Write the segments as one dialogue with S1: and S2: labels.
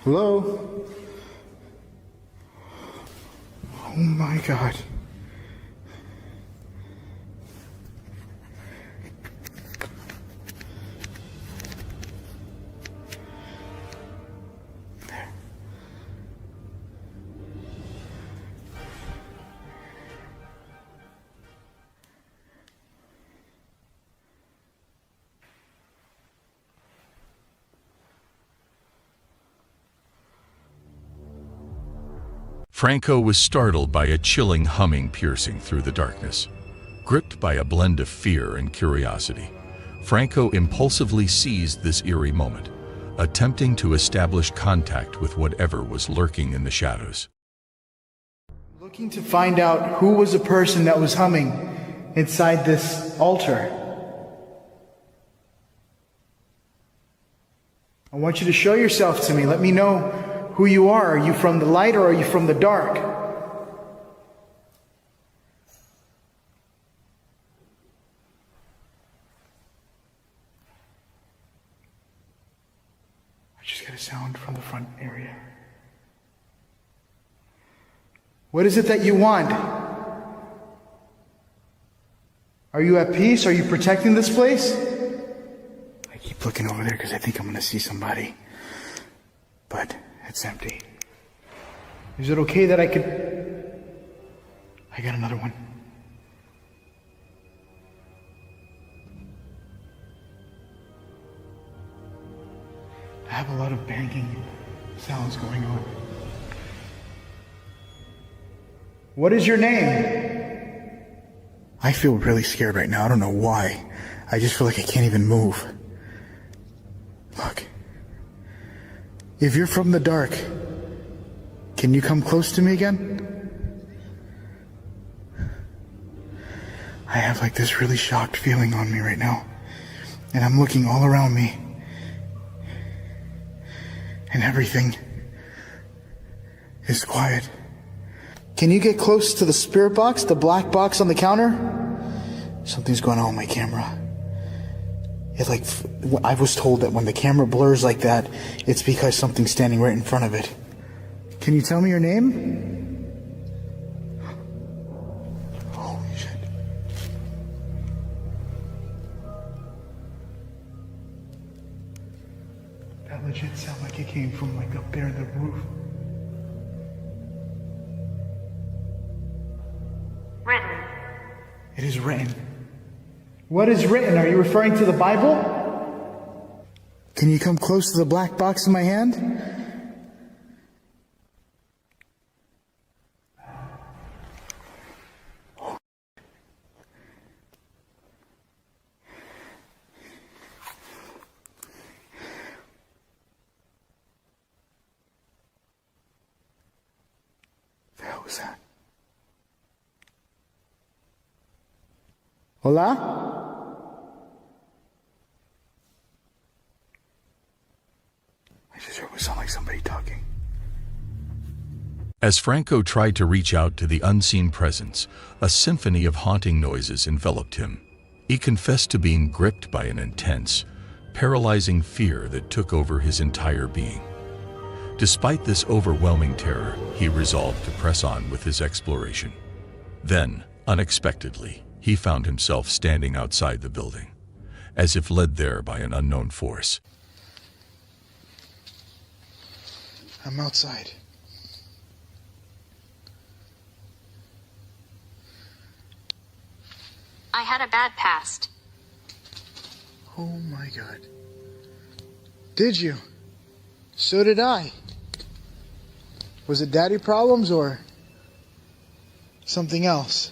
S1: Hello? Oh my God.
S2: Franco was startled by a chilling humming piercing through the darkness. Gripped by a blend of fear and curiosity, Franco impulsively seized this eerie moment, attempting to establish contact with whatever was lurking in the shadows.
S1: Looking to find out who was the person that was humming inside this altar. I want you to show yourself to me. Let me know who you are. Are you from the light or are you from the dark? I just got a sound from the front area. What is it that you want? Are you at peace? Are you protecting this place? I keep looking over there because I think I'm going to see somebody. But it's empty. Is it okay that I got another one. I have a lot of banging sounds going on. What is your name? I feel really scared right now. I don't know why. I just feel like I can't even move. Look. If you're from the dark, can you come close to me again? I have like this really shocked feeling on me right now. And I'm looking all around me. And everything is quiet. Can you get close to the spirit box, the black box on the counter? Something's going on with my camera. I was told that when the camera blurs like that, it's because something's standing right in front of it. Can you tell me your name? Holy shit. That legit sounded like it came from like up there in the roof.
S3: Written.
S1: It is written. What is written? Are you referring to the Bible? Can you come close to the black box in my hand? The hell was that? Hola? I just heard it sound like somebody talking.
S2: As Franco tried to reach out to the unseen presence, a symphony of haunting noises enveloped him. He confessed to being gripped by an intense, paralyzing fear that took over his entire being. Despite this overwhelming terror, he resolved to press on with his exploration. Then, unexpectedly, he found himself standing outside the building, as if led there by an unknown force.
S1: I'm outside.
S3: I had a bad past.
S1: Oh my God. Did you? So did I. Was it daddy problems or something else?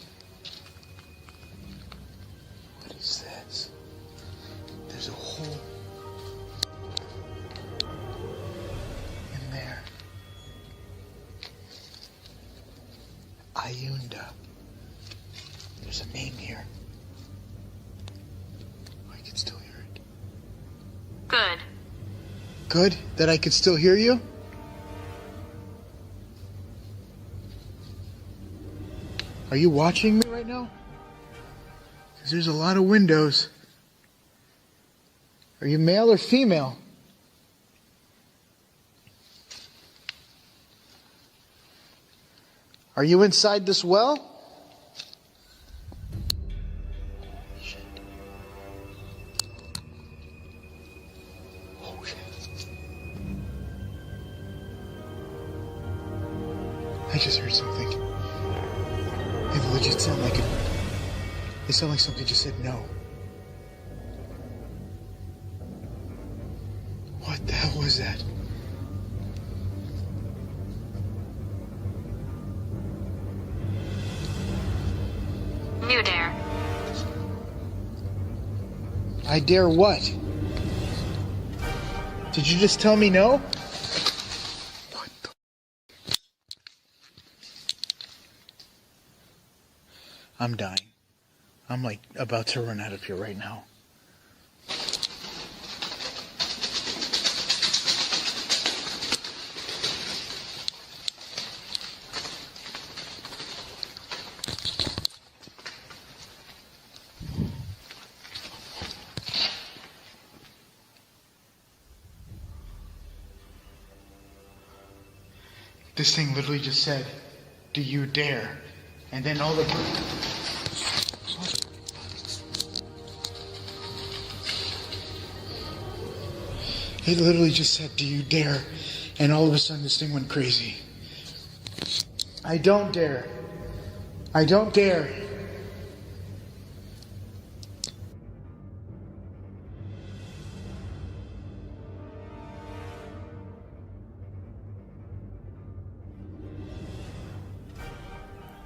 S1: What is this? There's a hole in there. Ayunda. There's a name here. I can still hear it.
S3: Good.
S1: Good? That I could still hear you? Are you watching me right now? Because there's a lot of windows. Are you male or female? Are you inside this well? Shit. Oh shit. I just heard something. It legit sounded like it. It sounded like something just said no. What the hell was that?
S3: You dare.
S1: I dare what? Did you just tell me no? What the? I'm dying. I'm like about to run out of here right now. This thing literally just said, "Do you dare?" And then all the... It literally just said, "Do you dare?" And all of a sudden this thing went crazy. I don't dare. I don't dare.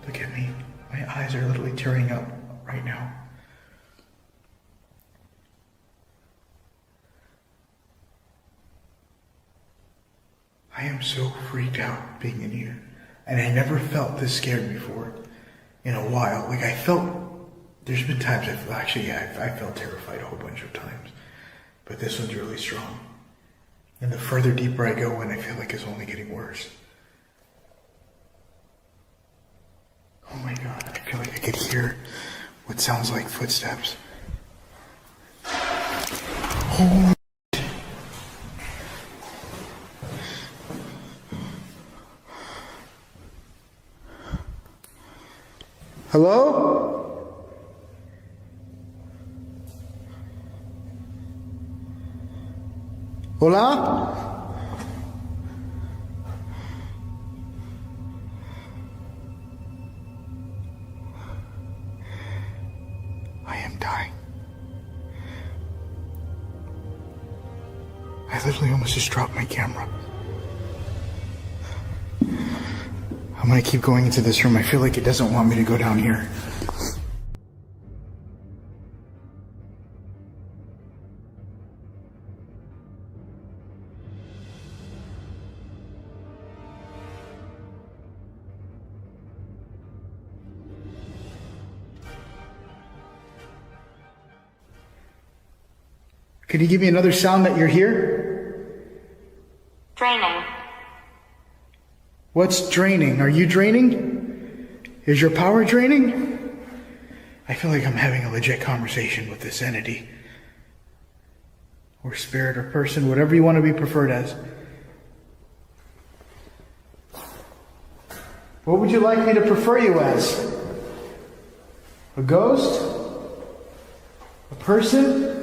S1: Look at me. My eyes are literally tearing up right now. I am so freaked out being in here. And I never felt this scared before in a while. Like there's been times I felt terrified a whole bunch of times. But this one's really strong. And the further deeper I go in, I feel like it's only getting worse. Oh my God, I feel like I could hear what sounds like footsteps. Oh. Hello? Hola? I am dying. I literally almost just dropped my camera. I'm gonna keep going into this room. I feel like it doesn't want me to go down here. Can you give me another sound that you're here?
S3: Draining.
S1: What's draining? Are you draining? Is your power draining? I feel like I'm having a legit conversation with this entity. Or spirit or person, whatever you want to be preferred as. What would you like me to prefer you as? A ghost? A person?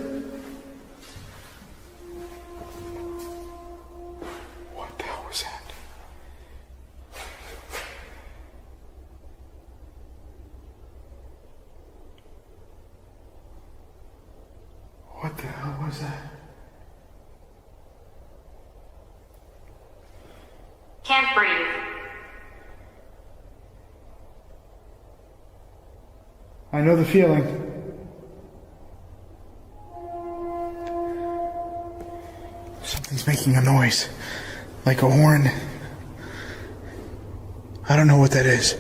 S1: What the hell was that?
S3: Can't breathe.
S1: I know the feeling. Something's making a noise. Like a horn. I don't know what that is.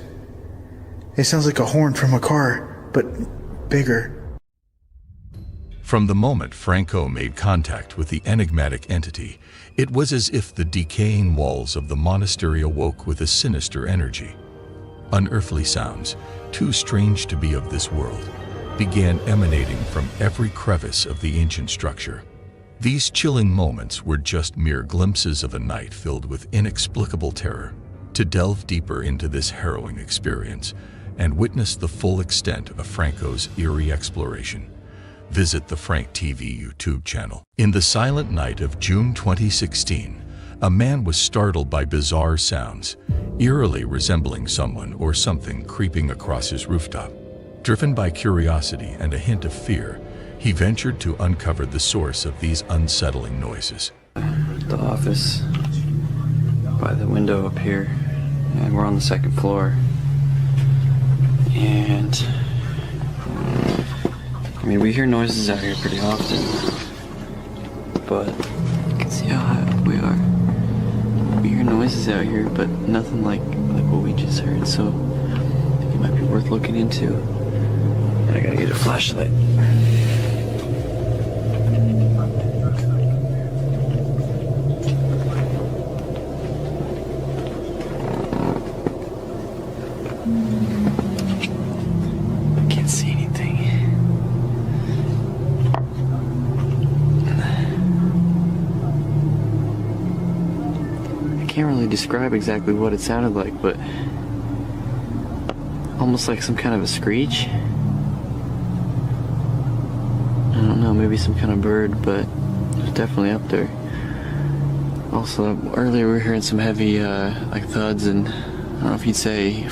S1: It sounds like a horn from a car, but bigger.
S2: From the moment Franco made contact with the enigmatic entity, it was as if the decaying walls of the monastery awoke with a sinister energy. Unearthly sounds, too strange to be of this world, began emanating from every crevice of the ancient structure. These chilling moments were just mere glimpses of a night filled with inexplicable terror. To delve deeper into this harrowing experience and witness the full extent of Franco's eerie exploration, visit the Frank TV YouTube channel. In the silent night of June 2016, a man was startled by bizarre sounds, eerily resembling someone or something creeping across his rooftop. Driven by curiosity and a hint of fear, he ventured to uncover the source of these unsettling noises.
S4: The office by the window up here, and we're on the second floor. And I mean, we hear noises out here pretty often, but you can see how high up we are. We hear noises out here, but nothing like what we just heard, so I think it might be worth looking into. And I gotta get a flashlight. Describe exactly what it sounded like, but almost like some kind of a screech. I don't know, maybe some kind of bird, but it was definitely up there. Also, earlier we were hearing some heavy like thuds, and I don't know if you'd say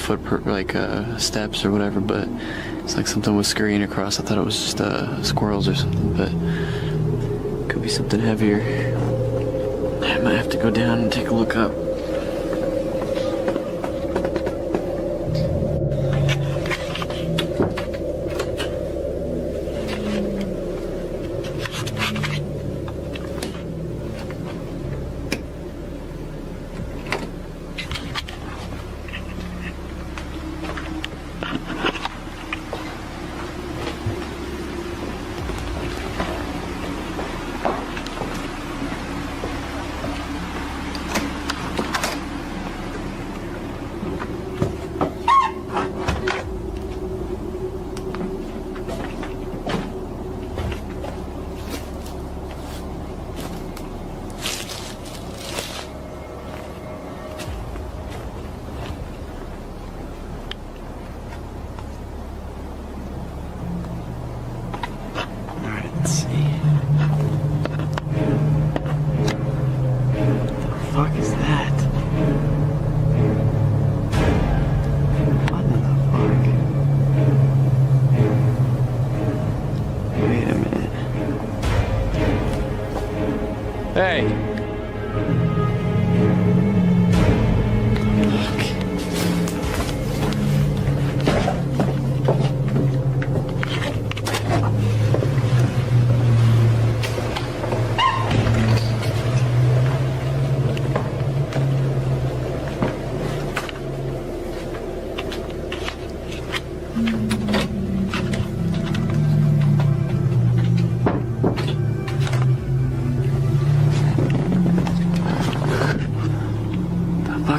S4: steps or whatever, but it's like something was scurrying across. I thought it was just squirrels or something, but it could be something heavier. I might have to go down and take a look up. Hey.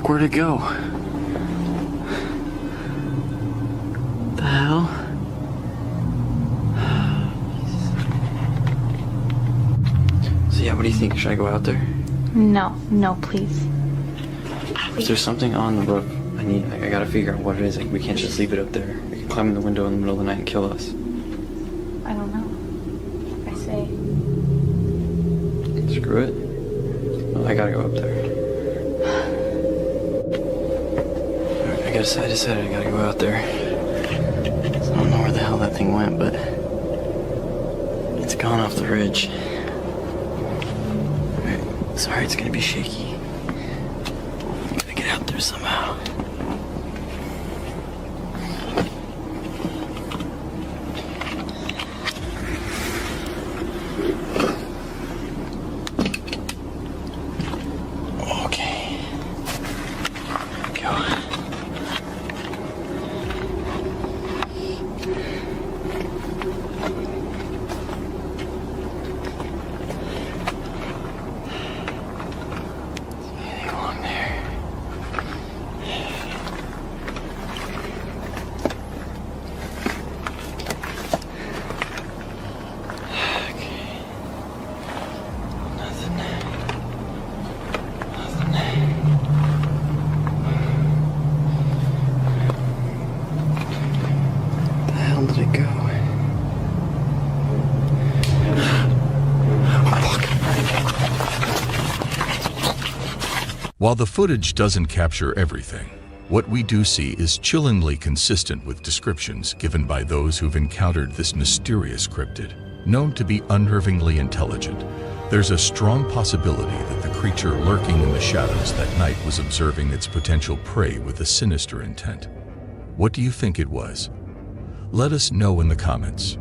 S4: Where'd it go? The hell? So yeah, what do you think? Should I go out there?
S3: No, please.
S4: Is there something on the roof? I gotta figure out what it is. Like, we can't just leave it up there. It can climb in the window in the middle of the night and kill us.
S3: I don't know. I say.
S4: Screw it. Well, I gotta go up there. I decided I gotta go out there. So I don't know where the hell that thing went, but it's gone off the ridge. Alright, sorry it's gonna be shaky. I'm gonna get out there somehow. hell did it go?
S2: While the footage doesn't capture everything, what we do see is chillingly consistent with descriptions given by those who've encountered this mysterious cryptid. Known to be unnervingly intelligent, there's a strong possibility that the creature lurking in the shadows that night was observing its potential prey with a sinister intent. What do you think it was? Let us know in the comments.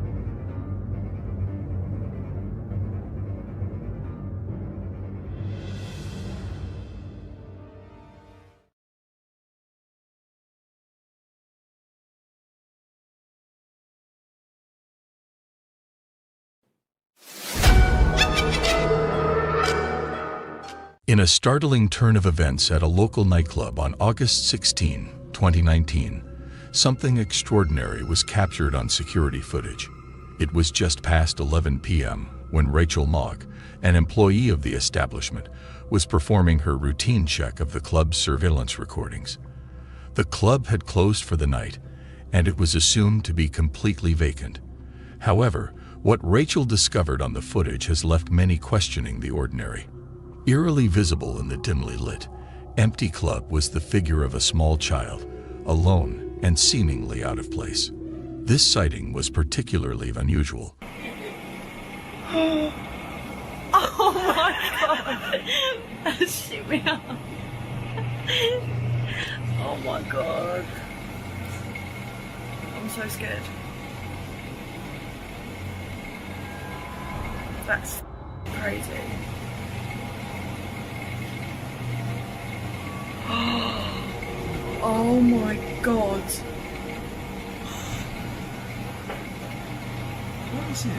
S2: In a startling turn of events at a local nightclub on August 16, 2019, something extraordinary was captured on security footage. It was just past 11 p.m. when Rachel Mogg, an employee of the establishment, was performing her routine check of the club's surveillance recordings. The club had closed for the night, and it was assumed to be completely vacant. However, what Rachel discovered on the footage has left many questioning the ordinary. Eerily visible in the dimly lit, empty club was the figure of a small child, alone and seemingly out of place. This sighting was particularly unusual.
S5: Oh my god! That shit me up. Oh my god. I'm so scared. That's crazy. Oh my god. What is it?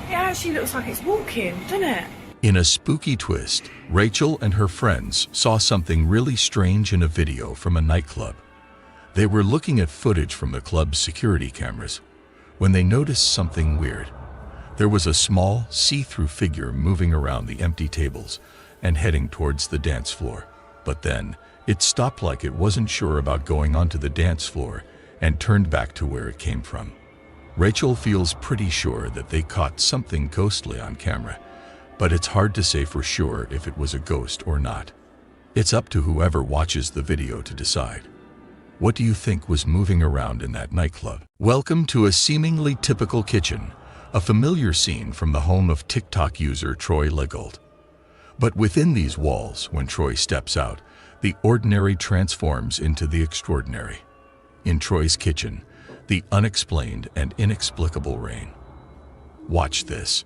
S5: It actually looks like it's walking, doesn't it?
S2: In a spooky twist, Rachel and her friends saw something really strange in a video from a nightclub. They were looking at footage from the club's security cameras when they noticed something weird. There was a small, see-through figure moving around the empty tables and heading towards the dance floor. But then, it stopped like it wasn't sure about going onto the dance floor and turned back to where it came from. Rachel feels pretty sure that they caught something ghostly on camera, but it's hard to say for sure if it was a ghost or not. It's up to whoever watches the video to decide. What do you think was moving around in that nightclub? Welcome to a seemingly typical kitchen, a familiar scene from the home of TikTok user Troy Legault. But within these walls, when Troy steps out, the ordinary transforms into the extraordinary. In Troy's kitchen, the unexplained and inexplicable reign. Watch this.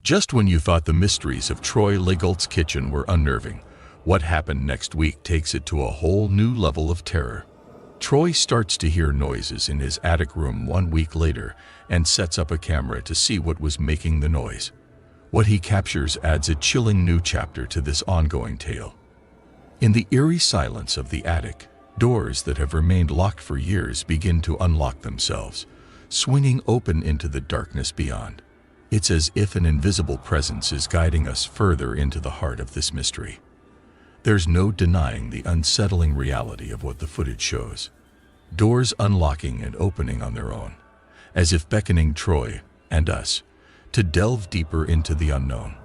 S2: Just when you thought the mysteries of Troy Legault's kitchen were unnerving, what happened next week takes it to a whole new level of terror. Troy starts to hear noises in his attic room 1 week later and sets up a camera to see what was making the noise. What he captures adds a chilling new chapter to this ongoing tale. In the eerie silence of the attic, doors that have remained locked for years begin to unlock themselves, swinging open into the darkness beyond. It's as if an invisible presence is guiding us further into the heart of this mystery. There's no denying the unsettling reality of what the footage shows. Doors unlocking and opening on their own, as if beckoning Troy, and us, to delve deeper into the unknown.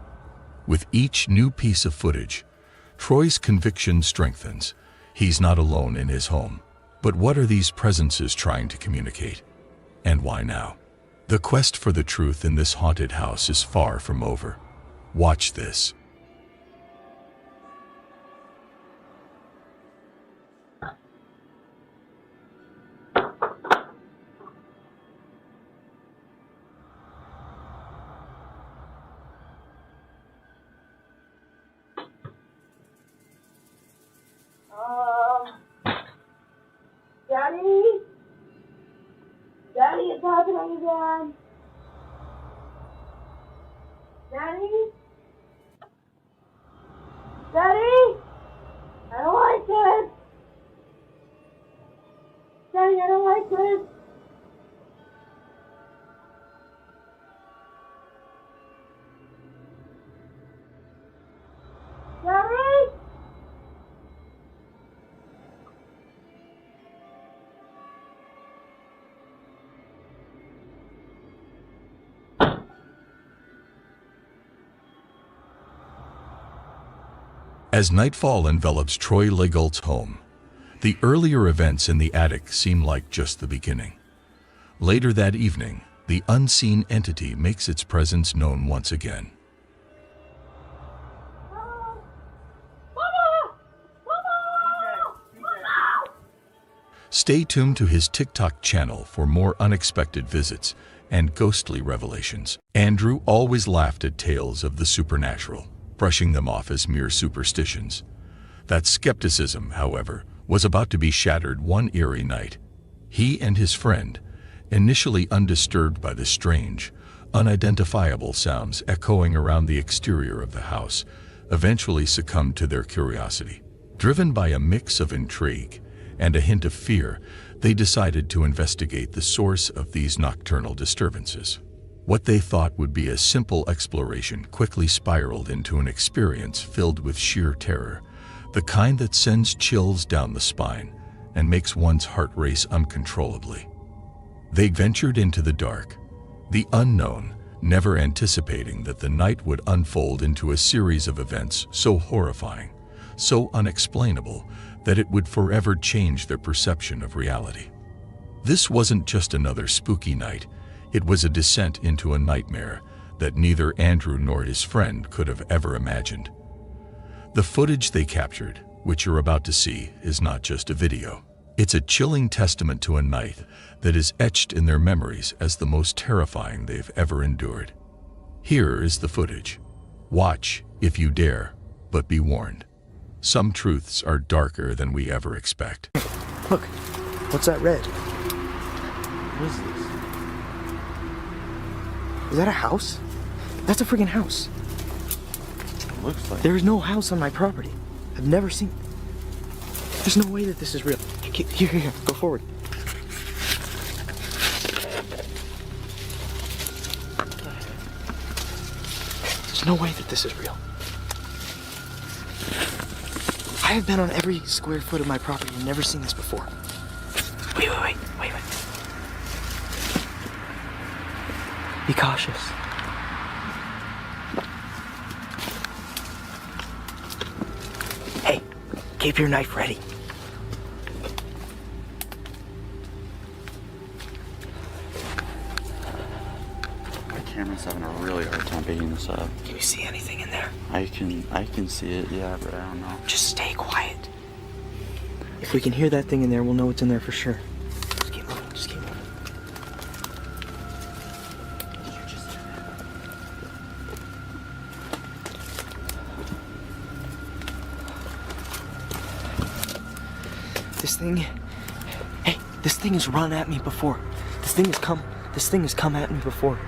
S2: With each new piece of footage, Troy's conviction strengthens. He's not alone in his home. But what are these presences trying to communicate? And why now? The quest for the truth in this haunted house is far from over. Watch this.
S6: Daddy? Daddy, it's happening again. Daddy? Daddy? I don't like this. Daddy, I don't like this. Daddy?
S2: As nightfall envelops Troy Legault's home, the earlier events in the attic seem like just the beginning. Later that evening, the unseen entity makes its presence known once again. Stay tuned to his TikTok channel for more unexpected visits and ghostly revelations. Andrew always laughed at tales of the supernatural, brushing them off as mere superstitions. That skepticism, however, was about to be shattered one eerie night. He and his friend, initially undisturbed by the strange, unidentifiable sounds echoing around the exterior of the house, eventually succumbed to their curiosity. Driven by a mix of intrigue and a hint of fear, they decided to investigate the source of these nocturnal disturbances. What they thought would be a simple exploration quickly spiraled into an experience filled with sheer terror, the kind that sends chills down the spine and makes one's heart race uncontrollably. They ventured into the dark, the unknown, never anticipating that the night would unfold into a series of events so horrifying, so unexplainable, that it would forever change their perception of reality. This wasn't just another spooky night. It was a descent into a nightmare that neither Andrew nor his friend could have ever imagined. The footage they captured, which you're about to see, is not just a video. It's a chilling testament to a night that is etched in their memories as the most terrifying they've ever endured. Here is the footage. Watch if you dare, but be warned. Some truths are darker than we ever expect.
S1: Look, what's that red?
S4: What is this?
S1: Is that a house? That's a friggin' house.
S4: It looks like.
S1: There is no house on my property. I've never seen. There's no way that this is real. Here, go forward. There's no way that this is real. I have been on every square foot of my property and never seen this before. Wait. Be cautious. Hey, keep your knife ready.
S4: My camera's having a really hard time picking this up.
S1: Can you see anything in there?
S4: I can see it, yeah, but I don't know.
S1: Just stay quiet. If we can hear that thing in there, we'll know it's in there for sure. Just keep moving. This thing has run at me before. This thing has come at me before.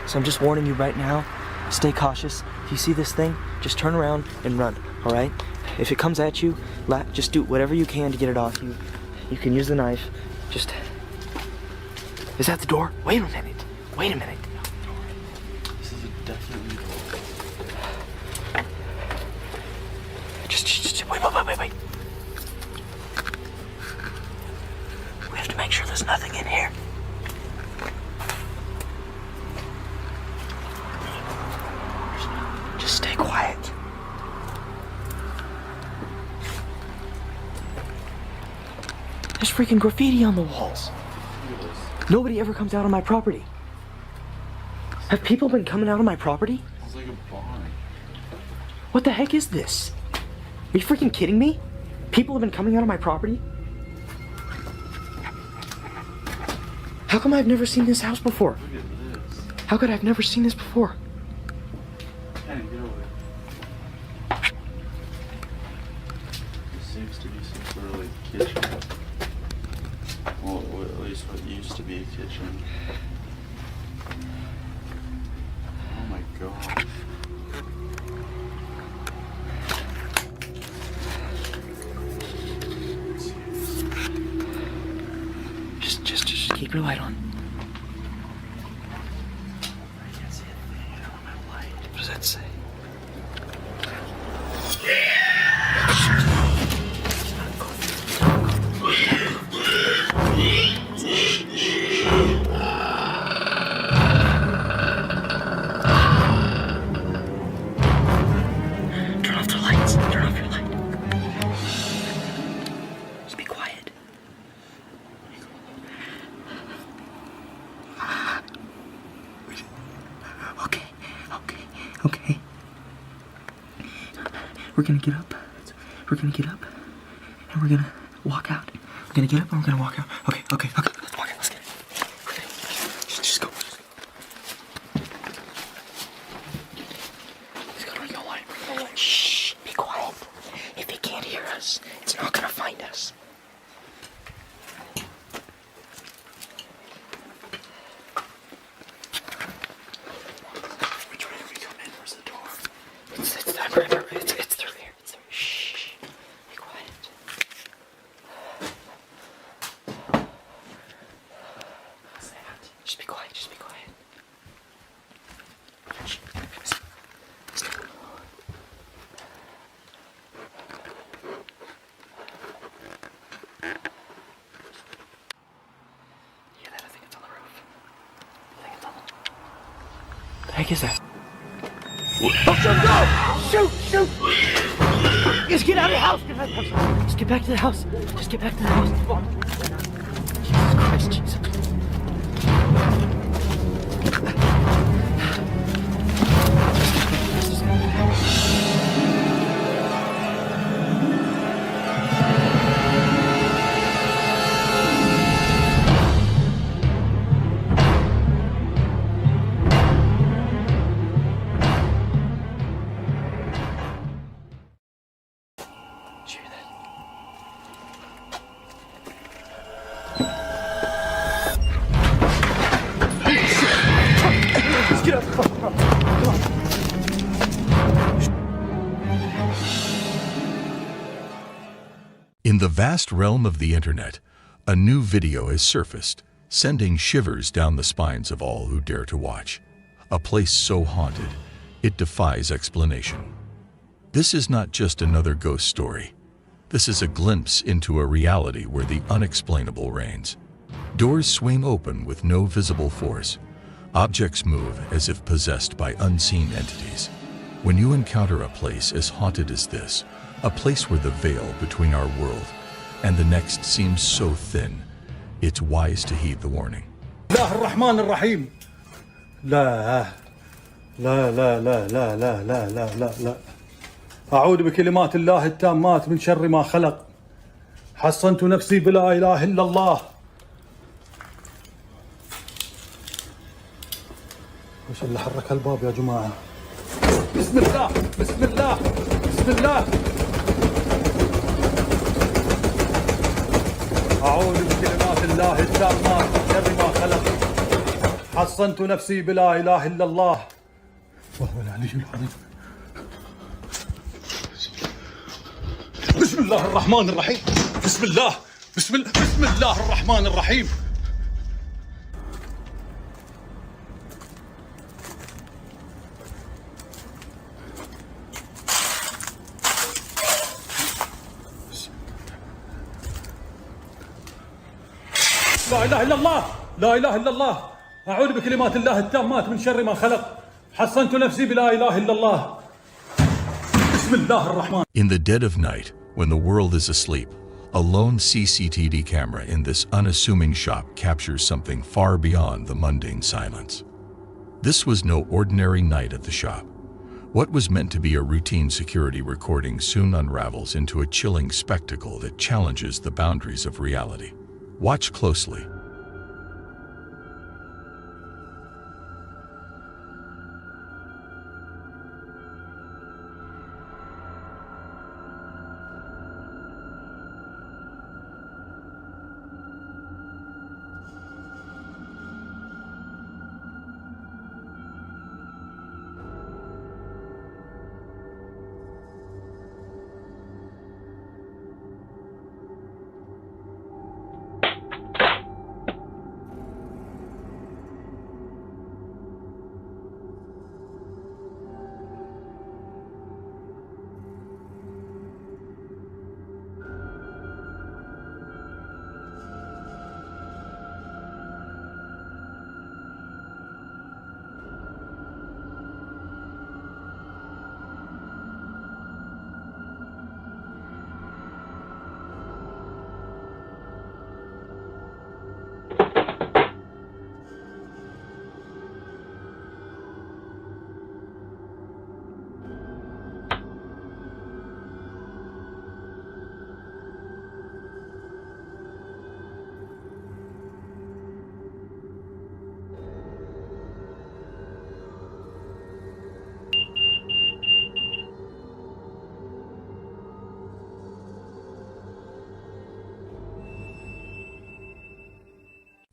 S1: So I'm just warning you right now, stay cautious. If you see this thing, just turn around and run, all right? If it comes at you, just do whatever you can to get it off you. You can use the knife. Is that the door? Wait a minute.
S4: This is definitely the door.
S1: Just wait. We have to make sure there's nothing in here.
S7: freaking graffiti on the walls. Nobody ever comes out on my property. Have people been coming out on my property?
S4: It's like a barn.
S7: What the heck is this? Are you freaking kidding me? People have been coming out on my property? How come I've never seen this house before?
S4: Look at this.
S7: How could I have never seen this before?
S4: Hey, get over it. There seems to be some sort of like kitchen. Well, at least what used to be a kitchen. Oh my god.
S7: Just keep your light on.
S4: I can't see a thing. I don't have light.
S7: What does that say? Turn off the lights. Turn off your light. Just be quiet. Okay. We're gonna get up. And we're gonna walk out. We're gonna get up and we're gonna walk out. Okay. Let's walk out. Let's get it. Okay. Just go. Just go. Bring your light. Shh. Be quiet. If it can't hear us, it's not gonna find us. Which way do we come in? Where's the door? It's through there. It's through there. Shh. Be quiet. What's that? Just be quiet. Shh. Let's go. Hear that? I think it's on the roof. The heck is that? Oh, shoot! Just get out of the house! Just get back to the house! Jesus Christ, Jesus.
S2: In the vast realm of the internet, a new video has surfaced, sending shivers down the spines of all who dare to watch. A place so haunted, it defies explanation. This is not just another ghost story. This is a glimpse into a reality where the unexplainable reigns. Doors swing open with no visible force. Objects move as if possessed by unseen entities. When you encounter a place as haunted as this, a place where the veil between our world and the next seems so thin, it's wise to heed the warning.
S8: الله الرحمن الرحيم. لا لا لا لا لا لا لا لا لا لا أعوذ بكلمات الله التامات من شر ما خلق. حصنت نفسي بلا إله إلا الله. وش اللي حرك الباب يا جماعة؟ بسم الله بسم الله بسم الله. أعوذ بكلمات الله التامات من شر ما خلق. حصنت نفسي بلا إله إلا الله وهو العلي العظيم. بسم الله الرحمن الرحيم. بسم الله بسم الله الرحمن الرحيم. لا إله إلا الله لا إله إلا الله. أعوذ بكلمات الله التامات من شر ما خلق. حصنت نفسي بلا إله إلا الله. بسم الله الرحمن.
S2: In the dead of night, when the world is asleep, A lone CCTV camera in this unassuming shop captures something far beyond the mundane silence. This was no ordinary night at the shop. What was meant to be a routine security recording soon unravels into a chilling spectacle that challenges the boundaries of reality. Watch closely.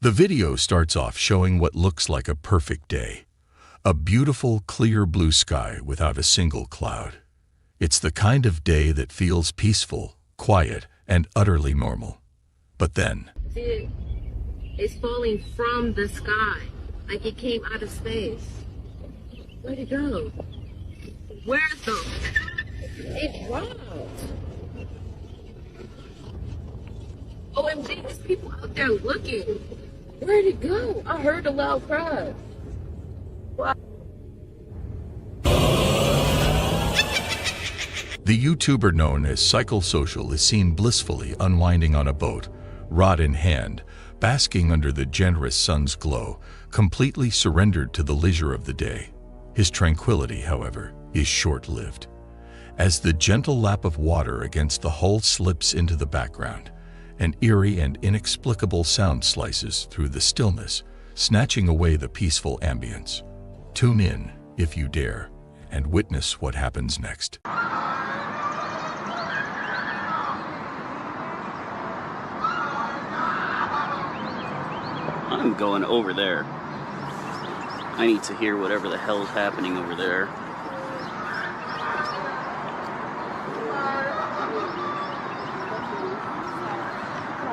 S2: The video starts off showing what looks like a perfect day. A beautiful, clear blue sky without a single cloud. It's the kind of day that feels peaceful, quiet, and utterly normal. But then,
S9: See, it's falling from the sky, like it came out of space. Where'd it go? Where's the... It dropped. OMG, there's people out there looking. Where'd it go? I heard a loud cry. Wow.
S2: the YouTuber known as Psychosocial is seen blissfully unwinding on a boat, rod in hand, basking under the generous sun's glow, completely surrendered to the leisure of the day. His tranquility, however, is short-lived. As the gentle lap of water against the hull slips into the background, an eerie and inexplicable sound slices through the stillness, snatching away the peaceful ambience. Tune in, if you dare, and witness what happens next.
S10: I'm going over there. I need to hear whatever the hell's happening over there.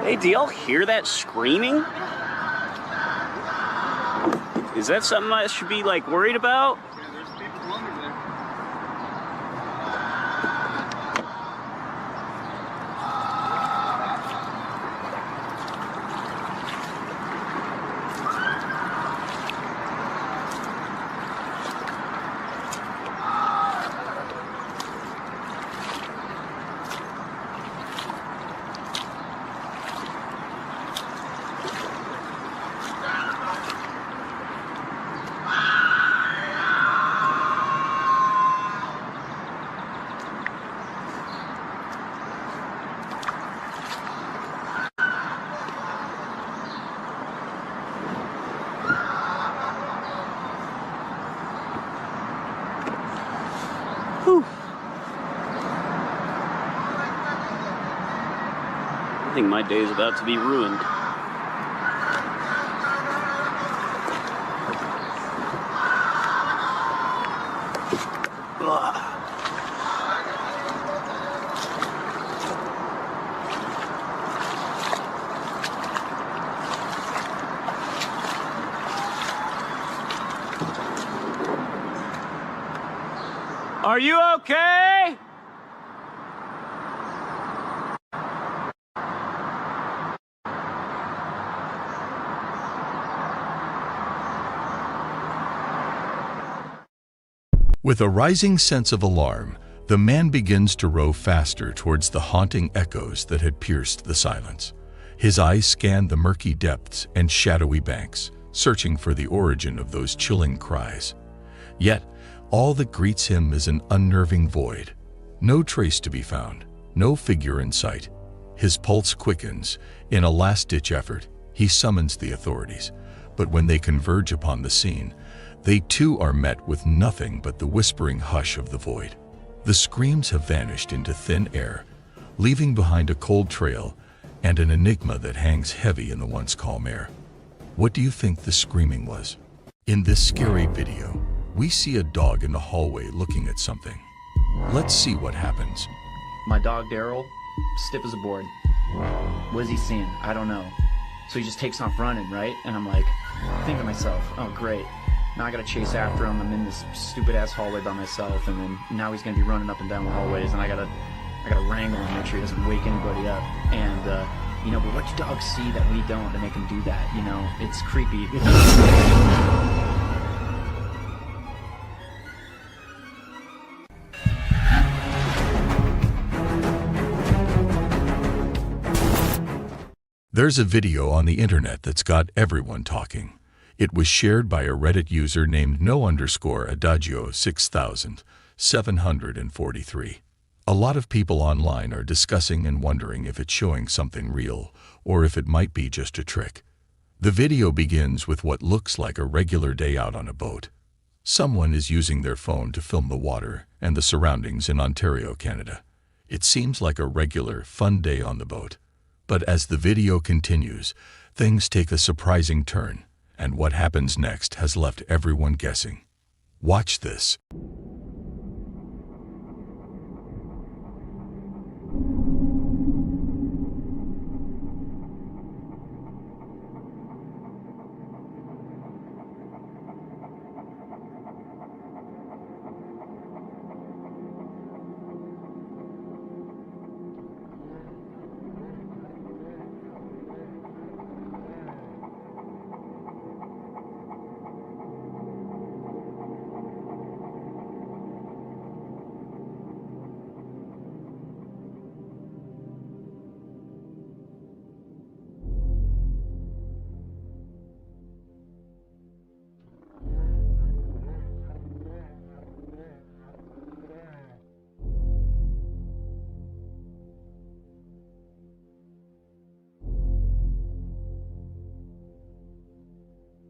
S10: Hey, do y'all hear that screaming? Is that something I should be, like, worried about?
S8: There's people under there.
S10: I think my day is about to be ruined. Are you okay?
S2: With a rising sense of alarm, The man begins to row faster towards the haunting echoes that had pierced the silence. His eyes scan the murky depths and shadowy banks, searching for the origin of those chilling cries. Yet, all that greets him is an unnerving void. No trace to be found, no figure in sight. His pulse quickens. In a last-ditch effort, he summons the authorities. But when they converge upon the scene, they too are met with nothing but the whispering hush of the void. The screams have vanished into thin air, leaving behind a cold trail and an enigma that hangs heavy in the once calm air. What do you think the screaming was? In this scary video, we see a dog in the hallway looking at something. Let's see what happens.
S11: My dog Daryl, stiff as a board. What is he seeing? I don't know. So he just takes off running, right? And I'm like, thinking to myself, oh great. Now I gotta chase after him. I'm in this stupid ass hallway by myself, and then now he's gonna be running up and down the hallways, and I gotta wrangle him, make sure he doesn't wake anybody up. And but what do dogs see that we don't to make him do that? It's creepy.
S2: There's a video on the internet that's got everyone talking. It was shared by a Reddit user named no_adagio 6743. A lot of people online are discussing and wondering if it's showing something real or if it might be just a trick. The video begins with what looks like a regular day out on a boat. Someone is using their phone to film the water and the surroundings in Ontario, Canada. It seems like a regular, fun day on the boat. But as the video continues, things take a surprising turn, and what happens next has left everyone guessing. Watch this.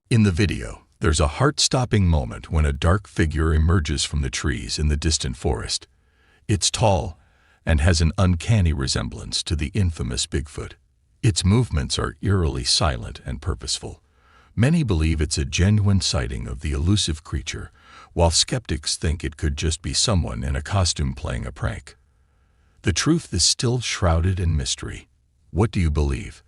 S2: In the video, there's a heart-stopping moment when a dark figure emerges from the trees in the distant forest. It's tall and has an uncanny resemblance to the infamous Bigfoot. Its movements are eerily silent and purposeful. Many believe it's a genuine sighting of the elusive creature, while skeptics think it could just be someone in a costume playing a prank. The truth is still shrouded in mystery. What do you believe?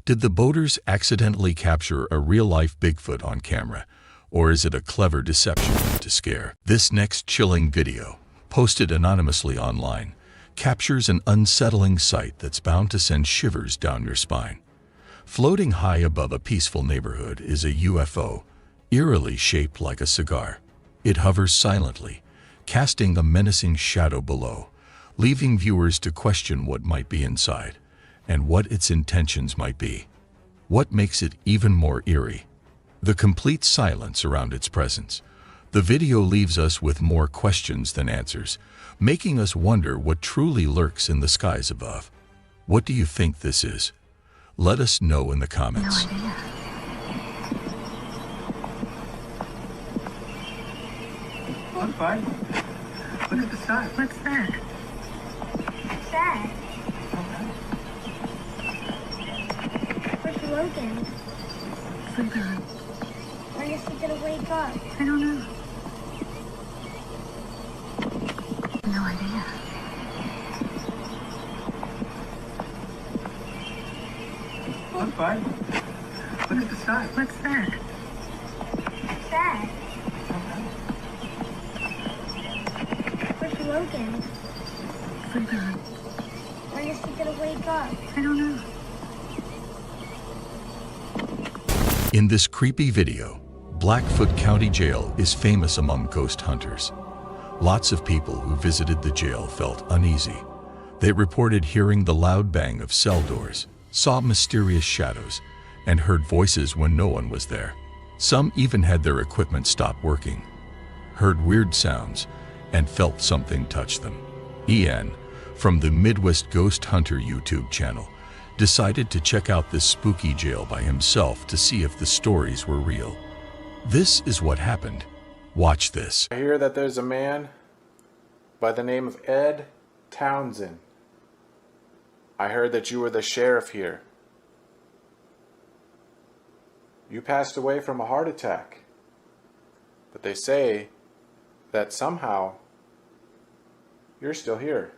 S2: Did the boaters accidentally capture a real-life Bigfoot on camera, or is it a clever deception to scare? This next chilling video, posted anonymously online, captures an unsettling sight that's bound to send shivers down your spine. Floating high above a peaceful neighborhood is a UFO, eerily shaped like a cigar. It hovers silently, casting a menacing shadow below, leaving viewers to question what might be inside and what its intentions might be. What makes it even more eerie? The complete silence around its presence. The video leaves us with more questions than answers, making us wonder what truly lurks in the skies above. What do you think this is? Let us know in the comments.
S6: No idea.
S1: Look, bud. Look at the sky.
S6: What's that? What's that? Where's Logan?
S3: Sleep on.
S6: When is he gonna wake up?
S3: I don't know. No idea.
S1: Look, bud. Look at the sky.
S3: What's that?
S6: What's that? Where's Logan?
S3: Sleep on.
S6: When is he gonna wake up?
S3: I don't know.
S2: In this creepy video, Blackfoot County Jail is famous among ghost hunters. Lots of people who visited the jail felt uneasy. They reported hearing the loud bang of cell doors, saw mysterious shadows, and heard voices when no one was there. Some even had their equipment stop working, heard weird sounds, and felt something touch them. Ian, from the Midwest Ghost Hunter YouTube channel, decided to check out this spooky jail by himself to see if the stories were real. This is what happened. Watch this.
S12: I hear that there's a man by the name of Ed Townsend. I heard that you were the sheriff here. You passed away from a heart attack. But they say that somehow you're still here.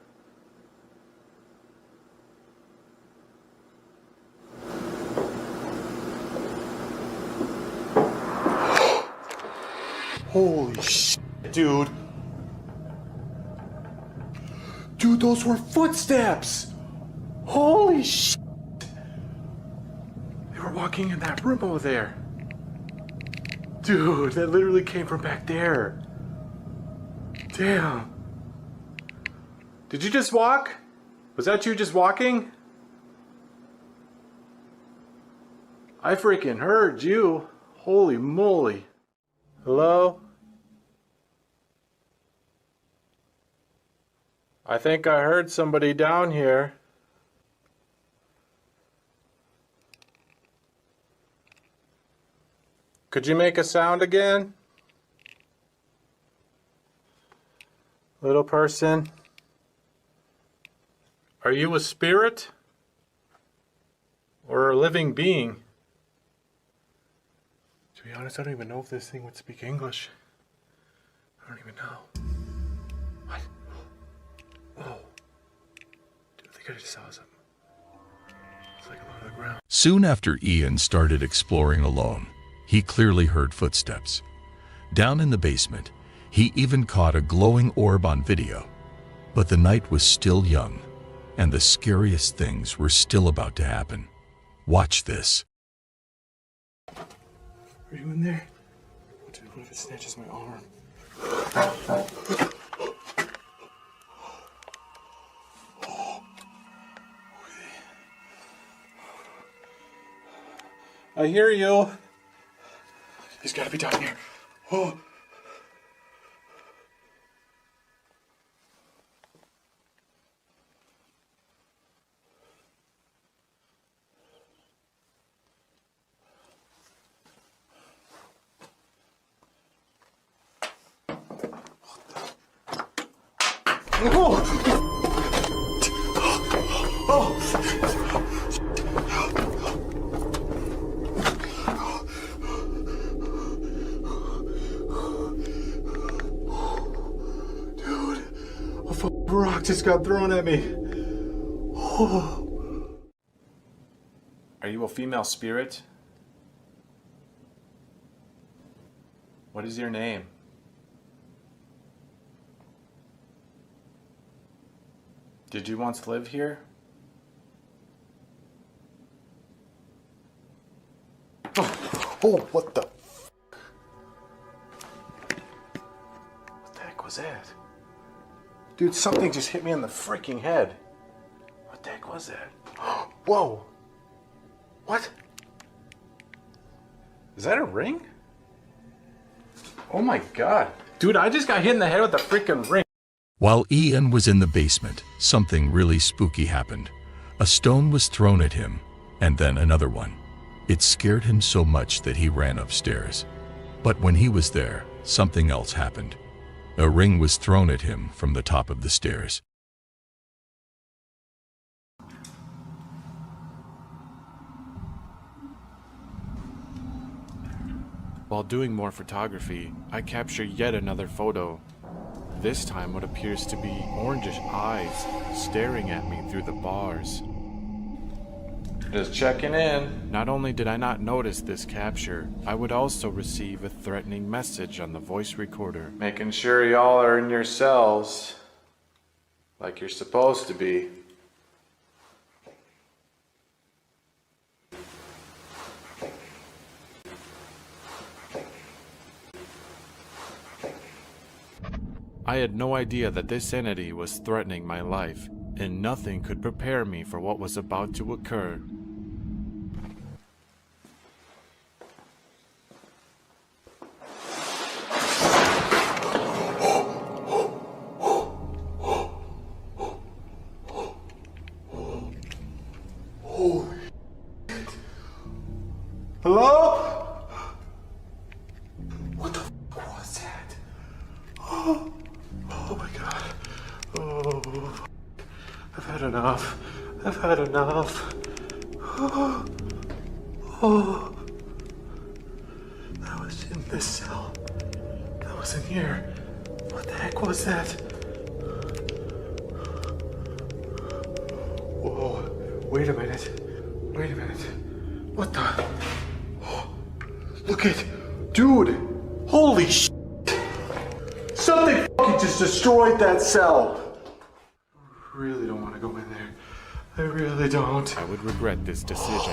S1: Holy shit, dude. Dude, those were footsteps. Holy shit. They were walking in that room over there. Dude, that literally came from back there. Damn. Did you just walk? Was that you just walking? I freaking heard you. Holy moly. Hello? I think I heard somebody down here. Could you make a sound again? Little person. Are you a spirit? Or a living being? To be honest, I don't even know if this thing would speak English. I don't even know. What? Whoa. Dude, I think I just saw something. It's like on the ground.
S2: Soon after Ian started exploring alone, he clearly heard footsteps. Down in the basement, he even caught a glowing orb on video. But the night was still young, and the scariest things were still about to happen. Watch this.
S1: Are you in there? Dude, what if it snatches my arm?
S12: I hear you.
S1: He's gotta be down here. Oh. Rock just got thrown at me. Oh.
S12: Are you a female spirit? What is your name? Did you once live here?
S1: Oh, what the? What the heck was that? Dude, something just hit me on the freaking head. What the heck was that? Whoa. What?
S12: Is that a ring? Oh my god. Dude, I just got hit in the head with a freaking ring.
S2: While Ian was in the basement, something really spooky happened. A stone was thrown at him, and then another one. It scared him so much that he ran upstairs. But when he was there, something else happened. A ring was thrown at him from the top of the stairs.
S12: While doing more photography, I capture yet another photo. This time what appears to be orangish eyes staring at me through the bars. Just checking in. Not only did I not notice this capture, I would also receive a threatening message on the voice recorder. Making sure y'all are in your cells like you're supposed to be. I had no idea that this entity was threatening my life, and nothing could prepare me for what was about to occur.
S1: Hello? What the fuck was that? Oh my god. Oh, I've had enough. I've had enough. Oh, that was in this cell. That was in here. What the heck was that? Whoa, wait a minute. Wait a minute. What the? Look at, dude, holy shit. Something fucking just destroyed that cell. I really don't want to go in there. I really don't.
S12: I would regret this decision.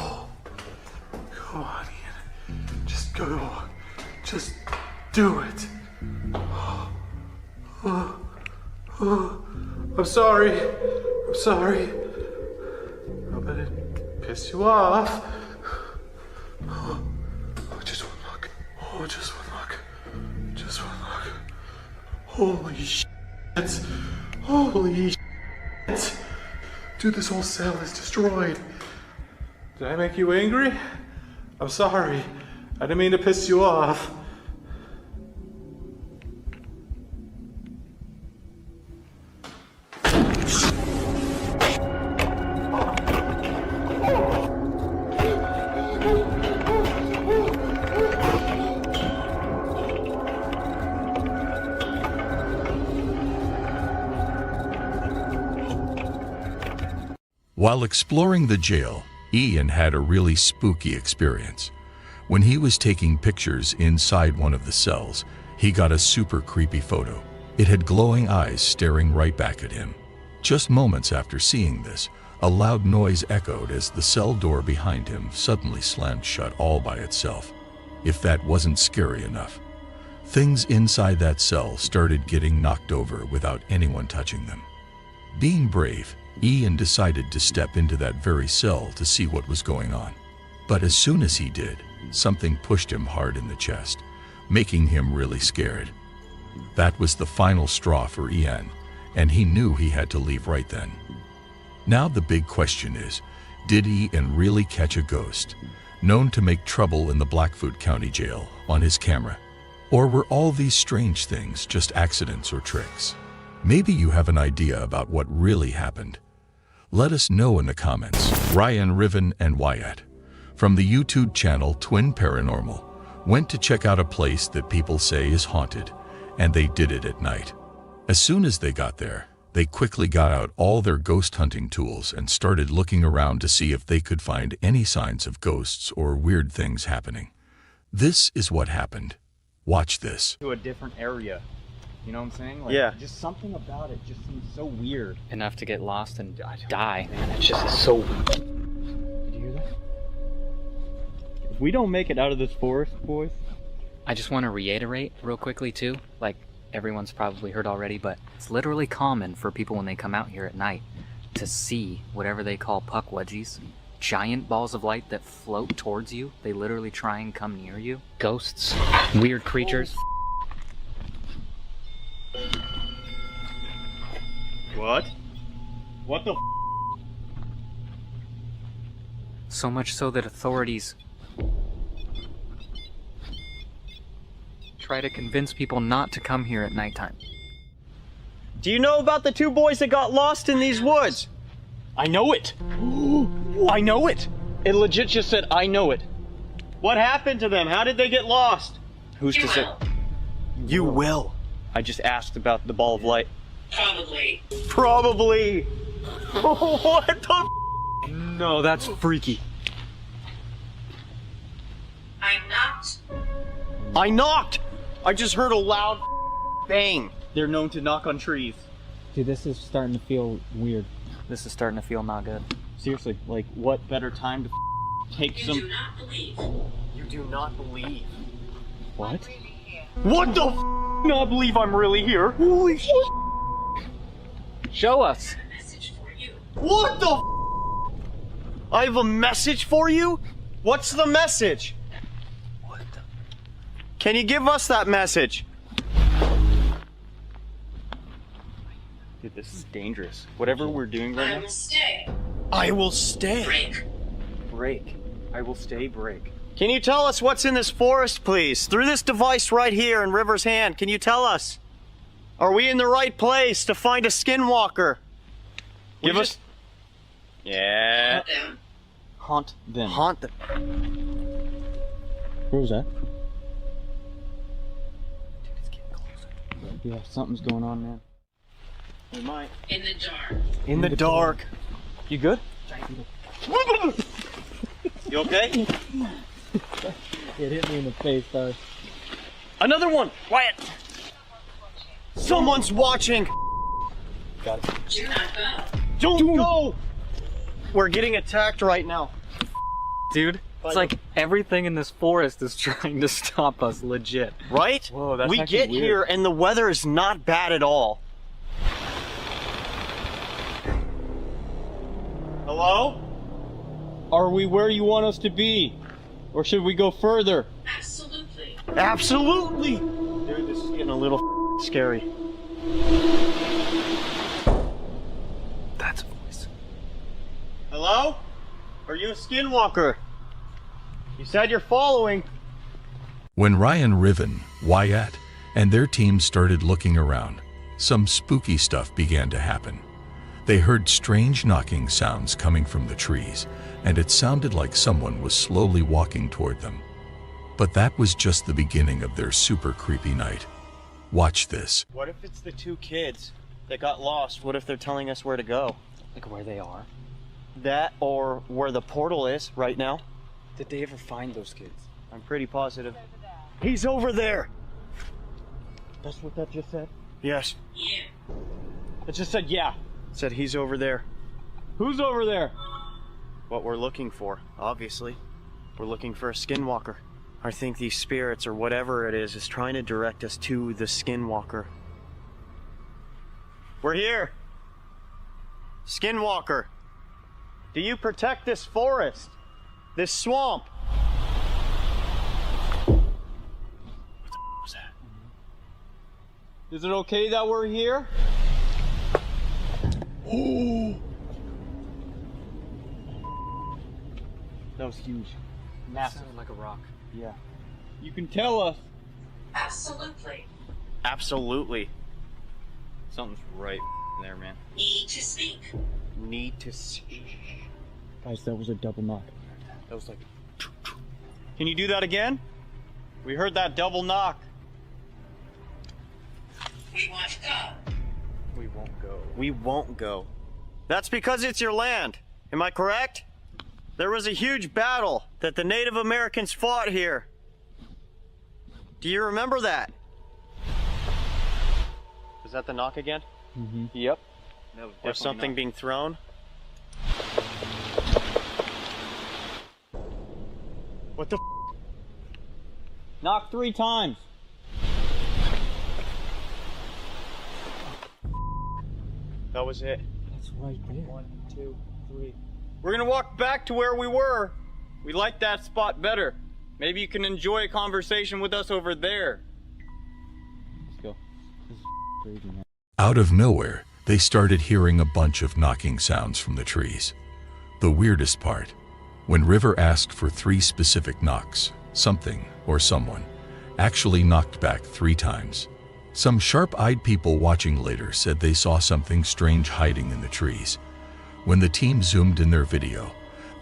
S1: Come on, Ian. Just go. Just do it. I'm sorry. I'm sorry. I hope I didn't piss you off. Just one look. Oh, just one look. Just one look. Holy shit. Holy shit. Dude, this whole cell is destroyed. Did I make you angry? I'm sorry. I didn't mean to piss you off.
S2: While exploring the jail, Ian had a really spooky experience. When he was taking pictures inside one of the cells, he got a super creepy photo. It had glowing eyes staring right back at him. Just moments after seeing this, a loud noise echoed as the cell door behind him suddenly slammed shut all by itself. If that wasn't scary enough, things inside that cell started getting knocked over without anyone touching them. Being brave, Ian decided to step into that very cell to see what was going on. But as soon as he did, something pushed him hard in the chest, making him really scared. That was the final straw for Ian, and he knew he had to leave right then. Now the big question is, did Ian really catch a ghost, known to make trouble in the Blackfoot County Jail, on his camera? Or were all these strange things just accidents or tricks? Maybe you have an idea about what really happened. Let us know in the comments. Ryan, Riven, and Wyatt, from the YouTube channel Twin Paranormal, went to check out a place that people say is haunted, and they did it at night. As soon as they got there, they quickly got out all their ghost hunting tools and started looking around to see if they could find any signs of ghosts or weird things happening. This is what happened. Watch this.
S13: To a different area. You know what I'm saying? Like,
S7: Yeah.
S13: Just something about it just seems so weird.
S7: Enough to get lost and die. Man, it's just so weird.
S13: Did you hear that? If we don't make it out of this forest, boys.
S7: I just want to reiterate real quickly too, like everyone's probably heard already, but it's literally common for people when they come out here at night to see whatever they call puck wedgies. Giant balls of light that float towards you. They literally try and come near you. Ghosts, weird creatures.
S13: What? What the
S7: So much so that authorities try to convince people not to come here at nighttime.
S14: Do you know about the two boys that got lost in these woods?
S13: I know it! I know it!
S14: It legit just said, I know it. What happened to them? How did they get lost?
S13: Who's to say?
S14: You will.
S13: I just asked about the ball of light.
S14: Probably. Probably. What the
S13: No, that's freaky.
S14: I knocked! I just heard a loud bang.
S13: They're known to knock on trees.
S7: Dude, this is starting to feel weird. This is starting to feel not good.
S13: Seriously, like, what better time to take some...
S14: You do not believe. You do not believe.
S13: What?
S14: What the not believe I'm really here. Holy shit.
S7: Show us.
S14: What the I have a message for you? What's the message? What the? Can you give us that message?
S13: Dude, this is dangerous. Whatever we're doing right now.
S9: I will stay.
S14: I will stay.
S9: Break.
S13: Break. I will stay, break.
S14: Can you tell us what's in this forest, please? Through this device right here in River's hand, can you tell us? Are we in the right place to find a skinwalker? Give us... Yeah.
S13: Haunt them.
S14: Haunt them.
S13: Where was that? Dude, it's getting closer. Yeah, something's going on, man.
S14: We might.
S9: In the dark.
S14: In the dark.
S13: You good?
S14: You okay?
S13: It hit me in the face, though.
S14: Another one! Quiet! Someone's watching!
S13: Got it.
S9: Do not go.
S14: Don't go! We're getting attacked right now.
S7: Dude, it's like everything in this forest is trying to stop us, legit.
S14: Right?
S13: Whoa, that's
S14: we
S13: actually
S14: get
S13: weird.
S14: here and the weather is not bad at all. Hello?
S13: Are we where you want us to be? Or should we go further?
S9: Absolutely.
S14: Absolutely! Dude, this is getting a little scary.
S13: That's a voice.
S14: Hello? Are you a skinwalker? You said you're following.
S2: When Ryan Riven, Wyatt, and their team started looking around, some spooky stuff began to happen. They heard strange knocking sounds coming from the trees, and it sounded like someone was slowly walking toward them. But that was just the beginning of their super creepy night. Watch this.
S14: What if it's the two kids that got lost? What if they're telling us where to go?
S7: Like where they are.
S14: That or where the portal is right now?
S13: Did they ever find those kids?
S14: I'm pretty positive. He's over there!
S13: That's what that just said?
S14: Yes.
S9: Yeah.
S13: It just said yeah.
S14: It said he's over there.
S13: Who's over there?
S14: What we're looking for, obviously. We're looking for a skinwalker. I think these spirits or whatever it is trying to direct us to the skinwalker. We're here! Skinwalker! Do you protect this forest? This swamp? What the was that?
S13: Is it okay that we're here?
S14: Oh!
S13: That was huge.
S7: Massive. Sounded like a rock.
S13: Yeah. You can tell us.
S9: Absolutely.
S14: Absolutely.
S13: Something's right there, man.
S9: Need to speak.
S14: Need to see.
S13: Guys, that was a double knock.
S14: That was like... Can you do that again? We heard that double knock.
S9: We want to go.
S13: We won't go.
S14: We won't go. That's because it's your land. Am I correct? There was a huge battle that the Native Americans fought here. Do you remember that? Was that the knock again?
S13: Mm-hmm.
S14: Yep.
S13: That was
S14: Or something
S13: not.
S14: being thrown? What the f?
S13: Knock 3 times.
S14: That was it.
S13: That's right there.
S14: 1, 2, 3. We're gonna walk back to where we were. We like that spot better. Maybe you can enjoy a conversation with us over there.
S13: Let's go. This is crazy, man.
S2: Out of nowhere, they started hearing a bunch of knocking sounds from the trees. The weirdest part, when River asked for 3 specific knocks, something or someone actually knocked back 3 times. Some sharp-eyed people watching later said they saw something strange hiding in the trees. When the team zoomed in their video,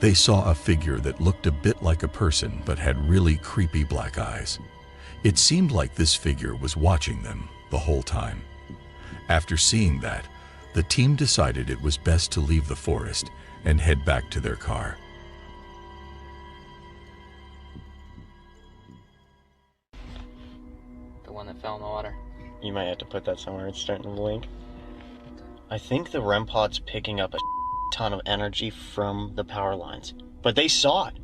S2: they saw a figure that looked a bit like a person but had really creepy black eyes. It seemed like this figure was watching them the whole time. After seeing that, the team decided it was best to leave the forest and head back to their car.
S7: The one that fell in the water.
S14: You might have to put that somewhere. It's starting to blink. I think the REM pod's picking up a ton of energy from the power lines. But they saw it.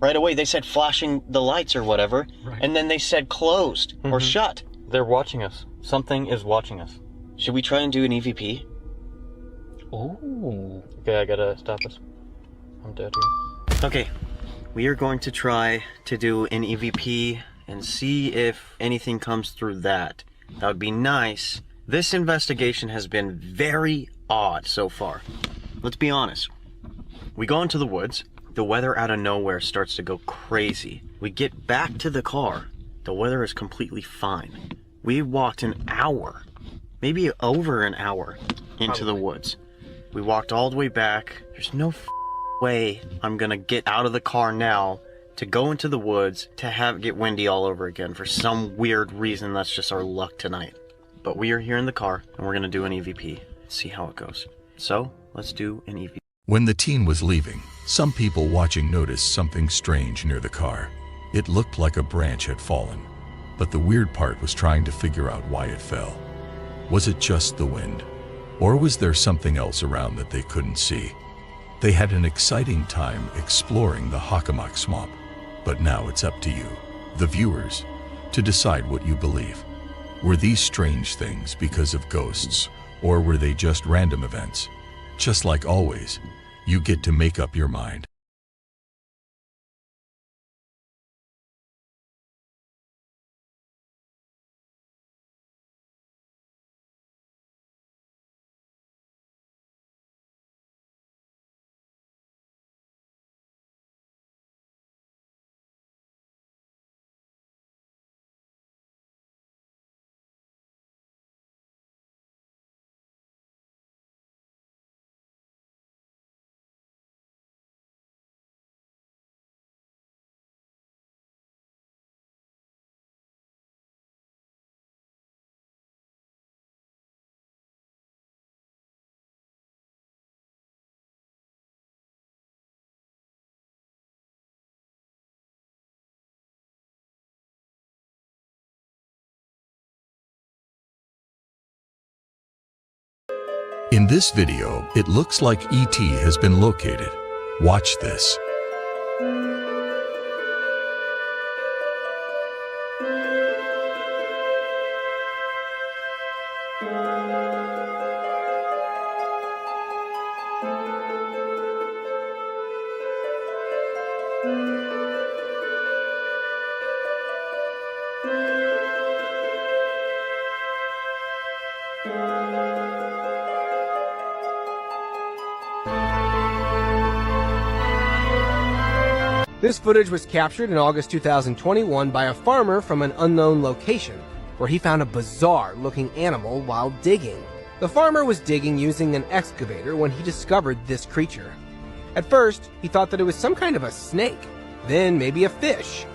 S14: Right away, they said flashing the lights or whatever. Right. And then they said closed or shut.
S13: They're watching us. Something is watching us.
S14: Should we try and do an EVP?
S13: Oh. Okay, I gotta stop us. I'm dead here.
S14: Okay, we are going to try to do an EVP and see if anything comes through that. That would be nice. This investigation has been very odd so far. Let's be honest. We go into the woods. The weather out of nowhere starts to go crazy. We get back to the car. The weather is completely fine. We walked an hour, maybe over an hour, into the woods. We walked all the way back. There's no way I'm gonna get out of the car now to go into the woods to have get windy all over again. For some weird reason, that's just our luck tonight. But we are here in the car, and we're gonna do an EVP. See how it goes. So, let's do an EVP.
S2: When the teen was leaving, some people watching noticed something strange near the car. It looked like a branch had fallen, but the weird part was trying to figure out why it fell. Was it just the wind? Or was there something else around that they couldn't see? They had an exciting time exploring the Hockomock Swamp, but now it's up to you, the viewers, to decide what you believe. Were these strange things because of ghosts, or were they just random events? Just like always, you get to make up your mind. In this video, it looks like ET has been located. Watch this.
S15: This footage was captured in August 2021 by a farmer from an unknown location, where he found a bizarre-looking animal while digging. The farmer was digging using an excavator when he discovered this creature. At first, he thought that it was some kind of a snake, then maybe a fish.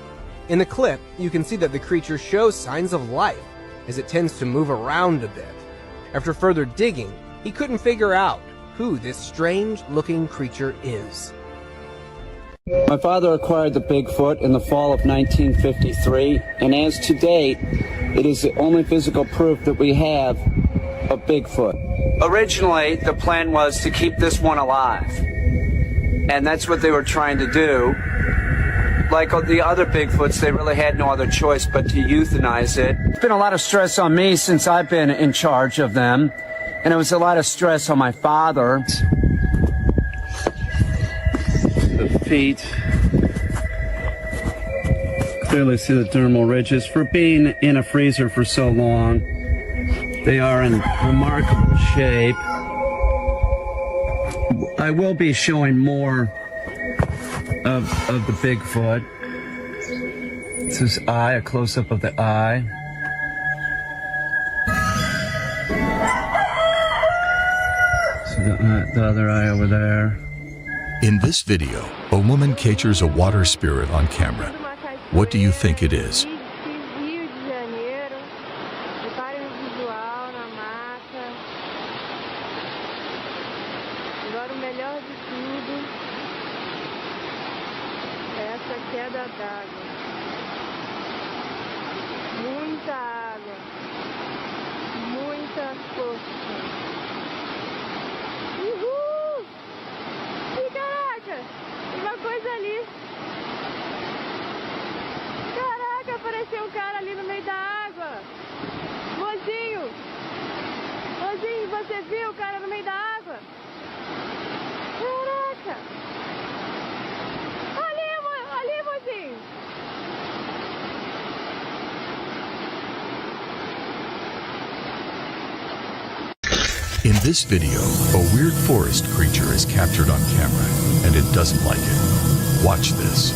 S15: In the clip, you can see that the creature shows signs of life, as it tends to move around a bit. After further digging, he couldn't figure out who this strange-looking creature is.
S16: My father acquired the Bigfoot in the fall of 1953, and as to date, it is the only physical proof that we have of Bigfoot. Originally, the plan was to keep this one alive, and that's what they were trying to do. Like the other Bigfoots, they really had no other choice but to euthanize it. It's been a lot of stress on me since I've been in charge of them, and it was a lot of stress on my father. The feet. Clearly see the dermal ridges. For being in a freezer for so long, they are in remarkable shape. I will be showing more of the Bigfoot. It's his eye, a close-up of the eye. So the other eye over there.
S2: In this video, a woman captures a water spirit on camera. What do you think it is?
S6: Apareceu um cara ali no meio da água.
S2: In this video, a weird forest creature is captured on camera, and it doesn't like it. Watch this.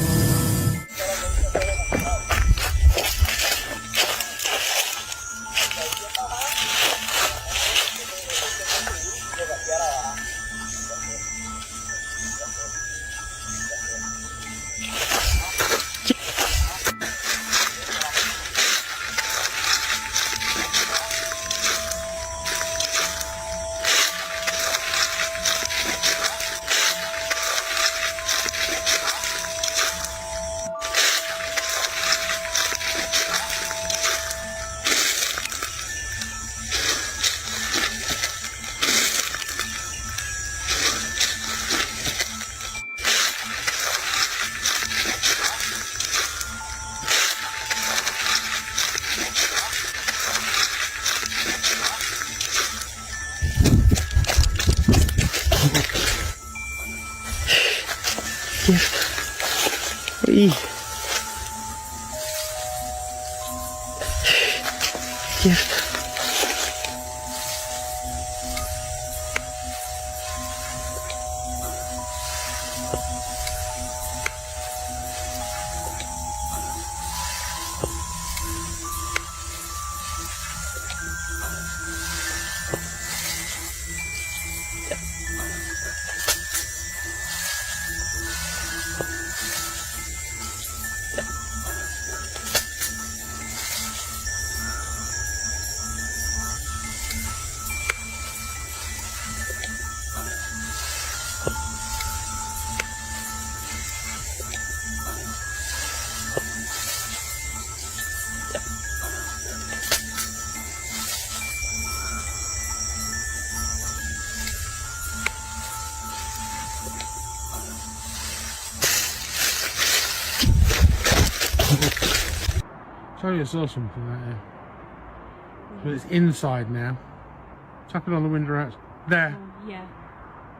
S17: Tell you I saw something right here. But it's inside now. Tap it on the window out. There.
S5: Yeah.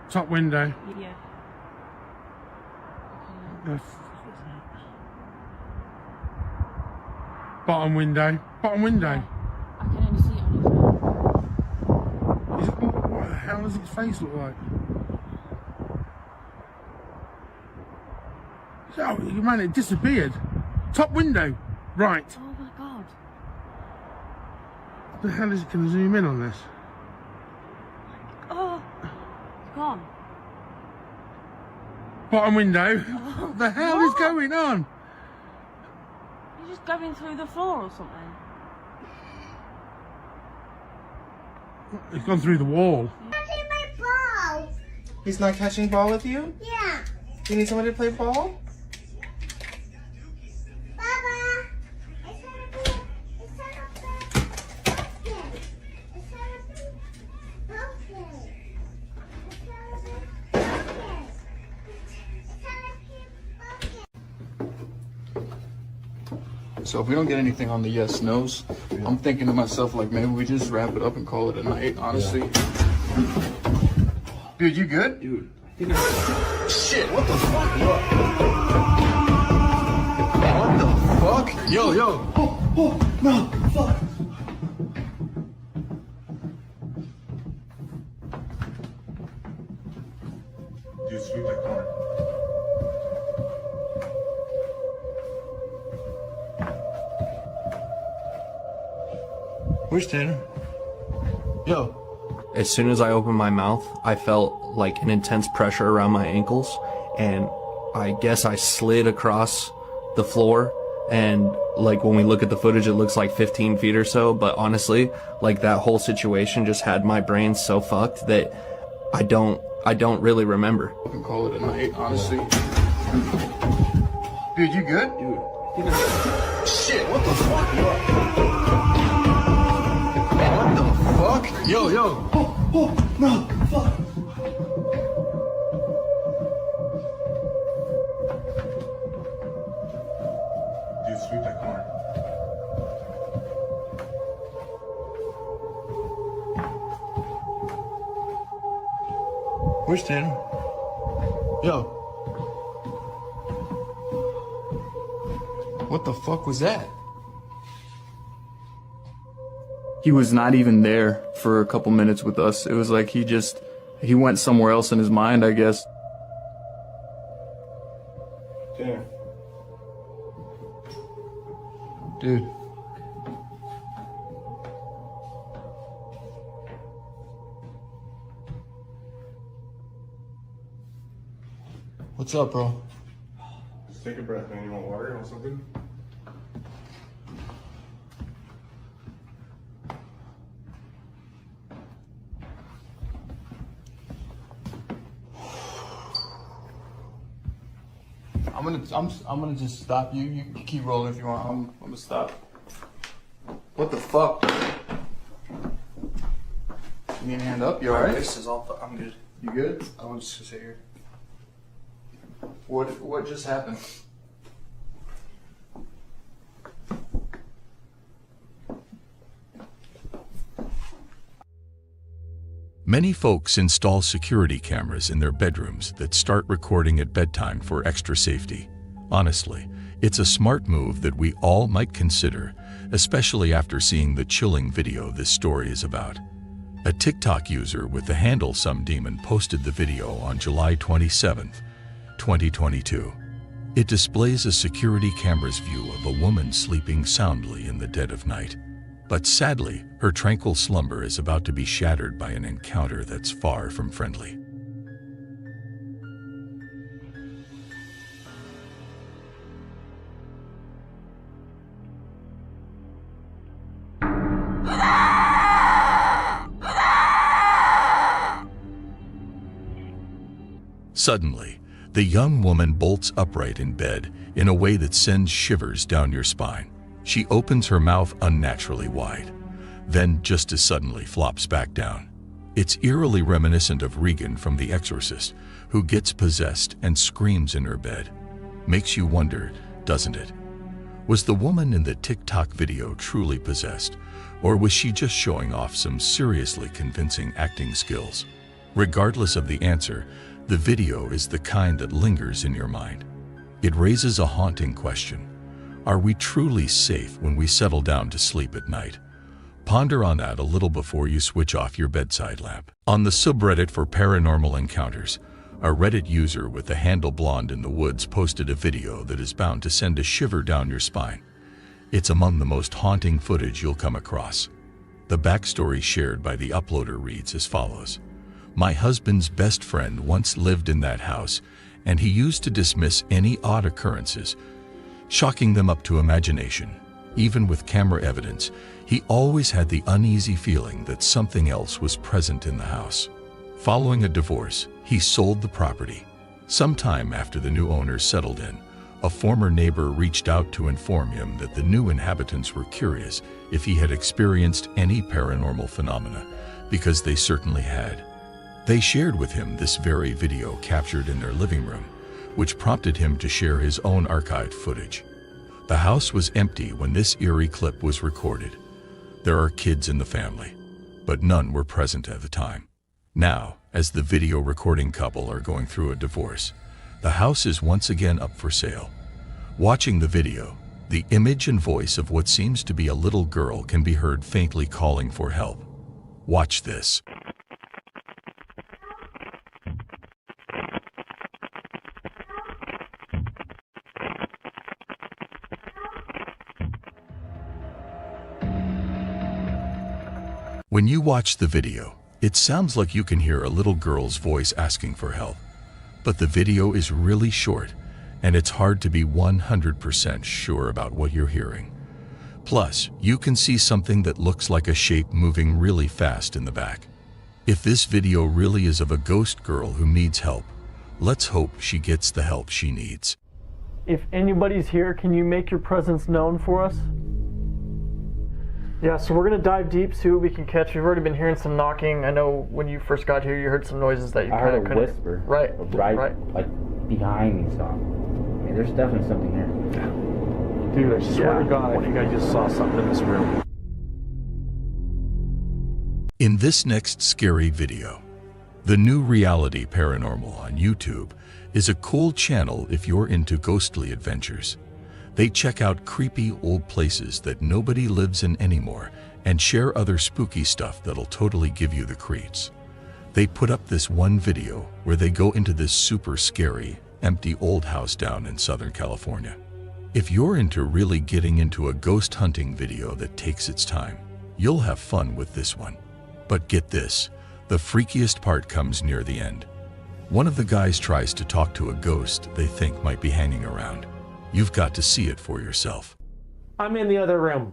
S17: Top window.
S5: Yeah.
S17: Bottom window. Bottom window.
S5: I can only see it on his face.
S17: What the hell does its face look like? Oh, man, it disappeared. Top window. Right.
S5: Oh my god.
S17: What the hell is it? Can I zoom in on this?
S5: Oh. Gone.
S17: Bottom window.
S5: Oh,
S17: what the hell is going on?
S5: You're just going through the floor or something.
S17: It's gone through the wall.
S6: Catching my ball.
S15: He's not catching ball with you?
S6: Yeah.
S15: Do you need somebody to play ball?
S18: So if we don't get anything on the yes nos, I'm thinking to myself like maybe we just wrap it up and call it a night, honestly. Yeah. Dude, you good? Dude. Shit, what the fuck? What the fuck? Yo, yo. Oh, no, fuck.
S12: Dude, sweep that corner.
S18: Where's Tanner? Yo.
S19: As soon as I opened my mouth, I felt like an intense pressure around my ankles, and I guess I slid across the floor, and like when we look at the footage it looks like 15 feet or so, but honestly, like that whole situation just had my brain so fucked that I don't really remember.
S18: I can call it a night, honestly. Dude, you good? Dude. Shit, what the fuck? What the fuck? Yo, yo. Oh, no, fuck.
S12: Dude, sweep that corner.
S18: Where's Tanner? Yo. What the fuck was that? he was not even there for a couple minutes with us. It was like he went somewhere else in his mind, I guess.
S8: Damn.
S18: Dude. What's up, bro?
S12: Just take a breath, man. You want water? You want something?
S18: I'm gonna just stop you. You keep rolling if you want. I'm gonna stop. What the fuck? You need a hand up? You alright?
S13: This is all. I'm good.
S18: You good?
S13: I want to sit here.
S18: What just happened?
S2: Many folks install security cameras in their bedrooms that start recording at bedtime for extra safety. Honestly, it's a smart move that we all might consider, especially after seeing the chilling video this story is about. A TikTok user with the handle SomeDemon posted the video on July 27, 2022. It displays a security camera's view of a woman sleeping soundly in the dead of night. But sadly, her tranquil slumber is about to be shattered by an encounter that's far from friendly. Suddenly, the young woman bolts upright in bed in a way that sends shivers down your spine. She opens her mouth unnaturally wide, then just as suddenly flops back down. It's eerily reminiscent of Regan from The Exorcist, who gets possessed and screams in her bed. Makes you wonder, doesn't it? Was the woman in the TikTok video truly possessed, or was she just showing off some seriously convincing acting skills? Regardless of the answer, the video is the kind that lingers in your mind. It raises a haunting question. Are we truly safe when we settle down to sleep at night? Ponder on that a little before you switch off your bedside lamp. On the subreddit for paranormal encounters, a Reddit user with the handle Blonde in the Woods posted a video that is bound to send a shiver down your spine. It's among the most haunting footage you'll come across. The backstory shared by the uploader reads as follows. My husband's best friend once lived in that house, and he used to dismiss any odd occurrences, chalking them up to imagination. Even with camera evidence, he always had the uneasy feeling that something else was present in the house. Following a divorce, he sold the property. Sometime after the new owners settled in, a former neighbor reached out to inform him that the new inhabitants were curious if he had experienced any paranormal phenomena, because they certainly had. They shared with him this very video captured in their living room, which prompted him to share his own archived footage. The house was empty when this eerie clip was recorded. There are kids in the family, but none were present at the time. Now, as the video recording couple are going through a divorce, the house is once again up for sale. Watching the video, the image and voice of what seems to be a little girl can be heard faintly calling for help. Watch this. When you watch the video, it sounds like you can hear a little girl's voice asking for help. But the video is really short, and it's hard to be 100% sure about what you're hearing. Plus, you can see something that looks like a shape moving really fast in the back. If this video really is of a ghost girl who needs help, let's hope she gets the help she needs.
S20: If anybody's here, can you make your presence known for us? Yeah, so we're going to dive deep, see what we can catch. We've already been hearing some knocking. I know when you first got here, you heard some noises that you kind of couldn't...
S21: whisper.
S20: Right.
S21: Like, behind me, so... I mean, there's definitely something here.
S20: Dude, I swear to God, I think I just saw something in this room.
S2: In this next scary video, the New Reality Paranormal on YouTube is a cool channel if you're into ghostly adventures. They check out creepy old places that nobody lives in anymore and share other spooky stuff that'll totally give you the creeps. They put up this one video where they go into this super scary, empty old house down in Southern California. If you're into really getting into a ghost hunting video that takes its time, you'll have fun with this one. But get this, the freakiest part comes near the end. One of the guys tries to talk to a ghost they think might be hanging around. You've got to see it for yourself.
S20: I'm in the other room.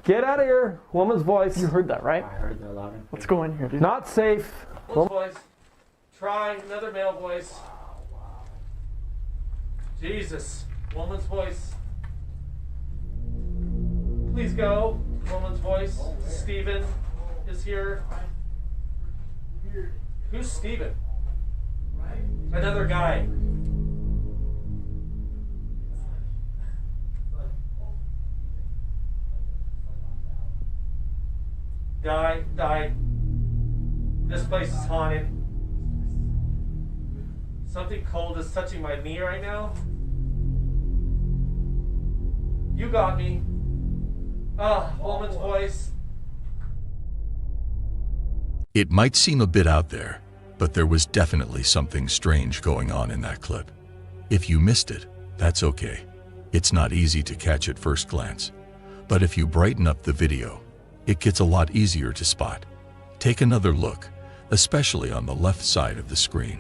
S20: Get out of here. Woman's voice. You heard that, right?
S21: I heard that loud.
S20: Let's go in here, dude. Not safe. Woman's voice. Try another male voice. Jesus. Woman's voice. Please go. Woman's voice. Steven is here. Who's Steven? Another guy. Die. This place is haunted. Something cold is touching my knee right now. You got me. Woman's voice.
S2: It might seem a bit out there, but there was definitely something strange going on in that clip. If you missed it, that's okay. It's not easy to catch at first glance. But if you brighten up the video, it gets a lot easier to spot. Take another look, especially on the left side of the screen.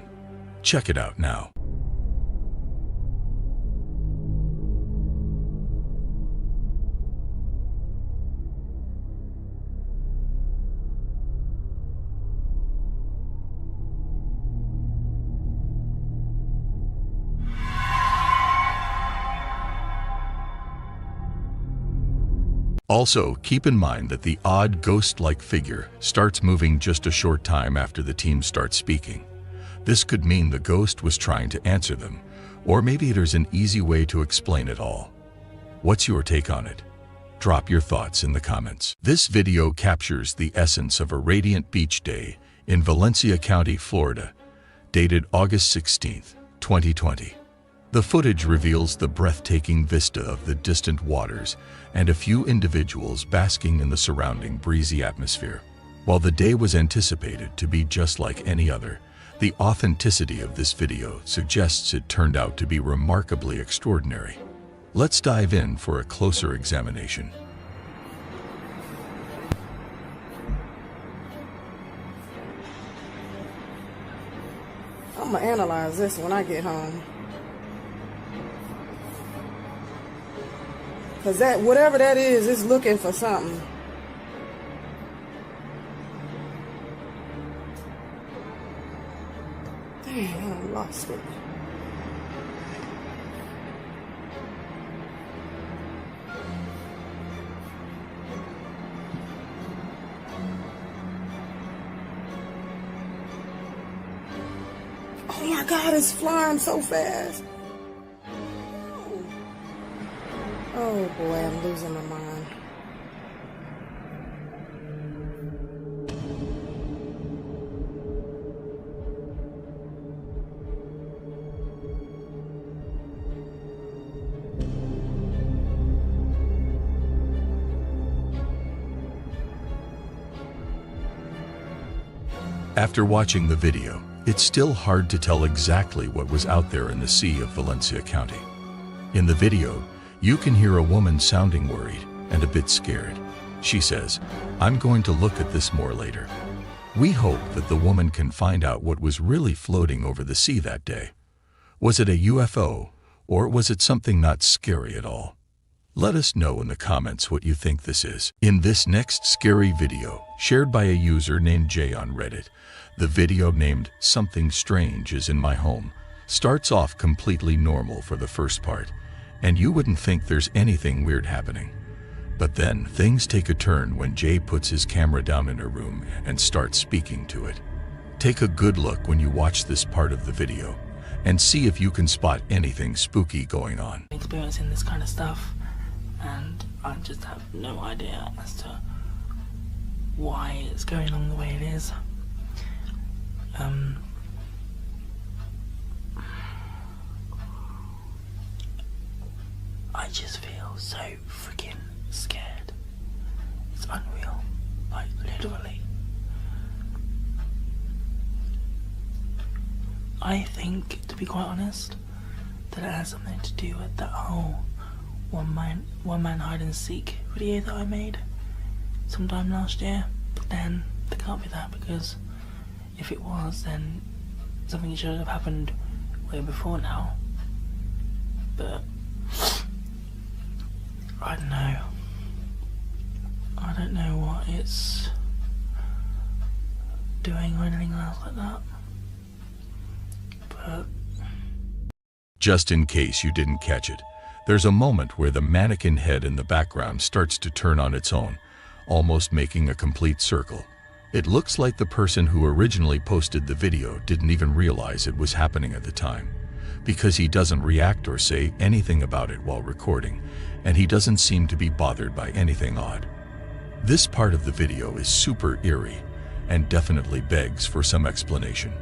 S2: Check it out now. Also, keep in mind that the odd ghost-like figure starts moving just a short time after the team starts speaking. This could mean the ghost was trying to answer them, or maybe there's an easy way to explain it all. What's your take on it? Drop your thoughts in the comments. This video captures the essence of a radiant beach day in Valencia County, Florida, dated August 16, 2020. The footage reveals the breathtaking vista of the distant waters and a few individuals basking in the surrounding breezy atmosphere. While the day was anticipated to be just like any other, the authenticity of this video suggests it turned out to be remarkably extraordinary. Let's dive in for a closer examination.
S4: I'm gonna analyze this when I get home. Cause that, whatever that is looking for something. Dang, I lost it. Oh my God, it's flying so fast. Oh boy, I'm losing my mind.
S2: After watching the video, it's still hard to tell exactly what was out there in the sea of Valencia County. In the video, you can hear a woman sounding worried and a bit scared. She says, "I'm going to look at this more later." We hope that the woman can find out what was really floating over the sea that day. Was it a UFO, or was it something not scary at all? Let us know in the comments what you think this is. In this next scary video, shared by a user named Jay on Reddit, the video named "Something Strange is in My Home" starts off completely normal for the first part, and you wouldn't think there's anything weird happening. But then things take a turn when Jay puts his camera down in her room and starts speaking to it. Take a good look when you watch this part of the video and see if you can spot anything spooky going on.
S22: Experiencing this kind of stuff, and I just have no idea as to why it's going on the way it is. I just feel so freaking I think, to be quite honest, that it has something to do with that whole one man hide and seek video that I made sometime last year. But then there can't be that, because if it was, then something should have happened way before now. But I don't know. I don't know what it's doing or anything else like that. But
S2: just in case you didn't catch it, there's a moment where the mannequin head in the background starts to turn on its own, almost making a complete circle. It looks like the person who originally posted the video didn't even realize it was happening at the time, because he doesn't react or say anything about it while recording, and he doesn't seem to be bothered by anything odd. This part of the video is super eerie and definitely begs for some explanation.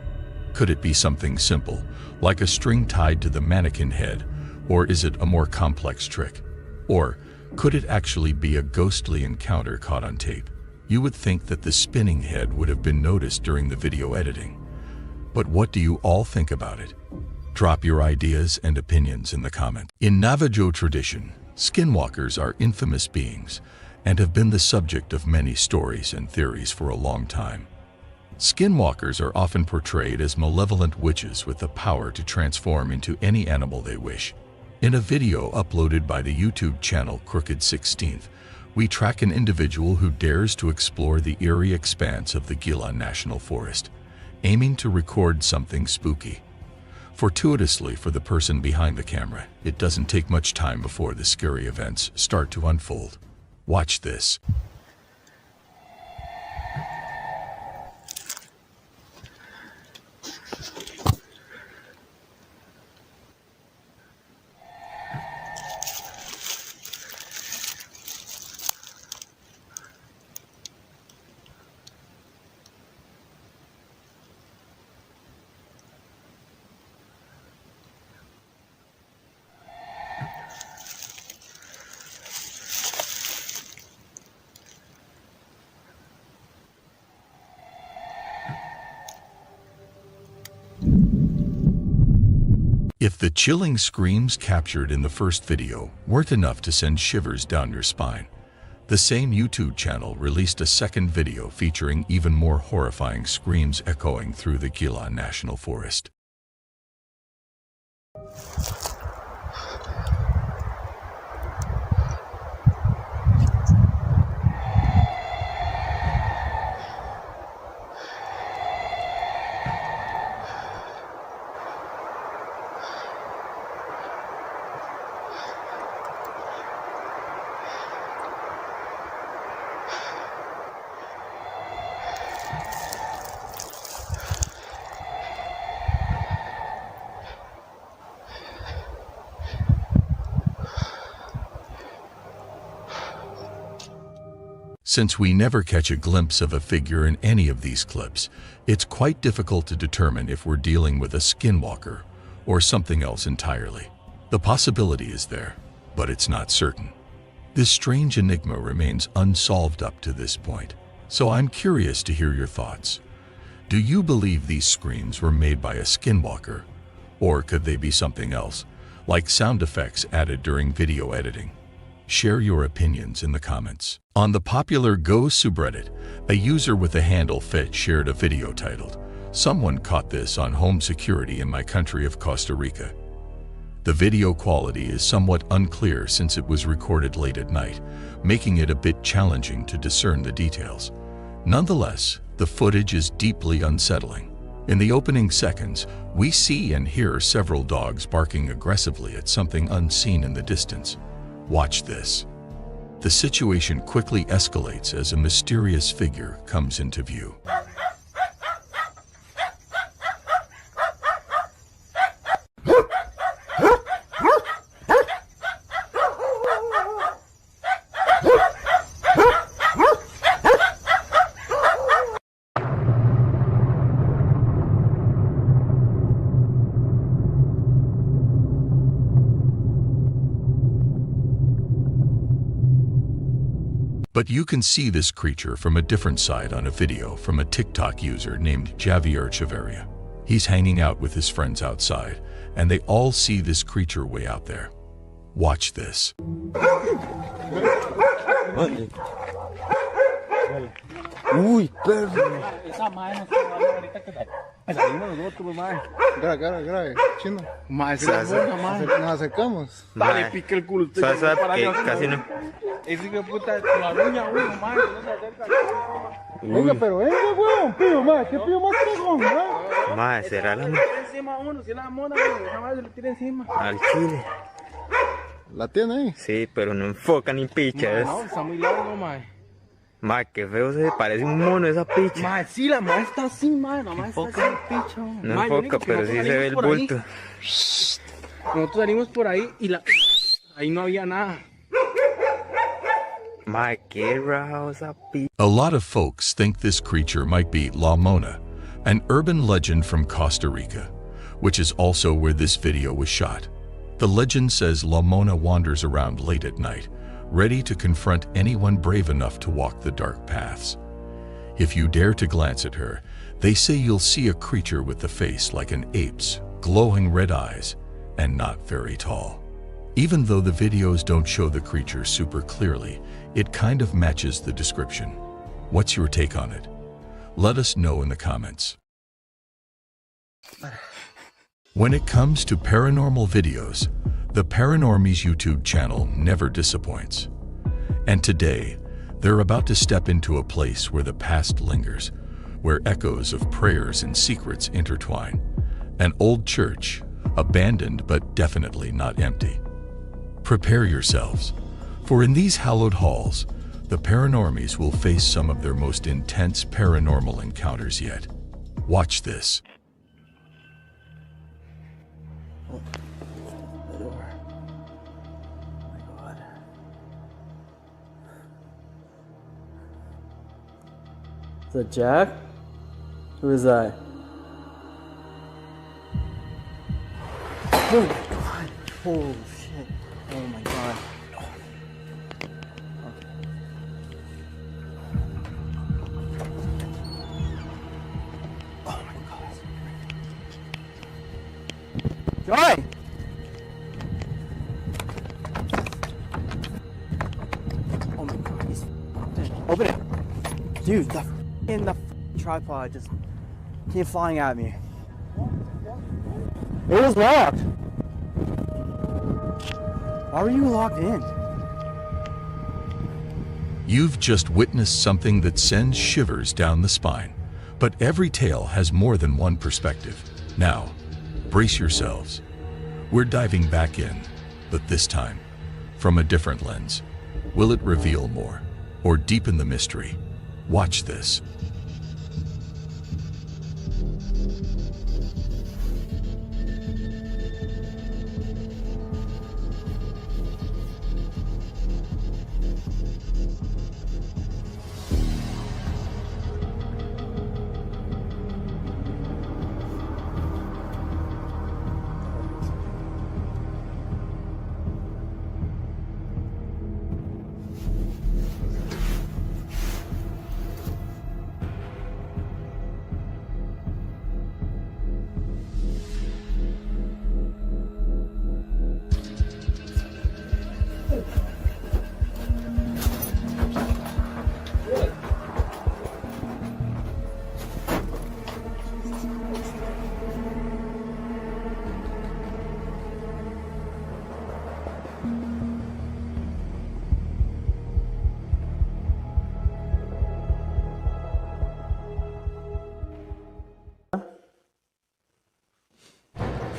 S2: Could it be something simple, like a string tied to the mannequin head, or is it a more complex trick? Or could it actually be a ghostly encounter caught on tape? You would think that the spinning head would have been noticed during the video editing. But what do you all think about it? Drop your ideas and opinions in the comments. In Navajo tradition, skinwalkers are infamous beings and have been the subject of many stories and theories for a long time. Skinwalkers are often portrayed as malevolent witches with the power to transform into any animal they wish. In a video uploaded by the YouTube channel Crooked 16th, we track an individual who dares to explore the eerie expanse of the Gila National Forest, aiming to record something spooky. Fortuitously for the person behind the camera, it doesn't take much time before the scary events start to unfold. Watch this. If the chilling screams captured in the first video weren't enough to send shivers down your spine, the same YouTube channel released a second video featuring even more horrifying screams echoing through the Gila National Forest. Since we never catch a glimpse of a figure in any of these clips, it's quite difficult to determine if we're dealing with a skinwalker or something else entirely. The possibility is there, but it's not certain. This strange enigma remains unsolved up to this point, so I'm curious to hear your thoughts. Do you believe these screams were made by a skinwalker, or could they be something else, like sound effects added during video editing? Share your opinions in the comments. On the popular Go subreddit, a user with the handle Fit shared a video titled, "Someone Caught This on Home Security in My Country of Costa Rica." The video quality is somewhat unclear since it was recorded late at night, making it a bit challenging to discern the details. Nonetheless, the footage is deeply unsettling. In the opening seconds, we see and hear several dogs barking aggressively at something unseen in the distance. Watch this. The situation quickly escalates as a mysterious figure comes into view. But you can see this creature from a different side on a video from a TikTok user named Javier Chavarria. He's hanging out with his friends outside, and they all see this creature way out there. Watch this.
S10: Uy, perro. Esa madre nos quedó ahorita que salimos nosotros, madre. Grave, chino. Madre, se nos acercamos. Dale, pica el culo.
S21: Suave, que casi no.
S10: Ese hijo de puta, la ruña, uno, madre, no se acerca. Venga, pero venga, weón, pío, madre, ¿qué pío más cagón, madre?
S21: Madre, será la...
S10: encima uno, si es la mona, esa madre se le tira encima.
S21: Al chile.
S10: ¿La tiene ahí?
S21: Sí, pero no enfoca ni picha.
S10: No, está muy largo, madre.
S21: Madre, qué feo se parece un mono esa picha.
S10: Madre, sí, la madre está así, madre, la madre está así, picha.
S21: No enfoca, pero sí se ve el bulto.
S10: Nosotros salimos por ahí y ahí no había nada.
S21: Madre, qué raro esa picha.
S2: A lot of folks think this creature might be La Mona, an urban legend from Costa Rica, which is also where this video was shot. The legend says La Mona wanders around late at night, ready to confront anyone brave enough to walk the dark paths. If you dare to glance at her, they say you'll see a creature with the face like an ape's, glowing red eyes, and not very tall. Even though the videos don't show the creature super clearly, it kind of matches the description. What's your take on it? Let us know in the comments. When it comes to paranormal videos, the Paranormies YouTube channel never disappoints. And today, they're about to step into a place where the past lingers, where echoes of prayers and secrets intertwine. An old church, abandoned but definitely not empty. Prepare yourselves, for in these hallowed halls, the Paranormies will face some of their most intense paranormal encounters yet. Watch this.
S11: Is that Jack? Who is that? Oh my god. Holy shit. Oh my god. Oh my god. Joy! Oh my god, he's open it. Dude, the tripod just came flying at me. It was locked. Why were you locked in?
S2: You've just witnessed something that sends shivers down the spine. But every tale has more than one perspective. Now, brace yourselves. We're diving back in, but this time, from a different lens. Will it reveal more, or deepen the mystery? Watch this.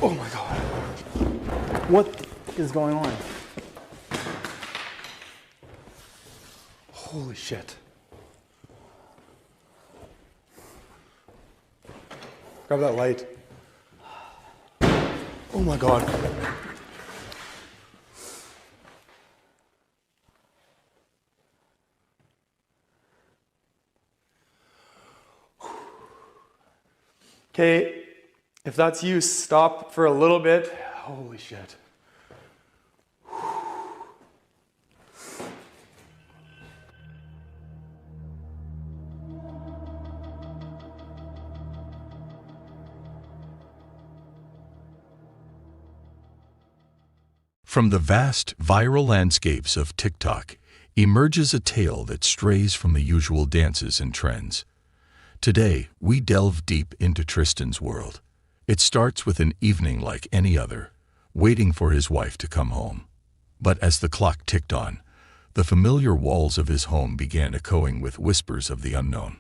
S11: Oh my god. What is going on?
S8: Holy shit. Grab that light. Oh my god. Okay, if that's you, stop for a little bit. Holy shit.
S2: From the vast viral landscapes of TikTok emerges a tale that strays from the usual dances and trends. Today, we delve deep into Tristan's world. It starts with an evening like any other, waiting for his wife to come home. But as the clock ticked on, the familiar walls of his home began echoing with whispers of the unknown.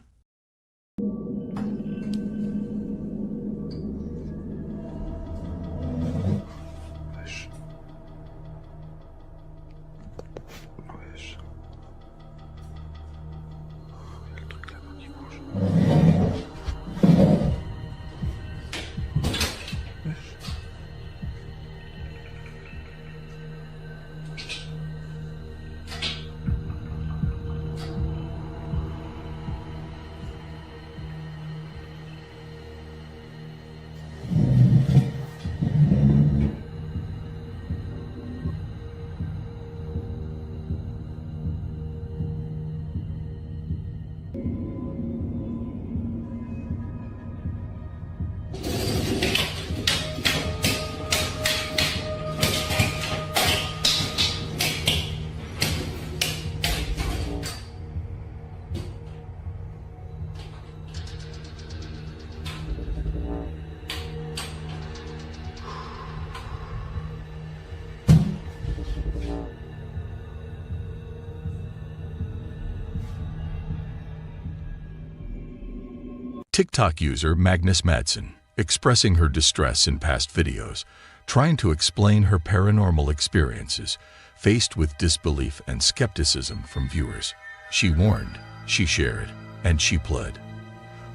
S2: TikTok user Magnus Madsen, expressing her distress in past videos, trying to explain her paranormal experiences, faced with disbelief and skepticism from viewers. She warned, she shared, and she pled.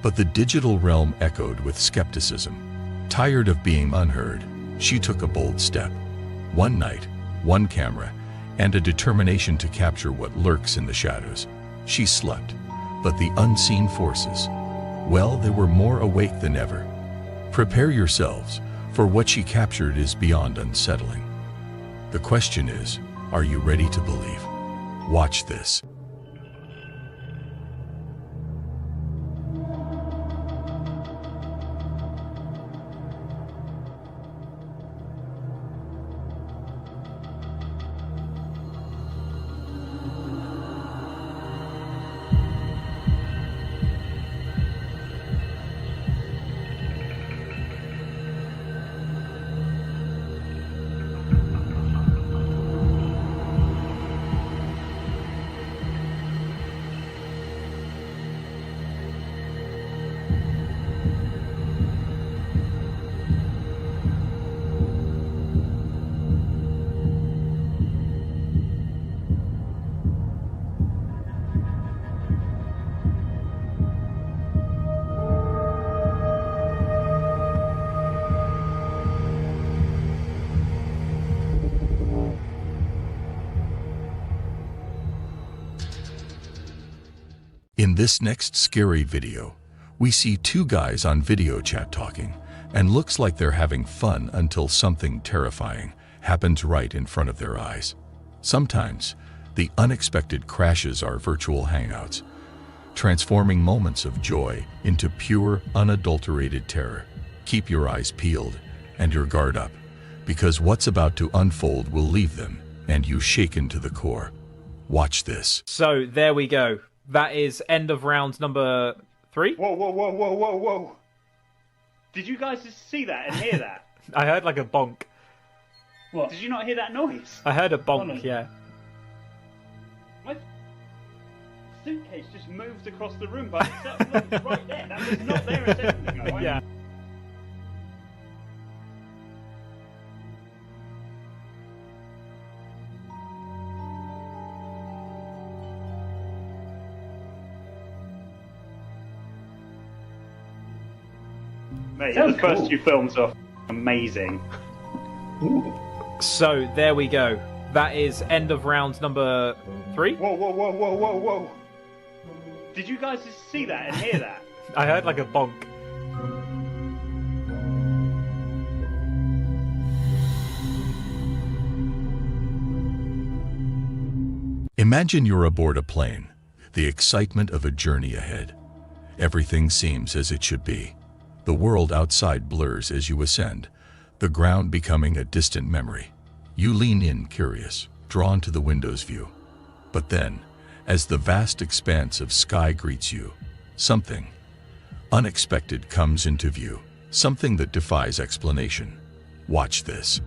S2: But the digital realm echoed with skepticism. Tired of being unheard, she took a bold step. One night, one camera, and a determination to capture what lurks in the shadows. She slept, but the unseen forces, well, they were more awake than ever. Prepare yourselves, for what she captured is beyond unsettling. The question is, are you ready to believe? Watch this. In this next scary video, we see two guys on video chat talking, and looks like they're having fun until something terrifying happens right in front of their eyes. Sometimes, the unexpected crashes our virtual hangouts, transforming moments of joy into pure, unadulterated terror. Keep your eyes peeled and your guard up, because what's about to unfold will leave them and you shaken to the core. Watch this.
S1: So there we go. That is end of round number 3.
S3: Whoa, whoa, whoa, whoa, whoa, whoa. Did you guys just see that and hear that?
S1: I heard like a bonk.
S3: What? Did you not hear that noise?
S1: I heard a bonk, yeah.
S3: My suitcase just moved across the room by itself. Look, it's right there. That was not there a second ago.
S1: Yeah.
S3: Mate, the first 2 films are amazing.
S1: So there we go. That is end of round number 3.
S3: Whoa, whoa, whoa, whoa, whoa, whoa. Did you guys just see that and hear that?
S1: I heard like a bonk.
S2: Imagine you're aboard a plane, the excitement of a journey ahead. Everything seems as it should be. The world outside blurs as you ascend, the ground becoming a distant memory. You lean in, curious, drawn to the window's view. But then, as the vast expanse of sky greets you, something unexpected comes into view, something that defies explanation. Watch this.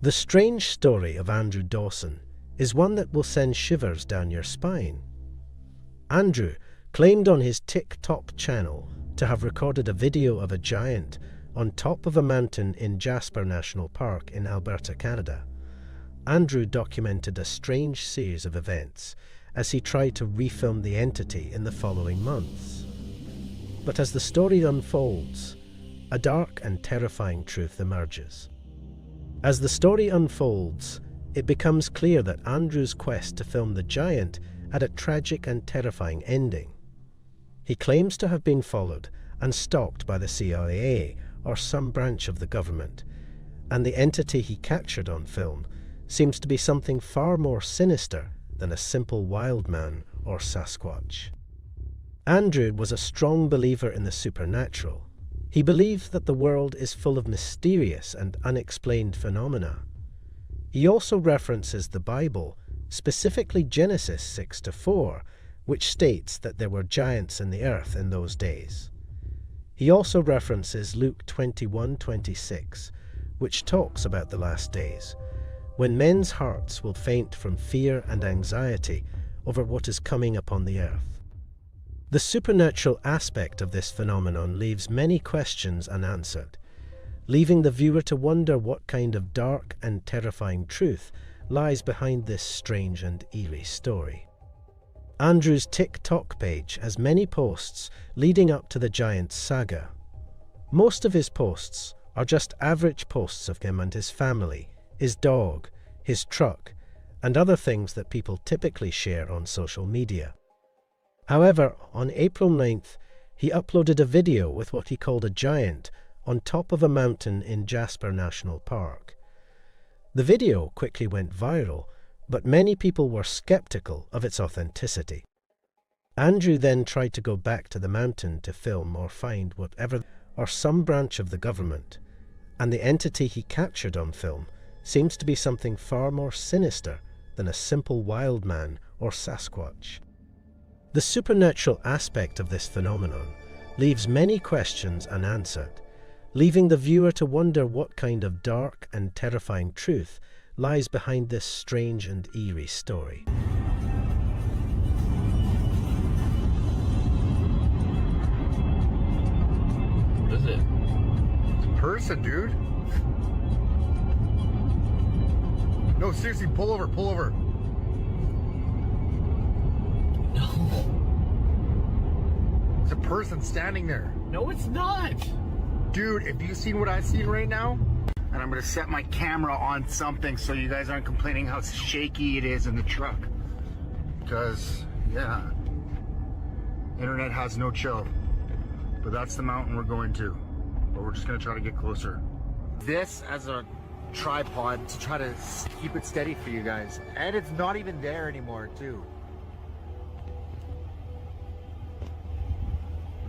S7: The strange story of Andrew Dawson is one that will send shivers down your spine. Andrew claimed on his TikTok channel to have recorded a video of a giant on top of a mountain in Jasper National Park in Alberta, Canada. Andrew documented a strange series of events as he tried to refilm the entity in the following months. But as the story unfolds, a dark and terrifying truth emerges. As the story unfolds, it becomes clear that Andrew's quest to film the giant had a tragic and terrifying ending. He claims to have been followed and stalked by the CIA or some branch of the government, and the entity he captured on film seems to be something far more sinister than a simple wild man or Sasquatch. Andrew was a strong believer in the supernatural. He believed that the world is full of mysterious and unexplained phenomena. He also references the Bible, specifically Genesis 6-4, which states that there were giants in the earth in those days. He also references Luke 21:26, which talks about the last days, when men's hearts will faint from fear and anxiety over what is coming upon the earth. The supernatural aspect of this phenomenon leaves many questions unanswered, leaving the viewer to wonder what kind of dark and terrifying truth lies behind this strange and eerie story. Andrew's TikTok page has many posts leading up to the giant saga. Most of his posts are just average posts of him and his family, his dog, his truck, and other things that people typically share on social media. However, on April 9th, he uploaded a video with what he called a giant on top of a mountain in Jasper National Park. The video quickly went viral, but many people were skeptical of its authenticity. Andrew then tried to go back to the mountain to film or find whatever or some branch of the government, and the entity he captured on film seems to be something far more sinister than a simple wild man or Sasquatch. The supernatural aspect of this phenomenon leaves many questions unanswered, leaving the viewer to wonder what kind of dark and terrifying truth lies behind this strange and eerie story.
S18: What is it?
S10: It's a person, dude. No, seriously, pull over, pull over.
S18: No.
S10: It's a person standing there.
S18: No, it's not.
S10: Dude, if you've seen what I've seen right now, and I'm gonna set my camera on something so you guys aren't complaining how shaky it is in the truck. Because, yeah, internet has no chill. But that's the mountain we're going to. But we're just gonna try to get closer. This as a tripod to try to keep it steady for you guys. And it's not even there anymore, too.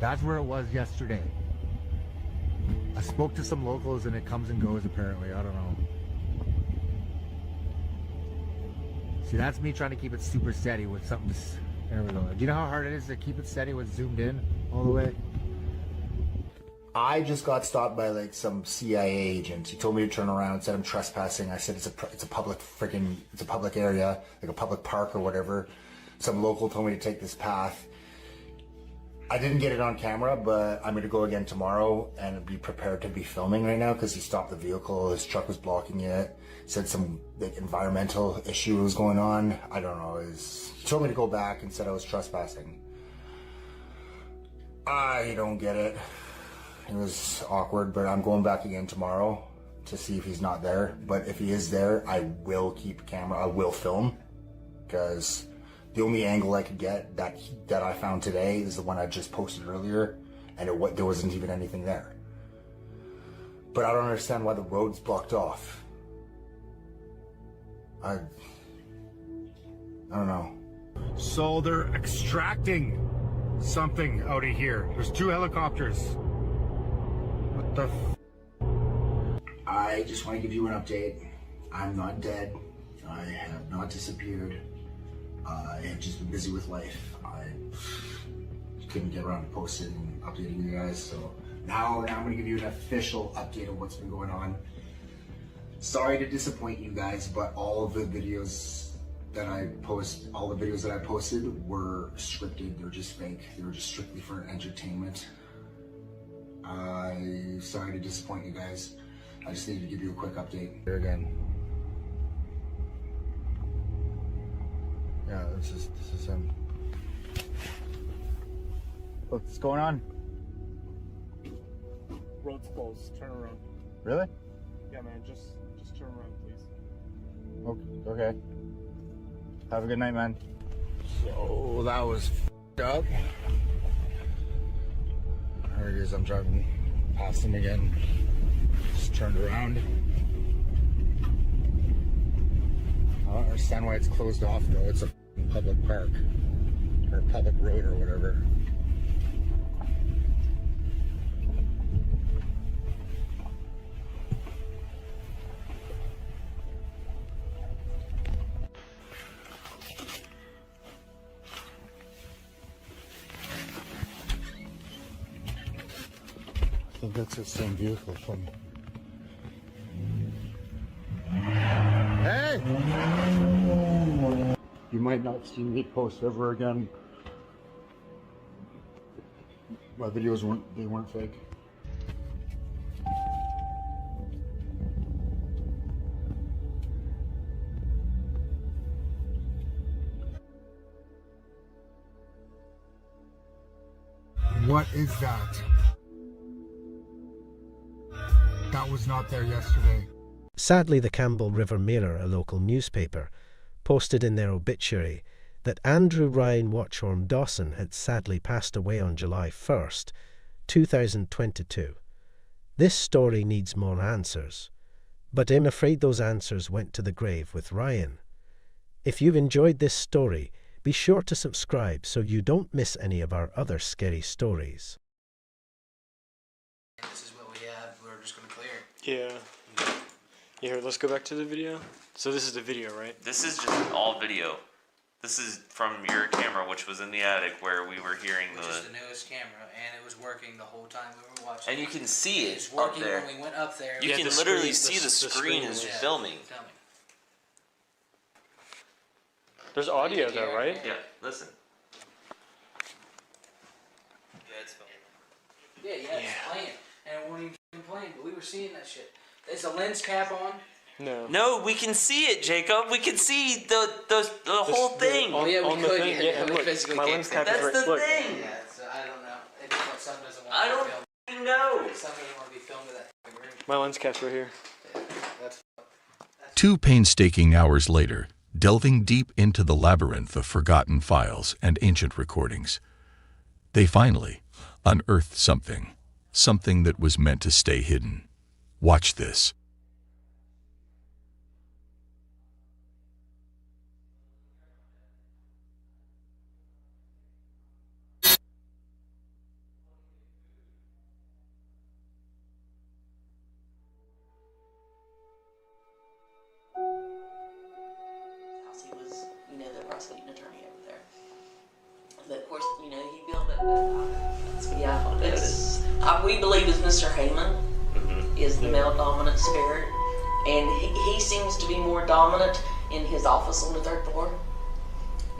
S10: That's where it was yesterday. I spoke to some locals and it comes and goes apparently. I don't know. See, that's me trying to keep it super steady with something. There we go. Do you know how hard it is to keep it steady with zoomed in all the way? I just got stopped by like some CIA agent. He told me to turn around and said I'm trespassing. I said it's a public area, like a public park or whatever. Some local told me to take this path. I didn't get it on camera, but I'm going to go again tomorrow and be prepared to be filming right now because he stopped the vehicle. His truck was blocking it. Said some like, environmental issue was going on. I don't know. He told me to go back and said I was trespassing. I don't get it. It was awkward, but I'm going back again tomorrow to see if he's not there. But if he is there, I will keep a camera. I will film, because the only angle I could get that I found today is the one I just posted earlier, and there wasn't even anything there. But I don't understand why the road's blocked off. I don't know.
S8: So they're extracting something out of here. There's 2 helicopters. What the
S10: I just want to give you an update. I'm not dead. I have not disappeared. I have just been busy with life. I couldn't get around to posting and updating you guys, so now I'm going to give you an official update of what's been going on. Sorry to disappoint you guys, but all of the videos that I posted were scripted. They're just fake. They were just strictly for entertainment. I'm sorry to disappoint you guys. I just needed to give you a quick update. Here again. Yeah, this is him. What's going on?
S17: Road's closed. Turn around.
S10: Really?
S17: Yeah, man. Just turn around, please.
S10: Okay. Have a good night, man. So that was f***ed up. There he is. I'm driving past him again. Just turned around. I don't understand why it's closed off though. It's a public park or public road or whatever. I think that's the same vehicle from. Hey! You might not see me post ever again. My videos weren't fake. What is that? That was not there yesterday.
S7: Sadly, the Campbell River Mirror, a local newspaper, posted in their obituary that Andrew Ryan Watchorn Dawson had sadly passed away on July 1st, 2022. This story needs more answers, but I'm afraid those answers went to the grave with Ryan. If you've enjoyed this story, be sure to subscribe so you don't miss any of our other scary stories.
S9: This is what we have. We're just going to clear it.
S20: Yeah. Here, let's go back to the video. So this is the video, right?
S14: This is just all video. This is from your camera, which was in the attic where we were hearing
S9: Which is the newest camera, and it was working the whole time we were watching.
S14: And you can see it
S9: was working
S14: up there.
S9: when we went up there.
S14: You can literally see the screen is filming.
S20: There's audio though, right?
S14: Yeah, listen.
S9: Yeah, it's filming. Yeah, it's playing. And it wasn't even playing, but we were seeing that shit. Is the lens cap on?
S20: No.
S14: No, we can see it, Jacob. We can see the whole thing.
S9: Oh yeah, we could.
S20: Thing, yeah, look,
S9: physically
S20: my lens cap is right.
S14: That's the
S20: look.
S14: thing.
S9: Yeah, so I don't know. It's what some doesn't want
S14: I
S9: to
S14: don't
S9: be filmed.
S14: know.
S9: Some doesn't want to be filmed with that room.
S20: My lens cap's right here.
S9: That's
S2: 2 painstaking hours later, delving deep into the labyrinth of forgotten files and ancient recordings, they finally unearthed something that was meant to stay hidden. Watch this.
S23: He was, the prosecuting attorney over there. But of course, he built it. Yeah, it's, we believe is Mr. Haymon is the male dominant spirit, and he seems to be more dominant in his office on the 3rd floor.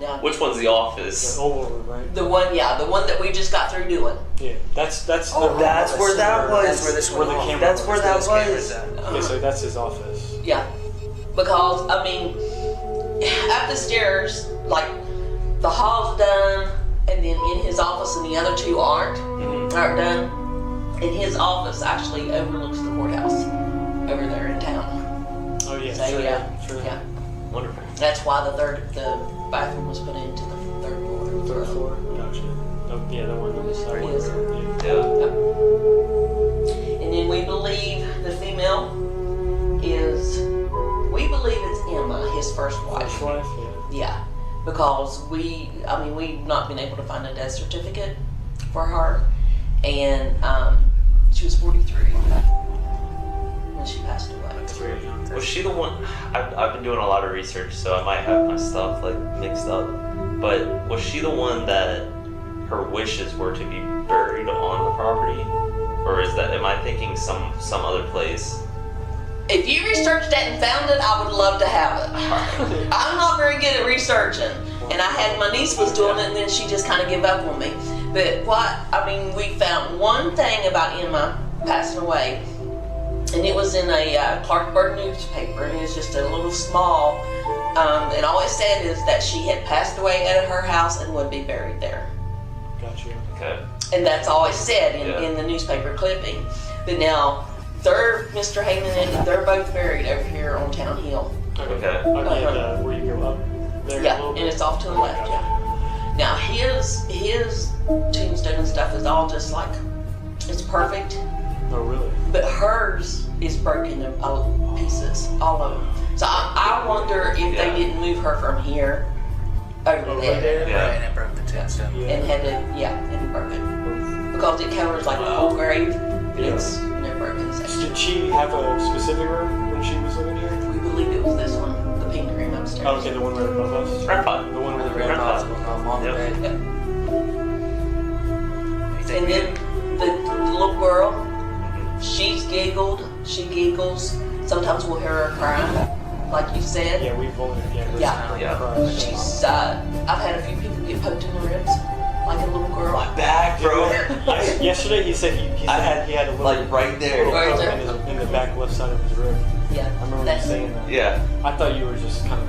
S23: Now,
S14: Which one's the office?
S20: The oval room, right?
S23: the one that we just got through doing.
S20: Yeah, that's
S23: where that was.
S20: That's where this
S23: Where the
S20: one.
S23: camera That's where that was.
S20: Yeah, so that's his office.
S23: Yeah, because up the stairs, like the hall's done, and then in his office and the other 2 aren't done. And his office actually overlooks the courthouse over there in town.
S5: Oh yeah,
S23: So,
S5: sure,
S23: yeah.
S5: sure.
S23: Wonderful. That's why the bathroom was put into the third floor.
S5: Third floor? Gotcha. Oh, yeah, the one on the side.
S23: Yes. And then we believe the female is, we believe it's Emma, his first wife.
S5: First wife,
S23: Yeah, because we've not been able to find a death certificate for her, and she was 43 when she passed away.
S5: That's very young.
S14: Was she the one? I've been doing a lot of research, so I might have my stuff like mixed up. But was she the one that her wishes were to be buried on the property, or am I thinking some other place?
S23: If you researched that and found it, I would love to have it. I'm not very good at researching, and my niece was doing it, and then she just kind of gave up on me. But we found one thing about Emma passing away, and it was in a Clarksburg newspaper, and it was just a little small, and all it said is that she had passed away at her house and would be buried there.
S5: Gotcha.
S14: Okay.
S23: And that's all it said in the newspaper clipping. But now, Mr. Haymon and they're both buried over here on Town Hill.
S14: Okay.
S5: Where you go up there?
S23: Yeah, and it's off to the left, Now his tombstone and stuff is all just like, it's perfect.
S5: Oh, really?
S23: But hers is broken in pieces, all of them. So I wonder if they didn't move her from here over there.
S9: And it broke the tombstone.
S23: And had to, and broke it. Because it covers like the whole grave, but it's broken section.
S5: Did she have a specific room when she was living here?
S23: We believe it was this one, the pink room upstairs.
S5: Oh, okay, the one right above us?
S14: Red pot.
S5: The one with the red pot.
S9: On the bed.
S23: Yep. And then the little girl, she giggles. Sometimes we'll hear her cry, like you said.
S5: Yeah, we've only
S23: She's, I've had a few people get poked in the ribs, like a little girl.
S14: My back, bro.
S5: Yesterday he said he had a little,
S14: like right there,
S5: in the back left side of his rib.
S23: Yeah,
S5: I remember you saying that.
S14: Yeah.
S5: I thought you were just kind of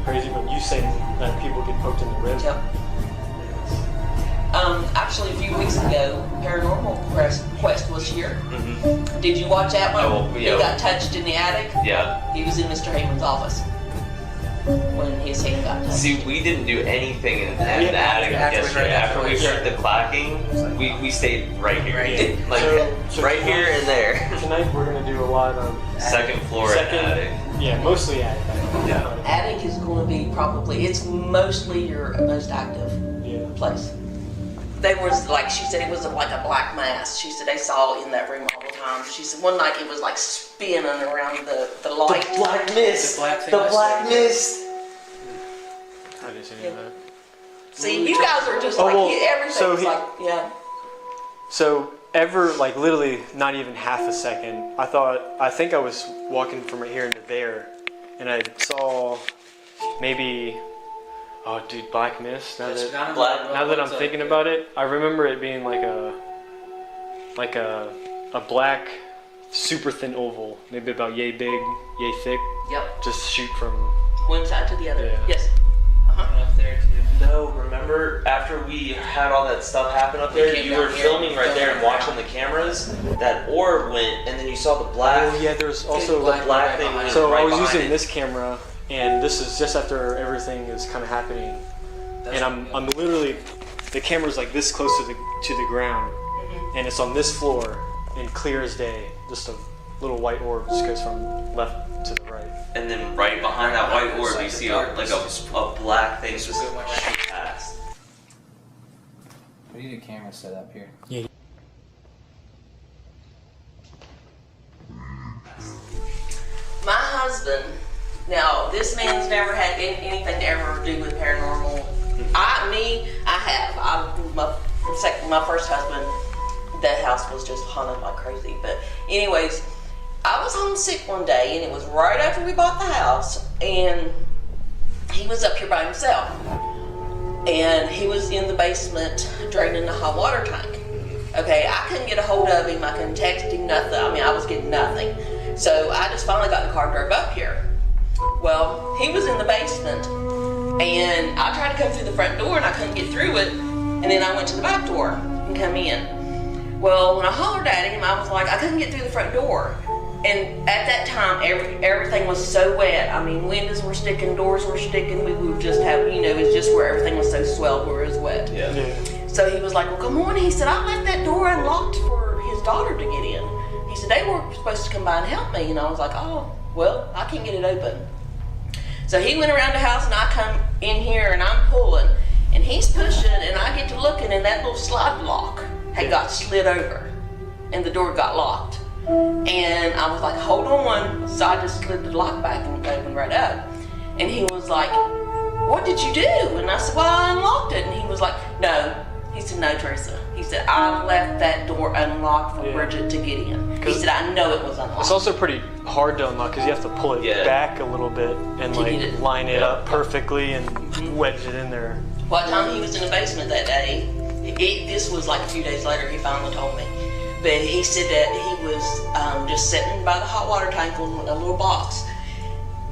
S5: crazy, but you say that people get poked in the ribs.
S23: Yep. Actually, a few weeks ago, Paranormal Quest was here.
S14: Mm-hmm.
S23: Did you watch that one?
S14: Oh, yeah.
S23: He got touched in the attic?
S14: Yeah.
S23: He was in Mr. Haymon's office when his hand got touched.
S14: See, we didn't do anything in the attic yesterday. After we heard the clacking, we stayed right here. So right here and there.
S5: Tonight we're going to do a lot of
S14: second floor and attic.
S5: Yeah, mostly attic.
S14: Yeah.
S23: Attic is going to be it's mostly your most active place. They was like, she said it was like a black mass. She said they saw it in that room all the time. She said one night it was like spinning around the light.
S14: The black mist. The black mist.
S5: I didn't see any of that.
S23: See, you guys are just everything's
S5: So literally not even half a second, I think I was walking from right here into there, and I saw maybe, oh dude, black mist. Now that I'm thinking about it, I remember it being like a black, super thin oval, maybe about yay big, yay thick.
S23: Yep.
S5: Just shoot from
S23: one side to the other.
S5: Yeah.
S23: Yes.
S9: Up there too.
S14: No, remember after we had all that stuff happen up there, you were filming right there and watching the cameras. That orb went, and then you saw the black.
S5: Oh yeah, there's also
S14: the black thing.
S5: So
S14: right
S5: I was using
S14: it.
S5: this camera, and this is just after everything is kind of happening, and I'm literally, the camera's like this close to the ground, and it's on this floor, and clear as day, just a little white orb just goes from left to the right.
S14: And then right behind that white orb, you see a black thing just shoot past.
S9: We need a camera set up here.
S5: Yeah.
S23: My husband, now this man's never had anything to ever do with paranormal. I have. My first husband, that house was just haunted like crazy. But anyways, I was homesick one day, and it was right after we bought the house, and he was up here by himself. And he was in the basement draining the hot water tank. Okay, I couldn't get a hold of him, I couldn't text him, nothing. I mean, I was getting nothing. So I just finally got in the car and drove up here. Well, he was in the basement, and I tried to come through the front door, and I couldn't get through it. And then I went to the back door and come in. Well, when I hollered at him, I was like, I couldn't get through the front door. And at that time, everything was so wet. I mean, windows were sticking, doors were sticking. We would just have, you know, it's just where everything was so swelled where it was wet.
S5: Yeah.
S23: So he was like, well, come on. He said, I left that door unlocked for his daughter to get in. He said, they were supposed to come by and help me. And I was like, oh, well, I can't get it open. So he went around the house and I come in here and I'm pulling. And he's pushing and I get to looking and that little slide lock had got slid over. And the door got locked. And I was like, hold on. So I just slid the lock back and it opened right up. And he was like, what did you do? And I said, well, I unlocked it. And he was like, no. He said, no, Teresa. He said, I left that door unlocked for Bridget to get in. He said, I know it was unlocked.
S5: It's also pretty hard to unlock because you have to pull it back a little bit and like line it up perfectly and wedge it in there.
S23: What time he was in the basement that day, this was like a few days later, he finally told me. But he said that he was just sitting by the hot water tank on a little box.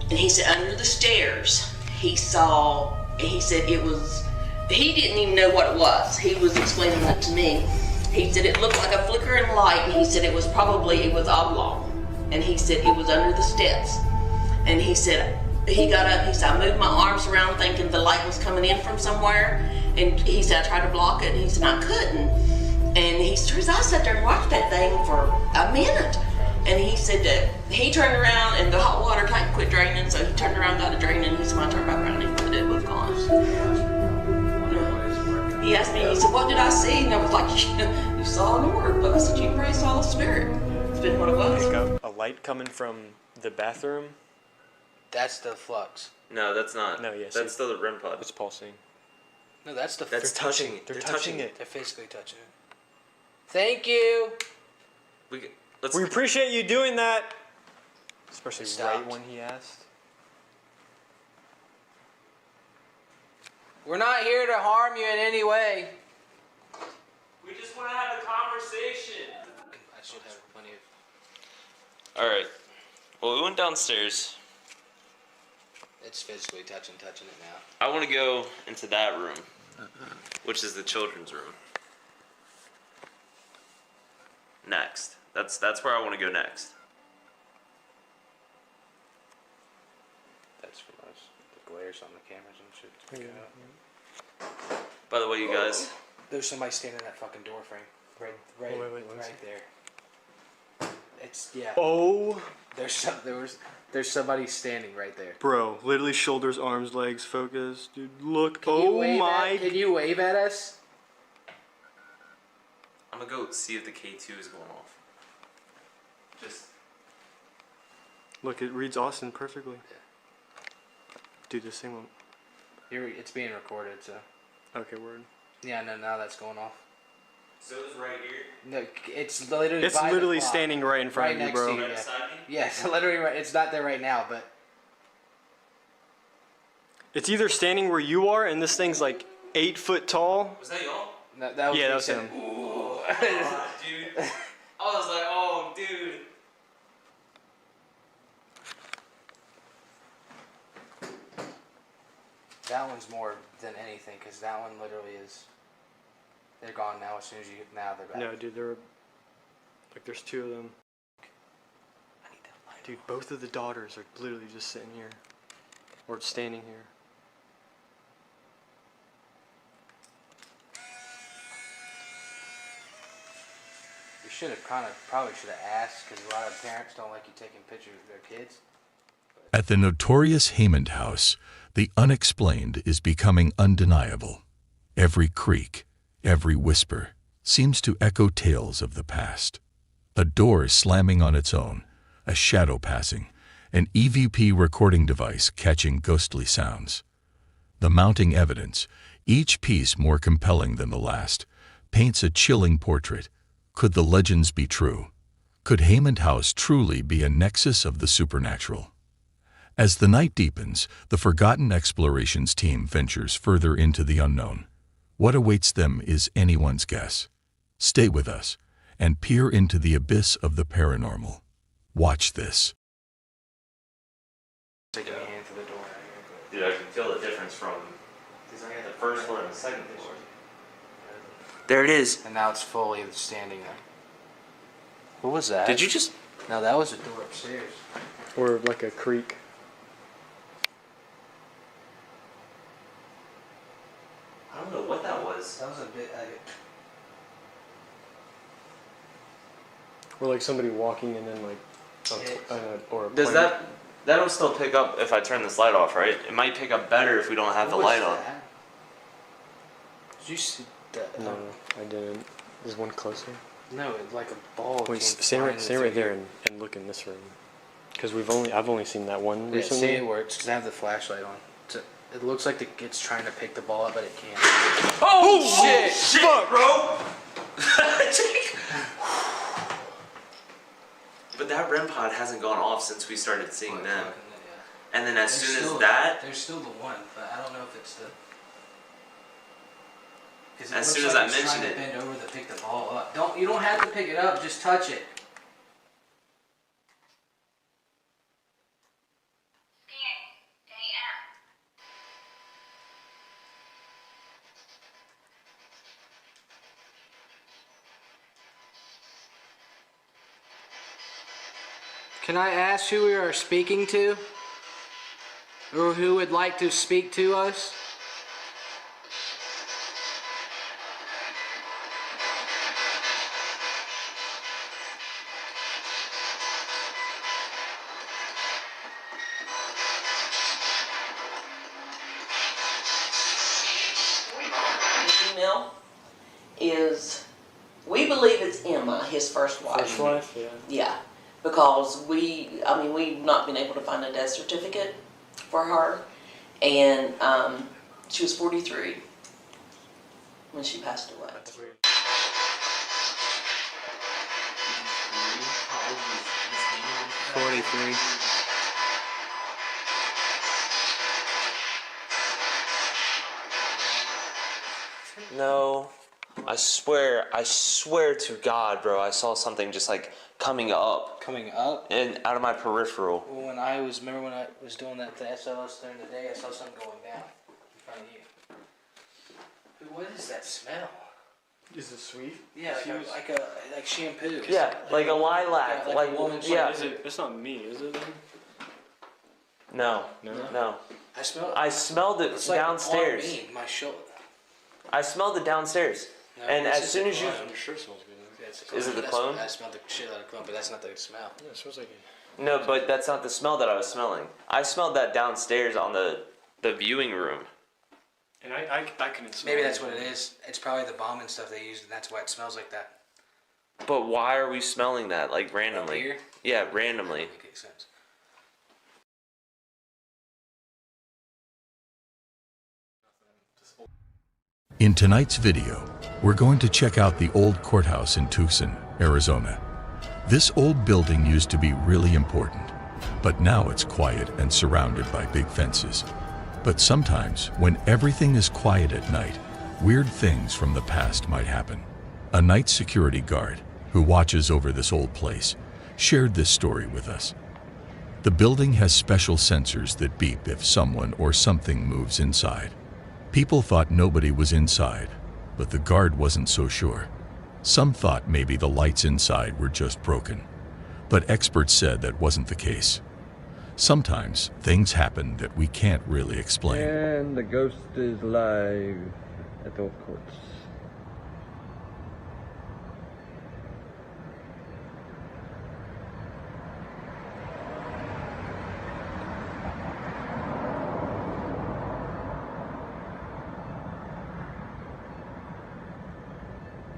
S23: And he said under the stairs, he saw, he said it was, he didn't even know what it was. He was explaining it to me. He said it looked like a flickering light, and he said it was oblong. And he said it was under the steps. And he said, he got up, he said, I moved my arms around thinking the light was coming in from somewhere. And he said, I tried to block it, and he said, I couldn't. And he said, I sat there and watched that thing for a minute. And he said that he turned around and the hot water tank quit draining, so he turned around, got it draining, and he said, when I turned back around, it was gone. He asked me, he said, what did I see? And I was like, you saw an orb, but I said, you probably saw a spirit. It's been what it was.
S5: A light coming from the bathroom.
S9: That's the flux.
S14: No, that's not.
S5: No, yes.
S14: That's still the REM pod.
S5: It's pulsing.
S9: No, that's the.
S14: That's touching it.
S5: They're touching it.
S9: They're physically touching it. Thank you.
S5: We appreciate you doing that. Especially right when he asked.
S9: We're not here to harm you in any way.
S14: We just want to have a conversation.
S9: I should have plenty of.
S14: All right. Well, we went downstairs.
S9: It's physically touching it now.
S14: I want to go into that room, which is the children's room. Next. That's where I want to go next.
S9: That's from us. The glares on the cameras and shit.
S14: By the way, you guys.
S9: There's somebody standing in that fucking door frame. Right there. It's
S5: Oh.
S9: There's somebody standing right there.
S5: Bro, literally shoulders, arms, legs, focus. Dude, look.
S9: Can you wave at us?
S14: I'm gonna go see if the K2 is going off. Just.
S5: Look, it reads Austin perfectly. Dude, this thing won't.
S9: It's being recorded, so.
S5: Okay, word.
S9: Yeah, no, now that's going off.
S14: So it's right here?
S9: No, it's literally.
S5: It's literally standing right in front of you, bro.
S14: Right beside me?
S9: Yes, literally right. It's not there right now, but.
S5: It's either standing where you are, and this thing's like 8 foot tall.
S14: Was that y'all?
S9: No, that was
S5: that was him.
S14: Oh, dude. I was like, oh, dude.
S9: That one's more than anything, because that one literally is. They're gone now. As soon as now they're back.
S5: No, dude, there's 2 of them. Dude, both of the daughters are literally just sitting here, or standing here.
S9: You should have probably should have asked, because a lot of parents don't like you taking pictures of their kids.
S2: At the notorious Haymon house, the unexplained is becoming undeniable. Every creak, every whisper seems to echo tales of the past. A door slamming on its own, a shadow passing, an EVP recording device catching ghostly sounds. The mounting evidence, each piece more compelling than the last, paints a chilling portrait. Could the legends be true? Could Haymon House truly be a nexus of the supernatural? As the night deepens, the Forgotten Explorations team ventures further into the unknown. What awaits them is anyone's guess. Stay with us and peer into the abyss of the paranormal. Watch this.
S14: Dude, I can feel the difference from the first floor and the second floor.
S6: There it is.
S9: And now it's fully standing there. What was that?
S6: Did you just...
S9: No, that was a door upstairs.
S5: Or like a creak.
S6: I don't know what that was.
S9: That was a bit...
S5: Or like somebody walking and then like... or a
S6: Does
S5: plane.
S6: That'll still pick up if I turn this light off, right? It might pick up better if we don't have the light on.
S9: Did you see that?
S5: No, I didn't. There's one closer.
S9: No, like a ball.
S5: Wait, stand right there and look in this room. Because I've only seen that one
S9: Yeah,
S5: recently.
S9: see, it works because I have the flashlight on. It looks like it's trying to pick the ball up, but it can't.
S6: Oh, shit! Fuck, bro! But that REM pod hasn't gone off since we started seeing them. And then as soon as that...
S9: There's still the one, but I don't know if it's the...
S6: As soon as I mention it...
S9: Bend over to pick the ball up. You don't have to pick it up, just touch it. Can I ask who we are speaking to? Or who would like to speak to us?
S23: The email is, we believe it's Emma, his first wife.
S5: First wife, yeah.
S23: Yeah, because we've not been able to find a death certificate for her, and she was 43 when she passed away.
S9: 43.
S6: No. I swear to God, bro, I saw something just like coming up.
S9: Coming up?
S6: And out of my peripheral.
S9: Well, remember when I was doing that to SLS during the day, I saw something going down in front of you. What is that smell?
S5: Is it sweet?
S9: Yeah, like shampoo.
S6: Yeah, like a lilac.
S9: Like a woman's
S6: yeah.
S5: It's not me, is it?
S6: No. I smelled it
S9: It's
S6: downstairs.
S9: Like on me, my shoulder.
S6: I smelled it downstairs.
S9: No,
S6: and
S9: this
S6: as
S9: is
S6: soon
S9: the
S6: as you...
S9: clone.
S5: Your shirt smells good.
S9: Yeah, it's a clone.
S6: Is it the
S9: That's
S6: clone?
S9: I smelled the shit out of clone, but that's not the smell.
S5: Yeah, it smells like
S6: No, but that's not the smell that I was smelling. I smelled that downstairs on the viewing room.
S5: And I couldn't smell.
S9: Maybe that's what it is. It's probably the bomb and stuff they used, and that's why it smells like that.
S6: But why are we smelling that, like, randomly?
S9: Up here?
S6: Yeah, randomly.
S9: That makes sense.
S2: In tonight's video, we're going to check out the old courthouse in Tucson, Arizona. This old building used to be really important, but now it's quiet and surrounded by big fences. But sometimes, when everything is quiet at night, weird things from the past might happen. A night security guard, who watches over this old place, shared this story with us. The building has special sensors that beep if someone or something moves inside. People thought nobody was inside, but the guard wasn't so sure. Some thought maybe the lights inside were just broken, but experts said that wasn't the case. Sometimes things happen that we can't really explain.
S13: And the ghost is live at the old courts.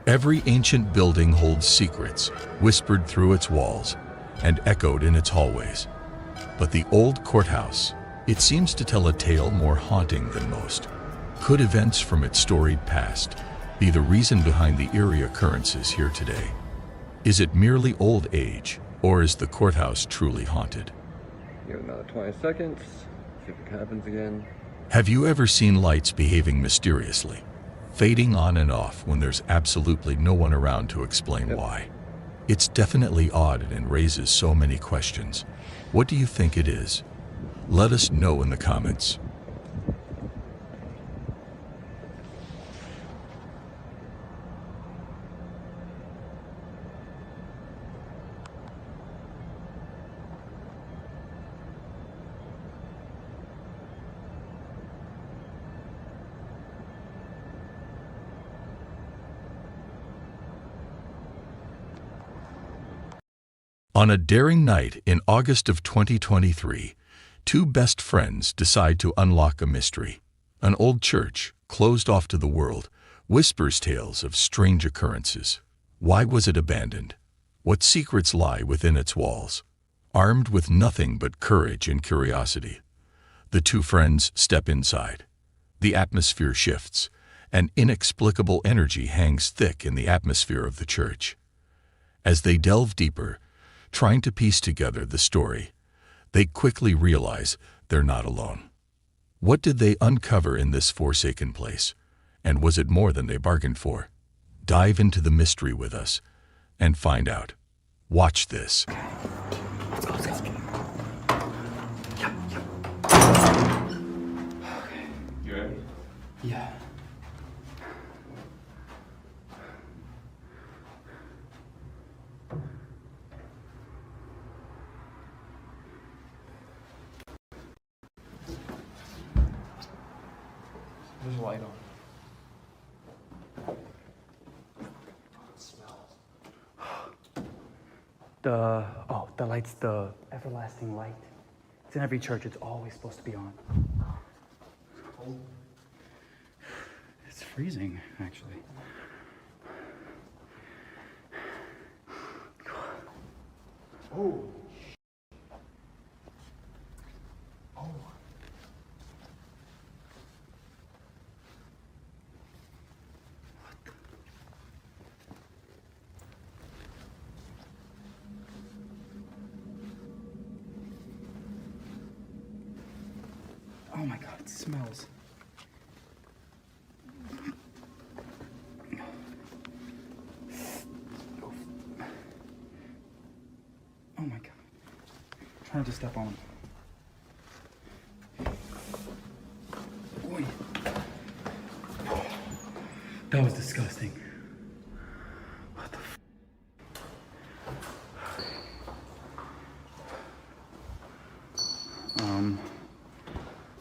S2: Every ancient building holds secrets, whispered through its walls and echoed in its hallways. But the old courthouse, it seems to tell a tale more haunting than most. Could events from its storied past be the reason behind the eerie occurrences here today? Is it merely old age, or is the courthouse truly haunted?
S13: Give it another 20 seconds, see if it happens again.
S2: Have you ever seen lights behaving mysteriously, fading on and off when there's absolutely no one around to explain why? It's definitely odd and raises so many questions. What do you think it is? Let us know in the comments. On a daring night in August of 2023, two best friends decide to unlock a mystery. An old church, closed off to the world, whispers tales of strange occurrences. Why was it abandoned? What secrets lie within its walls? Armed with nothing but courage and curiosity, the two friends step inside. The atmosphere shifts. An inexplicable energy hangs thick in the atmosphere of the church. As they delve deeper, trying to piece together the story, they quickly realize they're not alone. What did they uncover in this forsaken place? And was it more than they bargained for? Dive into the mystery with us and find out. Watch this.
S11: Let's go, let's go. Yep. Okay.
S12: You ready?
S11: Yeah.
S12: There's a light on.
S11: The light's the everlasting light. It's in every church. It's always supposed to be on. It's freezing, actually.
S12: Oh. Oh.
S11: Oh my god, it smells. Oh my god. Try not to step on. Boy. That was disgusting.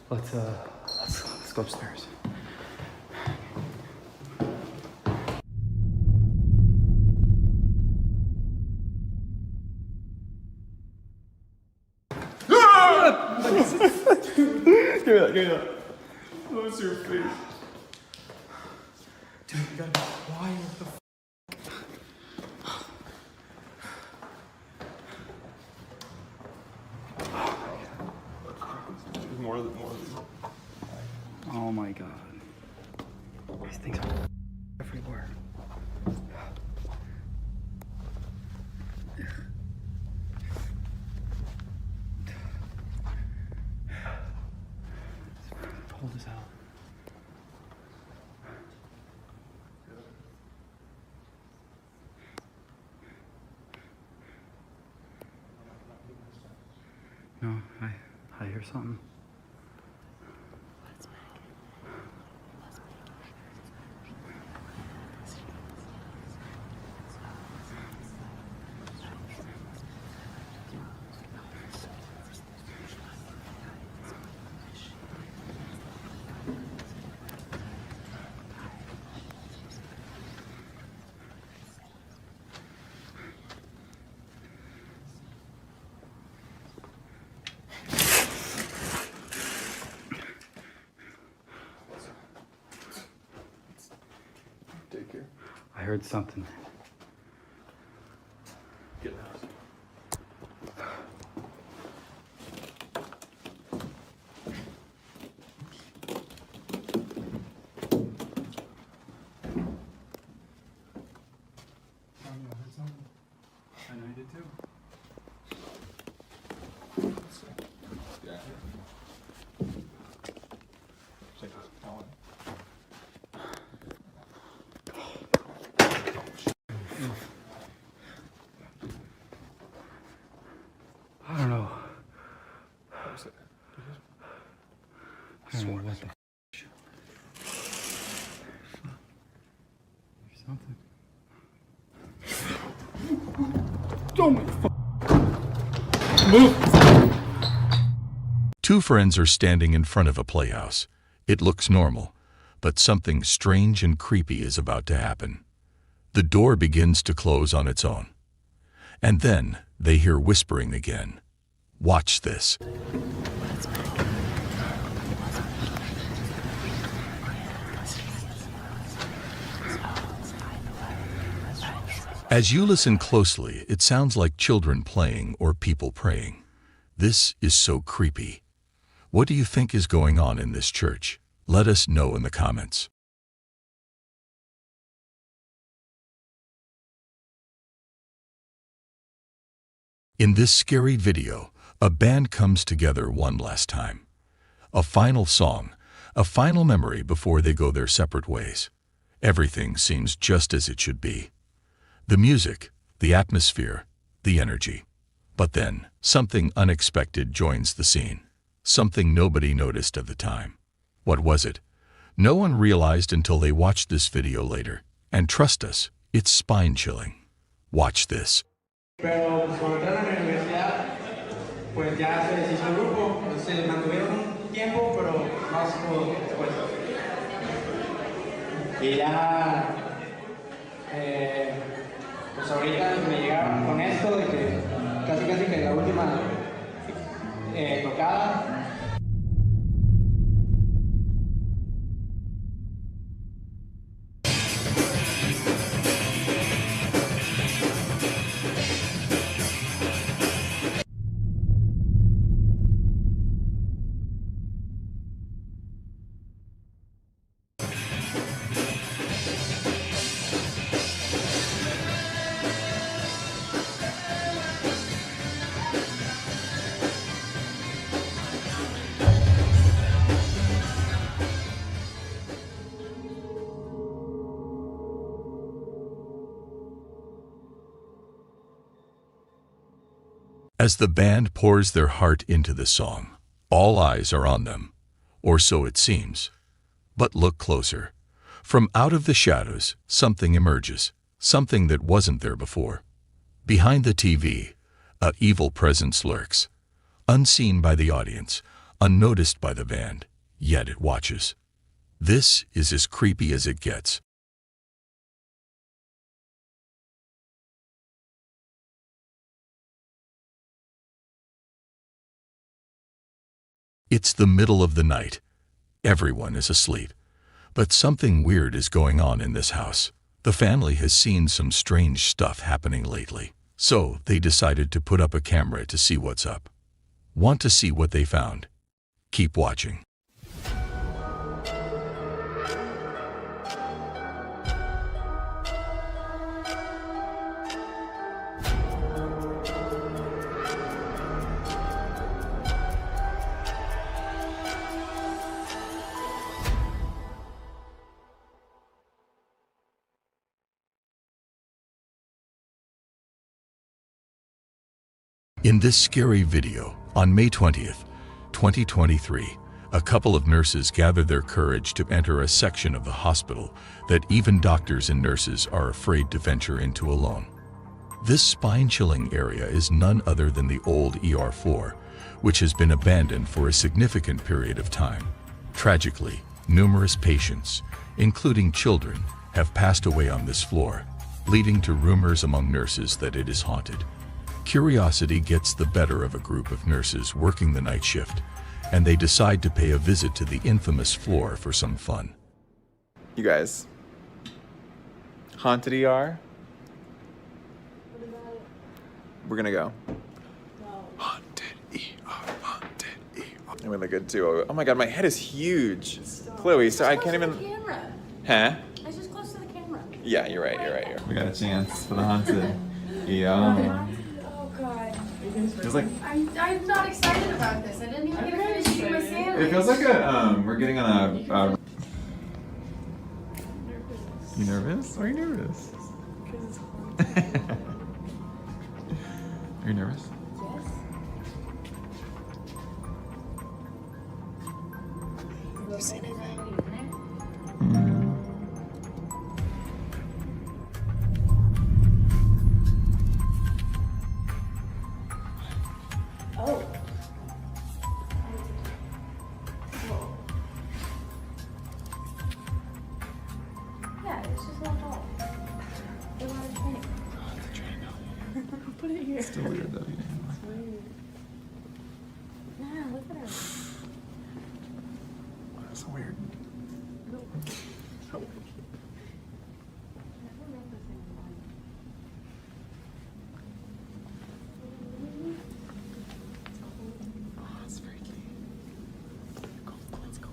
S11: What the f? Let's go upstairs.
S12: Give me that. What's your face?
S11: Dude, you gotta be quiet. What the f?
S12: More.
S11: Oh my god. These things are everywhere. It's cold as hell. No, I hear something.
S12: Take care.
S11: I heard something.
S12: Get out.
S11: I know you did too.
S12: Yeah. Take this towel.
S11: I don't know.
S12: What was it?
S11: I don't know what the f. Something. Don't move.
S2: Two friends are standing in front of a playhouse. It looks normal, but something strange and creepy is about to happen. The door begins to close on its own. And then They hear whispering again. Watch this. As you listen closely, it sounds like children playing or people praying. This is so creepy. What do you think is going on in this church? Let us know in the comments. In this scary video, a band comes together one last time. A final song, a final memory before they go their separate ways. Everything seems just as it should be. The music, the atmosphere, the energy. But then, something unexpected joins the scene. Something nobody noticed at the time. What was it? No one realized until they watched this video later. And trust us, it's spine-chilling. Watch this.
S15: Pero pues cuando entraron a la universidad, pues ya se deshizo el grupo, se mantuvieron un tiempo, pero no se pudo después. Y ya, pues ahorita me llegaron con esto de que casi que la última tocada.
S2: As the band pours their heart into the song, all eyes are on them, or so it seems. But look closer. From out of the shadows, something emerges, something that wasn't there before. Behind the TV, an evil presence lurks, unseen by the audience, unnoticed by the band, yet it watches. This is as creepy as it gets. It's the middle of the night. Everyone is asleep. But something weird is going on in this house. The family has seen some strange stuff happening lately. So they decided to put up a camera to see what's up. Want to see what they found? Keep watching. In this scary video, on May 20th, 2023, a couple of nurses gather their courage to enter a section of the hospital that even doctors and nurses are afraid to venture into alone. This spine-chilling area is none other than the old ER4, which has been abandoned for a significant period of time. Tragically, numerous patients, including children, have passed away on this floor, leading to rumors among nurses that it is haunted. Curiosity gets the better of a group of nurses working the night shift, and they decide to pay a visit to the infamous floor for some fun.
S16: You guys, haunted ER? We're gonna go. Haunted ER, haunted ER. I'm really good too. Oh my god, my head is huge. Chloe, so I can't even... Huh?
S4: I was just close to the camera.
S16: Yeah, you're right. We got a chance for the haunted ER. Feels like
S4: I'm not excited about this. I didn't even get to finish eating my sandwich.
S16: it feels like we're getting on a. You nervous? Why are you nervous? Are you nervous?
S4: Yes. Have you seen anything? Oh. Yeah, it's just not all. They want to train.
S16: Oh, it's a train.
S4: Put it here. weird.
S16: Still weird though. Yeah.
S4: It's weird. Yeah, look at her.
S16: That's so weird.
S4: So weird.
S16: Oh, that's freaky. Let's go.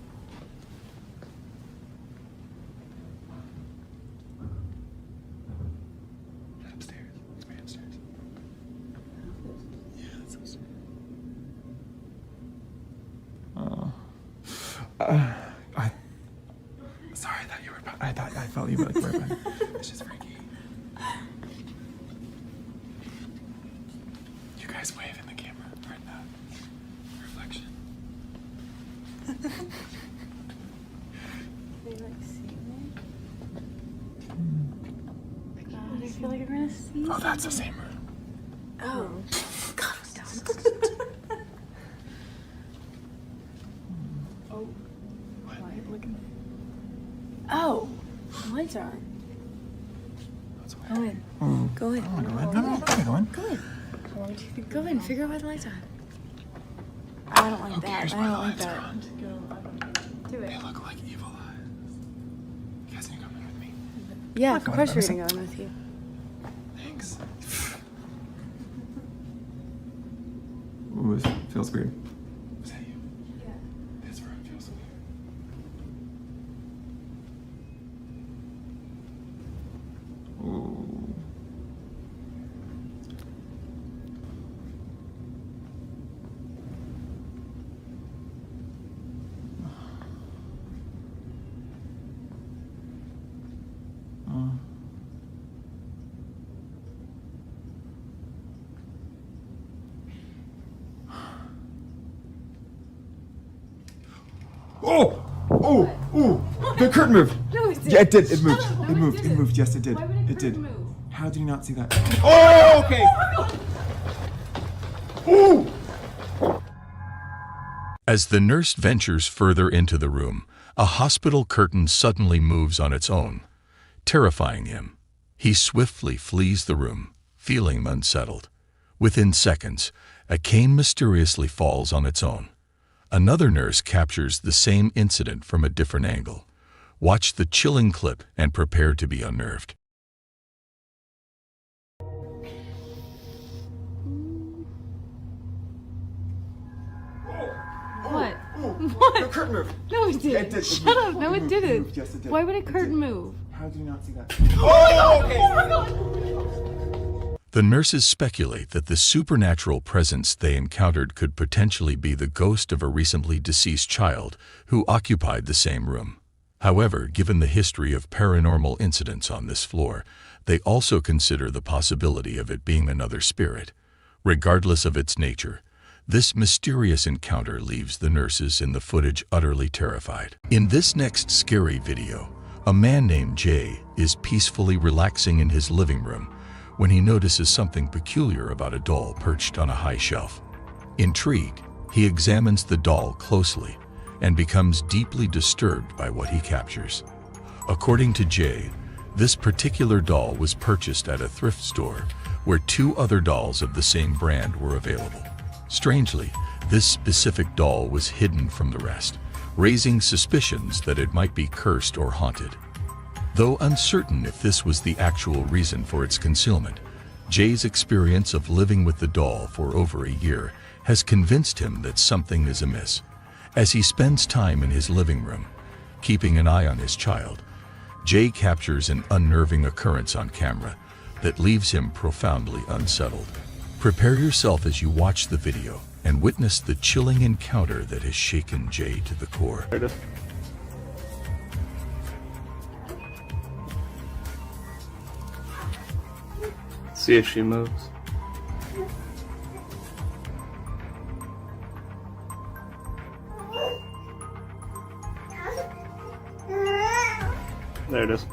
S16: Upstairs. It's way upstairs. Yeah, that's upstairs. Sorry, I thought you were. I felt you like were. It's just freaky. You guys wave in the camera or in the reflection.
S4: They like see me? God, I feel like I'm gonna see.
S16: Oh, that's the same room.
S4: Oh. God, oh. What? Look at me. Oh. The lights are on. Go in. Go in.
S16: I want to go in. No, go in.
S4: Go in. Go in. Figure out why the lights are on. I don't like that. I don't like that. Do it.
S16: They look like evil eyes. You guys need to come in with me.
S4: Yeah, of course we're gonna go in with you.
S16: Thanks. Ooh, this feels weird. Was that you?
S4: Yeah.
S16: This room feels weird. Ooh. The curtain moved.
S4: No, it did.
S16: Yeah, it did. It moved.
S4: Shut up.
S16: It moved.
S4: It
S16: It moved. Yes, it did.
S4: Why would
S16: It did.
S4: move?
S16: How did you not see that? Oh, okay. Ooh.
S2: As the nurse ventures further into the room, a hospital curtain suddenly moves on its own, terrifying him. He swiftly flees the room, feeling unsettled. Within seconds, a cane mysteriously falls on its own. Another nurse captures the same incident from a different angle. Watch the chilling clip and prepare to be unnerved.
S4: What?
S16: What? The curtain moved.
S4: No, it did.
S16: Yeah, it did.
S4: Shut up. No, it didn't.
S16: moved. Yes, it did.
S4: Why would a
S16: It
S4: curtain
S16: did.
S4: move?
S16: How did you not see that? Oh, okay.
S2: The nurses speculate that the supernatural presence they encountered could potentially be the ghost of a recently deceased child who occupied the same room. However, given the history of paranormal incidents on this floor, they also consider the possibility of it being another spirit. Regardless of its nature, this mysterious encounter leaves the nurses in the footage utterly terrified. In this next scary video, a man named Jay is peacefully relaxing in his living room when he notices something peculiar about a doll perched on a high shelf. Intrigued, he examines the doll closely and becomes deeply disturbed by what he captures. According to Jay, this particular doll was purchased at a thrift store where 2 other dolls of the same brand were available. Strangely, this specific doll was hidden from the rest, raising suspicions that it might be cursed or haunted. Though uncertain if this was the actual reason for its concealment, Jay's experience of living with the doll for over a year has convinced him that something is amiss. As he spends time in his living room, keeping an eye on his child, Jay captures an unnerving occurrence on camera that leaves him profoundly unsettled. Prepare yourself as you watch the video and witness the chilling encounter that has shaken Jay to the core.
S13: There it is. See if she moves. There it is.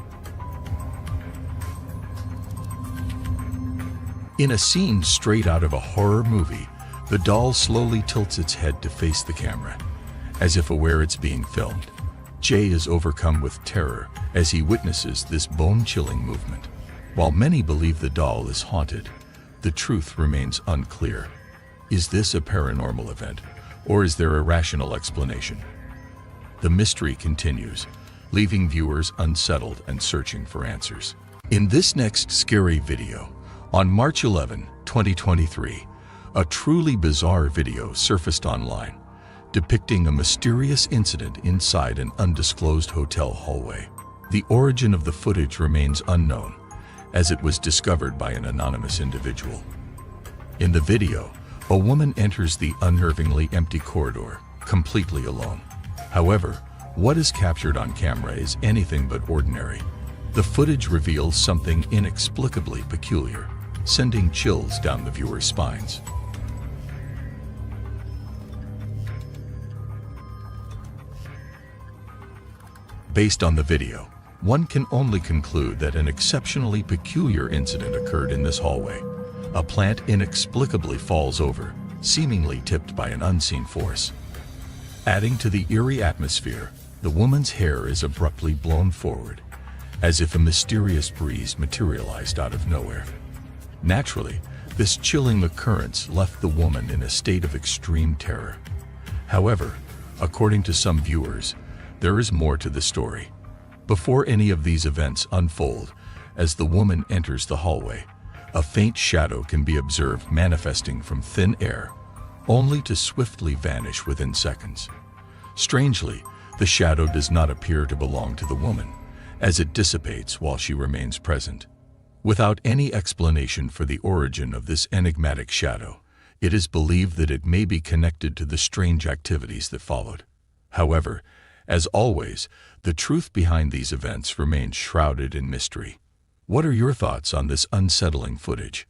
S2: In a scene straight out of a horror movie, the doll slowly tilts its head to face the camera, as if aware it's being filmed. Jay is overcome with terror as he witnesses this bone-chilling movement. While many believe the doll is haunted, the truth remains unclear. Is this a paranormal event, or is there a rational explanation? The mystery continues, leaving viewers unsettled and searching for answers. In this next scary video, on March 11, 2023, a truly bizarre video surfaced online, depicting a mysterious incident inside an undisclosed hotel hallway. The origin of the footage remains unknown, as it was discovered by an anonymous individual. In the video, a woman enters the unnervingly empty corridor, completely alone. However, what is captured on camera is anything but ordinary. The footage reveals something inexplicably peculiar, sending chills down the viewer's spines. Based on the video, one can only conclude that an exceptionally peculiar incident occurred in this hallway. A plant inexplicably falls over, seemingly tipped by an unseen force. Adding to the eerie atmosphere, the woman's hair is abruptly blown forward, as if a mysterious breeze materialized out of nowhere. Naturally, this chilling occurrence left the woman in a state of extreme terror. However, according to some viewers, there is more to the story. Before any of these events unfold, as the woman enters the hallway, a faint shadow can be observed manifesting from thin air, only to swiftly vanish within seconds. Strangely, the shadow does not appear to belong to the woman, as it dissipates while she remains present. Without any explanation for the origin of this enigmatic shadow, it is believed that it may be connected to the strange activities that followed. However, as always, the truth behind these events remains shrouded in mystery. What are your thoughts on this unsettling footage?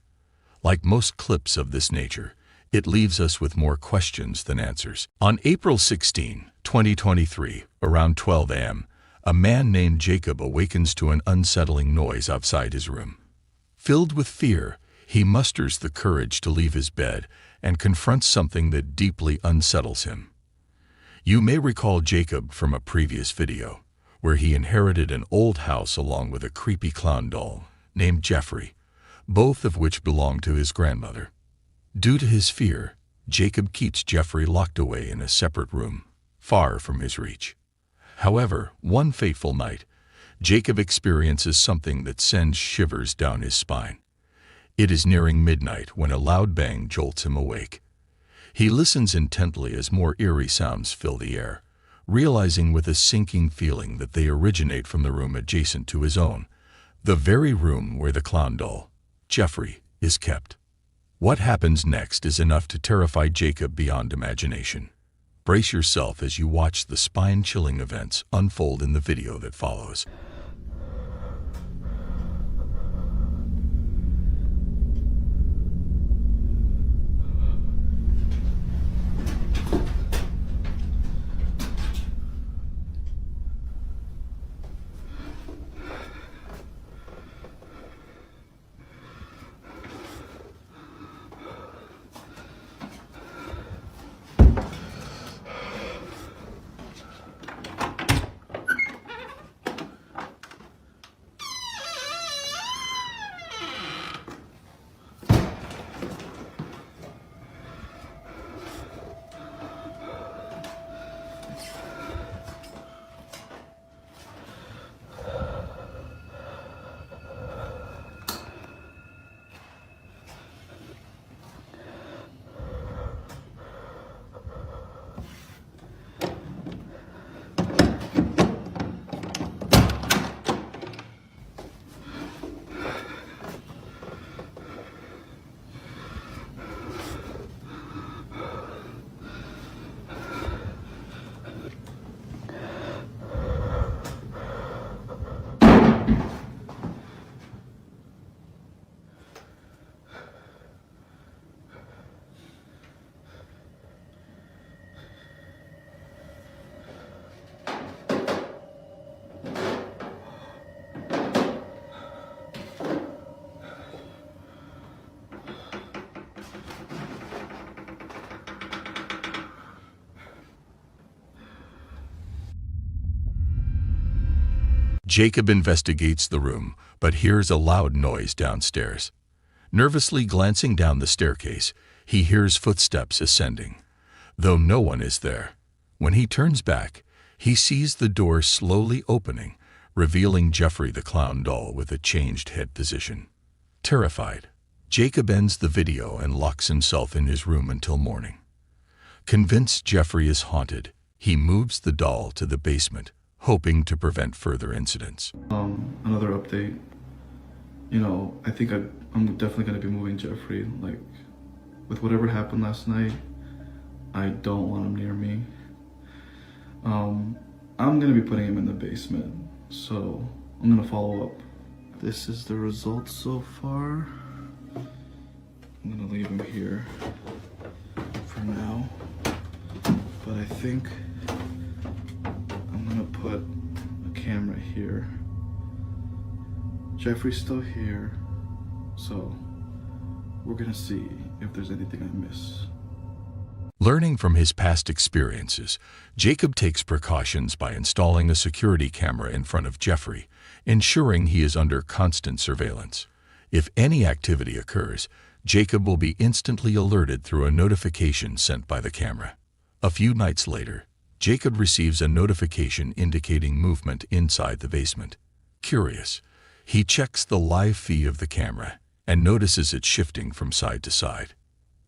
S2: Like most clips of this nature, it leaves us with more questions than answers. On April 16, 2023, around 12 a.m., a man named Jacob awakens to an unsettling noise outside his room. Filled with fear, he musters the courage to leave his bed and confronts something that deeply unsettles him. You may recall Jacob from a previous video, where he inherited an old house along with a creepy clown doll named Jeffrey, both of which belonged to his grandmother. Due to his fear, Jacob keeps Jeffrey locked away in a separate room, far from his reach. However, one fateful night, Jacob experiences something that sends shivers down his spine. It is nearing midnight when a loud bang jolts him awake. He listens intently as more eerie sounds fill the air, realizing with a sinking feeling that they originate from the room adjacent to his own, the very room where the clown doll, Jeffrey, is kept. What happens next is enough to terrify Jacob beyond imagination. Brace yourself as you watch the spine-chilling events unfold in the video that follows. Jacob investigates the room, but hears a loud noise downstairs. Nervously glancing down the staircase, he hears footsteps ascending, though no one is there. When he turns back, he sees the door slowly opening, revealing Jeffrey the clown doll with a changed head position. Terrified, Jacob ends the video and locks himself in his room until morning. Convinced Jeffrey is haunted, he moves the doll to the basement, hoping to prevent further incidents.
S19: Another update. You know, I think I'm definitely going to be moving Jeffrey. Like, with whatever happened last night, I don't want him near me. I'm going to be putting him in the basement, so I'm going to follow up. This is the results so far. I'm going to leave him here for now, but I think I'm going to put a camera here. Jeffrey's still here, so we're gonna see if there's anything I miss.
S2: Learning from his past experiences, Jacob takes precautions by installing a security camera in front of Jeffrey, ensuring he is under constant surveillance. If any activity occurs, Jacob will be instantly alerted through a notification sent by the camera. A few nights later, Jacob receives a notification indicating movement inside the basement. Curious, he checks the live feed of the camera and notices it shifting from side to side.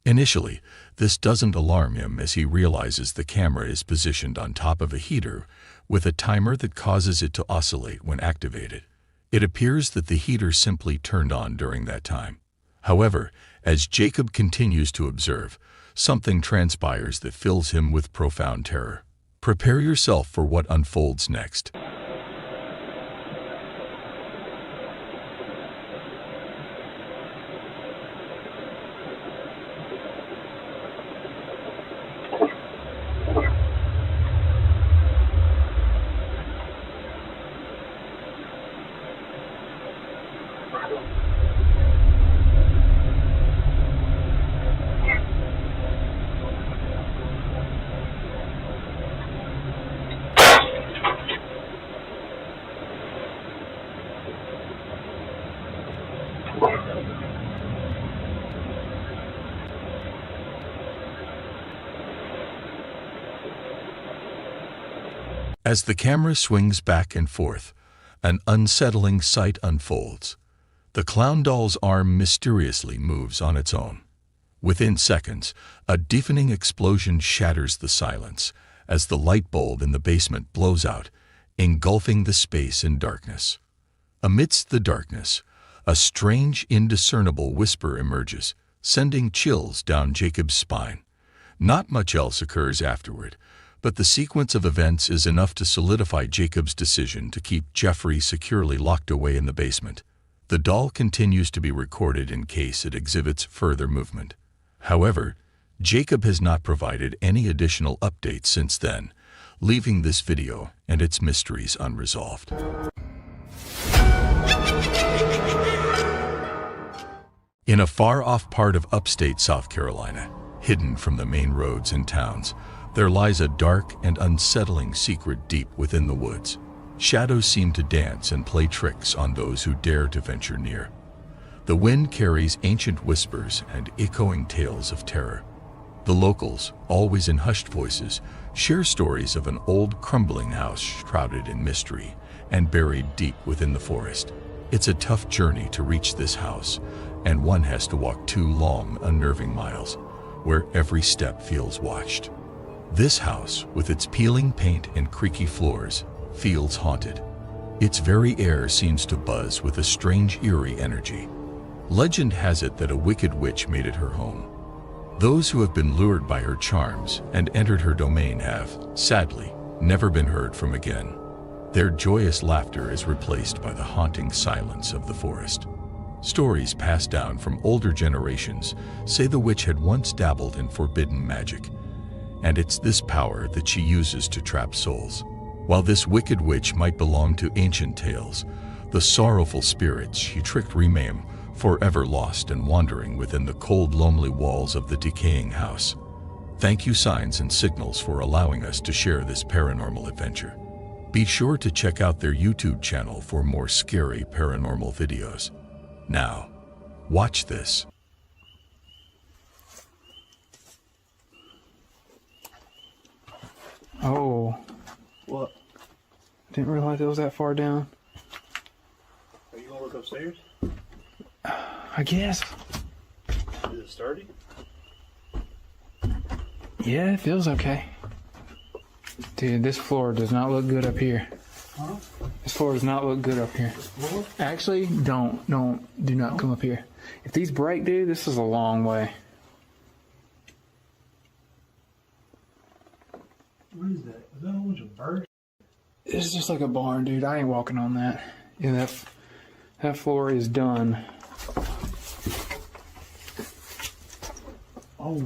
S2: Initially, this doesn't alarm him as he realizes the camera is positioned on top of a heater with a timer that causes it to oscillate when activated. It appears that the heater simply turned on during that time. However, as Jacob continues to observe, something transpires that fills him with profound terror. Prepare yourself for what unfolds next. As the camera swings back and forth, an unsettling sight unfolds. The clown doll's arm mysteriously moves on its own. Within seconds, a deafening explosion shatters the silence as the light bulb in the basement blows out, engulfing the space in darkness. Amidst the darkness, a strange, indiscernible whisper emerges, sending chills down Jacob's spine. Not much else occurs afterward, but the sequence of events is enough to solidify Jacob's decision to keep Jeffrey securely locked away in the basement. The doll continues to be recorded in case it exhibits further movement. However, Jacob has not provided any additional updates since then, leaving this video and its mysteries unresolved. In a far-off part of upstate South Carolina, hidden from the main roads and towns, there lies a dark and unsettling secret deep within the woods. Shadows seem to dance and play tricks on those who dare to venture near. The wind carries ancient whispers and echoing tales of terror. The locals, always in hushed voices, share stories of an old crumbling house shrouded in mystery and buried deep within the forest. It's a tough journey to reach this house, and one has to walk 2 long, unnerving miles, where every step feels watched. This house, with its peeling paint and creaky floors, feels haunted. Its very air seems to buzz with a strange, eerie energy. Legend has it that a wicked witch made it her home. Those who have been lured by her charms and entered her domain have, sadly, never been heard from again. Their joyous laughter is replaced by the haunting silence of the forest. Stories passed down from older generations say the witch had once dabbled in forbidden magic, and it's this power that she uses to trap souls. While this wicked witch might belong to ancient tales, the sorrowful spirits she tricked remain forever lost and wandering within the cold, lonely walls of the decaying house. Thank you, Signs and Signals, for allowing us to share this paranormal adventure. Be sure to check out their YouTube channel for more scary paranormal videos. Now, Watch this.
S3: Oh.
S8: What?
S3: Didn't realize it was that far down.
S8: Are you gonna look upstairs?
S3: I guess.
S8: Is it sturdy?
S3: Yeah, it feels okay. Dude, this floor does not look good up here.
S8: Huh?
S3: This floor does not look good up here. Actually, do not come up here. If these break, dude, this is a long way.
S8: What is that? Is that a bunch of birds?
S3: It's just like a barn, dude. I ain't walking on that. Yeah, that floor is done.
S8: Oh,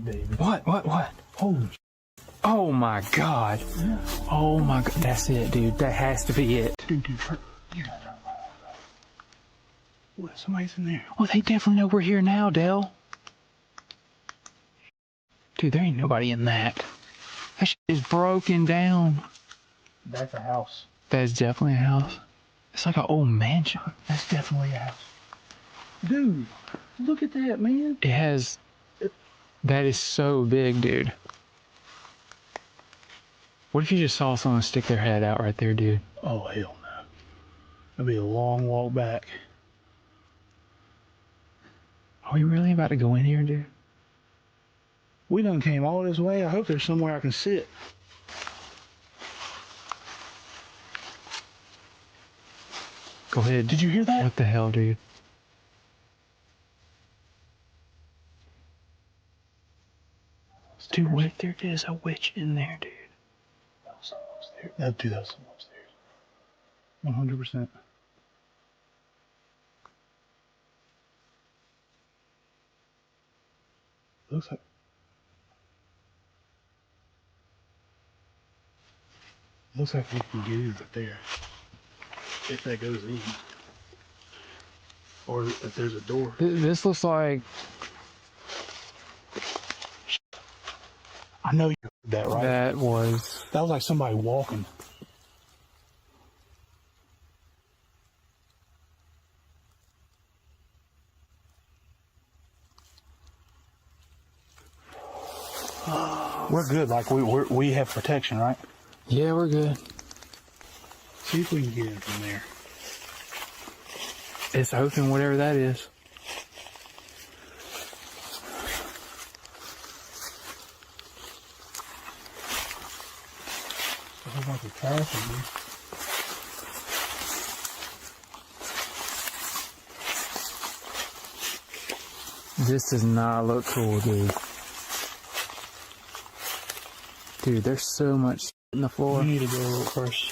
S8: baby.
S3: What?
S8: Holy.
S3: Oh my god.
S8: Yeah.
S3: Oh my god. That's it, dude. That has to be it.
S8: Dude. What? Somebody's in there.
S3: Oh, they definitely know we're here now, Dale. Dude, there ain't nobody in that. That shit is broken down.
S8: That's a house.
S3: That is definitely a house. It's like an old mansion.
S8: That's definitely a house. Dude, look at that, man.
S3: It has... That is so big, dude. What if you just saw someone stick their head out right there, dude?
S8: Oh, hell no. It'll be a long walk back.
S3: Are we really about to go in here, dude?
S8: We done came all this way. I hope there's somewhere I can sit.
S3: Go ahead.
S8: Did you hear that?
S3: What the hell, dude? Dude, what if there is a witch in there, dude?
S8: That was someone upstairs. That was someone upstairs. 100%. Looks like we can get in right there. If that goes in. Or if there's a door.
S3: This looks like...
S8: I know you heard that, right?
S3: That was
S8: like somebody walking. We're good. Like we have protection, right?
S3: Yeah, we're good.
S8: See if we can get in from there.
S3: It's open, whatever that is.
S8: There's a bunch of trash in here.
S3: This does not look cool, dude. Dude, there's so much in the floor.
S8: We need to go first.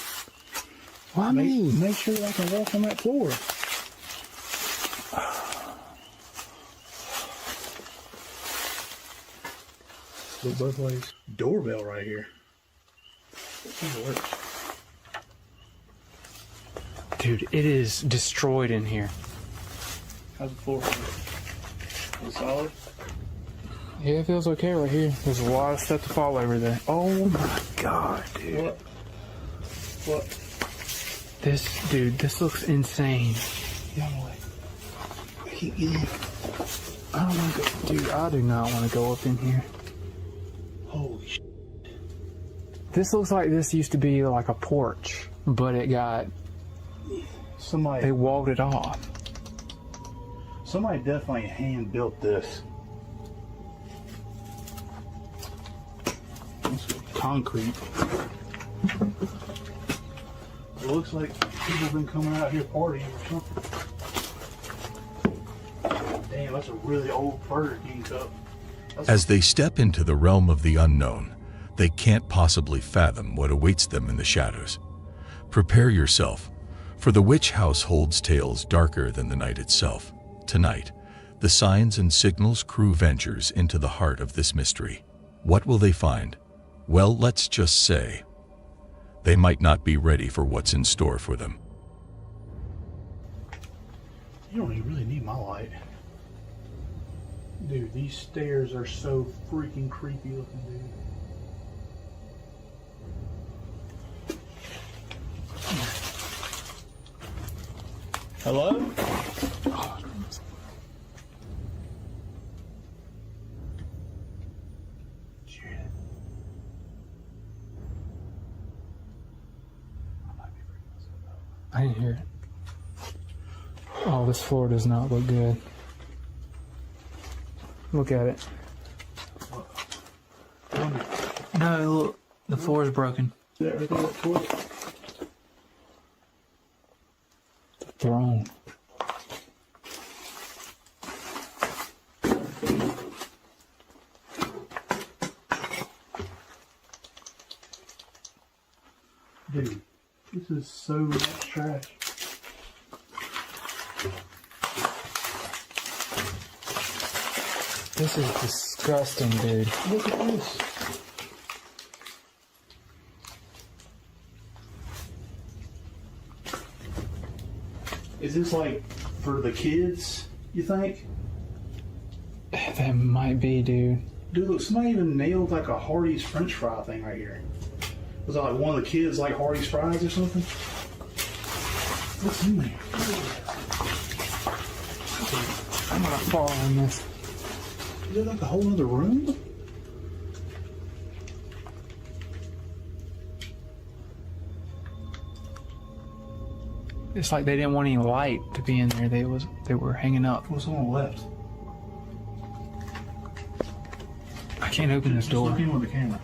S3: Why me?
S8: Make sure I can walk on that floor. Look both ways. Doorbell right here.
S3: Dude, it is destroyed in here.
S8: How's the floor? Is it solid?
S3: Yeah, it feels okay right here. There's a lot of stuff to fall over there. Oh my god, dude.
S8: What?
S3: This looks insane.
S8: Get away. I can't get in.
S3: I don't want to go. Dude, I do not want to go up in here.
S8: Holy shit.
S3: This looks like this used to be like a porch, but it got... They walled it off.
S8: Somebody definitely hand built this. It's concrete. It looks like people have been coming out here partying or something. Damn, that's a really old Burger King cup.
S2: As they step into the realm of the unknown, they can't possibly fathom what awaits them in the shadows. Prepare yourself, for the witch house holds tales darker than the night itself. Tonight, the Signs and Signals crew ventures into the heart of this mystery. What will they find? Well, let's just say, they might not be ready for what's in store for them.
S8: You don't even really need my light. Dude, these stairs are so freaking creepy looking, dude. Hello?
S3: I didn't hear it. Oh, this floor does not look good. Look at it. No, look. The floor is broken.
S8: Is that right there, that toy?
S3: The throne.
S8: Dude, this is so much trash.
S3: This is disgusting, dude.
S8: Look at this. Is this like for the kids, you think?
S3: That might be, dude.
S8: Dude, look, somebody even nailed like a Hardee's French fry thing right here. Was that like one of the kids like Hardee's fries or something? What's in there?
S3: I'm gonna fall in this.
S8: Is that like a whole other room?
S3: It's like they didn't want any light to be in there. They were hanging up.
S8: What's on the left?
S3: I can't open this door.
S8: Look in with the camera.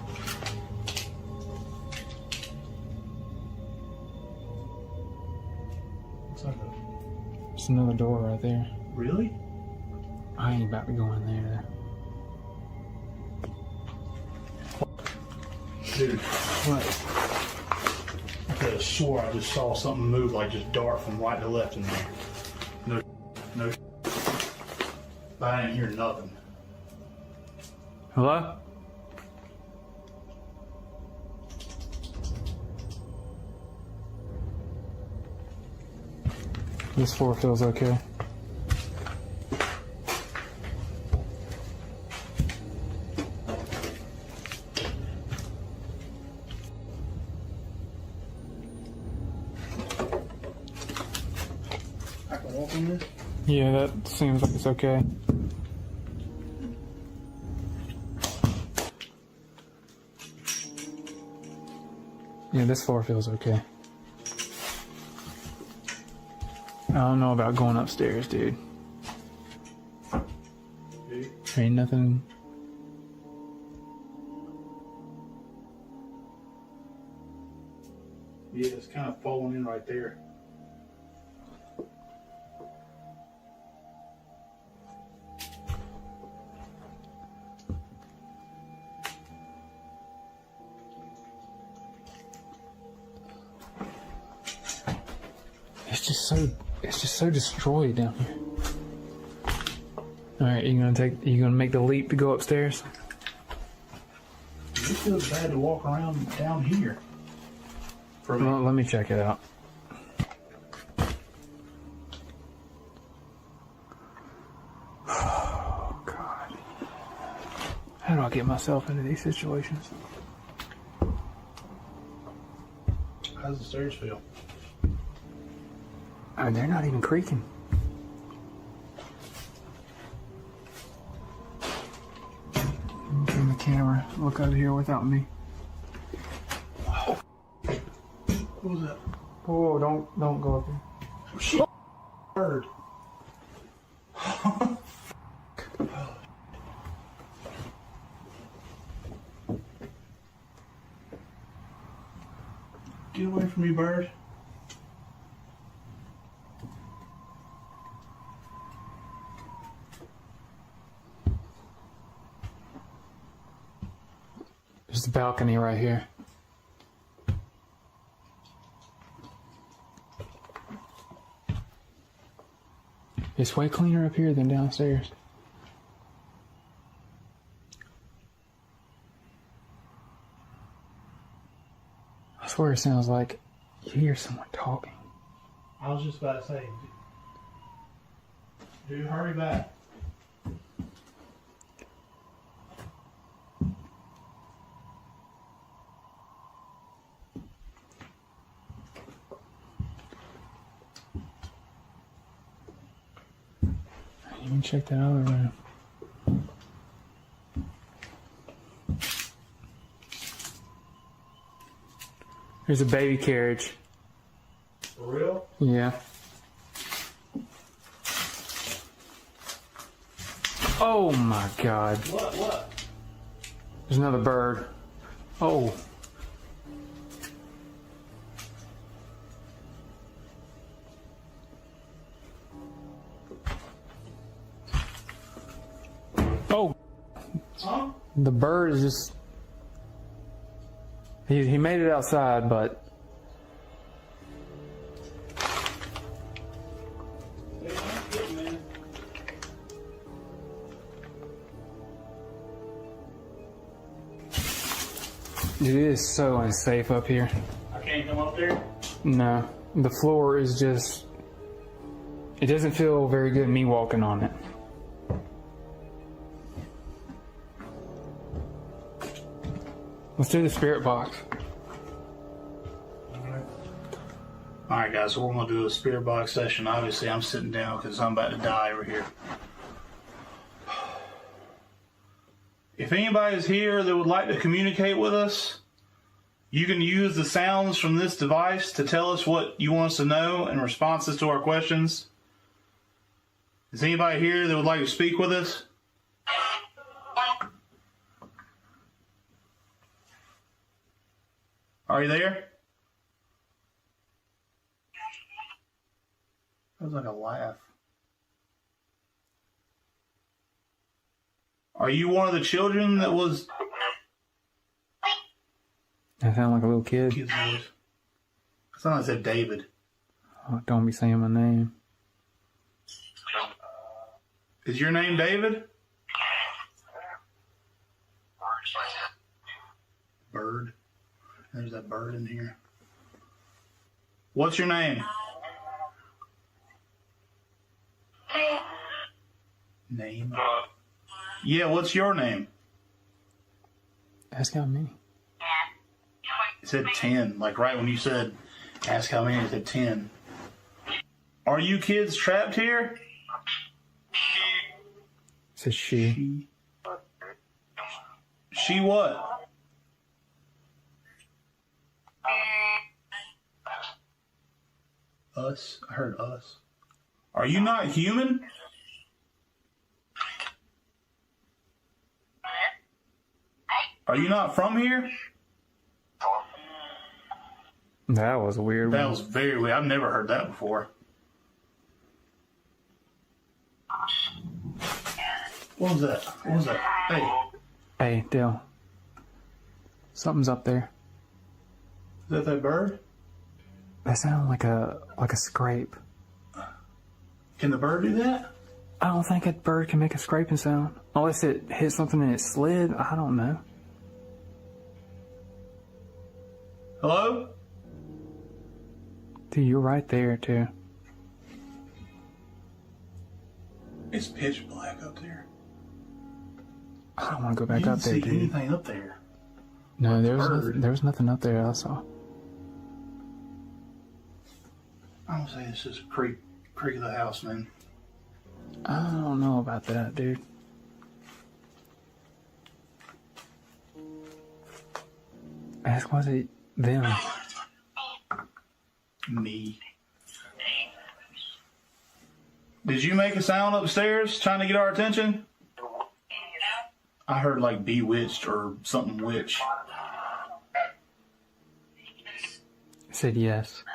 S8: Looks like
S3: It's another door right there.
S8: Really?
S3: I ain't about to go in there.
S8: Dude, what? I could have swore I just saw something move like just dart from right to left in there. No. But I didn't hear nothing.
S3: Hello? This floor feels okay.
S8: I can walk in this?
S3: Yeah, that seems like it's okay. Yeah, this floor feels okay. I don't know about going upstairs, dude. There ain't nothing.
S8: Yeah, it's kind of falling in right there.
S3: It's just so destroyed down here. All right, you gonna make the leap to go upstairs?
S8: It feels bad to walk around down here.
S3: Well, let me check it out. Oh God, how do I get myself into these situations?
S8: How's the stairs feel?
S3: I mean, they're not even creaking. Turn the camera. Look out of here without me.
S8: What was that?
S3: Oh, don't go up there.
S8: Oh, shit. Bird. Get away from me, bird.
S3: There's the balcony right here. It's way cleaner up here than downstairs. I swear it sounds like you hear someone talking.
S8: I was just about to say, dude, hurry back.
S3: You can check that other room. There's a baby carriage.
S8: For real?
S3: Yeah. Oh my God.
S8: What?
S3: There's another bird. Oh. Oh.
S8: Huh?
S3: The bird is just. He made it outside, but. Dude, it is so unsafe up here.
S8: I can't come up there?
S3: No. The floor is just... It doesn't feel very good me walking on it. Let's do the spirit box.
S8: Alright guys, so we're going to do a spirit box session. Obviously I'm sitting down because I'm about to die over here. If anybody is here that would like to communicate with us, you can use the sounds from this device to tell us what you want us to know in responses to our questions. Is anybody here that would like to speak with us? Are you there? That was like a laugh. Are you one of the children that was...
S3: I sound like a little kid.
S8: Kid's voice. I thought I said David.
S3: Oh, don't be saying my name.
S8: Is your name David? Bird. There's that bird in here. What's your name? Name? Yeah, what's your name?
S3: Ask how many.
S8: It said 10. Like right when you said, ask how many, it said 10. Are you kids trapped here?
S3: It says she.
S8: She what? Us? I heard us. Are you not human? Are you not from here?
S3: That was a weird one.
S8: That was very weird. I've never heard that before. What was that? What was that? Hey.
S3: Hey, Dale. Something's up there.
S8: Is that bird?
S3: That sounded like a scrape.
S8: Can the bird do that?
S3: I don't think a bird can make a scraping sound. Unless it hit something and it slid. I don't know.
S8: Hello?
S3: Dude, you're right there, too.
S8: It's pitch black up there.
S3: I don't want to go back
S8: you
S3: up there,
S8: didn't see
S3: dude.
S8: anything up there.
S3: No, there was nothing up there I saw.
S8: I don't say this is a creak of the house, man.
S3: I don't know about that, dude. Ask, was it them?
S8: Me. Did you make a sound upstairs trying to get our attention? I heard like bewitched or something witch.
S3: I said yes.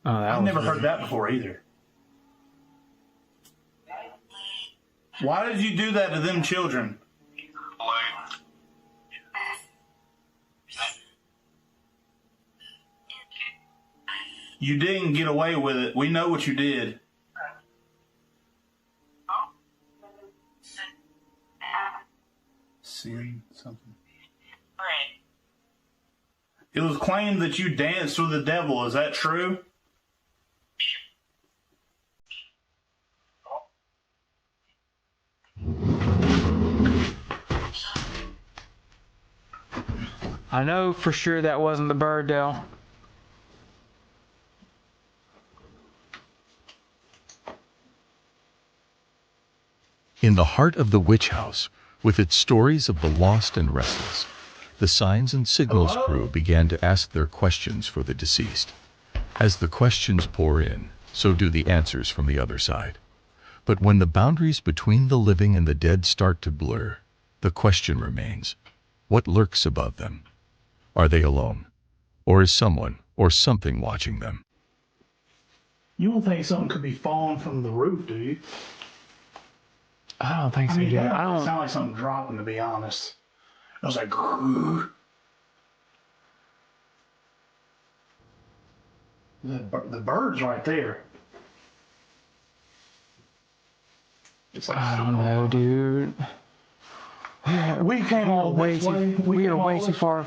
S3: Oh,
S8: I've never heard that before either. Why did you do that to them children? You didn't get away with it. We know what you did. Sin something. It was claimed that you danced with the devil. Is that true?
S3: I know for sure that wasn't the bird, Dale.
S2: In the heart of the witch house, with its stories of the lost and restless, the signs and signals crew began to ask their questions for the deceased. As the questions pour in, so do the answers from the other side. But when the boundaries between the living and the dead start to blur, the question remains, what lurks above them? Are they alone? Or is someone or something watching them?
S1: You don't think something could be falling from the roof, do you?
S3: I don't think so, dude.
S1: That
S3: I don't.
S1: sound like something dropping, to be honest. I was like, the bird's right there. It's like,
S3: I don't know, dude.
S1: We came all
S3: way
S1: this
S3: too.
S1: way.
S3: We are
S1: came
S3: way
S1: all
S3: too
S1: this-
S3: far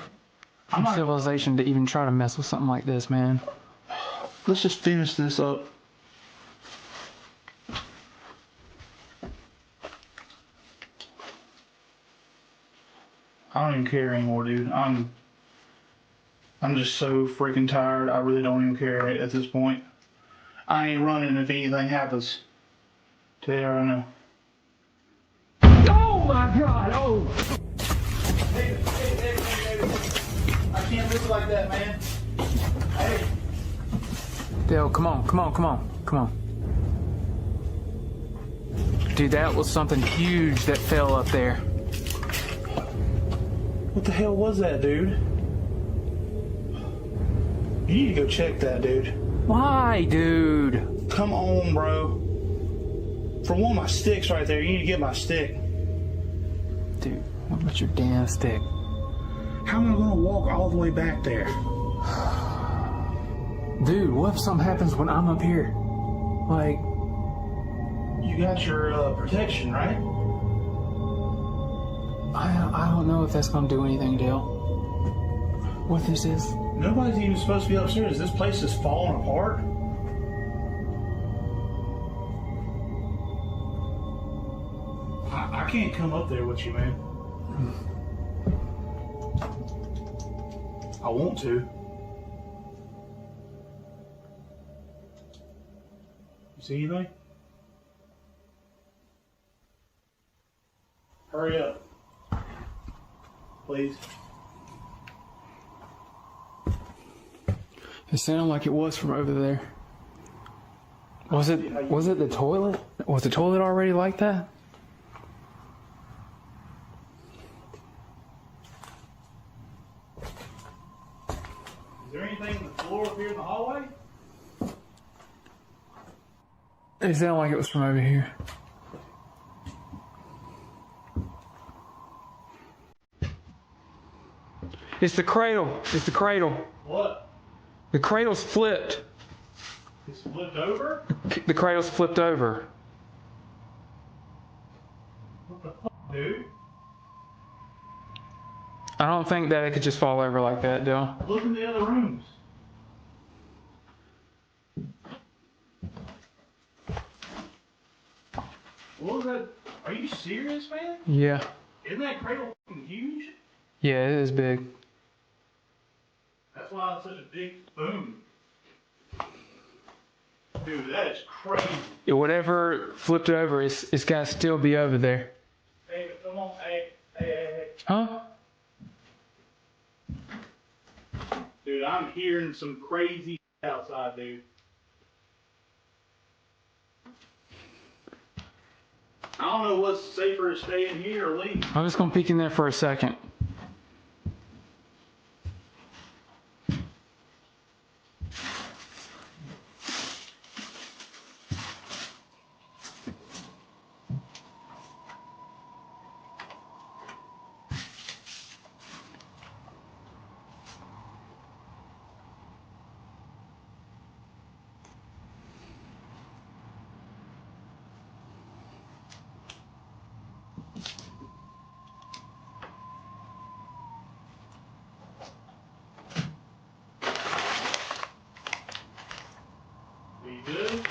S3: from civilization to even try to mess with something like this, man.
S1: Let's just finish this up. I don't even care anymore, dude. I'm just so freaking tired. I really don't even care at this point. I ain't running if anything happens. Tell you right now. Oh my God! Oh! Hey, I can't live like that, man. Hey.
S3: Dale, come on. Dude, that was something huge that fell up there.
S1: What the hell was that, dude? You need to go check that, dude.
S3: Why, dude?
S1: Come on, bro. For one, my stick's right there. You need to get my stick.
S3: Dude, what about your damn stick?
S1: How am I going to walk all the way back there?
S3: Dude, what if something happens when I'm up here? Like...
S1: You got your protection, right?
S3: I don't know if that's going to do anything, Dale. What this is?
S1: Nobody's even supposed to be upstairs. This place is falling apart. I can't come up there with you, man. I want to. You see anything? Hurry up. Please.
S3: It sounded like it was from over there. Was it the toilet? Was the toilet already like that?
S1: Is there anything on the floor up here in the hallway?
S3: It sounded like it was from over here. It's the cradle. It's the cradle.
S1: What?
S3: The cradle's flipped.
S1: It's flipped over?
S3: The cradle's flipped over.
S1: What the fuck, dude?
S3: I don't think that it could just fall over like that, Dale.
S1: Look in the other rooms. What was that? Are you serious, man?
S3: Yeah.
S1: Isn't that cradle fucking huge?
S3: Yeah, it is big.
S1: That's why it's such a big boom. Dude, that is crazy.
S3: Yeah, whatever flipped over, it's got to still be over there.
S1: Hey, come on. Hey.
S3: Huh?
S1: Dude, I'm hearing some crazy outside, dude. I don't know what's safer to stay in here or leave.
S3: I'm just going to peek in there for a second.
S1: You good?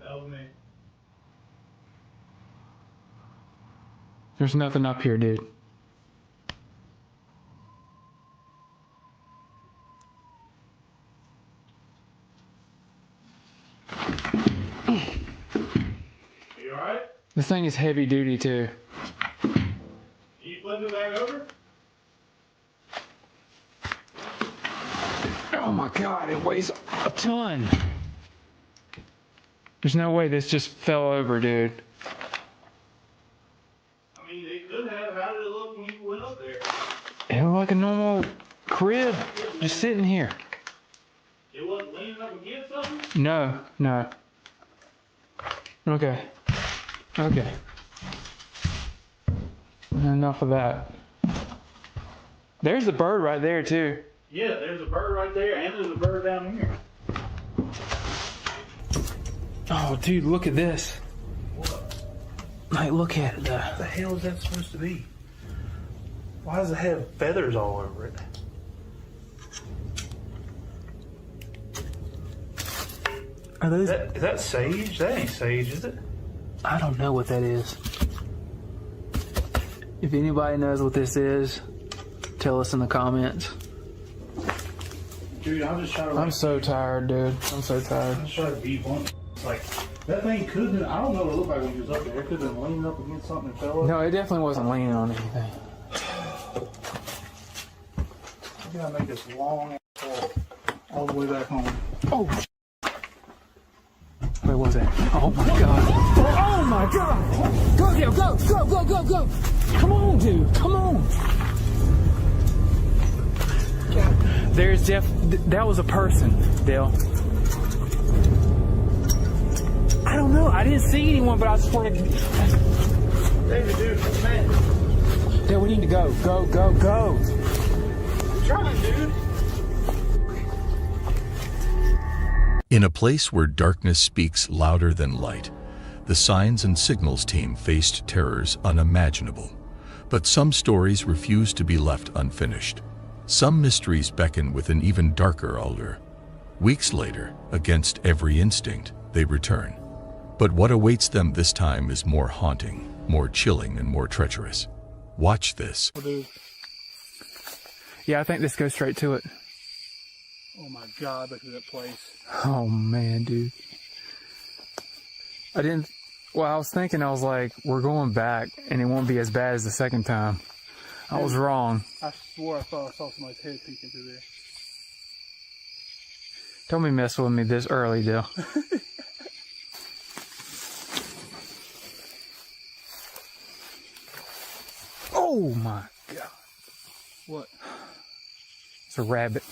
S1: That was me.
S3: There's nothing up here, dude.
S1: You alright?
S3: This thing is heavy duty, too.
S1: flip it back over?
S3: Oh my god, it weighs a ton. There's no way this just fell over, dude.
S1: I mean, it could have. How did it look when you went up there?
S3: It looked like a normal crib just sitting here.
S1: It wasn't leaning up against something?
S3: No, no. Okay. Okay. Enough of that. There's a bird right there, too.
S1: Yeah, there's a bird right there, and there's a bird down here.
S3: Oh, dude, look at this.
S1: What?
S3: Like, look at it.
S1: What the hell is that supposed to be? Why does it have feathers all over it?
S3: Are those?
S1: Is that sage? That ain't sage, is it?
S3: I don't know what that is. If anybody knows what this is, tell us in the comments.
S1: Dude, I'm just trying to.
S3: I'm so tired, dude. I'm so tired.
S1: I'm just trying to be blunt. It's like, that thing could have been, I don't know what it looked like when he was up there. It could have been leaning up against something and fell up.
S3: No, it definitely wasn't leaning on anything.
S1: You gotta make this long ass walk all the way back home.
S3: Oh, where was that? Oh my god. Oh my god. Go, Dale, go, go, go, go, go. Come on, dude. Come on. There's that was a person, Dale. I don't know. I didn't see anyone, but I swear to
S1: David, dude, man.
S3: Dale, we need to go. Go, go, go.
S1: I'm trying, dude.
S2: In a place where darkness speaks louder than light, the signs and signals team faced terrors unimaginable. But some stories refuse to be left unfinished. Some mysteries beckon with an even darker allure. Weeks later, against every instinct, they return. But what awaits them this time is more haunting, more chilling, and more treacherous. Watch this.
S3: Yeah, I think this goes straight to it.
S1: Oh my god, look at that place.
S3: Oh man, dude. I was thinking, I was like, we're going back and it won't be as bad as the second time. I was wrong.
S1: I swore I thought I saw somebody's head peeking through there.
S3: Don't be messing with me this early, Dale. Oh my god.
S1: What?
S3: It's a rabbit.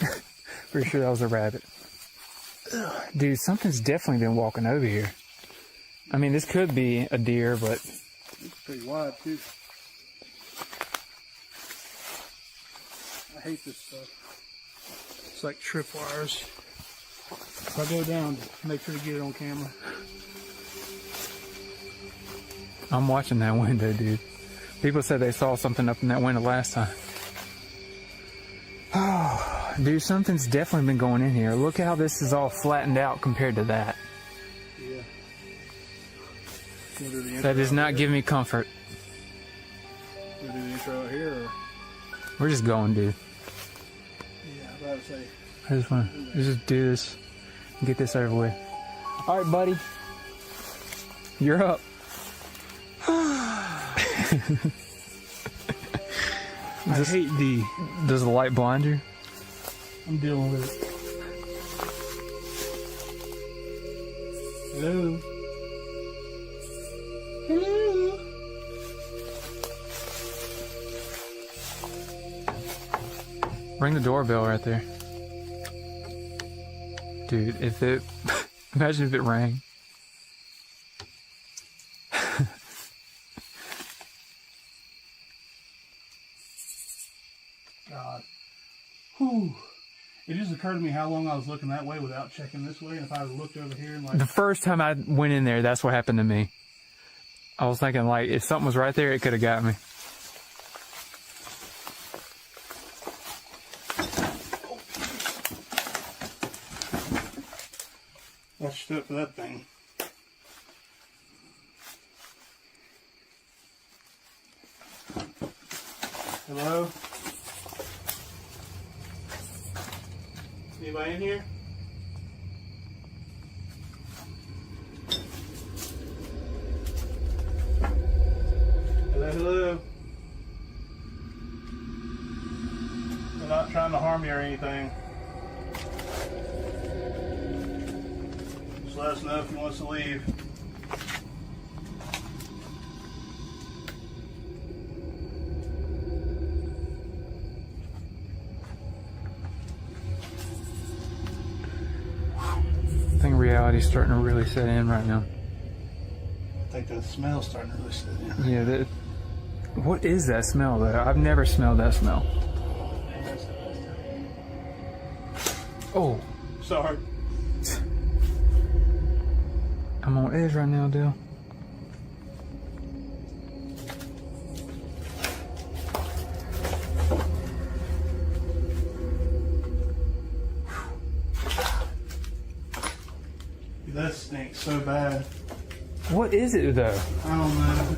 S3: Pretty sure that was a rabbit. Ugh, dude, something's definitely been walking over here. I mean, this could be a deer, but...
S1: It's pretty wide, too. I hate this stuff. It's like tripwires. If I go down, make sure to get it on camera.
S3: I'm watching that window, dude. People said they saw something up in that window last time. Oh, dude, something's definitely been going in here. Look how this is all flattened out compared to that.
S1: Yeah.
S3: That does not give me comfort.
S1: We'll do the intro out here, or?
S3: We're just going, dude.
S1: Yeah, I was about to say.
S3: I just want to just do this and get this over with. All right, buddy. You're up. Does the light blind you?
S1: I'm dealing with it. Hello? Hello?
S3: Ring the doorbell right there. Dude, if it... imagine if it rang.
S1: God. Whew. It just occurred to me how long I was looking that way without checking this way, and if I had looked over here and like...
S3: The first time I went in there, that's what happened to me. I was thinking, like, if something was right there, it could have got me.
S1: Watch your step for that thing. Hello? Anybody in here? Hello, hello? trying to harm you or anything. Just let us know if you want us to leave.
S3: I think reality's starting to really set in right now.
S1: I think the smell's starting to really set in.
S3: Yeah, what is that smell though? I've never smelled that smell. Oh.
S1: Sorry.
S3: I'm on edge right now, Dale.
S1: That stinks so bad.
S3: What is it though?
S1: I don't know.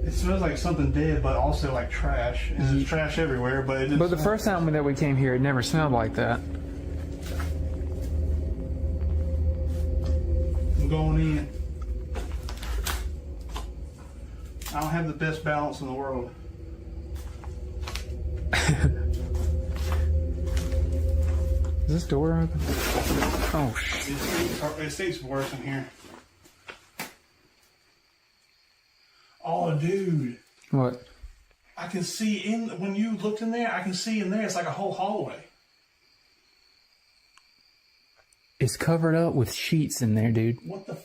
S1: It smells like something dead, but also like trash. And there's trash everywhere, but it didn't.
S3: But the
S1: smell.
S3: first time that we came here, it never smelled like that.
S1: I'm going in. I don't have the best balance in the world.
S3: Is this door open? Oh shit.
S1: It seems worse in here. Oh, dude.
S3: What?
S1: I can see when you looked in there, I can see in there, it's like a whole hallway.
S3: It's covered up with sheets in there, dude.
S1: What the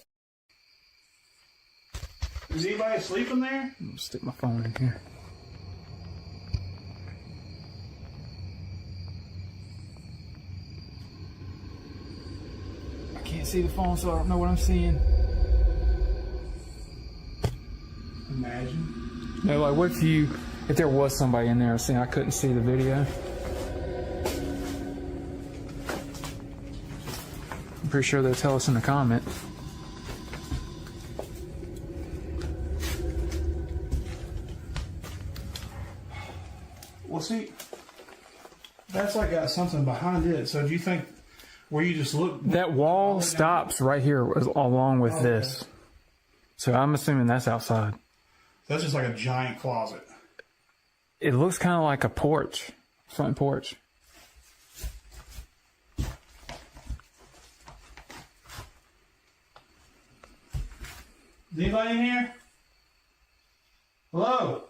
S1: Is anybody asleep in there?
S3: I'm gonna stick my phone in here. I can't see the phone, so I don't know what I'm seeing.
S1: Imagine.
S3: No, like what if there was somebody in there saying I couldn't see the video? I'm pretty sure they'll tell us in the comment.
S1: Well, see, that's like got something behind it. So do you think where you just look?
S3: That wall stops right here along with this. So I'm assuming that's outside.
S1: That's just like a giant closet.
S3: It looks kind of like a porch, front porch.
S1: Is anybody in here? Hello?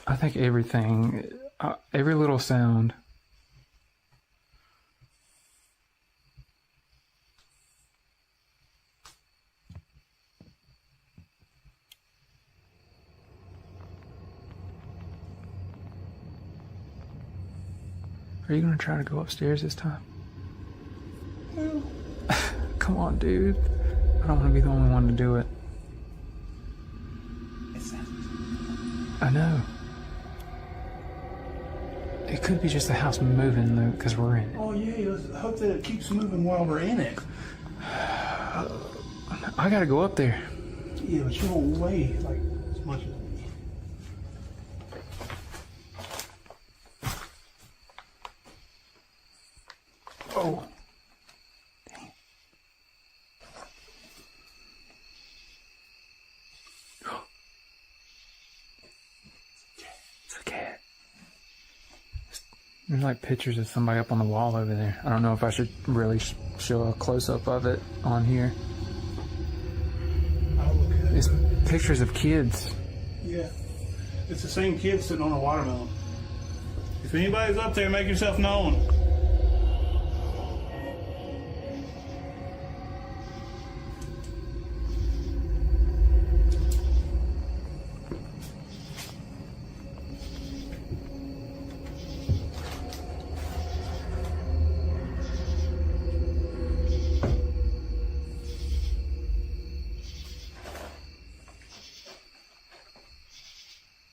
S3: I think everything, every little sound. Are you gonna try to go upstairs this time?
S1: No.
S3: Come on, dude. I don't want to be the only one to do it. I know. It could be just the house moving though, because we're in it.
S1: Oh yeah, let's hope that it keeps moving while we're in it.
S3: I gotta go up there.
S1: Yeah, but you don't weigh like as much as me.
S3: Oh. It's a cat. There's like pictures of somebody up on the wall over there. I don't know if I should really show a close-up of it on here.
S1: I'll look at it.
S3: It's pictures of kids.
S1: Yeah. It's the same kid sitting on a watermelon. If anybody's up there, make yourself known.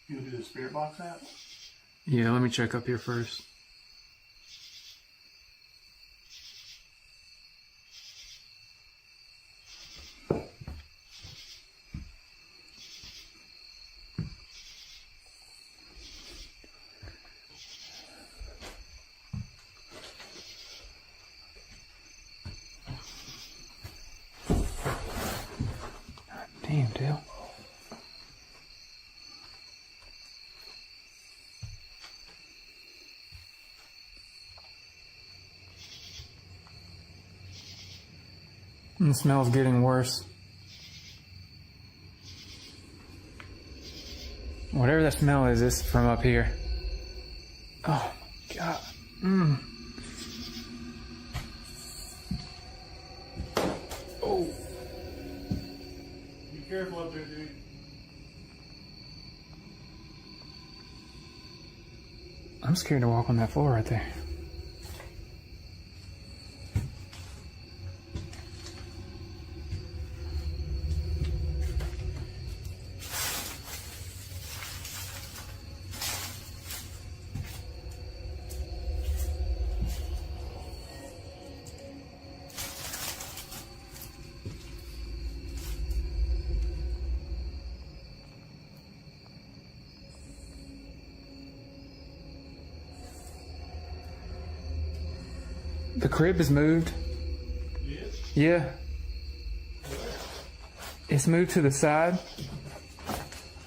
S1: You gonna do the spirit box app?
S3: Yeah, let me check up here first. And the smell's getting worse. Whatever that smell is, it's from up here. Oh my god. Oh.
S1: Be careful up there, dude.
S3: I'm scared to walk on that floor right there. The crib is moved. Yeah. It's moved to the side.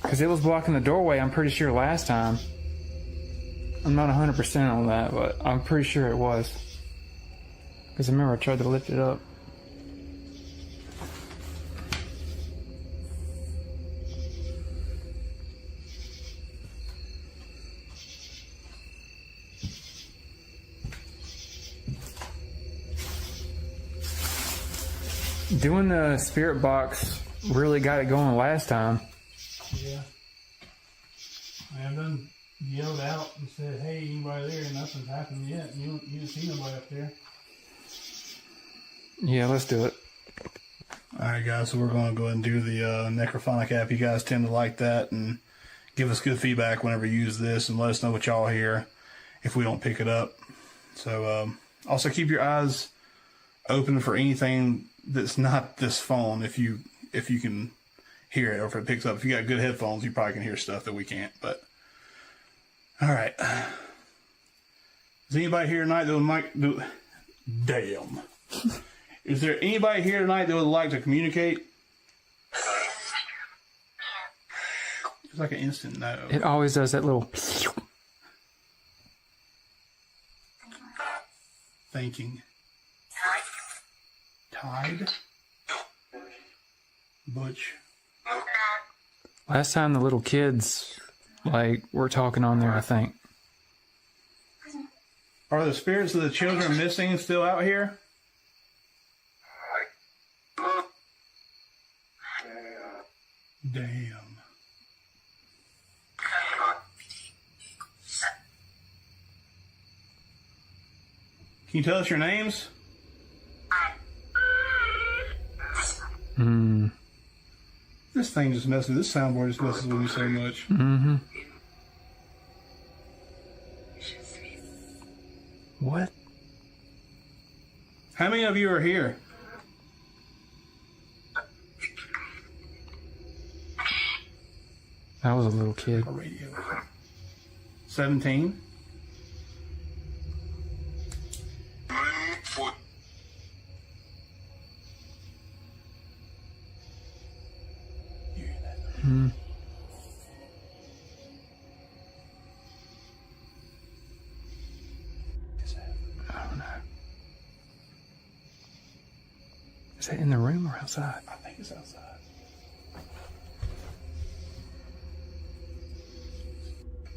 S3: Because it was blocking the doorway, I'm pretty sure, last time. I'm not 100% on that, but I'm pretty sure it was. Because I remember I tried to lift it up. Doing the spirit box really got it going last time.
S1: Yeah. I have done yelled out and said, hey, anybody there? And nothing's happened yet. You didn't see nobody up there.
S3: Yeah, let's do it.
S1: Alright guys, so we're going to go ahead and do the Necrophonic app. You guys tend to like that and give us good feedback whenever you use this and let us know what y'all hear if we don't pick it up. So also keep your eyes open for anything that's not this phone if you can hear it or if it picks up. If you got good headphones, you probably can hear stuff that we can't. But alright. Is anybody here tonight that would damn. Is there anybody here tonight that would like to communicate? It's like an instant no.
S3: It always does that little...
S1: Thinking. Tide. Butch.
S3: Last time the little kids, were talking on there, I think.
S1: Are the spirits of the children missing still out here? Damn. Can you tell us your names? This thing just messes. This soundboard just messes with me so much.
S3: What?
S1: How many of you are here?
S3: That was a little kid.
S1: 17.
S3: I don't know. Is that in the room or outside?
S1: I think it's outside.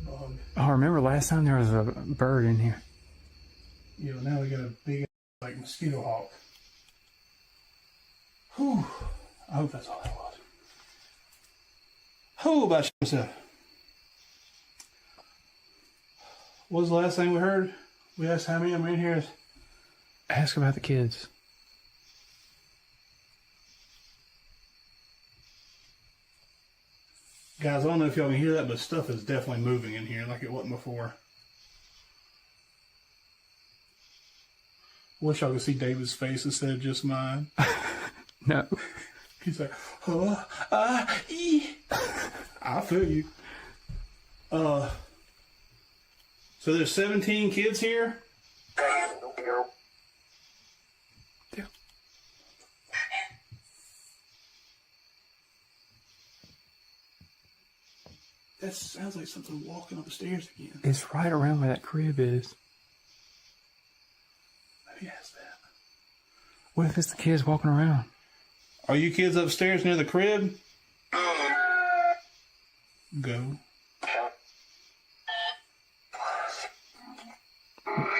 S1: Bug.
S3: Oh, remember last time there was a bird in here?
S1: Yeah, now we got a big mosquito hawk. Whew. I hope that's all that was. Who about yourself? What was the last thing we heard? We asked how many of them in here.
S3: Ask about the kids.
S1: Guys, I don't know if y'all can hear that, but stuff is definitely moving in here like it wasn't before. Wish y'all could see David's face instead of just mine.
S3: No.
S1: He's like, I feel you. So there's 17 kids here?
S3: Yeah.
S1: That sounds like something walking up the stairs again.
S3: It's right around where that crib is.
S1: Let me ask that.
S3: What if it's the kids walking around?
S1: Are you kids upstairs near the crib? Go.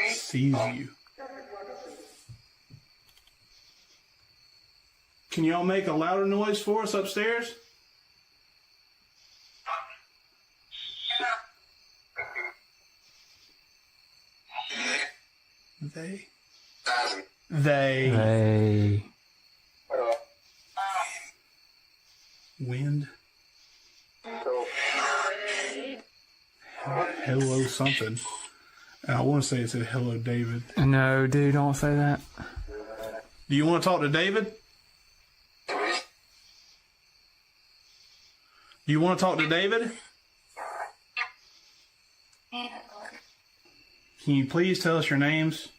S1: Sees you. Can y'all make a louder noise for us upstairs? They. Wind. Hello something. I want to say it said hello David.
S3: No, dude, don't say that.
S1: Do you want to talk to David? Do you want to talk to David? Can you please tell us your names?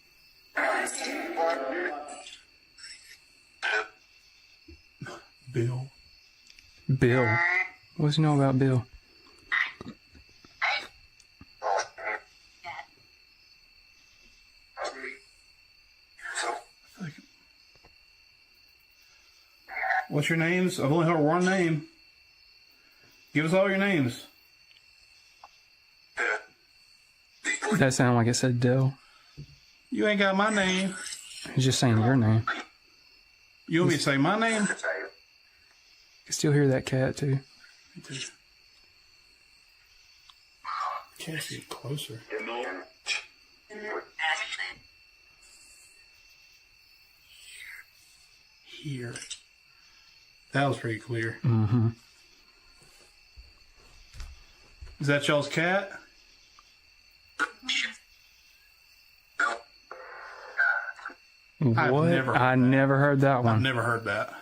S1: Bill.
S3: Bill. What does he know about Bill?
S1: What's your names? I've only heard one name. Give us all your names.
S3: That sounded like it said Dill.
S1: You ain't got my name.
S3: He's just saying your name.
S1: You want me to say my name?
S3: You can still hear that cat, too.
S1: Me too. Cat's getting closer. Here. That was pretty clear.
S3: Mm-hmm.
S1: Is that y'all's cat?
S3: What? I never heard that one.
S1: I've never heard that.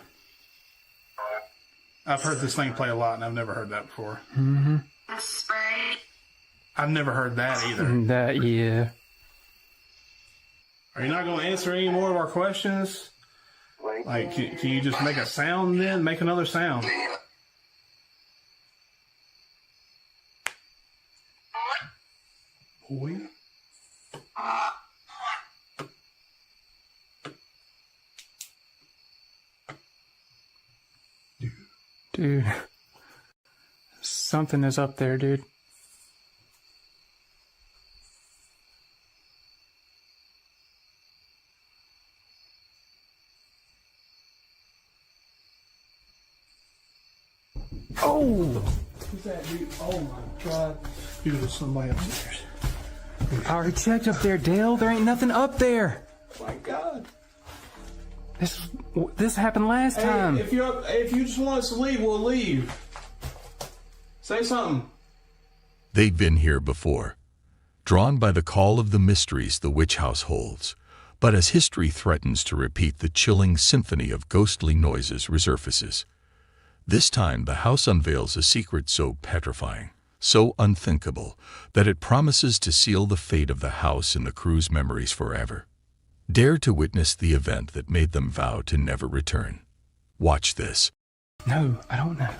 S1: I've heard this thing play a lot, and I've never heard that before.
S3: Mm-hmm.
S1: I've never heard that either.
S3: That, yeah.
S1: Are you not going to answer any more of our questions? Like, can you just make a sound then? Make another sound. Boy.
S3: Dude. Something is up there, dude.
S1: Oh! Who's that dude? Oh my god. Dude, there's somebody upstairs.
S3: I already checked up there, Dale. There ain't nothing up there.
S1: Oh my god.
S3: This happened last time.
S1: If you just want us to leave, we'll leave. Say something.
S2: They'd been here before, drawn by the call of the mysteries the witch house holds. But as history threatens to repeat, the chilling symphony of ghostly noises resurfaces. This time, the house unveils a secret so petrifying, so unthinkable, that it promises to seal the fate of the house in the crew's memories forever. Dare to witness the event that made them vow to never return. Watch this.
S3: No, I don't know.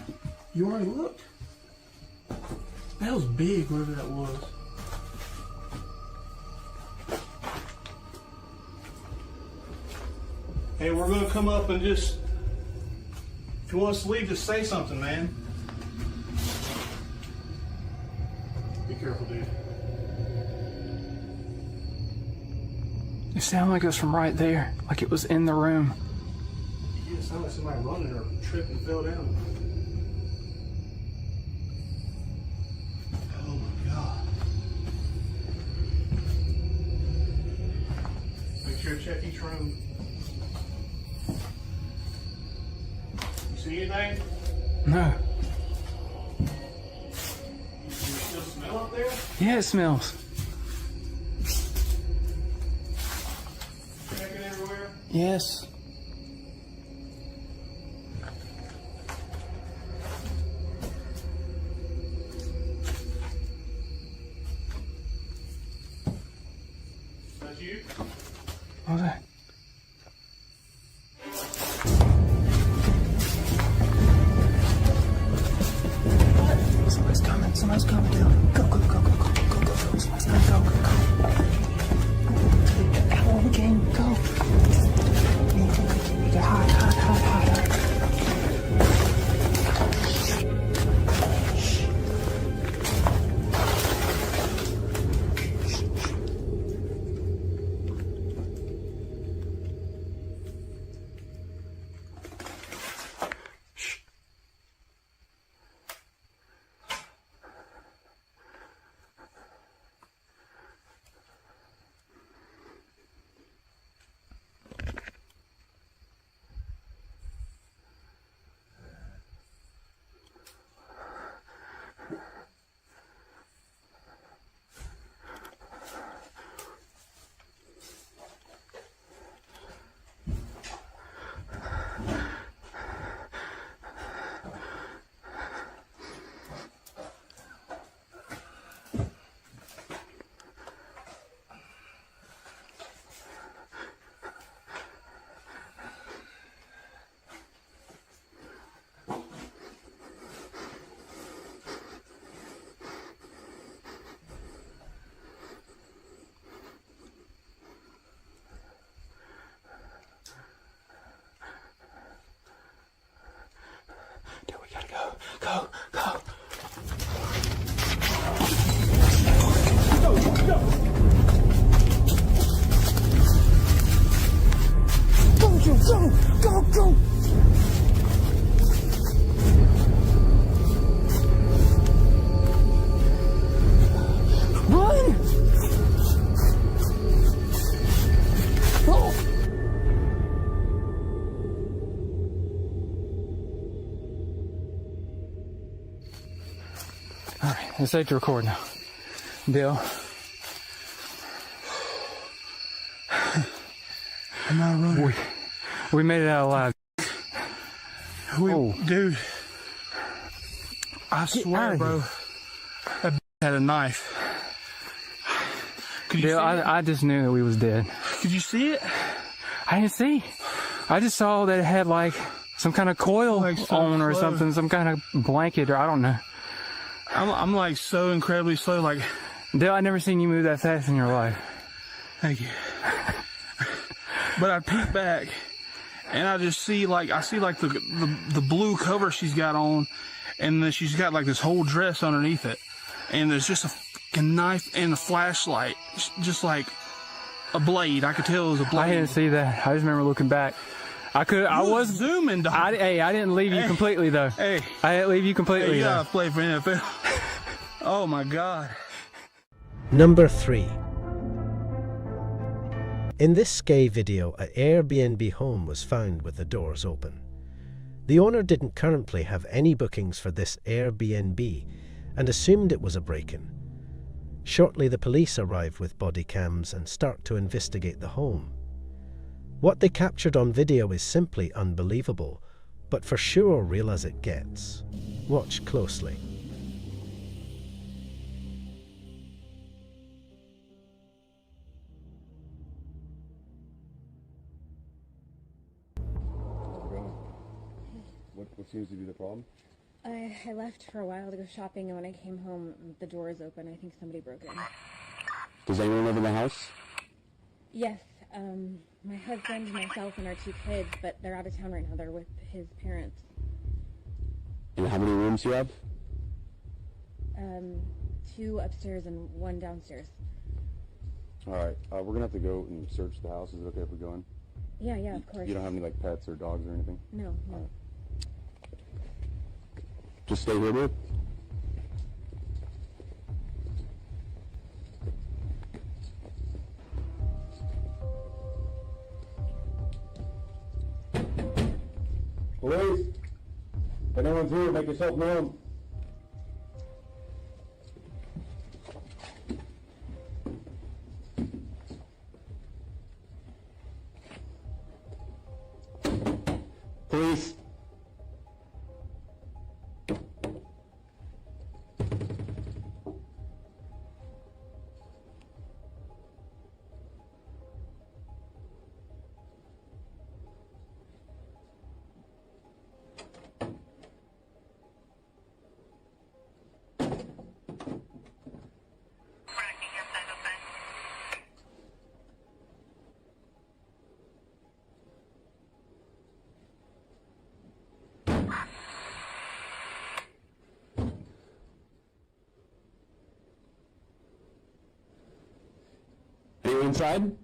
S1: You already looked? That was big, whatever that was. Hey, we're going to come up and just... If you want us to leave, just say something, man. Be careful, dude.
S3: It sounded like it was from right there. Like it was in the room.
S1: Yeah, it sounded like somebody running or tripped and fell down. Oh my god. Make sure to check each room. You see anything?
S3: No.
S1: You still smell up there?
S3: Yeah, it smells.
S1: Checking everywhere?
S3: Yes.
S1: That's you?
S3: What was that? Somebody's coming. Somebody's coming, dude. Go, go, go, go, go, go, go, go. Somebody's coming. Go, go, go. How long game? Go.
S11: Go! Run! Oh!
S3: Alright, it's safe to record now. Bill.
S1: I'm not running.
S3: We made it out alive.
S1: Dude, I swear, bro, that had a knife. Could you
S3: Bill,
S1: see it?
S3: I just knew that we was dead.
S1: Could you see it?
S3: I didn't see. I just saw that it had like some kind of coil on or something, some kind of blanket or I don't know.
S1: I'm like so incredibly slow, like.
S3: Dale, I never seen you move that fast in your life.
S1: Thank you. But I peek back, and I just see like the blue cover she's got on, and then she's got like this whole dress underneath it, and there's just a fucking knife and a flashlight, just like a blade. I could tell it was a blade.
S3: I didn't see that. I just remember looking back. I was
S1: zooming, dog.
S3: I didn't leave you completely though.
S1: Hey,
S3: I didn't leave you completely.
S1: Hey, you
S3: though.
S1: gotta play for NFL. Oh my God.
S7: Number 3. In this scary video, an Airbnb home was found with the doors open. The owner didn't currently have any bookings for this Airbnb and assumed it was a break-in. Shortly, the police arrive with body cams and start to investigate the home. What they captured on video is simply unbelievable, but for sure real as it gets. Watch closely.
S18: What seems to be the problem?
S21: I left for a while to go shopping, and when I came home, the door is open. I think somebody broke in.
S18: Does anyone live in the house?
S21: Yes, my husband, myself, and our 2 kids, but they're out of town right now. They're with his parents.
S18: And how many rooms do you have?
S21: 2 upstairs and 1 downstairs.
S18: All right, we're gonna have to go and search the house. Is it okay if we go in?
S21: Yeah, of course.
S18: You don't have any like pets or dogs or anything?
S21: No.
S18: Just stay here, dude. Police! If anyone's here, make yourself known. Police! Anyone inside? I'm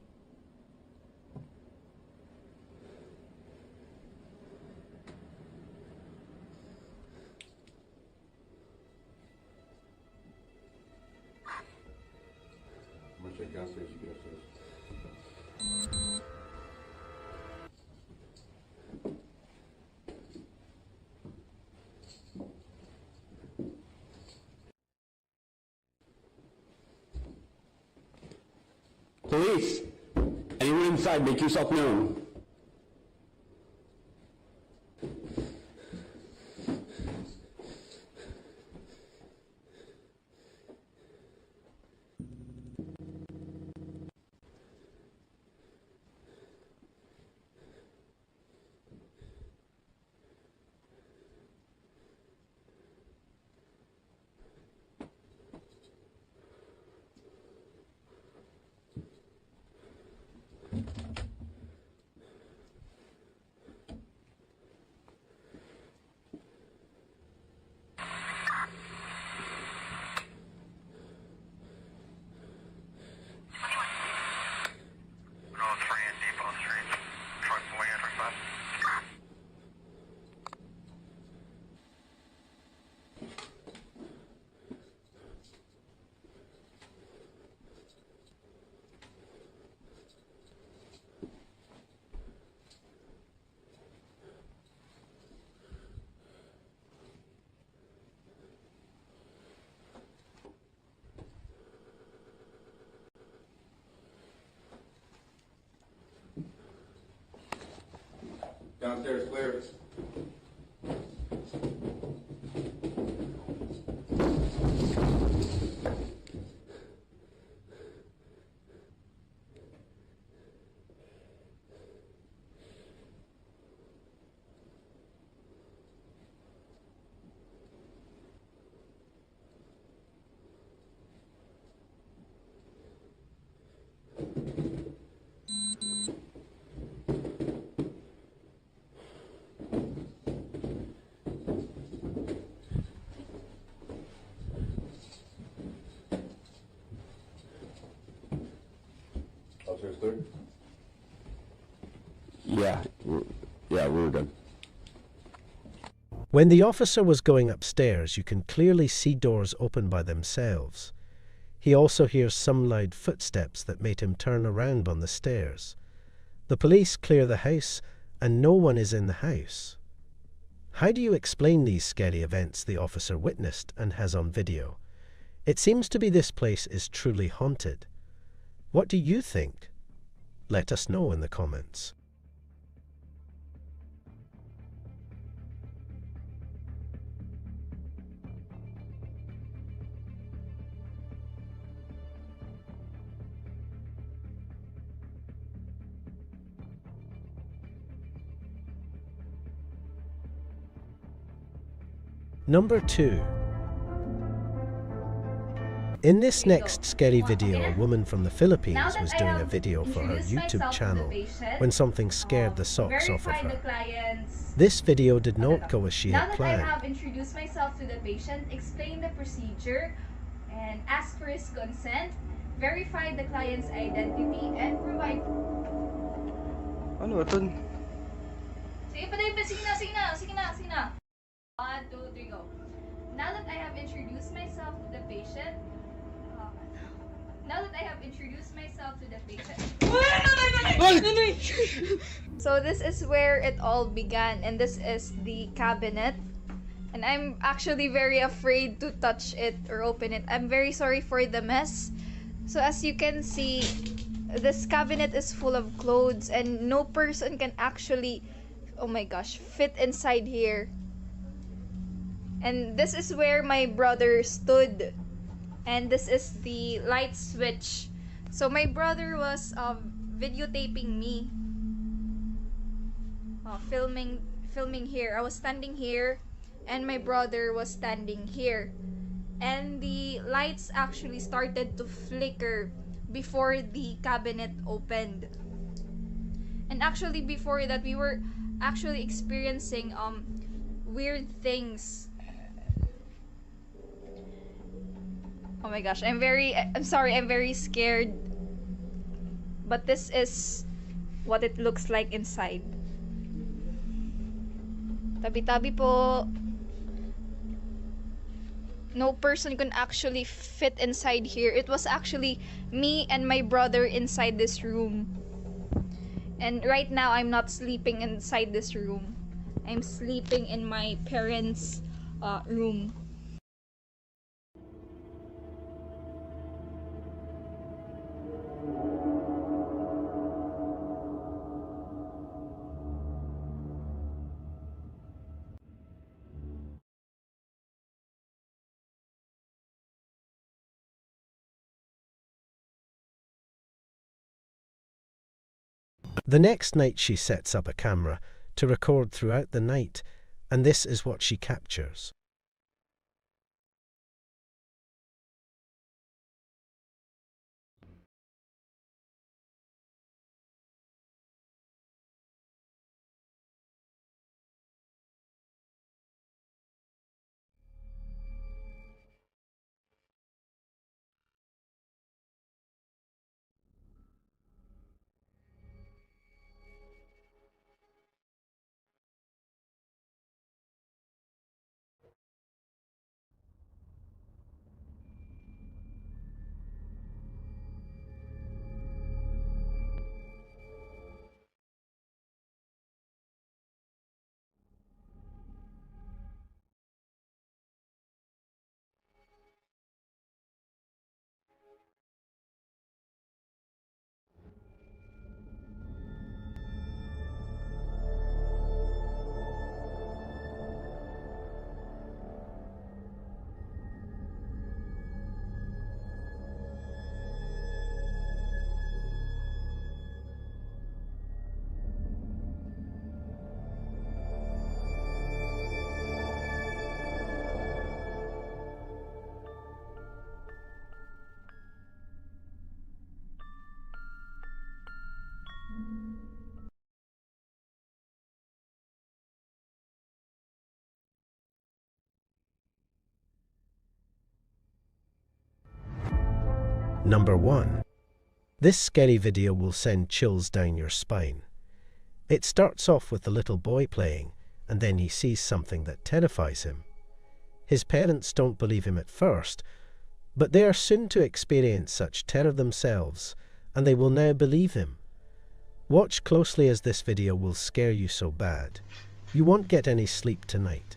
S18: gonna check downstairs, you get upstairs. Police! Anyone inside, make yourself known. Downstairs clear. Upstairs clear?
S10: Yeah, we were good.
S7: When the officer was going upstairs, you can clearly see doors open by themselves. He also hears some loud footsteps that made him turn around on the stairs. The police clear the house, and no one is in the house. How do you explain these scary events the officer witnessed and has on video? It seems to be this place is truly haunted. What do you think? Let us know in the comments. Number 2. In this next scary video, a woman from the Philippines was doing a video for her YouTube channel when something scared the socks off of her. This video did not go as she had planned.
S17: Now that I have introduced myself to the patient, explained the procedure, and asked for his consent, verified the client's identity, and provide...
S11: Ano ito?
S17: Sige pa, sige na. 1, 2, 3, go. Now that I have introduced myself to the patient, So this is where it all began, and this is the cabinet. And I'm actually very afraid to touch it or open it. I'm very sorry for the mess. So as you can see, this cabinet is full of clothes and no person can actually, oh my gosh, fit inside here. And this is where my brother stood. And this is the light switch. So my brother was videotaping me. Filming here. I was standing here and my brother was standing here. And the lights actually started to flicker before the cabinet opened. And actually before that we were actually experiencing weird things. Oh my gosh, I'm sorry, I'm very scared. But this is what it looks like inside. Tabi-tabi po. No person can actually fit inside here. It was actually me and my brother inside this room. And right now, I'm not sleeping inside this room. I'm sleeping in my parents' room.
S7: The next night she sets up a camera to record throughout the night, and this is what she captures. Number 1. This scary video will send chills down your spine. It starts off with the little boy playing, and then he sees something that terrifies him. His parents don't believe him at first, but they are soon to experience such terror themselves, and they will now believe him. Watch closely as this video will scare you so bad. You won't get any sleep tonight.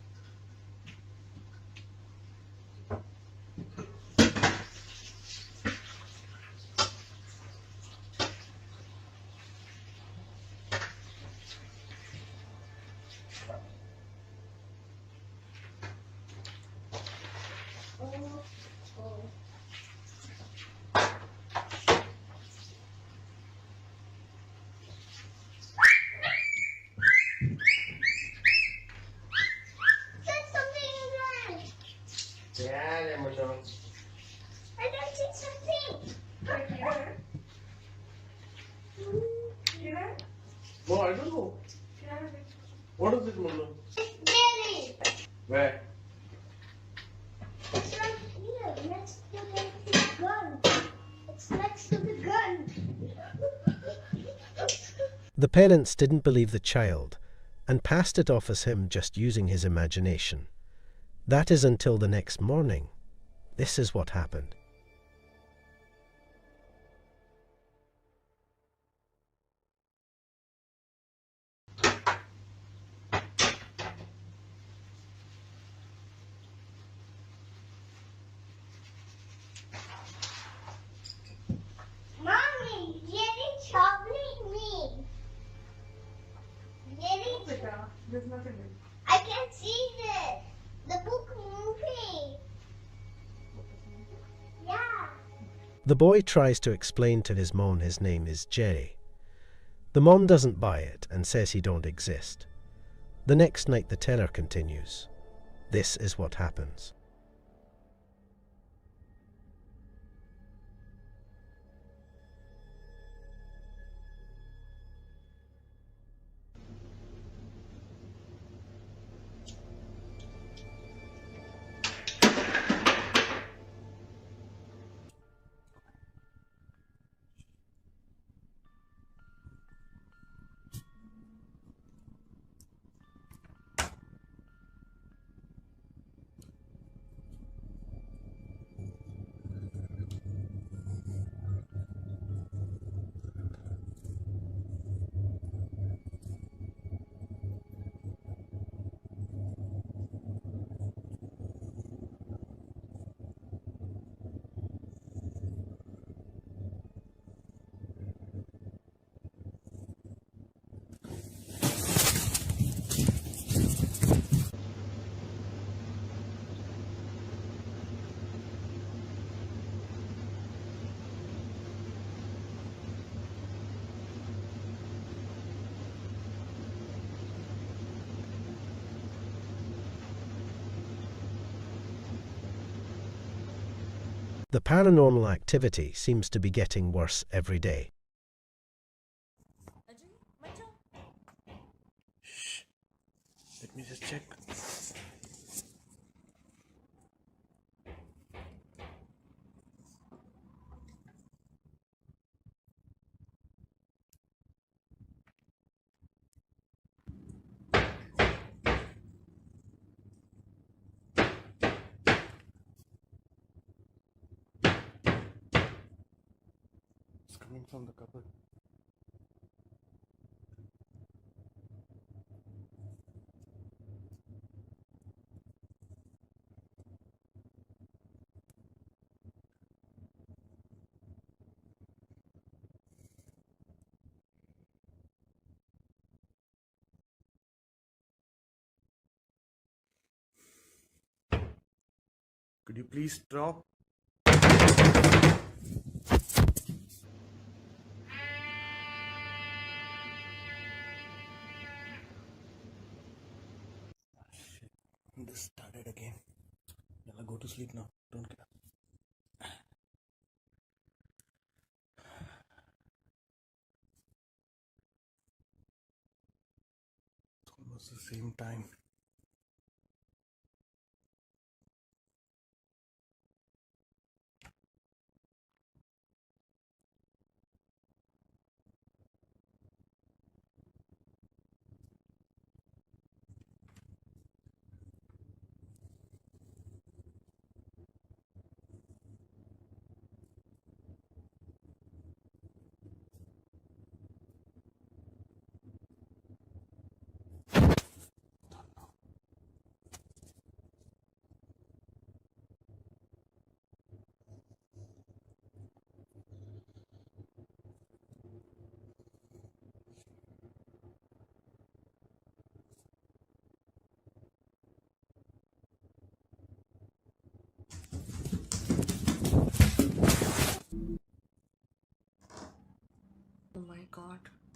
S14: I don't see something. Right here. Here?
S18: No, I don't know. What is it, Mulu?
S14: It's jelly.
S18: Where?
S14: It's right here, next to the gun. It's next to the gun.
S7: The parents didn't believe the child and passed it off as him just using his imagination. That is until the next morning. This is what happened.
S14: Mommy, Jerry chocolate me. Jerry,
S4: There's nothing in it.
S14: I can see this. The book moving. Yeah.
S7: The boy tries to explain to his mom his name is Jerry. The mom doesn't buy it and says he don't exist. The next night the terror continues. This is what happens. The paranormal activity seems to be getting worse every day.
S18: Shh. Let me just check. It's coming from the cupboard. Could you please stop? Shit. This started again. Yalla, go to sleep now. Don't get up. It's almost the same time.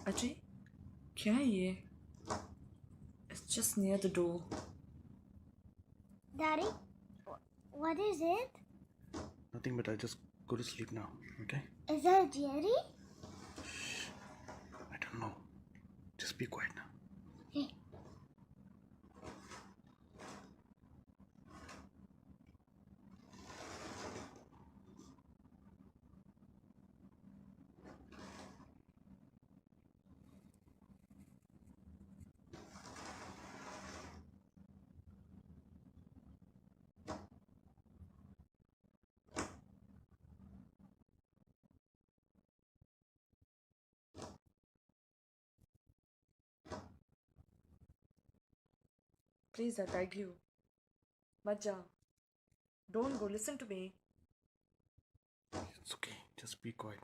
S20: Ajay क्या है ये? It's just near the door.
S14: Daddy, what is it?
S19: Nothing, but I just go to sleep now, okay?
S14: Is that a Jerry?
S19: I don't know. Just be quiet now.
S14: Hey.
S20: Please, I beg you. Majja. Don't go. Listen to me.
S19: It's okay. Just be quiet.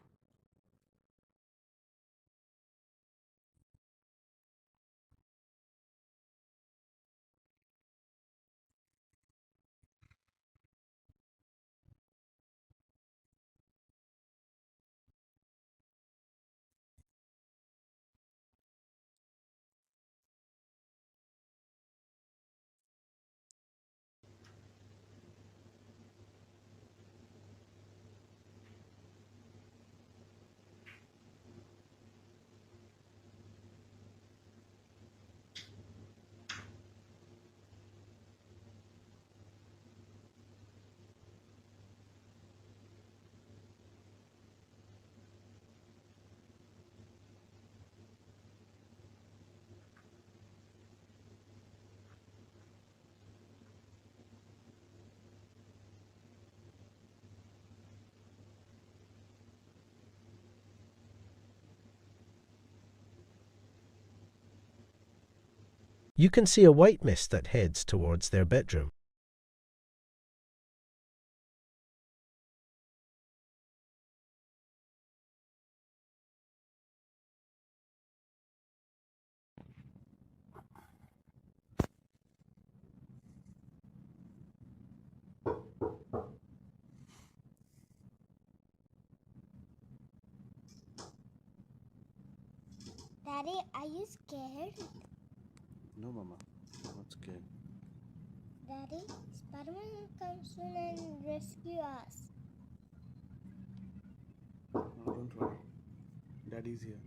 S7: You can see a white mist that heads towards their bedroom.
S14: Daddy, are you scared?
S19: No, Mama. I'm not scared.
S14: Daddy, Spider-Man will come soon and rescue us.
S19: No, don't worry. Daddy's here.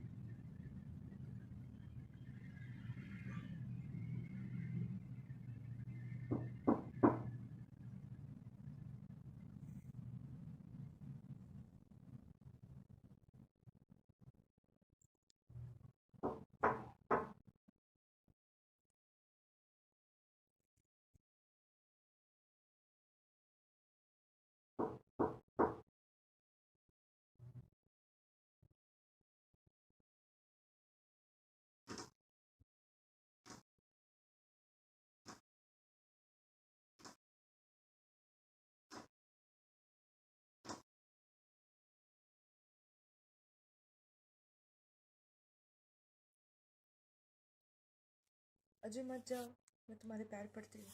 S20: Ajay मत जाओ. मैं तुम्हारे पैर पड़ती हूँ.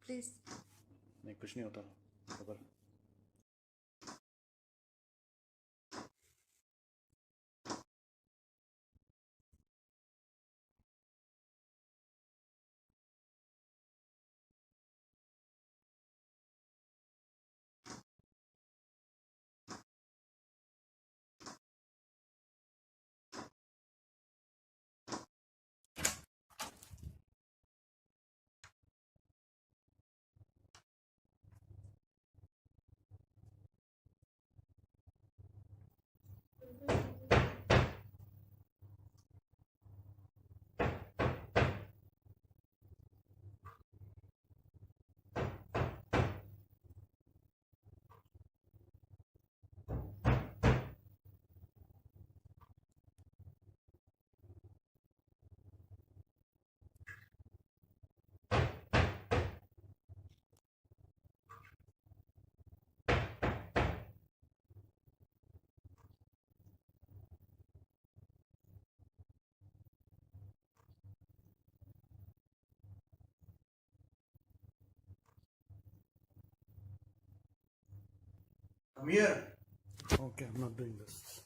S20: Please.
S19: नहीं, कुछ नहीं होता. खबर. Come here. Okay, I'm not doing this.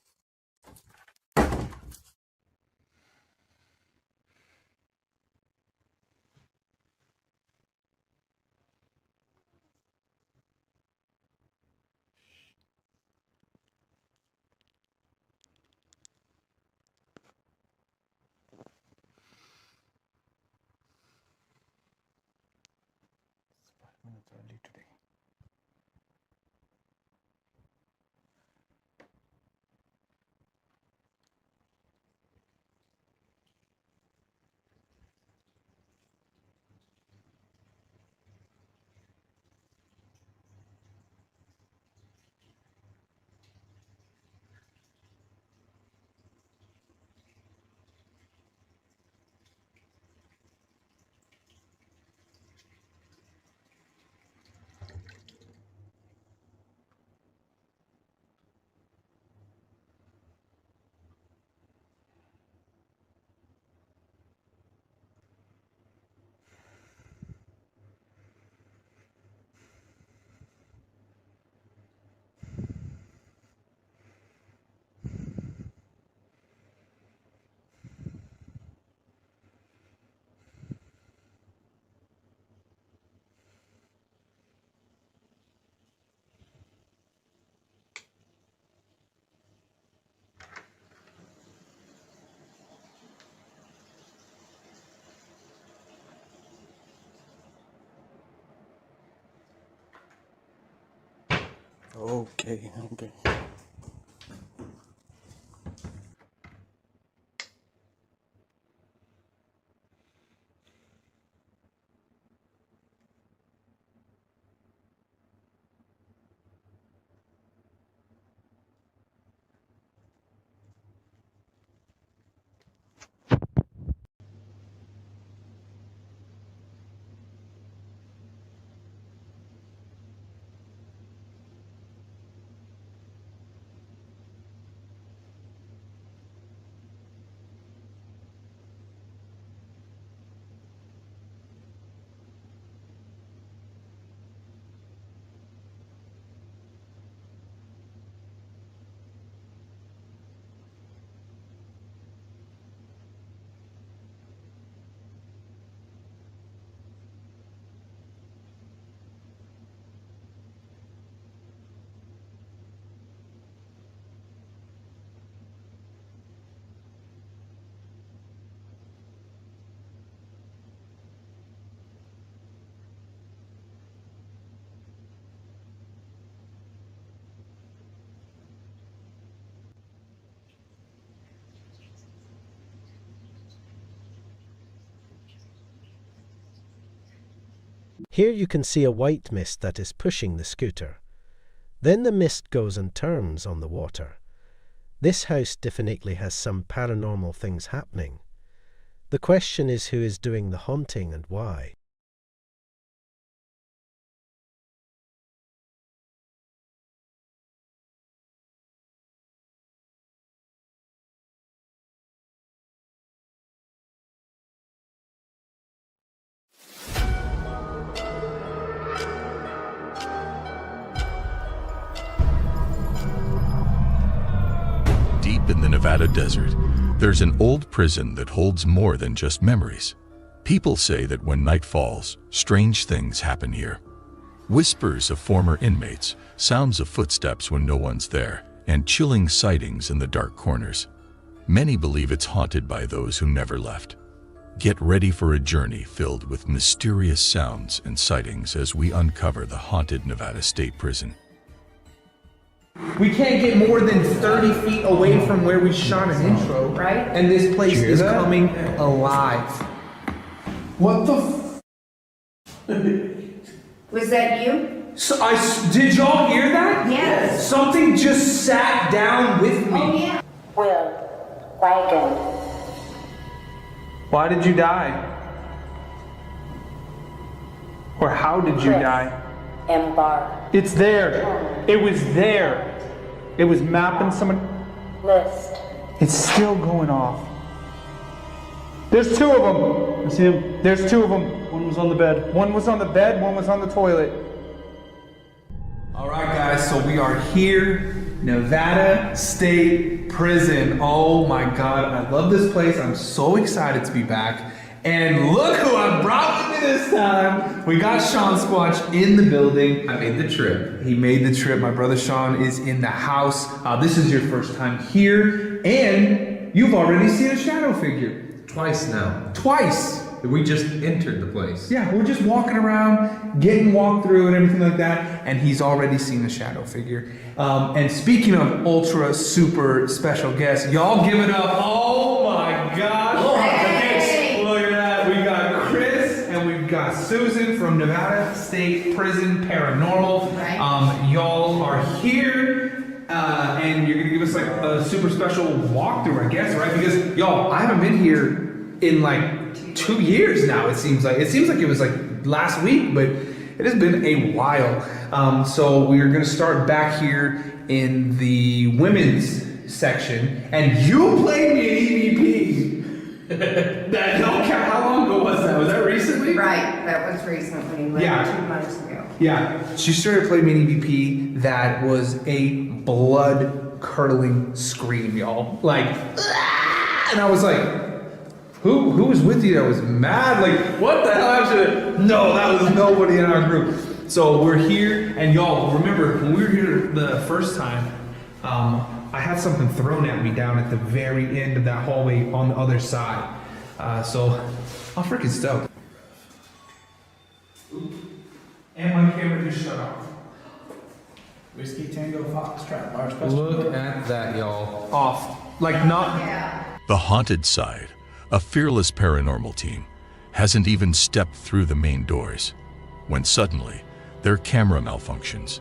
S11: Okay.
S7: Here you can see a white mist that is pushing the scooter. Then the mist goes and turns on the water. This house definitely has some paranormal things happening. The question is who is doing the haunting and why.
S2: Deep in the Nevada desert, there's an old prison that holds more than just memories. People say that when night falls, strange things happen here. Whispers of former inmates, sounds of footsteps when no one's there, and chilling sightings in the dark corners. Many believe it's haunted by those who never left. Get ready for a journey filled with mysterious sounds and sightings as we uncover the haunted Nevada State Prison.
S15: We can't get more than 30 feet away from where we shot an intro, right? And this place is coming alive. What the
S5: Was that you?
S15: So did y'all hear that?
S5: Yes.
S15: Something just sat down with me.
S5: Oh, yeah. Will, Wagon.
S15: Why did you die? Or how did you die?
S5: Embark.
S15: It's there. It was there. It was mapping someone.
S5: List.
S15: It's still going off. There's two of them.
S8: I see him.
S15: There's two of them.
S8: One was on the bed.
S15: One was on the bed, one was on the toilet. All right, guys, so we are here, Nevada State Prison. Oh my God, I love this place. I'm so excited to be back. And look who I brought with me this time. We got Sean Squatch in the building. I made the trip. He made the trip. My brother Sean is in the house. This is your first time here, and you've already seen a shadow figure.
S22: Twice now.
S15: Twice. We just entered the place. Yeah, we're just walking around, getting walked through and everything like that, and he's already seen a shadow figure. And speaking of ultra super special guests, y'all give it up. Oh my God. Okay, look at that. We got Chris and we've got Susan from Nevada State Prison Paranormal. Y'all are here. And you're gonna give us like a super special walkthrough, I guess, right? Because y'all, I haven't been here in like 2 years now. It seems like it was like last week, but it has been a while. So we're gonna start back here in the women's section, and you played me an EVP. That don't count. How long ago was that? Was that recently?
S6: Right, that was recently, like 2 months ago.
S15: Yeah, she started playing me an EVP that was a blood-curdling scream, y'all. Like, and I was like, who was with you that was mad? Like, what the hell? No, that was nobody in our group. So we're here, and y'all, remember, when we were here the first time, I had something thrown at me down at the very end of that hallway on the other side. So I'm freaking stoked. And my camera just shut off.
S1: Whiskey Tango Foxtrot large customer.
S15: Look at that, y'all. Off. Like not.
S2: The haunted side, a fearless paranormal team, hasn't even stepped through the main doors when suddenly their camera malfunctions.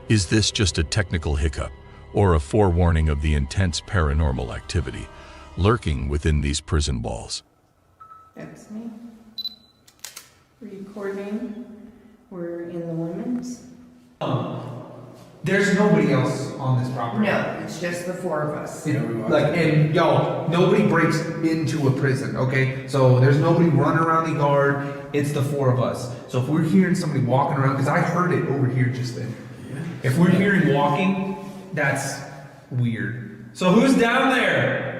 S2: Is this just a technical hiccup or a forewarning of the intense paranormal activity lurking within these prison walls?
S6: That's me. Recording. We're in the women's.
S15: There's nobody else on this property.
S6: No, it's just the 4 of us.
S15: And y'all, nobody breaks into a prison, okay? So there's nobody running around the yard. It's the 4 of us. So if we're hearing somebody walking around, because I heard it over here just then. Yeah. If we're hearing walking, that's weird. So who's down there?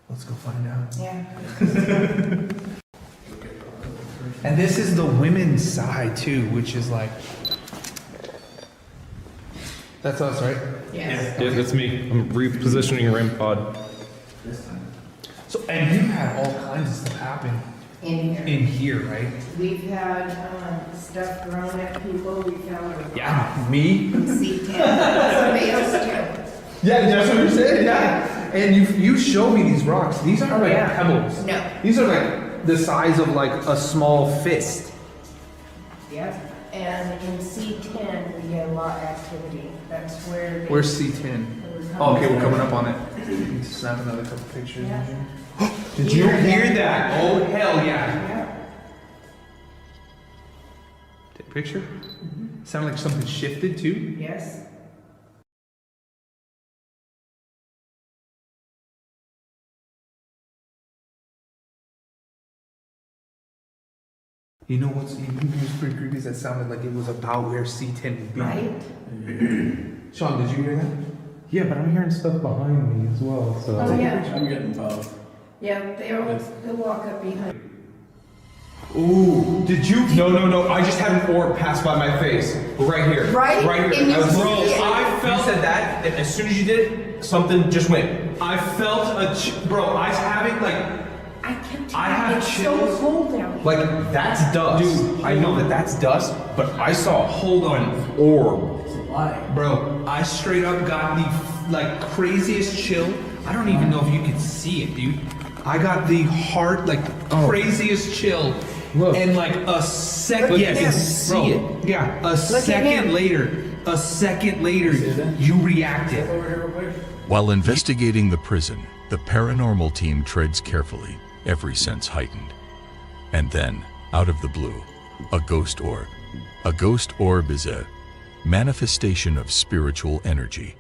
S15: Let's go find out.
S6: Yeah.
S15: And this is the women's side too, which is like, that's us, right?
S6: Yes.
S22: Yeah, that's me. I'm repositioning your REM pod.
S15: So, and you've had all kinds of stuff happen in here, right?
S6: We've had stuff thrown at people. We found a rock.
S15: Yeah, me.
S6: C10. Somebody else too.
S15: Yeah, that's what you're saying. Yeah. And you showed me these rocks. These aren't like pebbles.
S6: No.
S15: These are like the size of like a small fist.
S6: Yeah. And in C10 we had a lot of activity. That's where.
S15: Where's C10? Oh, okay, we're coming up on it. Snap another couple pictures.
S6: Yeah.
S15: Did you hear that? Oh hell yeah!
S6: Yeah.
S15: Take a picture. Sounded like something shifted too.
S6: Yes.
S15: You know what's pretty creepy is that sounded like it was about where C10 would be.
S6: Right.
S15: Sean, did you hear that?
S22: Yeah, but I'm hearing stuff behind me as well. So.
S6: Oh yeah.
S1: I'm getting both.
S6: Yeah, they'll walk up behind.
S15: Ooh, did you? No. I just had an orb pass by my face. Right here.
S6: Right?
S15: Right here.
S6: And you
S15: Bro,
S6: see it.
S15: I felt. You said that, and as soon as you did it, something just went. I felt bro, I was having like.
S6: I kept
S15: I have
S6: it's
S15: chills.
S6: so cold down here.
S15: Like, that's dust. Dude, I know that's dust, but I saw, hold on, orb. Bro, I straight up got the, like, craziest chill. I don't even know if you can see it, dude. I got the craziest chill. Look. And like a second,
S6: yes,
S15: you can see it. Yeah, a second later, you reacted.
S2: While investigating the prison, the paranormal team treads carefully, every sense heightened. And then, out of the blue, a ghost orb. A ghost orb is a manifestation of spiritual energy,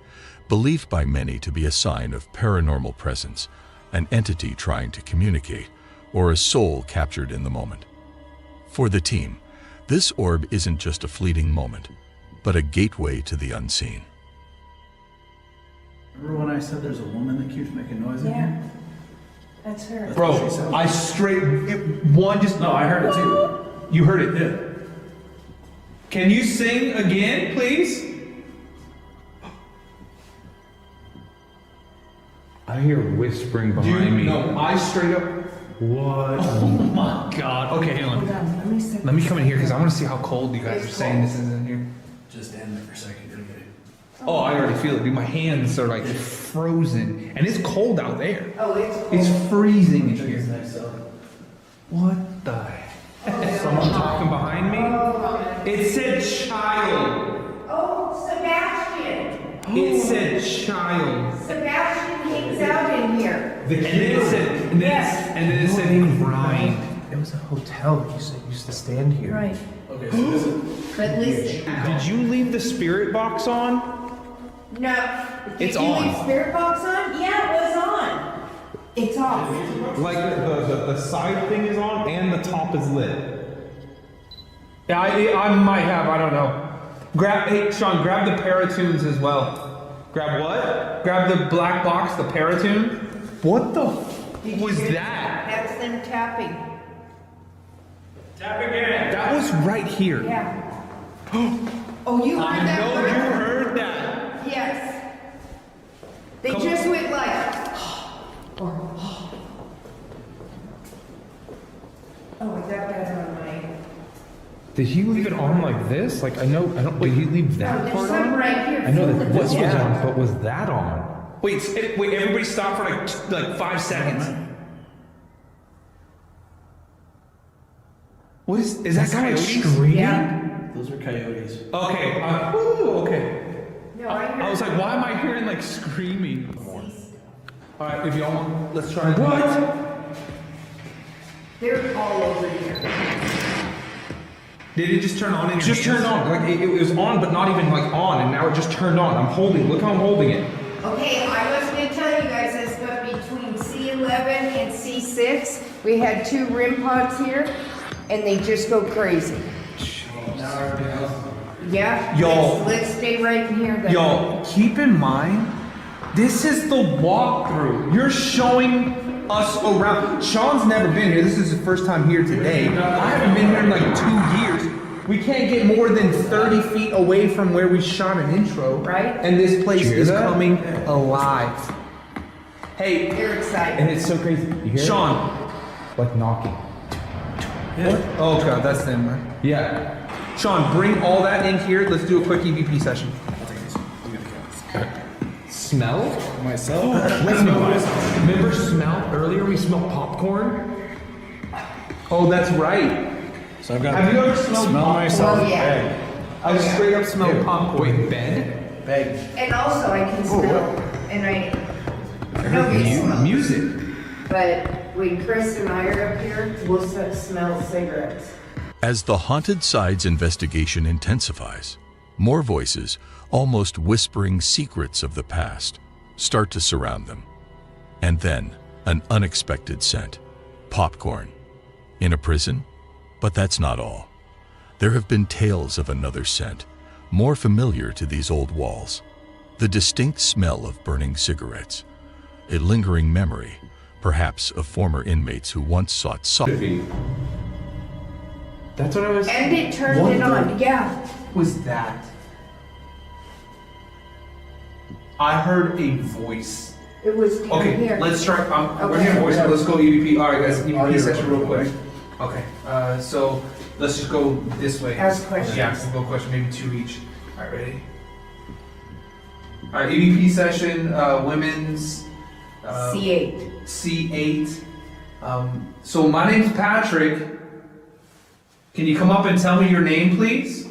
S2: believed by many to be a sign of paranormal presence, an entity trying to communicate, or a soul captured in the moment. For the team, this orb isn't just a fleeting moment, but a gateway to the unseen.
S1: Remember when I said there's a woman that keeps making noise in here?
S6: That's her.
S15: Bro, I No,
S1: I heard it too.
S15: You heard it?
S1: Yeah.
S15: Can you sing again, please?
S22: I hear whispering behind me.
S15: No, I straight up.
S22: What?
S15: Oh my god. Okay, hang on. Let me come in here because I want to see how cold you guys are saying this is in here.
S9: Just stand there for a second.
S15: Oh, I already feel it, dude. My hands are like frozen. And it's cold out there.
S6: Oh, it's cold.
S15: It's freezing in here. What the heck?
S22: Someone talking behind me?
S15: It said child.
S6: Oh, Sebastian.
S15: It said child.
S6: Sebastian hangs out in here.
S15: And then it said, and then it said grind.
S9: It was a hotel. You used to stand here.
S6: Right.
S9: Okay, so this is.
S6: But listen.
S15: Did you leave the spirit box on?
S6: No.
S15: It's
S6: Did you
S15: on.
S6: leave spirit box on? Yeah, it was on. It's off.
S22: Like the side thing is on and the top is lit.
S15: Yeah, I might have. I don't know. Hey, Sean, grab the Paratunes as well. Grab what? Grab the black box, the Paratune. What the was that?
S6: That's them tapping.
S15: Tap again. That was right here.
S6: Yeah. Oh, you heard
S15: I
S6: that?
S15: know
S6: word?
S15: you heard that.
S6: Yes. They
S15: Come
S6: just
S15: on.
S6: went like. Oh, I got that on my.
S22: Did he leave it on like this? Like I don't. Did he leave
S6: No,
S22: that
S6: there's
S22: part
S6: some
S22: on?
S6: right here.
S22: I know that
S6: Flip
S22: this
S6: it.
S22: was on, but was that on?
S15: Wait, everybody stop for like 5 seconds. What is that coyotes?
S22: Screaming?
S6: Yeah.
S9: Those are coyotes.
S15: Okay. Okay.
S6: No, I heard.
S15: I was like, why am I hearing like screaming? All right, if y'all want, let's try.
S22: What?
S6: They're all over here.
S15: Did it just turn on in your
S22: Just
S15: hands?
S22: turned on. Like it was on, but not even like on, and now it just turned on. I'm holding. Look how I'm holding it.
S6: Okay, I was gonna tell you guys this, but between C11 and C6, we had 2 REM pods here, and they just go crazy. Yeah.
S15: Yo.
S6: Let's stay right in here. Then.
S15: Yo, keep in mind, this is the walkthrough. You're showing us around. Sean's never been here. This is his first time here today. I haven't been here in like 2 years. We can't get more than 30 feet away from where we shot an intro.
S6: Right.
S15: And this place
S22: hear
S15: is
S22: that?
S15: coming alive. Hey.
S6: They're excited.
S22: And it's so crazy. You hear
S15: Sean.
S22: it? Like knocking.
S15: Yeah. Oh god, that's them, right?
S22: Yeah.
S15: Sean, bring all that in here. Let's do a quick EVP session.
S22: Smell?
S9: Myself?
S22: Remember smell? Earlier we smelled popcorn?
S15: Oh, that's right.
S9: So I've got
S15: Have you ever smelled
S9: smell
S15: popcorn?
S9: myself?
S6: Oh, yeah.
S9: Bag.
S15: I straight up smell popcorn.
S22: Wait, bed?
S9: Bag.
S6: And also, I can smell, and nobody smells.
S15: Music.
S6: But when Chris and I are up here, we'll smell cigarettes.
S2: As the Haunted Sides investigation intensifies, more voices, almost whispering secrets of the past, start to surround them. And then, an unexpected scent. Popcorn. In a prison? But that's not all. There have been tales of another scent, more familiar to these old walls. The distinct smell of burning cigarettes. A lingering memory, perhaps of former inmates who once sought solace.
S22: That's what I was.
S6: And it turned it on, yeah.
S15: Was that? I heard a voice.
S6: It was down
S15: Okay,
S6: here.
S15: let's try. We're
S6: Okay.
S15: hearing voice. Let's go EVP. All right, guys, EVP
S9: Already
S15: session real
S9: recording.
S15: quick. Okay, so let's just go this way.
S6: Ask questions.
S15: Yeah, we'll go question, maybe 2 each. All right, ready? All right, EVP session, women's.
S6: C8.
S15: C8. So my name's Patrick. Can you come up and tell me your name, please?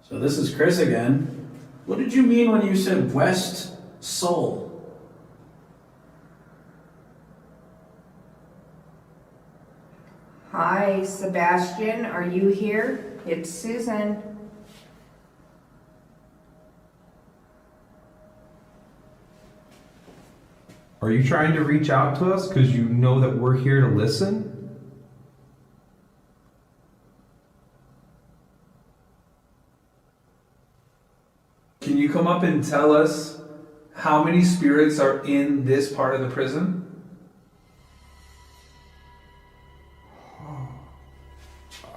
S9: So this is Chris again. What did you mean when you said West Seoul?
S6: Hi, Sebastian, are you here? It's Susan.
S22: Are you trying to reach out to us because you know that we're here to listen?
S15: Can you come up and tell us how many spirits are in this part of the prison?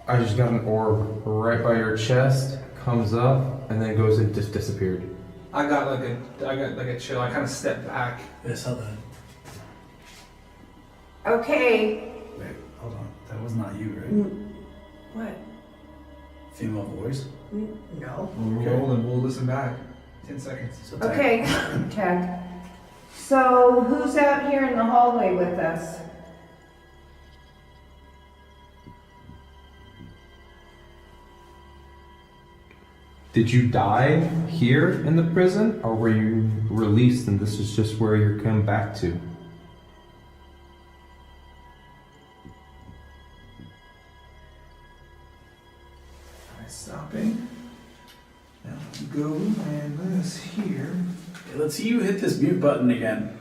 S22: I just got an orb right by your chest, comes up, and then goes and just disappeared.
S15: I got like a chill. I kind of stepped back.
S8: I saw that.
S6: Okay.
S8: Wait, hold on. That was not you, right?
S6: What?
S8: Female voice?
S6: No.
S15: We're rolling. We'll listen back. 10 seconds.
S6: Okay, tag. So who's out here in the hallway with us?
S22: Did you die here in the prison, or were you released and this is just where you're coming back to?
S15: Stopping. Now go and this here.
S8: Okay, let's see you hit this mute button again.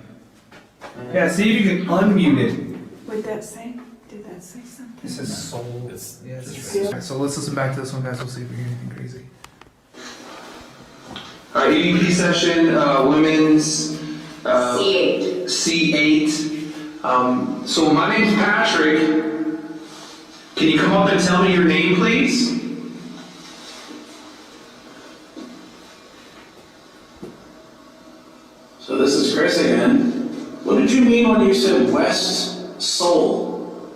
S15: Yeah, see if you can unmute it.
S6: What'd that say? Did that say something?
S15: This is soul.
S8: It's
S15: Alright, so let's listen back to this one, guys. We'll see if we hear anything crazy.
S12: Alright, EVP session, women's
S6: C8.
S12: C8. So my name's Patrick. Can you come up and tell me your name, please? So this is Chris again. What did you mean when you said West Soul?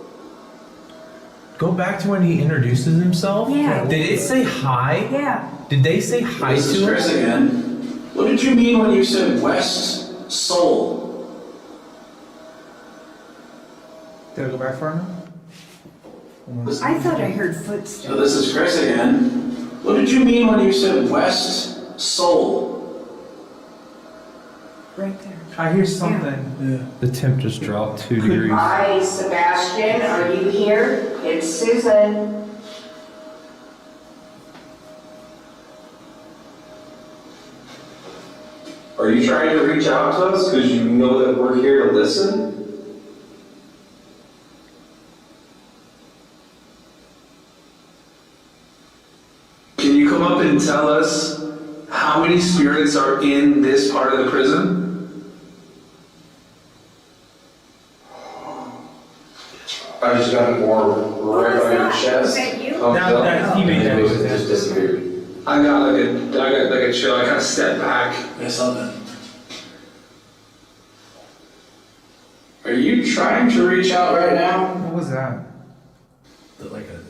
S22: Go back to when he introduces himself.
S6: Yeah.
S22: Did it say hi?
S6: Yeah.
S22: Did they say hi
S12: This
S22: to
S12: is Chris
S22: him?
S12: again. What did you mean when you said West Soul?
S15: Did I go back far enough?
S6: I thought I heard footsteps.
S12: So this is Chris again. What did you mean when you said West Soul?
S6: Right there.
S15: I hear something.
S8: Yeah.
S22: The temp just dropped 2 degrees.
S6: Hi, Sebastian. Are you here? It's Susan.
S12: Are you trying to reach out to us because you know that we're here to listen? Can you come up and tell us how many spirits are in this part of the prison? I just got an orb right on your chest.
S6: Was that you?
S15: He made that noise.
S12: Just disappeared. I got like a chill. I kind of stepped back.
S8: I saw that.
S12: Are you trying to reach out right now?
S15: What was that?
S8: Like a.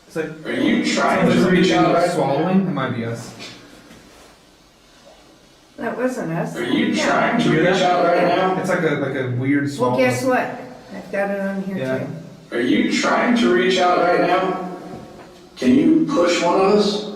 S15: It's like.
S12: Are you trying to reach out right now?
S15: Swallowing? It might be us.
S6: That wasn't us.
S12: Are you trying to reach out right now?
S15: It's like a weird swallow.
S6: Well, guess what? I've got it on here
S15: Yeah.
S6: too.
S12: Are you trying to reach out right now? Can you push one of us?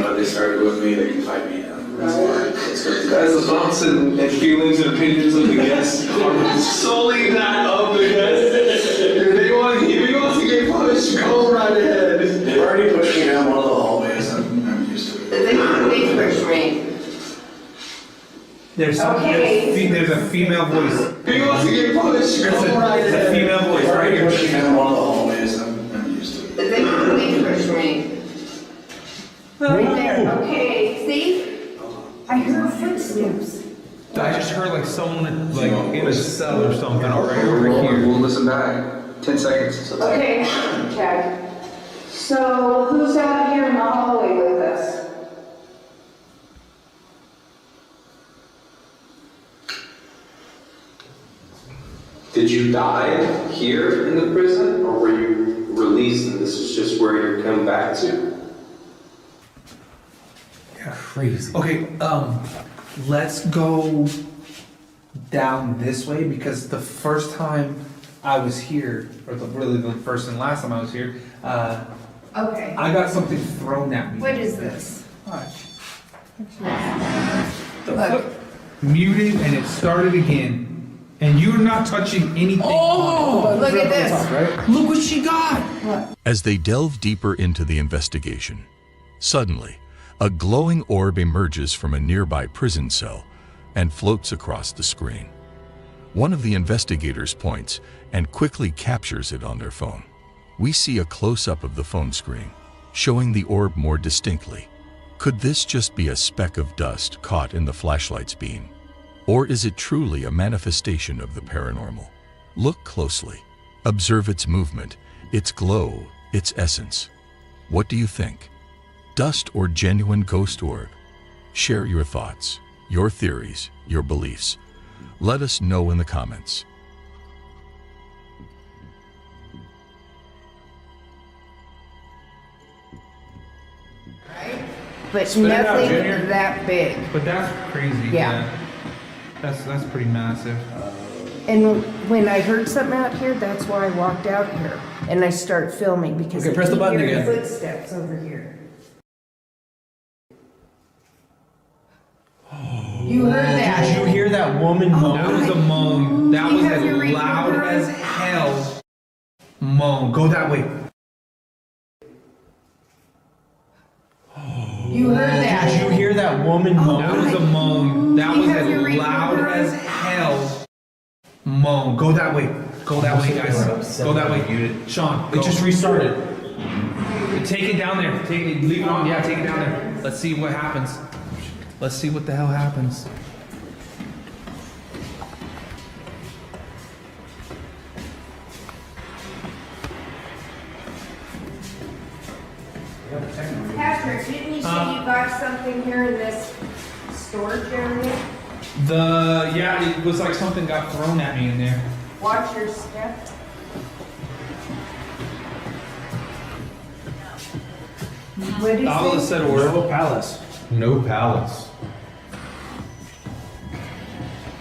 S12: So they started with me, they can fight me now. Guys, the thoughts and feelings and opinions of the guests are solely that of the guests. If he wants to get pushed, go right ahead. They've already pushed me down one of the hallways. I'm used to it.
S6: They pushed me.
S15: There's a female voice.
S12: If he wants to get pushed, go right
S15: There's a
S12: ahead.
S15: female voice
S12: They've
S15: right
S12: already
S15: here.
S12: pushed me down one of the hallways. I'm used to it.
S6: They pushed me. Right there. Okay, see? I heard footsteps.
S22: I just heard like someone like in a cell or something right over here.
S12: We'll listen back. 10 seconds.
S6: Okay, check. So who's out here in the hallway with us?
S12: Did you die here in the prison, or were you released and this is just where you're coming back to?
S15: Crazy. Okay, let's go down this way because the first time I was here, or really the first and last time I was here,
S6: Okay.
S15: I got something thrown at me.
S6: What is this?
S15: Watch.
S6: Look.
S15: Muted and it started again. And you're not touching anything.
S6: Oh, look at this.
S15: Look what she got.
S6: What?
S2: As they delve deeper into the investigation, suddenly, a glowing orb emerges from a nearby prison cell and floats across the screen. One of the investigators points and quickly captures it on their phone. We see a close-up of the phone screen, showing the orb more distinctly. Could this just be a speck of dust caught in the flashlight's beam? Or is it truly a manifestation of the paranormal? Look closely. Observe its movement, its glow, its essence. What do you think? Dust or genuine ghost orb? Share your thoughts, your theories, your beliefs. Let us know in the comments.
S6: But
S3: Spit it out,
S6: nothing
S3: Junior.
S6: that big.
S3: But that's crazy.
S6: Yeah.
S3: That's pretty massive.
S6: And when I heard something out here, that's why I walked out here. And I start filming because
S9: Okay,
S6: I
S9: press the
S6: keep
S9: button
S6: hearing
S9: again.
S6: footsteps over here. You heard that?
S15: Did you hear that woman moan?
S3: That was a moan. That
S6: You
S3: was
S6: have your
S3: as loud
S6: recorder
S3: as
S6: on?
S3: hell. Moan. Go that way.
S6: You heard that?
S15: Did you hear that woman moan?
S3: That was a moan. That
S6: You
S3: was
S6: have your
S3: as loud
S6: recorder
S3: as
S6: on?
S3: hell. Moan. Go that way. Go that way, guys. Go that way. Sean,
S15: It just restarted.
S3: take it down there. Take it. Leave it on. Yeah, take it down there. Let's see what happens. Let's see what the hell happens.
S6: Patrick, didn't you say you got something here in this storage area?
S3: Yeah, it was like something got thrown at me in there.
S6: Watch your step. What did you
S3: All
S6: say?
S3: said order.
S9: No palace.
S22: No palace.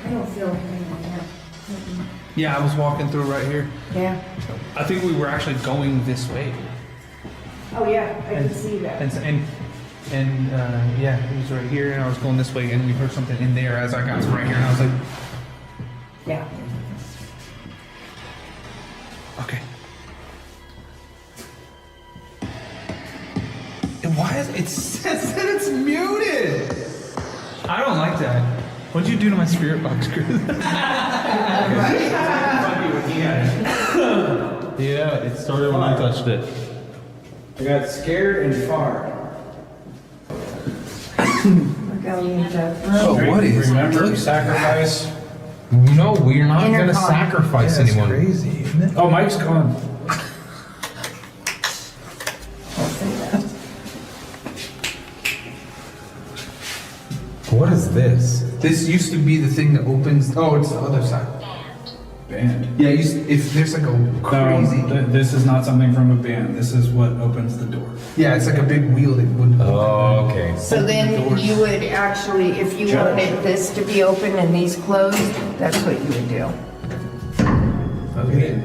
S6: I don't feel anything here.
S3: Yeah, I was walking through right here.
S6: Yeah.
S3: I think we were actually going this way.
S6: Oh yeah, I can see that.
S3: And yeah, it was right here, and I was going this way, and we heard something in there as I got to right here, and I was like,
S6: Yeah.
S3: okay. And why is it says that it's muted? I don't like that. What'd you do to my spirit box, Chris?
S22: Yeah, it started when I touched it.
S9: I got scared and far.
S6: Look how you just.
S9: Oh, what is? Remember, sacrifice.
S22: No, we're not
S6: Inner
S22: gonna
S6: con.
S22: sacrifice
S9: That's
S22: anyone.
S9: crazy, isn't it? Oh, Mike's gone.
S22: What is this?
S3: This used to be the thing that opens. Oh, it's the other side.
S9: Band.
S3: Yeah, if there's like a crazy.
S9: No, this is not something from a band. This is what opens the door.
S3: Yeah, it's like a big wheel that would.
S22: Oh, okay.
S6: So then you would actually, if you wanted this to be open and these closed, that's what you would do.
S3: Okay.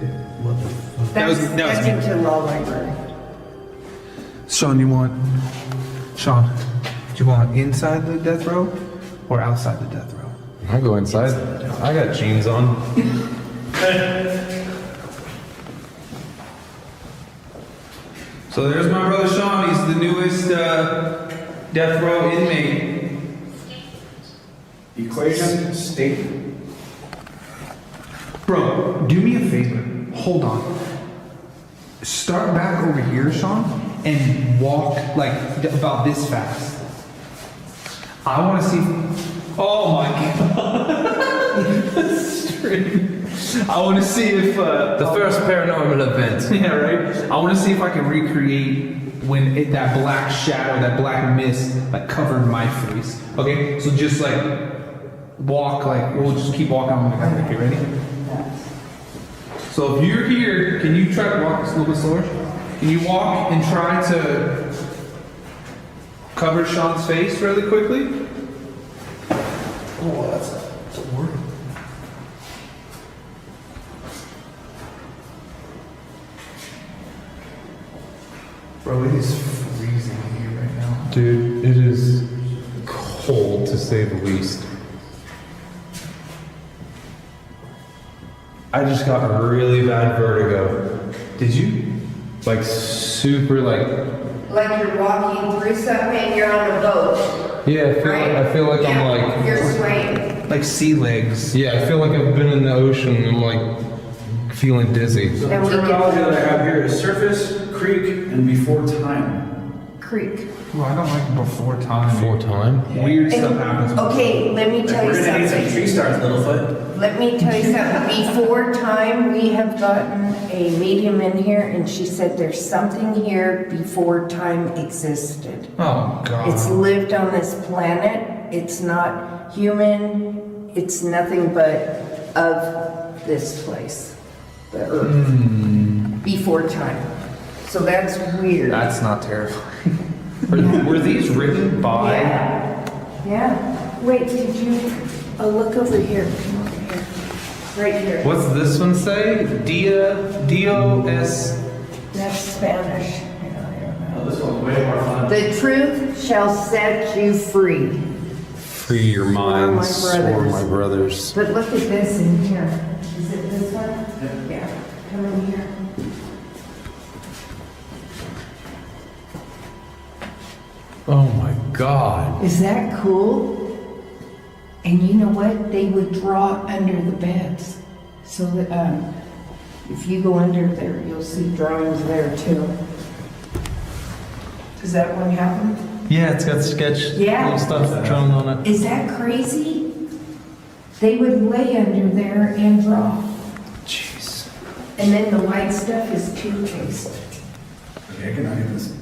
S3: That was
S6: That's
S3: me.
S6: into law library.
S3: Sean, do you want inside the death row or outside the death row?
S22: I go inside. I got jeans on.
S3: So there's my brother Sean. He's the newest death row inmate.
S9: Equation, state.
S3: Bro, do me a favor. Hold on. Start back over here, Sean, and walk like about this fast. I want to see. Oh my god. Straight. I want to see if
S22: The first paranormal event.
S3: yeah, right. I want to see if I can recreate when that black shadow, that black mist, like covered my face. Okay, so just like walk, like we'll just keep walking on the guy. Okay, ready? So if you're here, can you try to walk a little bit slower? Can you walk and try to cover Sean's face really quickly? Oh, that's a word. Bro, it is freezing here right now.
S22: Dude, it is cold to say the least. I just got really bad vertigo.
S3: Did you?
S22: Like super
S6: Like you're walking through something and you're on a boat.
S22: yeah, I feel like
S6: Yeah,
S22: I'm like
S6: you're swaying.
S3: Like sea legs.
S22: yeah, I feel like I've been in the ocean and I'm like feeling dizzy.
S9: So the terminology that I have here is surface, creek, and before time.
S6: Creek.
S3: Well, I don't like before time.
S22: Before time?
S3: Weird stuff happens.
S6: Okay, let me tell you
S9: We're gonna need some
S6: something.
S9: tree start, Littlefoot.
S6: Let me tell you something. Before time, we have gotten a medium in here, and she said there's something here before time existed.
S15: Oh, God.
S6: It's lived on this planet. It's not human. It's nothing but of this place, the Earth, before time. So that's weird.
S15: That's not terrifying. Were these written by?
S6: Yeah. Wait, did you look over here? Come over here. Right here.
S15: What's this one say? Dios.
S6: That's Spanish.
S9: Oh, this one's way more fun.
S6: The truth shall set you free.
S22: Free your minds,
S6: brothers.
S22: or my brothers.
S6: But look at this in here. Is it this one? Yeah. Come in here.
S22: Oh my God.
S6: Is that cool? And you know what? They would draw under the beds. So that, if you go under there, you'll see drawings there too. Does that one happen?
S15: Yeah, it's got sketch little stuff drawn on it.
S6: Is that crazy? They would lay under there and draw.
S15: Jeez.
S6: And then the white stuff is toothpaste.
S9: Okay, I cannot get this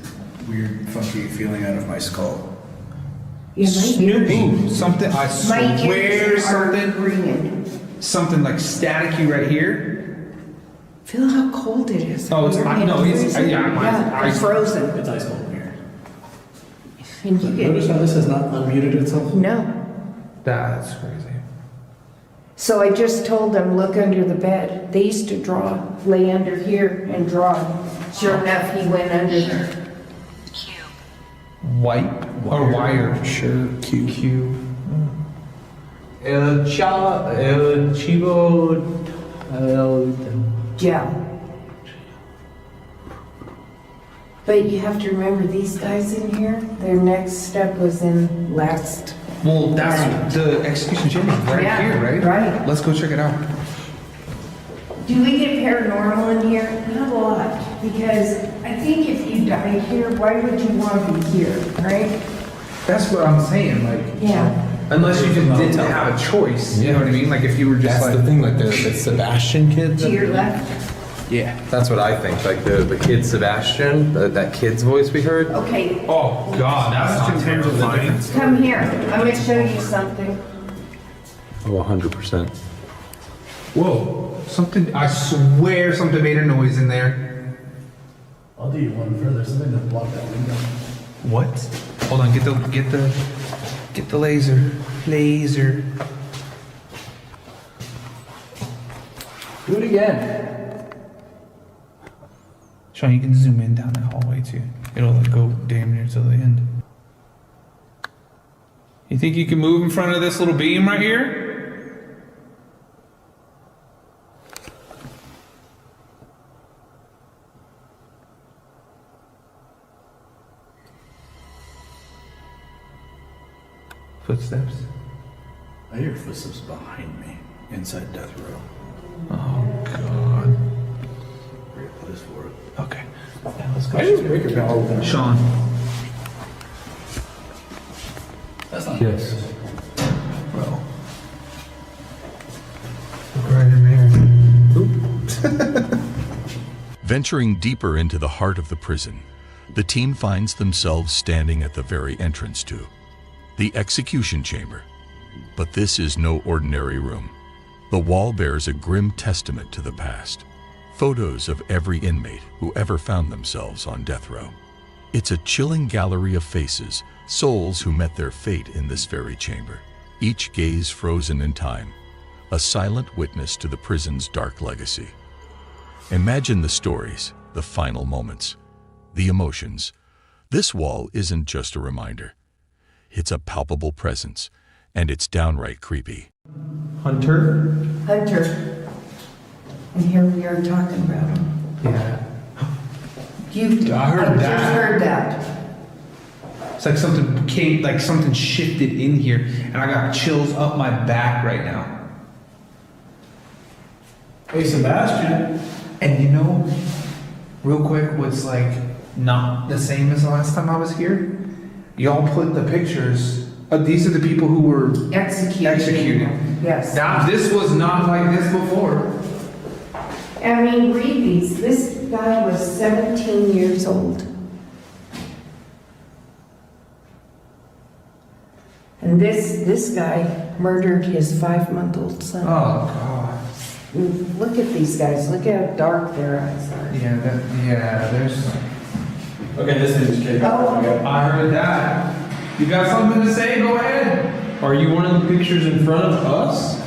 S9: weird, funky feeling out of my skull.
S6: Yeah,
S15: Ooh, something, I
S6: My
S15: swear
S6: ears are
S15: something,
S6: ringing.
S15: something like staticky right here.
S6: Feel how cold it is.
S15: Oh, it's,
S6: Your
S15: I,
S6: hand
S15: no, it's,
S6: freezing?
S15: yeah,
S6: it's frozen.
S9: It's ice cold in here.
S6: And you get,
S9: Notice how this has not unmuted itself?
S6: no.
S15: That's crazy.
S6: So I just told them, look under the bed. They used to draw, lay under here and draw. Sure enough, he went under there.
S15: White or wire? Sure. Q. El Chivo.
S6: Yeah. But you have to remember, these guys in here, their next step was in last.
S15: Well, that's the execution chamber right here, right?
S6: Right.
S15: Let's go check it out.
S6: Do we get paranormal in here? Not a lot, because I think if you died here, why would you want to be here, right?
S15: That's what I'm saying, like.
S6: Yeah.
S15: Unless you just didn't have a choice, you know what I mean? Like if you were just
S22: That's
S15: like.
S22: the thing, like the Sebastian kid.
S6: To your left.
S15: Yeah.
S22: That's what I think, like the kid Sebastian, that kid's voice we heard.
S6: Okay,
S15: Oh God, that's not terrifying.
S6: come here. I'm going to show you something.
S22: Oh, 100%.
S15: Whoa, something, I swear something made a noise in there.
S9: I'll do you one further. Something to block that window.
S15: What? Hold on, get the laser. Laser.
S9: Do it again.
S15: Sean, you can zoom in down that hallway too. It'll like go damn near to the end. You think you can move in front of this little beam right here? Footsteps.
S9: I hear footsteps behind me, inside death row.
S15: Oh God.
S9: We're gonna put this forward.
S15: Okay. Yeah, let's go.
S9: I just break your all the time.
S15: Sean.
S9: That's not
S22: Yes.
S9: bro.
S15: Look right in there.
S2: Venturing deeper into the heart of the prison, the team finds themselves standing at the very entrance to the execution chamber. But this is no ordinary room. The wall bears a grim testament to the past. Photos of every inmate who ever found themselves on death row. It's a chilling gallery of faces, souls who met their fate in this very chamber. Each gaze frozen in time, a silent witness to the prison's dark legacy. Imagine the stories, the final moments, the emotions. This wall isn't just a reminder. It's a palpable presence, and it's downright creepy.
S15: Hunter?
S6: Hunter. And here we are talking about him.
S15: Yeah.
S6: I
S15: heard that.
S6: just heard that.
S15: It's like something came, like something shifted in here, and I got chills up my back right now.
S9: Hey, Sebastian.
S15: And you know, real quick, what's like not the same as the last time I was here? Y'all put the pictures. These are the people who were
S6: Executed. Yes.
S15: Now, this was not like this before.
S6: I mean, read these. This guy was 17 years old. And this guy murdered his 5-month-old son.
S15: Oh, God.
S6: Look at these guys. Look how dark their eyes are.
S15: Yeah, there's...
S9: Okay, this thing's kicking.
S6: Oh.
S15: I heard that. You got something to say? Go ahead.
S22: Are you one of the pictures in front of us?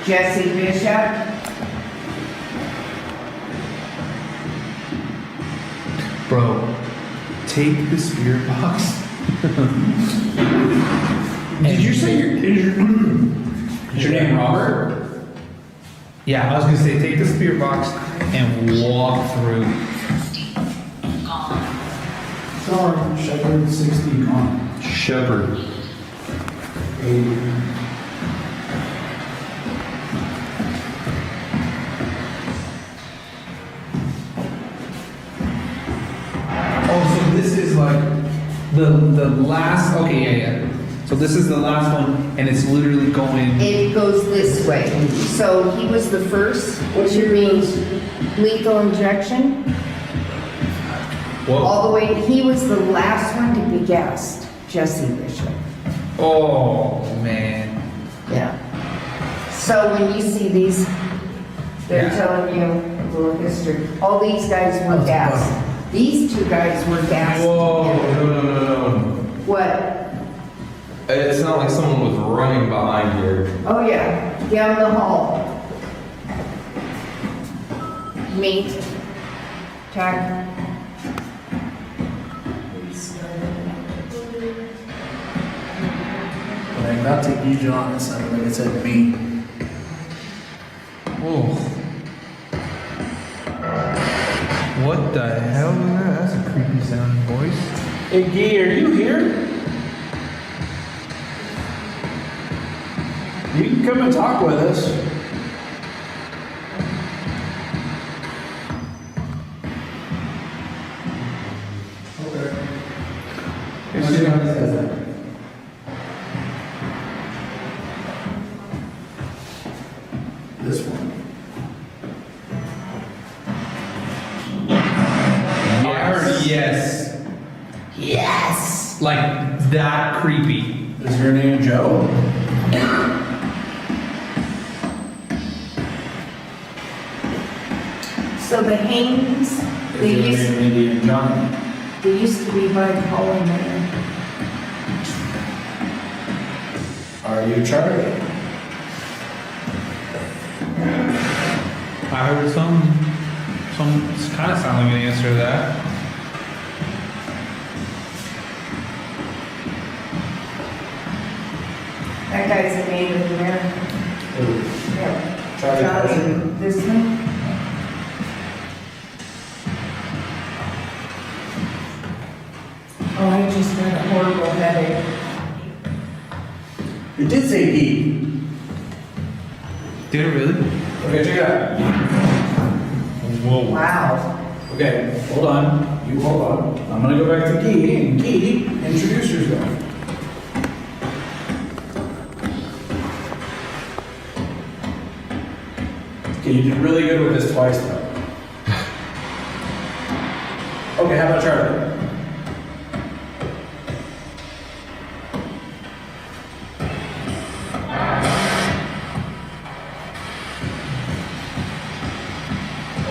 S6: Jesse Bishop.
S15: Bro, take the spirit box.
S9: Did you say is your name Robert?
S15: Yeah, I was gonna say take the spirit box and walk through.
S9: Sorry, Shepherd 60 on.
S22: Shepherd.
S15: Oh, so this is like the last. Okay, yeah. So this is the last one, and it's literally going.
S6: It goes this way. So he was the first, which means lethal injection.
S15: Whoa.
S6: All the way, he was the last one to be gassed, Jesse Bishop.
S15: Oh, man.
S6: Yeah. So when you see these, they're
S15: Yeah.
S6: telling you a little history. All these guys were gassed. These two guys were gassed.
S22: Whoa, no.
S6: What?
S22: It's not like someone was running behind here.
S6: Oh yeah, down the hall. Meat. Tack.
S9: Like, not to ease you on this, like I said, me.
S15: Oh. What the hell is that? That's a creepy sounding voice.
S9: Hey, Guy, are you here? You can come and talk with us. Okay. Let's see how he says that. This one.
S15: Yes.
S6: Yes.
S15: Like that creepy.
S9: Is your name Joe?
S6: So the hangings, they
S9: Is your
S6: used,
S9: name Indian Johnny?
S6: they used to be by Hollow Man.
S9: Are you Charlie?
S15: I heard some it's kind of sounding like an answer to that.
S6: That guy's a Native American.
S9: Who?
S6: Yeah.
S9: Charlie.
S6: This one? Oh, I just had a horrible headache.
S9: You did say he.
S15: Did it really?
S9: Okay, check it out.
S15: Whoa.
S6: Wow.
S9: Okay, hold on. You hold on. I'm gonna go back to Guy, and Guy, introduce yourself. Okay, you did really good with this twice, though. Okay, how about Charlie?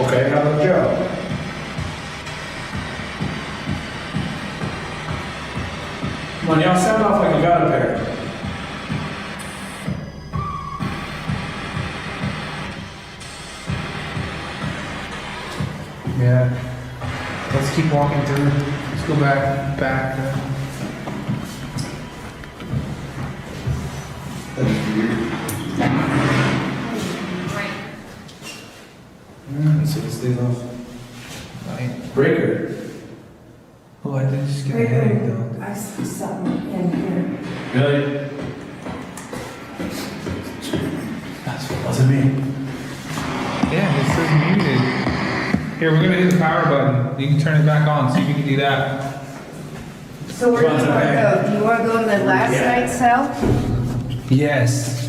S9: Okay, how about Joe? Come on, y'all sound off like you got a pair.
S15: Yeah. Let's keep walking through. Let's go back.
S9: Let's see, this thing off. Breaker.
S15: Oh, I did just get a headache though.
S6: I see something in here.
S9: Really? That wasn't me.
S15: Yeah, it says muted. Here, we're gonna hit the power button. You can turn it back on. See if you can do that.
S6: So where do you want to go? Do you want to go in the last night's cell?
S15: Yes.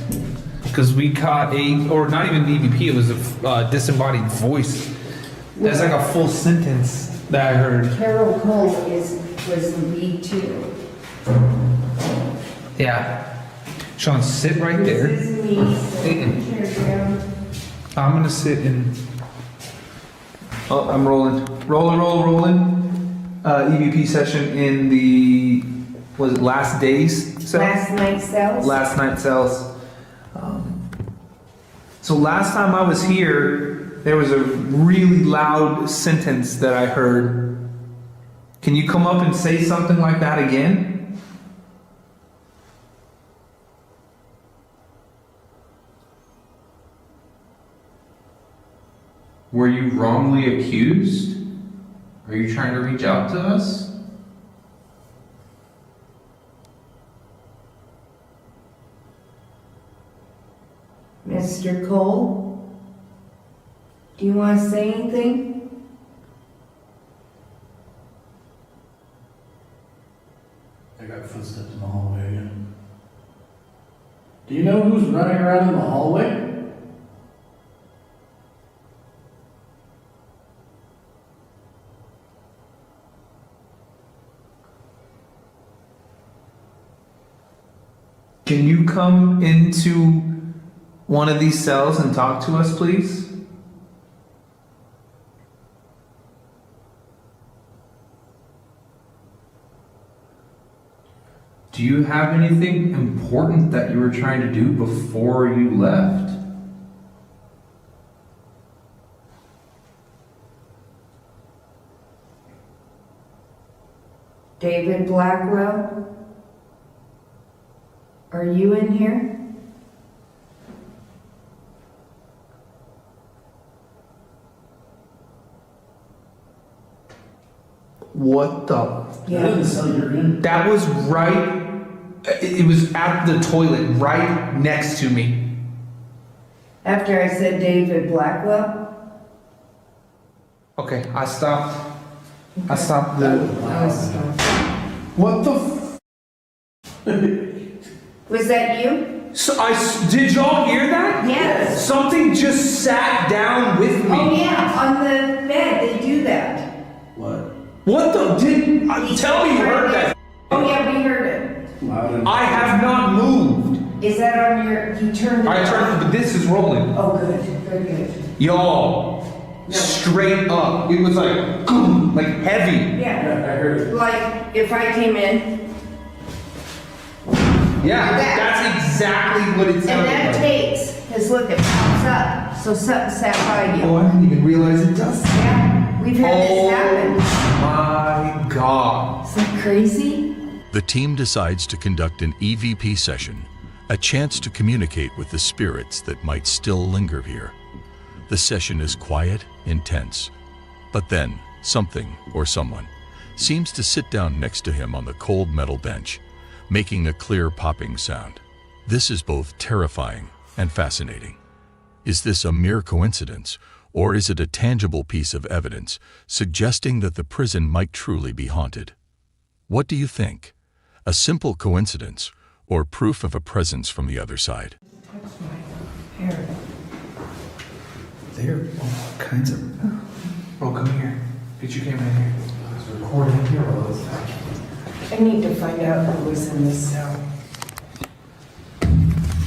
S15: Because we caught or not even EVP, it was a disembodied voice. There's like a full sentence that I heard.
S6: Carol Cole was the lead too.
S15: Yeah. Sean, sit right there.
S6: This is me sitting here down.
S15: I'm gonna sit in. Oh, I'm rolling. Rolling. EVP session in the, was it last days cell?
S6: Last night cells?
S15: Last night cells. So last time I was here, there was a really loud sentence that I heard. Can you come up and say something like that again?
S22: Were you wrongly accused? Are you trying to reach out to us?
S6: Mr. Cole, do you want to say anything?
S1: I got footsteps in the hallway again. Do you know who's running around in the hallway?
S15: Can you come into one of these cells and talk to us, please?
S22: Do you have anything important that you were trying to do before you left?
S6: David Blackwell? Are you in here?
S15: What the?
S6: Yeah.
S15: That was right. It was at the toilet, right next to me.
S6: After I said David Blackwell?
S15: Okay, I stopped. I stopped the.
S1: What the?
S6: Was that you?
S15: So did y'all hear that?
S6: Yes.
S15: Something just sat down with me.
S6: Oh yeah, on the bed they do that.
S15: What the? Tell me you heard that.
S6: Oh yeah, we heard it.
S15: I have not moved.
S6: Is that on your? You turned it.
S15: I turned, but this is rolling.
S6: Oh good.
S15: Y'all, straight up. It was like, boom, like heavy.
S6: Yeah.
S1: I heard it.
S6: Like if I came in.
S15: Yeah, that's exactly what it
S6: And
S15: sounded
S6: that
S15: like.
S6: takes, because look, it pops up. So something sat by you.
S15: Oh, I didn't even realize it does.
S6: Yeah, we've had this happen.
S15: My God.
S6: Is that crazy?
S2: The team decides to conduct an EVP session, a chance to communicate with the spirits that might still linger here. The session is quiet, intense, but then something or someone seems to sit down next to him on the cold metal bench, making a clear popping sound. This is both terrifying and fascinating. Is this a mere coincidence, or is it a tangible piece of evidence suggesting that the prison might truly be haunted? What do you think? A simple coincidence, or proof of a presence from the other side?
S9: There are all kinds of.
S15: Bro, come here. Get your camera in here.
S9: It's recording here all this time.
S6: I need to find out who was in this cell.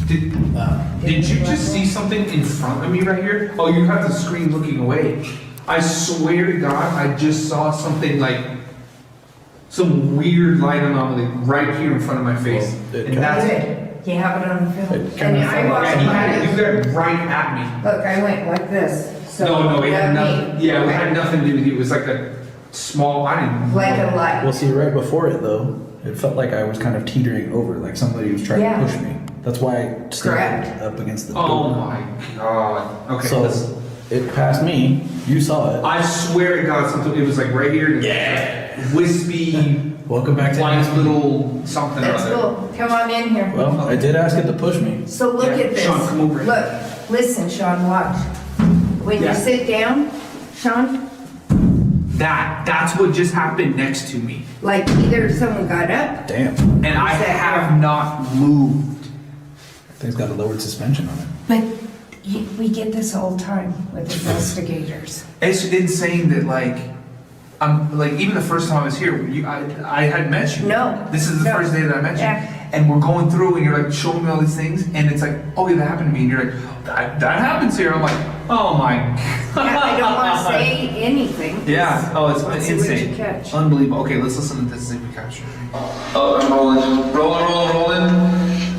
S15: Did you just see something in front of me right here? Oh, you have the screen looking away. I swear to God, I just saw something like some weird light anomaly right here in front of my face. And that's
S6: Good. You have it on film. And I walked
S15: and
S6: by
S15: you got right at me.
S6: Look, I went like this. So
S15: No, it had
S6: that
S15: nothing.
S6: me.
S15: Yeah, it had nothing to do with you. It was like a small. I didn't.
S6: Like a light.
S9: Well, see, right before it though, it felt like I was kind of teetering over, like somebody was trying
S6: Yeah.
S9: to push me. That's why I stayed
S6: Correct.
S9: up against the door.
S15: Oh my God. Okay.
S9: So it passed me. You saw it.
S15: I swear to God, something. It was like right here. Yeah. Wispy.
S9: Welcome back to
S15: White little something.
S6: That's
S15: or other.
S6: cool. Come on in here.
S9: Well, I did ask it to push me.
S6: So look
S15: Yeah.
S6: at this.
S15: Sean, come over here.
S6: Look, listen, Sean, watch. When
S15: Yeah.
S6: you sit down, Sean,
S15: That's what just happened next to me.
S6: like either someone got up.
S9: Damn.
S15: And I have not moved.
S9: Thing's got a lowered suspension on it.
S6: But we get this all the time with investigators.
S15: It's insane that I'm like even the first time I was here, I hadn't met you.
S6: No.
S15: This is the first day that I met you.
S6: Yeah.
S15: And we're going through and you're like showing me all these things and it's like, oh yeah, that happened to me. And you're like, that happens here. I'm like, oh my God.
S6: Yeah, I don't want to say anything.
S15: Yeah. Oh, it's
S6: Let's see what you
S15: insane.
S6: catch.
S15: Unbelievable. Okay, let's listen to this and see if we capture it.
S12: Oh, I'm rolling.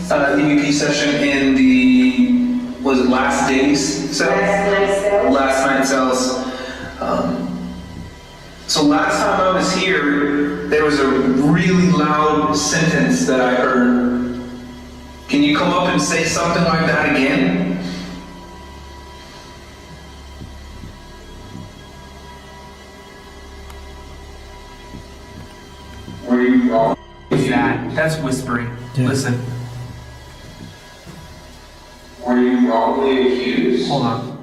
S12: EVP session in the, was it last day's cell? Last night cells. So last time I was here, there was a really loud sentence that I heard. Can you come up and say something like that again? Were you wrong?
S15: What's that? That's whispering.
S9: Yeah.
S15: Listen.
S12: Were you wrongly accused?
S15: Hold on.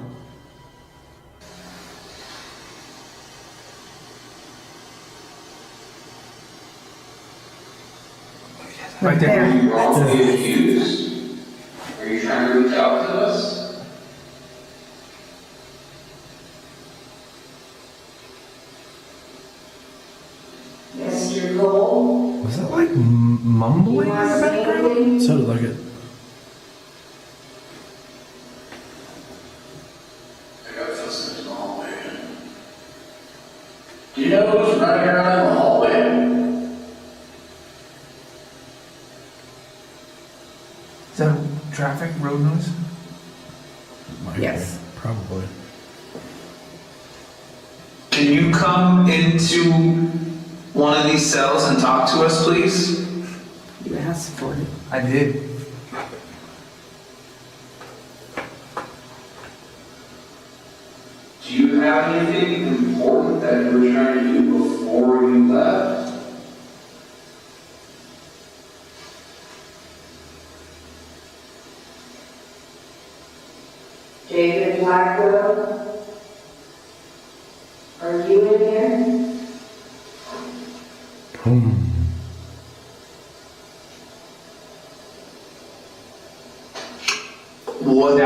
S15: Right there.
S12: Were you wrongly accused? Are you trying to reach out to us?
S6: Mr. Cole?
S9: Was that like mumbling in the background? Sounded like it.
S12: I got footsteps in the hallway. Do you know who's running around in the hallway?
S15: Is that traffic, road noise?
S6: Yes.
S9: Probably.
S12: Can you come into one of these cells and talk to us, please?
S6: You asked for it.
S15: I did.
S12: Do you have anything important that you were trying to do before you left?
S6: David Blackfoot? Are you in here?
S12: What the?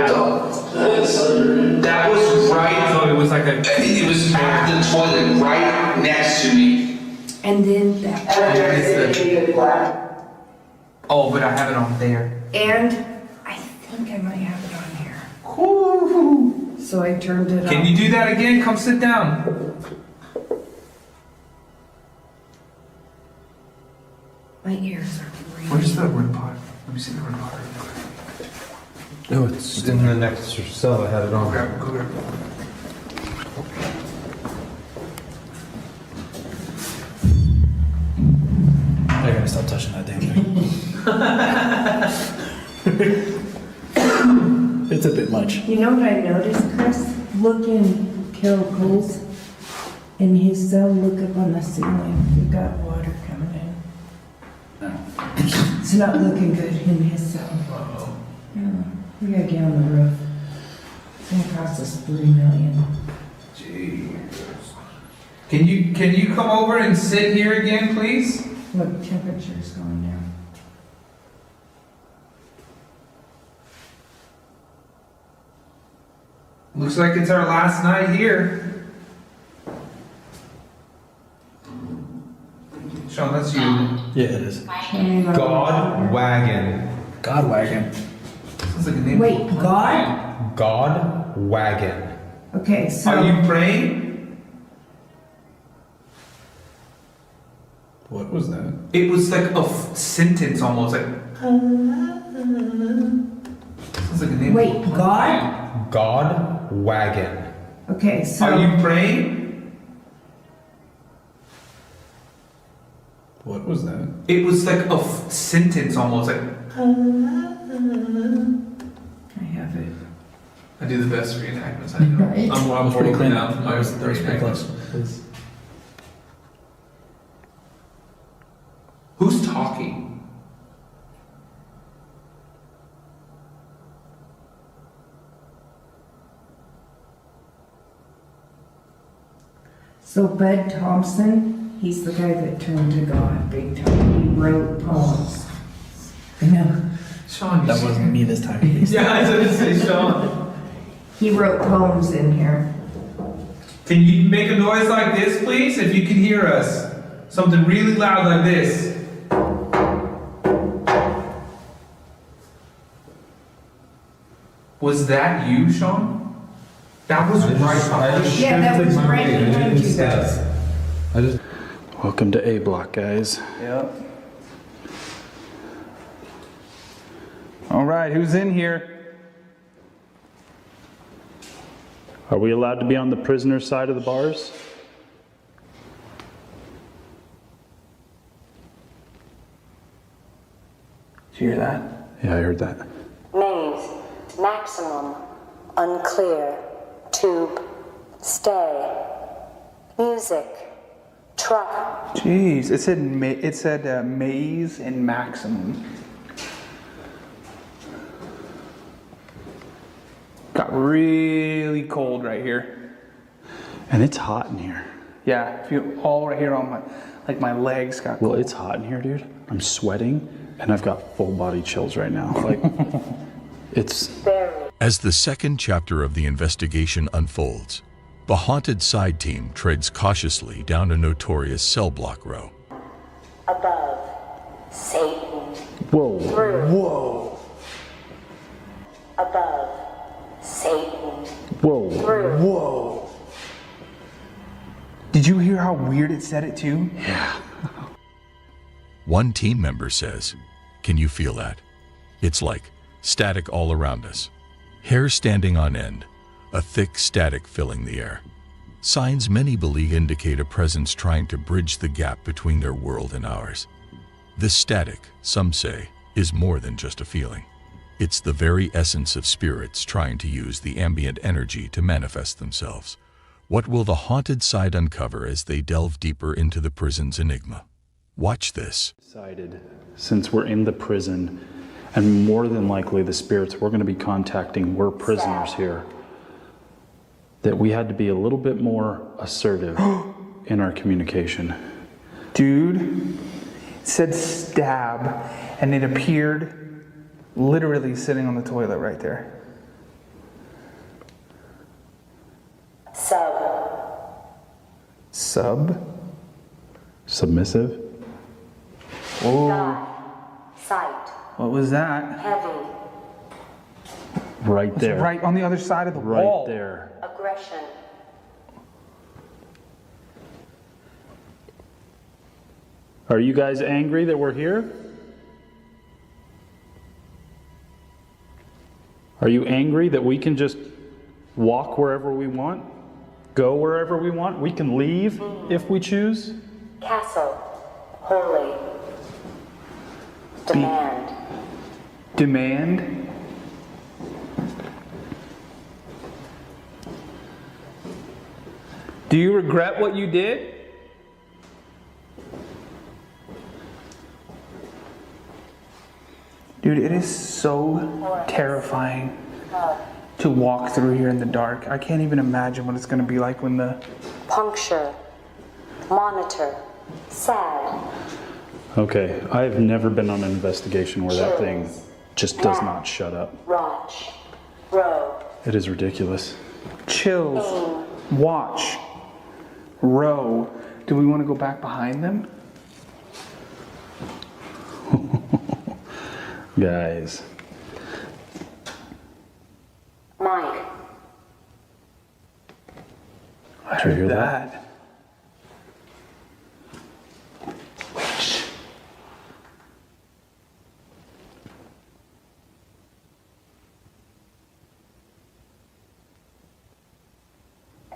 S12: That was right.
S15: So it was like a.
S12: It was at the toilet, right next to me.
S6: And then that.
S15: Oh, but I have it on there.
S6: And I think I might have it on here. So I turned it on.
S15: Can you do that again? Come sit down.
S6: My ears are ringing.
S15: Where's the rim pot? Let me see the rim pot.
S22: No, it's in the next cell. I had it on.
S15: Grab it, go grab it.
S9: I gotta stop touching that damn thing. It's a bit much.
S6: You know what I noticed, Chris? Look in Carol Cole's, in his cell, look up on the ceiling. You've got water coming in.
S9: No.
S6: It's not looking good in his cell.
S15: Uh-oh.
S6: Yeah, we gotta get on the roof. It's gonna cost us $3 million.
S15: Jesus. Can you come over and sit here again, please?
S6: Look, temperature's going down.
S15: Looks like it's our last night here. Sean, that's you.
S9: Yeah, it is.
S22: God wagon.
S9: God wagon.
S15: Sounds like a name.
S6: Wait, God?
S22: God wagon.
S6: Okay, so.
S15: Are you praying?
S9: What was that?
S15: It was like a sentence almost like. Sounds like a name.
S6: Wait, God?
S22: God wagon.
S6: Okay, so.
S15: Are you praying?
S9: What was that?
S15: It was like a sentence almost like.
S6: I have it.
S15: I do the best reenactments I know.
S6: Right.
S9: I was pretty clean.
S15: Now,
S9: That was pretty close.
S15: Who's talking?
S6: So Bud Thompson, he's the guy that turned to God big time. He wrote poems. I know.
S15: Sean,
S1: That wasn't me this time.
S15: Yeah, I was going to say Sean.
S6: He wrote poems in here.
S15: Can you make a noise like this, please? If you can hear us. Something really loud like this. Was that you, Sean? That was right behind you.
S6: Yeah, that was right behind you guys.
S1: Welcome to A Block, guys.
S15: Yep. All right, who's in here?
S1: Are we allowed to be on the prisoner side of the bars?
S15: Did you hear that?
S1: Yeah, I heard that.
S5: Maze. Maximum. Unclear. Tube. Stay. Music. Truck.
S15: Jeez, it said maze and maximum. Got really cold right here.
S1: And it's hot in here.
S15: Yeah, I feel all right here on my legs got cold.
S1: Well, it's hot in here, dude. I'm sweating and I've got full body chills right now. Like, it's...
S2: As the second chapter of the investigation unfolds, the haunted side team treads cautiously down a notorious cell block row.
S5: Above. Satan.
S1: Whoa.
S5: Through.
S1: Whoa.
S5: Above. Satan.
S1: Whoa.
S5: Through.
S1: Whoa.
S15: Did you hear how weird it said it too?
S1: Yeah.
S2: One team member says, "Can you feel that? It's like static all around us. Hair standing on end, a thick static filling the air. Signs many believe indicate a presence trying to bridge the gap between their world and ours. This static, some say, is more than just a feeling. It's the very essence of spirits trying to use the ambient energy to manifest themselves. What will the haunted side uncover as they delve deeper into the prison's enigma? Watch this."
S1: Decided, since we're in the prison, and more than likely the spirits we're going to be contacting were prisoners here, that we had to be a little bit more assertive in our communication.
S15: Dude, it said stab, and it appeared literally sitting on the toilet right there. Sub?
S1: Submissive?
S15: Oh.
S5: Sight.
S15: What was that?
S5: Heavy.
S1: Right
S15: It's
S1: there.
S15: right on the other side of the wall.
S1: Right there.
S5: Aggression.
S1: Are you guys angry that we're here? Are you angry that we can just walk wherever we want? Go wherever we want? We can leave if we choose?
S5: Castle. Holy. Demand.
S15: Demand? Do you regret what you did? Dude, it is so terrifying to walk through here in the dark. I can't even imagine what it's going to be like when the...
S5: Puncture. Monitor. Sad.
S1: Okay, I have never been on an investigation where that thing just does not shut up.
S5: Watch. Row.
S1: It is ridiculous.
S15: Chills. Watch. Row. Do we want to go back behind them?
S1: Guys.
S5: Mike.
S15: I
S1: Did you hear
S15: heard
S1: that?
S15: that.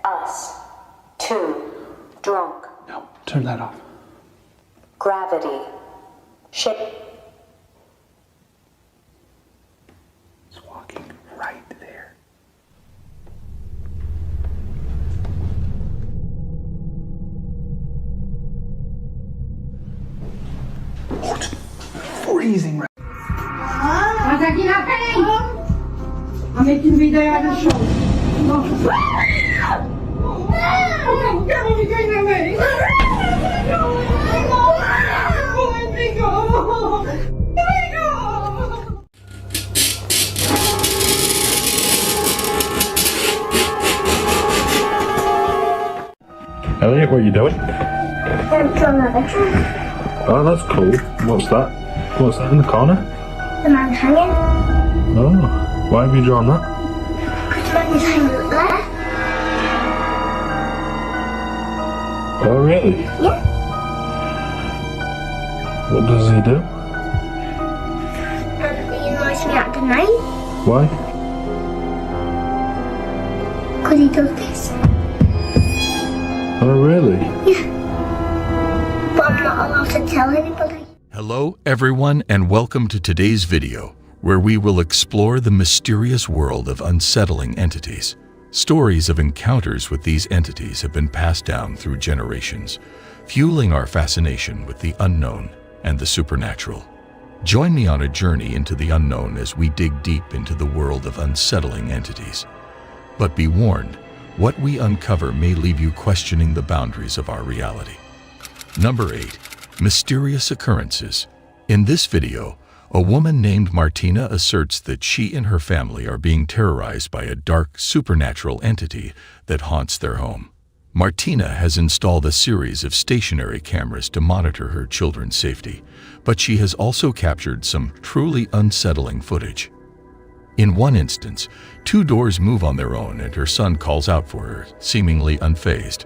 S5: Us. Two. Drunk.
S1: No, turn that off.
S5: Gravity. Ship.
S15: It's walking right there. Oh, it's freezing right
S14: I'm making video at the show.
S13: Elliot, what are you doing?
S14: Going to another trunk.
S13: Oh, that's cool. What's that? What's that in the corner?
S14: The man hanging.
S13: Oh, why have you drawn that?
S14: Because the man is hanging there.
S13: Oh, really?
S14: Yeah.
S13: What does he do?
S14: He annoys me at the night.
S13: Why?
S14: Because he does this.
S13: Oh, really?
S14: Yeah. But I'm not allowed to tell anybody.
S2: Hello, everyone, and welcome to today's video, where we will explore the mysterious world of unsettling entities. Stories of encounters with these entities have been passed down through generations, fueling our fascination with the unknown and the supernatural. Join me on a journey into the unknown as we dig deep into the world of unsettling entities. But be warned, what we uncover may leave you questioning the boundaries of our reality. Number 8. Mysterious occurrences. In this video, a woman named Martina asserts that she and her family are being terrorized by a dark, supernatural entity that haunts their home. Martina has installed a series of stationary cameras to monitor her children's safety, but she has also captured some truly unsettling footage. In one instance, 2 doors move on their own and her son calls out for her, seemingly unfazed.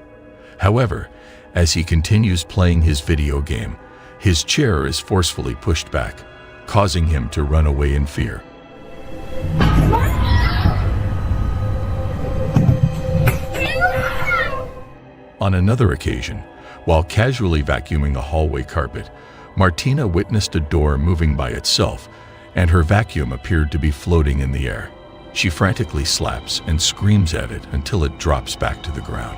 S2: However, as he continues playing his video game, his chair is forcefully pushed back, causing him to run away in fear. On another occasion, while casually vacuuming a hallway carpet, Martina witnessed a door moving by itself, and her vacuum appeared to be floating in the air. She frantically slaps and screams at it until it drops back to the ground.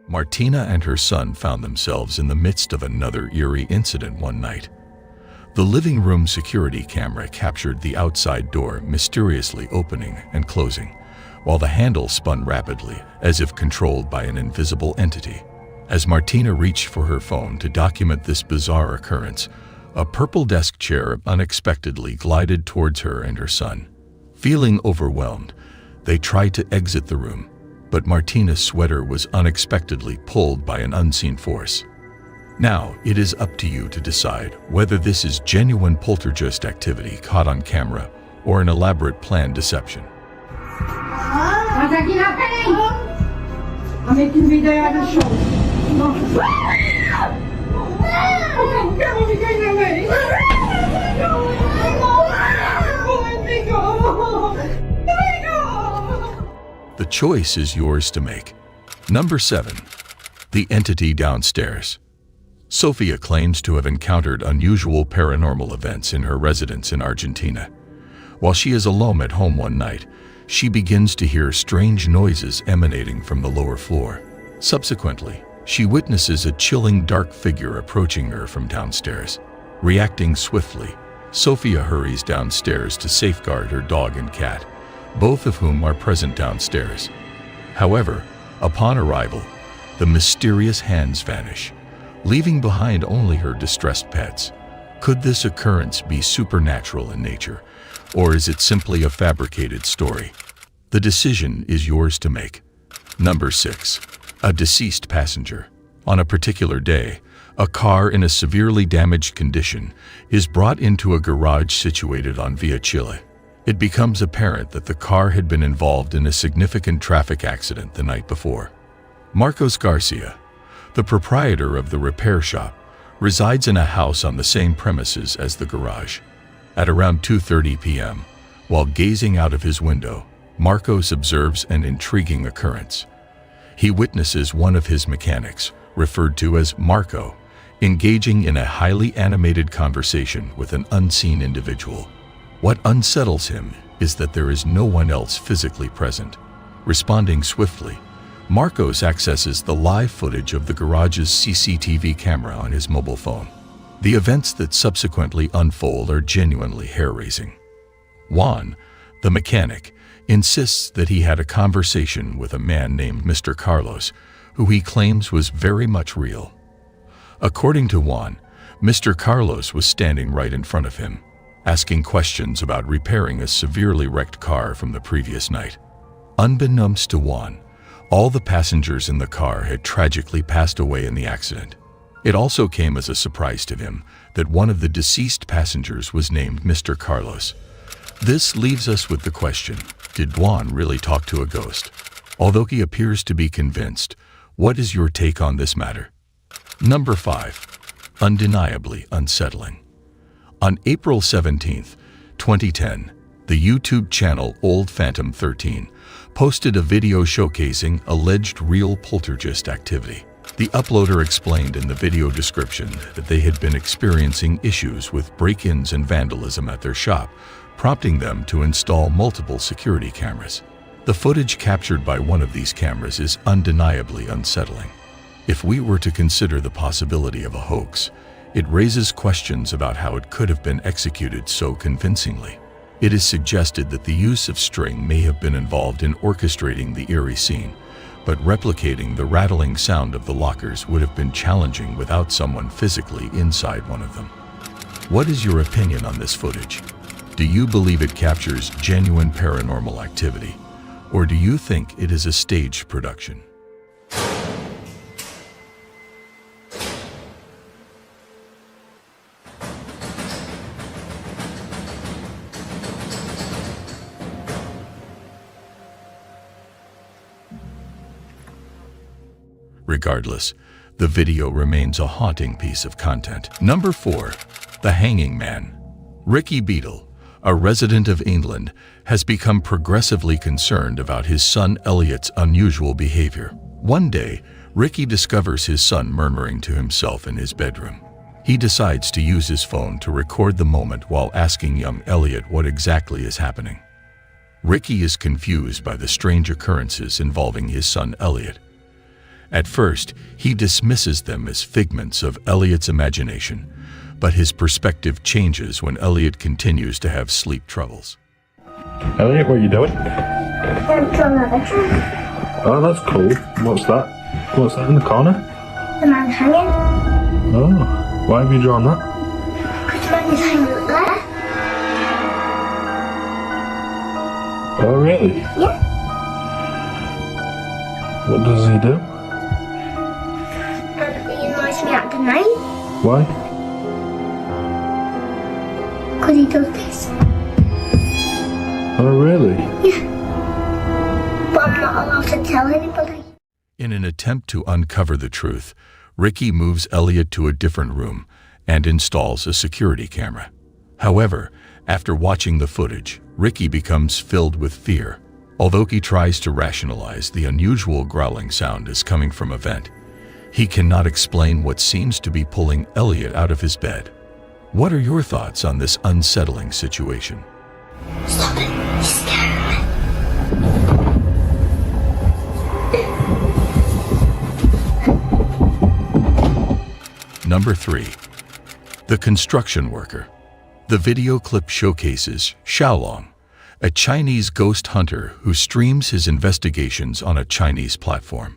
S2: Martina and her son found themselves in the midst of another eerie incident one night. The living room security camera captured the outside door mysteriously opening and closing, while the handle spun rapidly as if controlled by an invisible entity. As Martina reached for her phone to document this bizarre occurrence, a purple desk chair unexpectedly glided towards her and her son. Feeling overwhelmed, they tried to exit the room, but Martina's sweater was unexpectedly pulled by an unseen force. Now, it is up to you to decide whether this is genuine poltergeist activity caught on camera or an elaborate planned deception. The choice is yours to make. Number 7. The entity downstairs. Sophia claims to have encountered unusual paranormal events in her residence in Argentina. While she is alone at home one night, she begins to hear strange noises emanating from the lower floor. Subsequently, she witnesses a chilling dark figure approaching her from downstairs. Reacting swiftly, Sophia hurries downstairs to safeguard her dog and cat, both of whom are present downstairs. However, upon arrival, the mysterious hands vanish, leaving behind only her distressed pets. Could this occurrence be supernatural in nature, or is it simply a fabricated story? The decision is yours to make. Number 6. A deceased passenger. On a particular day, a car in a severely damaged condition is brought into a garage situated on Via Chile. It becomes apparent that the car had been involved in a significant traffic accident the night before. Marcos Garcia, the proprietor of the repair shop, resides in a house on the same premises as the garage. At around 2:30 p.m., while gazing out of his window, Marcos observes an intriguing occurrence. He witnesses one of his mechanics, referred to as Marco, engaging in a highly animated conversation with an unseen individual. What unsettles him is that there is no one else physically present. Responding swiftly, Marcos accesses the live footage of the garage's CCTV camera on his mobile phone. The events that subsequently unfold are genuinely hair-raising. Juan, The mechanic insists that he had a conversation with a man named Mr. Carlos, who he claims was very much real. According to Juan, Mr. Carlos was standing right in front of him, asking questions about repairing a severely wrecked car from the previous night. Unbeknownst to Juan, all the passengers in the car had tragically passed away in the accident. It also came as a surprise to him that one of the deceased passengers was named Mr. Carlos. This leaves us with the question, did Juan really talk to a ghost? Although he appears to be convinced, what is your take on this matter? Number 5. Undeniably unsettling. On April 17th, 2010, the YouTube channel Old Phantom 13 posted a video showcasing alleged real poltergeist activity. The uploader explained in the video description that they had been experiencing issues with break-ins and vandalism at their shop, prompting them to install multiple security cameras. The footage captured by one of these cameras is undeniably unsettling. If we were to consider the possibility of a hoax, it raises questions about how it could have been executed so convincingly. It is suggested that the use of string may have been involved in orchestrating the eerie scene, but replicating the rattling sound of the lockers would have been challenging without someone physically inside one of them. What is your opinion on this footage? Do you believe it captures genuine paranormal activity, or do you think it is a staged production? Regardless, the video remains a haunting piece of content. Number 4. The Hanging Man. Ricky Beadle, a resident of England, has become progressively concerned about his son Elliot's unusual behavior. One day, Ricky discovers his son murmuring to himself in his bedroom. He decides to use his phone to record the moment while asking young Elliot what exactly is happening. Ricky is confused by the strange occurrences involving his son Elliot. At first, he dismisses them as figments of Elliot's imagination, but his perspective changes when Elliot continues to have sleep troubles.
S13: Elliot, what are you doing?
S14: I'm drawing a picture.
S13: Oh, that's cool. What's that? What's that in the corner?
S14: The man hanging.
S13: Oh, why have you drawn that?
S14: Because the man is hanging there.
S13: Oh, really?
S14: Yeah.
S13: What does he do?
S14: He annoys me at the night.
S13: Why?
S14: Because he does this.
S13: Oh, really?
S14: Yeah. But I'm not allowed to tell anybody.
S2: In an attempt to uncover the truth, Ricky moves Elliot to a different room and installs a security camera. However, after watching the footage, Ricky becomes filled with fear. Although he tries to rationalize the unusual growling sound as coming from a vent, he cannot explain what seems to be pulling Elliot out of his bed. What are your thoughts on this unsettling situation?
S14: Stop it. You're scaring me.
S2: Number 3. The Construction Worker. The video clip showcases Xiaolong, a Chinese ghost hunter who streams his investigations on a Chinese platform.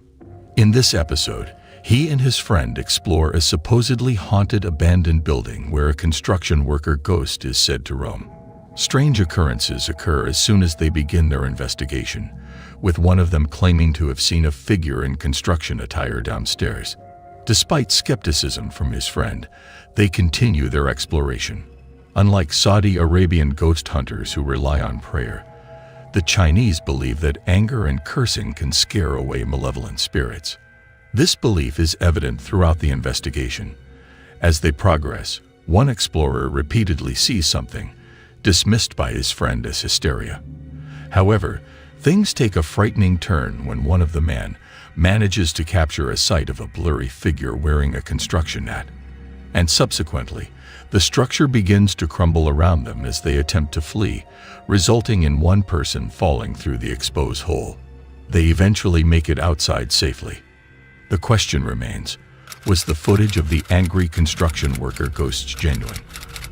S2: In this episode, he and his friend explore a supposedly haunted abandoned building where a construction worker ghost is said to roam. Strange occurrences occur as soon as they begin their investigation, with one of them claiming to have seen a figure in construction attire downstairs. Despite skepticism from his friend, they continue their exploration. Unlike Saudi Arabian ghost hunters who rely on prayer, the Chinese believe that anger and cursing can scare away malevolent spirits. This belief is evident throughout the investigation. As they progress, one explorer repeatedly sees something, dismissed by his friend as hysteria. However, things take a frightening turn when one of the men manages to capture a sight of a blurry figure wearing a construction net. And subsequently, the structure begins to crumble around them as they attempt to flee, resulting in one person falling through the exposed hole. They eventually make it outside safely. The question remains, was the footage of the angry construction worker ghosts genuine,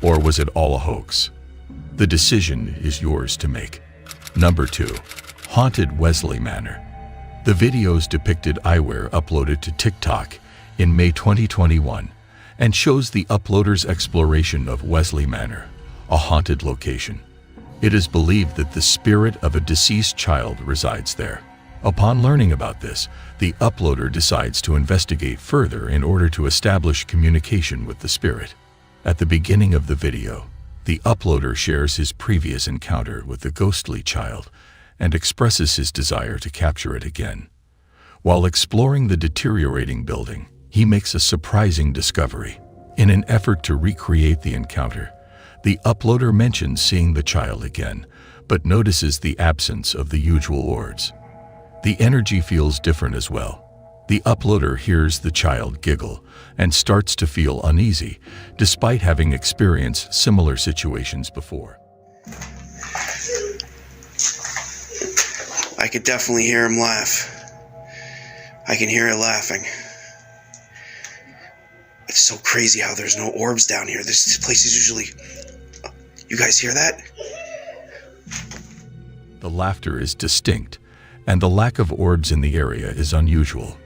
S2: or was it all a hoax? The decision is yours to make. Number 2. Haunted Wesley Manor. The videos depicted eyewear uploaded to TikTok in May 2021 and shows the uploader's exploration of Wesley Manor, a haunted location. It is believed that the spirit of a deceased child resides there. Upon learning about this, the uploader decides to investigate further in order to establish communication with the spirit. At the beginning of the video, the uploader shares his previous encounter with the ghostly child and expresses his desire to capture it again. While exploring the deteriorating building, he makes a surprising discovery. In an effort to recreate the encounter, the uploader mentions seeing the child again, but notices the absence of the usual orbs. The energy feels different as well. The uploader hears the child giggle and starts to feel uneasy, despite having experienced similar situations before.
S16: I could definitely hear him laugh. I can hear it laughing. It's so crazy how there's no orbs down here. This place is usually... You guys hear that?
S2: The laughter is distinct, and the lack of orbs in the area is unusual.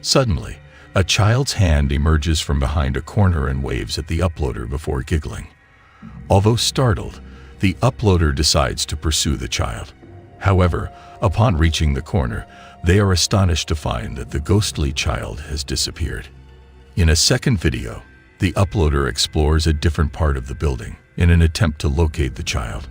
S2: Suddenly, a child's hand emerges from behind a corner and waves at the uploader before giggling. Although startled, the uploader decides to pursue the child. However, upon reaching the corner, they are astonished to find that the ghostly child has disappeared. In a second video, the uploader explores a different part of the building in an attempt to locate the child.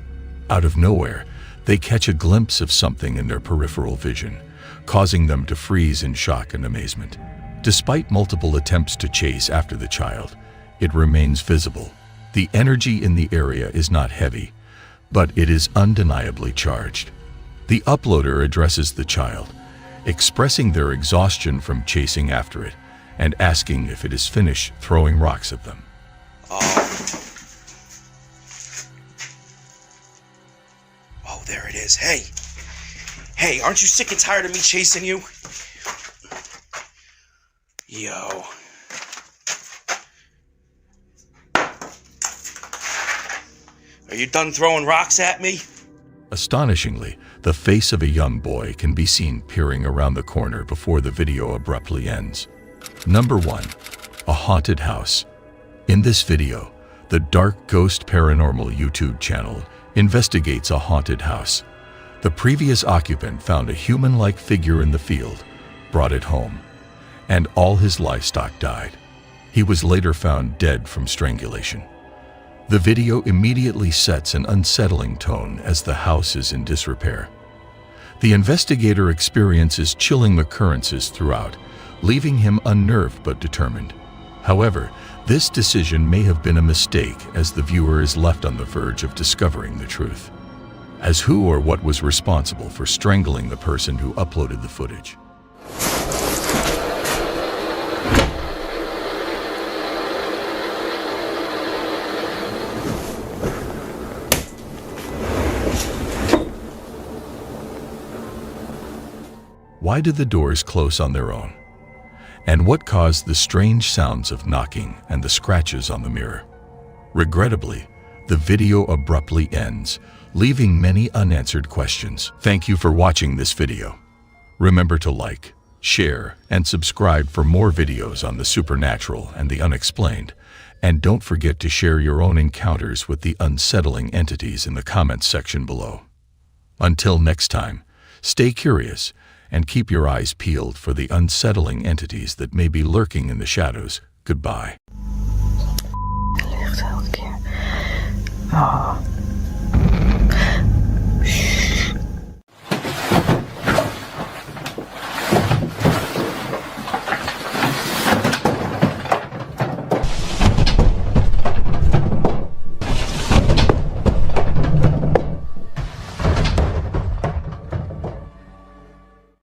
S2: Out of nowhere, they catch a glimpse of something in their peripheral vision, causing them to freeze in shock and amazement. Despite multiple attempts to chase after the child, it remains visible. The energy in the area is not heavy, but it is undeniably charged. The uploader addresses the child, expressing their exhaustion from chasing after it and asking if it is finished throwing rocks at them.
S16: Oh, there it is. Hey! Hey, aren't you sick and tired of me chasing you? Yo. Are you done throwing rocks at me?
S2: Astonishingly, the face of a young boy can be seen peering around the corner before the video abruptly ends. Number 1. A haunted house. In this video, the Dark Ghost Paranormal YouTube channel investigates a haunted house. The previous occupant found a human-like figure in the field, brought it home, and all his livestock died. He was later found dead from strangulation. The video immediately sets an unsettling tone as the house is in disrepair. The investigator experiences chilling occurrences throughout, leaving him unnerved but determined. However, this decision may have been a mistake as the viewer is left on the verge of discovering the truth. As who or what was responsible for strangling the person who uploaded the footage? Why did the doors close on their own? And what caused the strange sounds of knocking and the scratches on the mirror? Regrettably, the video abruptly ends, leaving many unanswered questions. Thank you for watching this video. Remember to like, share, and subscribe for more videos on the supernatural and the unexplained. And don't forget to share your own encounters with the unsettling entities in the comments section below. Until next time, stay curious and keep your eyes peeled for the unsettling entities that may be lurking in the shadows. Goodbye.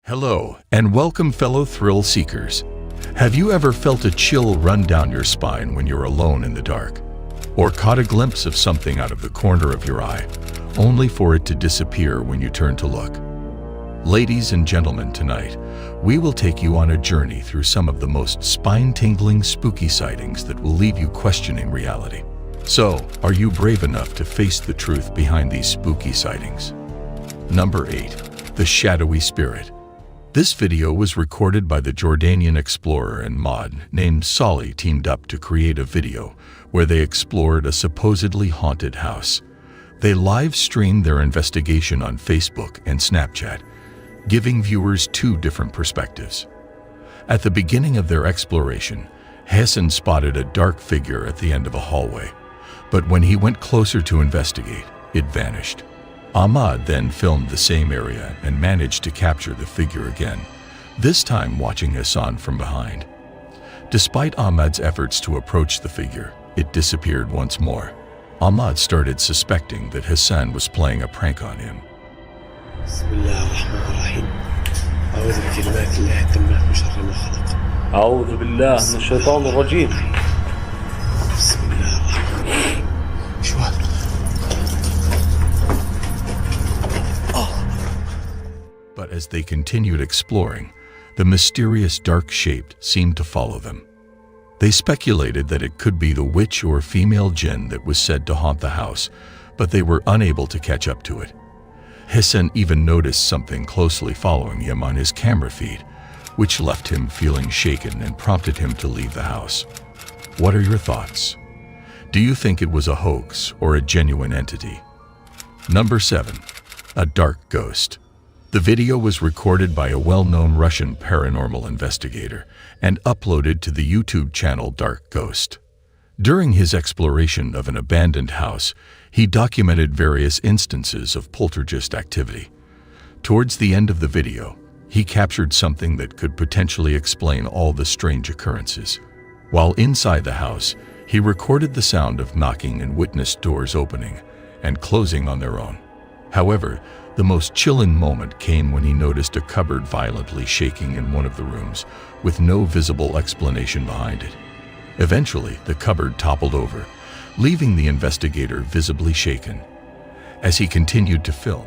S2: Hello, and welcome fellow thrill seekers. Have you ever felt a chill run down your spine when you're alone in the dark? Or caught a glimpse of something out of the corner of your eye, only for it to disappear when you turn to look? Ladies and gentlemen, tonight, we will take you on a journey through some of the most spine-tingling spooky sightings that will leave you questioning reality. So, are you brave enough to face the truth behind these spooky sightings? Number 8. The Shadowy Spirit. This video was recorded by the Jordanian explorer and mod named Solly teamed up to create a video where they explored a supposedly haunted house. They live-streamed their investigation on Facebook and Snapchat, giving viewers two different perspectives. At the beginning of their exploration, Hassan spotted a dark figure at the end of a hallway, but when he went closer to investigate, it vanished. Ahmad then filmed the same area and managed to capture the figure again, this time watching Hassan from behind. Despite Ahmad's efforts to approach the figure, it disappeared once more. Ahmad started suspecting that Hassan was playing a prank on him.
S18: أعوذ بالله من الشيطان الرجيم.
S12: بسم الله الرحمن الرحيم. شو هذا؟
S2: But as they continued exploring, the mysterious dark shape seemed to follow them. They speculated that it could be the witch or female jinn that was said to haunt the house, but they were unable to catch up to it. Hassan even noticed something closely following him on his camera feed, which left him feeling shaken and prompted him to leave the house. What are your thoughts? Do you think it was a hoax or a genuine entity? Number 7. A dark ghost. The video was recorded by a well-known Russian paranormal investigator and uploaded to the YouTube channel Dark Ghost. During his exploration of an abandoned house, he documented various instances of poltergeist activity. Towards the end of the video, he captured something that could potentially explain all the strange occurrences. While inside the house, he recorded the sound of knocking and witnessed doors opening and closing on their own. However, the most chilling moment came when he noticed a cupboard violently shaking in one of the rooms, with no visible explanation behind it. Eventually, the cupboard toppled over, leaving the investigator visibly shaken. As he continued to film,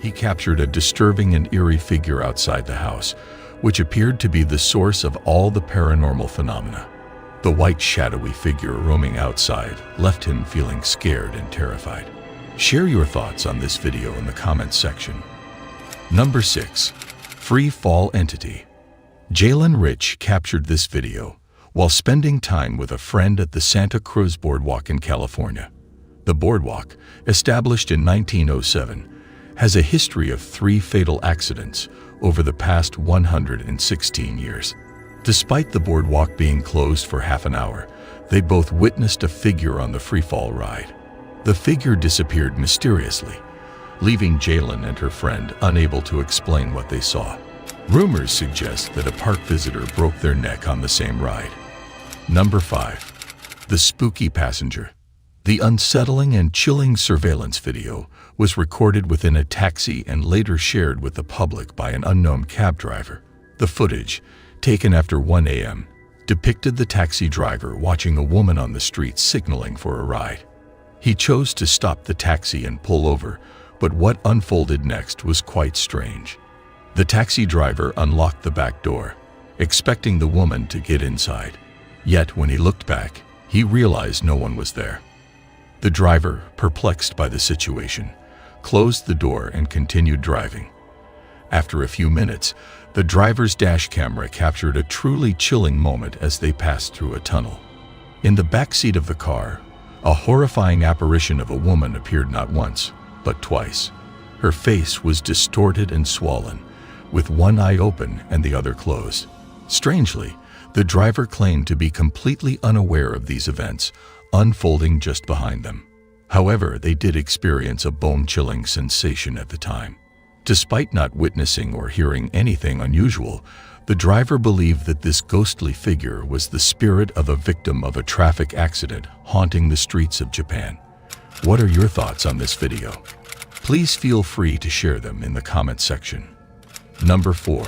S2: he captured a disturbing and eerie figure outside the house, which appeared to be the source of all the paranormal phenomena. The white shadowy figure roaming outside left him feeling scared and terrified. Share your thoughts on this video in the comments section. Number 6. Free Fall Entity. Jalen Rich captured this video while spending time with a friend at the Santa Cruz Boardwalk in California. The boardwalk, established in 1907, has a history of 3 fatal accidents over the past 116 years. Despite the boardwalk being closed for half an hour, they both witnessed a figure on the freefall ride. The figure disappeared mysteriously, leaving Jalen and her friend unable to explain what they saw. Rumors suggest that a park visitor broke their neck on the same ride. Number 5. The Spooky Passenger. The unsettling and chilling surveillance video was recorded within a taxi and later shared with the public by an unknown cab driver. The footage, taken after 1 a.m., depicted the taxi driver watching a woman on the street signaling for a ride. He chose to stop the taxi and pull over, but what unfolded next was quite strange. The taxi driver unlocked the back door, expecting the woman to get inside. Yet when he looked back, he realized no one was there. The driver, perplexed by the situation, closed the door and continued driving. After a few minutes, the driver's dash camera captured a truly chilling moment as they passed through a tunnel. In the backseat of the car, a horrifying apparition of a woman appeared not once, but twice. Her face was distorted and swollen, with one eye open and the other closed. Strangely, the driver claimed to be completely unaware of these events unfolding just behind them. However, they did experience a bone-chilling sensation at the time. Despite not witnessing or hearing anything unusual, the driver believed that this ghostly figure was the spirit of a victim of a traffic accident haunting the streets of Japan. What are your thoughts on this video? Please feel free to share them in the comment section. Number 4.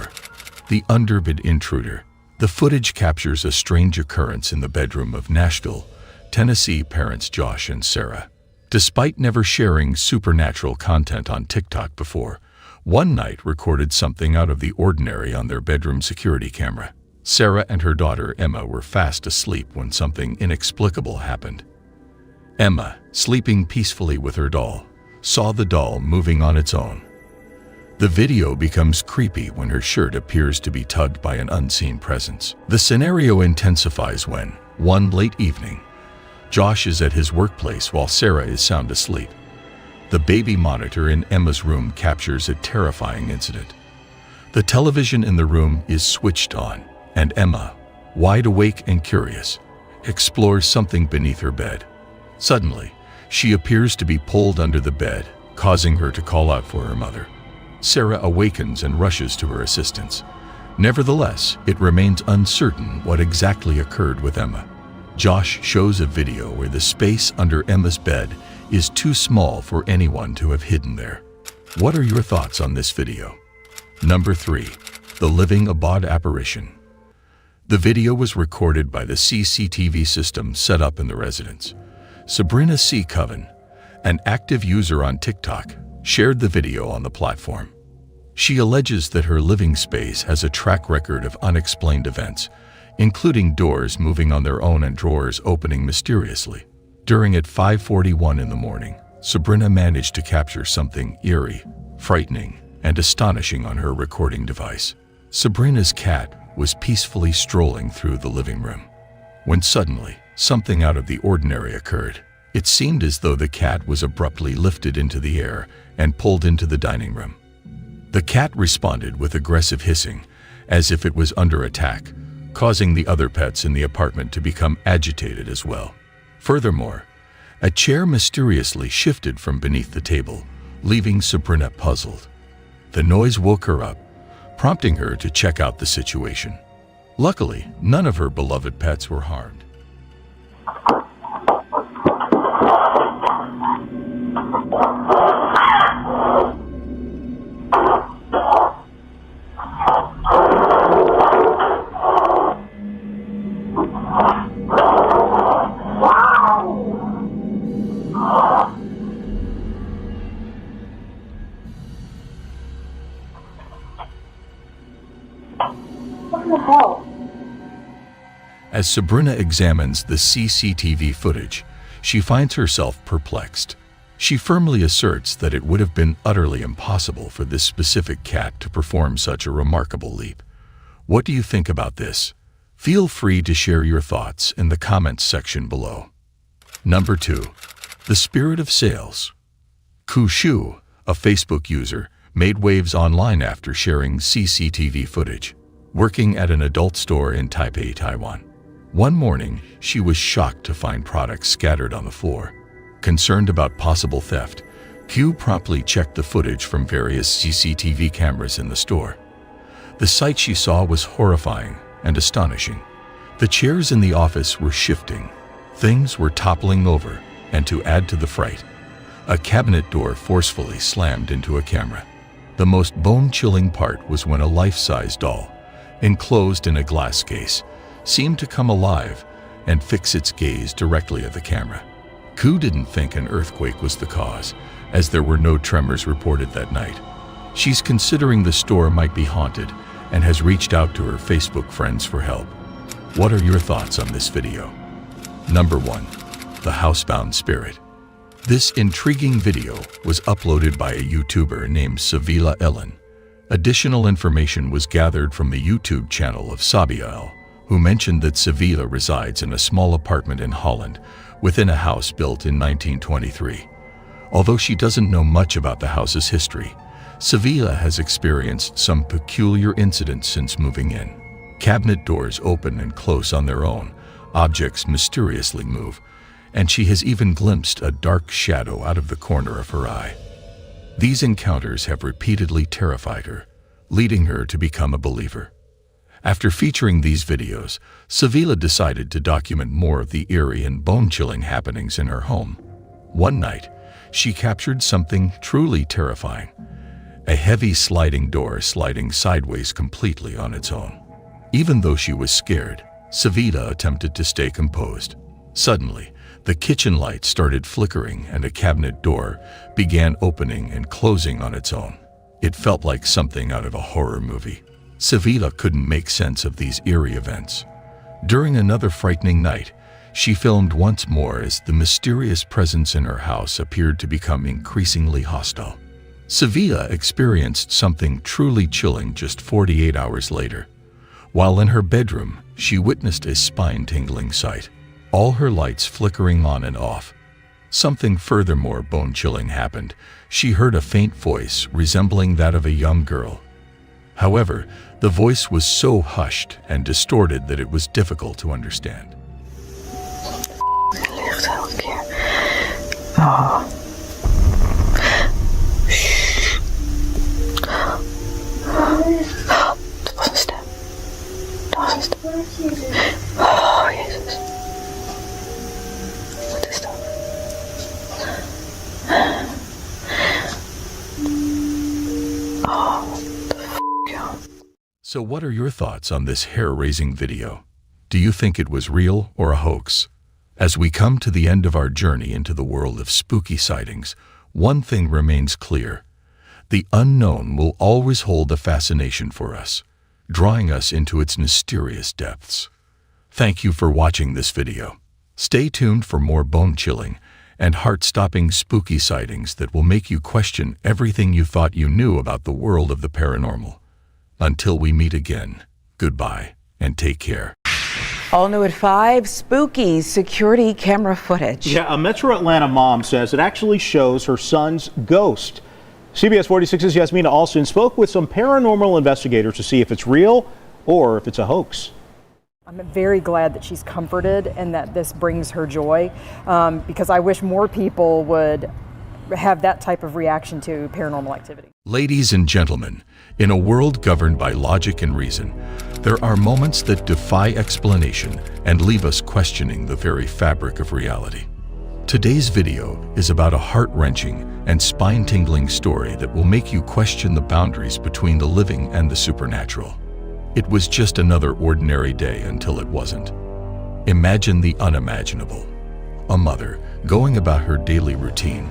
S2: The Underbed Intruder. The footage captures a strange occurrence in the bedroom of Nashville, Tennessee parents Josh and Sarah. Despite never sharing supernatural content on TikTok before, one night recorded something out of the ordinary on their bedroom security camera. Sarah and her daughter Emma were fast asleep when something inexplicable happened. Emma, sleeping peacefully with her doll, saw the doll moving on its own. The video becomes creepy when her shirt appears to be tugged by an unseen presence. The scenario intensifies when, one late evening, Josh is at his workplace while Sarah is sound asleep. The baby monitor in Emma's room captures a terrifying incident. The television in the room is switched on, and Emma, wide awake and curious, explores something beneath her bed. Suddenly, she appears to be pulled under the bed, causing her to call out for her mother. Sarah awakens and rushes to her assistance. Nevertheless, it remains uncertain what exactly occurred with Emma. Josh shows a video where the space under Emma's bed is too small for anyone to have hidden there. What are your thoughts on this video? Number 3. The Living Abode Apparition. The video was recorded by the CCTV system set up in the residence. Sabrina C. Coven, an active user on TikTok, shared the video on the platform. She alleges that her living space has a track record of unexplained events, including doors moving on their own and drawers opening mysteriously. During at 5:41 in the morning, Sabrina managed to capture something eerie, frightening, and astonishing on her recording device. Sabrina's cat was peacefully strolling through the living room, when suddenly something out of the ordinary occurred. It seemed as though the cat was abruptly lifted into the air and pulled into the dining room. The cat responded with aggressive hissing, as if it was under attack, causing the other pets in the apartment to become agitated as well. Furthermore, a chair mysteriously shifted from beneath the table, leaving Sabrina puzzled. The noise woke her up, prompting her to check out the situation. Luckily, none of her beloved pets were harmed. As Sabrina examines the CCTV footage, she finds herself perplexed. She firmly asserts that it would have been utterly impossible for this specific cat to perform such a remarkable leap. What do you think about this? Feel free to share your thoughts in the comments section below. Number 2. The Spirit of Sales. Ku Shu, a Facebook user, made waves online after sharing CCTV footage. Working at an adult store in Taipei, Taiwan. One morning, she was shocked to find products scattered on the floor. Concerned about possible theft, Q promptly checked the footage from various CCTV cameras in the store. The sight she saw was horrifying and astonishing. The chairs in the office were shifting, things were toppling over, and to add to the fright, a cabinet door forcefully slammed into a camera. The most bone-chilling part was when a life-size doll, enclosed in a glass case, seemed to come alive and fix its gaze directly at the camera. Ku didn't think an earthquake was the cause, as there were no tremors reported that night. She's considering the store might be haunted and has reached out to her Facebook friends for help. What are your thoughts on this video? Number 1. The Housebound Spirit. This intriguing video was uploaded by a YouTuber named Savila Ellen. Additional information was gathered from the YouTube channel of Sabiel, who mentioned that Savila resides in a small apartment in Holland within a house built in 1923. Although she doesn't know much about the house's history, Savila has experienced some peculiar incidents since moving in. Cabinet doors open and close on their own, objects mysteriously move, and she has even glimpsed a dark shadow out of the corner of her eye. These encounters have repeatedly terrified her, leading her to become a believer. After featuring these videos, Savila decided to document more of the eerie and bone-chilling happenings in her home. One night, she captured something truly terrifying: a heavy sliding door sliding sideways completely on its own. Even though she was scared, Savila attempted to stay composed. Suddenly, The kitchen light started flickering and a cabinet door began opening and closing on its own. It felt like something out of a horror movie. Savita couldn't make sense of these eerie events. During another frightening night, she filmed once more as the mysterious presence in her house appeared to become increasingly hostile. Savita experienced something truly chilling just 48 hours later. While in her bedroom, she witnessed a spine-tingling sight, all her lights flickering on and off. Something furthermore bone-chilling happened. She heard a faint voice resembling that of a young girl. However, the voice was so hushed and distorted that it was difficult to understand.
S14: Oh, Jesus. Wat is dat? Oh, what the f***, joh.
S2: So what are your thoughts on this hair-raising video? Do you think it was real or a hoax? As we come to the end of our journey into the world of spooky sightings, one thing remains clear. The unknown will always hold a fascination for us, drawing us into its mysterious depths. Thank you for watching this video. Stay tuned for more bone-chilling and heart-stopping spooky sightings that will make you question everything you thought you knew about the world of the paranormal. Until we meet again, goodbye and take care.
S10: All new at 5, spooky security camera footage.
S21: Yeah, a Metro Atlanta mom says it actually shows her son's ghost. CBS 46's Yasmina Alston spoke with some paranormal investigators to see if it's real or if it's a hoax.
S23: I'm very glad that she's comforted and that this brings her joy, because I wish more people would have that type of reaction to paranormal activity.
S2: Ladies and gentlemen, in a world governed by logic and reason, there are moments that defy explanation and leave us questioning the very fabric of reality. Today's video is about a heart-wrenching and spine-tingling story that will make you question the boundaries between the living and the supernatural. It was just another ordinary day until it wasn't. Imagine the unimaginable. A mother going about her daily routine,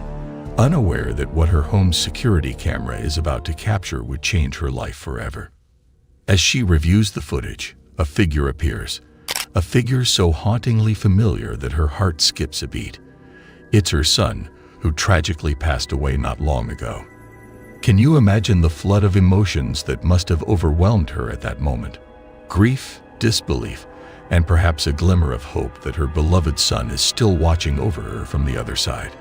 S2: unaware that what her home's security camera is about to capture would change her life forever. As she reviews the footage, a figure appears, a figure so hauntingly familiar that her heart skips a beat. It's her son, who tragically passed away not long ago. Can you imagine the flood of emotions that must have overwhelmed her at that moment? Grief, disbelief, and perhaps a glimmer of hope that her beloved son is still watching over her from the other side.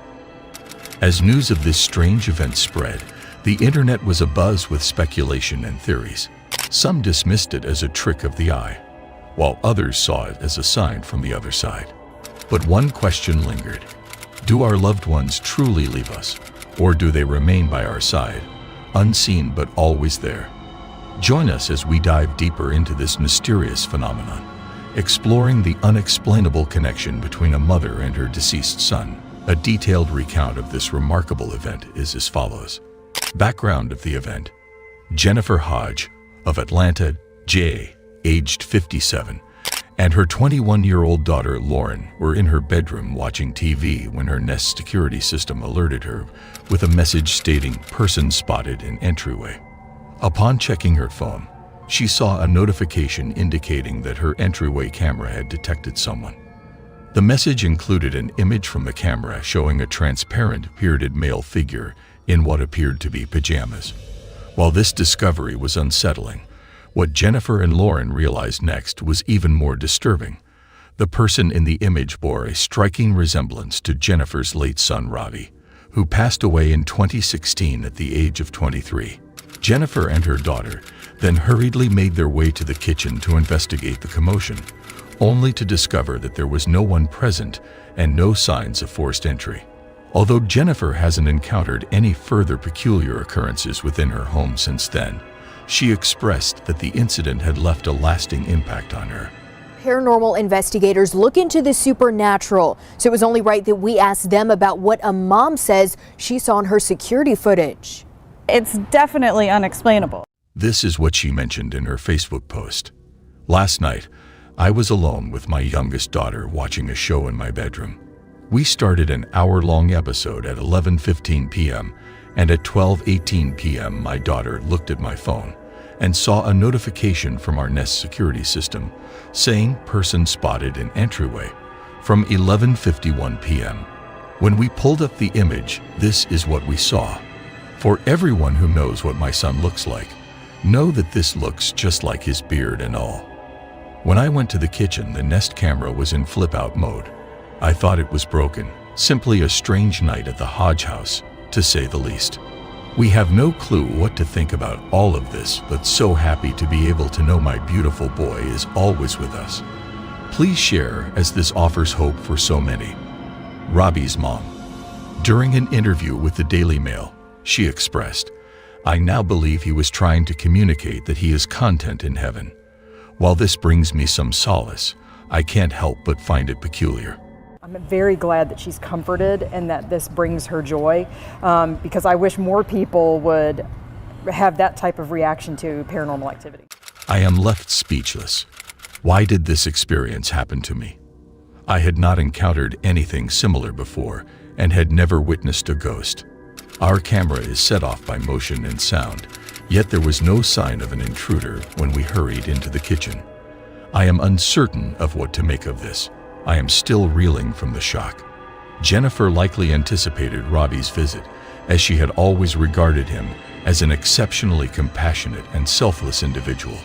S2: As news of this strange event spread, the internet was abuzz with speculation and theories. Some dismissed it as a trick of the eye, while others saw it as a sign from the other side. But one question lingered. Do our loved ones truly leave us, or do they remain by our side, unseen but always there? Join us as we dive deeper into this mysterious phenomenon, exploring the unexplainable connection between a mother and her deceased son. A detailed recount of this remarkable event is as follows. Background of the event. Jennifer Hodge of Atlanta, J, aged 57, and her 21-year-old daughter Lauren were in her bedroom watching TV when her Nest security system alerted her with a message stating "person spotted in entryway." Upon checking her phone, she saw a notification indicating that her entryway camera had detected someone. The message included an image from the camera showing a transparent, bearded male figure in what appeared to be pajamas. While this discovery was unsettling, what Jennifer and Lauren realized next was even more disturbing. The person in the image bore a striking resemblance to Jennifer's late son Robbie, who passed away in 2016 at the age of 23. Jennifer and her daughter then hurriedly made their way to the kitchen to investigate the commotion, only to discover that there was no one present and no signs of forced entry. Although Jennifer hasn't encountered any further peculiar occurrences within her home since then, she expressed that the incident had left a lasting impact on her.
S24: Paranormal investigators look into the supernatural, so it was only right that we asked them about what a mom says she saw in her security footage.
S25: It's definitely unexplainable.
S2: This is what she mentioned in her Facebook post. Last night, I was alone with my youngest daughter watching a show in my bedroom. We started an hour-long episode at 11:15 p.m., and at 12:18 p.m. my daughter looked at my phone and saw a notification from our Nest security system saying person spotted in entryway from 11:51 p.m. When we pulled up the image, this is what we saw. For everyone who knows what my son looks like, know that this looks just like his beard and all. When I went to the kitchen, the Nest camera was in flip-out mode. I thought it was broken, simply a strange night at the Hodge house, to say the least. We have no clue what to think about all of this, but so happy to be able to know my beautiful boy is always with us. Please share, as this offers hope for so many. Robbie's mom. During an interview with the Daily Mail, she expressed, "I now believe he was trying to communicate that he is content in heaven. While this brings me some solace, I can't help but find it peculiar."
S23: I'm very glad that she's comforted and that this brings her joy, because I wish more people would have that type of reaction to paranormal activity.
S2: I am left speechless. Why did this experience happen to me? I had not encountered anything similar before and had never witnessed a ghost. Our camera is set off by motion and sound, yet there was no sign of an intruder when we hurried into the kitchen. I am uncertain of what to make of this. I am still reeling from the shock. Jennifer likely anticipated Robbie's visit, as she had always regarded him as an exceptionally compassionate and selfless individual.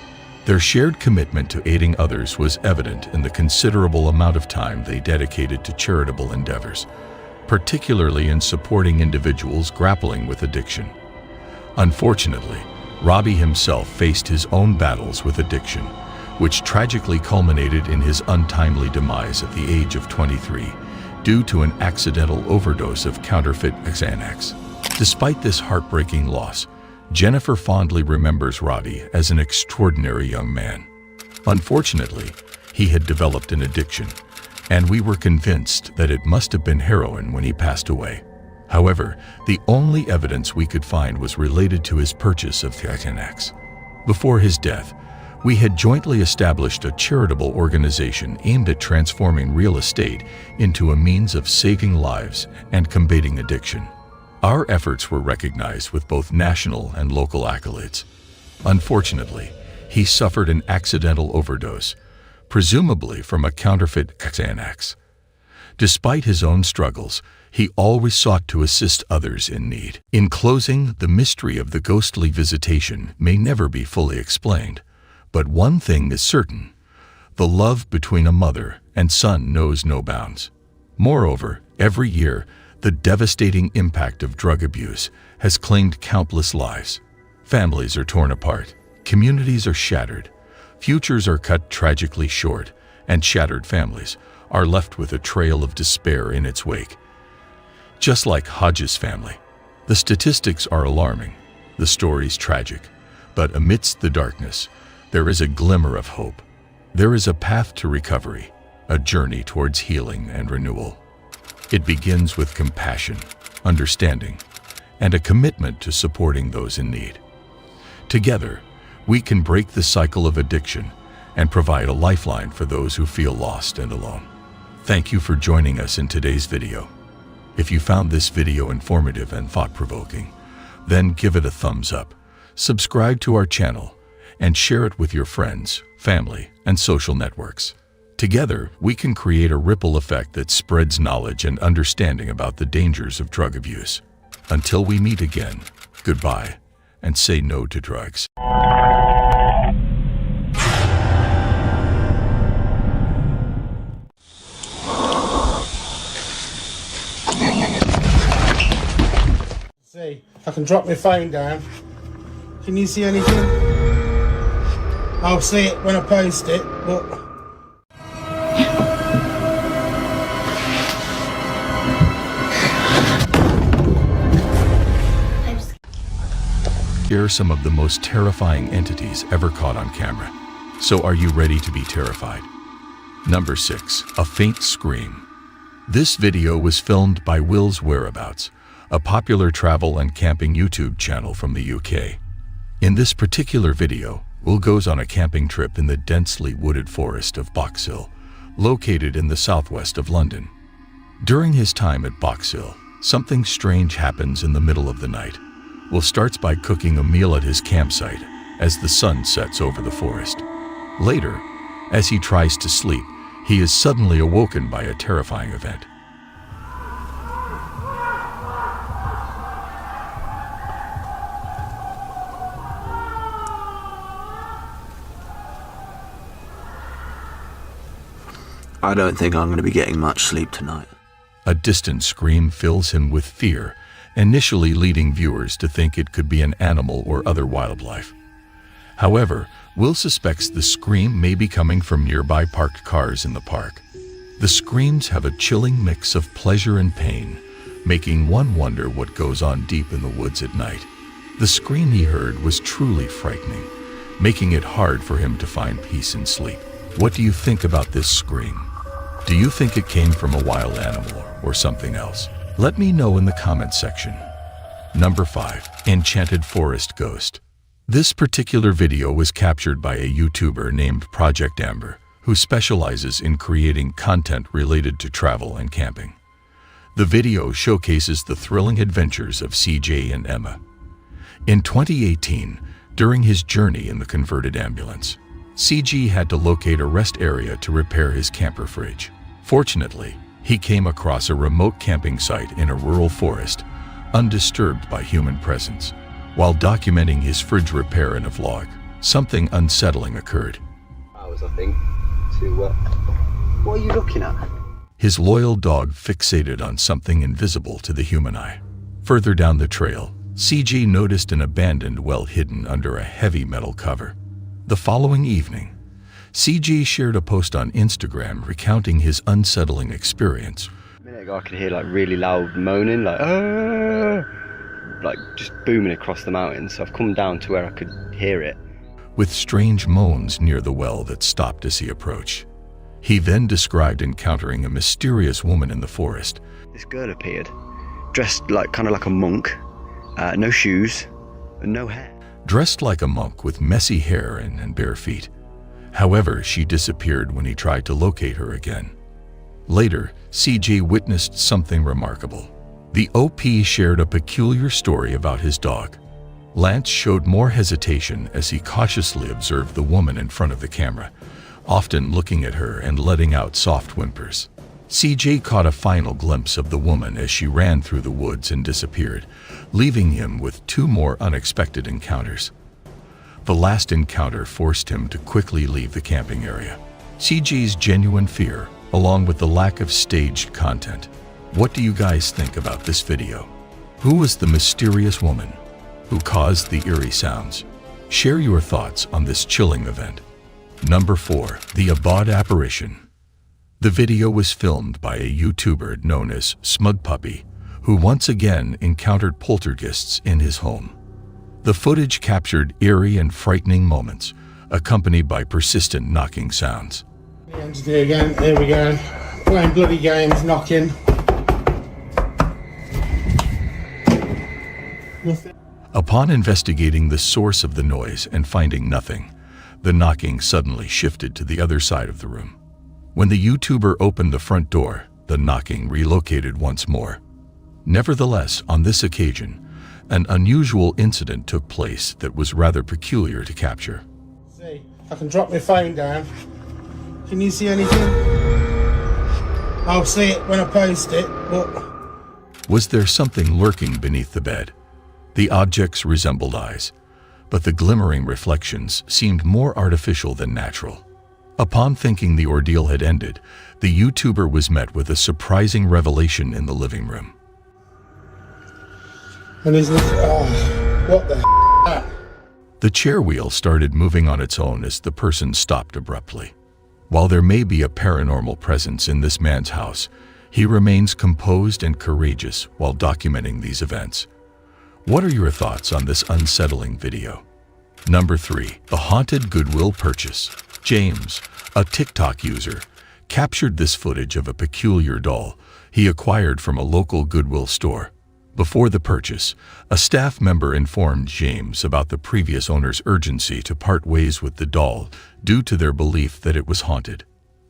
S2: Their shared commitment to aiding others was evident in the considerable amount of time they dedicated to charitable endeavors, particularly in supporting individuals grappling with addiction. Unfortunately, Robbie himself faced his own battles with addiction, which tragically culminated in his untimely demise at the age of 23 due to an accidental overdose of counterfeit Xanax. Despite this heartbreaking loss, Jennifer fondly remembers Robbie as an extraordinary young man. Unfortunately, he had developed an addiction, and we were convinced that it must have been heroin when he passed away. However, the only evidence we could find was related to his purchase of Xanax. Before his death, we had jointly established a charitable organization aimed at transforming real estate into a means of saving lives and combating addiction. Our efforts were recognized with both national and local accolades. Unfortunately, he suffered an accidental overdose, presumably from a counterfeit Xanax. Despite his own struggles, he always sought to assist others in need. In closing, the mystery of the ghostly visitation may never be fully explained. But one thing is certain: the love between a mother and son knows no bounds. Moreover, every year, the devastating impact of drug abuse has claimed countless lives. Families are torn apart, communities are shattered, futures are cut tragically short, and shattered families are left with a trail of despair in its wake. Just like Hodge's family, the statistics are alarming, the stories tragic, but amidst the darkness, there is a glimmer of hope. There is a path to recovery, a journey towards healing and renewal. It begins with compassion, understanding, and a commitment to supporting those in need. Together, we can break the cycle of addiction and provide a lifeline for those who feel lost and alone. Thank you for joining us in today's video. If you found this video informative and thought-provoking, then give it a thumbs up, subscribe to our channel, and share it with your friends, family, and social networks. Together, we can create a ripple effect that spreads knowledge and understanding about the dangers of drug abuse. Until we meet again, goodbye, and say no to drugs.
S4: See, I can drop my phone down. Can you see anything? I'll see it when I post it, but...
S2: Here are some of the most terrifying entities ever caught on camera. So are you ready to be terrified? Number 6. A faint scream. This video was filmed by Will's Whereabouts, a popular travel and camping YouTube channel from the UK. In this particular video, Will goes on a camping trip in the densely wooded forest of Box Hill, located in the southwest of London. During his time at Box Hill, something strange happens in the middle of the night. Will starts by cooking a meal at his campsite as the sun sets over the forest. Later, as he tries to sleep, he is suddenly awoken by a terrifying event.
S7: I don't think I'm going to be getting much sleep tonight.
S2: A distant scream fills him with fear, initially leading viewers to think it could be an animal or other wildlife. However, Will suspects the scream may be coming from nearby parked cars in the park. The screams have a chilling mix of pleasure and pain, making one wonder what goes on deep in the woods at night. The scream he heard was truly frightening, making it hard for him to find peace and sleep. What do you think about this scream? Do you think it came from a wild animal or something else? Let me know in the comments section. Number 5. Enchanted Forest Ghost. This particular video was captured by a YouTuber named Project Amber, who specializes in creating content related to travel and camping. The video showcases the thrilling adventures of CJ and Emma. In 2018, during his journey in the converted ambulance, CG had to locate a rest area to repair his camper fridge. Fortunately, he came across a remote camping site in a rural forest, undisturbed by human presence. While documenting his fridge repair in a vlog, something unsettling occurred.
S7: Hours, I think, to what are you looking at?
S2: His loyal dog fixated on something invisible to the human eye. Further down the trail, CG noticed an abandoned well hidden under a heavy metal cover. The following evening, CG shared a post on Instagram recounting his unsettling experience.
S7: A minute ago I could hear like really loud moaning, like just booming across the mountains. So I've come down to where I could hear it.
S2: With strange moans near the well that stopped as he approached. He then described encountering a mysterious woman in the forest.
S7: This girl appeared, dressed kind of like a monk, no shoes, and no hair.
S2: Dressed like a monk with messy hair and bare feet. However, she disappeared when he tried to locate her again. Later, CJ witnessed something remarkable. The OP shared a peculiar story about his dog. Lance showed more hesitation as he cautiously observed the woman in front of the camera, often looking at her and letting out soft whimpers. CJ caught a final glimpse of the woman as she ran through the woods and disappeared, leaving him with 2 more unexpected encounters. The last encounter forced him to quickly leave the camping area. CJ's genuine fear, along with the lack of staged content. What do you guys think about this video? Who was the mysterious woman who caused the eerie sounds? Share your thoughts on this chilling event. Number 4. The Abad Apparition. The video was filmed by a YouTuber known as Smug Puppy, who once again encountered poltergeists in his home. The footage captured eerie and frightening moments, accompanied by persistent knocking sounds.
S4: Again, here we go. Playing bloody games, knocking. Nothing.
S2: Upon investigating the source of the noise and finding nothing, the knocking suddenly shifted to the other side of the room. When the YouTuber opened the front door, the knocking relocated once more. Nevertheless, on this occasion, an unusual incident took place that was rather peculiar to capture.
S4: See, I can drop my phone down. Can you see anything? I'll see it when I post it, but...
S2: Was there something lurking beneath the bed? The objects resembled eyes, but the glimmering reflections seemed more artificial than natural. Upon thinking the ordeal had ended, the YouTuber was met with a surprising revelation in the living room.
S4: And isn't it? Oh, what the f***?
S2: The chair wheel started moving on its own as the person stopped abruptly. While there may be a paranormal presence in this man's house, he remains composed and courageous while documenting these events. What are your thoughts on this unsettling video? Number 3. The Haunted Goodwill Purchase. James, a TikTok user, captured this footage of a peculiar doll he acquired from a local Goodwill store. Before the purchase, a staff member informed James about the previous owner's urgency to part ways with the doll due to their belief that it was haunted.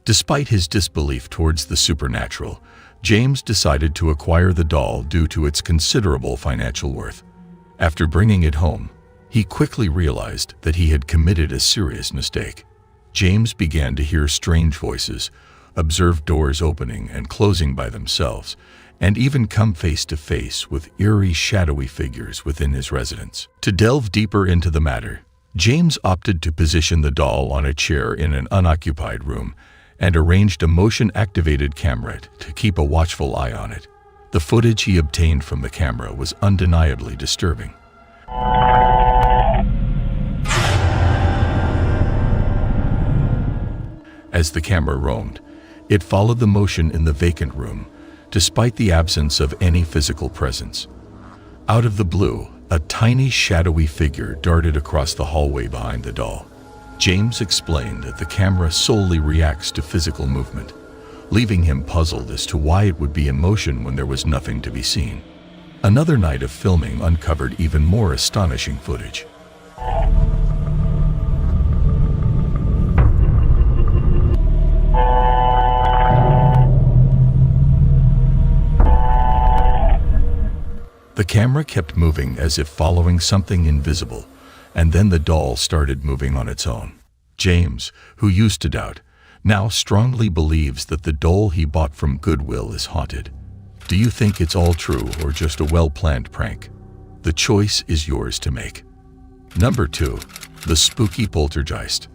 S2: Despite his disbelief towards the supernatural, James decided to acquire the doll due to its considerable financial worth. After bringing it home, he quickly realized that he had committed a serious mistake. James began to hear strange voices, observe doors opening and closing by themselves, and even come face to face with eerie, shadowy figures within his residence. To delve deeper into the matter, James opted to position the doll on a chair in an unoccupied room and arranged a motion-activated camera to keep a watchful eye on it. The footage he obtained from the camera was undeniably disturbing. As the camera roamed, it followed the motion in the vacant room, despite the absence of any physical presence. Out of the blue, a tiny shadowy figure darted across the hallway behind the doll. James explained that the camera solely reacts to physical movement, leaving him puzzled as to why it would be in motion when there was nothing to be seen. Another night of filming uncovered even more astonishing footage. The camera kept moving as if following something invisible, and then the doll started moving on its own. James, who used to doubt, now strongly believes that the doll he bought from Goodwill is haunted. Do you think it's all true or just a well-planned prank? The choice is yours to make. Number 2. The Spooky Poltergeist.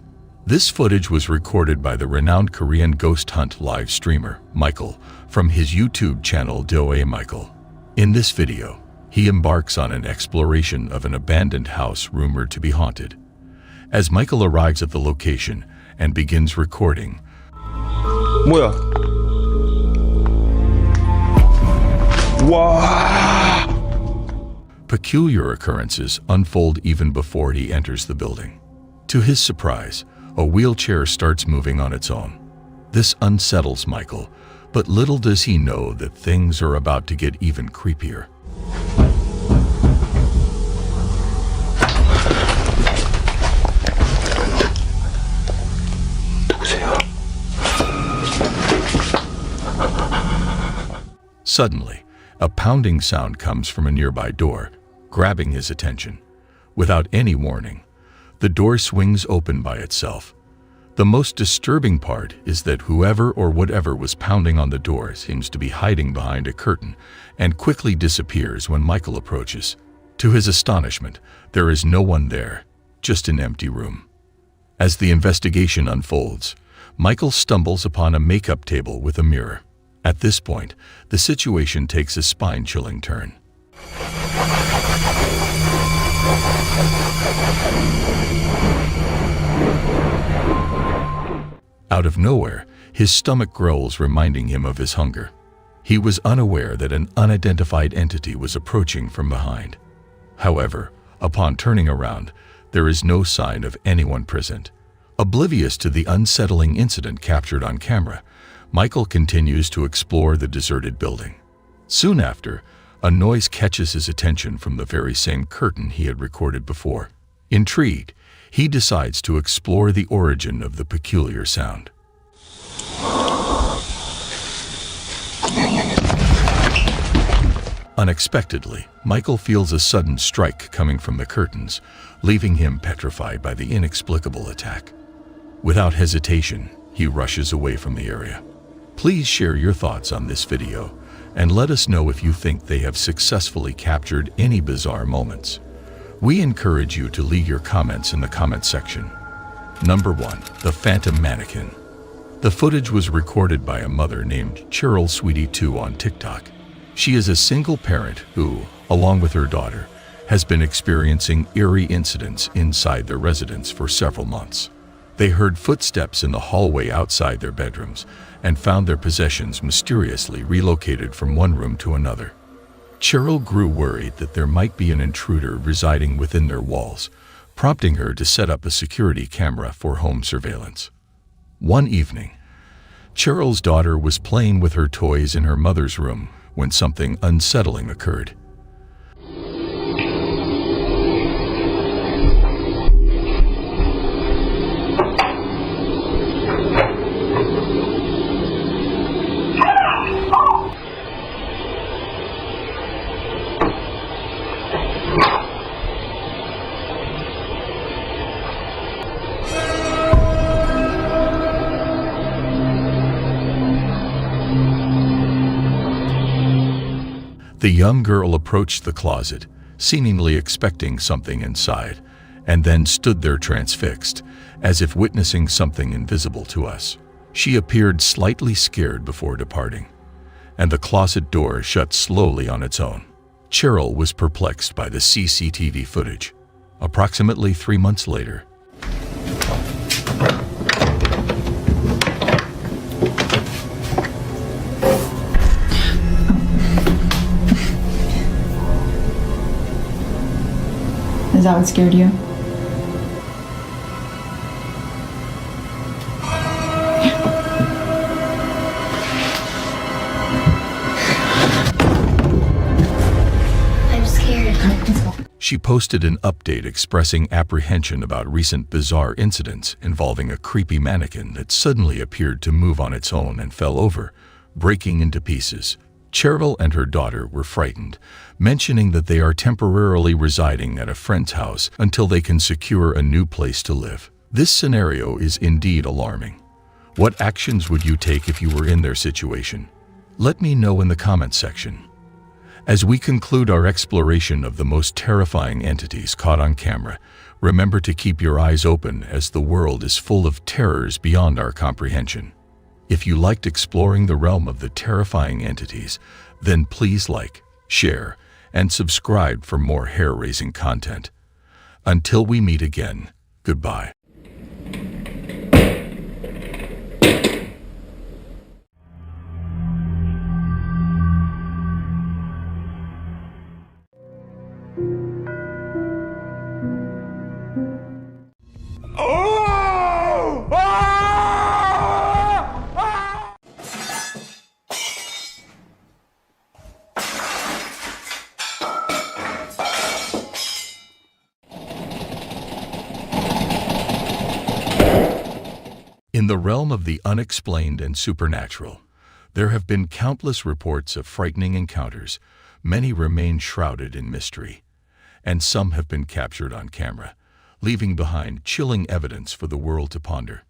S2: This footage was recorded by the renowned Korean ghost hunt live streamer, Michael, from his YouTube channel Doe Michael. In this video, he embarks on an exploration of an abandoned house rumored to be haunted. As Michael arrives at the location and begins recording,
S18: 뭐야? 와!
S2: Peculiar occurrences unfold even before he enters the building. To his surprise, a wheelchair starts moving on its own. This unsettles Michael, but little does he know that things are about to get even creepier. Suddenly, a pounding sound comes from a nearby door, grabbing his attention. Without any warning, the door swings open by itself. The most disturbing part is that whoever or whatever was pounding on the door seems to be hiding behind a curtain and quickly disappears when Michael approaches. To his astonishment, there is no one there, just an empty room. As the investigation unfolds, Michael stumbles upon a makeup table with a mirror. At this point, the situation takes a spine-chilling turn. Out of nowhere, his stomach growls, reminding him of his hunger. He was unaware that an unidentified entity was approaching from behind. However, upon turning around, there is no sign of anyone present. Oblivious to the unsettling incident captured on camera, Michael continues to explore the deserted building. Soon after, a noise catches his attention from the very same curtain he had recorded before. Intrigued, he decides to explore the origin of the peculiar sound. Unexpectedly, Michael feels a sudden strike coming from the curtains, leaving him petrified by the inexplicable attack. Without hesitation, he rushes away from the area. Please share your thoughts on this video and let us know if you think they have successfully captured any bizarre moments. We encourage you to leave your comments in the comment section. Number 1. The Phantom Mannequin. The footage was recorded by a mother named Cheryl Sweetie2 on TikTok. She is a single parent who, along with her daughter, has been experiencing eerie incidents inside their residence for several months. They heard footsteps in the hallway outside their bedrooms and found their possessions mysteriously relocated from one room to another. Cheryl grew worried that there might be an intruder residing within their walls, prompting her to set up a security camera for home surveillance. One evening, Cheryl's daughter was playing with her toys in her mother's room when something unsettling occurred. The young girl approached the closet, seemingly expecting something inside, and then stood there transfixed, as if witnessing something invisible to us. She appeared slightly scared before departing, and the closet door shut slowly on its own. Cheryl was perplexed by the CCTV footage. Approximately 3 months later,
S8: Is that what scared you?
S14: I'm scared.
S2: she posted an update expressing apprehension about recent bizarre incidents involving a creepy mannequin that suddenly appeared to move on its own and fell over, breaking into pieces. Cheryl and her daughter were frightened, mentioning that they are temporarily residing at a friend's house until they can secure a new place to live. This scenario is indeed alarming. What actions would you take if you were in their situation? Let me know in the comments section. As we conclude our exploration of the most terrifying entities caught on camera, remember to keep your eyes open as the world is full of terrors beyond our comprehension. If you liked exploring the realm of the terrifying entities, then please like, share, and subscribe for more hair-raising content. Until we meet again, goodbye. In the realm of the unexplained and supernatural, there have been countless reports of frightening encounters. Many remain shrouded in mystery, and some have been captured on camera, leaving behind chilling evidence for the world to ponder.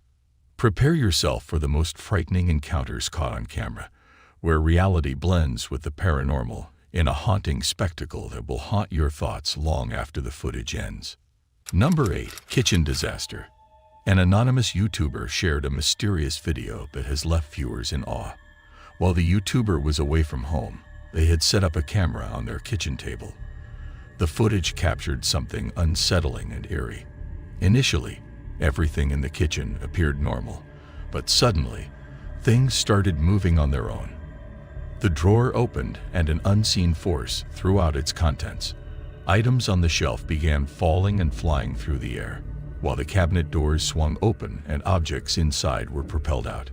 S2: Prepare yourself for the most frightening encounters caught on camera, where reality blends with the paranormal in a haunting spectacle that will haunt your thoughts long after the footage ends. Number 8. Kitchen Disaster. An anonymous YouTuber shared a mysterious video that has left viewers in awe. While the YouTuber was away from home, they had set up a camera on their kitchen table. The footage captured something unsettling and eerie. Initially, everything in the kitchen appeared normal, but suddenly, things started moving on their own. The drawer opened and an unseen force threw out its contents. Items on the shelf began falling and flying through the air, while the cabinet doors swung open and objects inside were propelled out.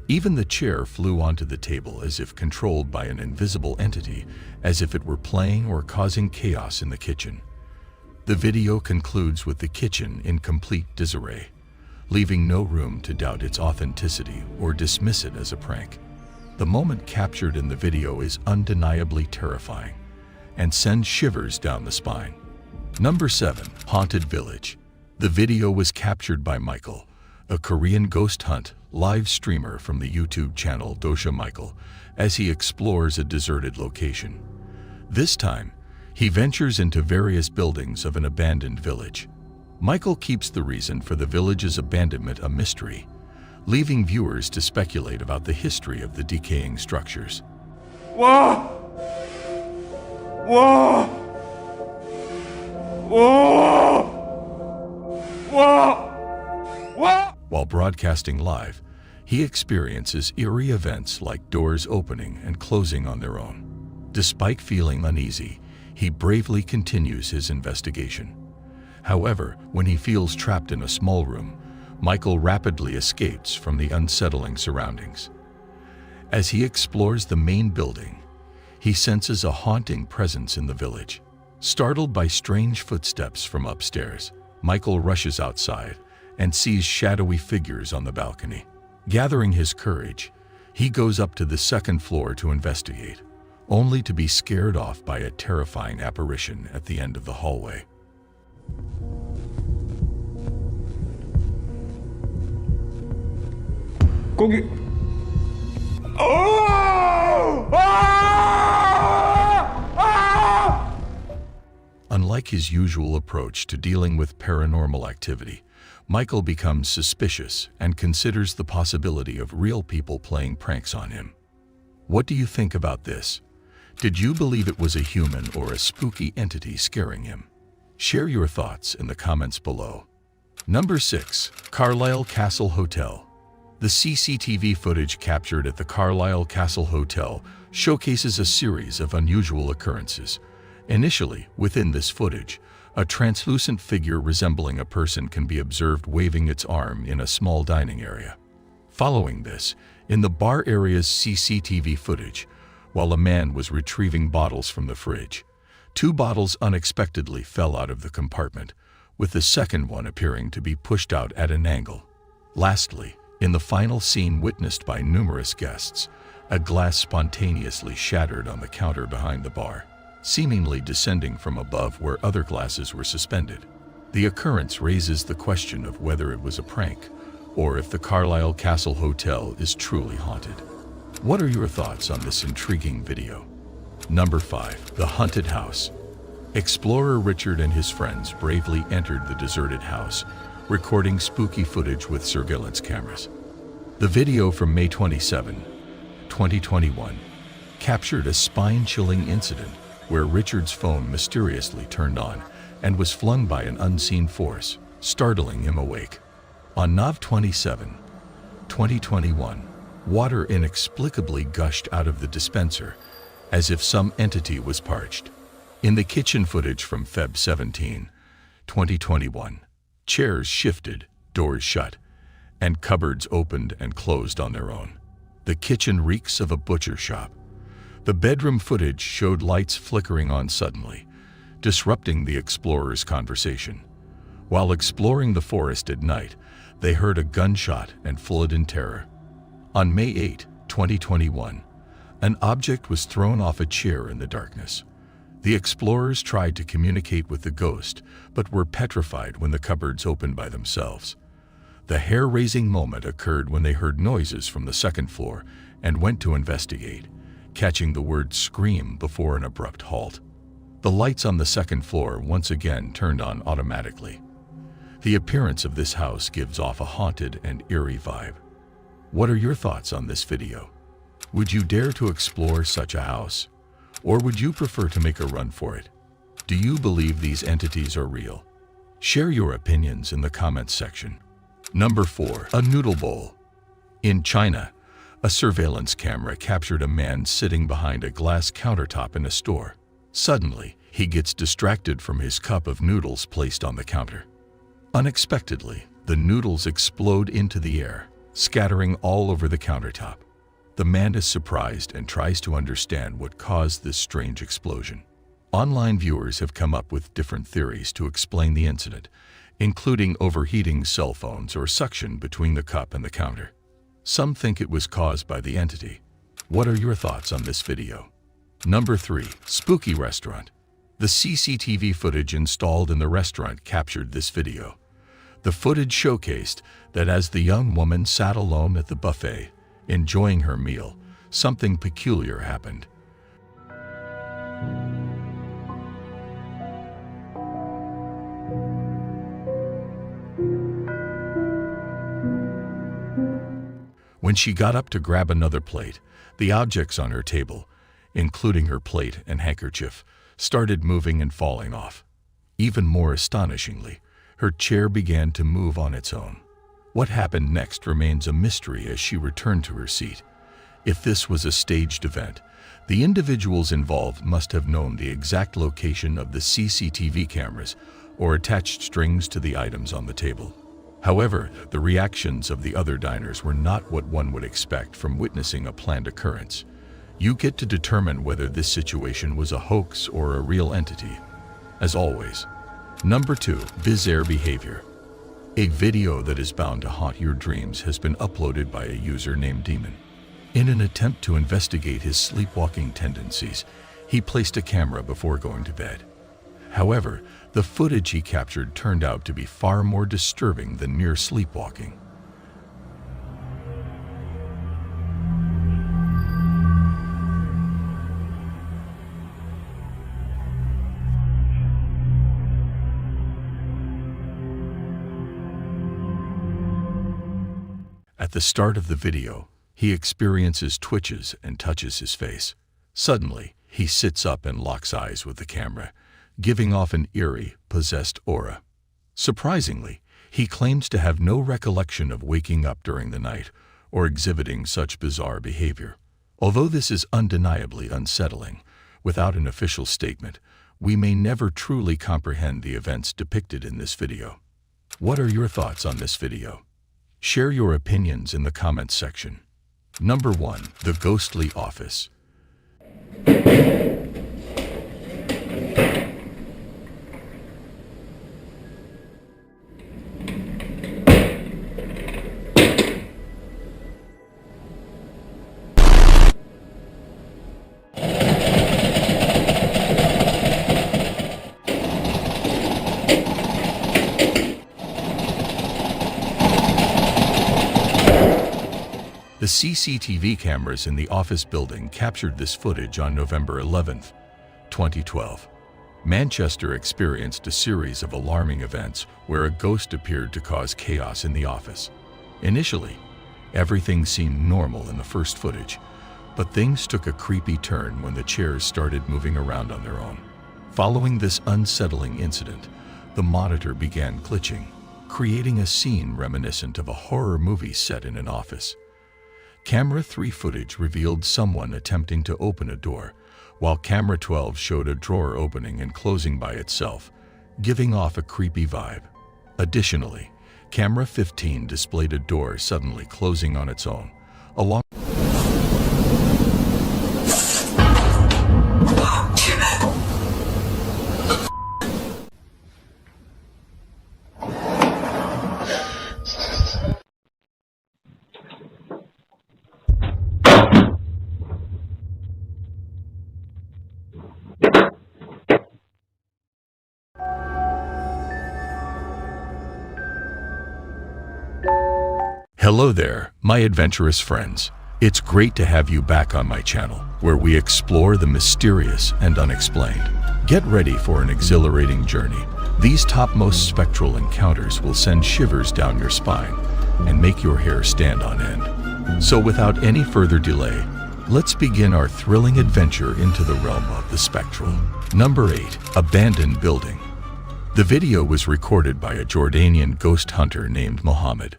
S2: Even the chair flew onto the table as if controlled by an invisible entity, as if it were playing or causing chaos in the kitchen. The video concludes with the kitchen in complete disarray, leaving no room to doubt its authenticity or dismiss it as a prank. The moment captured in the video is undeniably terrifying and sends shivers down the spine. Number 7. Haunted Village. The video was captured by Michael, a Korean ghost hunt live streamer from the YouTube channel Dosha Michael, as he explores a deserted location. This time, he ventures into various buildings of an abandoned village. Michael keeps the reason for the village's abandonment a mystery, leaving viewers to speculate about the history of the decaying structures.
S11: Whoa! Whoa! Whoa! Whoa! Whoa!
S2: While broadcasting live, he experiences eerie events like doors opening and closing on their own. Despite feeling uneasy, he bravely continues his investigation. However, when he feels trapped in a small room, Michael rapidly escapes from the unsettling surroundings. As he explores the main building, he senses a haunting presence in the village. Startled by strange footsteps from upstairs, Michael rushes outside and sees shadowy figures on the balcony. Gathering his courage, he goes up to the second floor to investigate, only to be scared off by a terrifying apparition at the end of the hallway.
S11: 거기. 어! 아!
S2: Unlike his usual approach to dealing with paranormal activity, Michael becomes suspicious and considers the possibility of real people playing pranks on him. What do you think about this? Did you believe it was a human or a spooky entity scaring him? Share your thoughts in the comments below. Number 6. Carlisle Castle Hotel. The CCTV footage captured at the Carlisle Castle Hotel showcases a series of unusual occurrences. Initially, within this footage, a translucent figure resembling a person can be observed waving its arm in a small dining area. Following this, in the bar area's CCTV footage, while a man was retrieving bottles from the fridge, 2 bottles unexpectedly fell out of the compartment, with the second one appearing to be pushed out at an angle. Lastly, in the final scene witnessed by numerous guests, a glass spontaneously shattered on the counter behind the bar, seemingly descending from above where other glasses were suspended. The occurrence raises the question of whether it was a prank or if the Carlisle Castle Hotel is truly haunted. What are your thoughts on this intriguing video? Number 5. The Haunted House. Explorer Richard and his friends bravely entered the deserted house, recording spooky footage with surveillance cameras. The video from May 27, 2021, captured a spine-chilling incident where Richard's phone mysteriously turned on and was flung by an unseen force, startling him awake. On Nov 27, 2021, water inexplicably gushed out of the dispenser, as if some entity was parched. In the kitchen footage from Feb 17, 2021, chairs shifted, doors shut, and cupboards opened and closed on their own. The kitchen reeks of a butcher shop. The bedroom footage showed lights flickering on suddenly, disrupting the explorers' conversation. While exploring the forest at night, they heard a gunshot and fled in terror. On May 8, 2021, an object was thrown off a chair in the darkness. The explorers tried to communicate with the ghost, but were petrified when the cupboards opened by themselves. The hair-raising moment occurred when they heard noises from the second floor and went to investigate, catching the word "scream" before an abrupt halt. The lights on the second floor once again turned on automatically. The appearance of this house gives off a haunted and eerie vibe. What are your thoughts on this video? Would you dare to explore such a house? Or would you prefer to make a run for it? Do you believe these entities are real? Share your opinions in the comments section. Number 4. A noodle bowl. In China, a surveillance camera captured a man sitting behind a glass countertop in a store. Suddenly, he gets distracted from his cup of noodles placed on the counter. Unexpectedly, the noodles explode into the air, scattering all over the countertop. The man is surprised and tries to understand what caused this strange explosion. Online viewers have come up with different theories to explain the incident, including overheating cell phones or suction between the cup and the counter. Some think it was caused by the entity. What are your thoughts on this video? Number 3. Spooky Restaurant. The CCTV footage installed in the restaurant captured this video. The footage showcased that as the young woman sat alone at the buffet, enjoying her meal, something peculiar happened. When she got up to grab another plate, the objects on her table, including her plate and handkerchief, started moving and falling off. Even more astonishingly, her chair began to move on its own. What happened next remains a mystery as she returned to her seat. If this was a staged event, the individuals involved must have known the exact location of the CCTV cameras or attached strings to the items on the table. However, the reactions of the other diners were not what one would expect from witnessing a planned occurrence. You get to determine whether this situation was a hoax or a real entity. As always. Number 2. Bizarre Behavior. A video that is bound to haunt your dreams has been uploaded by a user named Demon. In an attempt to investigate his sleepwalking tendencies, he placed a camera before going to bed. However, the footage he captured turned out to be far more disturbing than mere sleepwalking. At the start of the video, he experiences twitches and touches his face. Suddenly, he sits up and locks eyes with the camera, giving off an eerie, possessed aura. Surprisingly, he claims to have no recollection of waking up during the night or exhibiting such bizarre behavior. Although this is undeniably unsettling, without an official statement, we may never truly comprehend the events depicted in this video. What are your thoughts on this video? Share your opinions in the comments section. Number 1. The Ghostly Office. The CCTV cameras in the office building captured this footage on November 11, 2012. Manchester experienced a series of alarming events where a ghost appeared to cause chaos in the office. Initially, everything seemed normal in the first footage, but things took a creepy turn when the chairs started moving around on their own. Following this unsettling incident, the monitor began glitching, creating a scene reminiscent of a horror movie set in an office. Camera 3 footage revealed someone attempting to open a door, while Camera 12 showed a drawer opening and closing by itself, giving off a creepy vibe. Additionally, Camera 15 displayed a door suddenly closing on its own, along Hello there, my adventurous friends. It's great to have you back on my channel, where we explore the mysterious and unexplained. Get ready for an exhilarating journey. These topmost spectral encounters will send shivers down your spine and make your hair stand on end. So without any further delay, let's begin our thrilling adventure into the realm of the spectral. Number 8. Abandoned Building. The video was recorded by a Jordanian ghost hunter named Mohammed.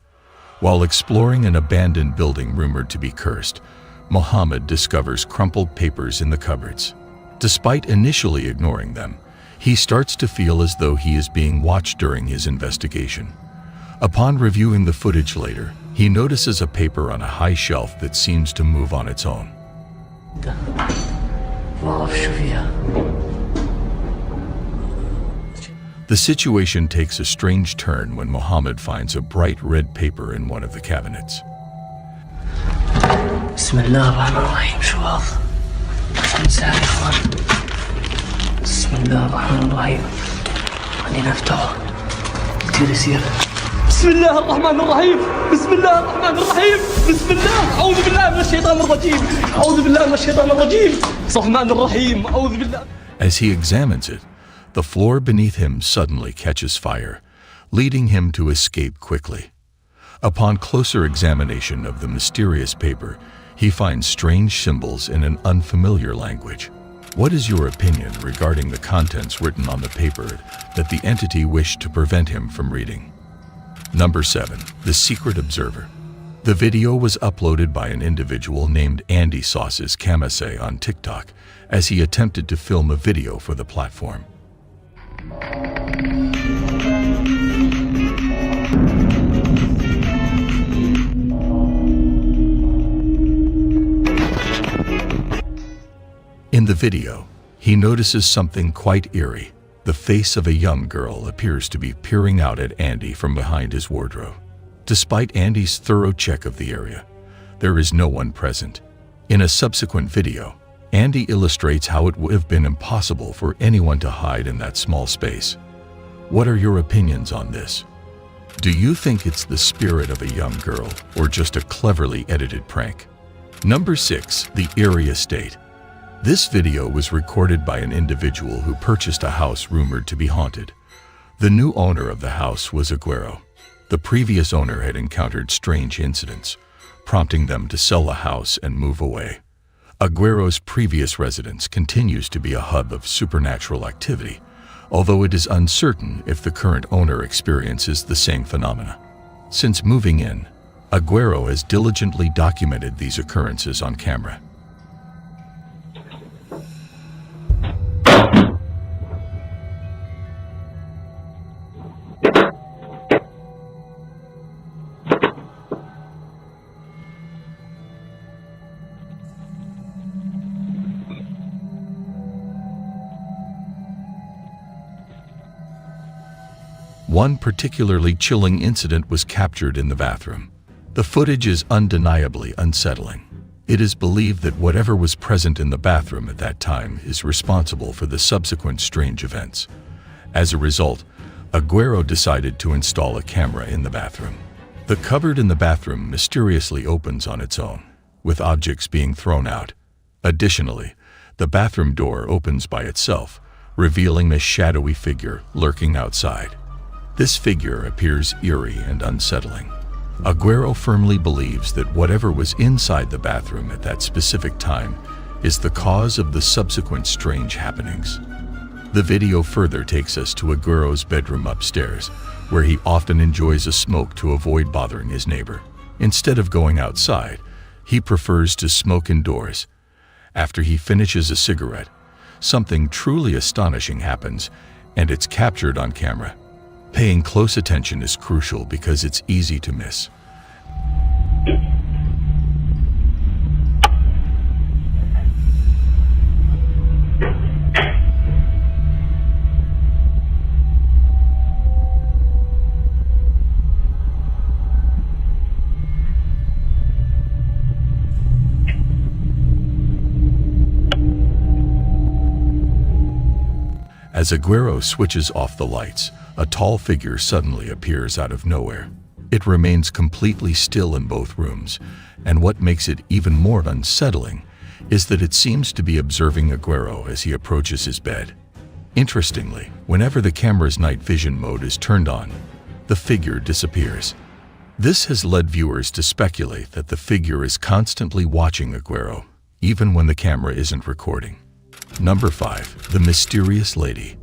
S2: While exploring an abandoned building rumored to be cursed, Mohammed discovers crumpled papers in the cupboards. Despite initially ignoring them, he starts to feel as though he is being watched during his investigation. Upon reviewing the footage later, he notices a paper on a high shelf that seems to move on its own. The situation takes a strange turn when Mohammed finds a bright red paper in one of the cabinets.
S3: Bismillahirrahmanirrahim, شو هذا؟ انسان يا اخوان. Bismillahirrahmanirrahim. خلينا نفتحه. كثير يصير. بسم الله الرحمن الرحيم. بسم الله الرحمن الرحيم. بسم الله. أعوذ بالله من الشيطان الرجيم. أعوذ بالله من الشيطان الرجيم. الرحمن الرحيم. أعوذ بالله.
S2: As he examines it, the floor beneath him suddenly catches fire, leading him to escape quickly. Upon closer examination of the mysterious paper, he finds strange symbols in an unfamiliar language. What is your opinion regarding the contents written on the paper that the entity wished to prevent him from reading? Number 7. The Secret Observer. The video was uploaded by an individual named Andy Sauce's Kamase on TikTok as he attempted to film a video for the platform. In the video, he notices something quite eerie. The face of a young girl appears to be peering out at Andy from behind his wardrobe. Despite Andy's thorough check of the area, there is no one present. In a subsequent video, Andy illustrates how it would have been impossible for anyone to hide in that small space. What are your opinions on this? Do you think it's the spirit of a young girl or just a cleverly edited prank? Number 6. The Eerie Estate. This video was recorded by an individual who purchased a house rumored to be haunted. The new owner of the house was Aguero. The previous owner had encountered strange incidents, prompting them to sell the house and move away. Aguero's previous residence continues to be a hub of supernatural activity, although it is uncertain if the current owner experiences the same phenomena. Since moving in, Aguero has diligently documented these occurrences on camera. One particularly chilling incident was captured in the bathroom. The footage is undeniably unsettling. It is believed that whatever was present in the bathroom at that time is responsible for the subsequent strange events. As a result, Aguero decided to install a camera in the bathroom. The cupboard in the bathroom mysteriously opens on its own, with objects being thrown out. Additionally, the bathroom door opens by itself, revealing a shadowy figure lurking outside. This figure appears eerie and unsettling. Aguero firmly believes that whatever was inside the bathroom at that specific time is the cause of the subsequent strange happenings. The video further takes us to Aguero's bedroom upstairs, where he often enjoys a smoke to avoid bothering his neighbor. Instead of going outside, he prefers to smoke indoors. After he finishes a cigarette, something truly astonishing happens, and it's captured on camera. Paying close attention is crucial because it's easy to miss. As Aguero switches off the lights, a tall figure suddenly appears out of nowhere. It remains completely still in both rooms, and what makes it even more unsettling is that it seems to be observing Aguero as he approaches his bed. Interestingly, whenever the camera's night vision mode is turned on, the figure disappears. This has led viewers to speculate that the figure is constantly watching Aguero, even when the camera isn't recording. Number 5. The Mysterious Lady.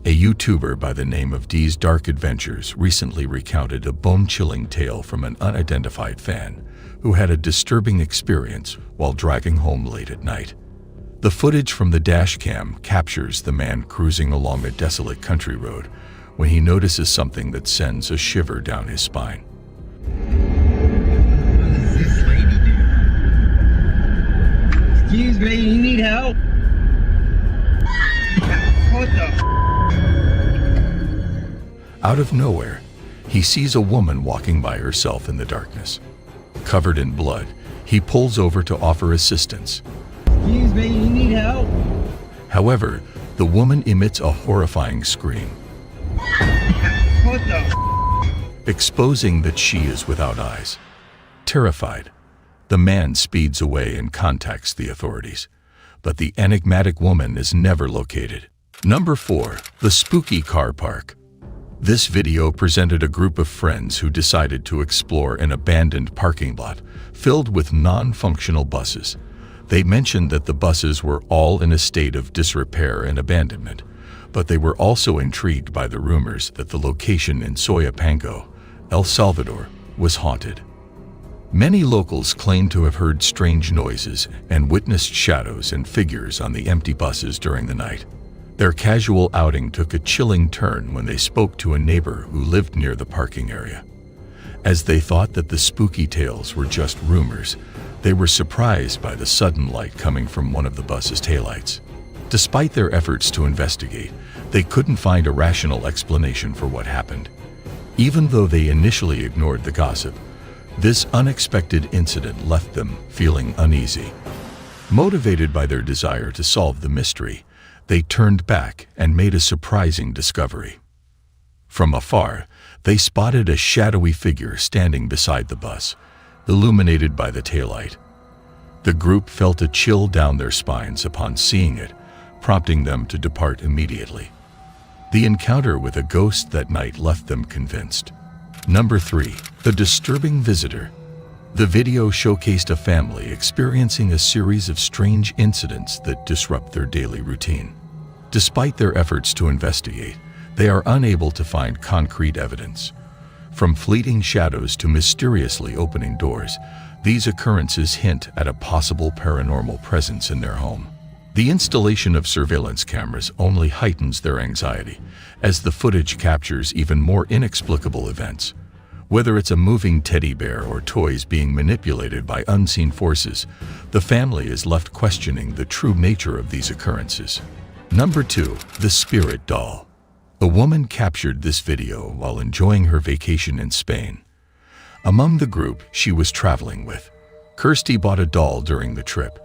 S2: A YouTuber by the name of D's Dark Adventures recently recounted a bone-chilling tale from an unidentified fan who had a disturbing experience while driving home late at night. The footage from the dash cam captures the man cruising along a desolate country road when he notices something that sends a shiver down his spine.
S9: Excuse me, you need help? What the?
S2: Out of nowhere, he sees a woman walking by herself in the darkness. Covered in blood, he pulls over to offer assistance.
S9: Excuse me, you need help?
S2: However, the woman emits a horrifying scream,
S9: What the?
S2: exposing that she is without eyes. Terrified, the man speeds away and contacts the authorities, but the enigmatic woman is never located. Number 4. The Spooky Car Park. This video presented a group of friends who decided to explore an abandoned parking lot filled with non-functional buses. They mentioned that the buses were all in a state of disrepair and abandonment, but they were also intrigued by the rumors that the location in Soyapango, El Salvador, was haunted. Many locals claim to have heard strange noises and witnessed shadows and figures on the empty buses during the night. Their casual outing took a chilling turn when they spoke to a neighbor who lived near the parking area. As they thought that the spooky tales were just rumors, they were surprised by the sudden light coming from one of the bus's taillights. Despite their efforts to investigate, they couldn't find a rational explanation for what happened. Even though they initially ignored the gossip, this unexpected incident left them feeling uneasy. Motivated by their desire to solve the mystery, they turned back and made a surprising discovery. From afar, they spotted a shadowy figure standing beside the bus, illuminated by the taillight. The group felt a chill down their spines upon seeing it, prompting them to depart immediately. The encounter with a ghost that night left them convinced. Number 3. The disturbing visitor. The video showcased a family experiencing a series of strange incidents that disrupt their daily routine. Despite their efforts to investigate, they are unable to find concrete evidence. From fleeting shadows to mysteriously opening doors, these occurrences hint at a possible paranormal presence in their home. The installation of surveillance cameras only heightens their anxiety, as the footage captures even more inexplicable events. Whether it's a moving teddy bear or toys being manipulated by unseen forces, the family is left questioning the true nature of these occurrences. Number 2. The Spirit Doll. A woman captured this video while enjoying her vacation in Spain. Among the group she was traveling with, Kirsty bought a doll during the trip,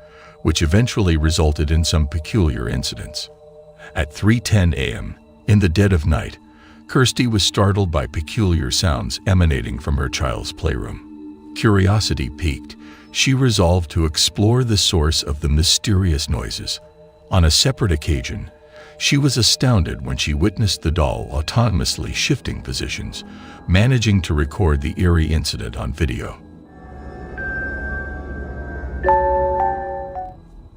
S2: which eventually resulted in some peculiar incidents. At 3:10 a.m., in the dead of night, Kirsty was startled by peculiar sounds emanating from her child's playroom. Curiosity piqued, she resolved to explore the source of the mysterious noises. On a separate occasion, she was astounded when she witnessed the doll autonomously shifting positions, managing to record the eerie incident on video.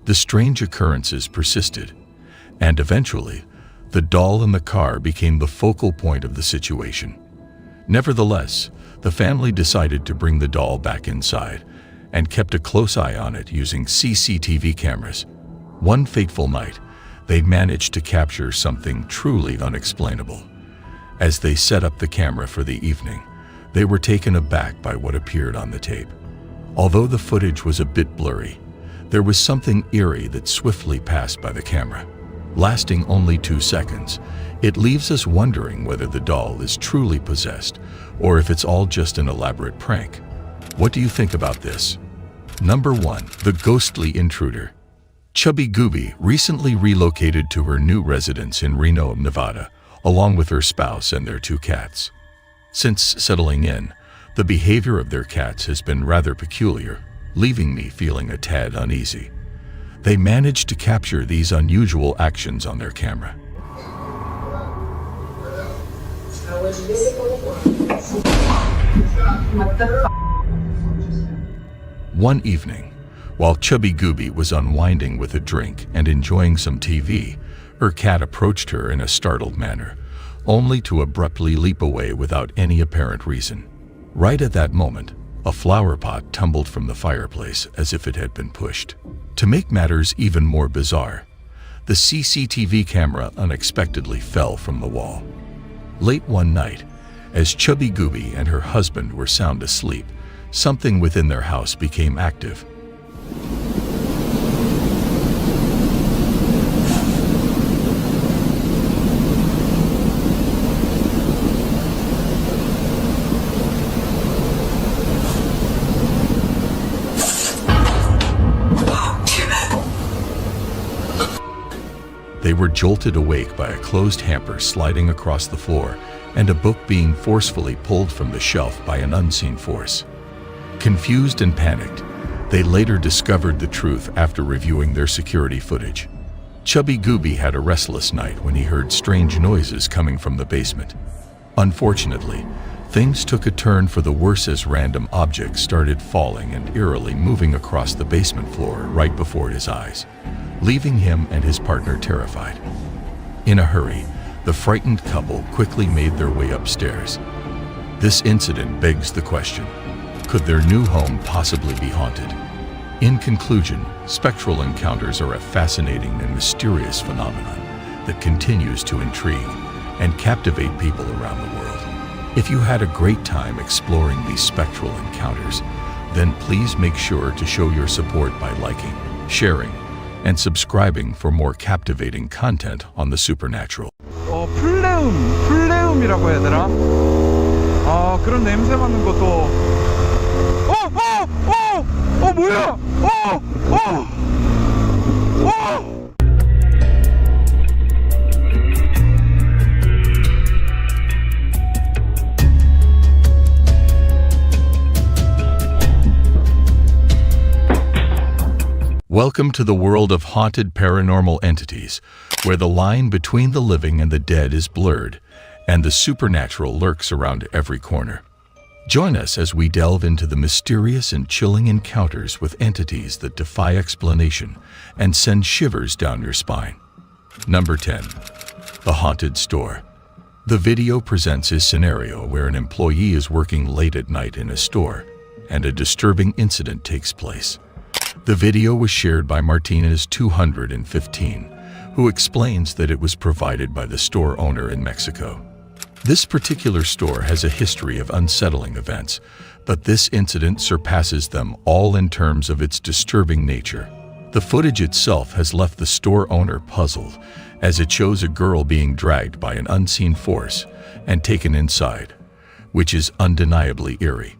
S2: The strange occurrences persisted, and eventually, the doll in the car became the focal point of the situation. Nevertheless, the family decided to bring the doll back inside and kept a close eye on it using CCTV cameras. One fateful night, they managed to capture something truly unexplainable. As they set up the camera for the evening, they were taken aback by what appeared on the tape. Although the footage was a bit blurry, there was something eerie that swiftly passed by the camera. Lasting only 2 seconds, it leaves us wondering whether the doll is truly possessed or if it's all just an elaborate prank. What do you think about this? Number 1. The Ghostly Intruder. Chubby Gooby recently relocated to her new residence in Reno, Nevada, along with her spouse and their 2 cats. Since settling in, the behavior of their cats has been rather peculiar, leaving me feeling a tad uneasy. They managed to capture these unusual actions on their camera. One evening, while Chubby Gooby was unwinding with a drink and enjoying some TV, her cat approached her in a startled manner, only to abruptly leap away without any apparent reason. Right at that moment, a flower pot tumbled from the fireplace as if it had been pushed. To make matters even more bizarre, the CCTV camera unexpectedly fell from the wall. Late one night, as Chubby Gooby and her husband were sound asleep, something within their house became active. They were jolted awake by a closed hamper sliding across the floor and a book being forcefully pulled from the shelf by an unseen force. Confused and panicked, they later discovered the truth after reviewing their security footage. Chubby Gooby had a restless night when he heard strange noises coming from the basement. Unfortunately, things took a turn for the worse as random objects started falling and eerily moving across the basement floor right before his eyes, leaving him and his partner terrified. In a hurry, the frightened couple quickly made their way upstairs. This incident begs the question, could their new home possibly be haunted? In conclusion, spectral encounters are a fascinating and mysterious phenomenon that continues to intrigue and captivate people around the world. If you had a great time exploring these spectral encounters, then please make sure to show your support by liking, sharing, and subscribing for more captivating content on the supernatural.
S11: 플레움이라고 해야 되나? 그런 냄새 맡는 것도 뭐야?
S2: Welcome to the world of haunted paranormal entities, where the line between the living and the dead is blurred, and the supernatural lurks around every corner. Join us as we delve into the mysterious and chilling encounters with entities that defy explanation and send shivers down your spine. Number 10. The Haunted Store. The video presents a scenario where an employee is working late at night in a store and a disturbing incident takes place. The video was shared by Martinez215, who explains that it was provided by the store owner in Mexico. This particular store has a history of unsettling events, but this incident surpasses them all in terms of its disturbing nature. The footage itself has left the store owner puzzled, as it shows a girl being dragged by an unseen force and taken inside, which is undeniably eerie.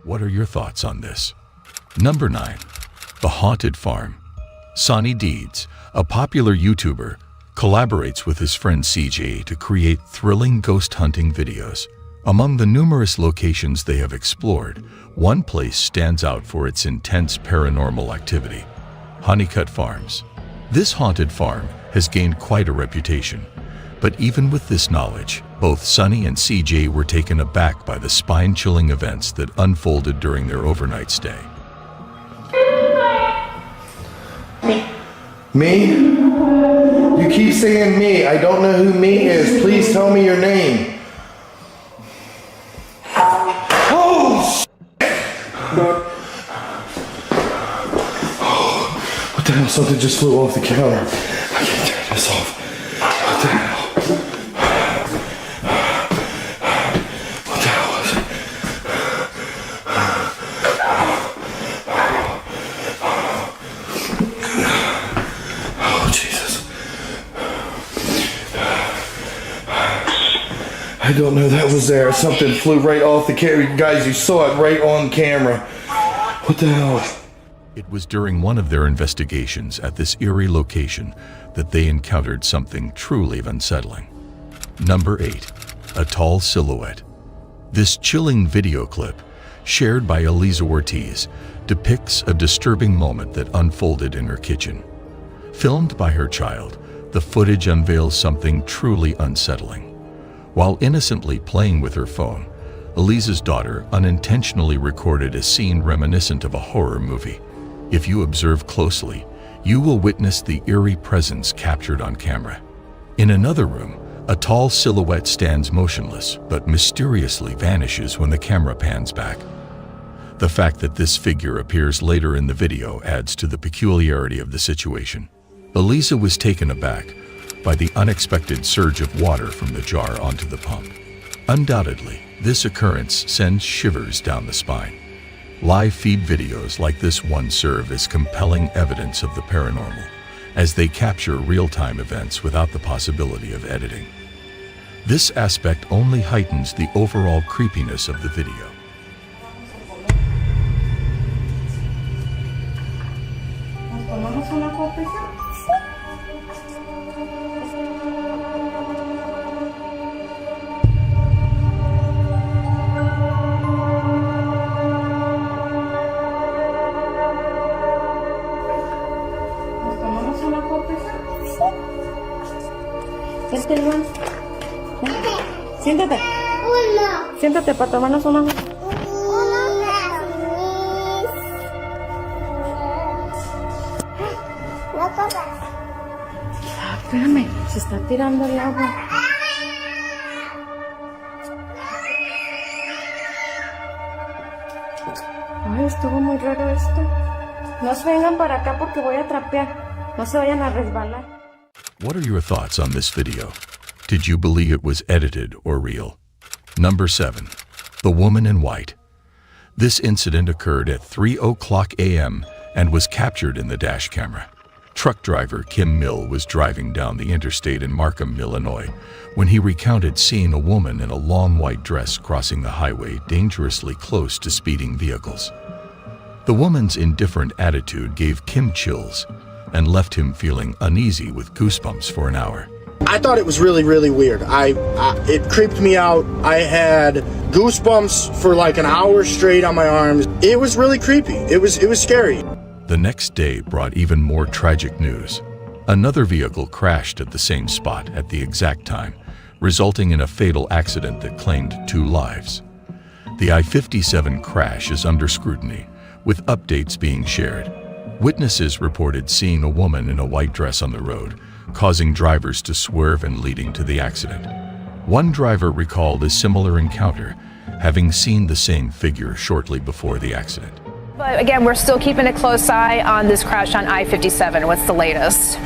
S2: What are your thoughts on this? Number 9. The Haunted Farm. Sonny Deeds, a popular YouTuber, collaborates with his friend CJ to create thrilling ghost hunting videos. Among the numerous locations they have explored, one place stands out for its intense paranormal activity: Honeycut Farms. This haunted farm has gained quite a reputation, but even with this knowledge, both Sonny and CJ were taken aback by the spine-chilling events that unfolded during their overnight stay.
S6: Me? You keep saying me. I don't know who me is. Please tell me your name. Oh, what the hell? Something just flew off the counter. I can't turn this off. What the hell? I don't know, that was there. Something flew right off the camera. Guys, you saw it right on camera. What the hell?
S2: It was during one of their investigations at this eerie location that they encountered something truly unsettling. Number 8. A Tall Silhouette. This chilling video clip, shared by Eliza Ortiz, depicts a disturbing moment that unfolded in her kitchen. Filmed by her child, the footage unveils something truly unsettling. While innocently playing with her phone, Eliza's daughter unintentionally recorded a scene reminiscent of a horror movie. If you observe closely, you will witness the eerie presence captured on camera. In another room, a tall silhouette stands motionless, but mysteriously vanishes when the camera pans back. The fact that this figure appears later in the video adds to the peculiarity of the situation. Eliza was taken aback by the unexpected surge of water from the jar onto the pump. Undoubtedly, this occurrence sends shivers down the spine. Live feed videos like this one serve as compelling evidence of the paranormal, as they capture real-time events without the possibility of editing. This aspect only heightens the overall creepiness of the video.
S14: Siéntate. Siéntate para tomarnos una. Espérame, se está tirando el agua. Ay, estuvo muy raro esto. No se vengan para acá porque voy a trapear. No se vayan a resbalar.
S2: What are your thoughts on this video? Did you believe it was edited or real? Number 7. The Woman in White. This incident occurred at 3:00 a.m. and was captured in the dash camera. Truck driver Kim Mill was driving down the interstate in Markham, Illinois, when he recounted seeing a woman in a long white dress crossing the highway dangerously close to speeding vehicles. The woman's indifferent attitude gave Kim chills and left him feeling uneasy with goosebumps for an hour.
S4: I thought it was really, really weird. It creeped me out. I had goosebumps for like an hour straight on my arms. It was really creepy. It was scary.
S2: The next day brought even more tragic news. Another vehicle crashed at the same spot at the exact time, resulting in a fatal accident that claimed 2 lives. The I-57 crash is under scrutiny, with updates being shared. Witnesses reported seeing a woman in a white dress on the road, causing drivers to swerve and leading to the accident. One driver recalled a similar encounter, having seen the same figure shortly before the accident.
S1: But again, we're still keeping a close eye on this crash on I-57. What's the latest?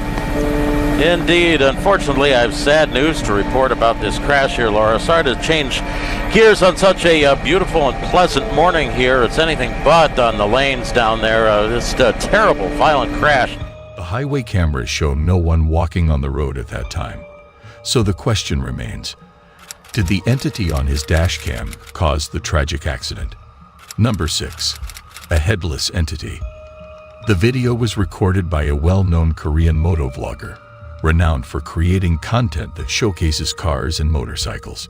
S17: Indeed. Unfortunately, I have sad news to report about this crash here, Laura. Sorry to change gears on such a beautiful and pleasant morning here. It's anything but on the lanes down there. This terrible, violent crash.
S2: The highway cameras show no one walking on the road at that time. So the question remains, did the entity on his dash cam cause the tragic accident? Number 6. A headless entity. The video was recorded by a well-known Korean motovlogger, renowned for creating content that showcases cars and motorcycles.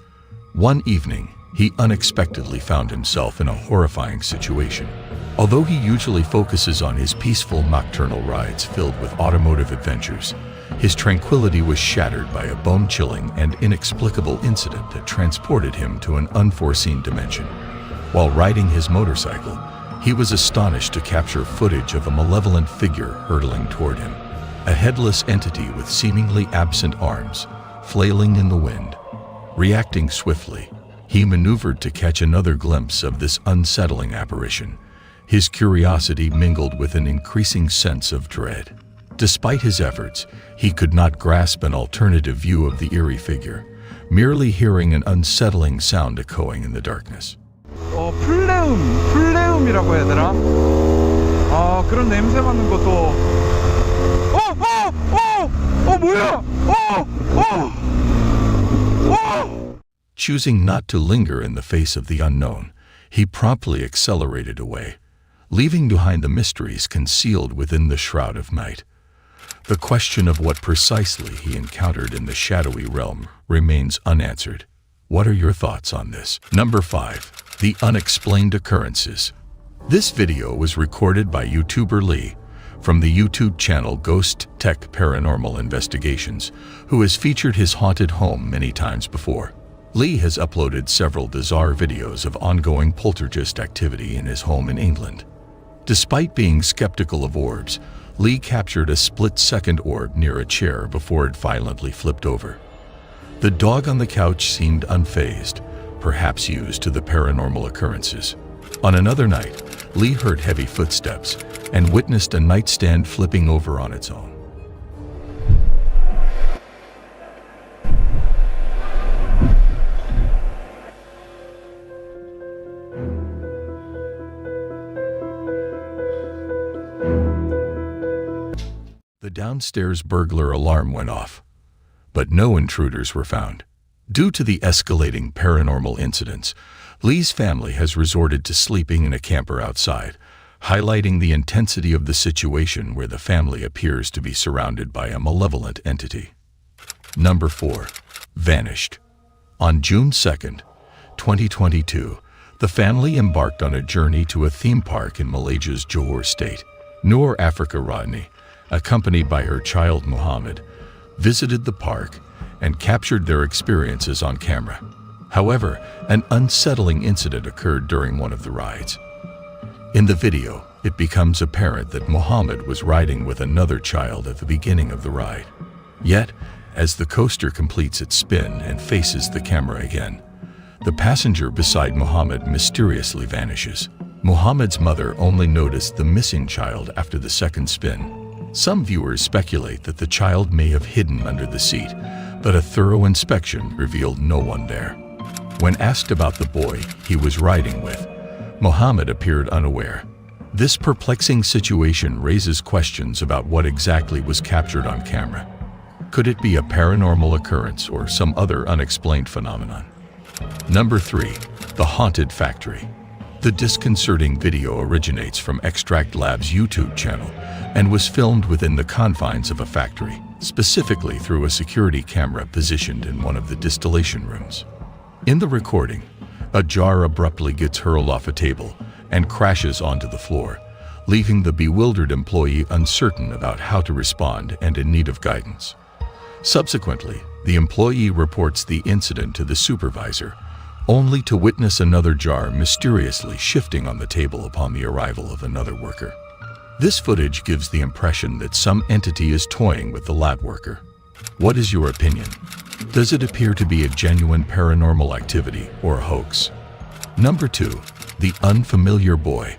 S2: One evening, he unexpectedly found himself in a horrifying situation. Although he usually focuses on his peaceful nocturnal rides filled with automotive adventures, his tranquility was shattered by a bone-chilling and inexplicable incident that transported him to an unforeseen dimension. While riding his motorcycle, he was astonished to capture footage of a malevolent figure hurtling toward him. A headless entity with seemingly absent arms, flailing in the wind. Reacting swiftly, he maneuvered to catch another glimpse of this unsettling apparition. His curiosity mingled with an increasing sense of dread. Despite his efforts, he could not grasp an alternative view of the eerie figure, merely hearing an unsettling sound echoing in the darkness.
S11: 플레움이라고 해야 되나? 그런 냄새 맡는 것도 뭐야?
S2: Choosing not to linger in the face of the unknown, he promptly accelerated away, leaving behind the mysteries concealed within the shroud of night. The question of what precisely he encountered in the shadowy realm remains unanswered. What are your thoughts on this? Number 5. The unexplained occurrences. This video was recorded by YouTuber Lee from the YouTube channel Ghost Tech Paranormal Investigations, who has featured his haunted home many times before. Lee has uploaded several bizarre videos of ongoing poltergeist activity in his home in England. Despite being skeptical of orbs, Lee captured a split-second orb near a chair before it violently flipped over. The dog on the couch seemed unfazed, perhaps used to the paranormal occurrences. On another night, Lee heard heavy footsteps and witnessed a nightstand flipping over on its own. The downstairs burglar alarm went off, but no intruders were found. Due to the escalating paranormal incidents, Lee's family has resorted to sleeping in a camper outside, highlighting the intensity of the situation where the family appears to be surrounded by a malevolent entity. Number 4. Vanished. On June 2nd, 2022, the family embarked on a journey to a theme park in Malaysia's Johor state. Noor Africa Rodney, accompanied by her child Muhammad, visited the park and captured their experiences on camera. However, an unsettling incident occurred during one of the rides. In the video, it becomes apparent that Muhammad was riding with another child at the beginning of the ride. Yet, as the coaster completes its spin and faces the camera again, the passenger beside Muhammad mysteriously vanishes. Muhammad's mother only noticed the missing child after the second spin. Some viewers speculate that the child may have hidden under the seat, but a thorough inspection revealed no one there. When asked about the boy he was riding with, Muhammad appeared unaware. This perplexing situation raises questions about what exactly was captured on camera. Could it be a paranormal occurrence or some other unexplained phenomenon? Number 3. The Haunted Factory. The disconcerting video originates from Extract Lab's YouTube channel and was filmed within the confines of a factory, specifically through a security camera positioned in one of the distillation rooms. In the recording, a jar abruptly gets hurled off a table and crashes onto the floor, leaving the bewildered employee uncertain about how to respond and in need of guidance. Subsequently, the employee reports the incident to the supervisor, only to witness another jar mysteriously shifting on the table upon the arrival of another worker. This footage gives the impression that some entity is toying with the lab worker. What is your opinion? Does it appear to be a genuine paranormal activity or a hoax? Number 2. The Unfamiliar Boy.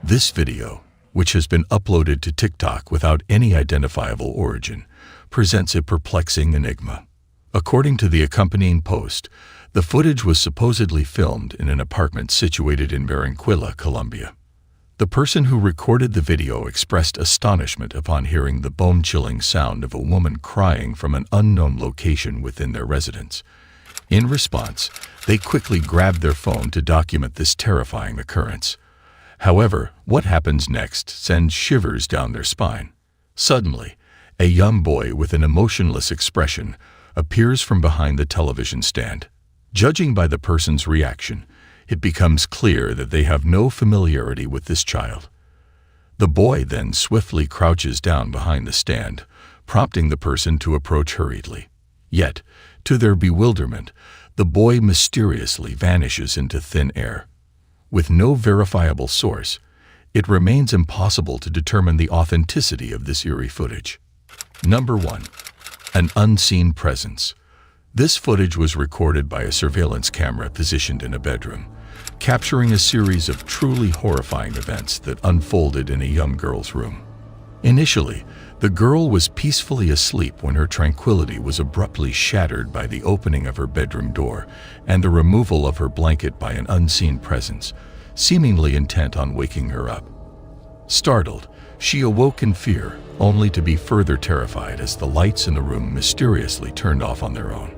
S2: This video, which has been uploaded to TikTok without any identifiable origin, presents a perplexing enigma. According to the accompanying post, the footage was supposedly filmed in an apartment situated in Barranquilla, Colombia. The person who recorded the video expressed astonishment upon hearing the bone-chilling sound of a woman crying from an unknown location within their residence. In response, they quickly grabbed their phone to document this terrifying occurrence. However, what happens next sends shivers down their spine. Suddenly, a young boy with an emotionless expression appears from behind the television stand. Judging by the person's reaction, it becomes clear that they have no familiarity with this child. The boy then swiftly crouches down behind the stand, prompting the person to approach hurriedly. Yet, to their bewilderment, the boy mysteriously vanishes into thin air. With no verifiable source, it remains impossible to determine the authenticity of this eerie footage. Number 1. An unseen presence. This footage was recorded by a surveillance camera positioned in a bedroom, capturing a series of truly horrifying events that unfolded in a young girl's room. Initially, the girl was peacefully asleep when her tranquility was abruptly shattered by the opening of her bedroom door and the removal of her blanket by an unseen presence, seemingly intent on waking her up. Startled, she awoke in fear, only to be further terrified as the lights in the room mysteriously turned off on their own.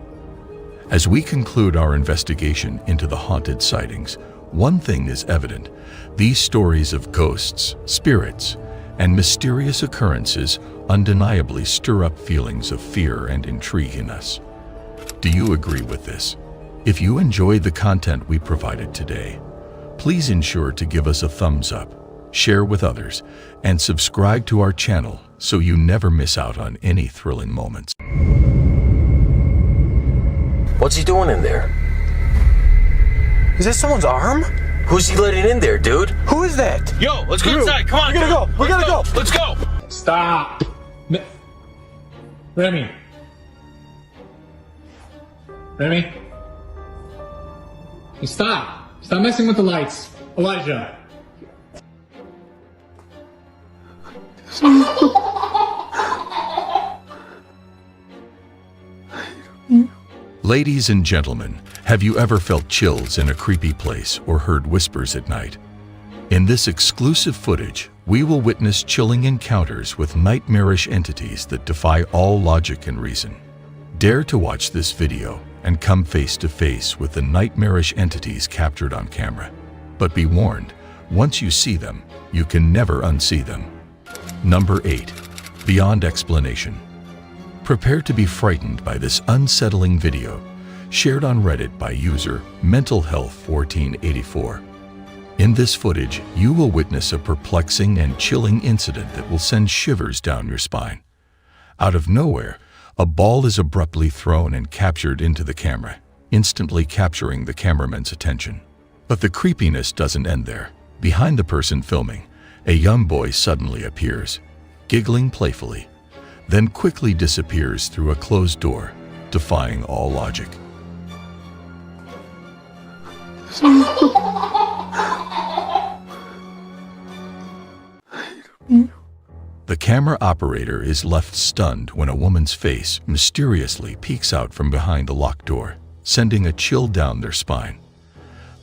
S2: As we conclude our investigation into the haunted sightings, one thing is evident: these stories of ghosts, spirits, and mysterious occurrences undeniably stir up feelings of fear and intrigue in us. Do you agree with this? If you enjoyed the content we provided today, please ensure to give us a thumbs up, share with others, and subscribe to our channel so you never miss out on any thrilling moments.
S5: What's he doing in there? Is that someone's arm? Who's he letting in there, dude? Who is that?
S12: Yo, let's go inside. Come on.
S5: We gotta go. We gotta go.
S12: Let's go.
S18: Stop. Remy. Remy. Stop. Stop messing with the lights. Elijah.
S2: Ladies and gentlemen, have you ever felt chills in a creepy place or heard whispers at night? In this exclusive footage, we will witness chilling encounters with nightmarish entities that defy all logic and reason. Dare to watch this video and come face to face with the nightmarish entities captured on camera. But be warned, once you see them, you can never unsee them. Number 8. Beyond explanation. Prepare to be frightened by this unsettling video, shared on Reddit by user MentalHealth1484. In this footage, you will witness a perplexing and chilling incident that will send shivers down your spine. Out of nowhere, a ball is abruptly thrown and captured into the camera, instantly capturing the cameraman's attention. But the creepiness doesn't end there. Behind the person filming, a young boy suddenly appears, giggling playfully, then quickly disappears through a closed door, defying all logic. The camera operator is left stunned when a woman's face mysteriously peeks out from behind a locked door, sending a chill down their spine.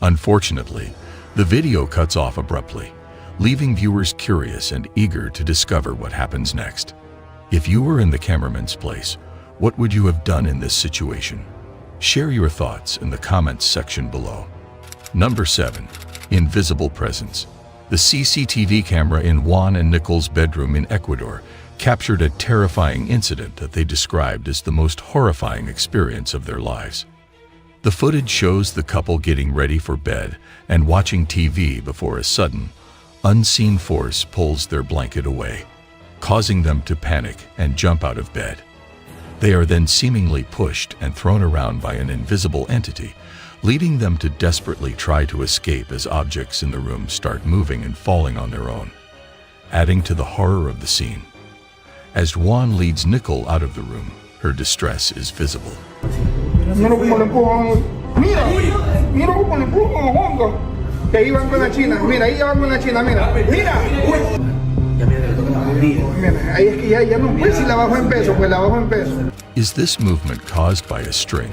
S2: Unfortunately, the video cuts off abruptly, leaving viewers curious and eager to discover what happens next. If you were in the cameraman's place, what would you have done in this situation? Share your thoughts in the comments section below. Number 7. Invisible presence. The CCTV camera in Juan and Nicole's bedroom in Ecuador captured a terrifying incident that they described as the most horrifying experience of their lives. The footage shows the couple getting ready for bed and watching TV before a sudden, unseen force pulls their blanket away, causing them to panic and jump out of bed. They are then seemingly pushed and thrown around by an invisible entity, leading them to desperately try to escape as objects in the room start moving and falling on their own, adding to the horror of the scene. As Juan leads Nicole out of the room, her distress is visible.
S18: Mira cómo le empujan. Mira cómo le empujan a Juan. Que ahí van con la china. Mira, ahí van con la china. Mira. Mira, ahí es que ya no puede si la bajo en peso, pues la bajo en peso.
S2: Is this movement caused by a string,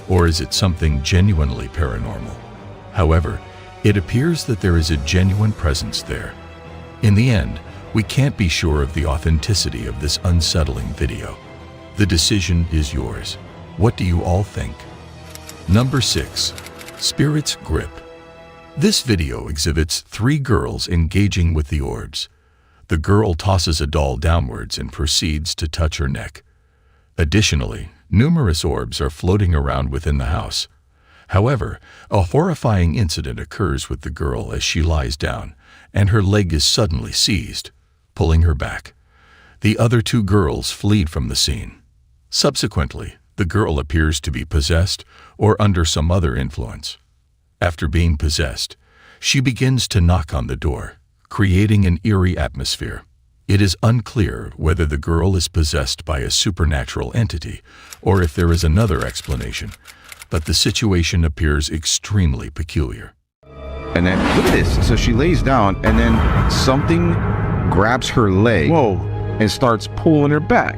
S2: or is it something genuinely paranormal? However, it appears that there is a genuine presence there. In the end, we can't be sure of the authenticity of this unsettling video. The decision is yours. What do you all think? Number 6. Spirit's Grip. This video exhibits 3 girls engaging with the orbs. The girl tosses a doll downwards and proceeds to touch her neck. Additionally, numerous orbs are floating around within the house. However, a horrifying incident occurs with the girl as she lies down, and her leg is suddenly seized, pulling her back. The other 2 girls flee from the scene. Subsequently, the girl appears to be possessed or under some other influence. After being possessed, she begins to knock on the door, creating an eerie atmosphere. It is unclear whether the girl is possessed by a supernatural entity or if there is another explanation, but the situation appears extremely peculiar.
S11: And then, look at this. So she lays down, and then something grabs her leg. Whoa. And starts pulling her back.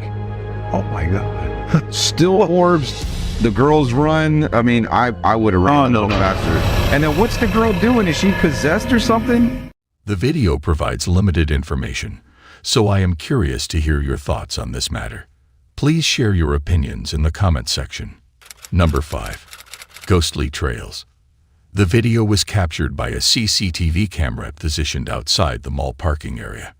S11: Oh my God. Still orbs. The girls run. I mean, I would have run a little faster. And then what's the girl doing? Is she possessed or something?
S2: The video provides limited information, so I am curious to hear your thoughts on this matter. Please share your opinions in the comment section. Number 5. Ghostly Trails. The video was captured by a CCTV camera positioned outside the mall parking area.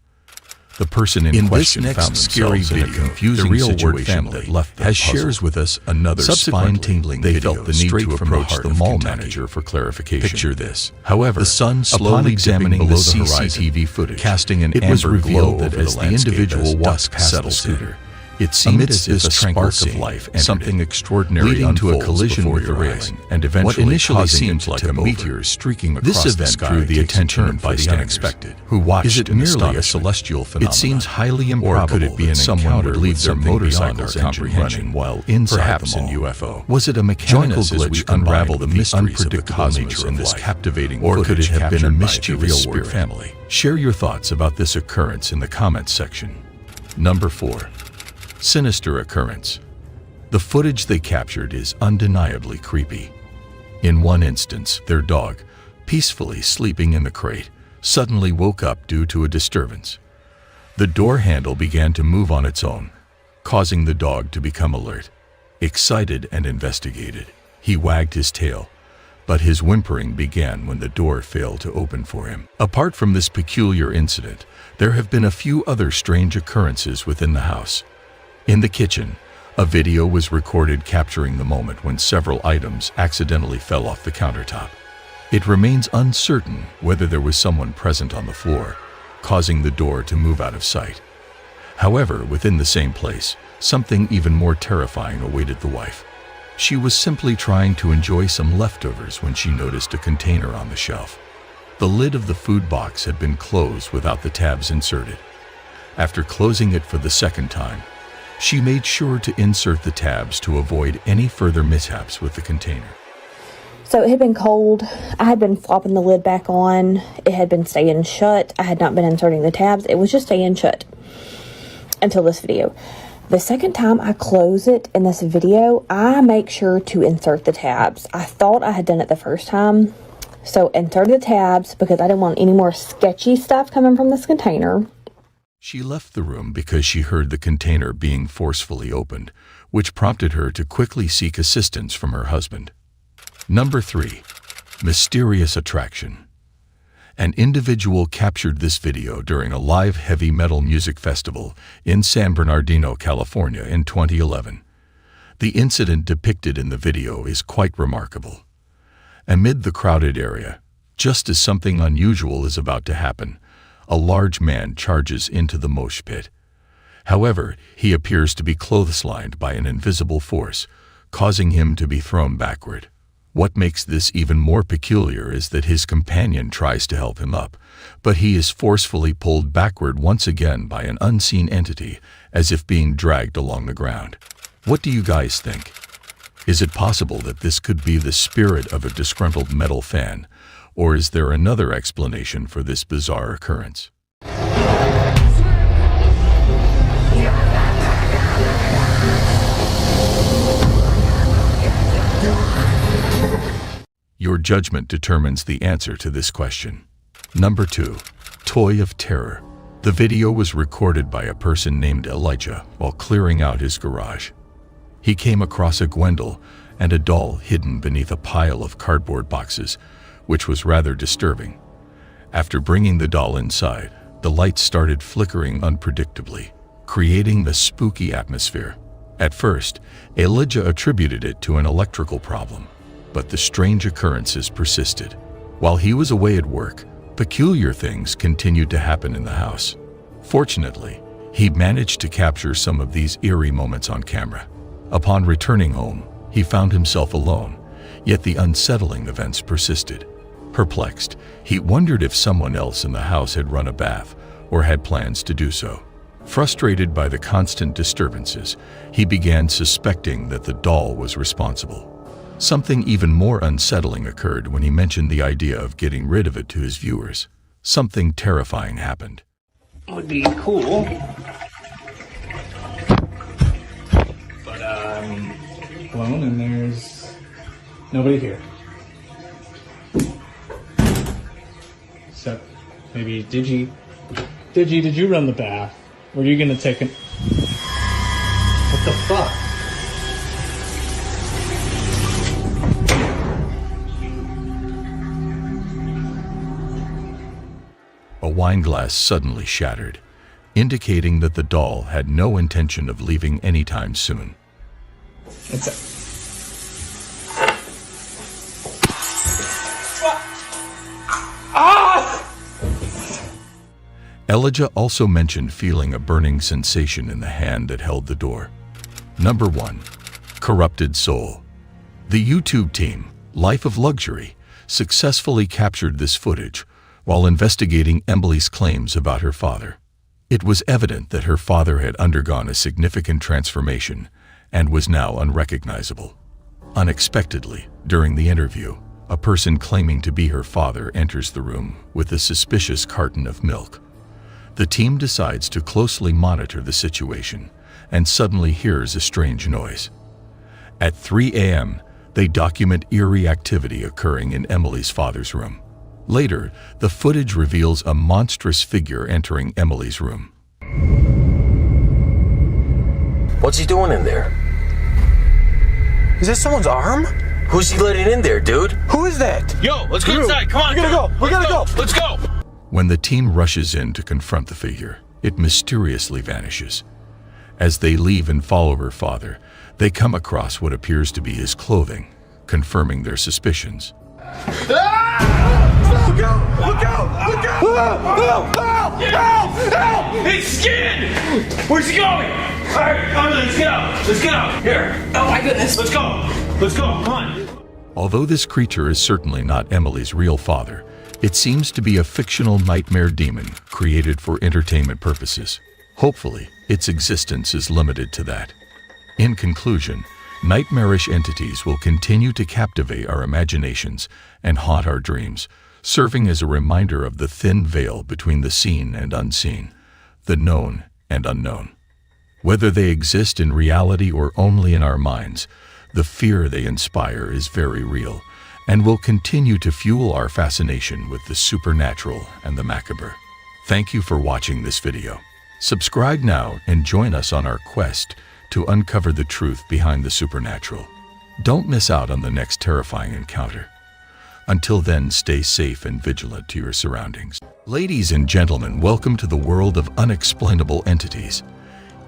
S2: The person in question found themselves in a confusing situation that left them puzzled. Shares with us another spine-tingling video. They felt the need to approach the mall manager for clarification. Picture this. However, the sun slowly examining below the CCTV footage, casting an amber glow that as the individual walks past the scooter, it seemed as if a spark of life entered something extraordinary, leading to a collision with the railing, and eventually what initially seemed like a meteor streaking across the sky. This event drew the attention by the unexpected, who watched in astonishment. Is it merely a celestial phenomenon? It seems highly improbable, or could it be that someone would leave their motorcycle's engine running while inside perhaps the mall? An UFO? Was it a mechanical glitch unravel the mysteries of the cosmos in this captivating footage, or could it have been a mischievous spirit family? Share your thoughts about this occurrence in the comments section. Number 4. Sinister occurrence. The footage they captured is undeniably creepy. In one instance, their dog, peacefully sleeping in the crate, suddenly woke up due to a disturbance. The door handle began to move on its own, causing the dog to become alert. Excited and investigated, he wagged his tail, but his whimpering began when the door failed to open for him. Apart from this peculiar incident, there have been a few other strange occurrences within the house. In the kitchen, a video was recorded capturing the moment when several items accidentally fell off the countertop. It remains uncertain whether there was someone present on the floor, causing the door to move out of sight. However, within the same place, something even more terrifying awaited the wife. She was simply trying to enjoy some leftovers when she noticed a container on the shelf. The lid of the food box had been closed without the tabs inserted. After closing it for the second time, she made sure to insert the tabs to avoid any further mishaps with the container.
S13: So it had been cold. I had been flopping the lid back on. It had been staying shut. I had not been inserting the tabs. It was just staying shut until this video. The second time I close it in this video, I make sure to insert the tabs. I thought I had done it the first time, So inserted the tabs because I didn't want any more sketchy stuff coming from this container.
S2: She left the room because she heard the container being forcefully opened, which prompted her to quickly seek assistance from her husband. Number 3. Mysterious attraction. An individual captured this video during a live heavy metal music festival in San Bernardino, California in 2011. The incident depicted in the video is quite remarkable. Amid the crowded area, just as something unusual is about to happen, a large man charges into the mosh pit. However, he appears to be clotheslined by an invisible force, causing him to be thrown backward. What makes this even more peculiar is that his companion tries to help him up, but he is forcefully pulled backward once again by an unseen entity, as if being dragged along the ground. What do you guys think? Is it possible that this could be the spirit of a disgruntled metal fan, or is there another explanation for this bizarre occurrence? Your judgment determines the answer to this question. Number 2. Toy of Terror. The video was recorded by a person named Elijah while clearing out his garage. He came across a Gwendol and a doll hidden beneath a pile of cardboard boxes, which was rather disturbing. After bringing the doll inside, the lights started flickering unpredictably, creating a spooky atmosphere. At first, Elijah attributed it to an electrical problem, but the strange occurrences persisted. While he was away at work, peculiar things continued to happen in the house. Fortunately, he managed to capture some of these eerie moments on camera. Upon returning home, he found himself alone, yet the unsettling events persisted. Perplexed, he wondered if someone else in the house had run a bath or had plans to do so. Frustrated by the constant disturbances, he began suspecting that the doll was responsible. Something even more unsettling occurred when he mentioned the idea of getting rid of it to his viewers. Something terrifying happened.
S9: Would be cool. But I'm alone and there's nobody here. So maybe did you run the bath? Were you gonna take an... What the fuck?
S2: A wine glass suddenly shattered, indicating that the doll had no intention of leaving anytime soon. Elijah also mentioned feeling a burning sensation in the hand that held the door. Number 1. Corrupted Soul. The YouTube team, Life of Luxury, successfully captured this footage while investigating Emily's claims about her father. It was evident that her father had undergone a significant transformation and was now unrecognizable. Unexpectedly, during the interview, a person claiming to be her father enters the room with a suspicious carton of milk. The team decides to closely monitor the situation and suddenly hears a strange noise. At 3 a.m., they document eerie activity occurring in Emily's father's room. Later, the footage reveals a monstrous figure entering Emily's room.
S5: What's he doing in there? Is that someone's arm? Who's he letting in there, dude? Who is that?
S12: Yo, let's go inside. Come on. We gotta go. We gotta go. Let's go.
S2: When the team rushes in to confront the figure, it mysteriously vanishes. As they leave and follow her father, they come across what appears to be his clothing, confirming their suspicions.
S12: Look out! Look out! Look out! Help! Help! He's skinned! Where's he going? All right, let's get out. Let's get out. Here. Oh my goodness. Let's go. Let's go. Come on.
S2: Although this creature is certainly not Emily's real father, it seems to be a fictional nightmare demon created for entertainment purposes. Hopefully, its existence is limited to that. In conclusion, nightmarish entities will continue to captivate our imaginations and haunt our dreams, serving as a reminder of the thin veil between the seen and unseen, the known and unknown. Whether they exist in reality or only in our minds, the fear they inspire is very real, and will continue to fuel our fascination with the supernatural and the macabre. Thank you for watching this video. Subscribe now and join us on our quest to uncover the truth behind the supernatural. Don't miss out on the next terrifying encounter. Until then, stay safe and vigilant to your surroundings. Ladies and gentlemen, welcome to the world of unexplainable entities.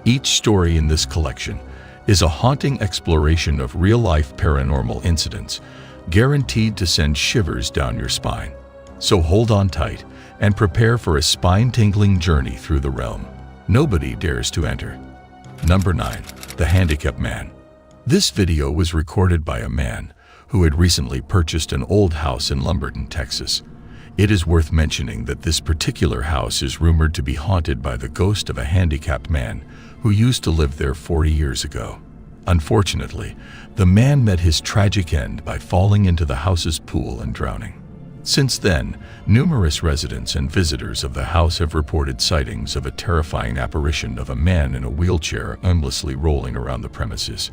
S2: Each story in this collection is a haunting exploration of real-life paranormal incidents, guaranteed to send shivers down your spine. So hold on tight and prepare for a spine-tingling journey through the realm nobody dares to enter. Number 9. The Handicapped Man. This video was recorded by a man who had recently purchased an old house in Lumberton, Texas. It is worth mentioning that this particular house is rumored to be haunted by the ghost of a handicapped man who used to live there 40 years ago. Unfortunately, the man met his tragic end by falling into the house's pool and drowning. Since then, numerous residents and visitors of the house have reported sightings of a terrifying apparition of a man in a wheelchair aimlessly rolling around the premises.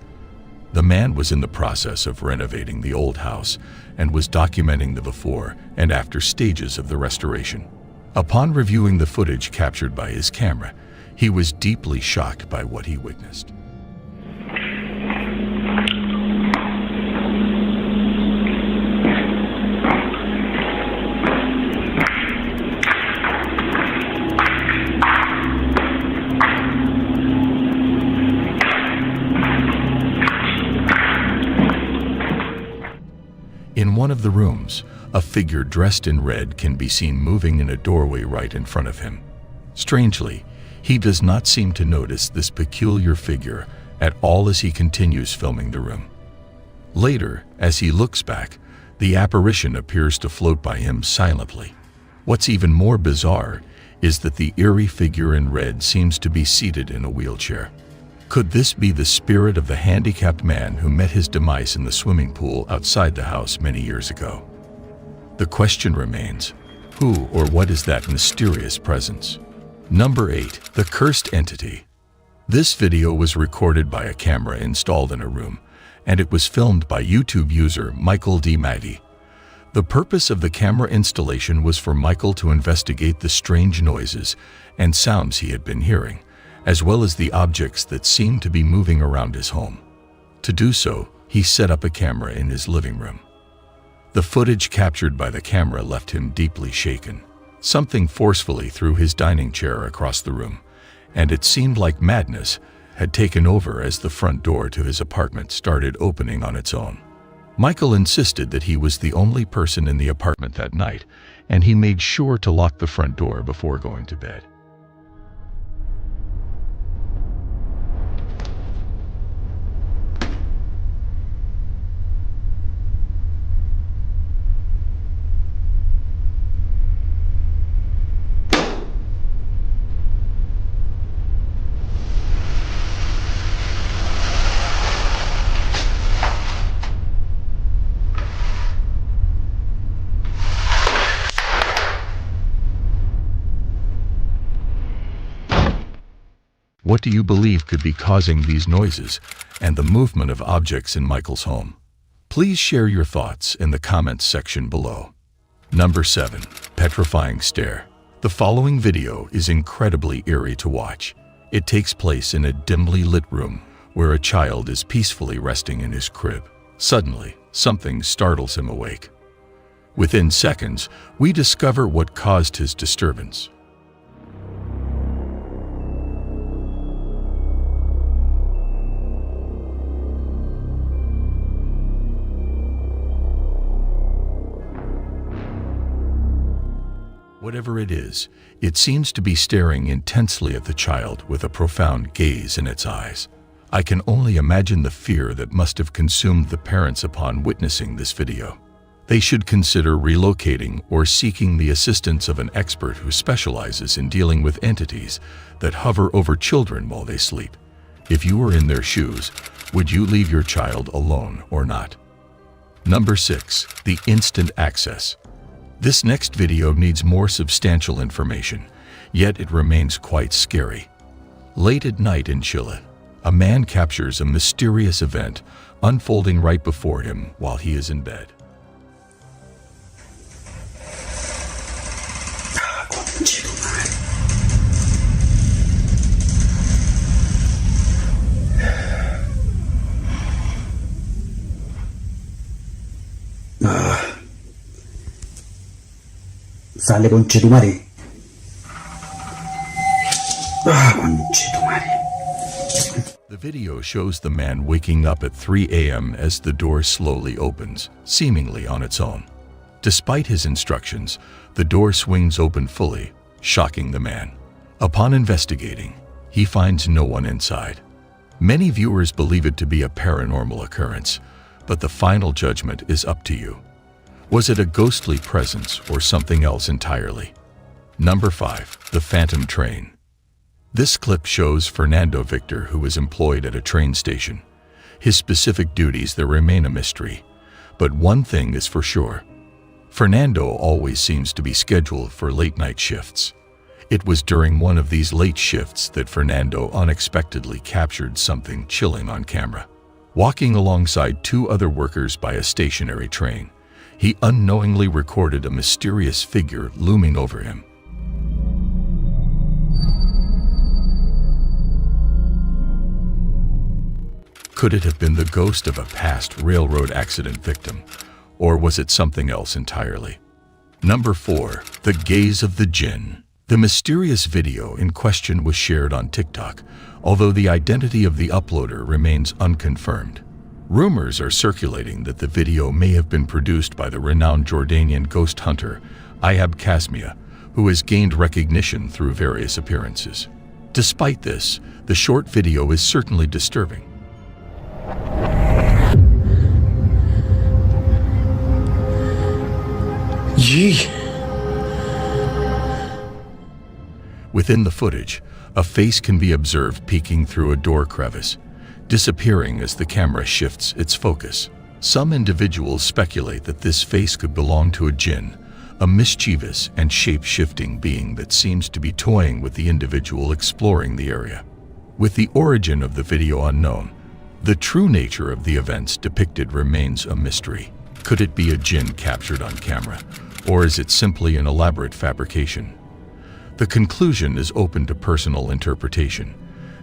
S2: The man was in the process of renovating the old house and was documenting the before and after stages of the restoration. Upon reviewing the footage captured by his camera, he was deeply shocked by what he witnessed. In one of the rooms, a figure dressed in red can be seen moving in a doorway right in front of him. Strangely, he does not seem to notice this peculiar figure at all as he continues filming the room. Later, as he looks back, the apparition appears to float by him silently. What's even more bizarre is that the eerie figure in red seems to be seated in a wheelchair. Could this be the spirit of the handicapped man who met his demise in the swimming pool outside the house many years ago? The question remains, who or what is that mysterious presence? Number 8. The Cursed Entity. This video was recorded by a camera installed in a room, and it was filmed by YouTube user Michael D. Maddy. The purpose of the camera installation was for Michael to investigate the strange noises and sounds he had been hearing, as well as the objects that seemed to be moving around his home. To do so, he set up a camera in his living room. The footage captured by the camera left him deeply shaken. Something forcefully threw his dining chair across the room, and it seemed like madness had taken over as the front door to his apartment started opening on its own. Michael insisted that he was the only person in the apartment that night, and he made sure to lock the front door before going to bed. What do you believe could be causing these noises and the movement of objects in Michael's home? Please share your thoughts in the comments section below. Number 7. Petrifying Stare. The following video is incredibly eerie to watch. It takes place in a dimly lit room where a child is peacefully resting in his crib. Suddenly, something startles him awake. Within seconds, we discover what caused his disturbance. Whatever it is, it seems to be staring intensely at the child with a profound gaze in its eyes. I can only imagine the fear that must have consumed the parents upon witnessing this video. They should consider relocating or seeking the assistance of an expert who specializes in dealing with entities that hover over children while they sleep. If you were in their shoes, would you leave your child alone or not? Number 6. The Instant Access. This next video needs more substantial information, yet it remains quite scary. Late at night in Chile, a man captures a mysterious event unfolding right before him while he is in bed.
S15: Sale conchetumare. Ah, conchetumare.
S2: The video shows the man waking up at 3 a.m. as the door slowly opens, seemingly on its own. Despite his instructions, the door swings open fully, shocking the man. Upon investigating, he finds no one inside. Many viewers believe it to be a paranormal occurrence, but the final judgment is up to you. Was it a ghostly presence or something else entirely? Number 5. The Phantom Train. This clip shows Fernando Victor, who is employed at a train station. His specific duties there remain a mystery, but one thing is for sure. Fernando always seems to be scheduled for late-night shifts. It was during one of these late shifts that Fernando unexpectedly captured something chilling on camera. Walking alongside 2 other workers by a stationary train, he unknowingly recorded a mysterious figure looming over him. Could it have been the ghost of a past railroad accident victim, or was it something else entirely? Number 4. The Gaze of the Jinn. The mysterious video in question was shared on TikTok, although the identity of the uploader remains unconfirmed. Rumors are circulating that the video may have been produced by the renowned Jordanian ghost hunter Ayab Kasmia, who has gained recognition through various appearances. Despite this, the short video is certainly disturbing.
S15: Yee.
S2: Within the footage, a face can be observed peeking through a door crevice, disappearing as the camera shifts its focus. Some individuals speculate that this face could belong to a jinn, a mischievous and shape-shifting being that seems to be toying with the individual exploring the area. With the origin of the video unknown, the true nature of the events depicted remains a mystery. Could it be a jinn captured on camera, or is it simply an elaborate fabrication? The conclusion is open to personal interpretation.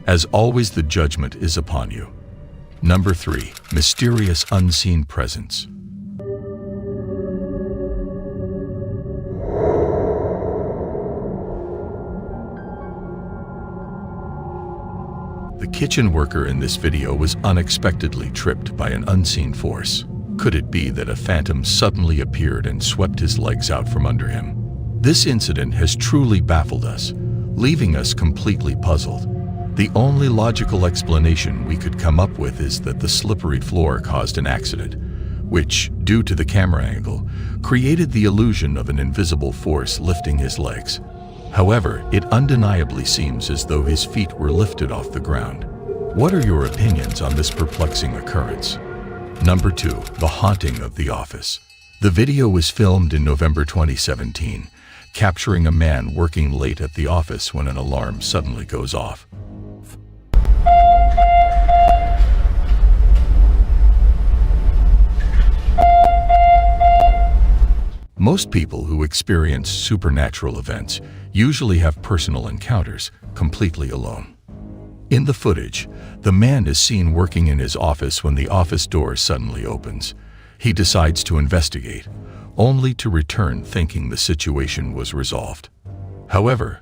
S2: As always, the judgment is upon you. Number 3. Mysterious unseen presence. The kitchen worker in this video was unexpectedly tripped by an unseen force. Could it be that a phantom suddenly appeared and swept his legs out from under him? This incident has truly baffled us, leaving us completely puzzled. The only logical explanation we could come up with is that the slippery floor caused an accident, which, due to the camera angle, created the illusion of an invisible force lifting his legs. However, it undeniably seems as though his feet were lifted off the ground. What are your opinions on this perplexing occurrence? Number 2. The Haunting of the Office. The video was filmed in November 2017, capturing a man working late at the office when an alarm suddenly goes off. Most people who experience supernatural events usually have personal encounters completely alone. In the footage, the man is seen working in his office when the office door suddenly opens. He decides to investigate, only to return thinking the situation was resolved. However,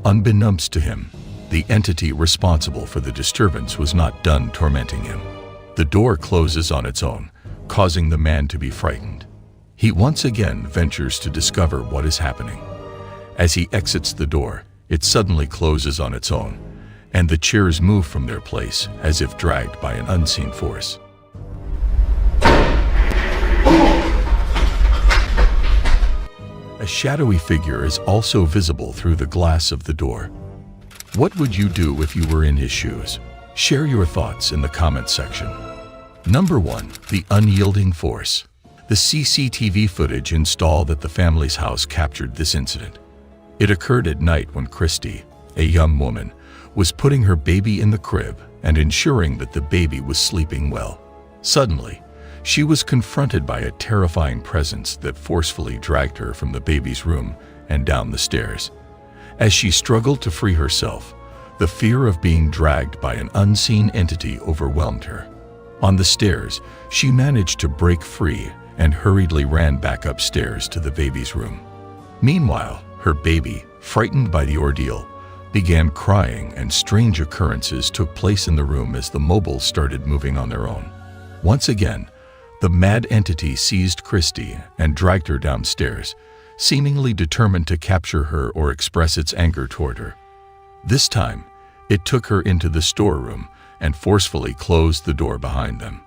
S2: unbeknownst to him, the entity responsible for the disturbance was not done tormenting him. The door closes on its own, causing the man to be frightened. He once again ventures to discover what is happening. As he exits the door, it suddenly closes on its own, and the chairs move from their place as if dragged by an unseen force. A shadowy figure is also visible through the glass of the door. What would you do if you were in his shoes? Share your thoughts in the comment section. Number 1. The Unyielding Force. The CCTV footage installed at the family's house captured this incident. It occurred at night when Christy, a young woman, was putting her baby in the crib and ensuring that the baby was sleeping well. Suddenly, she was confronted by a terrifying presence that forcefully dragged her from the baby's room and down the stairs. As she struggled to free herself, the fear of being dragged by an unseen entity overwhelmed her. On the stairs, she managed to break free and hurriedly ran back upstairs to the baby's room. Meanwhile, her baby, frightened by the ordeal, began crying, and strange occurrences took place in the room as the mobiles started moving on their own. Once again, the mad entity seized Christy and dragged her downstairs, seemingly determined to capture her or express its anger toward her. This time, it took her into the storeroom and forcefully closed the door behind them.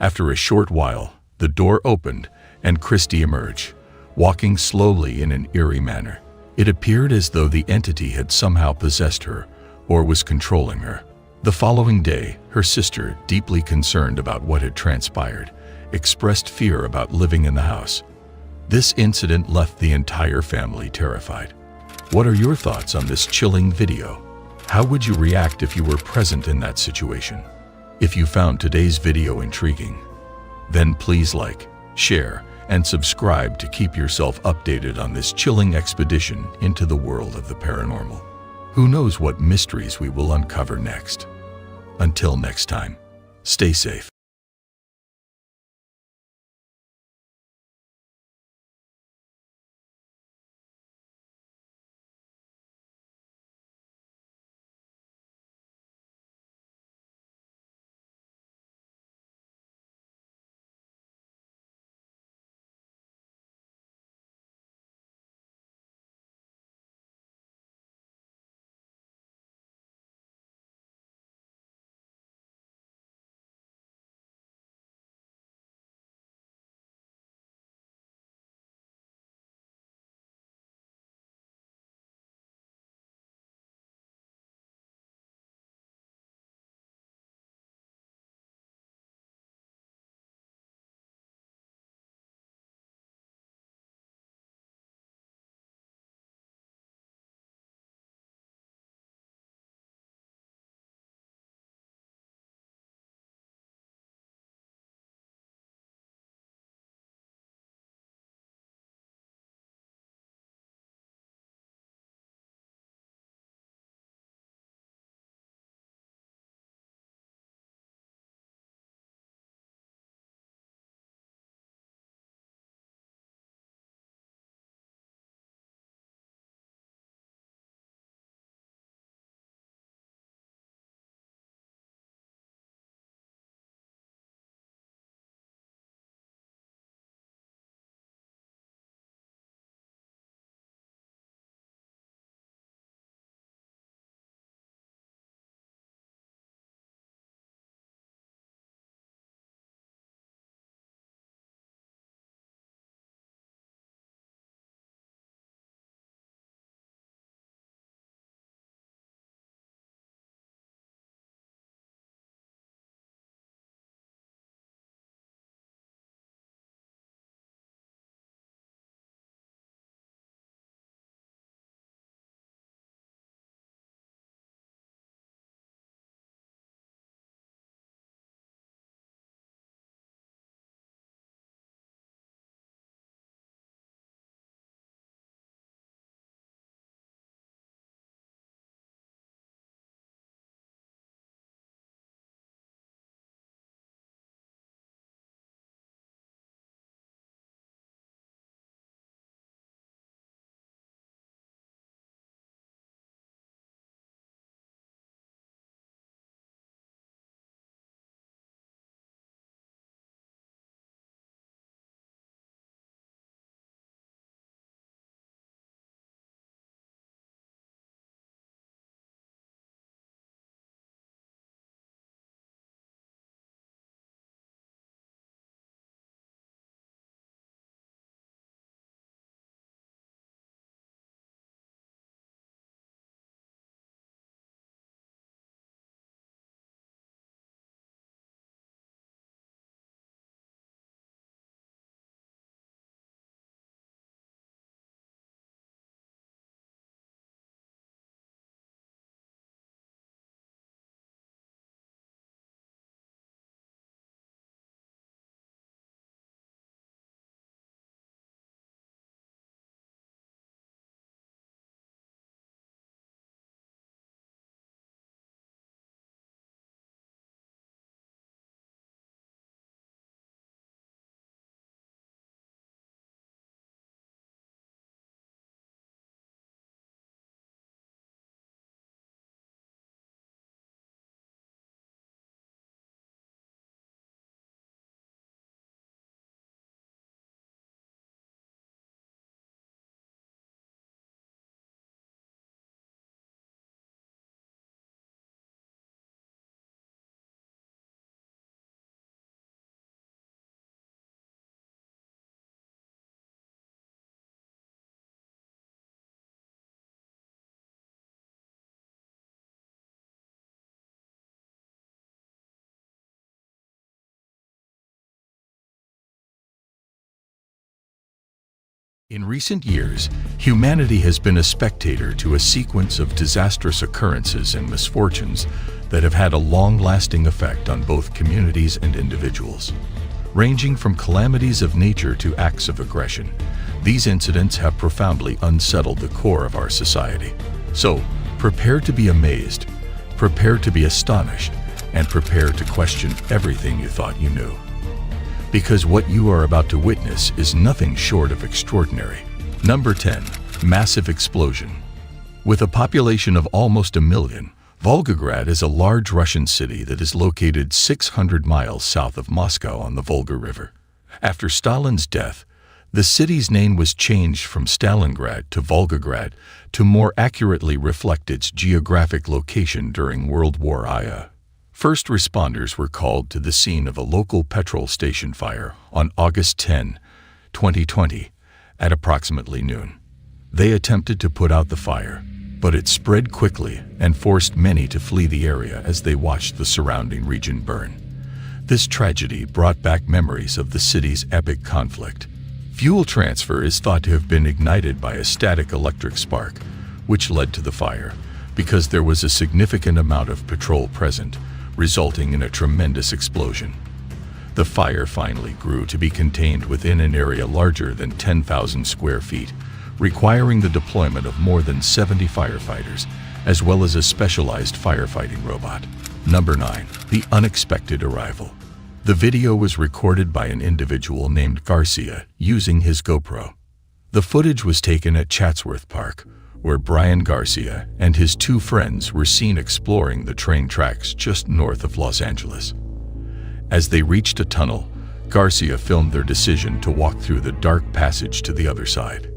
S2: After a short while, the door opened and Christy emerged, walking slowly in an eerie manner. It appeared as though the entity had somehow possessed her or was controlling her. The following day, her sister, deeply concerned about what had transpired, expressed fear about living in the house. This incident left the entire family terrified. What are your thoughts on this chilling video? How would you react if you were present in that situation? If you found today's video intriguing, then please like, share, and subscribe to keep yourself updated on this chilling expedition into the world of the paranormal. Who knows what mysteries we will uncover next? Until next time, stay safe. In recent years, humanity has been a spectator to a sequence of disastrous occurrences and misfortunes that have had a long-lasting effect on both communities and individuals. Ranging from calamities of nature to acts of aggression, these incidents have profoundly unsettled the core of our society. So, prepare to be amazed, prepare to be astonished, and prepare to question everything you thought you knew. Because what you are about to witness is nothing short of extraordinary. Number 10. Massive explosion. With a population of almost 1 million, Volgograd is a large Russian city that is located 600 miles south of Moscow on the Volga River. After Stalin's death, the city's name was changed from Stalingrad to Volgograd to more accurately reflect its geographic location during World War I. First responders were called to the scene of a local petrol station fire on August 10, 2020, at approximately noon. They attempted to put out the fire, but it spread quickly and forced many to flee the area as they watched the surrounding region burn. This tragedy brought back memories of the city's epic conflict. Fuel transfer is thought to have been ignited by a static electric spark, which led to the fire, because there was a significant amount of petrol present, resulting in a tremendous explosion. The fire finally grew to be contained within an area larger than 10,000 square feet, requiring the deployment of more than 70 firefighters, as well as a specialized firefighting robot. Number 9. The unexpected arrival. The video was recorded by an individual named Garcia using his GoPro. The footage was taken at Chatsworth Park, where Brian Garcia and his 2 friends were seen exploring the train tracks just north of Los Angeles. As they reached a tunnel, Garcia filmed their decision to walk through the dark passage to the other side.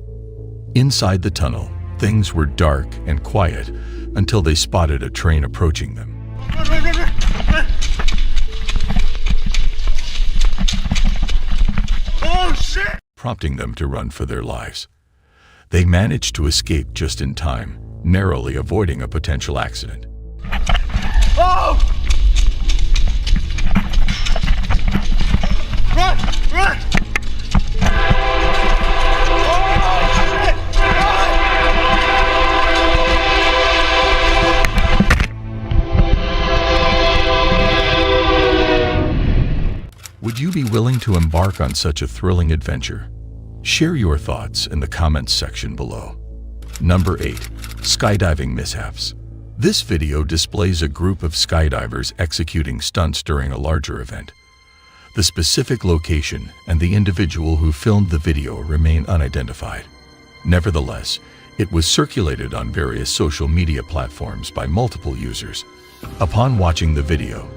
S2: Inside the tunnel, things were dark and quiet until they spotted a train approaching them.
S18: Oh shit!
S2: Prompting them to run for their lives. They managed to escape just in time, narrowly avoiding a potential accident.
S18: Oh! Run! Run!
S2: Would you be willing to embark on such a thrilling adventure? Share your thoughts in the comments section below. Number 8. Skydiving mishaps. This video displays a group of skydivers executing stunts during a larger event. The specific location and the individual who filmed the video remain unidentified. Nevertheless, it was circulated on various social media platforms by multiple users. Upon watching the video,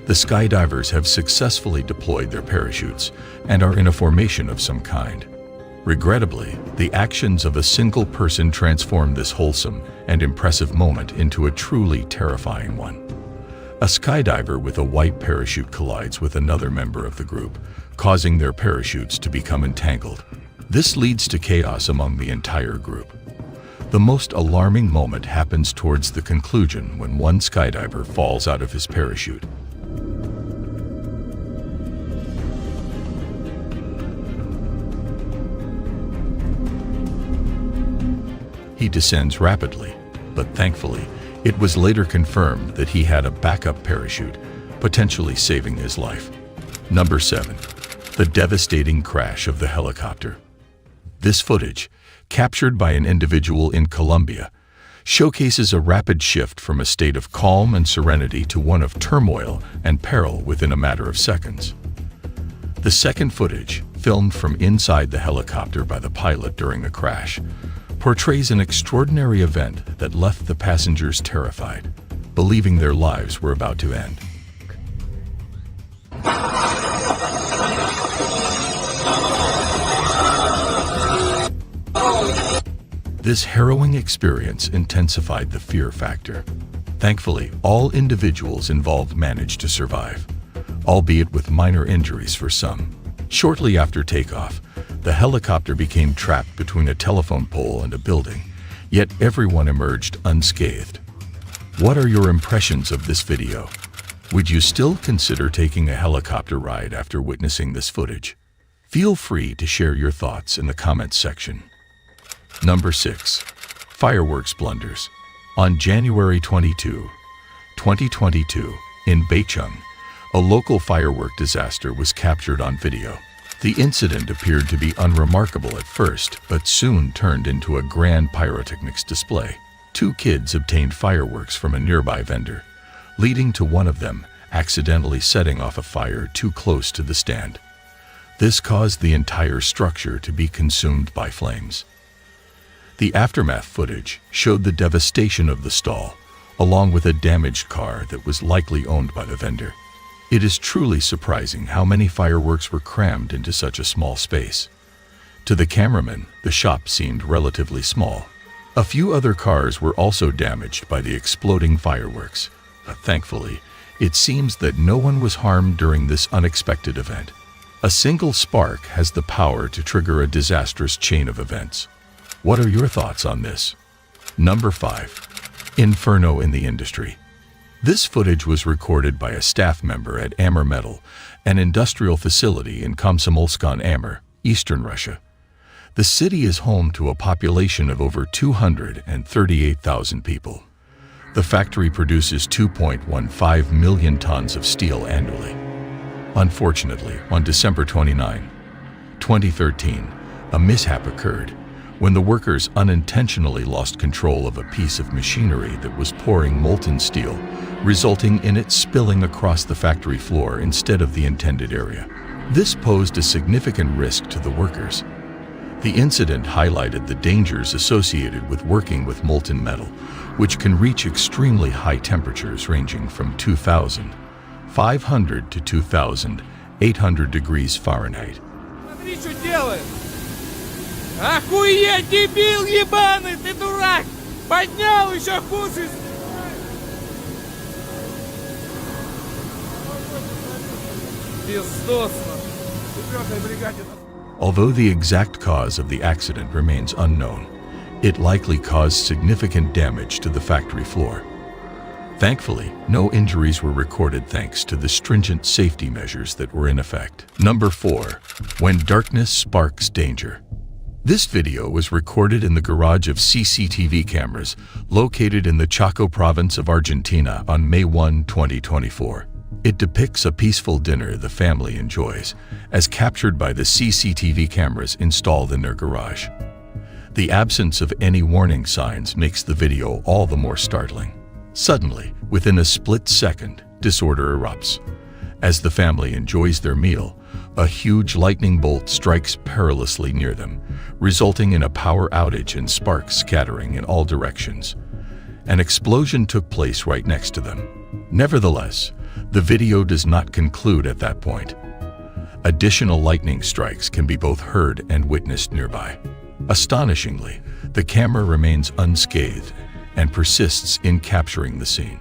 S2: the skydivers have successfully deployed their parachutes and are in a formation of some kind. Regrettably, the actions of a single person transformed this wholesome and impressive moment into a truly terrifying one. A skydiver with a white parachute collides with another member of the group, causing their parachutes to become entangled. This leads to chaos among the entire group. The most alarming moment happens towards the conclusion when one skydiver falls out of his parachute. He descends rapidly, but thankfully, it was later confirmed that he had a backup parachute, potentially saving his life. Number 7. The devastating crash of the helicopter. This footage, captured by an individual in Colombia, showcases a rapid shift from a state of calm and serenity to one of turmoil and peril within a matter of seconds. The second footage, filmed from inside the helicopter by the pilot during the crash, portrays an extraordinary event that left the passengers terrified, believing their lives were about to end. This harrowing experience intensified the fear factor. Thankfully, all individuals involved managed to survive, albeit with minor injuries for some. Shortly after takeoff, the helicopter became trapped between a telephone pole and a building, yet everyone emerged unscathed. What are your impressions of this video? Would you still consider taking a helicopter ride after witnessing this footage? Feel free to share your thoughts in the comments section. Number 6. Fireworks blunders. On January 22, 2022, in Beicheng, a local firework disaster was captured on video. The incident appeared to be unremarkable at first, but soon turned into a grand pyrotechnics display. 2 kids obtained fireworks from a nearby vendor, leading to one of them accidentally setting off a fire too close to the stand. This caused the entire structure to be consumed by flames. The aftermath footage showed the devastation of the stall, along with a damaged car that was likely owned by the vendor. It is truly surprising how many fireworks were crammed into such a small space. To the cameraman, the shop seemed relatively small. A few other cars were also damaged by the exploding fireworks, but thankfully, it seems that no one was harmed during this unexpected event. A single spark has the power to trigger a disastrous chain of events. What are your thoughts on this? Number 5. Inferno in the industry. This footage was recorded by a staff member at Amur Metal, an industrial facility in Komsomolsk-on-Amur, eastern Russia. The city is home to a population of over 238,000 people. The factory produces 2.15 million tons of steel annually. Unfortunately, on December 29, 2013, a mishap occurred when the workers unintentionally lost control of a piece of machinery that was pouring molten steel, resulting in it spilling across the factory floor instead of the intended area. This posed a significant risk to the workers. The incident highlighted the dangers associated with working with molten metal, which can reach extremely high temperatures ranging from 2,500 to 2,800 degrees Fahrenheit.
S10: Охуеть, дебил ебаный, ты дурак! Поднял еще хуже! Пиздосно! Четвертая бригаде.
S2: Although the exact cause of the accident remains unknown, it likely caused significant damage to the factory floor. Thankfully, no injuries were recorded thanks to the stringent safety measures that were in effect. Number 4. When darkness sparks danger. This video was recorded in the garage of CCTV cameras located in the Chaco province of Argentina on May 1, 2024. It depicts a peaceful dinner the family enjoys, as captured by the CCTV cameras installed in their garage. The absence of any warning signs makes the video all the more startling. Suddenly, within a split second, disorder erupts. As the family enjoys their meal, a huge lightning bolt strikes perilously near them, resulting in a power outage and sparks scattering in all directions. An explosion took place right next to them. Nevertheless, the video does not conclude at that point. Additional lightning strikes can be both heard and witnessed nearby. Astonishingly, the camera remains unscathed and persists in capturing the scene.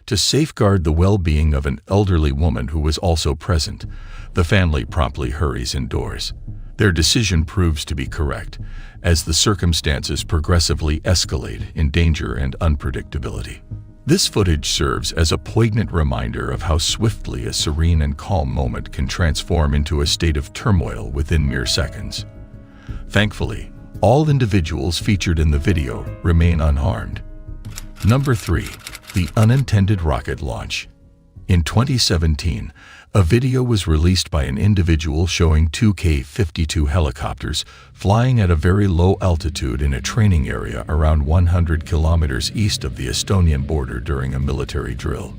S2: To safeguard the well-being of an elderly woman who was also present, the family promptly hurries indoors. Their decision proves to be correct, as the circumstances progressively escalate in danger and unpredictability. This footage serves as a poignant reminder of how swiftly a serene and calm moment can transform into a state of turmoil within mere seconds. Thankfully, all individuals featured in the video remain unharmed. Number 3. The unintended rocket launch. In 2017, a video was released by an individual showing 2 K-52 helicopters flying at a very low altitude in a training area around 100 kilometers east of the Estonian border during a military drill.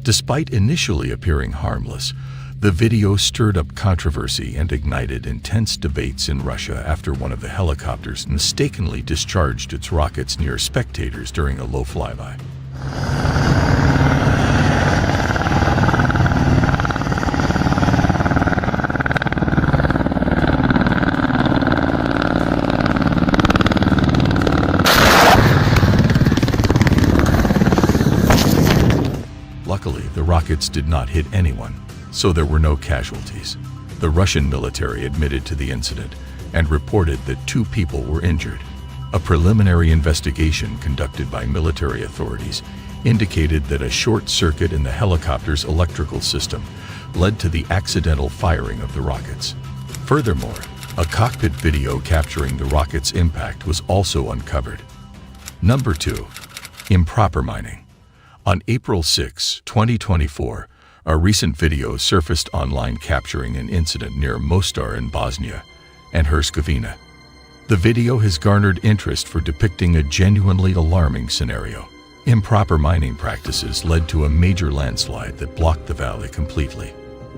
S2: Despite initially appearing harmless, the video stirred up controversy and ignited intense debates in Russia after one of the helicopters mistakenly discharged its rockets near spectators during a low flyby. the rockets did not hit anyone, so there were no casualties. The Russian military admitted to the incident and reported that 2 people were injured. A preliminary investigation conducted by military authorities indicated that a short circuit in the helicopter's electrical system led to the accidental firing of the rockets. Furthermore, a cockpit video capturing the rocket's impact was also uncovered. Number 2. Improper mining. On April 6, 2024, a recent video surfaced online capturing an incident near Mostar in Bosnia and Herzegovina. The video has garnered interest for depicting a genuinely alarming scenario. Improper mining practices led to a major landslide that blocked the valley completely.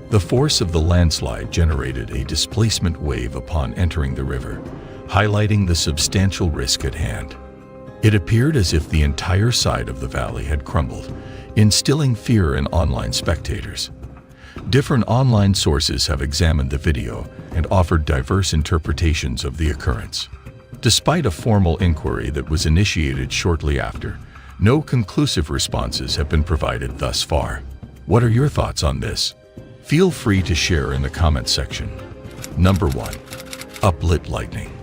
S2: The force of the landslide generated a displacement wave upon entering the river, highlighting the substantial risk at hand. It appeared as if the entire side of the valley had crumbled, instilling fear in online spectators. Different online sources have examined the video and offered diverse interpretations of the occurrence. Despite a formal inquiry that was initiated shortly after, no conclusive responses have been provided thus far. What are your thoughts on this? Feel free to share in the comment section. Number 1. Uplit lightning.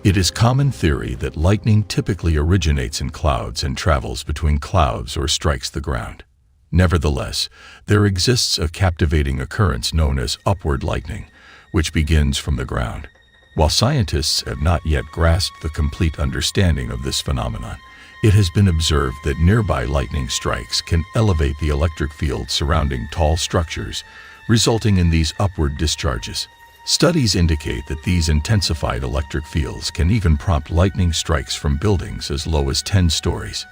S2: It is common theory that lightning typically originates in clouds and travels between clouds or strikes the ground. Nevertheless, there exists a captivating occurrence known as upward lightning, which begins from the ground. While scientists have not yet grasped the complete understanding of this phenomenon, it has been observed that nearby lightning strikes can elevate the electric field surrounding tall structures, resulting in these upward discharges. Studies indicate that these intensified electric fields can even prompt lightning strikes from buildings as low as 10 stories.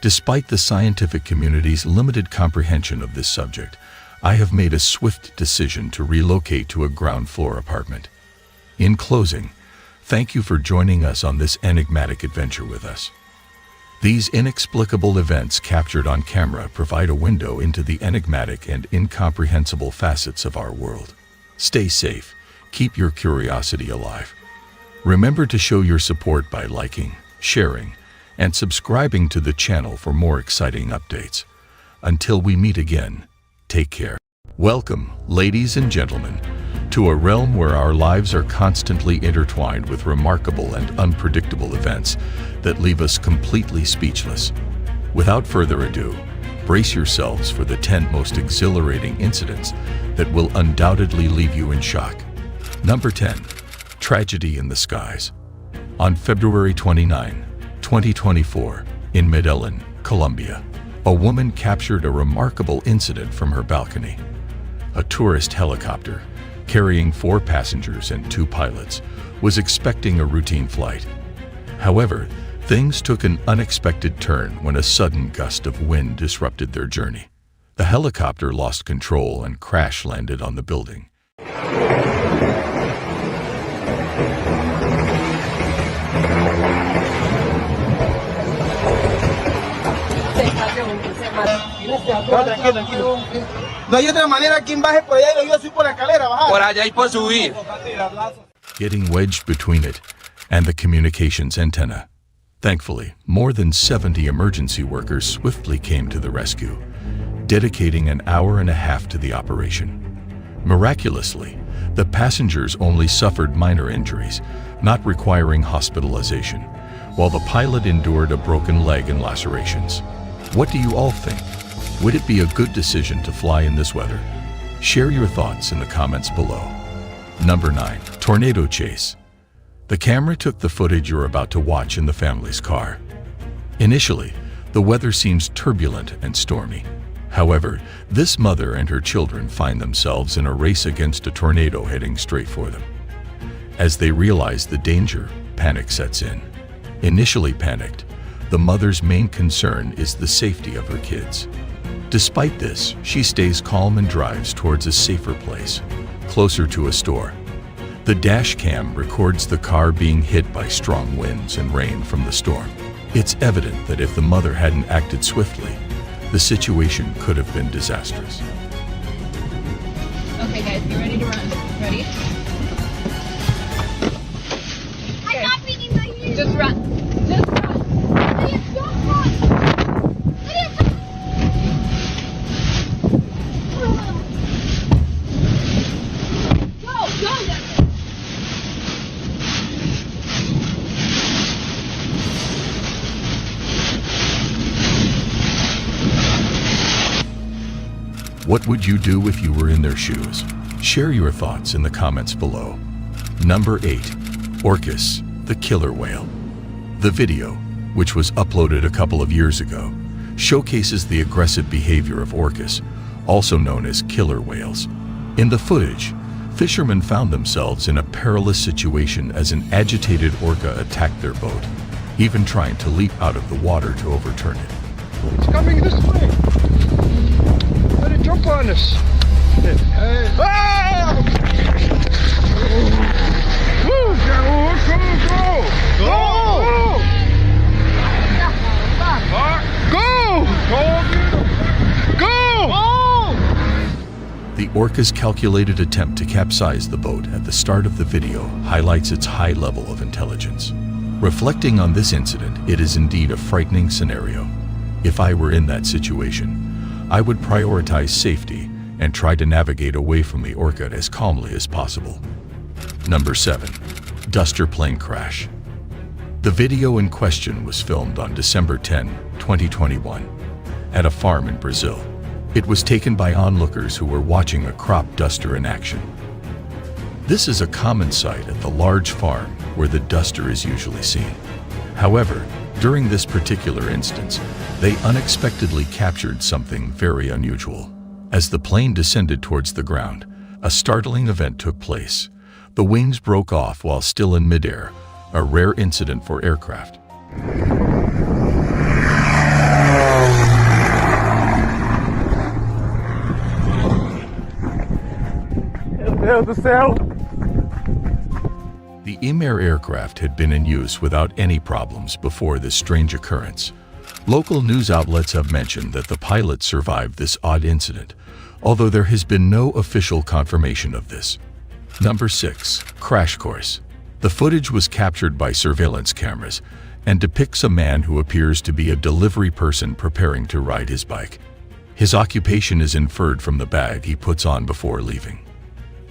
S2: Despite the scientific community's limited comprehension of this subject, I have made a swift decision to relocate to a ground floor apartment. In closing, thank you for joining us on this enigmatic adventure with us. These inexplicable events captured on camera provide a window into the enigmatic and incomprehensible facets of our world. Stay safe, keep your curiosity alive. Remember to show your support by liking, sharing, and subscribing to the channel for more exciting updates. Until we meet again, take care. Welcome, ladies and gentlemen, to a realm where our lives are constantly intertwined with remarkable and unpredictable events that leave us completely speechless. Without further ado, brace yourselves for the 10 most exhilarating incidents that will undoubtedly leave you in shock. Number 10. Tragedy in the skies. On February 29, 2024, in Medellin, Colombia, a woman captured a remarkable incident from her balcony. A tourist helicopter, carrying 4 passengers and 2 pilots, was expecting a routine flight. However, things took an unexpected turn when a sudden gust of wind disrupted their journey. The helicopter lost control and crash-landed on the building.
S18: No hay otra manera, quien baje por allá y yo subir por la escalera, bajar.
S10: Por allá y por subir.
S2: Getting wedged between it and the communications antenna. Thankfully, more than 70 emergency workers swiftly came to the rescue, dedicating an hour and a half to the operation. Miraculously, the passengers only suffered minor injuries, not requiring hospitalization, while the pilot endured a broken leg and lacerations. What do you all think? Would it be a good decision to fly in this weather? Share your thoughts in the comments below. Number 9. Tornado chase. The camera took the footage you're about to watch in the family's car. Initially, the weather seems turbulent and stormy. However, this mother and her children find themselves in a race against a tornado heading straight for them. As they realize the danger, panic sets in. Initially panicked, the mother's main concern is the safety of her kids. Despite this, she stays calm and drives towards a safer place, closer to a store. The dash cam records the car being hit by strong winds and rain from the storm. It's evident that if the mother hadn't acted swiftly, the situation could have been disastrous.
S16: Okay guys, get ready to run. Ready? I'm not beating my ears. Just run. Just run. Lydia, don't run. Lydia,
S2: What would you do if you were in their shoes? Share your thoughts in the comments below. Number 8. Orcas, the killer whale. The video, which was uploaded a couple of years ago, showcases the aggressive behavior of orcas, also known as killer whales. In the footage, fishermen found themselves in a perilous situation as an agitated orca attacked their boat, even trying to leap out of the water to overturn it.
S18: It's coming this way. Let it jump on us. Ah! Woo!
S2: The orca's calculated attempt to capsize the boat at the start of the video highlights its high level of intelligence. Reflecting on this incident, it is indeed a frightening scenario. If I were in that situation, I would prioritize safety and try to navigate away from the orca as calmly as possible. Number 7. Duster plane crash. The video in question was filmed on December 10, 2021, at a farm in Brazil. It was taken by onlookers who were watching a crop duster in action. This is a common sight at the large farm where the duster is usually seen. However, during this particular instance, they unexpectedly captured something very unusual. As the plane descended towards the ground, a startling event took place. The wings broke off while still in midair, a rare incident for aircraft. The Emir aircraft had been in use without any problems before this strange occurrence. Local news outlets have mentioned that the pilot survived this odd incident, although there has been no official confirmation of this. Number 6. Crash course. The footage was captured by surveillance cameras and depicts a man who appears to be a delivery person preparing to ride his bike. His occupation is inferred from the bag he puts on before leaving.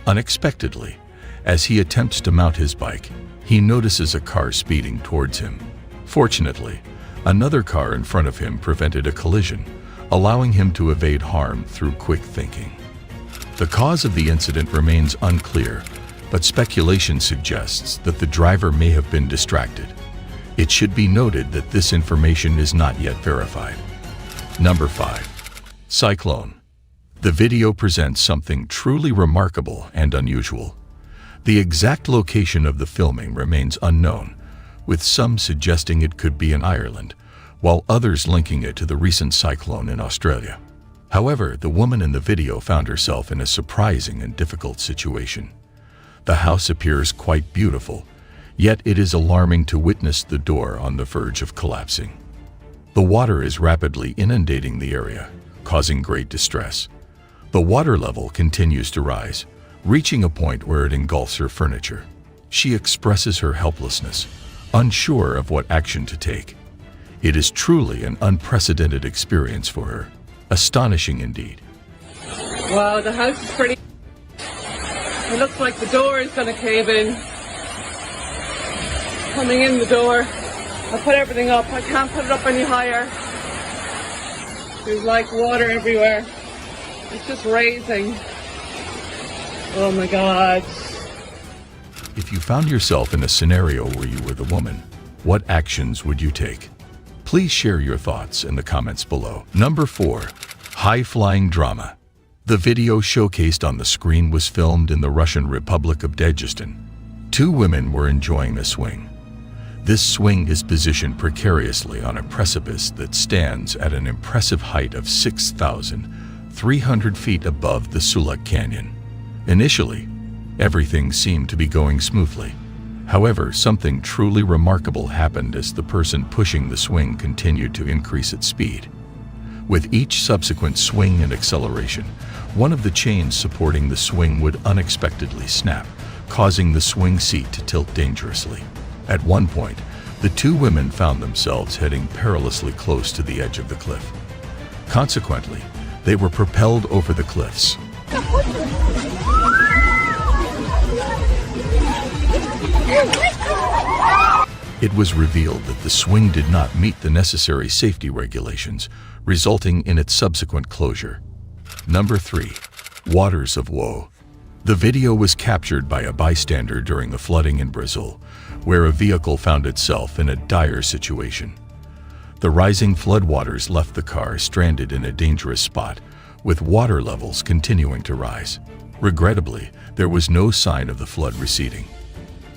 S2: Unexpectedly, as he attempts to mount his bike, he notices a car speeding towards him. Fortunately, another car in front of him prevented a collision, allowing him to evade harm through quick thinking. The cause of the incident remains unclear, but speculation suggests that the driver may have been distracted. It should be noted that this information is not yet verified. Number 5. Cyclone. The video presents something truly remarkable and unusual. The exact location of the filming remains unknown, with some suggesting it could be in Ireland, while others linking it to the recent cyclone in Australia. However, the woman in the video found herself in a surprising and difficult situation. The house appears quite beautiful, yet it is alarming to witness the door on the verge of collapsing. The water is rapidly inundating the area, causing great distress. The water level continues to rise, reaching a point where it engulfs her furniture. She expresses her helplessness, unsure of what action to take. It is truly an unprecedented experience for her. Astonishing indeed.
S19: Wow, the house is pretty... It looks like the door is going to cave in. Coming in the door. I put everything up. I can't put it up any higher. There's like water everywhere. It's just raising. Oh my God.
S2: If you found yourself in a scenario where you were the woman, what actions would you take? Please share your thoughts in the comments below. Number 4. High-flying drama. The video showcased on the screen was filmed in the Russian Republic of Dagestan. 2 women were enjoying a swing. This swing is positioned precariously on a precipice that stands at an impressive height of 6,300 feet above the Sulak Canyon. Initially, everything seemed to be going smoothly. However, something truly remarkable happened as the person pushing the swing continued to increase its speed. With each subsequent swing and acceleration, one of the chains supporting the swing would unexpectedly snap, causing the swing seat to tilt dangerously. At one point, the 2 women found themselves heading perilously close to the edge of the cliff. Consequently, they were propelled over the cliffs. It was revealed that the swing did not meet the necessary safety regulations, resulting in its subsequent closure. Number 3. Waters of Woe. The video was captured by a bystander during the flooding in Brazil, where a vehicle found itself in a dire situation. The rising floodwaters left the car stranded in a dangerous spot, with water levels continuing to rise. Regrettably, there was no sign of the flood receding.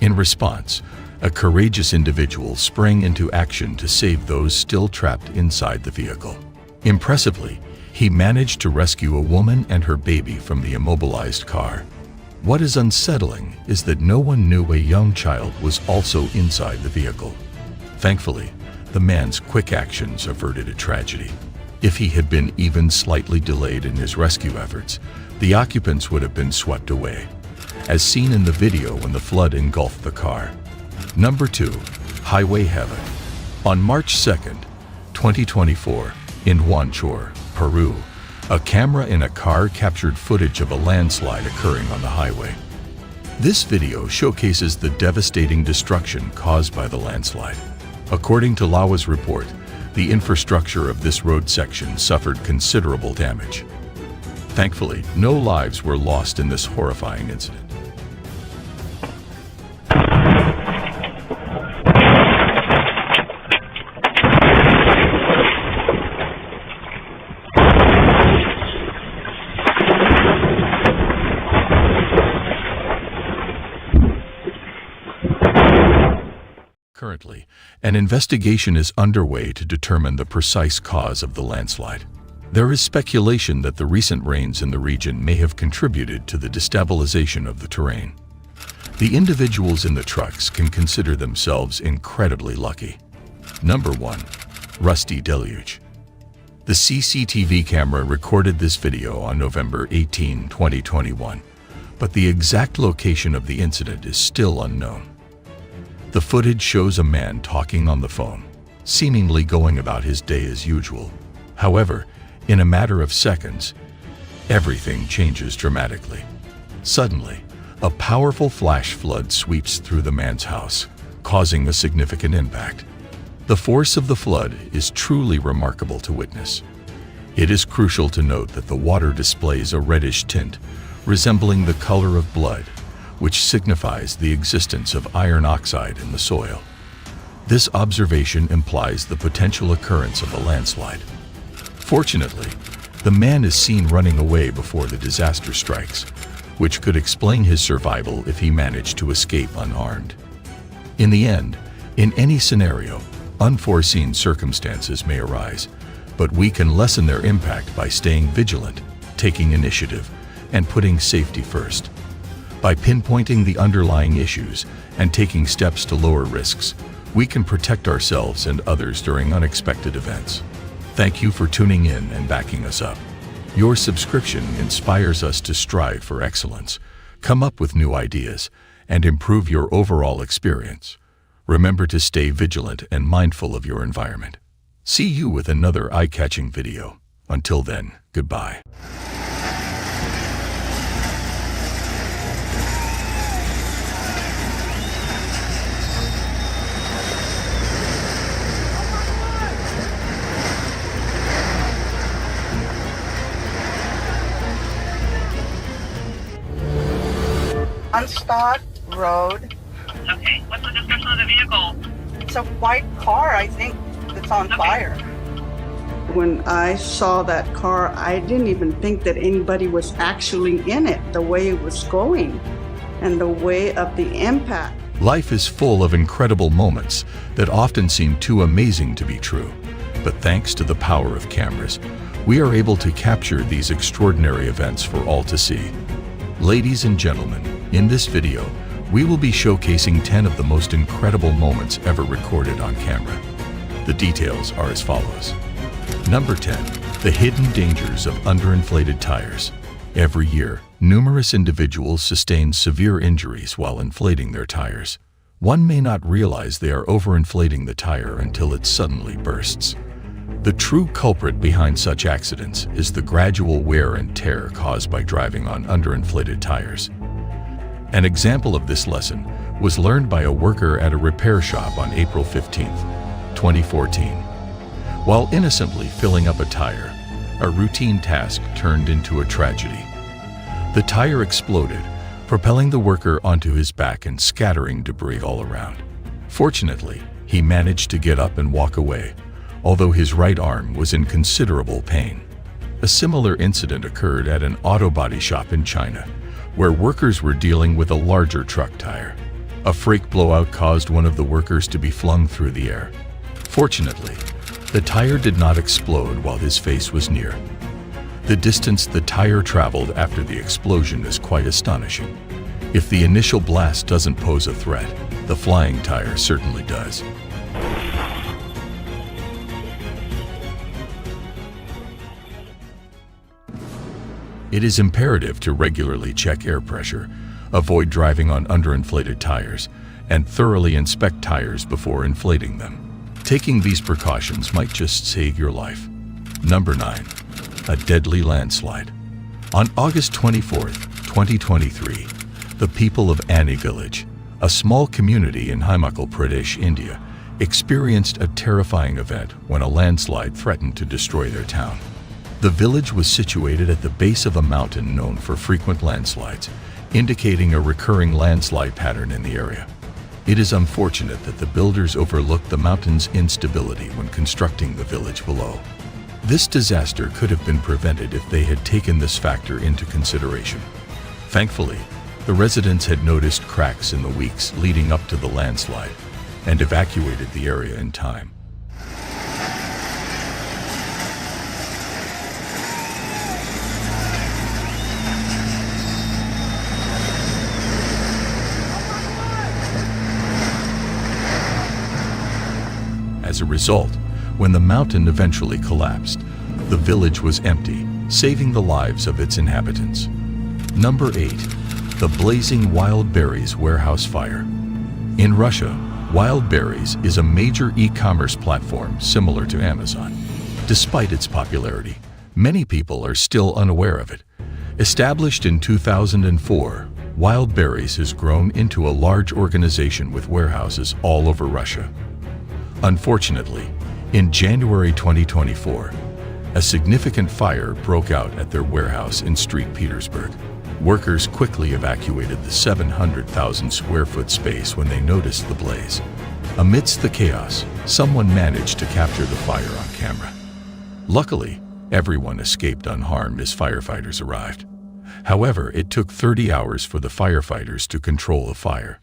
S2: In response, a courageous individual sprang into action to save those still trapped inside the vehicle. Impressively, he managed to rescue a woman and her baby from the immobilized car. What is unsettling is that no one knew a young child was also inside the vehicle. Thankfully, the man's quick actions averted a tragedy. If he had been even slightly delayed in his rescue efforts, the occupants would have been swept away, as seen in the video when the flood engulfed the car. Number 2. Highway Heaven. On March 2nd, 2024, in Huanchor, Peru, a camera in a car captured footage of a landslide occurring on the highway. This video showcases the devastating destruction caused by the landslide. According to Lawa's report, the infrastructure of this road section suffered considerable damage. Thankfully, no lives were lost in this horrifying incident. Currently, an investigation is underway to determine the precise cause of the landslide. There is speculation that the recent rains in the region may have contributed to the destabilization of the terrain. The individuals in the trucks can consider themselves incredibly lucky. Number 1. Rusty Deluge. The CCTV camera recorded this video on November 18, 2021, but the exact location of the incident is still unknown. The footage shows a man talking on the phone, seemingly going about his day as usual. However, in a matter of seconds, everything changes dramatically. Suddenly, a powerful flash flood sweeps through the man's house, causing a significant impact. The force of the flood is truly remarkable to witness. It is crucial to note that the water displays a reddish tint, resembling the color of blood, which signifies the existence of iron oxide in the soil. This observation implies the potential occurrence of a landslide. Fortunately, the man is seen running away before the disaster strikes, which could explain his survival if he managed to escape unharmed. In the end, in any scenario, unforeseen circumstances may arise, but we can lessen their impact by staying vigilant, taking initiative, and putting safety first. By pinpointing the underlying issues and taking steps to lower risks, we can protect ourselves and others during unexpected events. Thank you for tuning in and backing us up. Your subscription inspires us to strive for excellence, come up with new ideas, and improve your overall experience. Remember to stay vigilant and mindful of your environment. See you with another eye-catching video. Until then, goodbye.
S20: Unstopped road.
S21: Okay, what's the description of the vehicle?
S20: It's a white car, I think, that's on fire. When I saw that car, I didn't even think that anybody was actually in it, the way it was going and the way of the impact.
S2: Life is full of incredible moments that often seem too amazing to be true. But thanks to the power of cameras, we are able to capture these extraordinary events for all to see. Ladies and gentlemen, in this video, we will be showcasing 10 of the most incredible moments ever recorded on camera. The details are as follows. Number 10. The hidden dangers of underinflated tires. Every year, numerous individuals sustain severe injuries while inflating their tires. One may not realize they are overinflating the tire until it suddenly bursts. The true culprit behind such accidents is the gradual wear and tear caused by driving on underinflated tires. An example of this lesson was learned by a worker at a repair shop on April 15, 2014. While innocently filling up a tire, a routine task turned into a tragedy. The tire exploded, propelling the worker onto his back and scattering debris all around. Fortunately, he managed to get up and walk away, although his right arm was in considerable pain. A similar incident occurred at an auto body shop in China, where workers were dealing with a larger truck tire. A freak blowout caused one of the workers to be flung through the air. Fortunately, the tire did not explode while his face was near. The distance the tire traveled after the explosion is quite astonishing. If the initial blast doesn't pose a threat, the flying tire certainly does. It is imperative to regularly check air pressure, avoid driving on underinflated tires, and thoroughly inspect tires before inflating them. Taking these precautions might just save your life. Number 9. A deadly landslide. On August 24, 2023, the people of Annie Village, a small community in Himachal Pradesh, India, experienced a terrifying event when a landslide threatened to destroy their town. The village was situated at the base of a mountain known for frequent landslides, indicating a recurring landslide pattern in the area. It is unfortunate that the builders overlooked the mountain's instability when constructing the village below. This disaster could have been prevented if they had taken this factor into consideration. Thankfully, the residents had noticed cracks in the weeks leading up to the landslide and evacuated the area in time. As a result, when the mountain eventually collapsed, the village was empty, saving the lives of its inhabitants. Number 8. The blazing wild berries warehouse fire. In Russia, Wild Berries is a major e-commerce platform similar to Amazon. Despite its popularity, many people are still unaware of it. Established in 2004, Wild Berries has grown into a large organization with warehouses all over Russia. Unfortunately, in January 2024, a significant fire broke out at their warehouse in St. Petersburg. Workers quickly evacuated the 700,000 square foot space when they noticed the blaze. Amidst the chaos, someone managed to capture the fire on camera. Luckily, everyone escaped unharmed as firefighters arrived. However, it took 30 hours for the firefighters to control the fire.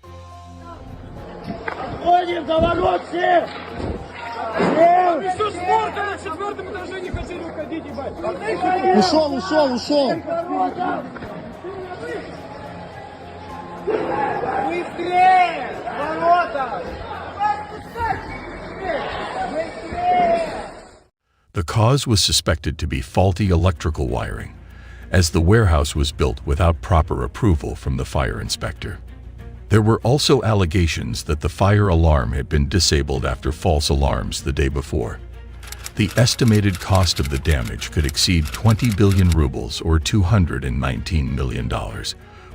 S2: The cause was suspected to be faulty electrical wiring, as the warehouse was built without proper approval from the fire inspector. There were also allegations that the fire alarm had been disabled after false alarms the day before. The estimated cost of the damage could exceed 20 billion rubles or $219 million,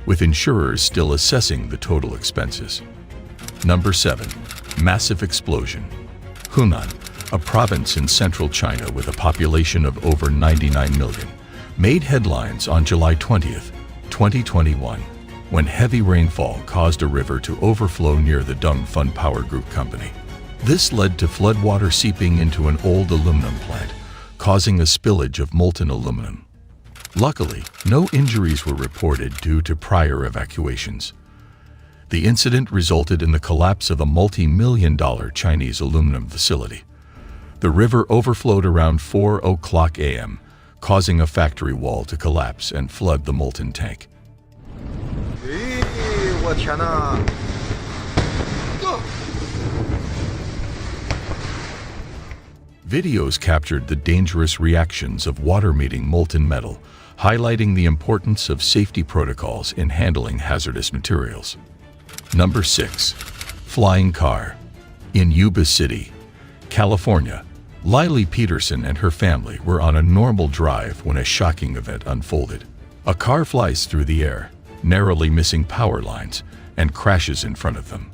S2: with insurers still assessing the total expenses. Number 7. Massive explosion. Hunan, a province in central China with a population of over 99 million, made headlines on July 20th, 2021, when heavy rainfall caused a river to overflow near the Dongfeng Power Group company. This led to floodwater seeping into an old aluminum plant, causing a spillage of molten aluminum. Luckily, no injuries were reported due to prior evacuations. The incident resulted in the collapse of a multi-million-dollar Chinese aluminum facility. The river overflowed around 4:00 a.m., causing a factory wall to collapse and flood the molten tank. Videos captured the dangerous reactions of water meeting molten metal, highlighting the importance of safety protocols in handling hazardous materials. Number 6. Flying car. In Yuba City, California, Lily Peterson and her family were on a normal drive when a shocking event unfolded. A car flies through the air, narrowly missing power lines, and crashes in front of them.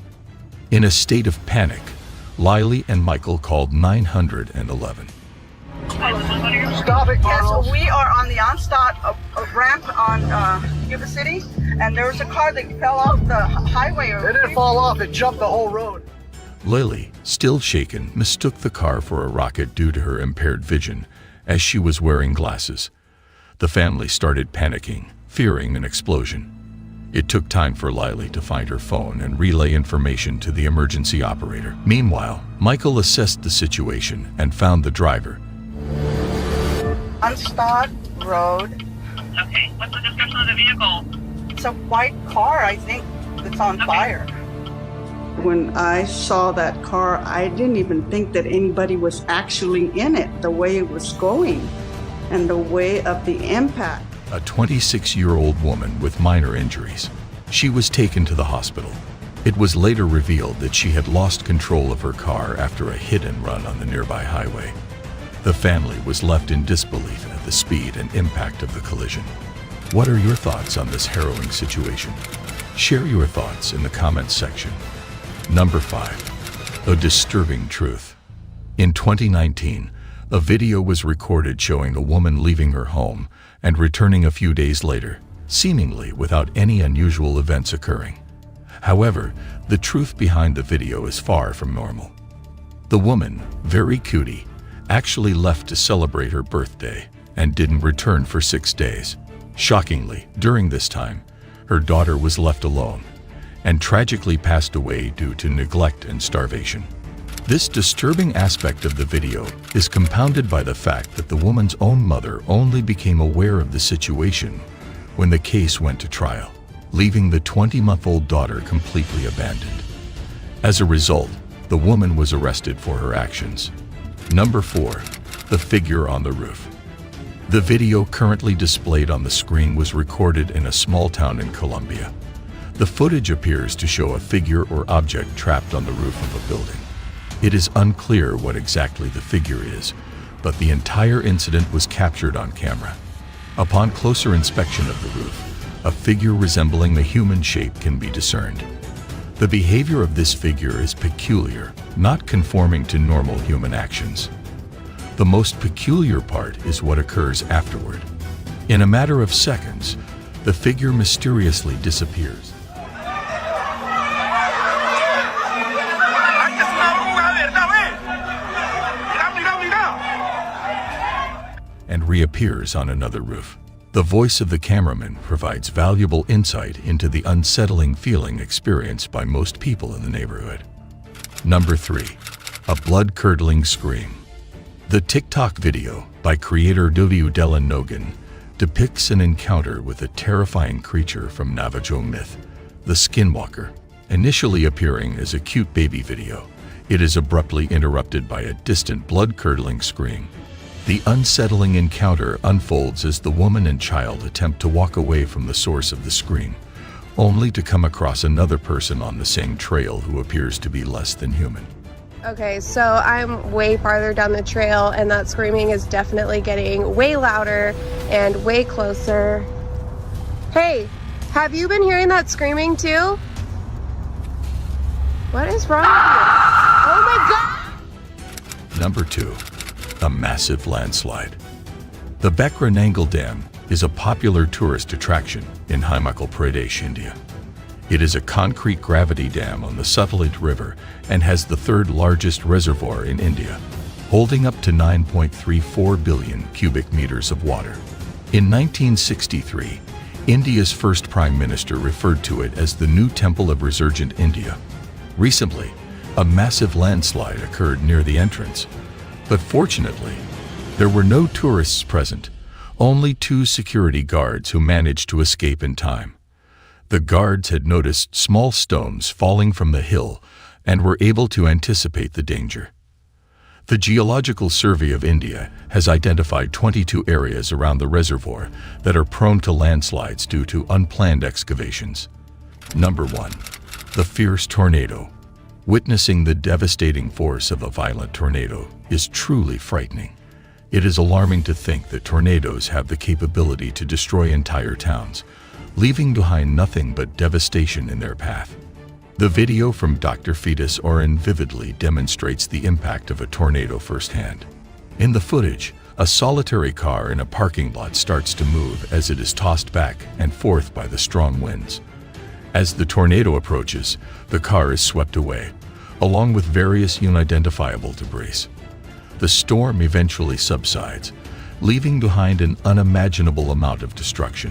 S2: In a state of panic, Lily and Michael called 911.
S7: Stop it, cancel.
S20: we are on the Onstadt ramp on Yuba City, and there was a car that fell off the highway.
S4: It didn't fall off, it jumped the whole road.
S2: Lily, still shaken, mistook the car for a rocket due to her impaired vision, as she was wearing glasses. The family started panicking, fearing an explosion. It took time for Lily to find her phone and relay information to the emergency operator. Meanwhile, Michael assessed the situation and found the driver.
S20: Onstadt Road.
S21: Okay, what's the description of the vehicle?
S20: It's a white car, I think, that's on fire. When I saw that car, I didn't even think that anybody was actually in it, the way it was going and the way of the impact.
S2: A 26-year-old woman with minor injuries. She was taken to the hospital. It was later revealed that she had lost control of her car after a hit and run on the nearby highway. The family was left in disbelief at the speed and impact of the collision. What are your thoughts on this harrowing situation? Share your thoughts in the comments section. Number 5. A disturbing truth. In 2019, a video was recorded showing a woman leaving her home and returning a few days later, seemingly without any unusual events occurring. However, the truth behind the video is far from normal. The woman, very cutie, actually left to celebrate her birthday and didn't return for 6 days. Shockingly, during this time, her daughter was left alone and tragically passed away due to neglect and starvation. This disturbing aspect of the video is compounded by the fact that the woman's own mother only became aware of the situation when the case went to trial, leaving the 20-month-old daughter completely abandoned. As a result, the woman was arrested for her actions. Number 4. The figure on the roof. The video currently displayed on the screen was recorded in a small town in Colombia. The footage appears to show a figure or object trapped on the roof of a building. It is unclear what exactly the figure is, but the entire incident was captured on camera. Upon closer inspection of the roof, a figure resembling a human shape can be discerned. The behavior of this figure is peculiar, not conforming to normal human actions. The most peculiar part is what occurs afterward. In a matter of seconds, the figure mysteriously disappears. And reappears on another roof. The voice of the cameraman provides valuable insight into the unsettling feeling experienced by most people in the neighborhood. Number 3. A blood-curdling scream. The TikTok video by creator W. Dylan Nogan depicts an encounter with a terrifying creature from Navajo myth, the Skinwalker. Initially appearing as a cute baby video, it is abruptly interrupted by a distant blood-curdling scream. The unsettling encounter unfolds as the woman and child attempt to walk away from the source of the scream, only to come across another person on the same trail who appears to be less than human.
S7: Okay, so I'm way farther down the trail and that screaming is definitely getting way louder and way closer. Hey, have you been hearing that screaming too? What is wrong with you? Oh my God!
S2: Number 2. A massive landslide. The Bekra Dam is a popular tourist attraction in Himachal Pradesh, India. It is a concrete gravity dam on the Sutlej River and has the third largest reservoir in India, holding up to 9.34 billion cubic meters of water. In 1963, India's first Prime Minister referred to it as the new Temple of Resurgent India. Recently, a massive landslide occurred near the entrance, but fortunately, there were no tourists present, only 2 security guards who managed to escape in time. The guards had noticed small stones falling from the hill and were able to anticipate the danger. The Geological Survey of India has identified 22 areas around the reservoir that are prone to landslides due to unplanned excavations. Number 1. The fierce tornado. Witnessing the devastating force of a violent tornado is truly frightening. It is alarming to think that tornadoes have the capability to destroy entire towns, leaving behind nothing but devastation in their path. The video from Dr. Fetus Oren vividly demonstrates the impact of a tornado firsthand. In the footage, A solitary car in a parking lot starts to move as it is tossed back and forth by the strong winds. As the tornado approaches, the car is swept away, along with various unidentifiable debris. The storm eventually subsides, leaving behind an unimaginable amount of destruction.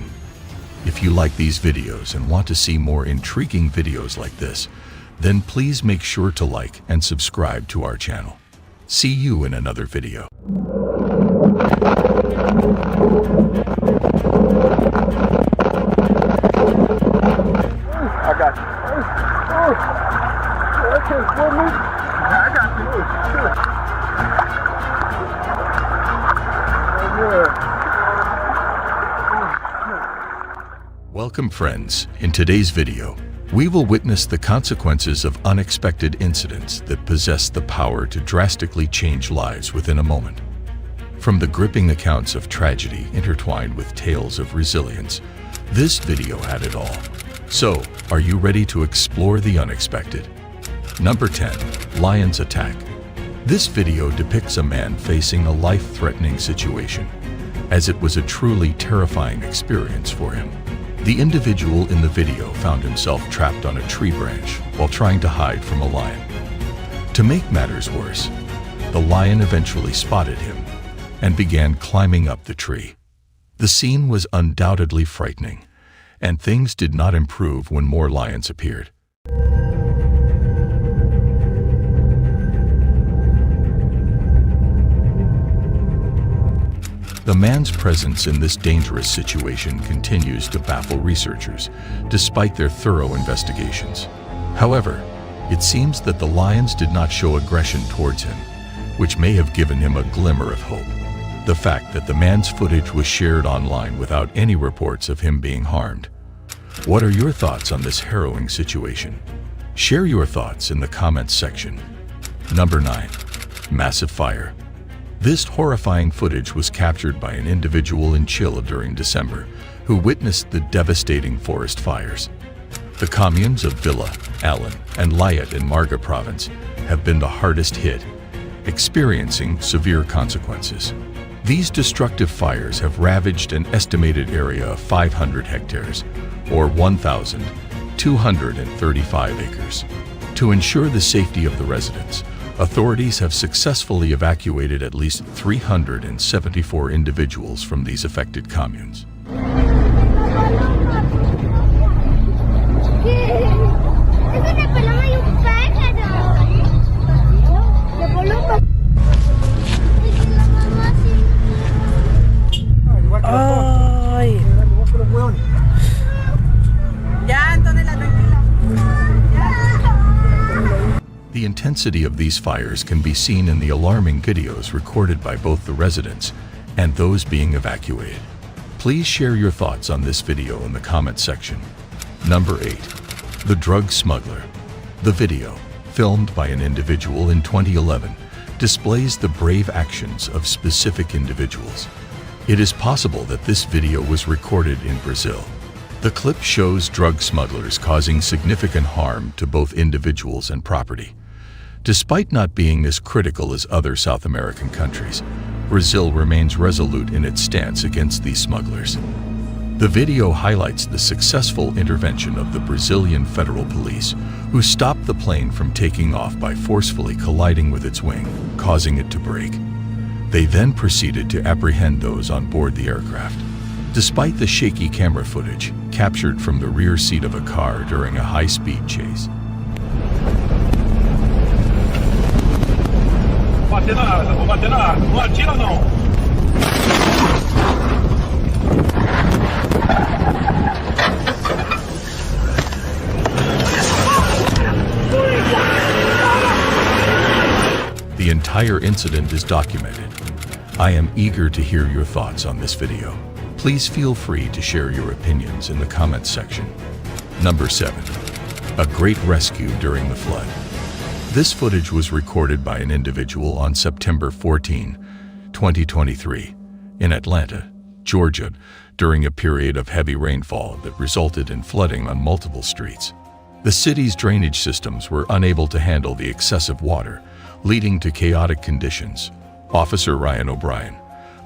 S2: If you like these videos and want to see more intriguing videos like this, then please make sure to like and subscribe to our channel. See you in another video.
S18: I got you. I got you.
S2: Welcome friends. In today's video, we will witness the consequences of unexpected incidents that possess the power to drastically change lives within a moment. From the gripping accounts of tragedy intertwined with tales of resilience, this video had it all. So, are you ready to explore the unexpected? Number 10. Lion's Attack. This video depicts a man facing a life-threatening situation, as it was a truly terrifying experience for him. The individual in the video found himself trapped on a tree branch while trying to hide from a lion. To make matters worse, the lion eventually spotted him and began climbing up the tree. The scene was undoubtedly frightening, and things did not improve when more lions appeared. The man's presence in this dangerous situation continues to baffle researchers, despite their thorough investigations. However, it seems that the lions did not show aggression towards him, which may have given him a glimmer of hope. The fact that the man's footage was shared online without any reports of him being harmed. What are your thoughts on this harrowing situation? Share your thoughts in the comments section. Number 9. Massive Fire. This horrifying footage was captured by an individual in Chile during December who witnessed the devastating forest fires. The communes of Villa, Allen, and Layat in Marga province have been the hardest hit, experiencing severe consequences. These destructive fires have ravaged an estimated area of 500 hectares, or 1,235 acres. To ensure the safety of the residents, authorities have successfully evacuated at least 374 individuals from these affected communes. The intensity of these fires can be seen in the alarming videos recorded by both the residents and those being evacuated. Please share your thoughts on this video in the comment section. Number 8. The Drug Smuggler. The video, filmed by an individual in 2011, displays the brave actions of specific individuals. It is possible that this video was recorded in Brazil. The clip shows drug smugglers causing significant harm to both individuals and property. Despite not being as critical as other South American countries, Brazil remains resolute in its stance against these smugglers. The video highlights the successful intervention of the Brazilian Federal Police, who stopped the plane from taking off by forcefully colliding with its wing, causing it to break. They then proceeded to apprehend those on board the aircraft. Despite the shaky camera footage captured from the rear seat of a car during a high-speed chase, the entire incident is documented. I am eager to hear your thoughts on this video. Please feel free to share your opinions in the comments section. Number 7. A great rescue during the flood. This footage was recorded by an individual on September 14, 2023, in Atlanta, Georgia, during a period of heavy rainfall that resulted in flooding on multiple streets. The city's drainage systems were unable to handle the excessive water, leading to chaotic conditions. Officer Ryan O'Brien,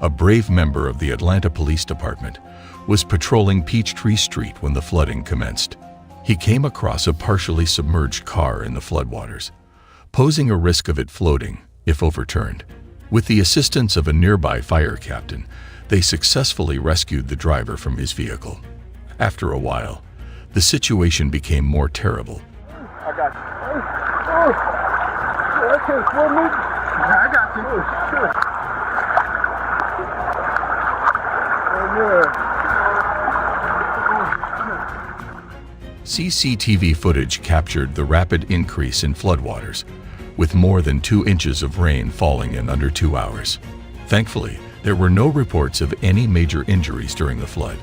S2: a brave member of the Atlanta Police Department, was patrolling Peachtree Street when the flooding commenced. He came across a partially submerged car in the floodwaters, posing a risk of it floating if overturned. With the assistance of a nearby fire captain, they successfully rescued the driver from his vehicle. After a while, the situation became more terrible.
S18: I got you. Okay, 4 minutes. I got you. Sure.
S2: CCTV footage captured the rapid increase in floodwaters, with more than 2 inches of rain falling in under 2 hours. Thankfully, there were no reports of any major injuries during the flood.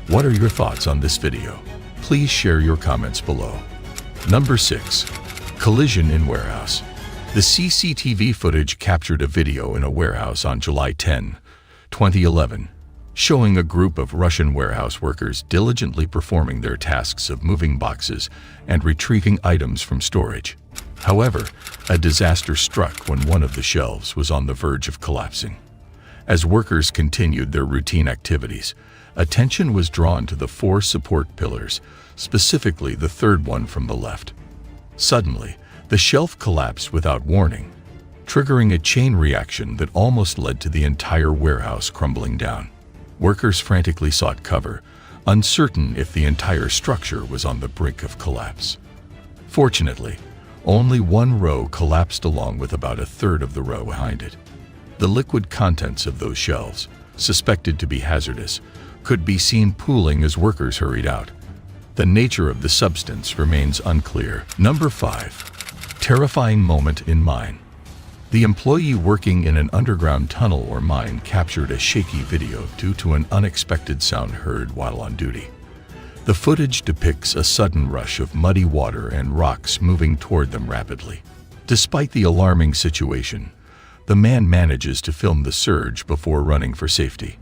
S2: What are your thoughts on this video? Please share your comments below. Number 6. Collision in warehouse. The CCTV footage captured a video in a warehouse on July 10, 2011, showing a group of Russian warehouse workers diligently performing their tasks of moving boxes and retrieving items from storage. However, a disaster struck when one of the shelves was on the verge of collapsing. As workers continued their routine activities, attention was drawn to the 4 support pillars, specifically the third one from the left. Suddenly, the shelf collapsed without warning, triggering a chain reaction that almost led to the entire warehouse crumbling down. Workers frantically sought cover, uncertain if the entire structure was on the brink of collapse. Fortunately, only one row collapsed along with about a third of the row behind it. The liquid contents of those shelves, suspected to be hazardous, could be seen pooling as workers hurried out. The nature of the substance remains unclear. Number 5. Terrifying moment in mine. The employee working in an underground tunnel or mine captured a shaky video due to an unexpected sound heard while on duty. The footage depicts a sudden rush of muddy water and rocks moving toward them rapidly. Despite the alarming situation, the man manages to film the surge before running for safety.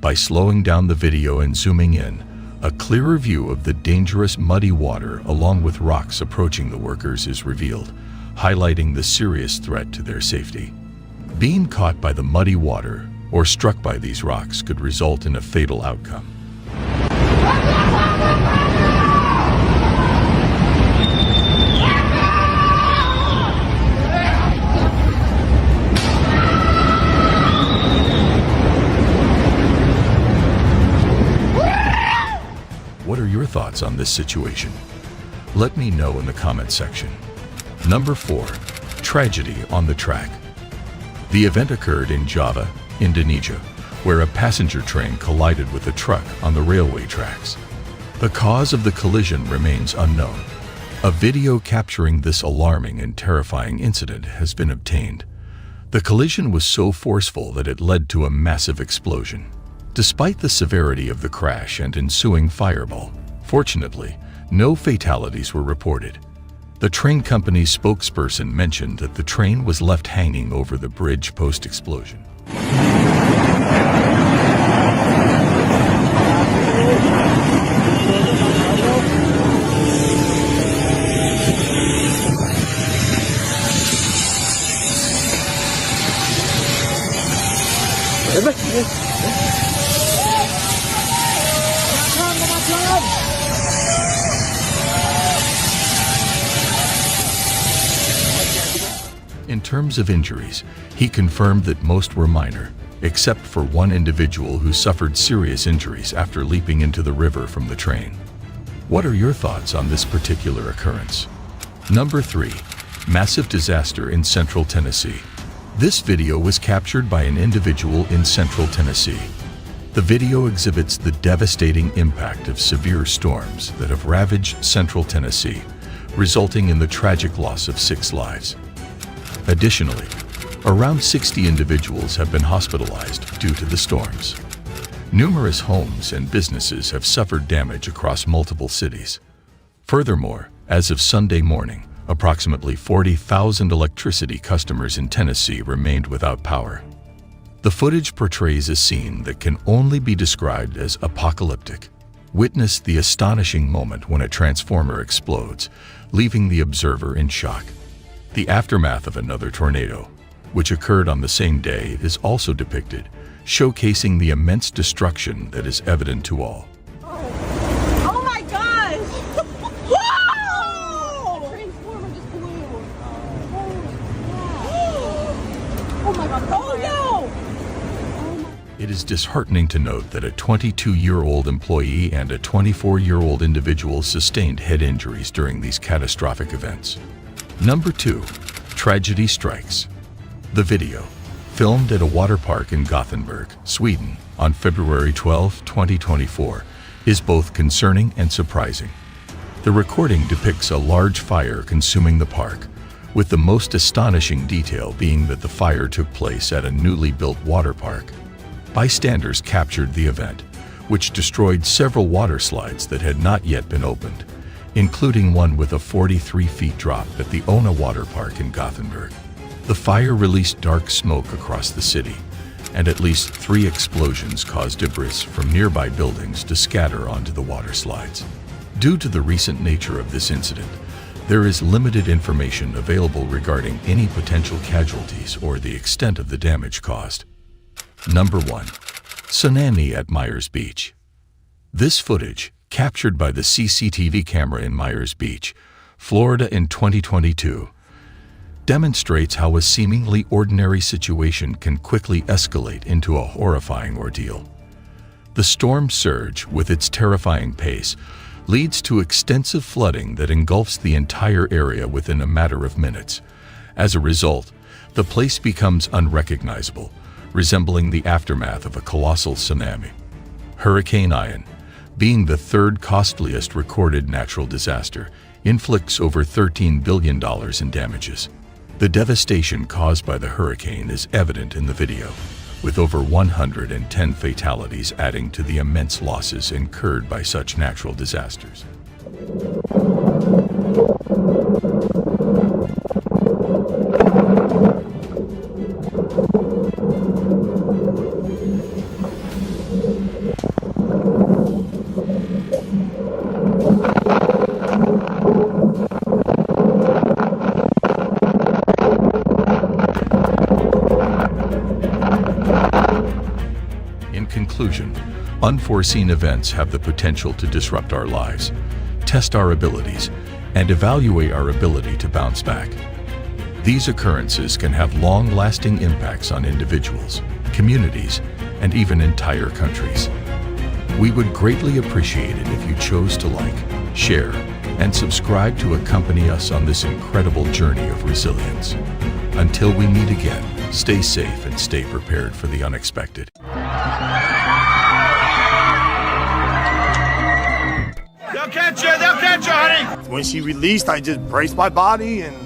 S2: By slowing down the video and zooming in, a clearer view of the dangerous muddy water along with rocks approaching the workers is revealed, highlighting the serious threat to their safety. Being caught by the muddy water or struck by these rocks could result in a fatal outcome. What are your thoughts on this situation? Let me know in the comment section. Number 4. Tragedy on the track. The event occurred in Java, Indonesia, where a passenger train collided with a truck on the railway tracks. The cause of the collision remains unknown. A video capturing this alarming and terrifying incident has been obtained. The collision was so forceful that it led to a massive explosion. Despite the severity of the crash and ensuing fireball, fortunately, no fatalities were reported. The train company's spokesperson mentioned that the train was left hanging over the bridge post-explosion. In terms of injuries, he confirmed that most were minor, except for one individual who suffered serious injuries after leaping into the river from the train. What are your thoughts on this particular occurrence? Number 3. Massive disaster in Central Tennessee. This video was captured by an individual in Central Tennessee. The video exhibits the devastating impact of severe storms that have ravaged Central Tennessee, resulting in the tragic loss of 6 lives. Additionally, around 60 individuals have been hospitalized due to the storms. Numerous homes and businesses have suffered damage across multiple cities. Furthermore, as of Sunday morning, approximately 40,000 electricity customers in Tennessee remained without power. The footage portrays a scene that can only be described as apocalyptic. Witness the astonishing moment when a transformer explodes, leaving the observer in shock. The aftermath of another tornado, which occurred on the same day, is also depicted, showcasing the immense destruction that is evident to all.
S19: Oh my gosh! Whoa! The transformer just blew. Oh my god. Oh no!
S2: It is disheartening to note that a 22-year-old employee and a 24-year-old individual sustained head injuries during these catastrophic events. Number 2. Tragedy strikes. The video, filmed at a water park in Gothenburg, Sweden, on February 12, 2024, is both concerning and surprising. The recording depicts a large fire consuming the park, with the most astonishing detail being that the fire took place at a newly built water park. Bystanders captured the event, which destroyed several water slides that had not yet been opened, including one with a 43-foot drop at the Ona Water Park in Gothenburg. The fire released dark smoke across the city, and at least 3 explosions caused debris from nearby buildings to scatter onto the water slides. Due to the recent nature of this incident, there is limited information available regarding any potential casualties or the extent of the damage caused. Number 1. Tsunami at Myers Beach. This footage, captured by the CCTV camera in Myers Beach, Florida in 2022, demonstrates how a seemingly ordinary situation can quickly escalate into a horrifying ordeal. The storm surge, with its terrifying pace, leads to extensive flooding that engulfs the entire area within a matter of minutes. As a result, the place becomes unrecognizable, resembling the aftermath of a colossal tsunami. Hurricane Ian, being the 3rd costliest recorded natural disaster, inflicts over $13 billion in damages. The devastation caused by the hurricane is evident in the video, with over 110 fatalities adding to the immense losses incurred by such natural disasters. In conclusion, unforeseen events have the potential to disrupt our lives, test our abilities, and evaluate our ability to bounce back. These occurrences can have long-lasting impacts on individuals, communities, and even entire countries. We would greatly appreciate it if you chose to like, share, and subscribe to accompany us on this incredible journey of resilience. Until we meet again, stay safe and stay prepared for the unexpected.
S10: They'll catch you, honey!
S8: When she released, I just braced my body and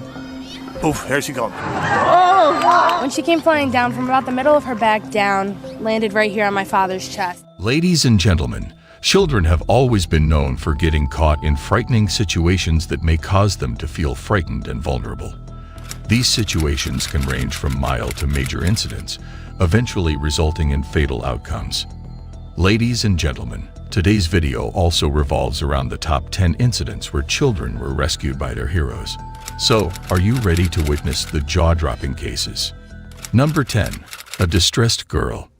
S8: poof, there she goes.
S14: Oh! When she came flying down from about the middle of her back down, landed right here on my father's chest.
S2: Ladies and gentlemen, children have always been known for getting caught in frightening situations that may cause them to feel frightened and vulnerable. These situations can range from mild to major incidents, eventually resulting in fatal outcomes. Ladies and gentlemen, today's video also revolves around the top 10 incidents where children were rescued by their heroes. So, are you ready to witness the jaw-dropping cases? Number 10. A distressed girl.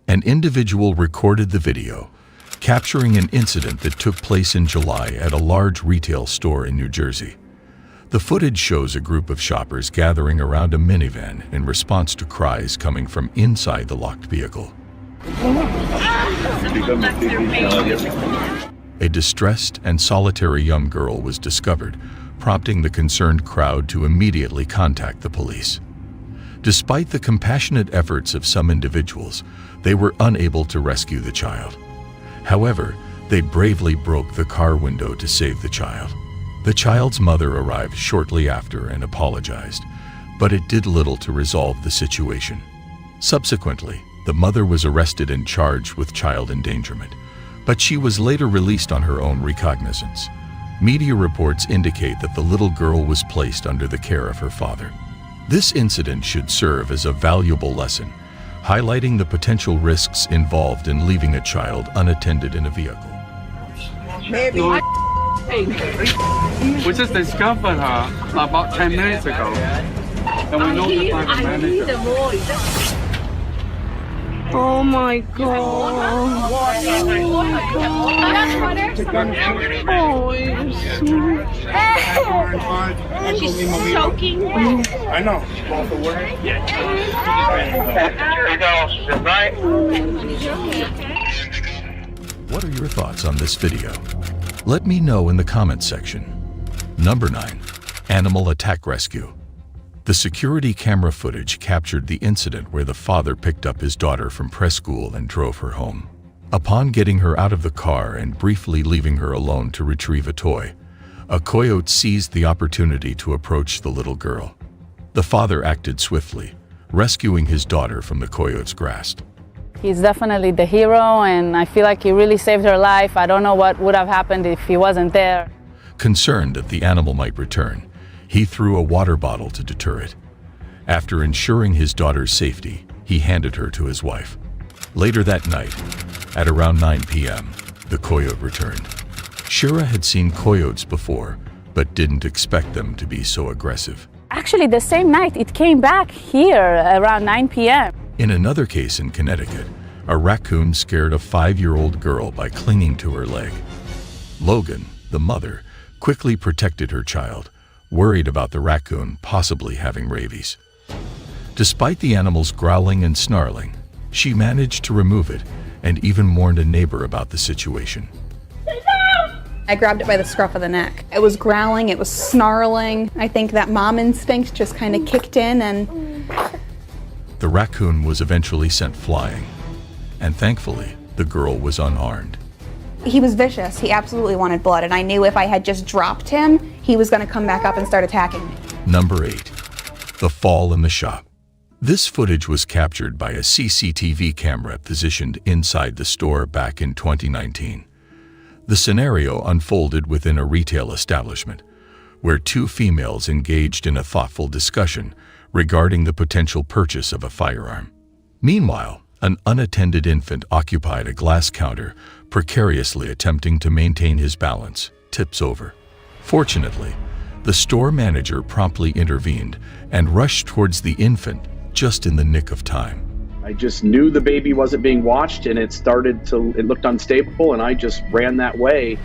S2: An individual recorded the video, capturing an incident that took place in July at a large retail store in New Jersey. The footage shows a group of shoppers gathering around a minivan in response to cries coming from inside the locked vehicle. A distressed and solitary young girl was discovered, prompting the concerned crowd to immediately contact the police. Despite the compassionate efforts of some individuals, they were unable to rescue the child. However, they bravely broke the car window to save the child. The child's mother arrived shortly after and apologized, but it did little to resolve the situation. Subsequently, the mother was arrested and charged with child endangerment, but she was later released on her own recognizance. Media reports indicate that the little girl was placed under the care of her father. This incident should serve as a valuable lesson, highlighting the potential risks involved in leaving a child unattended in a vehicle.
S19: Maybe.
S22: We just discovered her about 10 minutes ago. And we notified the manager.
S19: Oh my god. Oh, you're sweet.
S16: And she's soaking wet.
S18: I know.
S2: What are your thoughts on this video? Let me know in the comments section. Number 9. Animal Attack Rescue. The security camera footage captured the incident where the father picked up his daughter from preschool and drove her home. Upon getting her out of the car and briefly leaving her alone to retrieve a toy, a coyote seized the opportunity to approach the little girl. The father acted swiftly, rescuing his daughter from the coyote's grasp.
S3: He's definitely the hero, and I feel like he really saved her life. I don't know what would have happened if he wasn't there.
S2: Concerned that the animal might return, he threw a water bottle to deter it. After ensuring his daughter's safety, he handed her to his wife. Later that night, at around 9 p.m., the coyote returned. Shira had seen coyotes before, but didn't expect them to be so aggressive.
S3: Actually, the same night, it came back here around 9 p.m.
S2: In another case in Connecticut, a raccoon scared a 5-year-old girl by clinging to her leg. Logan, the mother, quickly protected her child, worried about the raccoon possibly having rabies. Despite the animal's growling and snarling, she managed to remove it and even warned a neighbor about the situation.
S6: I grabbed it by the scruff of the neck. It was growling, it was snarling. I think that mom instinct just kind of kicked in and...
S2: The raccoon was eventually sent flying, and thankfully, the girl was unharmed.
S6: He was vicious. He absolutely wanted blood, and I knew if I had just dropped him, he was going to come back up and start attacking me.
S2: Number 8. The Fall in the Shop. This footage was captured by a CCTV camera positioned inside the store back in 2019. The scenario unfolded within a retail establishment, where two females engaged in a thoughtful discussion regarding the potential purchase of a firearm. Meanwhile, an unattended infant occupied a glass counter, precariously attempting to maintain his balance, tips over. Fortunately, the store manager promptly intervened and rushed towards the infant just in the nick of time.
S23: I just knew the baby wasn't being watched, and it looked unstable, and I just ran that way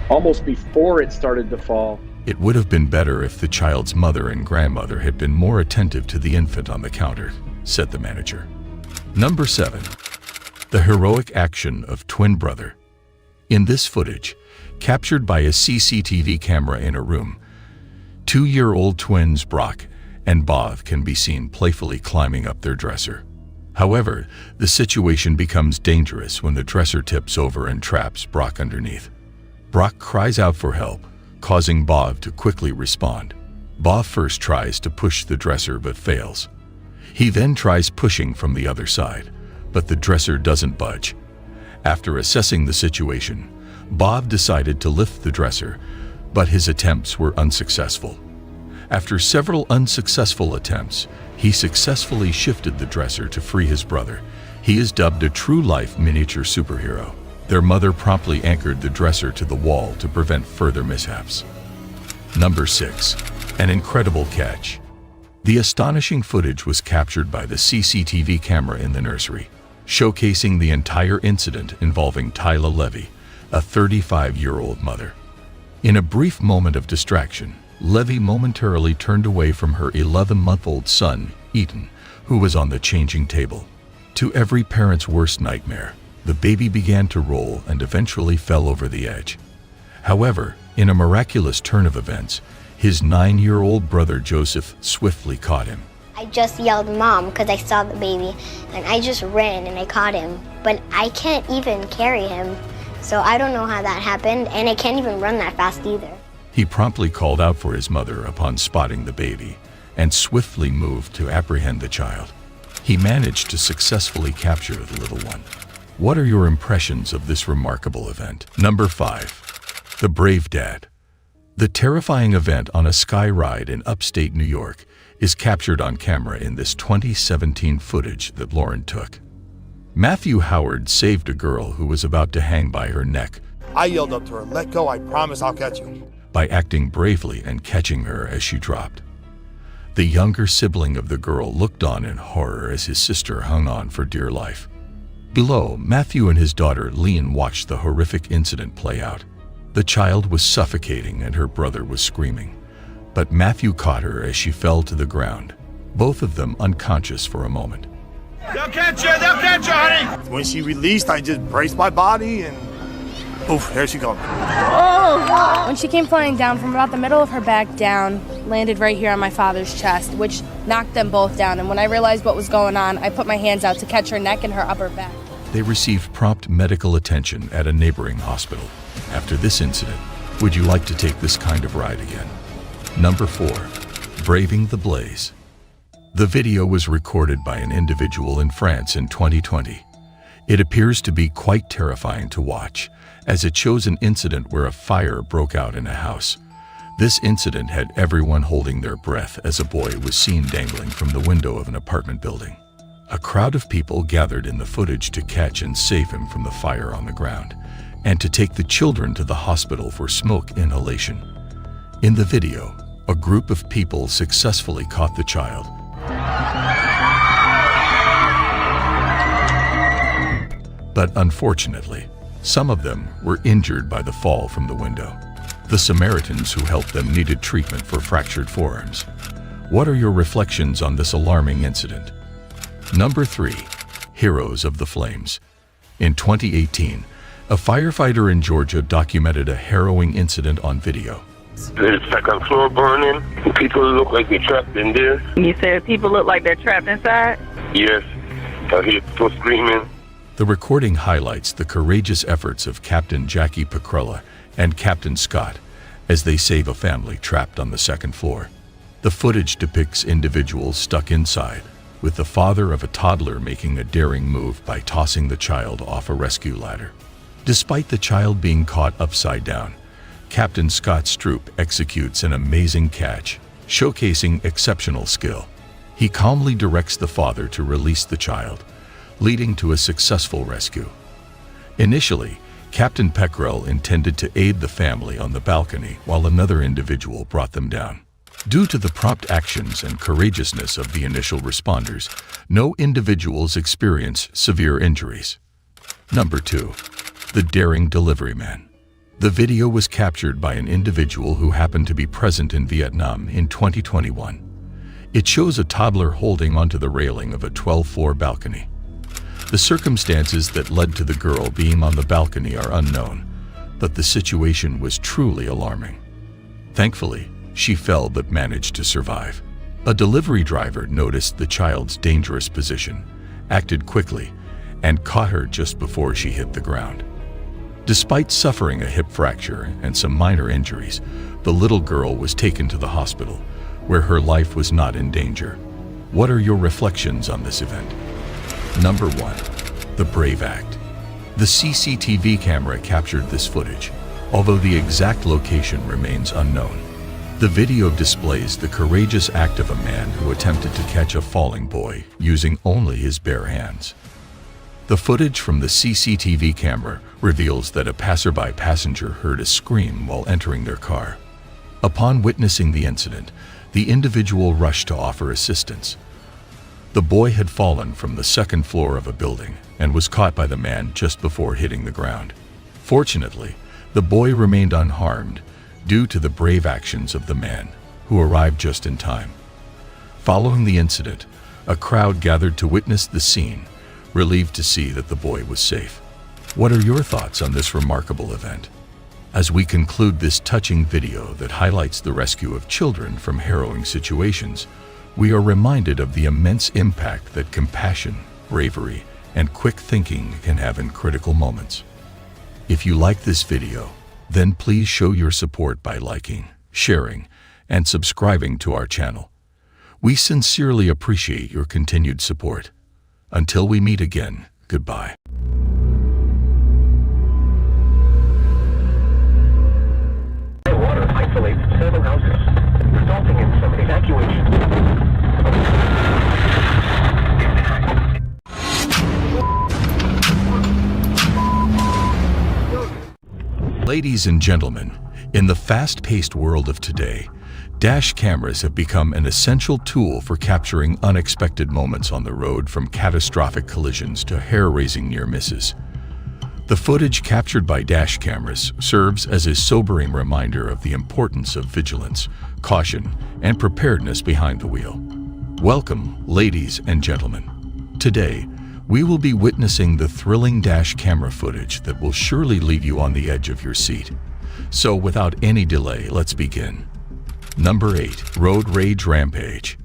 S23: almost before it started to fall.
S2: It would have been better if the child's mother and grandmother had been more attentive to the infant on the counter, said the manager. Number 7. The heroic action of twin brother. In this footage, captured by a CCTV camera in a room, 2-year-old twins Brock and Bob can be seen playfully climbing up their dresser. However, the situation becomes dangerous when the dresser tips over and traps Brock underneath. Brock cries out for help, causing Bob to quickly respond. Bob first tries to push the dresser but fails. He then tries pushing from the other side, but the dresser doesn't budge. After assessing the situation, Bob decided to lift the dresser, but his attempts were unsuccessful. After several unsuccessful attempts, he successfully shifted the dresser to free his brother. He is dubbed a true-life miniature superhero. Their mother promptly anchored the dresser to the wall to prevent further mishaps. Number 6. An incredible catch. The astonishing footage was captured by the CCTV camera in the nursery, showcasing the entire incident involving Tyla Levy, a 35-year-old mother. In a brief moment of distraction, Levy momentarily turned away from her 11-month-old son, Ethan, who was on the changing table. To every parent's worst nightmare, the baby began to roll and eventually fell over the edge. However, in a miraculous turn of events, his 9-year-old brother Joseph swiftly caught him.
S24: I just yelled "Mom" because I saw the baby, and I just ran and I caught him. But I can't even carry him, so I don't know how that happened, and I can't even run that fast either.
S2: He promptly called out for his mother upon spotting the baby and swiftly moved to apprehend the child. He managed to successfully capture the little one. What are your impressions of this remarkable event? Number 5. The Brave Dad. The terrifying event on a sky ride in upstate New York is captured on camera in this 2017 footage that Lauren took. Matthew Howard saved a girl who was about to hang by her neck.
S8: I yelled up to her, "Let go, I promise I'll catch you,"
S2: by acting bravely and catching her as she dropped. The younger sibling of the girl looked on in horror as his sister hung on for dear life. Below, Matthew and his daughter Leanne watched the horrific incident play out. The child was suffocating and her brother was screaming. But Matthew caught her as she fell to the ground, both of them unconscious for a moment.
S10: They'll catch you, honey!
S8: When she released, I just braced my body and oof, there she goes.
S14: Oh! When she came flying down from about the middle of her back down, landed right here on my father's chest, which knocked them both down. And when I realized what was going on, I put my hands out to catch her neck and her upper back.
S2: They received prompt medical attention at a neighboring hospital. After this incident, would you like to take this kind of ride again? Number 4. Braving the Blaze. The video was recorded by an individual in France in 2020. It appears to be quite terrifying to watch, as it shows an incident where a fire broke out in a house. This incident had everyone holding their breath as a boy was seen dangling from the window of an apartment building. A crowd of people gathered in the footage to catch and save him from the fire on the ground, and to take the children to the hospital for smoke inhalation. In the video, a group of people successfully caught the child. But unfortunately, some of them were injured by the fall from the window. The Samaritans who helped them needed treatment for fractured forearms. What are your reflections on this alarming incident? Number 3. Heroes of the Flames. In 2018, a firefighter in Georgia documented a harrowing incident on video.
S1: The second floor burning. People look like they're trapped in there.
S11: You said people look like they're trapped inside?
S1: Yes. I hear people screaming.
S2: The recording highlights the courageous efforts of Captain Jackie Pacrella and Captain Scott as they save a family trapped on the second floor. The footage depicts individuals stuck inside, with the father of a toddler making a daring move by tossing the child off a rescue ladder. Despite the child being caught upside down, Captain Scott Stroop executes an amazing catch, showcasing exceptional skill. He calmly directs the father to release the child, leading to a successful rescue. Initially, Captain Peckrell intended to aid the family on the balcony while another individual brought them down. Due to the prompt actions and courageousness of the initial responders, no individuals experienced severe injuries. Number 2. The Daring Delivery Man. The video was captured by an individual who happened to be present in Vietnam in 2021. It shows a toddler holding onto the railing of a 12th-floor balcony. The circumstances that led to the girl being on the balcony are unknown, but the situation was truly alarming. Thankfully, she fell but managed to survive. A delivery driver noticed the child's dangerous position, acted quickly, and caught her just before she hit the ground. Despite suffering a hip fracture and some minor injuries, the little girl was taken to the hospital, where her life was not in danger. What are your reflections on this event? Number 1. The Brave Act. The CCTV camera captured this footage, although the exact location remains unknown. The video displays the courageous act of a man who attempted to catch a falling boy using only his bare hands. The footage from the CCTV camera reveals that a passerby passenger heard a scream while entering their car. Upon witnessing the incident, the individual rushed to offer assistance. The boy had fallen from the second floor of a building and was caught by the man just before hitting the ground. Fortunately, the boy remained unharmed due to the brave actions of the man, who arrived just in time. Following the incident, a crowd gathered to witness the scene, relieved to see that the boy was safe. What are your thoughts on this remarkable event? As we conclude this touching video that highlights the rescue of children from harrowing situations, we are reminded of the immense impact that compassion, bravery, and quick thinking can have in critical moments. If you like this video, then please show your support by liking, sharing, and subscribing to our channel. We sincerely appreciate your continued support. Until we meet again, goodbye.
S1: Water isolates several houses, resulting in some evacuation.
S2: Ladies and gentlemen, in the fast-paced world of today, Dash cameras have become an essential tool for capturing unexpected moments on the road, from catastrophic collisions to hair-raising near misses. The footage captured by dash cameras serves as a sobering reminder of the importance of vigilance, caution, and preparedness behind the wheel. Welcome, ladies and gentlemen. Today, we will be witnessing the thrilling dash camera footage that will surely leave you on the edge of your seat. So without any delay, let's begin. Number 8. Road Rage Rampage.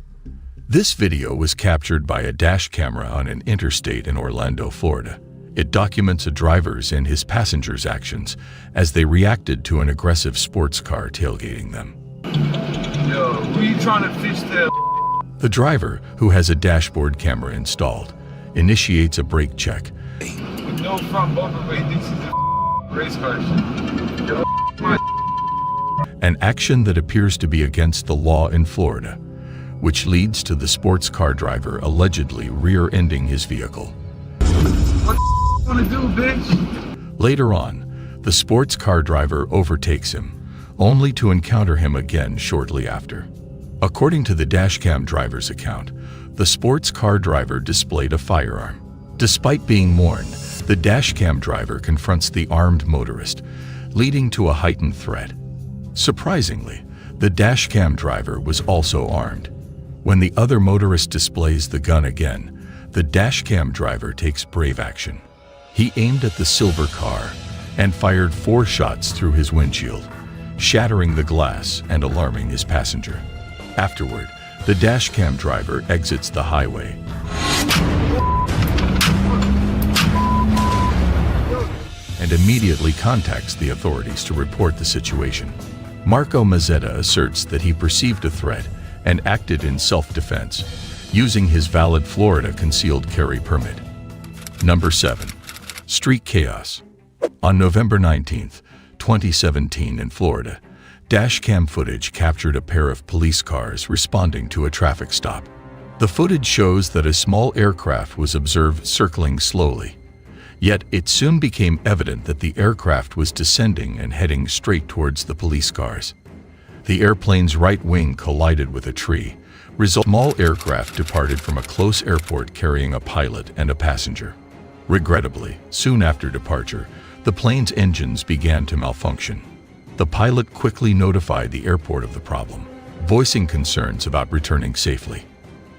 S2: This video was captured by a dash camera on an interstate in Orlando, Florida. It documents a driver's and his passengers' actions as they reacted to an aggressive sports car tailgating them.
S10: Yo, who you trying to fish there?
S2: The driver, who has a dashboard camera installed, initiates a brake check.
S10: With no front bumper, wait, this is a race car shit. Yo, my
S2: An action that appears to be against the law in Florida, which leads to the sports car driver allegedly rear-ending his vehicle.
S10: what the wanna do, bitch?
S2: Later on, the sports car driver overtakes him, only to encounter him again shortly after. According to the dashcam driver's account, the sports car driver displayed a firearm. Despite being warned, the dashcam driver confronts the armed motorist, leading to a heightened threat. Surprisingly, the dashcam driver was also armed. When the other motorist displays the gun again, the dashcam driver takes brave action. He aimed at the silver car and fired 4 shots through his windshield, shattering the glass and alarming his passenger. Afterward, the dashcam driver exits the highway and immediately contacts the authorities to report the situation. Marco Mazzetta asserts that he perceived a threat and acted in self-defense, using his valid Florida concealed carry permit. Number 7. Street Chaos. On November 19, 2017 in Florida, dashcam footage captured a pair of police cars responding to a traffic stop. The footage shows that a small aircraft was observed circling slowly. Yet it soon became evident that the aircraft was descending and heading straight towards the police cars. The airplane's right wing collided with a tree. Small aircraft departed from a close airport carrying a pilot and a passenger. Regrettably, soon after departure, the plane's engines began to malfunction. The pilot quickly notified the airport of the problem, voicing concerns about returning safely.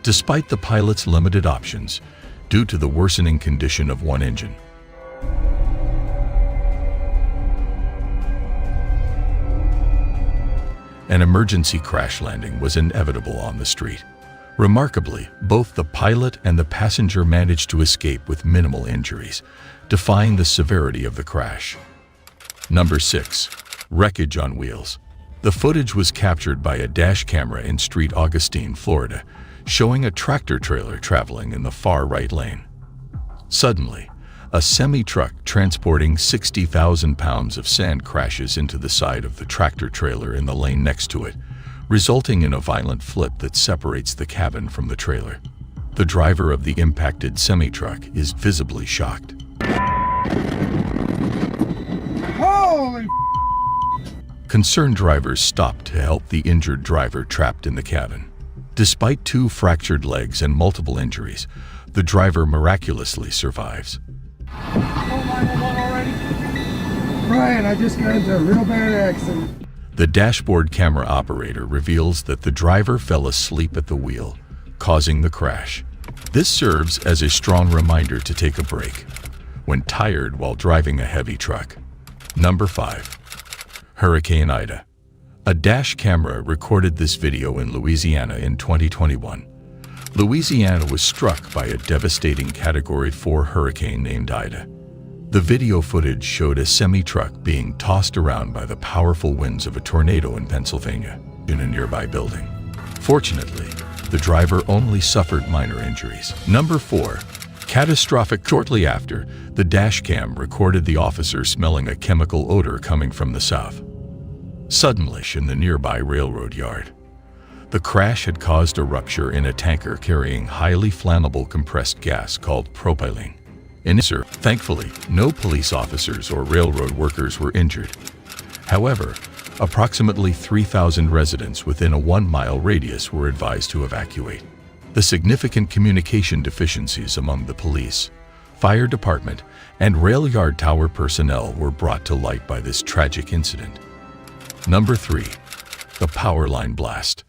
S2: Despite the pilot's limited options, due to the worsening condition of one engine, an emergency crash landing was inevitable on the street. Remarkably, both the pilot and the passenger managed to escape with minimal injuries, defying the severity of the crash. Number 6. Wreckage on wheels. The footage was captured by a dash camera in Street Augustine, Florida, showing a tractor trailer traveling in the far right lane. Suddenly, a semi-truck transporting 60,000 pounds of sand crashes into the side of the tractor trailer in the lane next to it, resulting in a violent flip that separates the cabin from the trailer. The driver of the impacted semi-truck is visibly shocked.
S18: Holy
S2: Concerned drivers stopped to help the injured driver trapped in the cabin. Despite 2 fractured legs and multiple injuries, the driver miraculously survives.
S18: Brian, I just got into a real bad accident.
S2: The dashboard camera operator reveals that the driver fell asleep at the wheel, causing the crash. This serves as a strong reminder to take a break when tired while driving a heavy truck. Number 5. Hurricane Ida. A dash camera recorded this video in Louisiana in 2021. Louisiana was struck by a devastating Category 4 hurricane named Ida. The video footage showed a semi-truck being tossed around by the powerful winds of a tornado in Pennsylvania, in a nearby building. Fortunately, the driver only suffered minor injuries. Number 4. Catastrophic. Shortly after, the dash cam recorded the officer smelling a chemical odor coming from the south. Suddenly, in the nearby railroad yard, the crash had caused a rupture in a tanker carrying highly flammable compressed gas called propylene. Thankfully, no police officers or railroad workers were injured. However, Approximately 3,000 residents within a 1-mile radius were advised to evacuate. The significant communication deficiencies among the police, fire department, and rail yard tower personnel were brought to light by this tragic incident. Number 3. The power line blast.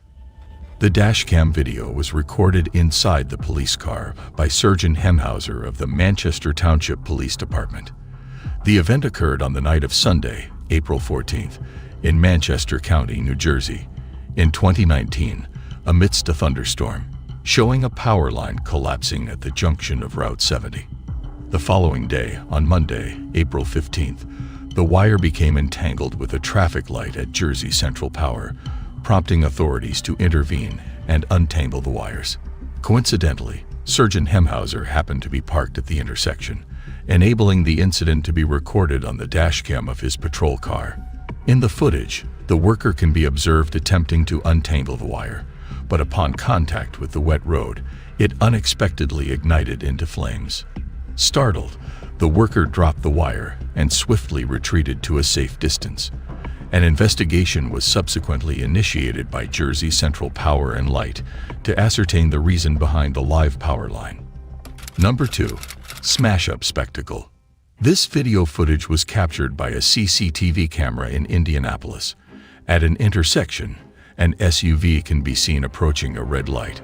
S2: The dashcam video was recorded inside the police car by Sergeant Hemhauser of the Manchester Township Police Department. The event occurred on the night of Sunday, April 14th, in Manchester County, New Jersey, in 2019, amidst a thunderstorm, showing a power line collapsing at the junction of Route 70. The following day, on Monday, April 15th, the wire became entangled with a traffic light at Jersey Central Power, prompting authorities to intervene and untangle the wires. Coincidentally, Sergeant Hemhauser happened to be parked at the intersection, enabling the incident to be recorded on the dashcam of his patrol car. In the footage, the worker can be observed attempting to untangle the wire, but upon contact with the wet road, it unexpectedly ignited into flames. Startled, the worker dropped the wire and swiftly retreated to a safe distance. An investigation was subsequently initiated by Jersey Central Power and Light to ascertain the reason behind the live power line. Number 2. Smash-up spectacle. This video footage was captured by a CCTV camera in Indianapolis. At an intersection, an SUV can be seen approaching a red light.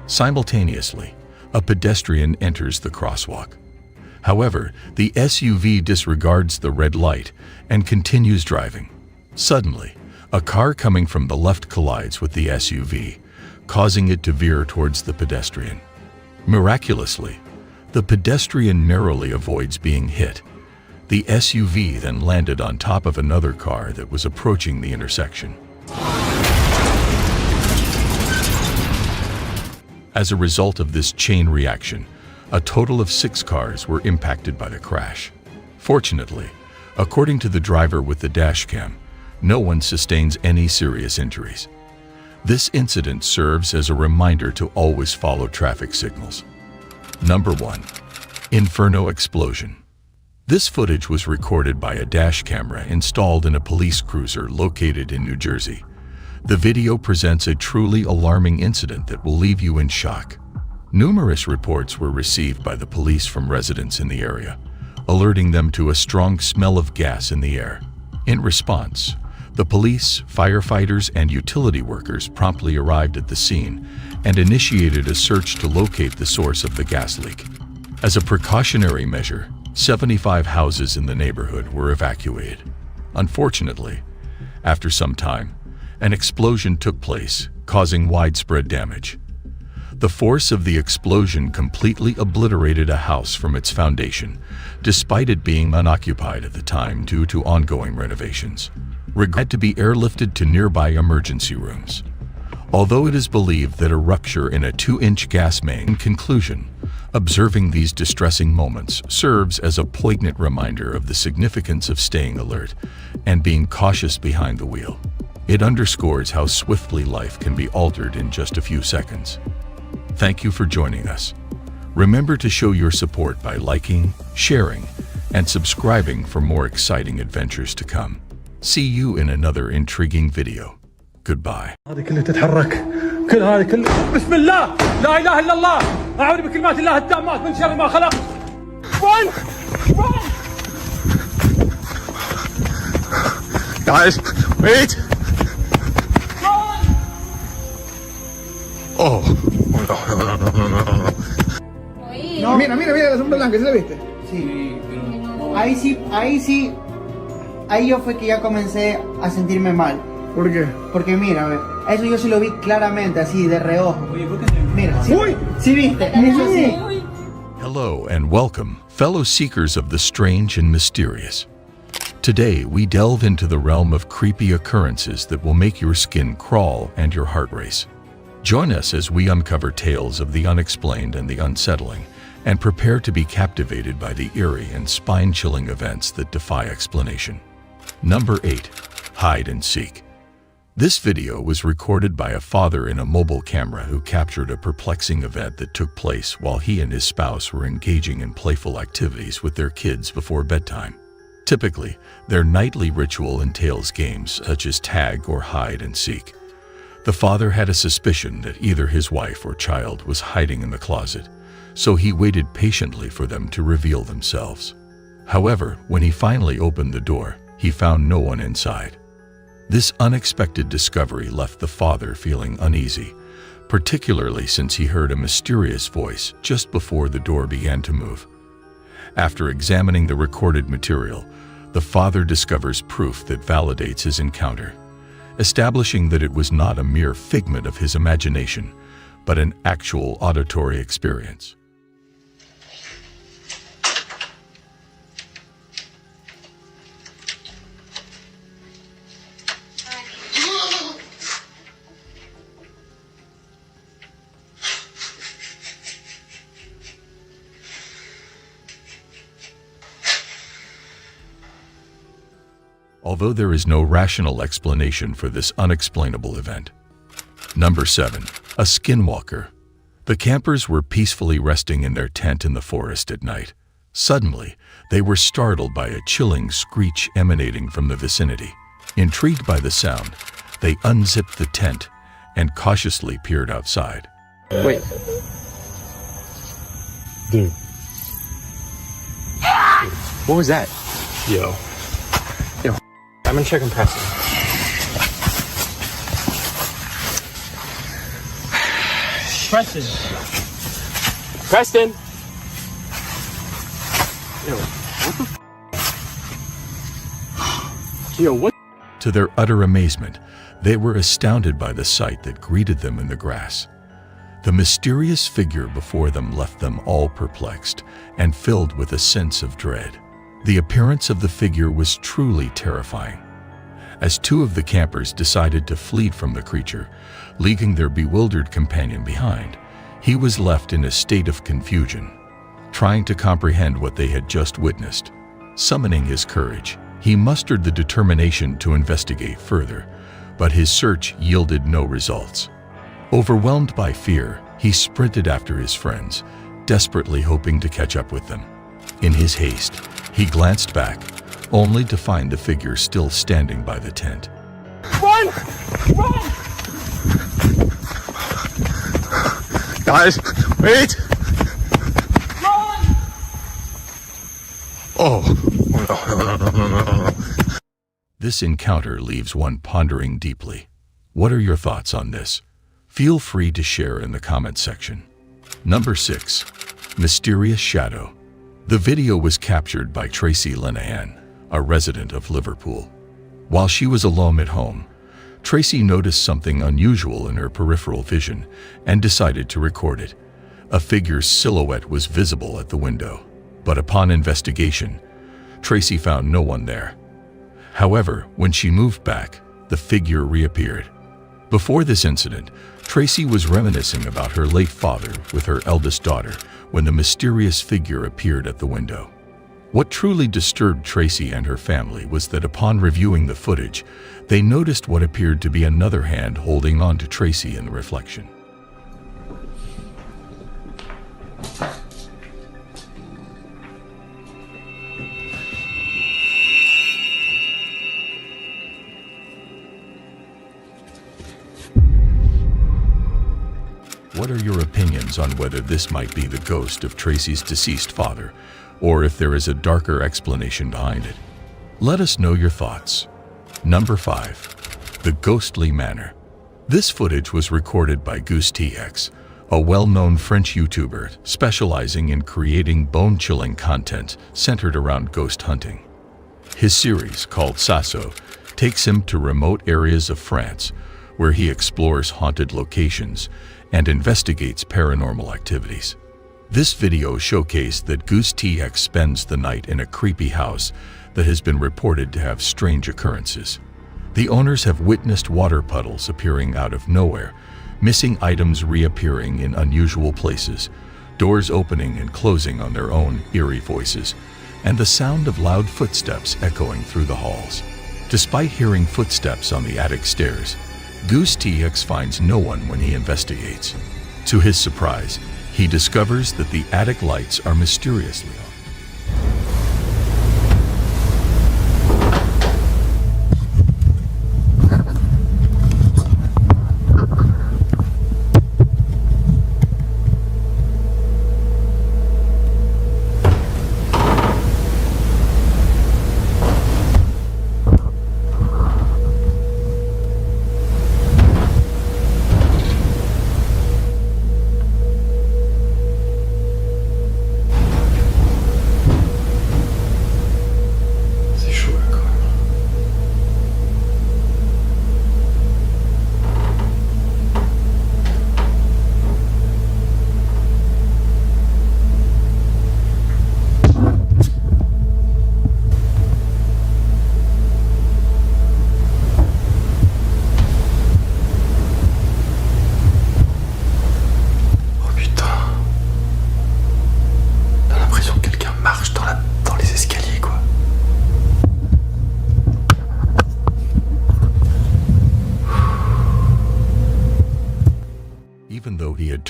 S2: Simultaneously, a pedestrian enters the crosswalk. However, the SUV disregards the red light and continues driving. Suddenly, a car coming from the left collides with the SUV, causing it to veer towards the pedestrian. Miraculously, the pedestrian narrowly avoids being hit. The SUV then landed on top of another car that was approaching the intersection. As a result of this chain reaction, a total of 6 cars were impacted by the crash. Fortunately, according to the driver with the dashcam, no one sustains any serious injuries. This incident serves as a reminder to always follow traffic signals. Number 1. Inferno explosion. This footage was recorded by a dash camera installed in a police cruiser located in New Jersey. The video presents a truly alarming incident that will leave you in shock. Numerous reports were received by the police from residents in the area, alerting them to a strong smell of gas in the air. In response, the police, firefighters, and utility workers promptly arrived at the scene and initiated a search to locate the source of the gas leak. As a precautionary measure, 75 houses in the neighborhood were evacuated. Unfortunately, after some time, an explosion took place, causing widespread damage. The force of the explosion completely obliterated a house from its foundation, despite it being unoccupied at the time due to ongoing renovations. Had to be airlifted to nearby emergency rooms. Although it is believed that a rupture in a 2-inch gas main. In conclusion, observing these distressing moments serves as a poignant reminder of the significance of staying alert and being cautious behind the wheel. It underscores how swiftly life can be altered in just a few seconds. Thank you for joining us. Remember to show your support by liking, sharing, and subscribing for more exciting adventures to come. See you in another intriguing video. Goodbye.
S18: هذه كلها تتحرك كل هذه بسم الله لا اله الا الله اعوذ بكلمات الله التامات من شر ما خلق. Run! Run!
S8: Guys, wait! Oh.
S18: No, mira la sombra blanca, ¿sí la viste? Sí.
S5: Ahí yo fue que ya comencé a sentirme mal.
S18: ¿Por qué?
S5: Porque mira, a ver, eso yo sí lo vi claramente, así, de reojo.
S18: Oye, ¿por qué?
S5: Mira, ¿sí?
S18: Uy.
S5: ¿Sí viste? Eso sí.
S2: Hello and welcome, fellow seekers of the strange and mysterious. Today, we delve into the realm of creepy occurrences that will make your skin crawl and your heart race. Join us as we uncover tales of the unexplained and the unsettling, and prepare to be captivated by the eerie and spine-chilling events that defy explanation. Number 8. Hide and seek. This video was recorded by a father in a mobile camera who captured a perplexing event that took place while he and his spouse were engaging in playful activities with their kids before bedtime. Typically, their nightly ritual entails games such as tag or hide and seek. The father had a suspicion that either his wife or child was hiding in the closet, so he waited patiently for them to reveal themselves. However, when he finally opened the door, he found no one inside. This unexpected discovery left the father feeling uneasy, particularly since he heard a mysterious voice just before the door began to move. After examining the recorded material, the father discovers proof that validates his encounter, establishing that it was not a mere figment of his imagination, but an actual auditory experience. Although there is no rational explanation for this unexplainable event. Number 7. A Skinwalker. The campers were peacefully resting in their tent in the forest at night. Suddenly, they were startled by a chilling screech emanating from the vicinity. Intrigued by the sound, they unzipped the tent and cautiously peered outside.
S9: Wait. Dude. What was that? Yo, I'm gonna check on Preston. Preston! Yo, what the Yo, what?
S2: To their utter amazement, they were astounded by the sight that greeted them in the grass. The mysterious figure before them left them all perplexed and filled with a sense of dread. The appearance of the figure was truly terrifying. As two of the campers decided to flee from the creature, leaving their bewildered companion behind, he was left in a state of confusion, trying to comprehend what they had just witnessed. Summoning his courage, he mustered the determination to investigate further, but his search yielded no results. Overwhelmed by fear, he sprinted after his friends, desperately hoping to catch up with them. In his haste, he glanced back, only to find the figure still standing by the tent.
S18: Run! Run!
S8: Guys, wait!
S18: Run!
S2: This encounter leaves one pondering deeply. What are your thoughts on this? Feel free to share in the comment section. Number 6. Mysterious Shadow. The video was captured by Tracy Linehan, a resident of Liverpool. While she was alone at home, Tracy noticed something unusual in her peripheral vision and decided to record it. A figure's silhouette was visible at the window, but upon investigation, Tracy found no one there. However, when she moved back, the figure reappeared. Before this incident, Tracy was reminiscing about her late father with her eldest daughter when the mysterious figure appeared at the window. What truly disturbed Tracy and her family was that upon reviewing the footage, they noticed what appeared to be another hand holding on to Tracy in the reflection. What are your opinions on whether this might be the ghost of Tracy's deceased father, or if there is a darker explanation behind it? Let us know your thoughts. Number 5. The Ghostly Manor. This footage was recorded by Goose TX, a well-known French YouTuber specializing in creating bone-chilling content centered around ghost hunting. His series, called Sasso, takes him to remote areas of France, where he explores haunted locations and investigates paranormal activities. This video showcased that Goose TX spends the night in a creepy house that has been reported to have strange occurrences. The owners have witnessed water puddles appearing out of nowhere, missing items reappearing in unusual places, doors opening and closing on their own eerie voices, and the sound of loud footsteps echoing through the halls. Despite hearing footsteps on the attic stairs, Goose TX finds no one when he investigates. To his surprise, he discovers that the attic lights are mysteriously on.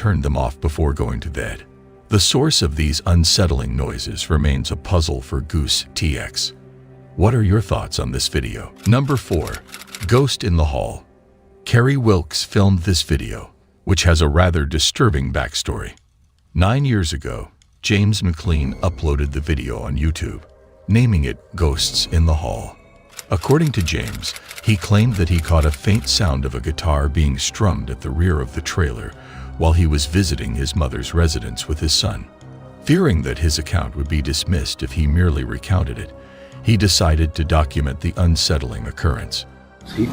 S2: turned them off before going to bed. The source of these unsettling noises remains a puzzle for Goose TX. What are your thoughts on this video? Number 4. Ghost in the Hall. Carrie Wilkes filmed this video, which has a rather disturbing backstory. 9 years ago, James McLean uploaded the video on YouTube, naming it Ghosts in the Hall. According to James, he claimed that he caught a faint sound of a guitar being strummed at the rear of the trailer while he was visiting his mother's residence with his son. Fearing that his account would be dismissed if he merely recounted it, he decided to document the unsettling occurrence.
S9: See?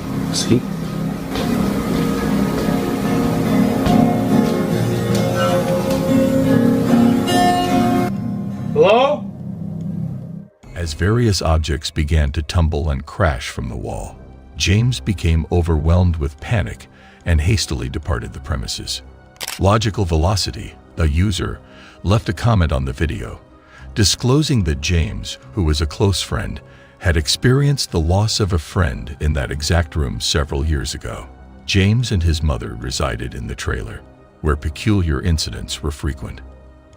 S18: Hello?
S2: As various objects began to tumble and crash from the wall, James became overwhelmed with panic and hastily departed the premises. Logical Velocity, a user, left a comment on the video, disclosing that James, who was a close friend, had experienced the loss of a friend in that exact room several years ago. James and his mother resided in the trailer, where peculiar incidents were frequent.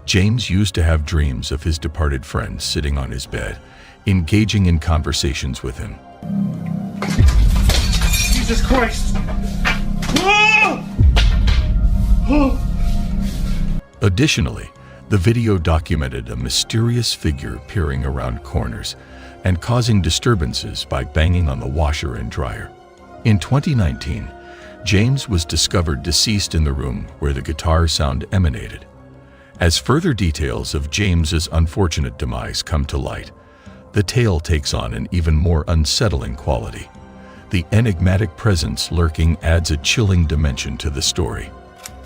S2: James used to have dreams of his departed friend sitting on his bed, engaging in conversations with him.
S18: Jesus Christ!
S2: Additionally, the video documented a mysterious figure peering around corners and causing disturbances by banging on the washer and dryer. In 2019, James was discovered deceased in the room where the guitar sound emanated. As further details of James's unfortunate demise come to light, the tale takes on an even more unsettling quality. The enigmatic presence lurking adds a chilling dimension to the story.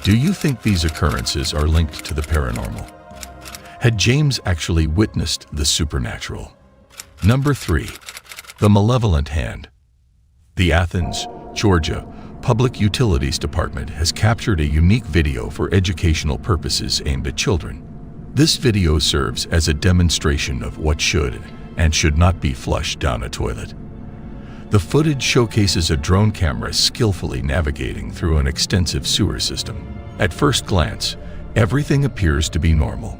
S2: Do you think these occurrences are linked to the paranormal? Had James actually witnessed the supernatural? Number 3. The Malevolent Hand. The Athens, Georgia Public Utilities Department has captured a unique video for educational purposes aimed at children. This video serves as a demonstration of what should and should not be flushed down a toilet. The footage showcases a drone camera skillfully navigating through an extensive sewer system. At first glance, everything appears to be normal,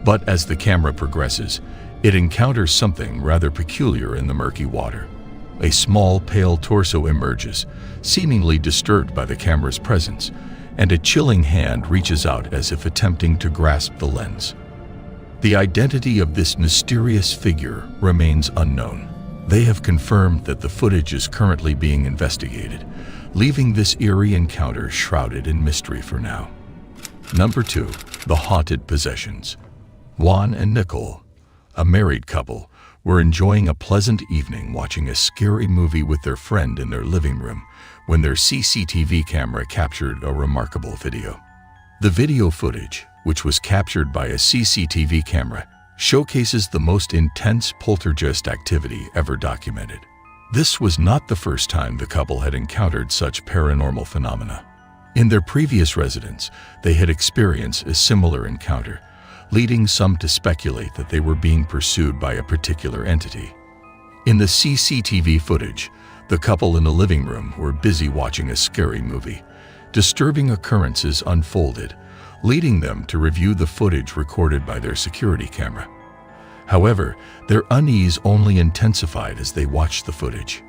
S2: but as the camera progresses, it encounters something rather peculiar in the murky water. A small, pale torso emerges, seemingly disturbed by the camera's presence, and a chilling hand reaches out as if attempting to grasp the lens. The identity of this mysterious figure remains unknown. They have confirmed that the footage is currently being investigated, leaving this eerie encounter shrouded in mystery for now. Number 2. The Haunted Possessions. Juan and Nicole, a married couple, were enjoying a pleasant evening watching a scary movie with their friend in their living room when their CCTV camera captured a remarkable video. The video footage, which was captured by a CCTV camera, showcases the most intense poltergeist activity ever documented. This was not the first time the couple had encountered such paranormal phenomena. In their previous residence, they had experienced a similar encounter, leading some to speculate that they were being pursued by a particular entity. In the CCTV footage, the couple in the living room were busy watching a scary movie. Disturbing occurrences unfolded, leading them to review the footage recorded by their security camera. However, their unease only intensified as they watched the footage.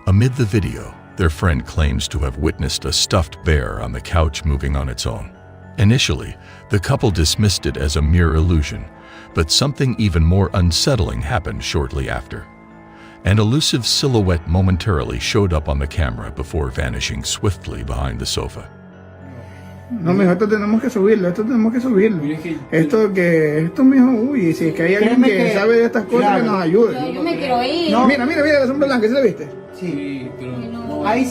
S2: Amid the video, their friend claims to have witnessed a stuffed bear on the couch moving on its own. Initially, the couple dismissed it as a mere illusion, but something even more unsettling happened shortly after. An elusive silhouette momentarily showed up on the camera before vanishing swiftly behind the sofa.
S12: No, mijo, esto tenemos que subirlo. Esto, mijo, uy, si es que hay alguien que sabe de estas cosas, que nos ayude.
S16: Yo me quiero ir.
S12: No. Mira, la sombra blanca, ¿sí la viste?
S5: Sí, pero no. Ahí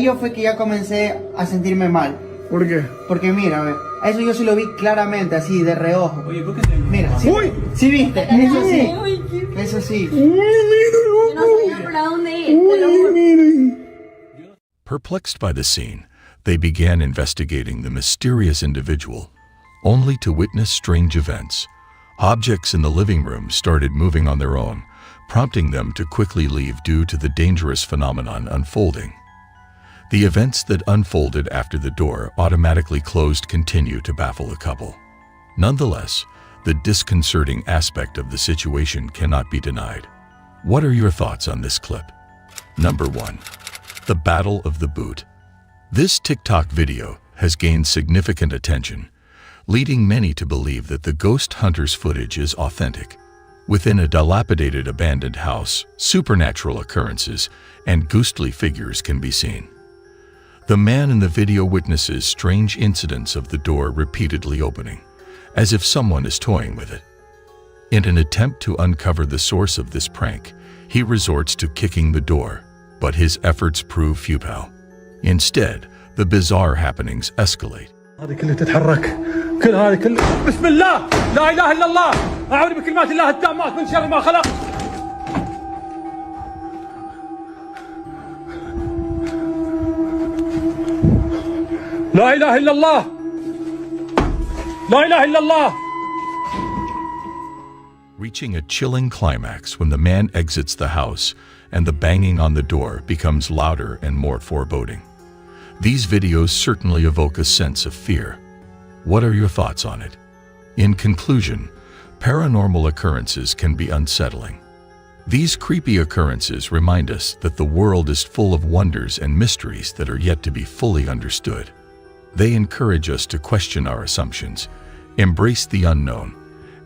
S5: yo fue que ya comencé a sentirme mal.
S12: ¿Por qué?
S5: Porque mira, a ver, eso yo sí lo vi claramente, así, de reojo.
S12: Oye, ¿por qué te...
S5: Mira, sí,
S12: ¡Uy!
S5: Sí viste, eso sí.
S12: ¡Uy, mira!
S16: Yo no sabía para dónde ir. ¡Uy,
S12: mira!
S2: Perplexed by the scene, they began investigating the mysterious individual, only to witness strange events. Objects in the living room started moving on their own, prompting them to quickly leave due to the dangerous phenomenon unfolding. The events that unfolded after the door automatically closed continue to baffle the couple. Nonetheless, the disconcerting aspect of the situation cannot be denied. What are your thoughts on this clip? Number 1. The Battle of the Boot. This TikTok video has gained significant attention, leading many to believe that the ghost hunter's footage is authentic. Within a dilapidated abandoned house, supernatural occurrences and ghostly figures can be seen. The man in the video witnesses strange incidents of the door repeatedly opening, as if someone is toying with it. In an attempt to uncover the source of this prank, he resorts to kicking the door, but his efforts prove futile. Instead, the bizarre happenings escalate.
S18: هذه كلها تتحرك كل هذه كلها بسم الله لا اله الا الله اعوذ بكلمات الله التامات من شر ما خلق لا اله الا الله لا اله الا الله.
S2: Reaching a chilling climax when the man exits the house and the banging on the door becomes louder and more foreboding. These videos certainly evoke a sense of fear. What are your thoughts on it? In conclusion, paranormal occurrences can be unsettling. These creepy occurrences remind us that the world is full of wonders and mysteries that are yet to be fully understood. They encourage us to question our assumptions, embrace the unknown,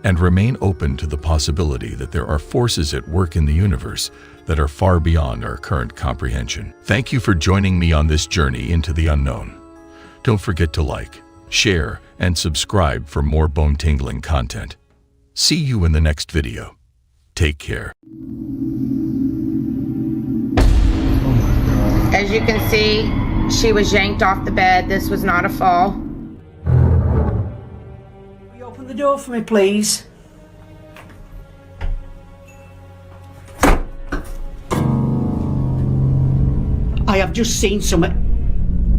S2: and remain open to the possibility that there are forces at work in the universe that are far beyond our current comprehension. Thank you for joining me on this journey into the unknown. Don't forget to like, share, and subscribe for more bone-tingling content. See you in the next video. Take care.
S4: As you can see, she was yanked off the bed. This was not a fall.
S13: Will you open the door for me, please? I have just seen something.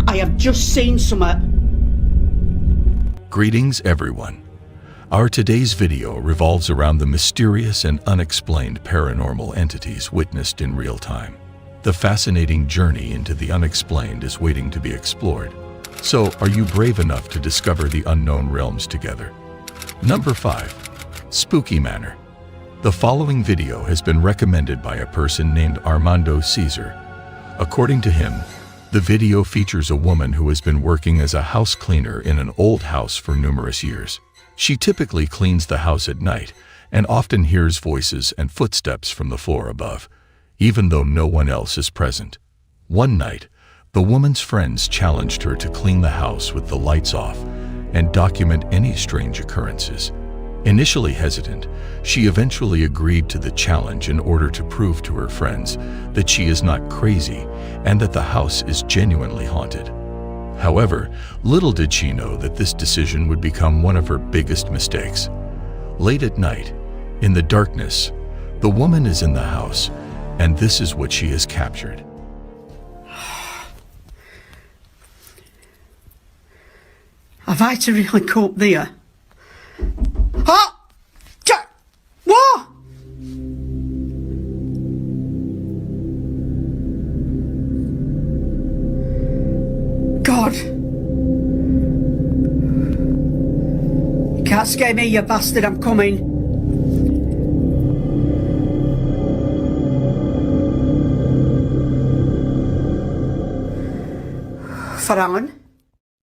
S13: I have just seen something.
S2: Greetings, everyone. Our today's video revolves around the mysterious and unexplained paranormal entities witnessed in real time. The fascinating journey into the unexplained is waiting to be explored. So, are you brave enough to discover the unknown realms together? Number 5. Spooky Manor. The following video has been recommended by a person named Armando Caesar. According to him, the video features a woman who has been working as a house cleaner in an old house for numerous years. She typically cleans the house at night and often hears voices and footsteps from the floor above, even though no one else is present. One night, the woman's friends challenged her to clean the house with the lights off and document any strange occurrences. Initially hesitant, she eventually agreed to the challenge in order to prove to her friends that she is not crazy and that the house is genuinely haunted. However, little did she know that this decision would become one of her biggest mistakes. Late at night, in the darkness, the woman is in the house, and this is what she has captured.
S13: Have I to really cope there? Huh? What? God. You can't scare me, you bastard, I'm coming. Farhan?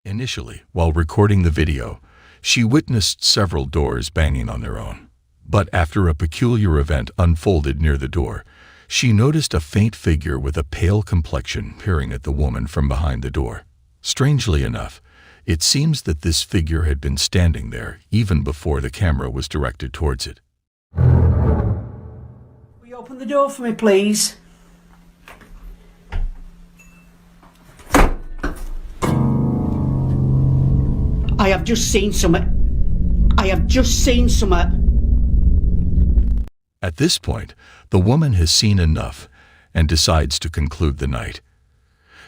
S2: Initially, while recording the video, she witnessed several doors banging on their own. But after a peculiar event unfolded near the door, she noticed a faint figure with a pale complexion peering at the woman from behind the door. Strangely enough, it seems that this figure had been standing there even before the camera was directed towards it.
S13: Will you open the door for me, please? I have just seen something. I have just seen something.
S2: At this point, the woman has seen enough and decides to conclude the night.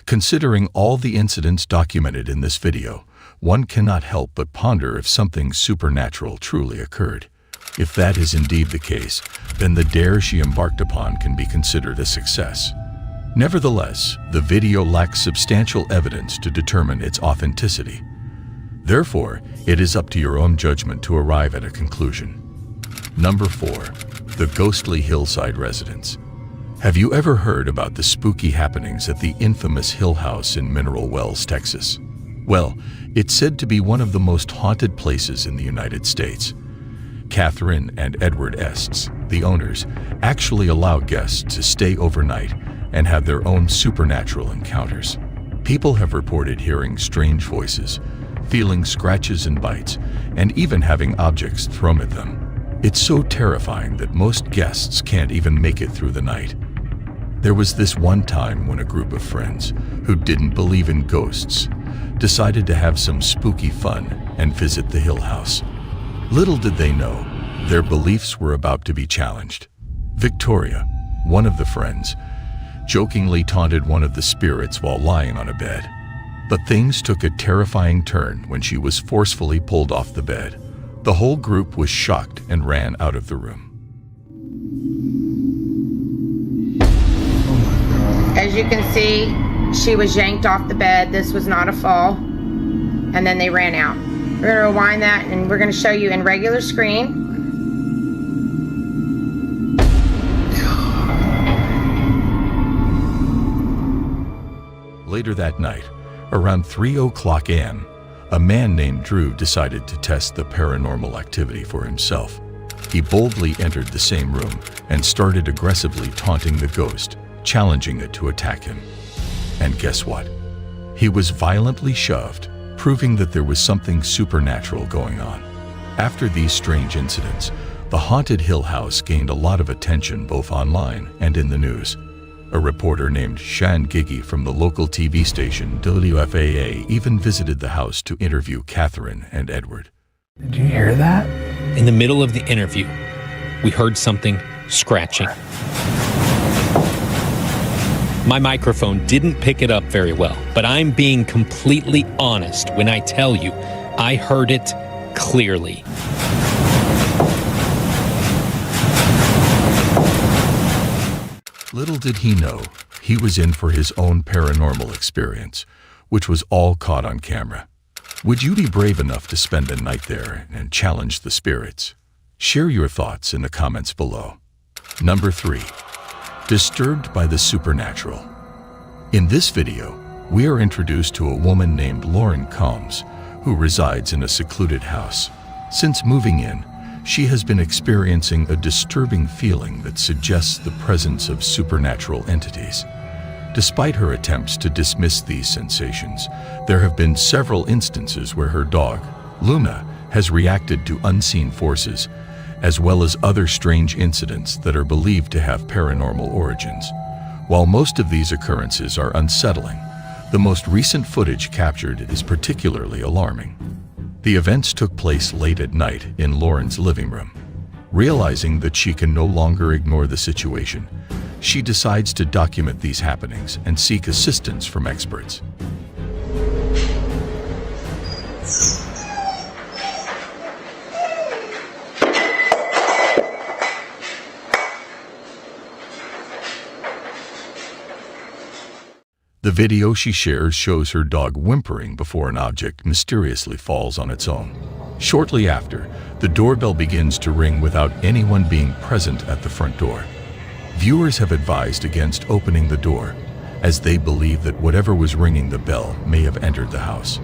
S2: Considering all the incidents documented in this video, one cannot help but ponder if something supernatural truly occurred. If that is indeed the case, then the dare she embarked upon can be considered a success. Nevertheless, the video lacks substantial evidence to determine its authenticity. Therefore, it is up to your own judgment to arrive at a conclusion. Number 4. The ghostly hillside residence. Have you ever heard about the spooky happenings at the infamous Hill House in Mineral Wells, Texas? Well, it's said to be one of the most haunted places in the United States. Catherine and Edward Estes, the owners, actually allow guests to stay overnight and have their own supernatural encounters. People have reported hearing strange voices, feeling scratches and bites, and even having objects thrown at them. It's so terrifying that most guests can't even make it through the night. There was this one time when a group of friends who didn't believe in ghosts decided to have some spooky fun and visit the Hill House. Little did they know, their beliefs were about to be challenged. Victoria, one of the friends, jokingly taunted one of the spirits while lying on a bed. But things took a terrifying turn when she was forcefully pulled off the bed. The whole group was shocked and ran out of the room.
S4: As you can see, she was yanked off the bed. This was not a fall. And then they ran out. We're going to rewind that and we're going to show you in regular screen.
S2: Later that night, around 3:00 a.m., a man named Drew decided to test the paranormal activity for himself. He boldly entered the same room and started aggressively taunting the ghost, challenging it to attack him. And guess what? He was violently shoved, proving that there was something supernatural going on. After these strange incidents, the haunted Hill House gained a lot of attention both online and in the news. A reporter named Shan Gigi from the local TV station WFAA even visited the house to interview Catherine and Edward.
S9: Did you hear that?
S15: In the middle of the interview, we heard something scratching. My microphone didn't pick it up very well, but I'm being completely honest when I tell you I heard it clearly.
S2: Little did he know, he was in for his own paranormal experience, which was all caught on camera. Would you be brave enough to spend a night there and challenge the spirits? Share your thoughts in the comments below. Number 3. Disturbed by the supernatural. In this video, we are introduced to a woman named Lauren Combs, who resides in a secluded house. Since moving in, she has been experiencing a disturbing feeling that suggests the presence of supernatural entities. Despite her attempts to dismiss these sensations, there have been several instances where her dog, Luna, has reacted to unseen forces, as well as other strange incidents that are believed to have paranormal origins. While most of these occurrences are unsettling, the most recent footage captured is particularly alarming. The events took place late at night in Lauren's living room. Realizing that she can no longer ignore the situation, she decides to document these happenings and seek assistance from experts. The video she shares shows her dog whimpering before an object mysteriously falls on its own. Shortly after, the doorbell begins to ring without anyone being present at the front door. Viewers have advised against opening the door, as they believe that whatever was ringing the bell may have entered the house.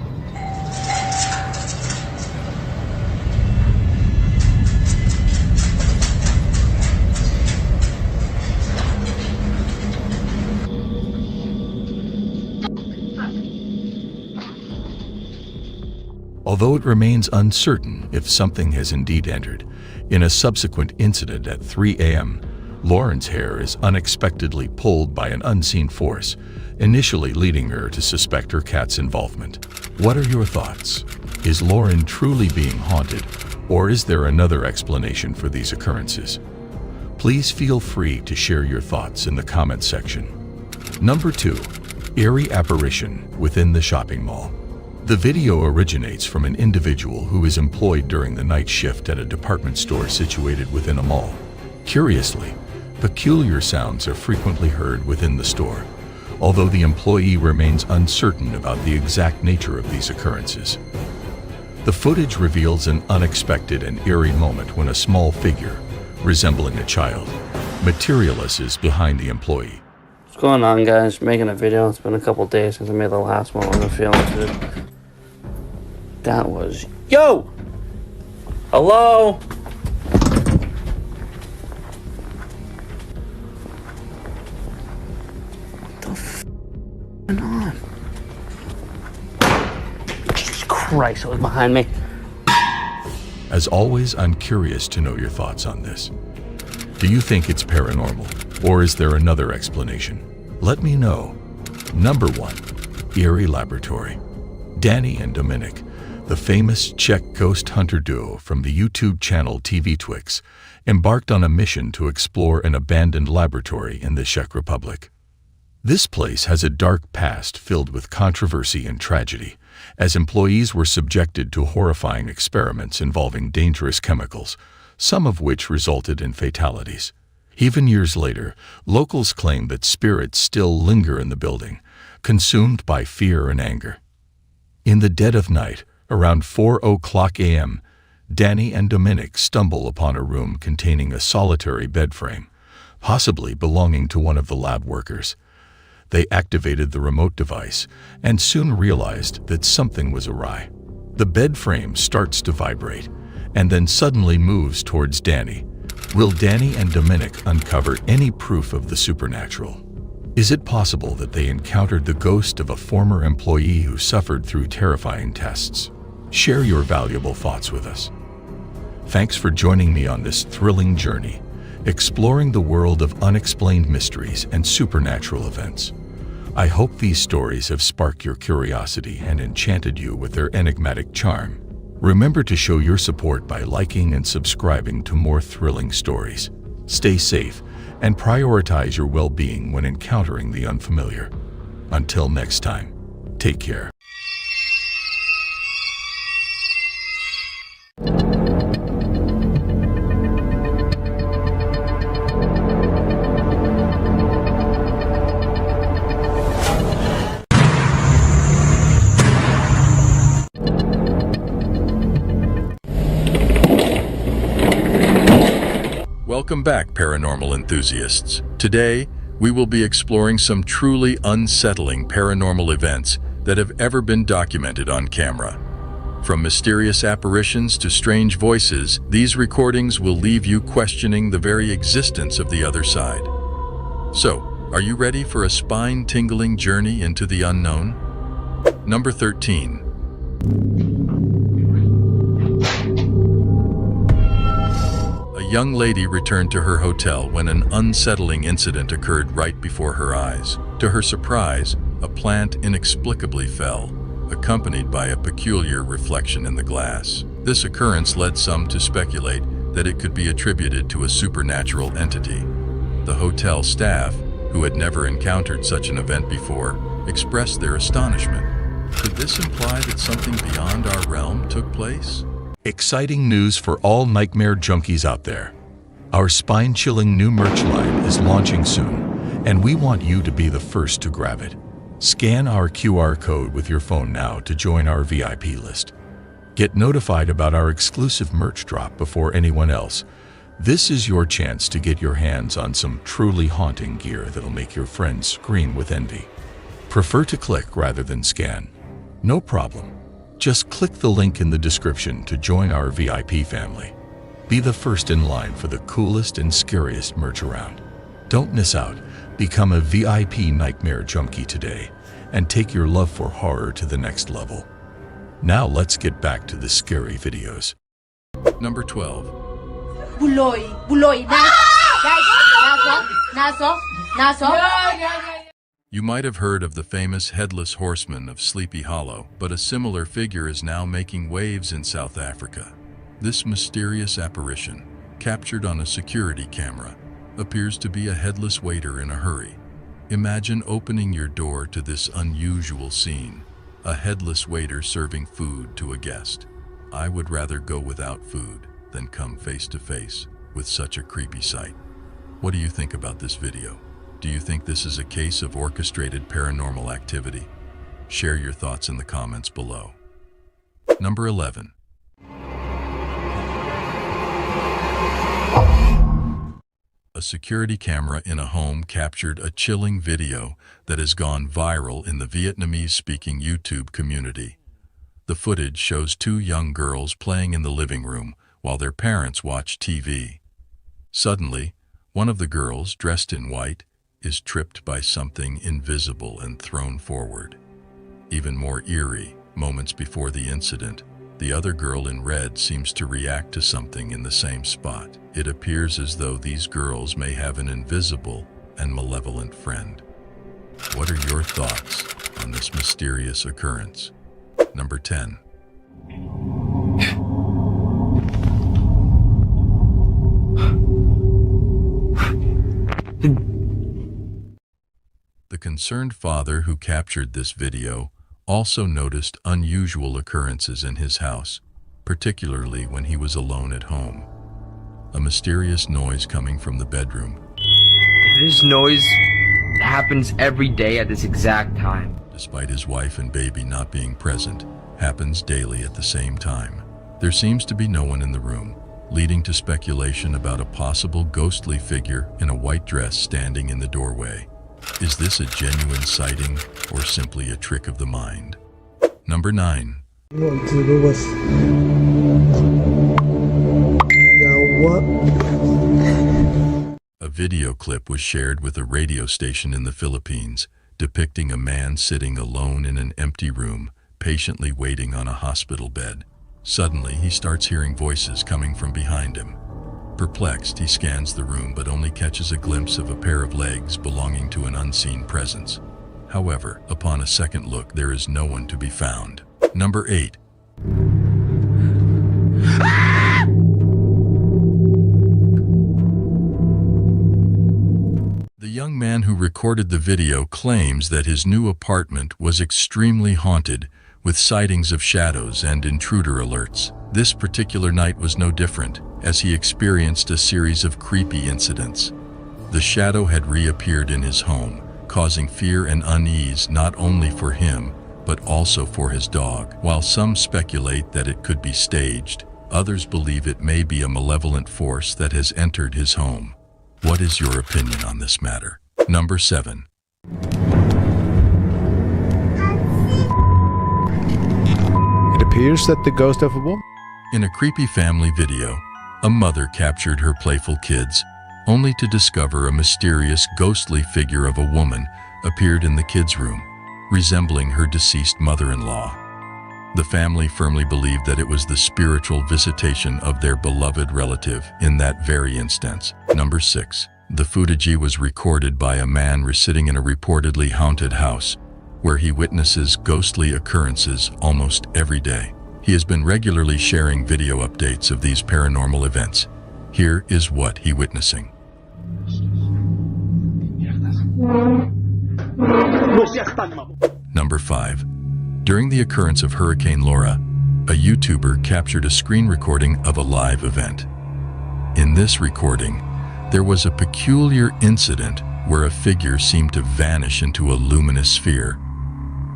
S2: Although it remains uncertain if something has indeed entered, in a subsequent incident at 3 a.m., Lauren's hair is unexpectedly pulled by an unseen force, initially leading her to suspect her cat's involvement. What are your thoughts? Is Lauren truly being haunted, or is there another explanation for these occurrences? Please feel free to share your thoughts in the comment section. Number 2. Eerie apparition within the shopping mall. The video originates from an individual who is employed during the night shift at a department store situated within a mall. Curiously, peculiar sounds are frequently heard within the store, although the employee remains uncertain about the exact nature of these occurrences. The footage reveals an unexpected and eerie moment when a small figure, resembling a child, materializes behind the employee.
S7: What's going on, guys? Making a video. It's been a couple days since I made the last one. I'm feeling good. That was... Yo! Hello? What the f*** going on? Jesus Christ, it was behind me.
S2: As always, I'm curious to know your thoughts on this. Do you think it's paranormal, or is there another explanation? Let me know. Number 1. Eerie Laboratory. Danny and Dominic, the famous Czech ghost hunter duo from the YouTube channel TV Twix, embarked on a mission to explore an abandoned laboratory in the Czech Republic. This place has a dark past filled with controversy and tragedy, as employees were subjected to horrifying experiments involving dangerous chemicals, some of which resulted in fatalities. Even years later, locals claim that spirits still linger in the building, consumed by fear and anger. In the dead of night, around 4:00 a.m., Danny and Dominic stumble upon a room containing a solitary bed frame, possibly belonging to one of the lab workers. They activated the remote device and soon realized that something was awry. The bed frame starts to vibrate and then suddenly moves towards Danny. Will Danny and Dominic uncover any proof of the supernatural? Is it possible that they encountered the ghost of a former employee who suffered through terrifying tests? Share your valuable thoughts with us. Thanks for joining me on this thrilling journey, exploring the world of unexplained mysteries and supernatural events. I hope these stories have sparked your curiosity and enchanted you with their enigmatic charm. Remember to show your support by liking and subscribing to more thrilling stories. Stay safe and prioritize your well-being when encountering the unfamiliar. Until next time, take care. Welcome back, paranormal enthusiasts. Today, we will be exploring some truly unsettling paranormal events that have ever been documented on camera. From mysterious apparitions to strange voices, these recordings will leave you questioning the very existence of the other side. So, are you ready for a spine-tingling journey into the unknown? Number 13. A young lady returned to her hotel when an unsettling incident occurred right before her eyes. To her surprise, a plant inexplicably fell, accompanied by a peculiar reflection in the glass. This occurrence led some to speculate that it could be attributed to a supernatural entity. The hotel staff, who had never encountered such an event before, expressed their astonishment. Could this imply that something beyond our realm took place? Exciting news for all Nightmare Junkies out there. Our spine-chilling new merch line is launching soon, and we want you to be the first to grab it. Scan our QR code with your phone now to join our VIP list. Get notified about our exclusive merch drop before anyone else. This is your chance to get your hands on some truly haunting gear that'll make your friends scream with envy. Prefer to click rather than scan? No problem. Just click the link in the description to join our VIP family. Be the first in line for the coolest and scariest merch around. Don't miss out. Become a VIP Nightmare Junkie today and take your love for horror to the next level. Now let's get back to the scary videos. Number 12. You might have heard of the famous Headless Horseman of Sleepy Hollow, but a similar figure is now making waves in South Africa. This mysterious apparition, captured on a security camera, appears to be a headless waiter in a hurry. Imagine opening your door to this unusual scene, a headless waiter serving food to a guest. I would rather go without food than come face to face with such a creepy sight. What do you think about this video? Do you think this is a case of orchestrated paranormal activity? Share your thoughts in the comments below. Number 11. A security camera in a home captured a chilling video that has gone viral in the Vietnamese-speaking YouTube community. The footage shows two young girls playing in the living room while their parents watch TV. Suddenly, one of the girls, dressed in white, is tripped by something invisible and thrown forward. Even more eerie, moments before the incident, the other girl in red seems to react to something in the same spot. It appears as though these girls may have an invisible and malevolent friend. What are your thoughts on this mysterious occurrence? Number 10. The concerned father who captured this video also noticed unusual occurrences in his house, particularly when he was alone at home. A mysterious noise coming from the bedroom.
S17: This noise happens every day at this exact time.
S2: Despite his wife and baby not being present, happens daily at the same time. There seems to be no one in the room, leading to speculation about a possible ghostly figure in a white dress standing in the doorway. Is this a genuine sighting or simply a trick of the mind? Number 9. A video clip was shared with a radio station in the Philippines, depicting a man sitting alone in an empty room, patiently waiting on a hospital bed. Suddenly, he starts hearing voices coming from behind him. Perplexed, he scans the room but only catches a glimpse of a pair of legs belonging to an unseen presence. However, upon a second look, there is no one to be found. Number 8. The young man who recorded the video claims that his new apartment was extremely haunted, with sightings of shadows and intruder alerts. This particular night was no different, as he experienced a series of creepy incidents. The shadow had reappeared in his home, causing fear and unease not only for him, but also for his dog. While some speculate that it could be staged, others believe it may be a malevolent force that has entered his home. What is your opinion on this matter? Number 7.
S20: It appears that the ghost of a woman.
S2: In a creepy family video, a mother captured her playful kids, only to discover a mysterious ghostly figure of a woman appeared in the kids' room, resembling her deceased mother-in-law. The family firmly believed that it was the spiritual visitation of their beloved relative in that very instance. Number 6. The footage was recorded by a man sitting in a reportedly haunted house, where he witnesses ghostly occurrences almost every day. He has been regularly sharing video updates of these paranormal events. Here is what he's witnessing. Number 5. During the occurrence of Hurricane Laura, a YouTuber captured a screen recording of a live event. In this recording, there was a peculiar incident where a figure seemed to vanish into a luminous sphere.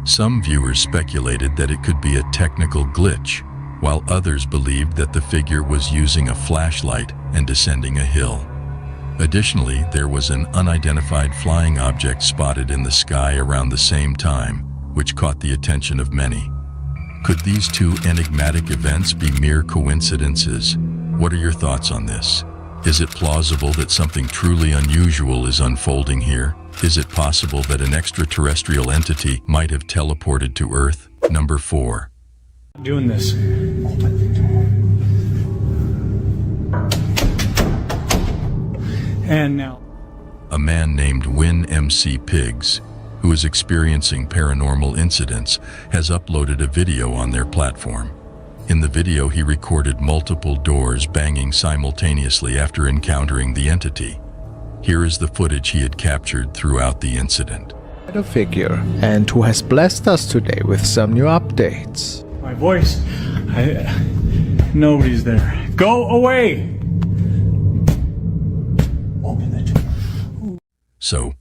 S2: Some viewers speculated that it could be a technical glitch, while others believed that the figure was using a flashlight and descending a hill. Additionally, there was an unidentified flying object spotted in the sky around the same time, which caught the attention of many. Could these two enigmatic events be mere coincidences? What are your thoughts on this? Is it plausible that something truly unusual is unfolding here? Is it possible that an extraterrestrial entity might have teleported to Earth? Number 4.
S18: Doing this. And now.
S2: A man named Win MC Pigs, who is experiencing paranormal incidents, has uploaded a video on their platform. In the video, he recorded multiple doors banging simultaneously after encountering the entity. Here is the footage he had captured throughout the incident.
S20: A figure, and who has blessed us today with some new updates.
S18: My voice. Nobody's there. Go away!
S2: So,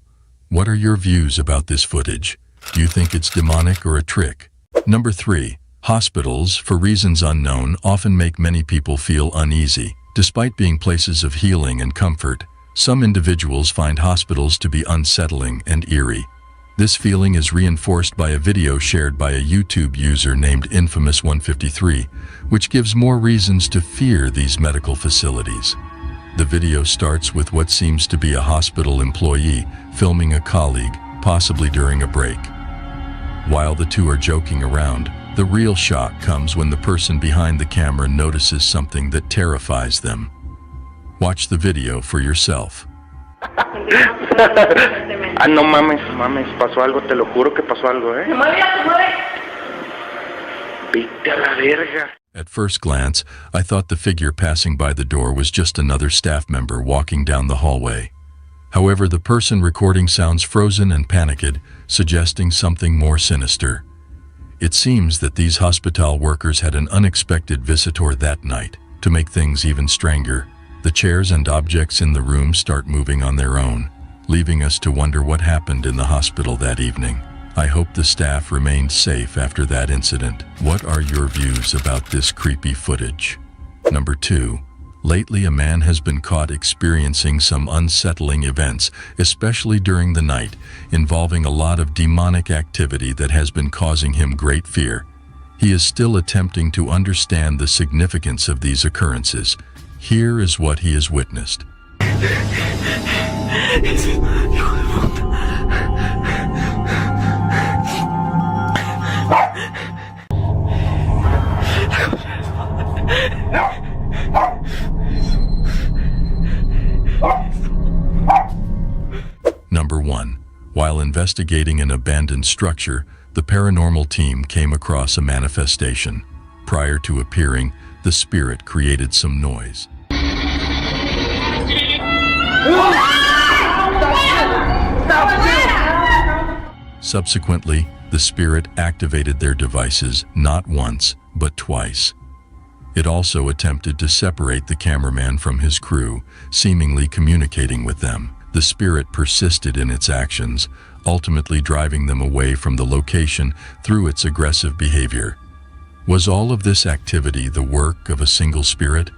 S2: What are your views about this footage? Do you think it's demonic or a trick? Number 3. Hospitals, for reasons unknown, often make many people feel uneasy. Despite being places of healing and comfort, some individuals find hospitals to be unsettling and eerie. This feeling is reinforced by a video shared by a YouTube user named Infamous153, which gives more reasons to fear these medical facilities. The video starts with what seems to be a hospital employee filming a colleague, possibly during a break. While the two are joking around, the real shock comes when the person behind the camera notices something that terrifies them. Watch the video for yourself.
S9: Ah, no mames, pasó algo, te lo juro que pasó algo, Vete a la verga.
S2: At first glance, I thought the figure passing by the door was just another staff member walking down the hallway. However, the person recording sounds frozen and panicked, suggesting something more sinister. It seems that these hospital workers had an unexpected visitor that night. To make things even stranger, the chairs and objects in the room start moving on their own, leaving us to wonder what happened in the hospital that evening. I hope the staff remained safe after that incident. What are your views about this creepy footage? Number 2. Lately, a man has been caught experiencing some unsettling events, especially during the night, involving a lot of demonic activity that has been causing him great fear. He is still attempting to understand the significance of these occurrences. Here is what he has witnessed. Number 1. While investigating an abandoned structure, the paranormal team came across a manifestation. Prior to appearing, the spirit created some noise. Subsequently, the spirit activated their devices not once, but twice. It also attempted to separate the cameraman from his crew, seemingly communicating with them. The spirit persisted in its actions, ultimately driving them away from the location through its aggressive behavior. Was all of this activity the work of a single spirit,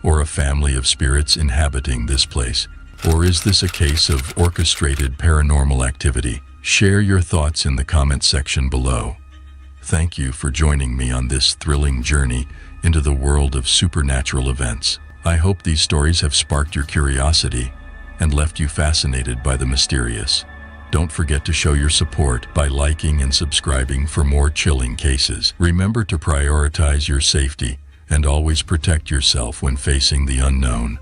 S2: or a family of spirits inhabiting this place? Or is this a case of orchestrated paranormal activity? Share your thoughts in the comment section below. Thank you for joining me on this thrilling journey into the world of supernatural events. I hope these stories have sparked your curiosity and left you fascinated by the mysterious. Don't forget to show your support by liking and subscribing for more chilling cases. Remember to prioritize your safety and always protect yourself when facing the unknown.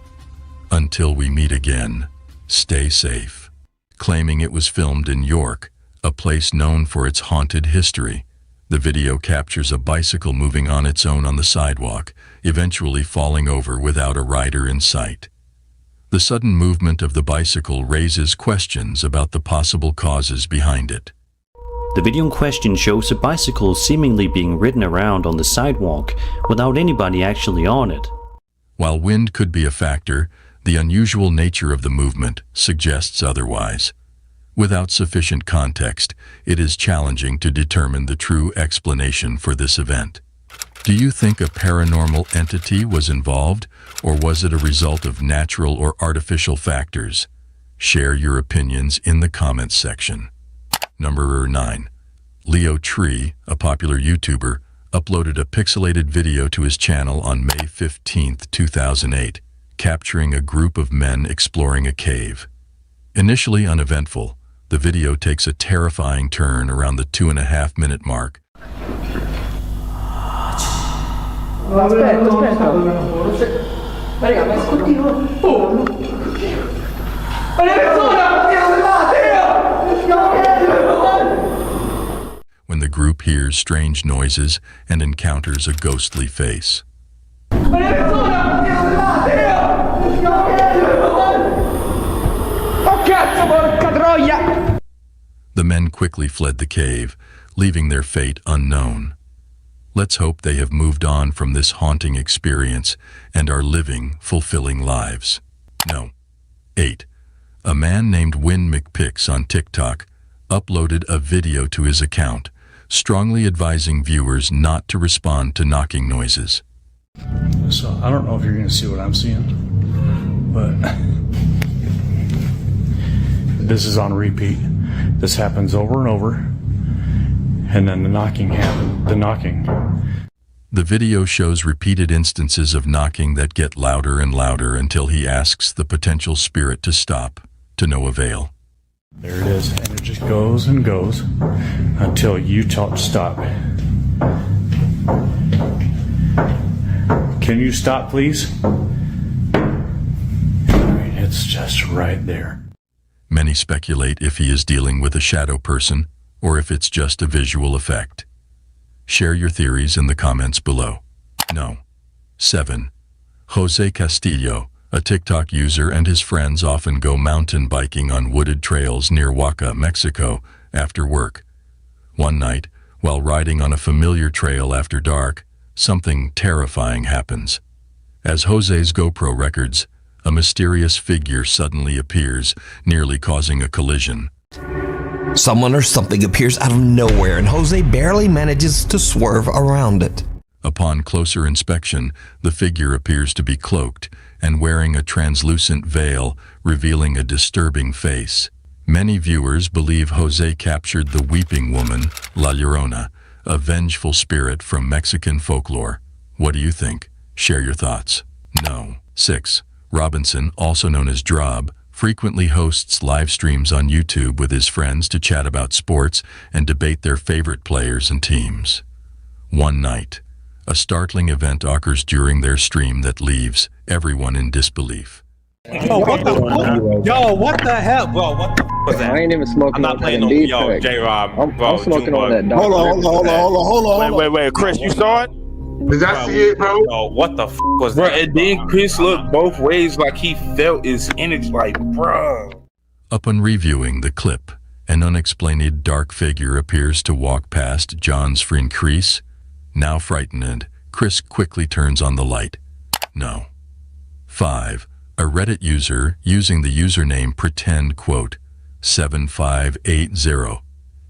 S2: Until we meet again, stay safe. Claiming it was filmed in York, a place known for its haunted history, the video captures a bicycle moving on its own on the sidewalk, eventually falling over without a rider in sight. The sudden movement of the bicycle raises questions about the possible causes behind it.
S3: The video in question shows a bicycle seemingly being ridden around on the sidewalk without anybody actually on it.
S2: While wind could be a factor, the unusual nature of the movement suggests otherwise. Without sufficient context, it is challenging to determine the true explanation for this event. Do you think a paranormal entity was involved, or was it a result of natural or artificial factors? Share your opinions in the comments section. Number 9. Leo Tree, a popular YouTuber, uploaded a pixelated video to his channel on May 15, 2008, capturing a group of men exploring a cave. Initially uneventful, the video takes a terrifying turn around the 2.5-minute mark. When the group hears strange noises and encounters a ghostly face. The men quickly fled the cave, leaving their fate unknown. Let's hope they have moved on from this haunting experience and are living fulfilling lives. No. 8. A man named Win McPix on TikTok uploaded a video to his account, strongly advising viewers not to respond to knocking noises.
S6: So I don't know if you're going to see what I'm seeing, but this is on repeat. This happens over and over, and then the knocking happens.
S2: The video shows repeated instances of knocking that get louder and louder until he asks the potential spirit to stop, to no avail.
S6: There it is, and it just goes and goes until you tell it to stop. Can you stop, please? I mean, it's just right there.
S2: Many speculate if he is dealing with a shadow person or if it's just a visual effect. Share your theories in the comments below. No. 7. Jose Castillo, a TikTok user, and his friends often go mountain biking on wooded trails near Oaxaca, Mexico, after work. One night, while riding on a familiar trail after dark, something terrifying happens. As Jose's GoPro records, a mysterious figure suddenly appears, nearly causing a collision.
S19: Someone or something appears out of nowhere, and Jose barely manages to swerve around it.
S2: Upon closer inspection, the figure appears to be cloaked and wearing a translucent veil, revealing a disturbing face. Many viewers believe Jose captured the weeping woman, La Llorona, a vengeful spirit from Mexican folklore. What do you think? Share your thoughts. No. 6. Robinson, also known as Drob, frequently hosts live streams on YouTube with his friends to chat about sports and debate their favorite players and teams. One night, a startling event occurs during their stream that leaves everyone in disbelief.
S18: Yo, what the fuck? Yo, what the hell? Bro, what the fuck was that?
S23: I ain't even smoking.
S18: I'm not playing no. Yo, J-Rob.
S23: I'm smoking on that.
S8: Hold on. Wait. Chris, you saw it?
S10: Did I see it, bro?
S18: Yo, what the fuck was
S10: Bro,
S18: that?
S10: and then Chris looked both ways like he felt his energy, like, bro.
S2: Upon reviewing the clip, an unexplained dark figure appears to walk past John's friend Chris. Now frightened, Chris quickly turns on the light. No. 5. A Reddit user using the username pretend7580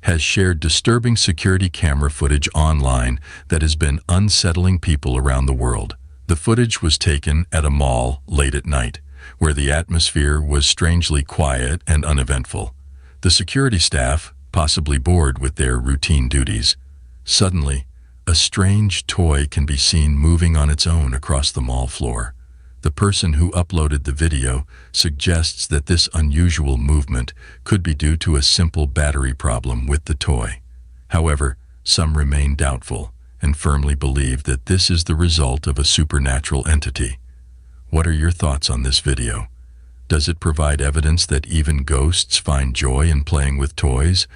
S2: has shared disturbing security camera footage online that has been unsettling people around the world. The footage was taken at a mall late at night, where the atmosphere was strangely quiet and uneventful. The security staff, possibly bored with their routine duties, suddenly, a strange toy can be seen moving on its own across the mall floor. The person who uploaded the video suggests that this unusual movement could be due to a simple battery problem with the toy. However, some remain doubtful and firmly believe that this is the result of a supernatural entity. What are your thoughts on this video? Does it provide evidence that even ghosts find joy in playing with toys?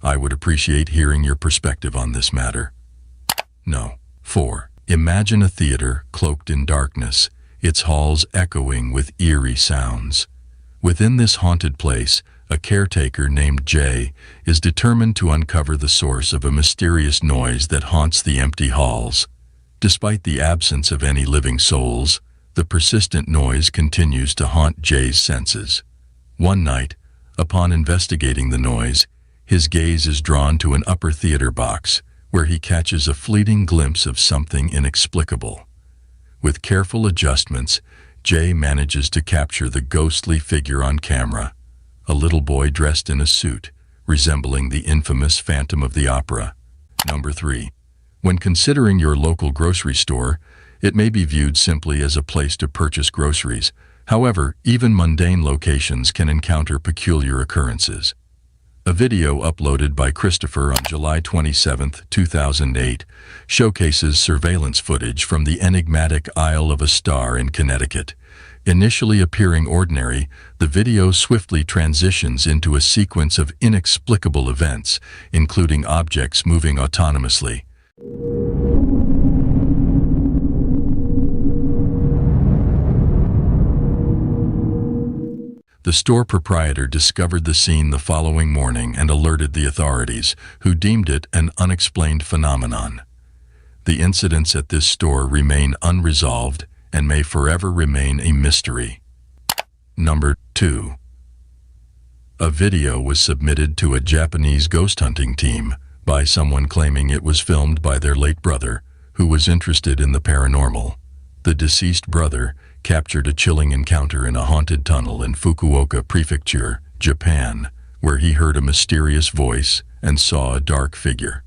S2: I would appreciate hearing your perspective on this matter. No. 4. Imagine a theater cloaked in darkness, its halls echoing with eerie sounds. Within this haunted place, a caretaker named Jay is determined to uncover the source of a mysterious noise that haunts the empty halls. Despite the absence of any living souls, the persistent noise continues to haunt Jay's senses. One night, upon investigating the noise, his gaze is drawn to an upper theater box, where he catches a fleeting glimpse of something inexplicable. With careful adjustments, Jay manages to capture the ghostly figure on camera, a little boy dressed in a suit, resembling the infamous Phantom of the Opera. Number 3. When considering your local grocery store, it may be viewed simply as a place to purchase groceries. However, even mundane locations can encounter peculiar occurrences. A video uploaded by Christopher on July 27, 2008, showcases surveillance footage from the enigmatic Isle of a Star in Connecticut. Initially appearing ordinary, the video swiftly transitions into a sequence of inexplicable events, including objects moving autonomously. The store proprietor discovered the scene the following morning and alerted the authorities, who deemed it an unexplained phenomenon. The incidents at this store remain unresolved and may forever remain a mystery. Number 2. A video was submitted to a Japanese ghost hunting team by someone claiming it was filmed by their late brother, who was interested in the paranormal. The deceased brother captured a chilling encounter in a haunted tunnel in Fukuoka Prefecture, Japan, where he heard a mysterious voice and saw a dark figure.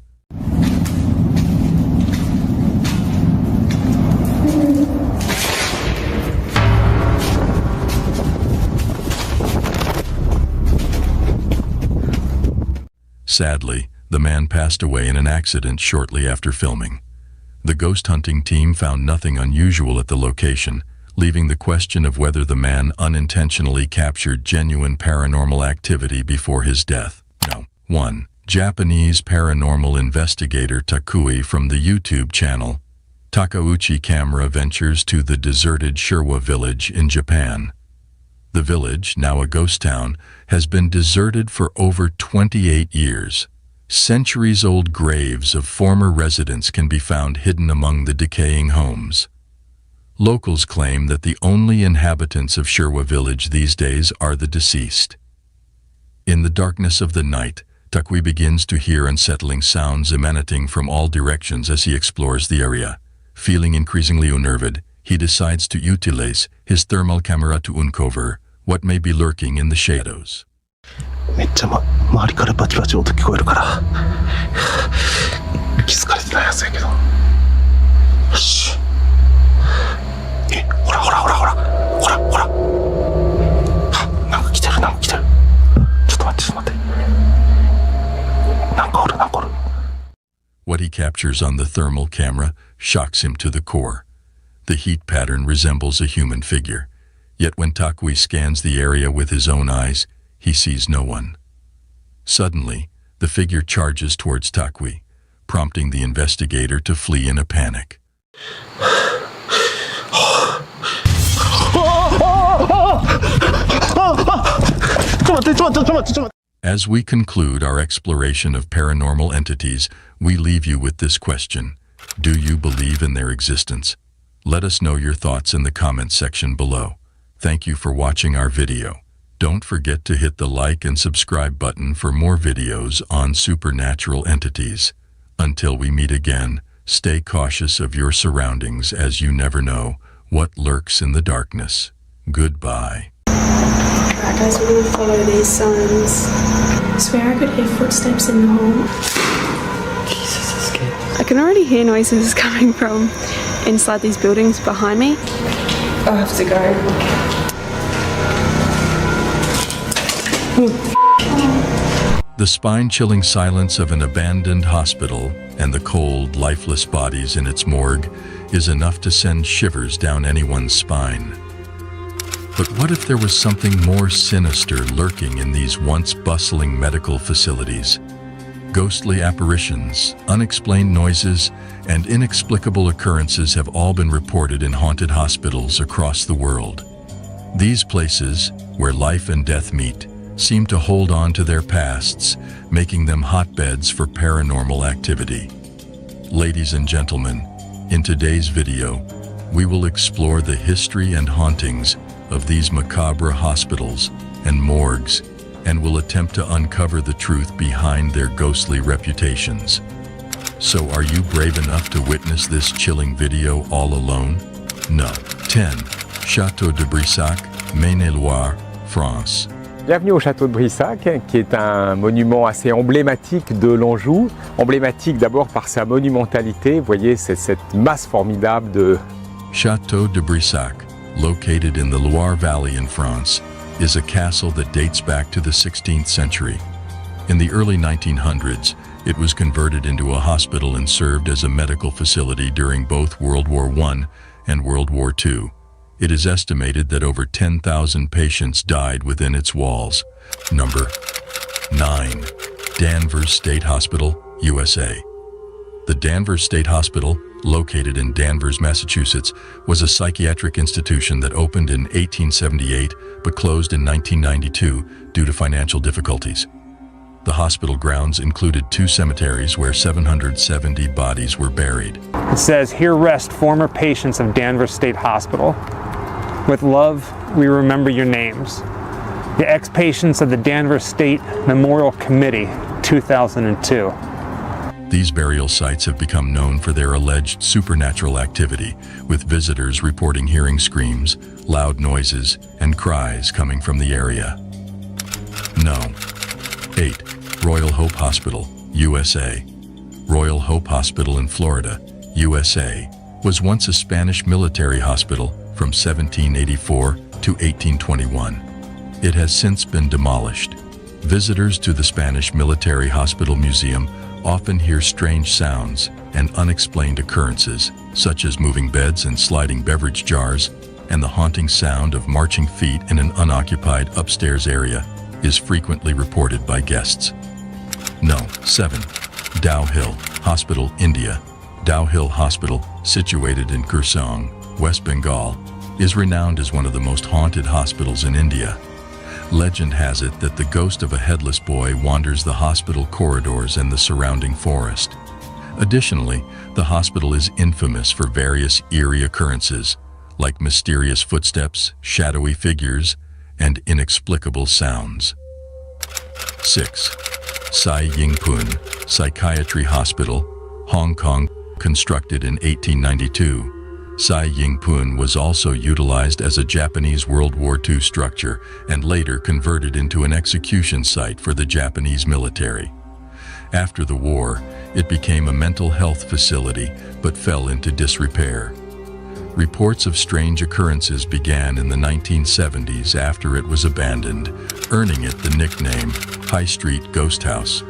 S2: Sadly, the man passed away in an accident shortly after filming. The ghost hunting team found nothing unusual at the location, leaving the question of whether the man unintentionally captured genuine paranormal activity before his death. No. 1. Japanese paranormal investigator Takui from the YouTube channel Takauchi Camera ventures to the deserted Sherwa village in Japan. The village, now a ghost town, has been deserted for over 28 years. Centuries-old graves of former residents can be found hidden among the decaying homes. Locals claim that the only inhabitants of Sherwa village these days are the deceased. In the darkness of the night, Takui begins to hear unsettling sounds emanating from all directions as he explores the area. Feeling increasingly unnerved, he decides to utilize his thermal camera to uncover what may be lurking in the shadows.
S9: めっちゃ周りからバチバチ音聞こえるから気づかれてないはずやけどよしほらほらほらほらほらほらなんか来てるなんか来てるちょっと待ってちょっと待ってなんかおるなんかおる
S2: What he captures on the thermal camera shocks him to the core. The heat pattern resembles a human figure, yet when Takui scans the area with his own eyes, he sees no one. Suddenly, the figure charges towards Takui, prompting the investigator to flee in a panic. As we conclude our exploration of paranormal entities, we leave you with this question. Do you believe in their existence? Let us know your thoughts in the comments section below. Thank you for watching our video. Don't forget to hit the like and subscribe button for more videos on supernatural entities. Until we meet again, stay cautious of your surroundings as you never know what lurks in the darkness. Goodbye.
S14: Alright guys, we're gonna follow these signs. I swear I could hear footsteps in the hall. Jesus, that's scary. I can already hear noises coming from inside these buildings behind me. I have to go.
S2: The spine-chilling silence of an abandoned hospital and the cold, lifeless bodies in its morgue is enough to send shivers down anyone's spine. But what if there was something more sinister lurking in these once bustling medical facilities? Ghostly apparitions, unexplained noises, and inexplicable occurrences have all been reported in haunted hospitals across the world. These places, where life and death meet, seem to hold on to their pasts, making them hotbeds for paranormal activity. Ladies and gentlemen, in today's video, we will explore the history and hauntings of these macabre hospitals and morgues, and will attempt to uncover the truth behind their ghostly reputations. So are you brave enough to witness this chilling video all alone? No. 10. Château de Brissac, Maine-et-Loire, France.
S21: Bienvenue au château de Brissac, qui est un monument assez emblématique de l'Anjou. Emblématique d'abord par sa monumentalité, vous voyez, c'est cette masse formidable de...
S2: Château de Brissac, located in the Loire Valley in France, is a castle that dates back to the 16th century. In the early 1900s, it was converted into a hospital and served as a medical facility during both World War I and World War II. It is estimated that over 10,000 patients died within its walls. Number 9. Danvers State Hospital, USA. The Danvers State Hospital, located in Danvers, Massachusetts, was a psychiatric institution that opened in 1878 but closed in 1992 due to financial difficulties. The hospital grounds included 2 cemeteries where 770 bodies were buried.
S21: It says, "Here rest former patients of Danvers State Hospital. With love, we remember your names.
S1: The Ex-Patients of the Danvers State Memorial Committee, 2002.
S2: These burial sites have become known for their alleged supernatural activity, with visitors reporting hearing screams, loud noises, and cries coming from the area. No. 8. Royal Hope Hospital, USA. Royal Hope Hospital in Florida, USA, was once a Spanish military hospital from 1784 to 1821. It has since been demolished. Visitors to the Spanish Military Hospital Museum often hear strange sounds and unexplained occurrences, such as moving beds and sliding beverage jars, and the haunting sound of marching feet in an unoccupied upstairs area is frequently reported by guests. No. 7. Dow Hill Hospital, India. Dow Hill Hospital, situated in Kurseong, West Bengal, is renowned as one of the most haunted hospitals in India. Legend has it that the ghost of a headless boy wanders the hospital corridors and the surrounding forest. Additionally, the hospital is infamous for various eerie occurrences, like mysterious footsteps, shadowy figures, and inexplicable sounds. 6. Sai Ying Pun Psychiatry Hospital, Hong Kong, constructed in 1892. Sai Ying Pun was also utilized as a Japanese World War II structure and later converted into an execution site for the Japanese military. After the war, it became a mental health facility but fell into disrepair. Reports of strange occurrences began in the 1970s after it was abandoned, earning it the nickname High Street Ghost House.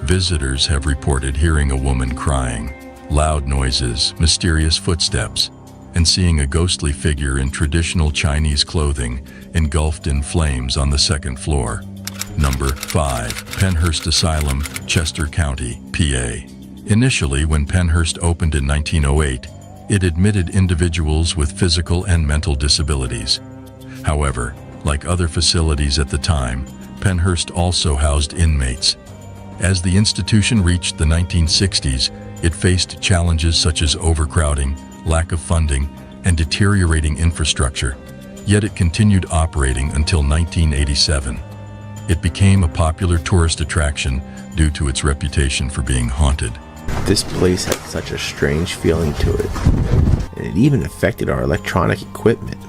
S2: Visitors have reported hearing a woman crying, loud noises, mysterious footsteps, and seeing a ghostly figure in traditional Chinese clothing engulfed in flames on the second floor. Number 5. Penhurst Asylum, Chester County, PA. Initially, when Penhurst opened in 1908, it admitted individuals with physical and mental disabilities. However, like other facilities at the time, Penhurst also housed inmates. As the institution reached the 1960s, it faced challenges such as overcrowding, lack of funding, and deteriorating infrastructure, yet it continued operating until 1987. It became a popular tourist attraction due to its reputation for being haunted.
S11: This place had such a strange feeling to it, and it even affected our electronic equipment,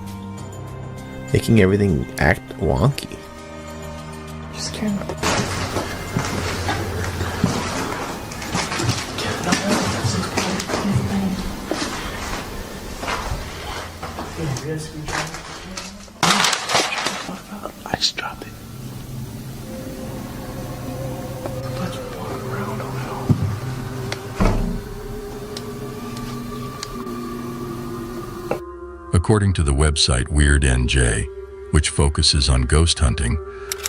S11: making everything act wonky.
S14: Just turn.
S11: I just dropped it. Let's walk around a little.
S2: According to the website Weird NJ, which focuses on ghost hunting,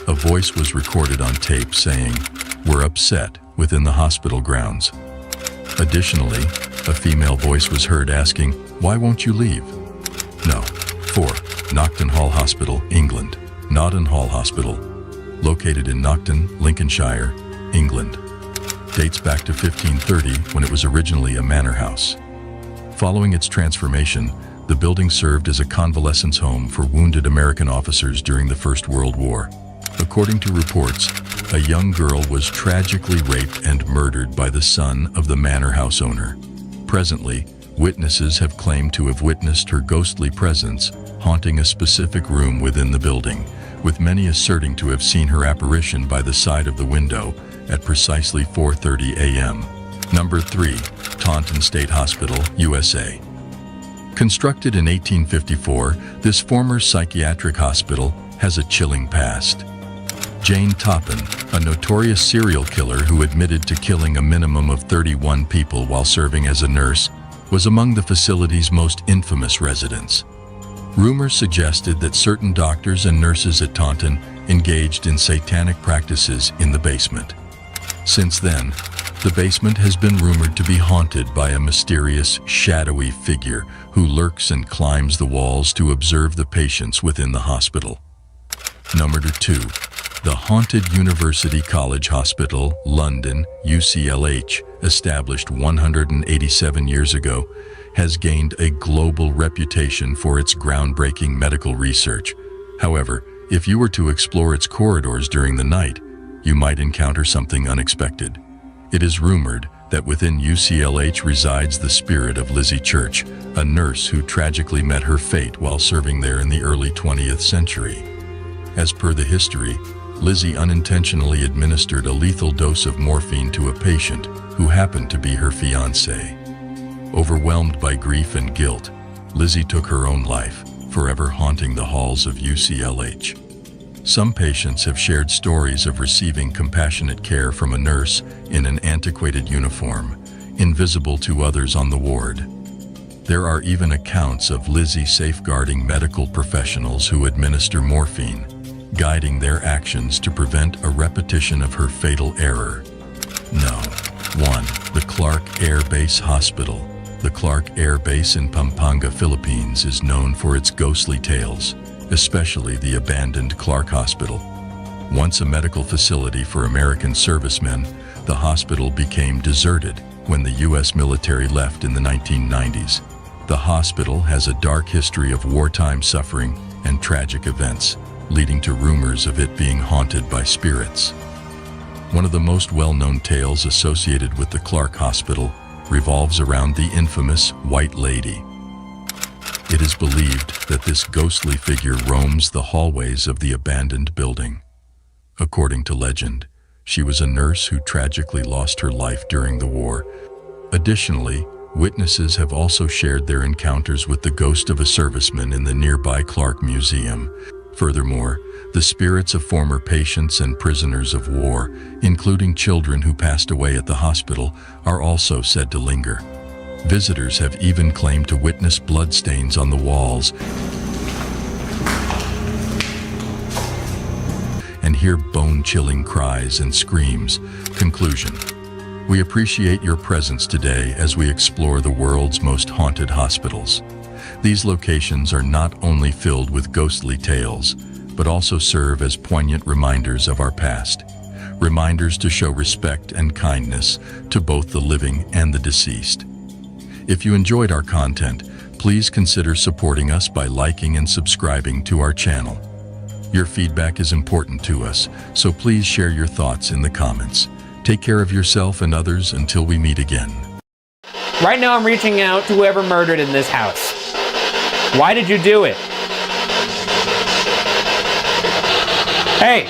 S2: a voice was recorded on tape saying, "We're upset," within the hospital grounds. Additionally, a female voice was heard asking, "Why won't you leave?" No. 4. Nocturnal Hospital, England. Notton Hall Hospital, located in Nocton, Lincolnshire, England. Dates back to 1530 when it was originally a manor house. Following its transformation, the building served as a convalescence home for wounded American officers during the First World War. According to reports, a young girl was tragically raped and murdered by the son of the manor house owner. Presently, witnesses have claimed to have witnessed her ghostly presence haunting a specific room within the building, with many asserting to have seen her apparition by the side of the window at precisely 4:30 a.m. Number 3. Taunton State Hospital, USA. Constructed in 1854, this former psychiatric hospital has a chilling past. Jane Toppin, a notorious serial killer who admitted to killing a minimum of 31 people while serving as a nurse, was among the facility's most infamous residents. Rumors suggested that certain doctors and nurses at Taunton engaged in satanic practices in the basement. Since then, the basement has been rumored to be haunted by a mysterious, shadowy figure who lurks and climbs the walls to observe the patients within the hospital. Number 2. The Haunted University College Hospital, London, UCLH, established 187 years ago, has gained a global reputation for its groundbreaking medical research. However, If you were to explore its corridors during the night, you might encounter something unexpected. It is rumored that within UCLH resides the spirit of Lizzie Church, a nurse who tragically met her fate while serving there in the early 20th century. As per the history, Lizzie unintentionally administered a lethal dose of morphine to a patient who happened to be her fiancé. Overwhelmed by grief and guilt, Lizzie took her own life, forever haunting the halls of UCLH. Some patients have shared stories of receiving compassionate care from a nurse in an antiquated uniform, invisible to others on the ward. There are even accounts of Lizzie safeguarding medical professionals who administer morphine, guiding their actions to prevent a repetition of her fatal error. No. 1. The Clark Air Base Hospital. The Clark Air Base in Pampanga, Philippines is known for its ghostly tales, especially the abandoned Clark Hospital. Once a medical facility for American servicemen, the hospital became deserted when the U.S. military left in the 1990s. The hospital has a dark history of wartime suffering and tragic events, leading to rumors of it being haunted by spirits. One of the most well-known tales associated with the Clark Hospital revolves around the infamous White Lady. It is believed that this ghostly figure roams the hallways of the abandoned building. According to legend, she was a nurse who tragically lost her life during the war. Additionally, witnesses have also shared their encounters with the ghost of a serviceman in the nearby Clark Museum. Furthermore, the spirits of former patients and prisoners of war, including children who passed away at the hospital, are also said to linger. Visitors have even claimed to witness bloodstains on the walls and hear bone-chilling cries and screams. Conclusion: we appreciate your presence today as we explore the world's most haunted hospitals. These locations are not only filled with ghostly tales, but also serve as poignant reminders of our past. Reminders to show respect and kindness to both the living and the deceased. If you enjoyed our content, please consider supporting us by liking and subscribing to our channel. Your feedback is important to us, so please share your thoughts in the comments. Take care of yourself and others until we meet again.
S5: Right now I'm reaching out to whoever murdered in this house. Why did you do it? Hey!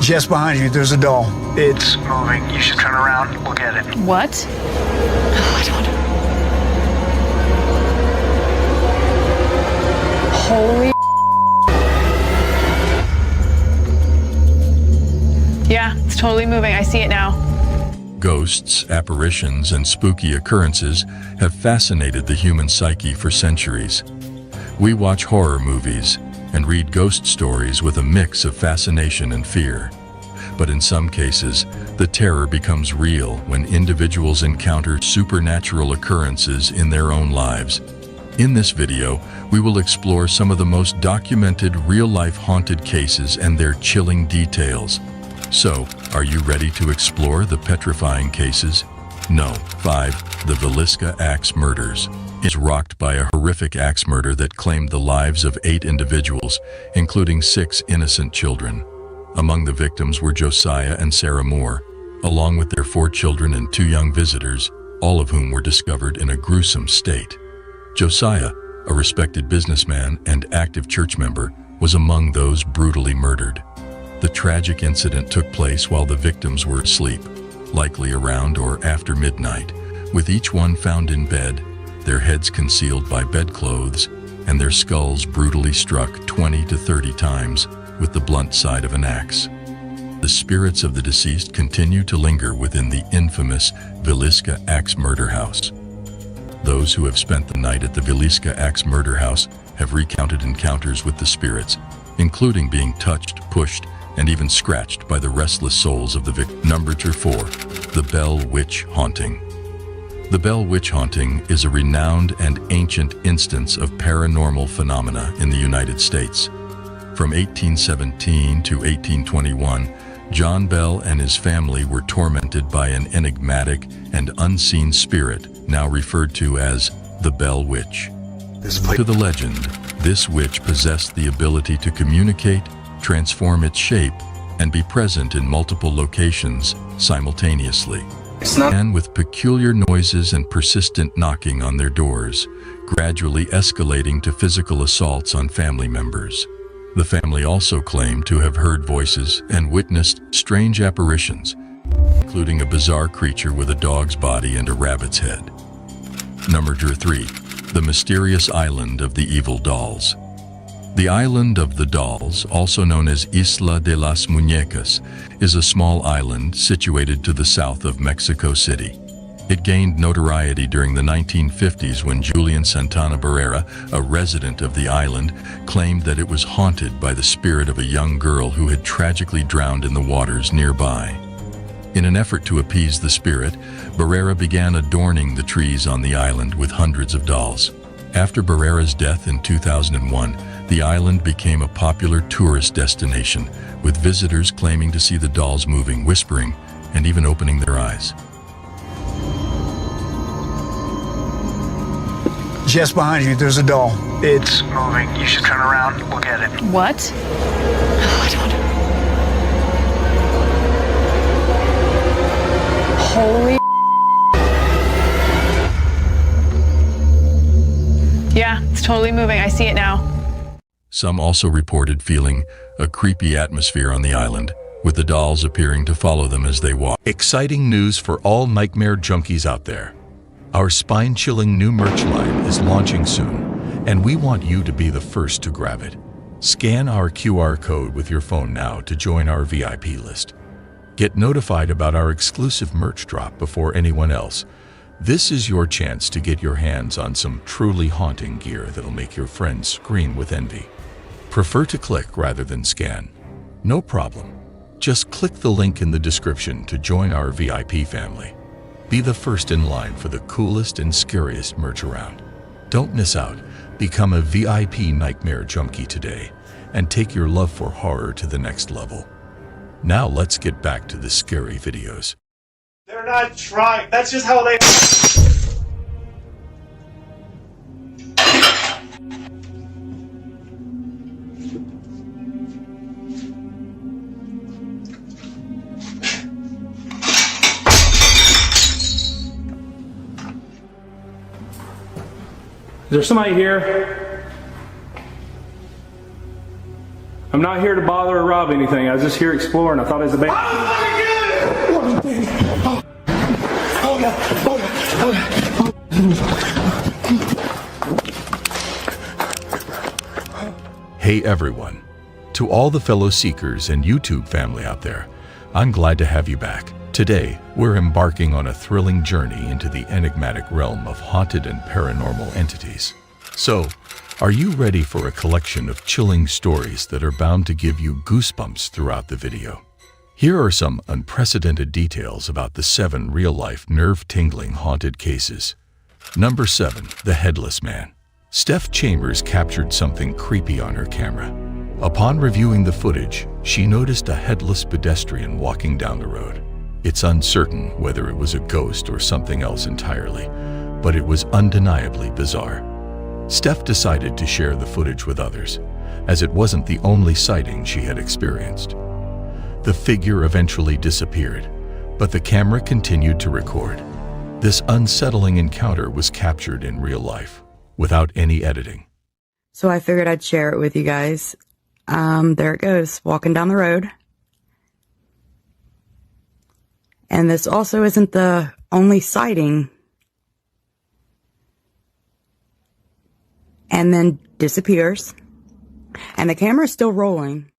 S12: Just behind you, there's a doll. It's moving. You should turn around, look at it.
S14: What? Oh, I don't know. Holy. Yeah, it's totally moving. I see it now.
S2: Ghosts, apparitions, and spooky occurrences have fascinated the human psyche for centuries. We watch horror movies and read ghost stories with a mix of fascination and fear. But in some cases, the terror becomes real when individuals encounter supernatural occurrences in their own lives. In this video, we will explore some of the most documented real-life haunted cases and their chilling details. So, are you ready to explore the petrifying cases? No. 5. The Villisca Axe Murders is rocked by a horrific axe murder that claimed the lives of 8 individuals, including 6 innocent children. Among the victims were Josiah and Sarah Moore, along with their 4 children and 2 young visitors, all of whom were discovered in a gruesome state. Josiah, a respected businessman and active church member, was among those brutally murdered. The tragic incident took place while the victims were asleep, likely around or after midnight, with each one found in bed, their heads concealed by bedclothes, and their skulls brutally struck 20 to 30 times with the blunt side of an axe. The spirits of the deceased continue to linger within the infamous Villisca Axe Murder House. Those who have spent the night at the Villisca Axe Murder House have recounted encounters with the spirits, including being touched, pushed, and even scratched by the restless souls of the victim. Number 4. The Bell Witch Haunting. The Bell Witch Haunting is a renowned and ancient instance of paranormal phenomena in the United States. From 1817 to 1821, John Bell and his family were tormented by an enigmatic and unseen spirit now referred to as the Bell Witch. To the legend, this witch possessed the ability to communicate, transform its shape, and be present in multiple locations simultaneously. And with peculiar noises and persistent knocking on their doors, gradually escalating to physical assaults on family members. The family also claimed to have heard voices and witnessed strange apparitions, including a bizarre creature with a dog's body and a rabbit's head. Number 3. The mysterious island of the evil dolls. The island of the dolls, also known as Isla de las Muñecas, is a small island situated to the south of Mexico City. It gained notoriety during the 1950s when Julian Santana Barrera, a resident of the island, claimed that it was haunted by the spirit of a young girl who had tragically drowned in the waters nearby. In an effort to appease the spirit, Barrera began adorning the trees on the island with hundreds of dolls. After Barrera's death in 2001, the island became a popular tourist destination, with visitors claiming to see the dolls moving, whispering, and even opening their eyes.
S12: Just behind you, there's a doll. It's moving. You should turn around, look at it.
S14: What? Oh, I don't know. Holy. Yeah, it's totally moving. I see it now.
S2: Some also reported feeling a creepy atmosphere on the island, with the dolls appearing to follow them as they walk. Exciting news for all Nightmare Junkies out there. Our spine-chilling new merch line is launching soon, and we want you to be the first to grab it. Scan our QR code with your phone now to join our VIP list. Get notified about our exclusive merch drop before anyone else. This is your chance to get your hands on some truly haunting gear that'll make your friends scream with envy. Prefer to click rather than scan? No problem. Just click the link in the description to join our VIP family. Be the first in line for the coolest and scariest merch around. Don't miss out. Become a VIP Nightmare Junkie today and take your love for horror to the next level. Now let's get back to the scary videos.
S13: They're not trying. That's just how they.
S18: Is there somebody here? I'm not here to bother or rob anything. I was just here exploring. I thought it was a band.
S2: Hey everyone. To all the fellow seekers and YouTube family out there, I'm glad to have you back. Today, we're embarking on a thrilling journey into the enigmatic realm of haunted and paranormal entities. So, are you ready for a collection of chilling stories that are bound to give you goosebumps throughout the video? Here are some unprecedented details about the 7 real-life nerve-tingling haunted cases. Number 7. The Headless Man. Steph Chambers captured something creepy on her camera. Upon reviewing the footage, she noticed a headless pedestrian walking down the road. It's uncertain whether it was a ghost or something else entirely, but it was undeniably bizarre. Steph decided to share the footage with others, as it wasn't the only sighting she had experienced. The figure eventually disappeared, but the camera continued to record. This unsettling encounter was captured in real life, without any editing.
S16: So I figured I'd share it with you guys. There it goes, walking down the road. And this also isn't the only sighting. And then disappears. And the camera's still rolling.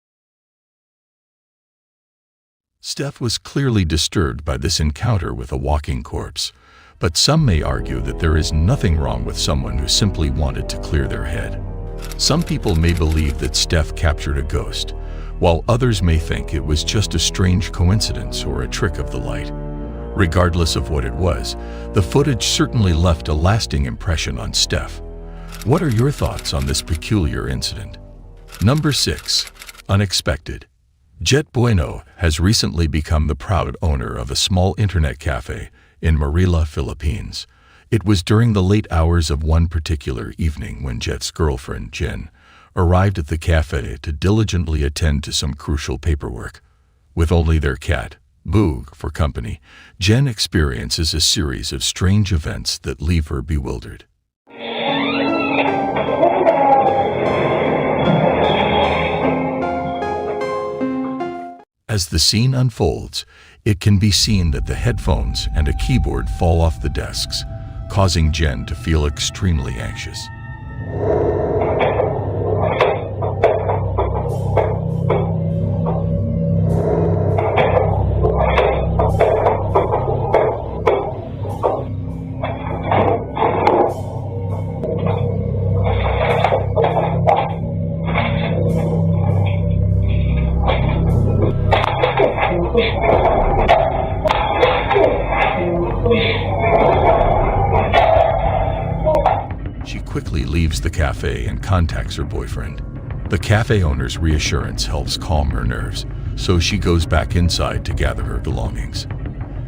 S2: Steph was clearly disturbed by this encounter with a walking corpse, but some may argue that there is nothing wrong with someone who simply wanted to clear their head. Some people may believe that Steph captured a ghost, while others may think it was just a strange coincidence or a trick of the light. Regardless of what it was, the footage certainly left a lasting impression on Steph. What are your thoughts on this peculiar incident? Number 6. Unexpected. Jet Bueno has recently become the proud owner of a small internet cafe in Manila, Philippines. It was during the late hours of one particular evening when Jet's girlfriend, Jen, arrived at the cafe to diligently attend to some crucial paperwork. With only their cat, Boog, for company, Jen experiences a series of strange events that leave her bewildered. As the scene unfolds, it can be seen that the headphones and a keyboard fall off the desks, causing Jen to feel extremely anxious. She quickly leaves the cafe and contacts her boyfriend. The cafe owner's reassurance helps calm her nerves, so she goes back inside to gather her belongings.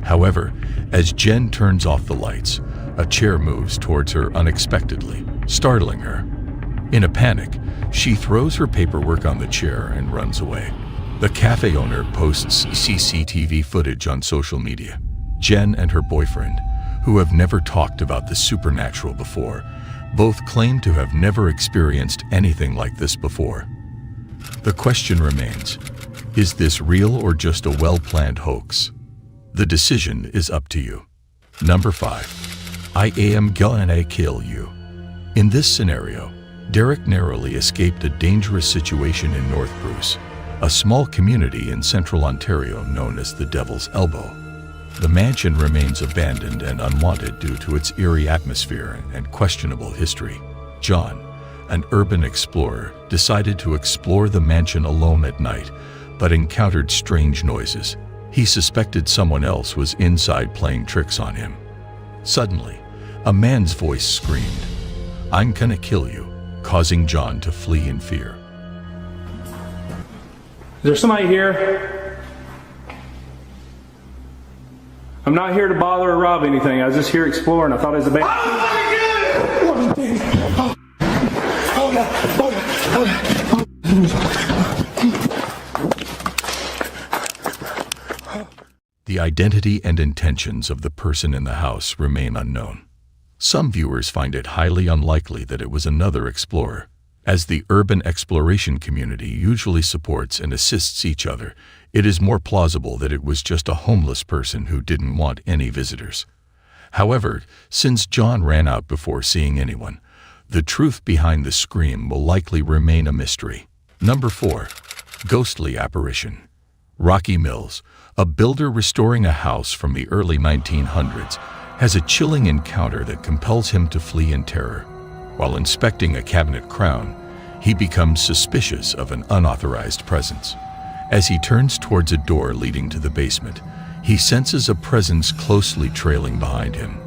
S2: However, as Jen turns off the lights, a chair moves towards her unexpectedly, startling her. In a panic, she throws her paperwork on the chair and runs away. The cafe owner posts CCTV footage on social media. Jen and her boyfriend, who have never talked about the supernatural before, both claim to have never experienced anything like this before. The question remains, is this real or just a well-planned hoax? The decision is up to you. Number 5. I am gonna kill you. In this scenario, Derek narrowly escaped a dangerous situation in North Bruce, a small community in central Ontario known as the Devil's Elbow. The mansion remains abandoned and unwanted due to its eerie atmosphere and questionable history. John, an urban explorer, decided to explore the mansion alone at night, but encountered strange noises. He suspected someone else was inside playing tricks on him. Suddenly, a man's voice screamed, "I'm gonna kill you," causing John to flee in fear.
S18: Is there somebody here? I'm not here to bother or rob anything. I was just here exploring. I thought it was a band.
S2: The identity and intentions of the person in the house remain unknown. Some viewers find it highly unlikely that it was another explorer. As the urban exploration community usually supports and assists each other, it is more plausible that it was just a homeless person who didn't want any visitors. However, since John ran out before seeing anyone, the truth behind the scream will likely remain a mystery. Number 4. Ghostly apparition. Rocky Mills, a builder restoring a house from the early 1900s, has a chilling encounter that compels him to flee in terror. While inspecting a cabinet crown, he becomes suspicious of an unauthorized presence. As he turns towards a door leading to the basement, he senses a presence closely trailing behind him.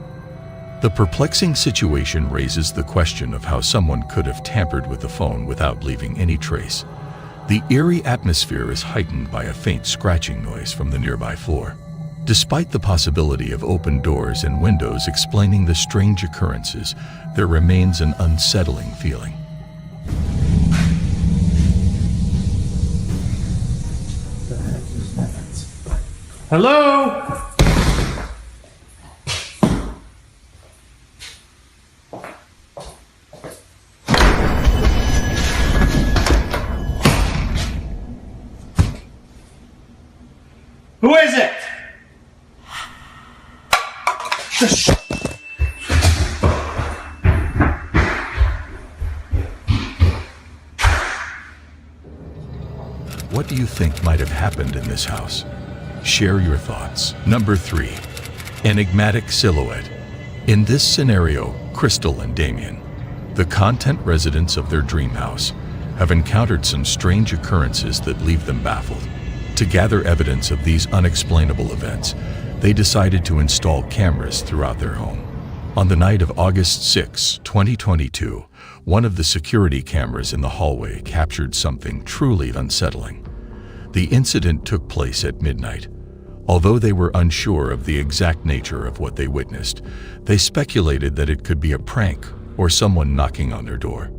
S2: The perplexing situation raises the question of how someone could have tampered with the phone without leaving any trace. The eerie atmosphere is heightened by a faint scratching noise from the nearby floor. Despite the possibility of open doors and windows explaining the strange occurrences, there remains an unsettling feeling.
S18: Hello? Who is it?
S2: What do you think might have happened in this house? Share your thoughts. Number 3. Enigmatic silhouette. In this scenario, Crystal and Damien, the content residents of their dream house, have encountered some strange occurrences that leave them baffled. To gather evidence of these unexplainable events, they decided to install cameras throughout their home. On the night of August 6, 2022, one of the security cameras in the hallway captured something truly unsettling. The incident took place at midnight. Although they were unsure of the exact nature of what they witnessed, they speculated that it could be a prank or someone knocking on their door.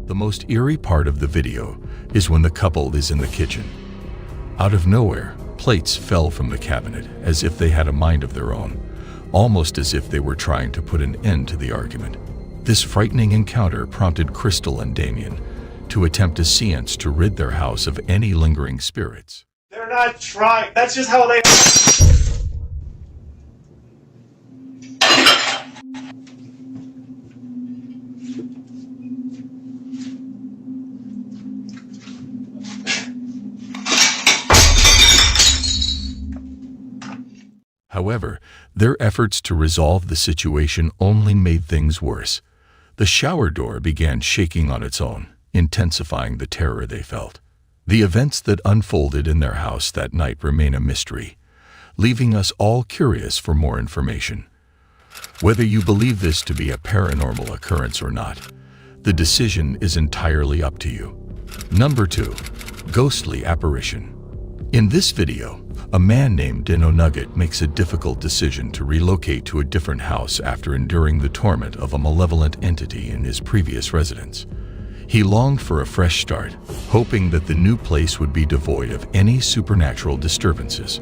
S2: The most eerie part of the video is when the couple is in the kitchen. Out of nowhere, plates fell from the cabinet as if they had a mind of their own, almost as if they were trying to put an end to the argument. This frightening encounter prompted Crystal and Damien to attempt a seance to rid their house of any lingering spirits.
S13: They're not trying. That's just how they.
S2: However, their efforts to resolve the situation only made things worse. The shower door began shaking on its own, intensifying the terror they felt. The events that unfolded in their house that night remain a mystery, leaving us all curious for more information. Whether you believe this to be a paranormal occurrence or not, the decision is entirely up to you. Number 2. Ghostly apparition. In this video, a man named Dino Nugget makes a difficult decision to relocate to a different house after enduring the torment of a malevolent entity in his previous residence. He longed for a fresh start, hoping that the new place would be devoid of any supernatural disturbances.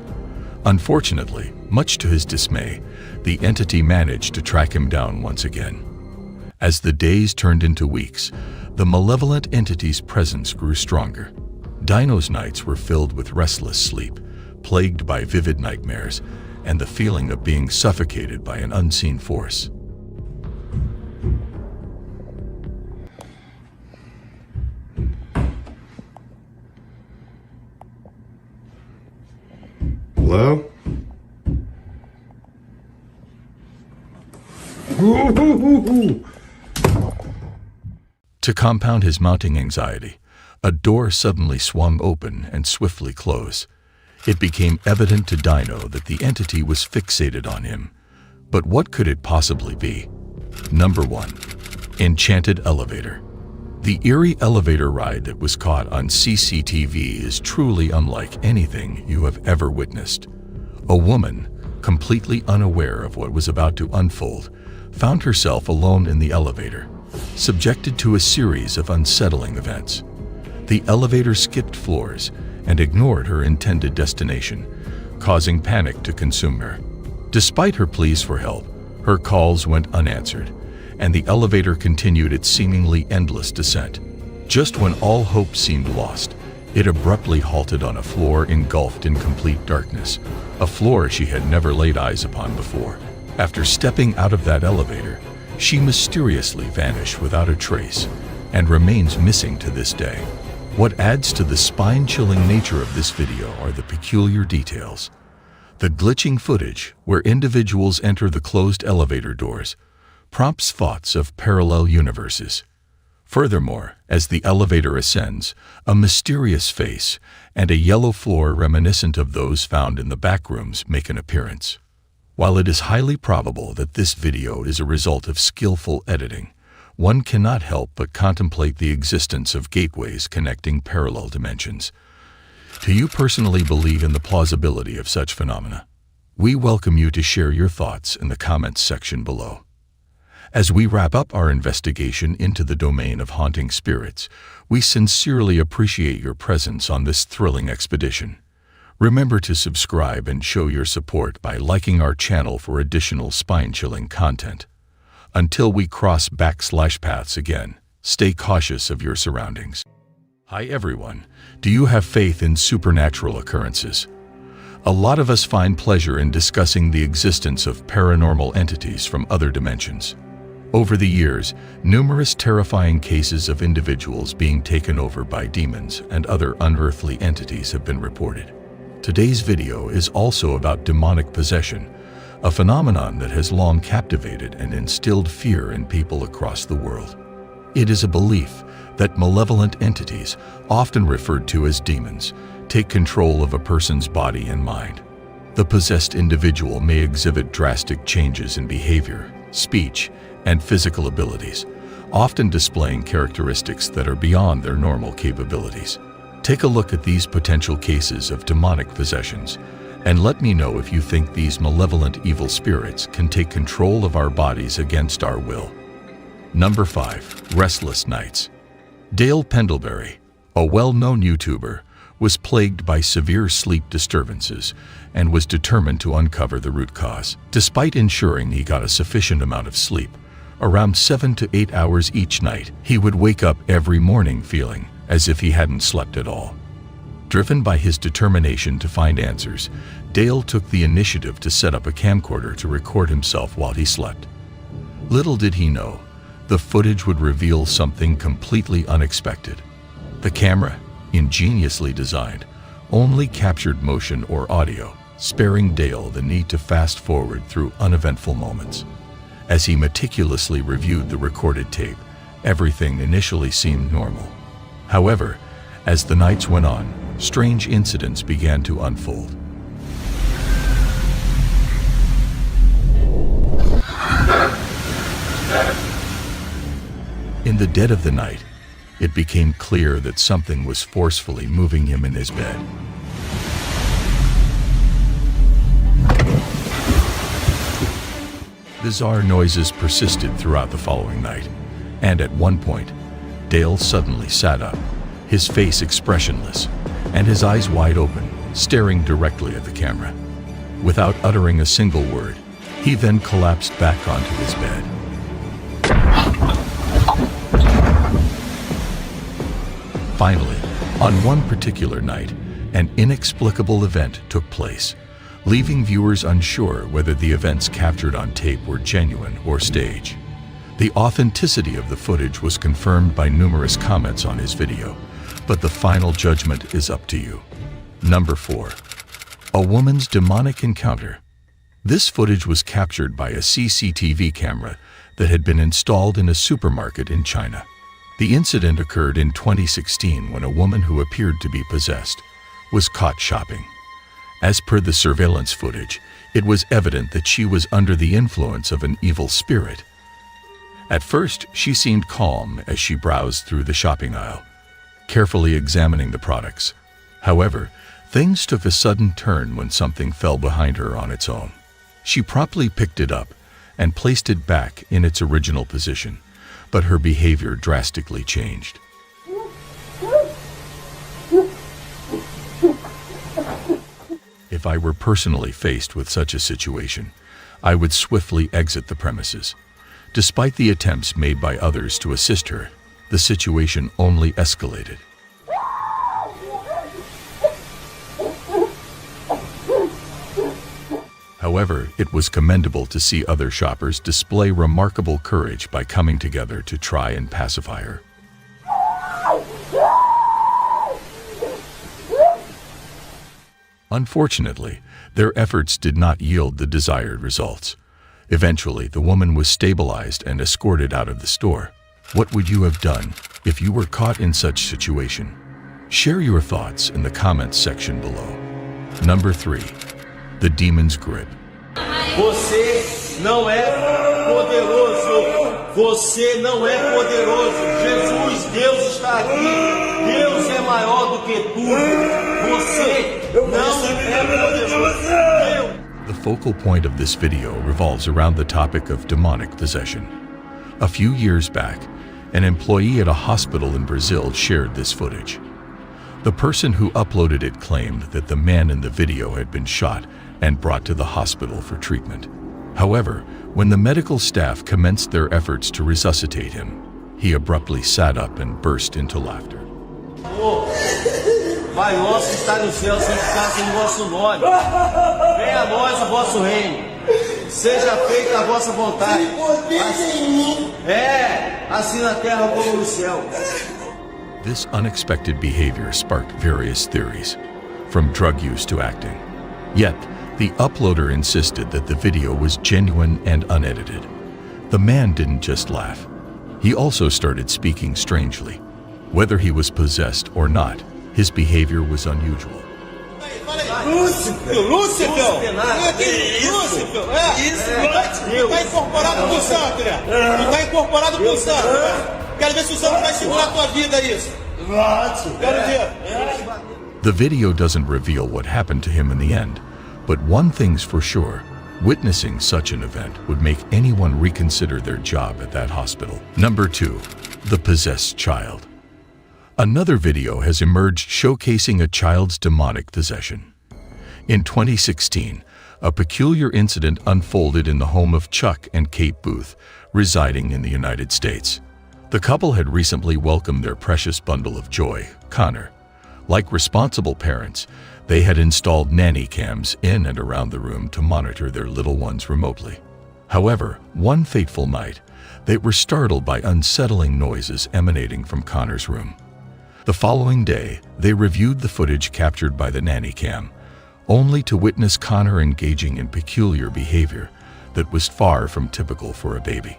S2: Unfortunately, much to his dismay, the entity managed to track him down once again. As the days turned into weeks, the malevolent entity's presence grew stronger. Dino's nights were filled with restless sleep, plagued by vivid nightmares, and the feeling of being suffocated by an unseen force.
S4: Hello?
S2: To compound his mounting anxiety, a door suddenly swung open and swiftly closed. It became evident to Dino that the entity was fixated on him. But what could it possibly be? Number 1. Enchanted elevator. The eerie elevator ride that was caught on CCTV is truly unlike anything you have ever witnessed. A woman, completely unaware of what was about to unfold, found herself alone in the elevator, subjected to a series of unsettling events. The elevator skipped floors and ignored her intended destination, causing panic to consume her. Despite her pleas for help, her calls went unanswered, and the elevator continued its seemingly endless descent. Just when all hope seemed lost, it abruptly halted on a floor engulfed in complete darkness, a floor she had never laid eyes upon before. After stepping out of that elevator, she mysteriously vanished without a trace and remains missing to this day. What adds to the spine-chilling nature of this video are the peculiar details. The glitching footage, where individuals enter the closed elevator doors, prompts thoughts of parallel universes. Furthermore, as the elevator ascends, a mysterious face and a yellow floor reminiscent of those found in the back rooms make an appearance. While it is highly probable that this video is a result of skillful editing, one cannot help but contemplate the existence of gateways connecting parallel dimensions. Do you personally believe in the plausibility of such phenomena? We welcome you to share your thoughts in the comments section below. As we wrap up our investigation into the domain of haunting spirits, we sincerely appreciate your presence on this thrilling expedition. Remember to subscribe and show your support by liking our channel for additional spine-chilling content. Until we cross /paths again, stay cautious of your surroundings. Hi everyone, do you have faith in supernatural occurrences? A lot of us find pleasure in discussing the existence of paranormal entities from other dimensions. Over the years, numerous terrifying cases of individuals being taken over by demons and other unearthly entities have been reported. Today's video is also about demonic possession, a phenomenon that has long captivated and instilled fear in people across the world. It is a belief that malevolent entities, often referred to as demons, take control of a person's body and mind. The possessed individual may exhibit drastic changes in behavior, speech, and physical abilities, often displaying characteristics that are beyond their normal capabilities. Take a look at these potential cases of demonic possessions, and let me know if you think these malevolent evil spirits can take control of our bodies against our will. Number 5. Restless Nights. Dale Pendlebury, a well-known YouTuber, was plagued by severe sleep disturbances and was determined to uncover the root cause. Despite ensuring he got a sufficient amount of sleep, around 7 to 8 hours each night, he would wake up every morning feeling as if he hadn't slept at all. Driven by his determination to find answers, Dale took the initiative to set up a camcorder to record himself while he slept. Little did he know, the footage would reveal something completely unexpected. The camera, ingeniously designed, only captured motion or audio, sparing Dale the need to fast forward through uneventful moments. As he meticulously reviewed the recorded tape, everything initially seemed normal. However, as the nights went on, strange incidents began to unfold. In the dead of the night, it became clear that something was forcefully moving him in his bed. Bizarre noises persisted throughout the following night, and at one point, Dale suddenly sat up, his face expressionless, and his eyes wide open, staring directly at the camera. Without uttering a single word, he then collapsed back onto his bed. Finally, on one particular night, an inexplicable event took place, leaving viewers unsure whether the events captured on tape were genuine or staged. The authenticity of the footage was confirmed by numerous comments on his video, but the final judgment is up to you. Number 4. A woman's demonic encounter. This footage was captured by a CCTV camera that had been installed in a supermarket in China. The incident occurred in 2016 when a woman who appeared to be possessed was caught shopping. As per the surveillance footage, it was evident that she was under the influence of an evil spirit. At first, she seemed calm as she browsed through the shopping aisle, carefully examining the products. However, things took a sudden turn when something fell behind her on its own. She promptly picked it up and placed it back in its original position, but her behavior drastically changed. If I were personally faced with such a situation, I would swiftly exit the premises. Despite the attempts made by others to assist her, the situation only escalated. However, it was commendable to see other shoppers display remarkable courage by coming together to try and pacify her. Unfortunately, their efforts did not yield the desired results. Eventually, the woman was stabilized and escorted out of the store. What would you have done if you were caught in such situation? Share your thoughts in the comments section below. Number 3. The Demon's Grip.
S4: Você não é poderoso. Você não é poderoso. Jesus, Deus está aqui. Deus é maior do que tudo. Você não é poderoso.
S2: The focal point of this video revolves around the topic of demonic possession. A few years back, an employee at a hospital in Brazil shared this footage. The person who uploaded it claimed that the man in the video had been shot and brought to the hospital for treatment. However, when the medical staff commenced their efforts to resuscitate him, he abruptly sat up and burst into laughter.
S4: Pai nosso que está no céu, santificado o vosso nome. Venha a nós o vosso reino. Seja feita a vossa vontade. Assim na terra como no céu.
S2: This unexpected behavior sparked various theories, from drug use to acting. Yet, the uploader insisted that the video was genuine and unedited. The man didn't just laugh. He also started speaking strangely. Whether he was possessed or not, his behavior was unusual.
S4: Lúcifer! Está incorporado pro santo, né? Está incorporado pro santo. Quero ver se o santo vai segurar a tua vida isso. Quero ver.
S2: The video doesn't reveal what happened to him in the end, but one thing's for sure. Witnessing such an event would make anyone reconsider their job at that hospital. Number 2. The Possessed Child. Another video has emerged showcasing a child's demonic possession. In 2016, a peculiar incident unfolded in the home of Chuck and Kate Booth, residing in the United States. The couple had recently welcomed their precious bundle of joy, Connor. Like responsible parents, they had installed nanny cams in and around the room to monitor their little ones remotely. However, one fateful night, they were startled by unsettling noises emanating from Connor's room. The following day, they reviewed the footage captured by the nanny cam, only to witness Connor engaging in peculiar behavior that was far from typical for a baby.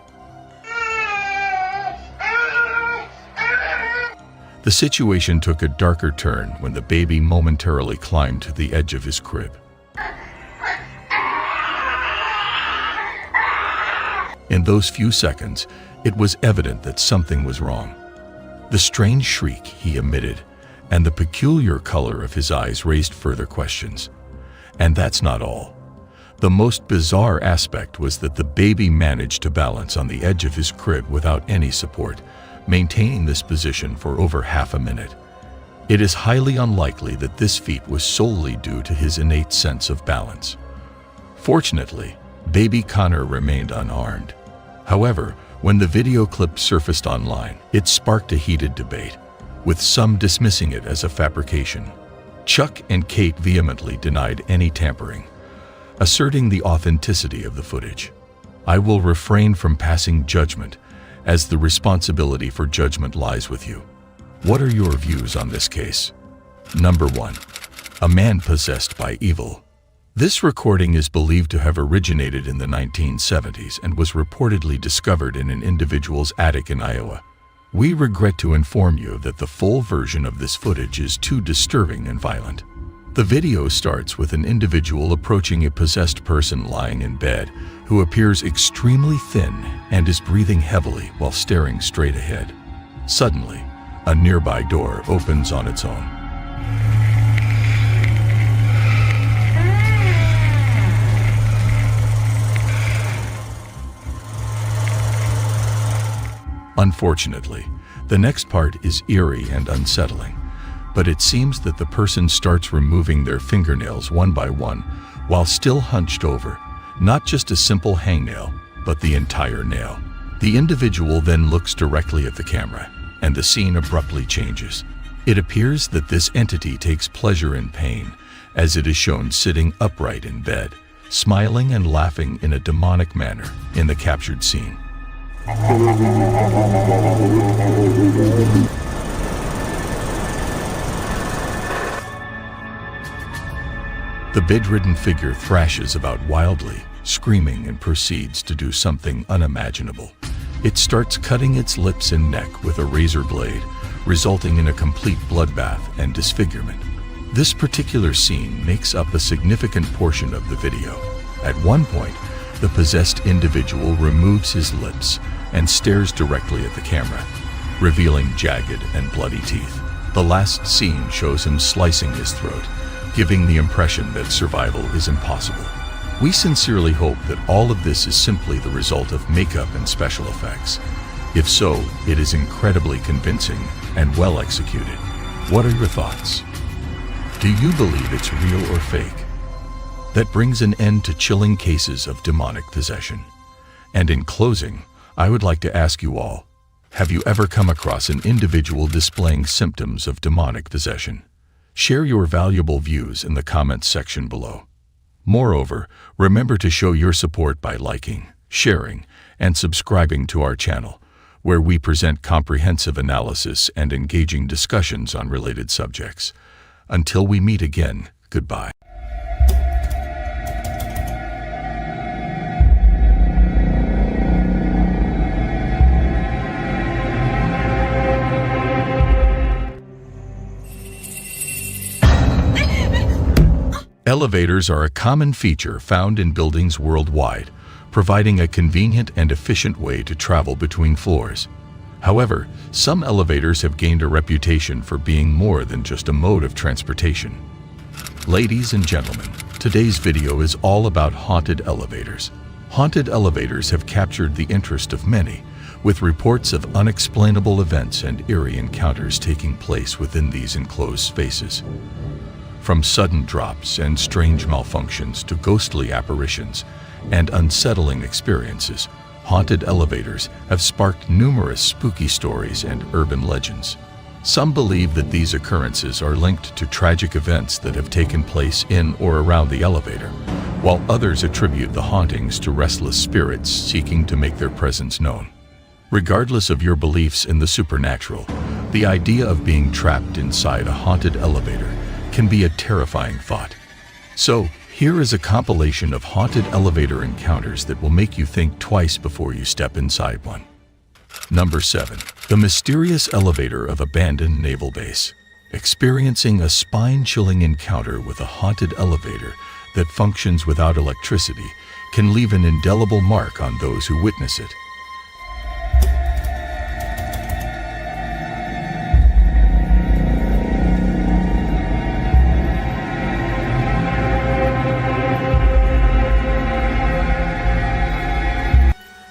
S2: The situation took a darker turn when the baby momentarily climbed to the edge of his crib. In those few seconds, it was evident that something was wrong. The strange shriek he emitted and the peculiar color of his eyes raised further questions. And that's not all. The most bizarre aspect was that the baby managed to balance on the edge of his crib without any support, maintaining this position for over half a minute. It is highly unlikely that this feat was solely due to his innate sense of balance. Fortunately, baby Connor remained unharmed. However, when the video clip surfaced online, it sparked a heated debate, with some dismissing it as a fabrication. Chuck and Kate vehemently denied any tampering, asserting the authenticity of the footage. I will refrain from passing judgment, as the responsibility for judgment lies with you. What are your views on this case? Number 1. A man possessed by evil. This recording is believed to have originated in the 1970s and was reportedly discovered in an individual's attic in Iowa. We regret to inform you that the full version of this footage is too disturbing and violent. The video starts with an individual approaching a possessed person lying in bed, who appears extremely thin and is breathing heavily while staring straight ahead. Suddenly, a nearby door opens on its own. Unfortunately, the next part is eerie and unsettling, but it seems that the person starts removing their fingernails one by one while still hunched over, not just a simple hangnail, but the entire nail. The individual then looks directly at the camera, and the scene abruptly changes. It appears that this entity takes pleasure in pain, as it is shown sitting upright in bed, smiling and laughing in a demonic manner in the captured scene. The bedridden figure thrashes about wildly, screaming, and proceeds to do something unimaginable. It starts cutting its lips and neck with a razor blade, resulting in a complete bloodbath and disfigurement. This particular scene makes up a significant portion of the video. At one point, the possessed individual removes his lips and stares directly at the camera, revealing jagged and bloody teeth. The last scene shows him slicing his throat, giving the impression that survival is impossible. We sincerely hope that all of this is simply the result of makeup and special effects. If so, it is incredibly convincing and well executed. What are your thoughts? Do you believe it's real or fake? That brings an end to chilling cases of demonic possession. And in closing, I would like to ask you all, have you ever come across an individual displaying symptoms of demonic possession? Share your valuable views in the comments section below. Moreover, remember to show your support by liking, sharing, and subscribing to our channel, where we present comprehensive analysis and engaging discussions on related subjects. Until we meet again, goodbye. Elevators are a common feature found in buildings worldwide, providing a convenient and efficient way to travel between floors. However, some elevators have gained a reputation for being more than just a mode of transportation. Ladies and gentlemen, today's video is all about haunted elevators. Haunted elevators have captured the interest of many, with reports of unexplainable events and eerie encounters taking place within these enclosed spaces. From sudden drops and strange malfunctions to ghostly apparitions and unsettling experiences, haunted elevators have sparked numerous spooky stories and urban legends. Some believe that these occurrences are linked to tragic events that have taken place in or around the elevator, while others attribute the hauntings to restless spirits seeking to make their presence known. Regardless of your beliefs in the supernatural, the idea of being trapped inside a haunted elevator can be a terrifying thought. So, here is a compilation of haunted elevator encounters that will make you think twice before you step inside one. Number 7. The mysterious elevator of abandoned naval base. Experiencing a spine-chilling encounter with a haunted elevator that functions without electricity can leave an indelible mark on those who witness it.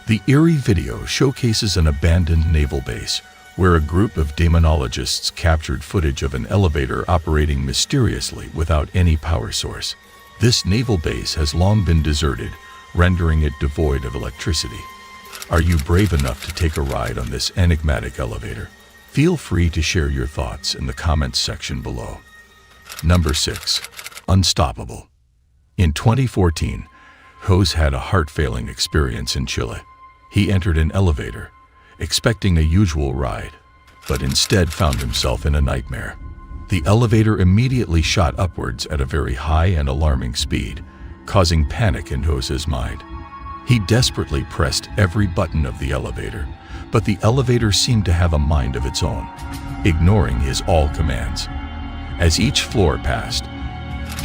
S2: The eerie video showcases an abandoned naval base, where a group of demonologists captured footage of an elevator operating mysteriously without any power source. This naval base has long been deserted, rendering it devoid of electricity. Are you brave enough to take a ride on this enigmatic elevator? Feel free to share your thoughts in the comments section below. Number 6. Unstoppable. In 2014, Jose had a heart-failing experience in Chile. He entered an elevator, expecting a usual ride, but instead found himself in a nightmare. The elevator immediately shot upwards at a very high and alarming speed, causing panic in Jose's mind. He desperately pressed every button of the elevator, but the elevator seemed to have a mind of its own, ignoring his all commands. As each floor passed,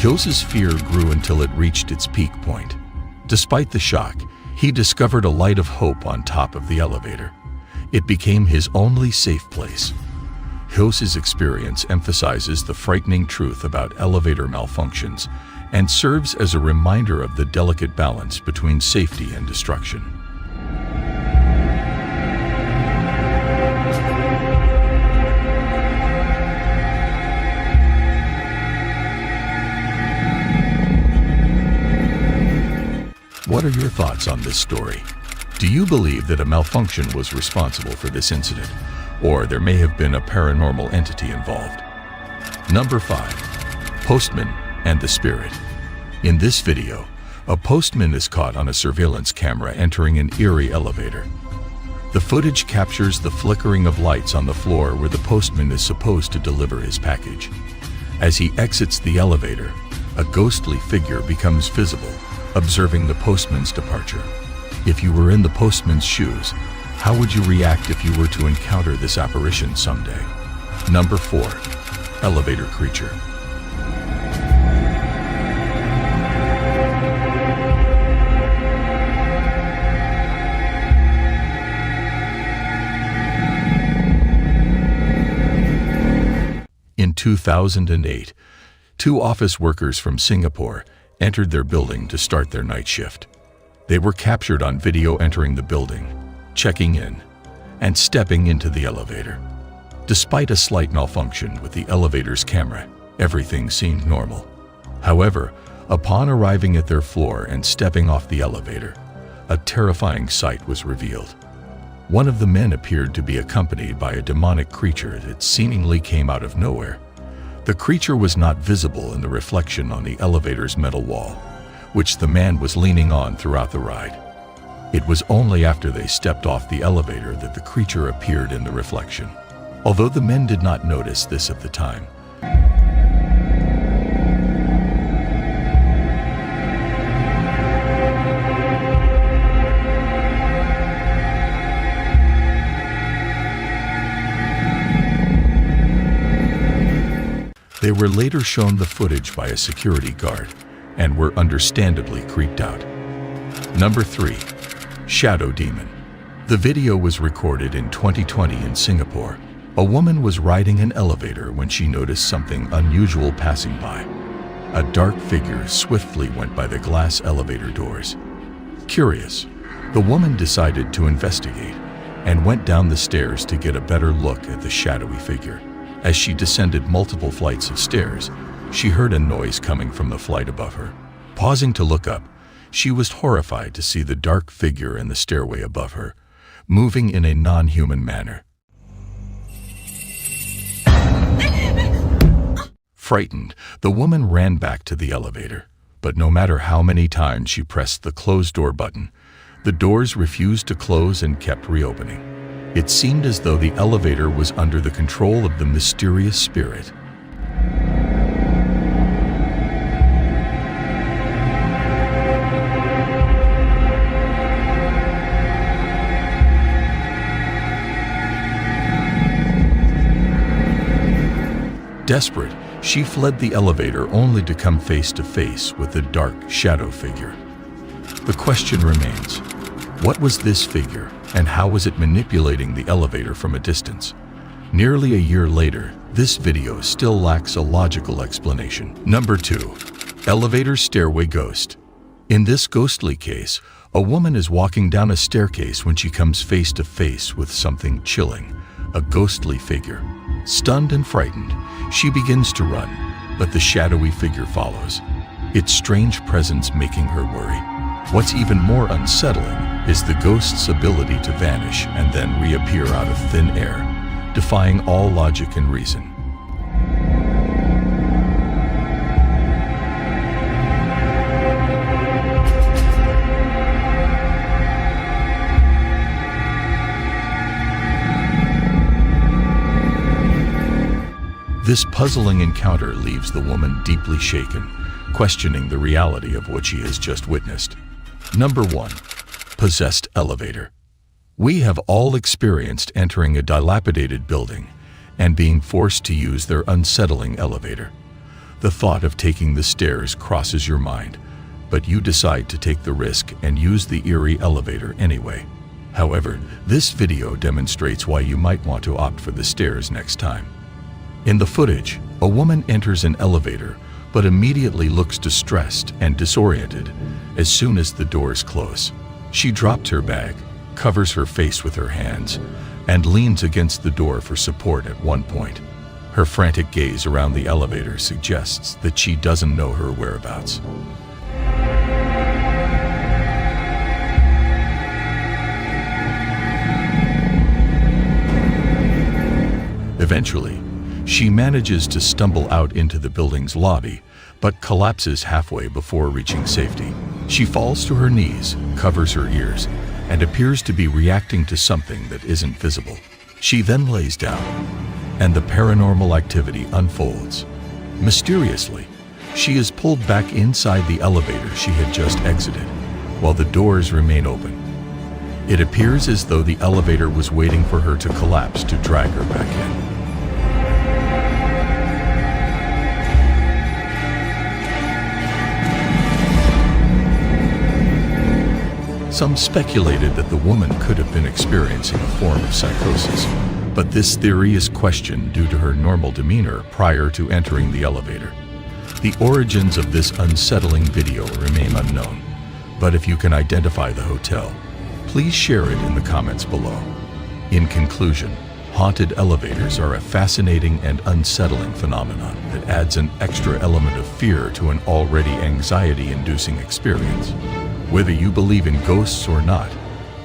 S2: Jose's fear grew until it reached its peak point. Despite the shock, he discovered a light of hope on top of the elevator. It became his only safe place. Jose's experience emphasizes the frightening truth about elevator malfunctions and serves as a reminder of the delicate balance between safety and destruction. What are your thoughts on this story? Do you believe that a malfunction was responsible for this incident, or there may have been a paranormal entity involved? Number 5. Postman and the Spirit. In this video, a postman is caught on a surveillance camera entering an eerie elevator. The footage captures the flickering of lights on the floor where the postman is supposed to deliver his package. As he exits the elevator, a ghostly figure becomes visible, observing the postman's departure. If you were in the postman's shoes, how would you react if you were to encounter this apparition someday? Number 4. Elevator creature. In 2008, 2 office workers from Singapore entered their building to start their night shift. They were captured on video entering the building, checking in, and stepping into the elevator. Despite a slight malfunction with the elevator's camera, everything seemed normal. However, upon arriving at their floor and stepping off the elevator, a terrifying sight was revealed. One of the men appeared to be accompanied by a demonic creature that seemingly came out of nowhere. The creature was not visible in the reflection on the elevator's metal wall, which the man was leaning on throughout the ride. It was only after they stepped off the elevator that the creature appeared in the reflection, although the men did not notice this at the time. They were later shown the footage by a security guard and were understandably creeped out. Number 3. Shadow Demon. The video was recorded in 2020 in Singapore. A woman was riding an elevator when she noticed something unusual passing by. A dark figure swiftly went by the glass elevator doors. Curious, the woman decided to investigate and went down the stairs to get a better look at the shadowy figure. As she descended multiple flights of stairs, she heard a noise coming from the flight above her. Pausing to look up, she was horrified to see the dark figure in the stairway above her, moving in a non-human manner. Frightened, the woman ran back to the elevator, but no matter how many times she pressed the close door button, the doors refused to close and kept reopening. It seemed as though the elevator was under the control of the mysterious spirit. Desperate, she fled the elevator only to come face to face with the dark shadow figure. The question remains, what was this figure and how was it manipulating the elevator from a distance? Nearly a year later, this video still lacks a logical explanation. Number 2. Elevator Stairway Ghost. In this ghostly case, a woman is walking down a staircase when she comes face to face with something chilling, a ghostly figure. Stunned and frightened, she begins to run, but the shadowy figure follows, its strange presence making her worry. What's even more unsettling is the ghost's ability to vanish and then reappear out of thin air, defying all logic and reason. This puzzling encounter leaves the woman deeply shaken, questioning the reality of what she has just witnessed. Number 1. Possessed Elevator. We have all experienced entering a dilapidated building and being forced to use their unsettling elevator. The thought of taking the stairs crosses your mind, but you decide to take the risk and use the eerie elevator anyway. However, this video demonstrates why you might want to opt for the stairs next time. In the footage, a woman enters an elevator but immediately looks distressed and disoriented as soon as the doors close. She drops her bag, covers her face with her hands, and leans against the door for support at one point. Her frantic gaze around the elevator suggests that she doesn't know her whereabouts. Eventually, she manages to stumble out into the building's lobby, but collapses halfway before reaching safety. She falls to her knees, covers her ears, and appears to be reacting to something that isn't visible. She then lays down, and the paranormal activity unfolds. Mysteriously, she is pulled back inside the elevator she had just exited, while the doors remain open. It appears as though the elevator was waiting for her to collapse to drag her back in. Some speculated that the woman could have been experiencing a form of psychosis, but this theory is questioned due to her normal demeanor prior to entering the elevator. The origins of this unsettling video remain unknown, but if you can identify the hotel, please share it in the comments below. In conclusion, Haunted elevators are a fascinating and unsettling phenomenon that adds an extra element of fear to an already anxiety-inducing experience. Whether you believe in ghosts or not,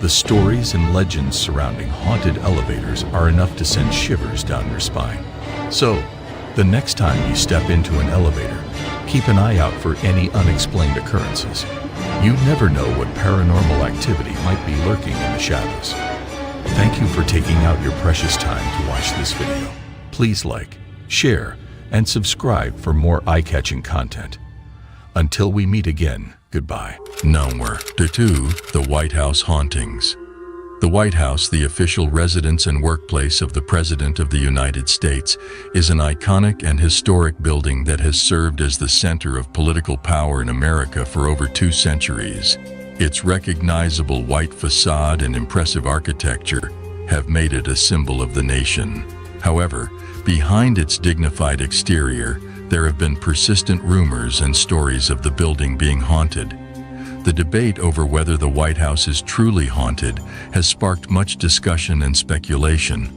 S2: the stories and legends surrounding haunted elevators are enough to send shivers down your spine. So, the next time you step into an elevator, keep an eye out for any unexplained occurrences. You never know what paranormal activity might be lurking in the shadows. Thank you for taking out your precious time to watch this video. Please like, share, and subscribe for more eye-catching content. Until we meet again, goodbye. Number 2, the White House hauntings. The White House, the official residence and workplace of the President of the United States, is an iconic and historic building that has served as the center of political power in America for over 2 centuries. Its recognizable white facade and impressive architecture have made it a symbol of the nation. However, behind its dignified exterior, there have been persistent rumors and stories of the building being haunted. The debate over whether the White House is truly haunted has sparked much discussion and speculation.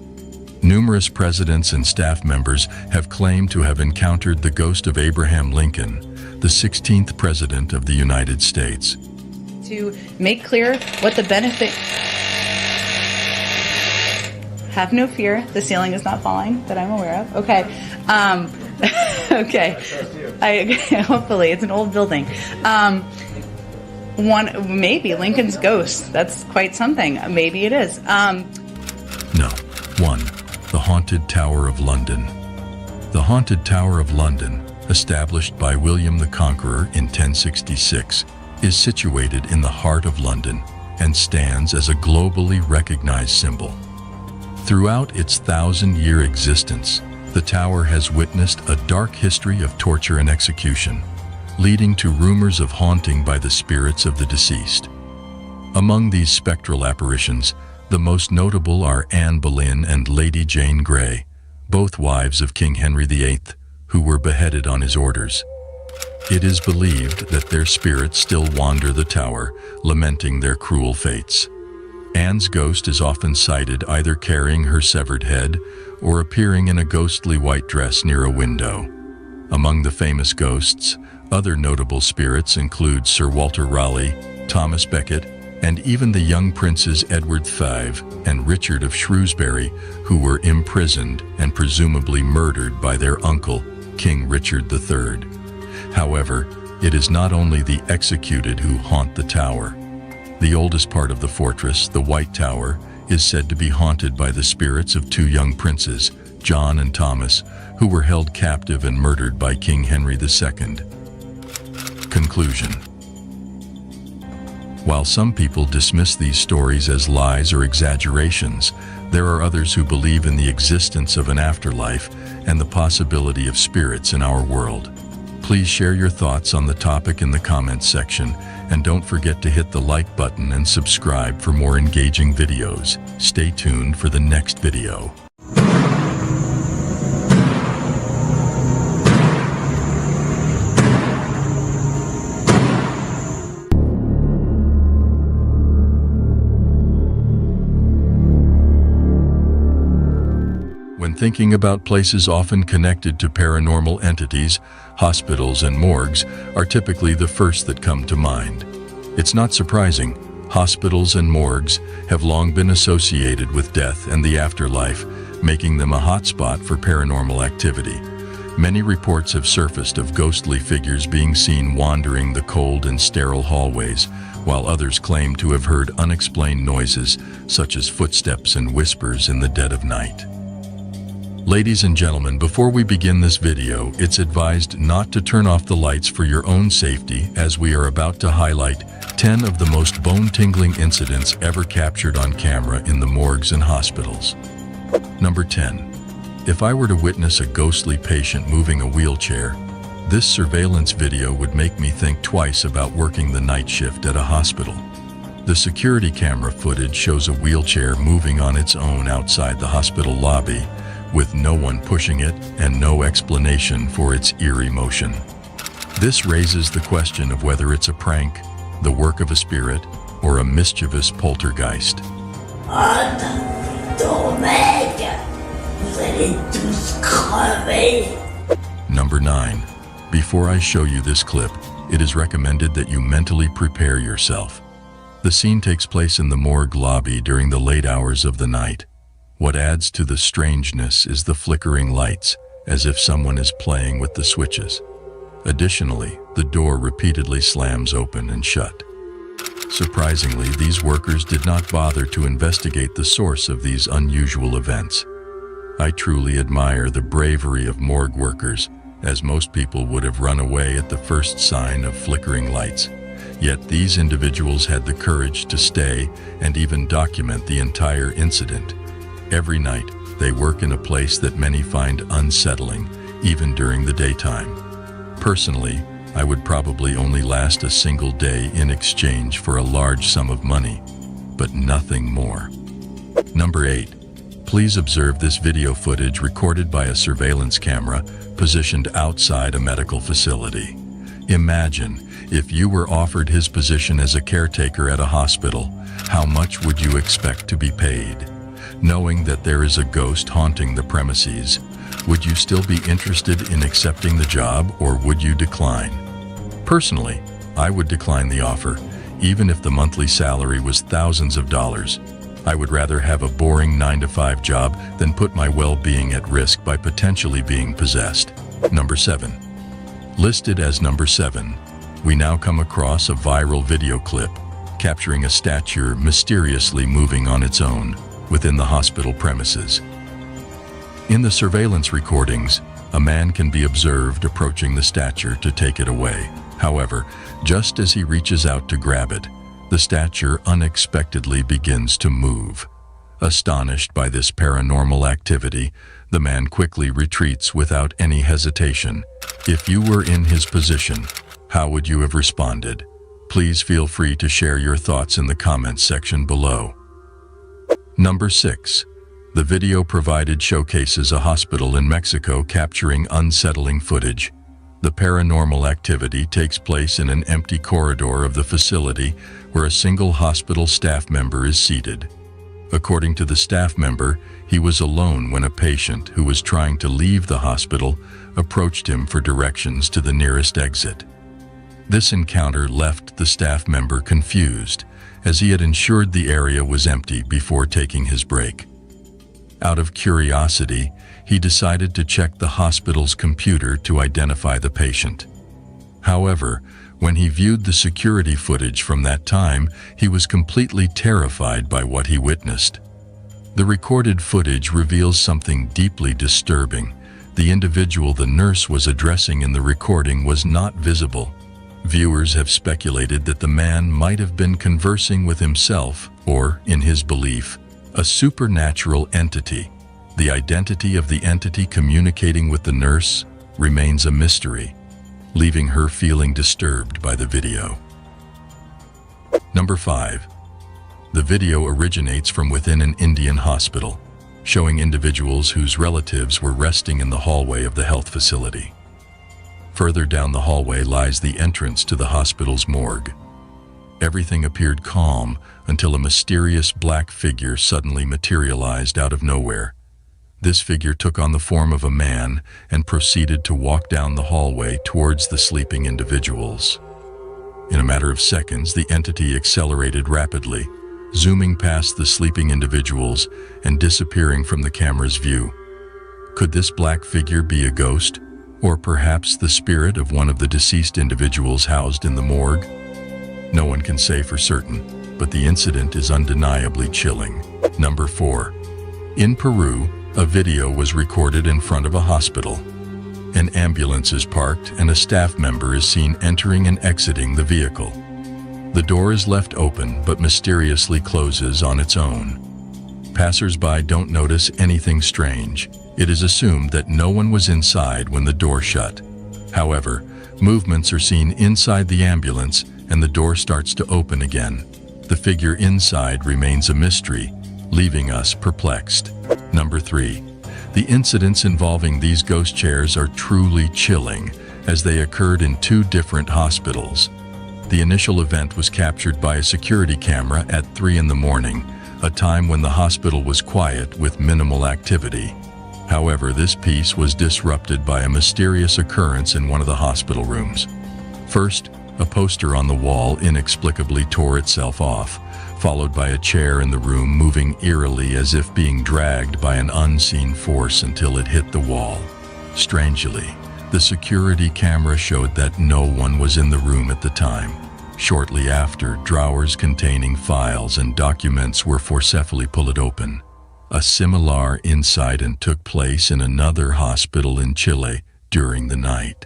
S2: Numerous presidents and staff members have claimed to have encountered the ghost of Abraham Lincoln, the 16th President of the United States.
S7: To make clear what the benefit... Have no fear, the ceiling is not falling that I'm aware of. Okay. Okay. Hopefully, it's an old building. Maybe Lincoln's ghost. That's quite something. Maybe it is.
S2: No. 1. The Haunted Tower of London. The Haunted Tower of London, established by William the Conqueror in 1066, is situated in the heart of London and stands as a globally recognized symbol. Throughout its 1,000-year existence, the tower has witnessed a dark history of torture and execution, leading to rumors of haunting by the spirits of the deceased. Among these spectral apparitions, the most notable are Anne Boleyn and Lady Jane Grey, both wives of King Henry VIII, who were beheaded on his orders. It is believed that their spirits still wander the tower, lamenting their cruel fates. Anne's ghost is often sighted either carrying her severed head or appearing in a ghostly white dress near a window. Among the famous ghosts, other notable spirits include Sir Walter Raleigh, Thomas Becket, and even the young princes Edward V and Richard of Shrewsbury, who were imprisoned and presumably murdered by their uncle, King Richard III. However, it is not only the executed who haunt the tower. The oldest part of the fortress, the White Tower, is said to be haunted by the spirits of 2 young princes, John and Thomas, who were held captive and murdered by King Henry II. Conclusion. While some people dismiss these stories as lies or exaggerations, there are others who believe in the existence of an afterlife and the possibility of spirits in our world. Please share your thoughts on the topic in the comments section, and don't forget to hit the like button and subscribe for more engaging videos. Stay tuned for the next video. When thinking about places often connected to paranormal entities, hospitals and morgues are typically the first that come to mind. It's not surprising. Hospitals and morgues have long been associated with death and the afterlife, making them a hotspot for paranormal activity. Many reports have surfaced of ghostly figures being seen wandering the cold and sterile hallways, while others claim to have heard unexplained noises such as footsteps and whispers in the dead of night. Ladies and gentlemen, before we begin this video, it's advised not to turn off the lights for your own safety, as we are about to highlight 10 of the most bone-tingling incidents ever captured on camera in the morgues and hospitals. Number 10. If I were to witness a ghostly patient moving a wheelchair, this surveillance video would make me think twice about working the night shift at a hospital. The security camera footage shows a wheelchair moving on its own outside the hospital lobby, with no one pushing it and no explanation for its eerie motion. This raises the question of whether it's a prank, the work of a spirit, or a mischievous poltergeist. Number 9. Before I show you this clip, it is recommended that you mentally prepare yourself. The scene takes place in the morgue lobby during the late hours of the night. What adds to the strangeness is the flickering lights, as if someone is playing with the switches. Additionally, the door repeatedly slams open and shut. Surprisingly, these workers did not bother to investigate the source of these unusual events. I truly admire the bravery of morgue workers, as most people would have run away at the first sign of flickering lights. Yet these individuals had the courage to stay and even document the entire incident. Every night, they work in a place that many find unsettling, even during the daytime. Personally, I would probably only last a single day in exchange for a large sum of money, but nothing more. Number 8. Please observe this video footage recorded by a surveillance camera positioned outside a medical facility. Imagine if you were offered his position as a caretaker at a hospital, how much would you expect to be paid? Knowing that there is a ghost haunting the premises, would you still be interested in accepting the job, or would you decline? Personally, I would decline the offer, even if the monthly salary was thousands of dollars. I would rather have a boring 9-to-5 job than put my well-being at risk by potentially being possessed. Number 7. Listed as number 7, we now come across a viral video clip capturing a statue mysteriously moving on its own within the hospital premises. In the surveillance recordings, a man can be observed approaching the statue to take it away. However, just as he reaches out to grab it, the statue unexpectedly begins to move. Astonished by this paranormal activity, the man quickly retreats without any hesitation. If you were in his position, how would you have responded? Please feel free to share your thoughts in the comments section below. Number 6. The video provided showcases a hospital in Mexico capturing unsettling footage. The paranormal activity takes place in an empty corridor of the facility where a single hospital staff member is seated. According to the staff member, he was alone when a patient who was trying to leave the hospital approached him for directions to the nearest exit. This encounter left the staff member confused, as he had ensured the area was empty before taking his break. Out of curiosity, he decided to check the hospital's computer to identify the patient. However, when he viewed the security footage from that time, he was completely terrified by what he witnessed. The recorded footage reveals something deeply disturbing. The individual the nurse was addressing in the recording was not visible. Viewers have speculated that the man might have been conversing with himself, or, in his belief, a supernatural entity. The identity of the entity communicating with the nurse remains a mystery, leaving her feeling disturbed by the video. Number 5. The video originates from within an Indian hospital, showing individuals whose relatives were resting in the hallway of the health facility. Further down the hallway lies the entrance to the hospital's morgue. Everything appeared calm until a mysterious black figure suddenly materialized out of nowhere. This figure took on the form of a man and proceeded to walk down the hallway towards the sleeping individuals. In a matter of seconds, the entity accelerated rapidly, zooming past the sleeping individuals and disappearing from the camera's view. Could this black figure be a ghost, or perhaps the spirit of one of the deceased individuals housed in the morgue? No one can say for certain, but the incident is undeniably chilling. Number 4. In Peru, a video was recorded in front of a hospital. An ambulance is parked and a staff member is seen entering and exiting the vehicle. The door is left open but mysteriously closes on its own. Passers-by don't notice anything strange. It is assumed that no one was inside when the door shut. However, movements are seen inside the ambulance and the door starts to open again. The figure inside remains a mystery, leaving us perplexed. Number 3. The incidents involving these ghost chairs are truly chilling, as they occurred in 2 different hospitals. The initial event was captured by a security camera at 3 in the morning, a time when the hospital was quiet with minimal activity. However, this peace was disrupted by a mysterious occurrence in one of the hospital rooms. First, a poster on the wall inexplicably tore itself off, followed by a chair in the room moving eerily as if being dragged by an unseen force until it hit the wall. Strangely, the security camera showed that no one was in the room at the time. Shortly after, drawers containing files and documents were forcefully pulled open. A similar incident took place in another hospital in Chile during the night.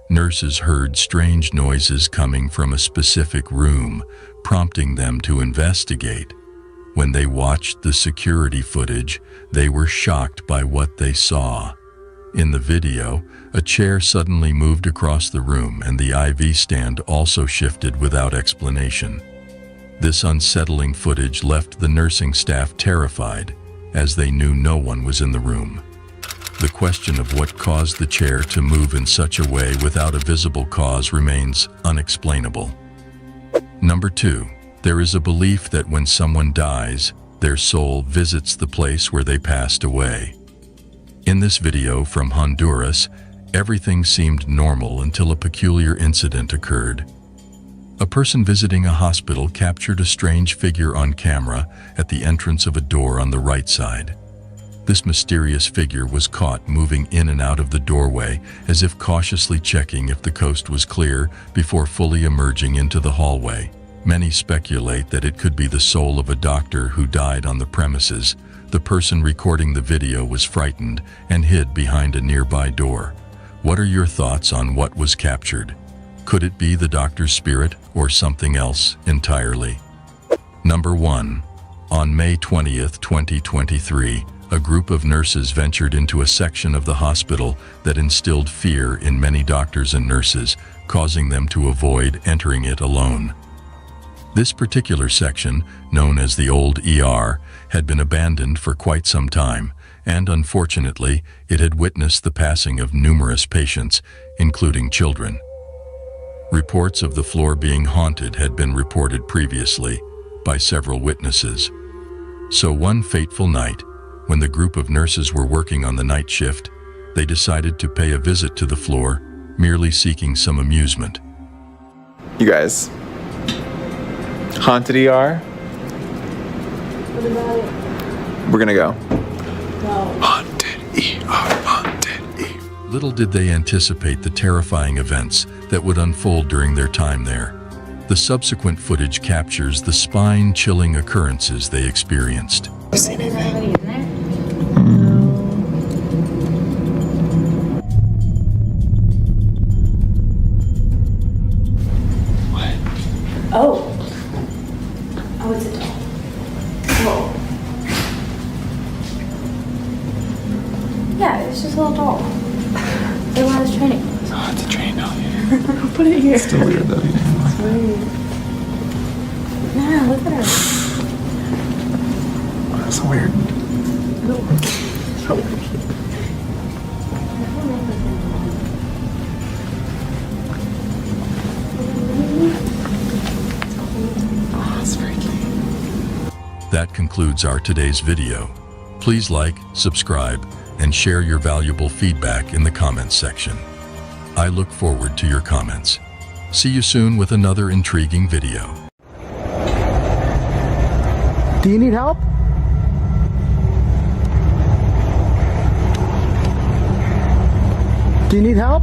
S2: Nurses heard strange noises coming from a specific room, prompting them to investigate. When they watched the security footage, they were shocked by what they saw. In the video, a chair suddenly moved across the room and the IV stand also shifted without explanation. This unsettling footage left the nursing staff terrified, as they knew no one was in the room. The question of what caused the chair to move in such a way without a visible cause remains unexplainable. Number 2. There is a belief that when someone dies, their soul visits the place where they passed away. In this video from Honduras, everything seemed normal until a peculiar incident occurred. A person visiting a hospital captured a strange figure on camera at the entrance of a door on the right side. This mysterious figure was caught moving in and out of the doorway as if cautiously checking if the coast was clear before fully emerging into the hallway. Many speculate that it could be the soul of a doctor who died on the premises. The person recording the video was frightened and hid behind a nearby door. What are your thoughts on what was captured? Could it be the doctor's spirit or something else entirely? Number 1. On May 20th, 2023, a group of nurses ventured into a section of the hospital that instilled fear in many doctors and nurses, causing them to avoid entering it alone. This particular section, known as the Old ER, had been abandoned for quite some time, and unfortunately, it had witnessed the passing of numerous patients, including children. Reports of the floor being haunted had been reported previously by several witnesses. So one fateful night, when the group of nurses were working on the night shift, they decided to pay a visit to the floor, merely seeking some amusement.
S15: You guys, haunted ER?
S14: What about it?
S15: We're gonna go.
S14: No.
S15: Haunted ER, haunted ER.
S2: Little did they anticipate the terrifying events that would unfold during their time there. The subsequent footage captures the spine-chilling occurrences they experienced.
S15: You see anything?
S14: Oh. Oh, it's a doll. Whoa. Yeah, it's just a little doll. They want his training.
S15: Oh, it's a train doll.
S14: Put it here.
S15: It's still weird though.
S14: It's weird. Nah, look at her.
S15: Oh, that's weird.
S14: So weird.
S15: Oh, it's freaky.
S2: That concludes our today's video. Please like, subscribe, and share your valuable feedback in the comments section. I look forward to your comments. See you soon with another intriguing video.
S18: Do you need help? Do you need help?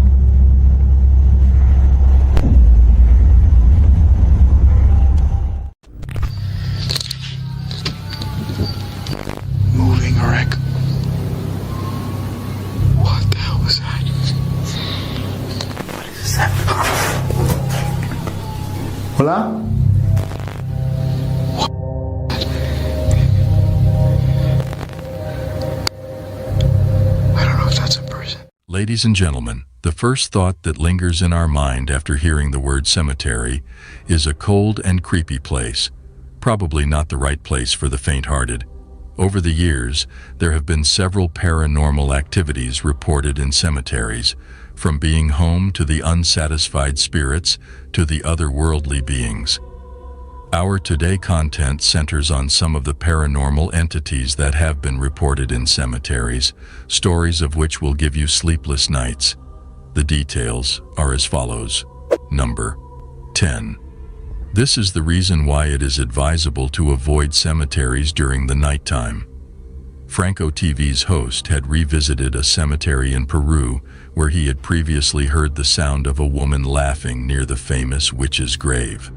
S15: Moving wreck. What the hell was that? What is that?
S18: Hola?
S15: I don't know if that's a person.
S2: Ladies and gentlemen, the first thought that lingers in our mind after hearing the word cemetery is a cold and creepy place. Probably not the right place for the faint-hearted. Over the years, there have been several paranormal activities reported in cemeteries, from being home to the unsatisfied spirits to the otherworldly beings. Our Today content centers on some of the paranormal entities that have been reported in cemeteries, stories of which will give you sleepless nights. The details are as follows. Number 10. This is the reason why it is advisable to avoid cemeteries during the nighttime. Franco TV's host had revisited a cemetery in Peru where he had previously heard the sound of a woman laughing near the famous witch's grave.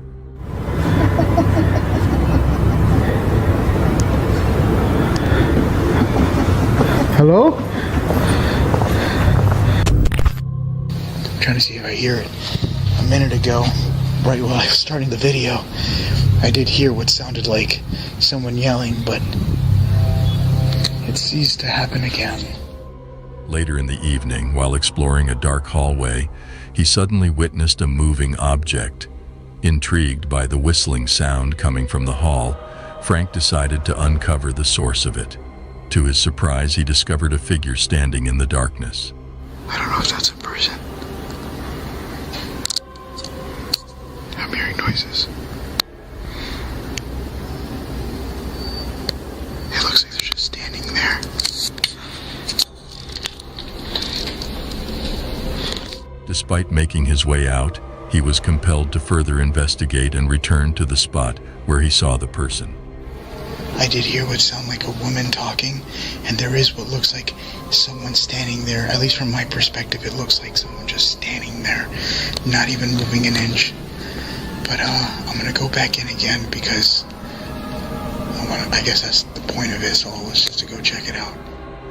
S12: Hello? I'm trying to see if I hear it. A minute ago, right while I was starting the video, I did hear what sounded like someone yelling, but it ceased to happen again.
S2: Later in the evening, while exploring a dark hallway, he suddenly witnessed a moving object. Intrigued by the whistling sound coming from the hall, Frank decided to uncover the source of it. To his surprise, he discovered a figure standing in the darkness.
S12: I don't know if that's a person. I'm hearing noises. It looks like they're just standing there.
S2: Despite making his way out, he was compelled to further investigate and return to the spot where he saw the person.
S12: I did hear what sounded like a woman talking, and there is what looks like someone standing there. At least from my perspective, it looks like someone just standing there, not even moving an inch. But I'm gonna go back in again because I guess that's the point of this all, is just to go check it out.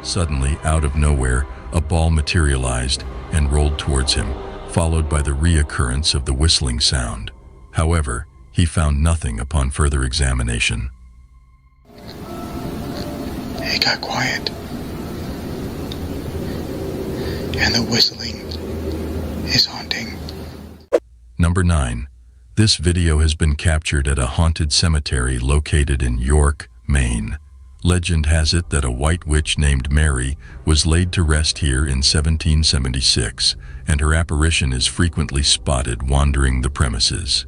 S2: Suddenly, out of nowhere, a ball materialized and rolled towards him, followed by the reoccurrence of the whistling sound. However, he found nothing upon further examination.
S12: It got quiet. And the whistling is haunting.
S2: Number 9. This video has been captured at a haunted cemetery located in York, Maine. Legend has it that a white witch named Mary was laid to rest here in 1776, and her apparition is frequently spotted wandering the premises.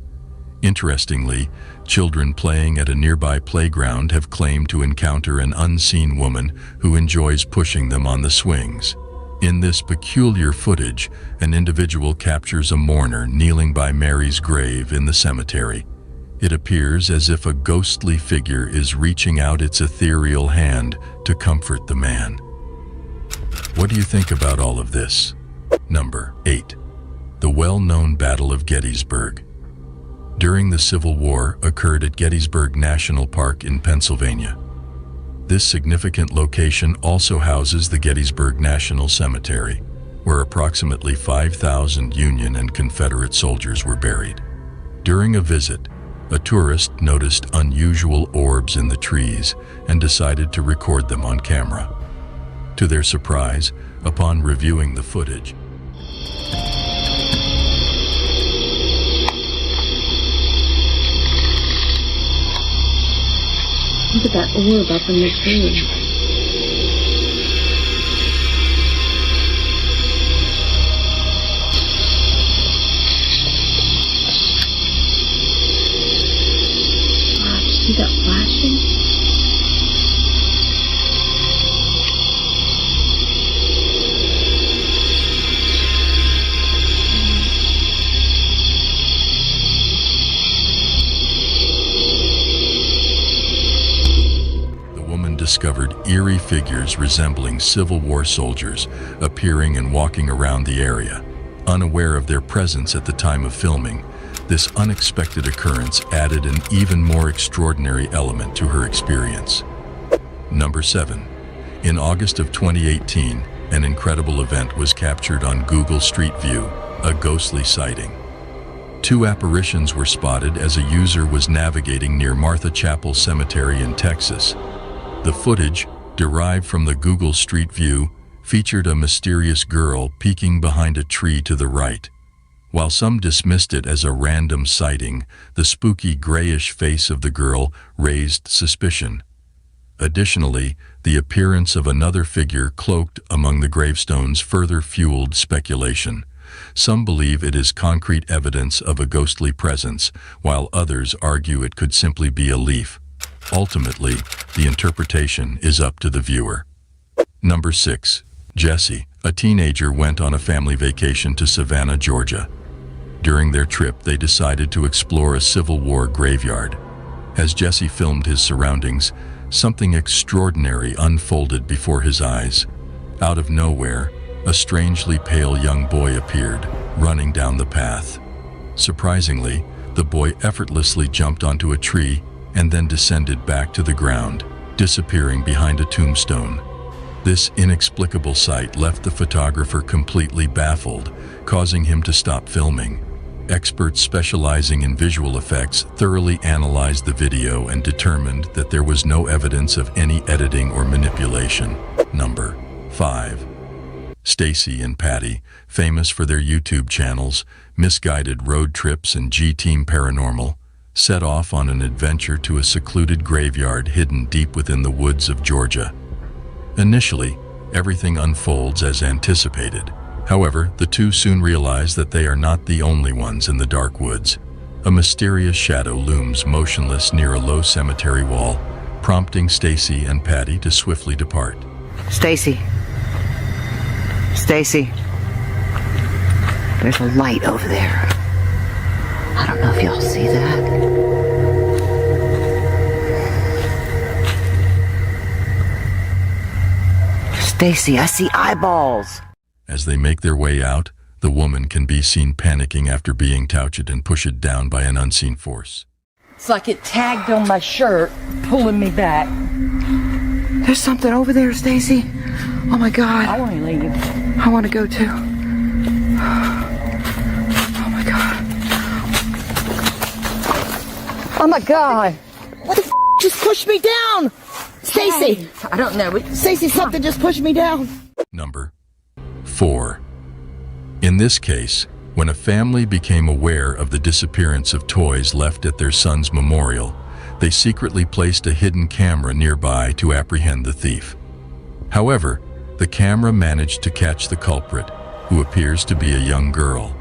S2: Interestingly, children playing at a nearby playground have claimed to encounter an unseen woman who enjoys pushing them on the swings. In this peculiar footage, an individual captures a mourner kneeling by Mary's grave in the cemetery. It appears as if a ghostly figure is reaching out its ethereal hand to comfort the man. What do you think about all of this? Number 8. The well-known Battle of Gettysburg. During the Civil War occurred at Gettysburg National Park in Pennsylvania. This significant location also houses the Gettysburg National Cemetery, where approximately 5,000 Union and Confederate soldiers were buried. During a visit, a tourist noticed unusual orbs in the trees and decided to record them on camera. To their surprise, upon reviewing the footage,
S14: look at that orb up in the tree. Wow, did you see that flashing?
S2: discovered eerie figures resembling Civil War soldiers appearing and walking around the area. Unaware of their presence at the time of filming, this unexpected occurrence added an even more extraordinary element to her experience. Number 7. In August of 2018, an incredible event was captured on Google Street View, a ghostly sighting. 2 apparitions were spotted as a user was navigating near Martha Chapel Cemetery in Texas. The footage, derived from the Google Street View, featured a mysterious girl peeking behind a tree to the right. While some dismissed it as a random sighting, the spooky grayish face of the girl raised suspicion. Additionally, the appearance of another figure cloaked among the gravestones further fueled speculation. Some believe it is concrete evidence of a ghostly presence, while others argue it could simply be a leaf. Ultimately, the interpretation is up to the viewer. Number 6. Jesse, a teenager, went on a family vacation to Savannah, Georgia. During their trip, they decided to explore a Civil War graveyard. As Jesse filmed his surroundings, something extraordinary unfolded before his eyes. Out of nowhere, a strangely pale young boy appeared, running down the path. Surprisingly, the boy effortlessly jumped onto a tree and then descended back to the ground, disappearing behind a tombstone. This inexplicable sight left the photographer completely baffled, causing him to stop filming. Experts specializing in visual effects thoroughly analyzed the video and determined that there was no evidence of any editing or manipulation. Number 5. Stacy and Patty, famous for their YouTube channels, Misguided Road Trips and G-Team Paranormal, set off on an adventure to a secluded graveyard hidden deep within the woods of Georgia. Initially, everything unfolds as anticipated. However, the two soon realize that they are not the only ones in the dark woods. A mysterious shadow looms motionless near a low cemetery wall, prompting Stacy and Patty to swiftly depart.
S15: Stacy. Stacy. There's a light over there. I don't know if y'all see that. Stacy, I see eyeballs.
S2: As they make their way out, the woman can be seen panicking after being touched and pushed down by an unseen force.
S17: It's like it tagged on my shirt, pulling me back.
S15: There's something over there, Stacy. Oh my God.
S17: I want to leave.
S15: I want to go too. Oh my God.
S17: Oh my God. What the just pushed me down? Stacy. Hey, I don't know. Stacy, something just pushed me down.
S2: Number 4. In this case, when a family became aware of the disappearance of toys left at their son's memorial, they secretly placed a hidden camera nearby to apprehend the thief. However, the camera managed to catch the culprit, who appears to be a young girl.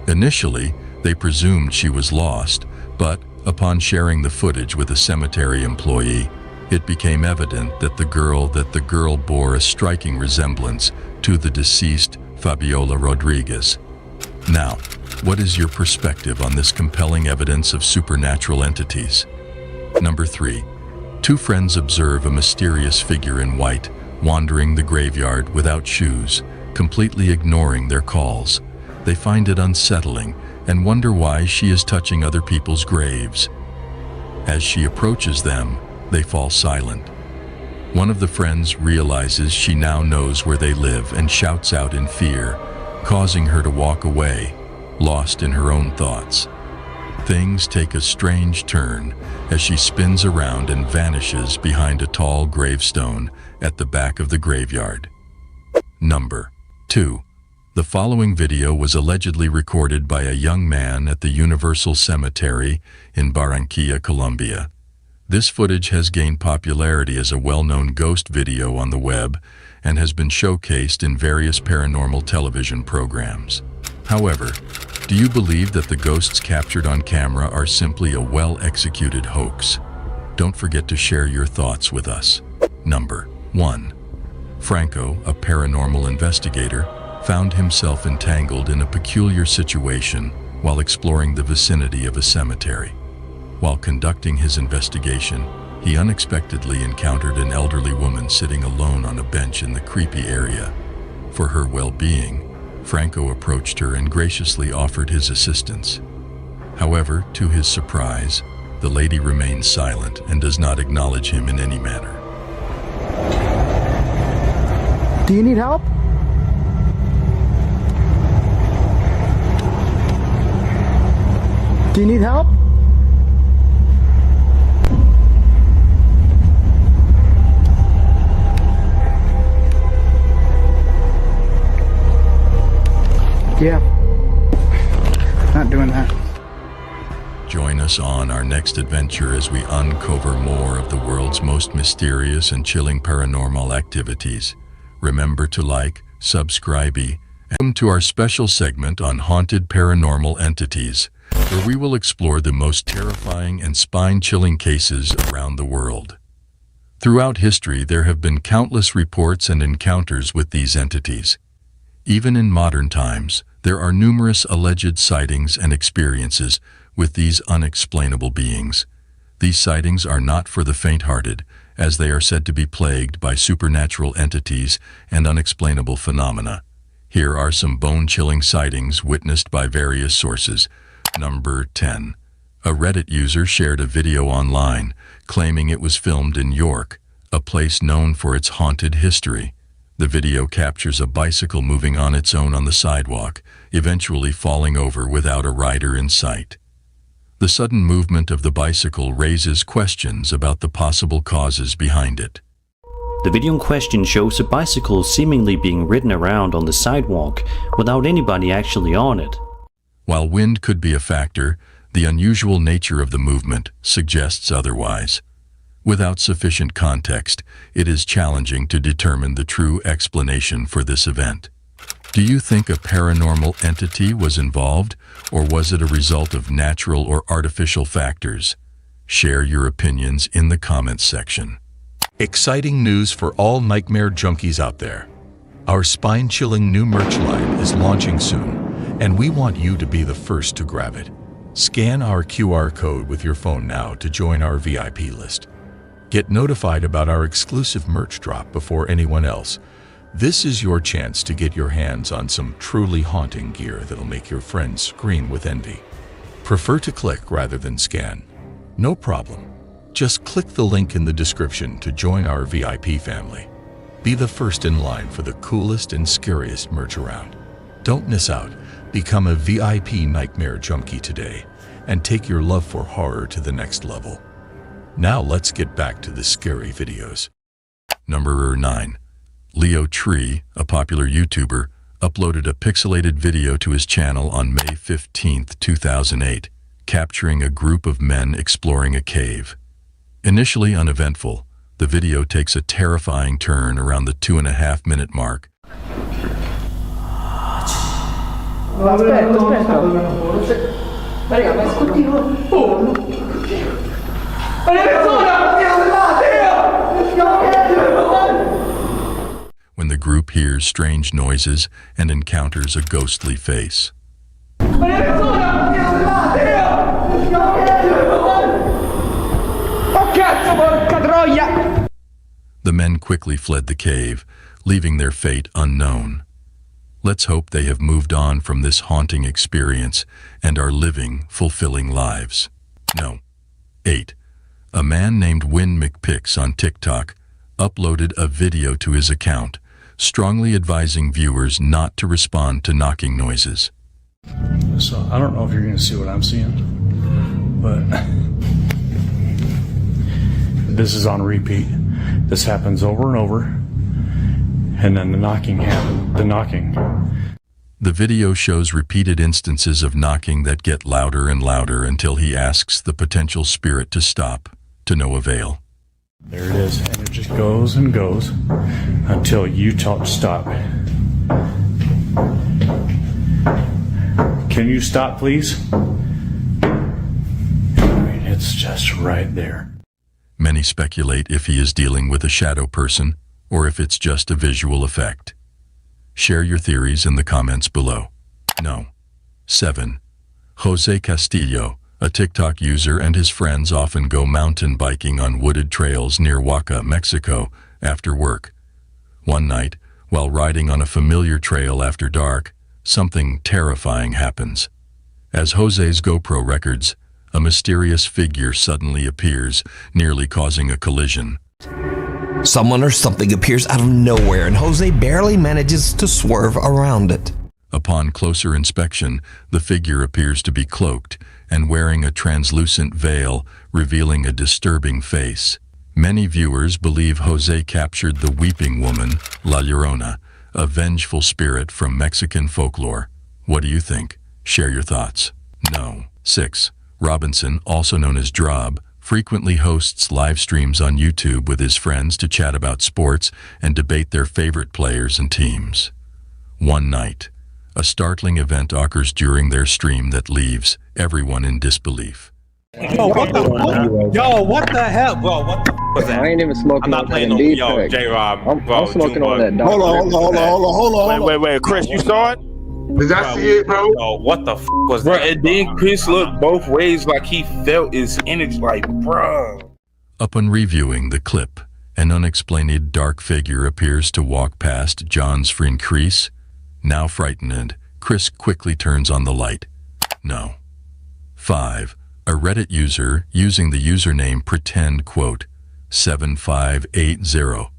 S2: Initially, they presumed she was lost, but upon sharing the footage with a cemetery employee, it became evident that the girl bore a striking resemblance to the deceased Fabiola Rodriguez. Now, what is your perspective on this compelling evidence of supernatural entities? Number 3. Two friends observe a mysterious figure in white wandering the graveyard without shoes, completely ignoring their calls. They find it unsettling and wonder why she is touching other people's graves. As she approaches them, they fall silent. One of the friends realizes she now knows where they live and shouts out in fear, causing her to walk away, lost in her own thoughts. Things take a strange turn as she spins around and vanishes behind a tall gravestone at the back of the graveyard. Number 2. The following video was allegedly recorded by a young man at the Universal Cemetery in Barranquilla, Colombia. This footage has gained popularity as a well-known ghost video on the web and has been showcased in various paranormal television programs. However, do you believe that the ghosts captured on camera are simply a well-executed hoax? Don't forget to share your thoughts with us. Number 1. Franco, a paranormal investigator, found himself entangled in a peculiar situation while exploring the vicinity of a cemetery. While conducting his investigation, he unexpectedly encountered an elderly woman sitting alone on a bench in the creepy area. For her well-being, Franco approached her and graciously offered his assistance. However, to his surprise, the lady remains silent and does not acknowledge him in any manner.
S20: Do you need help? Do you need help? Yeah. Not doing that.
S2: Join us on our next adventure as we uncover more of the world's most mysterious and chilling paranormal activities. Remember to like, subscribe, Welcome to our special segment on haunted paranormal entities, where we will explore the most terrifying and spine-chilling cases around the world. Throughout history, there have been countless reports and encounters with these entities. Even in modern times, there are numerous alleged sightings and experiences with these unexplainable beings. These sightings are not for the faint-hearted, as they are said to be plagued by supernatural entities and unexplainable phenomena. Here are some bone-chilling sightings witnessed by various sources. Number 10. A Reddit user shared a video online claiming it was filmed in York, a place known for its haunted history. The video captures a bicycle moving on its own on the sidewalk, eventually falling over without a rider in sight. The sudden movement of the bicycle raises questions about the possible causes behind it.
S3: The video in question shows a bicycle seemingly being ridden around on the sidewalk without anybody actually on it.
S2: While wind could be a factor, the unusual nature of the movement suggests otherwise. Without sufficient context, it is challenging to determine the true explanation for this event. Do you think a paranormal entity was involved, or was it a result of natural or artificial factors? Share your opinions in the comments section. Exciting news for all Nightmare Junkies out there. Our spine-chilling new merch line is launching soon, and we want you to be the first to grab it. Scan our QR code with your phone now to join our VIP list. Get notified about our exclusive merch drop before anyone else. This is your chance to get your hands on some truly haunting gear that'll make your friends scream with envy. Prefer to click rather than scan? No problem. Just click the link in the description to join our VIP family. Be the first in line for the coolest and scariest merch around. Don't miss out. Become a VIP Nightmare Junkie today and take your love for horror to the next level. Now let's get back to the scary videos. Number 9. Leo Tree, a popular YouTuber, uploaded a pixelated video to his channel on May 15, 2008, capturing a group of men exploring a cave. Initially uneventful, the video takes a terrifying turn around the 2.5-minute mark. When the group hears strange noises and encounters a ghostly face. The men quickly fled the cave, leaving their fate unknown. Let's hope they have moved on from this haunting experience and are living fulfilling lives. No. 8. A man named Win McPix on TikTok uploaded a video to his account, strongly advising viewers not to respond to knocking noises.
S6: So I don't know if you're going to see what I'm seeing, but this is on repeat. This happens over and over, and then the knocking happens.
S2: The video shows repeated instances of knocking that get louder and louder until he asks the potential spirit to stop, to no avail.
S6: There it is, and it just goes and goes until you tell it to stop. Can you stop, please? I mean, it's just right there.
S2: Many speculate if he is dealing with a shadow person or if it's just a visual effect. Share your theories in the comments below. No. 7. Jose Castillo, a TikTok user, and his friends often go mountain biking on wooded trails near Oaxaca, Mexico, after work. One night, while riding on a familiar trail after dark, something terrifying happens. As Jose's GoPro records, a mysterious figure suddenly appears, nearly causing a collision.
S19: Someone or something appears out of nowhere, and Jose barely manages to swerve around it.
S2: Upon closer inspection, the figure appears to be cloaked and wearing a translucent veil, revealing a disturbing face. Many viewers believe Jose captured the weeping woman, La Llorona, a vengeful spirit from Mexican folklore. What do you think? Share your thoughts. No. 6. Robinson, also known as Drob, frequently hosts live streams on YouTube with his friends to chat about sports and debate their favorite players and teams. One night, A startling event occurs during their stream that leaves everyone in disbelief.
S10: Yo, what the fuck? Yo, what the hell? Bro, what the fuck was that?
S8: I ain't even smoking
S10: I'm not
S8: on
S10: playing
S8: that
S10: no,
S8: deep
S10: yo,
S8: pack.
S10: J-Rob.
S8: I'm smoking on that dark.
S10: Wait, Chris, you saw it?
S22: Did I see it, bro?
S10: Yo, what the fuck was that?
S22: And then Chris looked both ways like he felt his energy, like, bro.
S2: Upon reviewing the clip, an unexplained dark figure appears to walk past John's friend Chris. Now frightened, Chris quickly turns on the light. No. 5. A Reddit user using the username pretend7580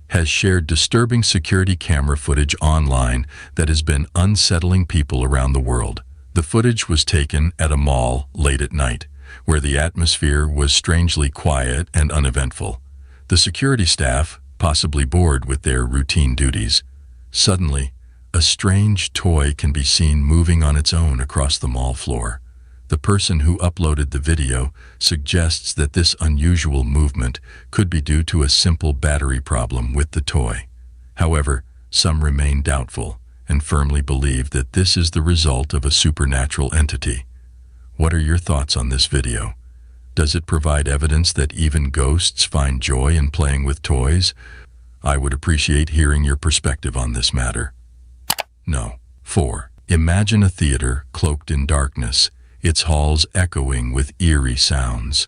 S2: has shared disturbing security camera footage online that has been unsettling people around the world. The footage was taken at a mall late at night, where the atmosphere was strangely quiet and uneventful. The security staff, possibly bored with their routine duties, suddenly, a strange toy can be seen moving on its own across the mall floor. The person who uploaded the video suggests that this unusual movement could be due to a simple battery problem with the toy. However, some remain doubtful and firmly believe that this is the result of a supernatural entity. What are your thoughts on this video? Does it provide evidence that even ghosts find joy in playing with toys? I would appreciate hearing your perspective on this matter. No. 4. Imagine a theater cloaked in darkness, its halls echoing with eerie sounds.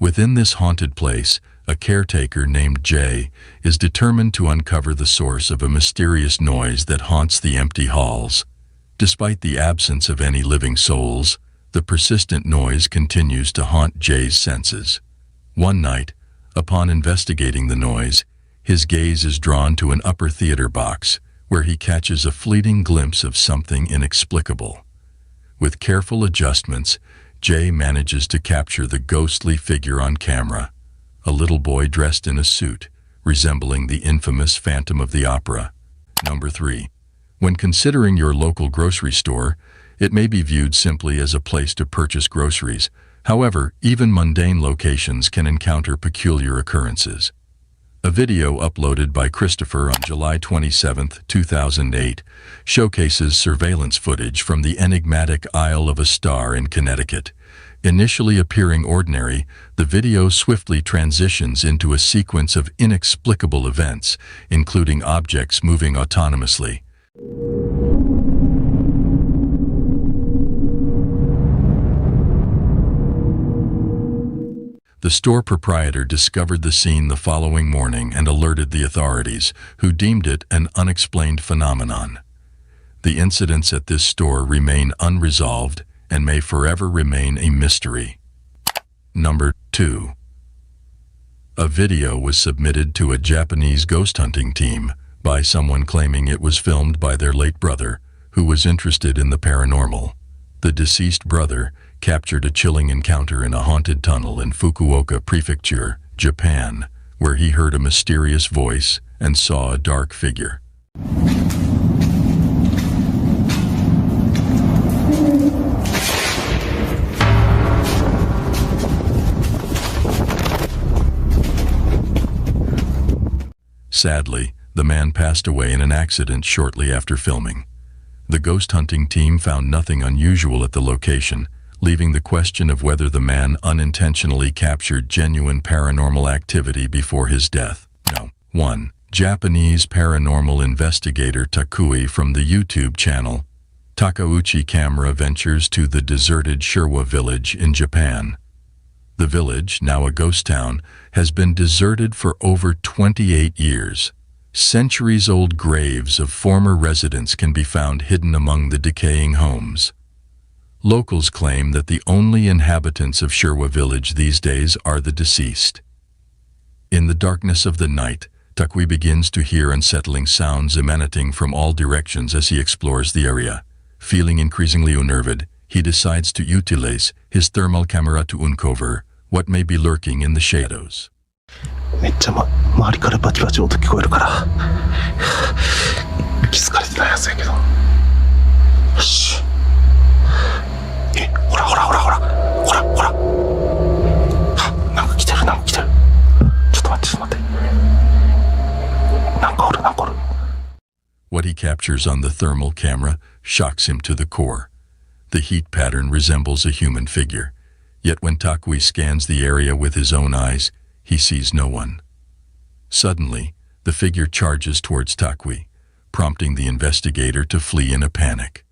S2: Within this haunted place, a caretaker named Jay is determined to uncover the source of a mysterious noise that haunts the empty halls. Despite the absence of any living souls, the persistent noise continues to haunt Jay's senses. One night, upon investigating the noise, his gaze is drawn to an upper theater box, where he catches a fleeting glimpse of something inexplicable. With careful adjustments, Jay manages to capture the ghostly figure on camera, a little boy dressed in a suit, resembling the infamous Phantom of the Opera. Number 3. When considering your local grocery store, it may be viewed simply as a place to purchase groceries. However, even mundane locations can encounter peculiar occurrences. A video uploaded by Christopher on July 27, 2008, showcases surveillance footage from the enigmatic Isle of a Star in Connecticut. Initially appearing ordinary, the video swiftly transitions into a sequence of inexplicable events, including objects moving autonomously. The store proprietor discovered the scene the following morning and alerted the authorities, who deemed it an unexplained phenomenon. The incidents at this store remain unresolved and may forever remain a mystery. Number 2. A video was submitted to a Japanese ghost hunting team by someone claiming it was filmed by their late brother, who was interested in the paranormal. The deceased brother captured a chilling encounter in a haunted tunnel in Fukuoka Prefecture, Japan, where he heard a mysterious voice and saw a dark figure. Sadly, the man passed away in an accident shortly after filming. The ghost hunting team found nothing unusual at the location, leaving the question of whether the man unintentionally captured genuine paranormal activity before his death. No. 1. Japanese paranormal investigator Takui from the YouTube channel Takauchi Camera ventures to the deserted Sherwa village in Japan. The village, now a ghost town, has been deserted for over 28 years. Centuries-old graves of former residents can be found hidden among the decaying homes. Locals claim that the only inhabitants of Sherwa village these days are the deceased. In the darkness of the night, Takui begins to hear unsettling sounds emanating from all directions as he explores the area. Feeling increasingly unnerved, he decides to utilize his thermal camera to uncover what may be lurking in the shadows.
S9: めっちゃ周りからバチバチ音聞こえるから気づかれてないはずやけどよしほらほらほらほらほらほらなんか来てるなんか来てるちょっと待ってなんかおるなんかおる
S2: What he captured captures on the thermal camera shocks him to the core. The heat pattern resembles a human figure, yet when Takwi scans the area with his own eyes, he sees no one. Suddenly, the figure charges towards Takwi, prompting the investigator to flee in a panic.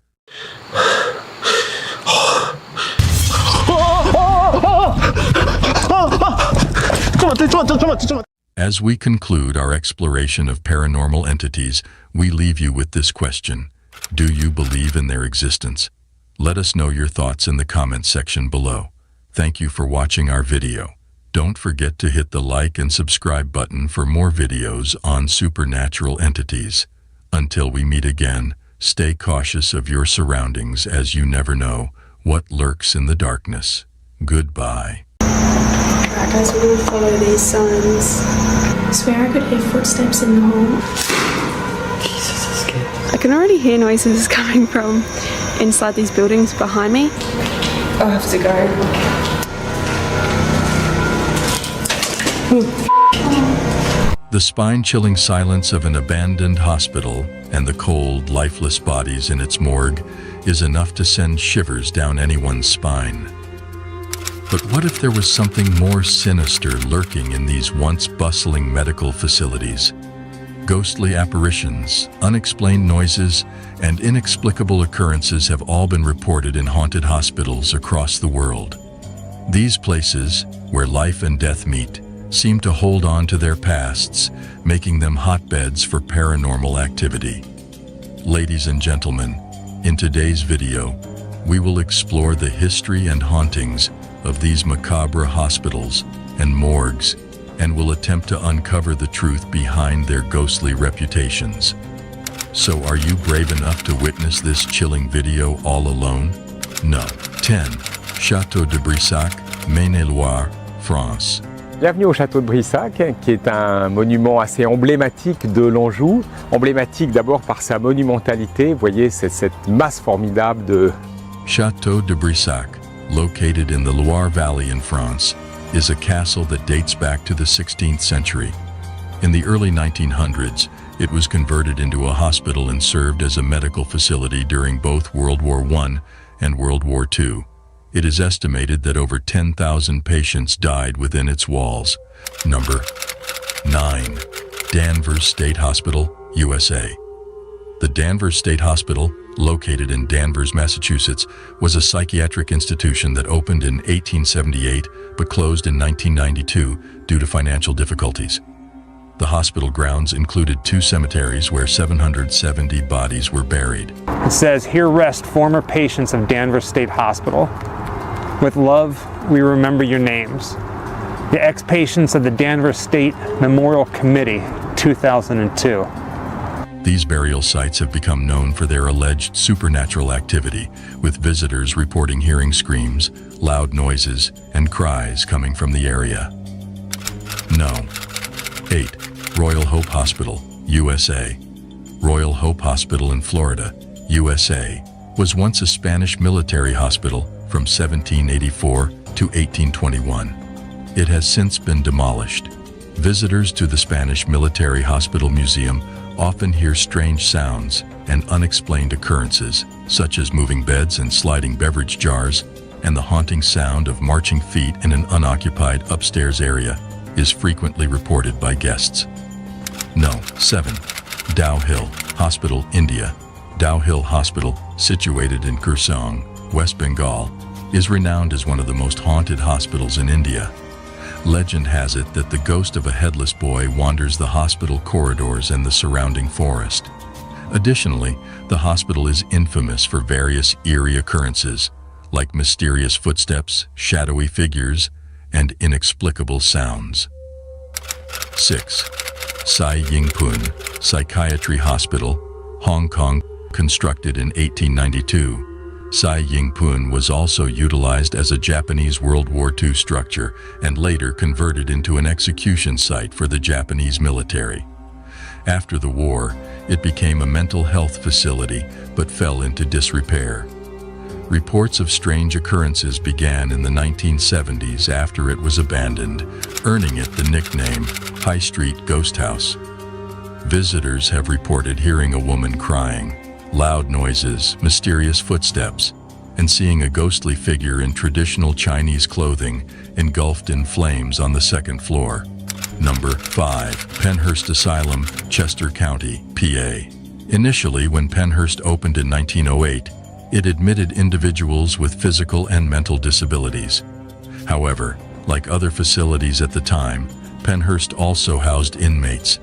S2: As we conclude our exploration of paranormal entities, we leave you with this question. Do you believe in their existence? Let us know your thoughts in the comments section below. Thank you for watching our video. Don't forget to hit the like and subscribe button for more videos on supernatural entities. Until we meet again, stay cautious of your surroundings as you never know what lurks in the darkness. Goodbye.
S14: Alright guys, we're gonna follow these signs. I swear I could hear footsteps in the hall. Jesus, I'm scared. I can already hear noises coming from inside these buildings behind me. I have to go.
S2: The spine-chilling silence of an abandoned hospital and the cold, lifeless bodies in its morgue is enough to send shivers down anyone's spine. But what if there was something more sinister lurking in these once bustling medical facilities? Ghostly apparitions, unexplained noises, and inexplicable occurrences have all been reported in haunted hospitals across the world. These places, where life and death meet, seem to hold on to their pasts, making them hotbeds for paranormal activity. Ladies and gentlemen, in today's video, we will explore the history and hauntings of these macabre hospitals and morgues, and will attempt to uncover the truth behind their ghostly reputations. So are you brave enough to witness this chilling video all alone? No. 10. Château de Brissac, Maine-et-Loire, France.
S8: Bienvenue au château de Brissac, qui est un monument assez emblématique de l'Anjou. Emblématique d'abord par sa monumentalité, vous voyez, c'est cette masse formidable de...
S2: Château de Brissac, located in the Loire Valley in France, is a castle that dates back to the 16th century. In the early 1900s, it was converted into a hospital and served as a medical facility during both World War I and World War II. It is estimated that over 10,000 patients died within its walls. Number 9. Danvers State Hospital, USA. The Danvers State Hospital, located in Danvers, Massachusetts, was a psychiatric institution that opened in 1878 but closed in 1992 due to financial difficulties. The hospital grounds included 2 cemeteries where 770 bodies were buried.
S1: It says, "Here rest former patients of Danvers State Hospital. With love, we remember your names. The ex-patients of the Danvers State Memorial Committee, 2002.
S2: These burial sites have become known for their alleged supernatural activity, with visitors reporting hearing screams, loud noises, and cries coming from the area. No. 8. Royal Hope Hospital, USA. Royal Hope Hospital in Florida, USA, was once a Spanish military hospital from 1784 to 1821. It has since been demolished. Visitors to the Spanish Military Hospital Museum often hear strange sounds and unexplained occurrences, such as moving beds and sliding beverage jars, and the haunting sound of marching feet in an unoccupied upstairs area is frequently reported by guests. No. 7. Dow Hill Hospital, India. Dow Hill Hospital, situated in Kurseong, West Bengal, is renowned as one of the most haunted hospitals in India. Legend has it that the ghost of a headless boy wanders the hospital corridors and the surrounding forest. Additionally, the hospital is infamous for various eerie occurrences, like mysterious footsteps, shadowy figures, and inexplicable sounds. 6. Sai Ying Pun Psychiatry Hospital, Hong Kong, constructed in 1892. Sai Ying Pun was also utilized as a Japanese World War II structure and later converted into an execution site for the Japanese military. After the war, it became a mental health facility but fell into disrepair. Reports of strange occurrences began in the 1970s after it was abandoned, earning it the nickname High Street Ghost House. Visitors have reported hearing a woman crying, loud noises, mysterious footsteps, and seeing a ghostly figure in traditional Chinese clothing engulfed in flames on the second floor. Number 5. Pennhurst Asylum, Chester County, PA. Initially, when Pennhurst opened in 1908, it admitted individuals with physical and mental disabilities. However, like other facilities at the time, Pennhurst also housed inmates.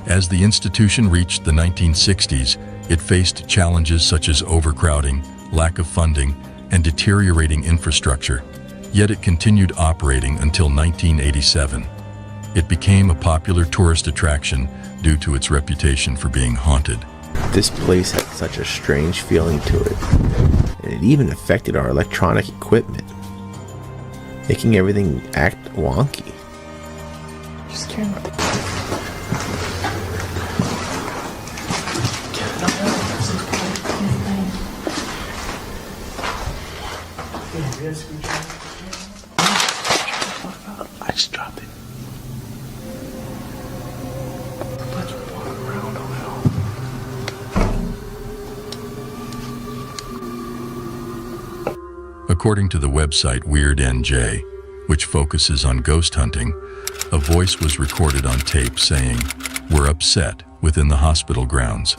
S2: As the institution reached the 1960s, it faced challenges such as overcrowding, lack of funding, and deteriorating infrastructure, yet it continued operating until 1987. It became a popular tourist attraction due to its reputation for being haunted.
S11: This place had such a strange feeling to it, and it even affected our electronic equipment, making everything act wonky.
S15: Just caring about the
S11: I just dropped it. Let's walk around a little.
S2: According to the website WeirdNJ, which focuses on ghost hunting, a voice was recorded on tape saying, "We're upset," within the hospital grounds.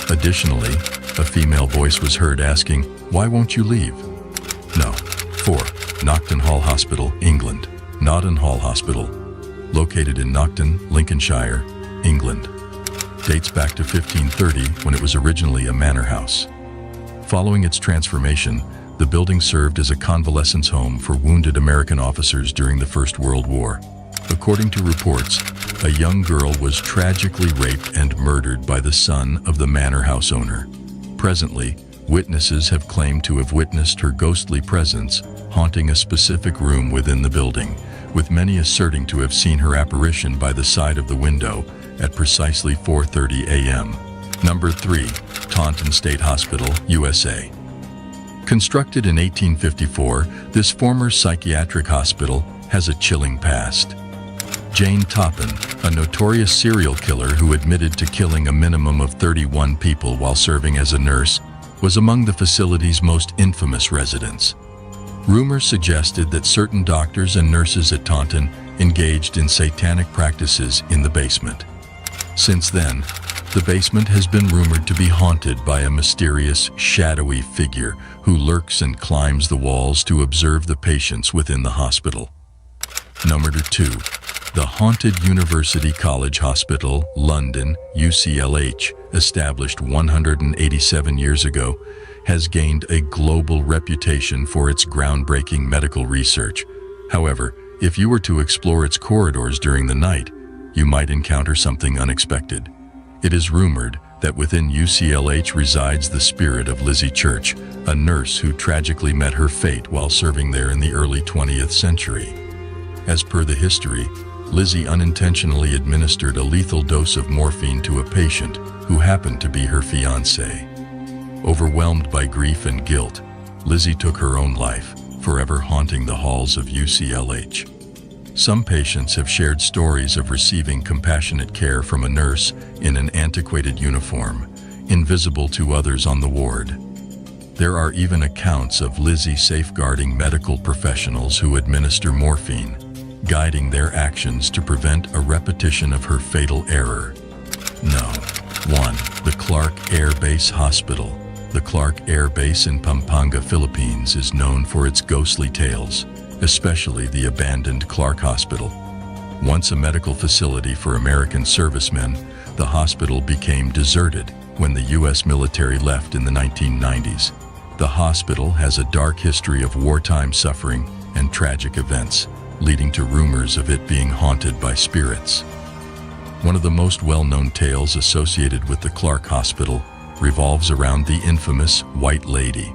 S2: Additionally, a female voice was heard asking, "Why won't you leave?" No. 4. Nocton Hall Hospital, England. Notton Hall Hospital, located in Nocton, Lincolnshire, England. Dates back to 1530 when it was originally a manor house. Following its transformation, the building served as a convalescence home for wounded American officers during the First World War. According to reports, a young girl was tragically raped and murdered by the son of the manor house owner. Presently, witnesses have claimed to have witnessed her ghostly presence haunting a specific room within the building, with many asserting to have seen her apparition by the side of the window at precisely 4:30 a.m. Number 3. Taunton State Hospital, USA. Constructed in 1854, this former psychiatric hospital has a chilling past. Jane Toppin, a notorious serial killer who admitted to killing a minimum of 31 people while serving as a nurse, was among the facility's most infamous residents. Rumors suggested that certain doctors and nurses at Taunton engaged in satanic practices in the basement. Since then, the basement has been rumored to be haunted by a mysterious, shadowy figure who lurks and climbs the walls to observe the patients within the hospital. Number 2. The Haunted University College Hospital, London, UCLH, established 187 years ago, has gained a global reputation for its groundbreaking medical research. However, if you were to explore its corridors during the night, you might encounter something unexpected. It is rumored that within UCLH resides the spirit of Lizzie Church, a nurse who tragically met her fate while serving there in the early 20th century. As per the history, Lizzie unintentionally administered a lethal dose of morphine to a patient who happened to be her fiancé. Overwhelmed by grief and guilt, Lizzie took her own life, forever haunting the halls of UCLH. Some patients have shared stories of receiving compassionate care from a nurse in an antiquated uniform, invisible to others on the ward. There are even accounts of Lizzie safeguarding medical professionals who administer morphine, guiding their actions to prevent a repetition of her fatal error. No. 1. The Clark Air Base Hospital. The Clark Air Base in Pampanga, Philippines is known for its ghostly tales, especially the abandoned Clark Hospital. Once a medical facility for American servicemen, the hospital became deserted when the U.S. military left in the 1990s. The hospital has a dark history of wartime suffering and tragic events, leading to rumors of it being haunted by spirits. One of the most well-known tales associated with the Clark Hospital revolves around the infamous White Lady.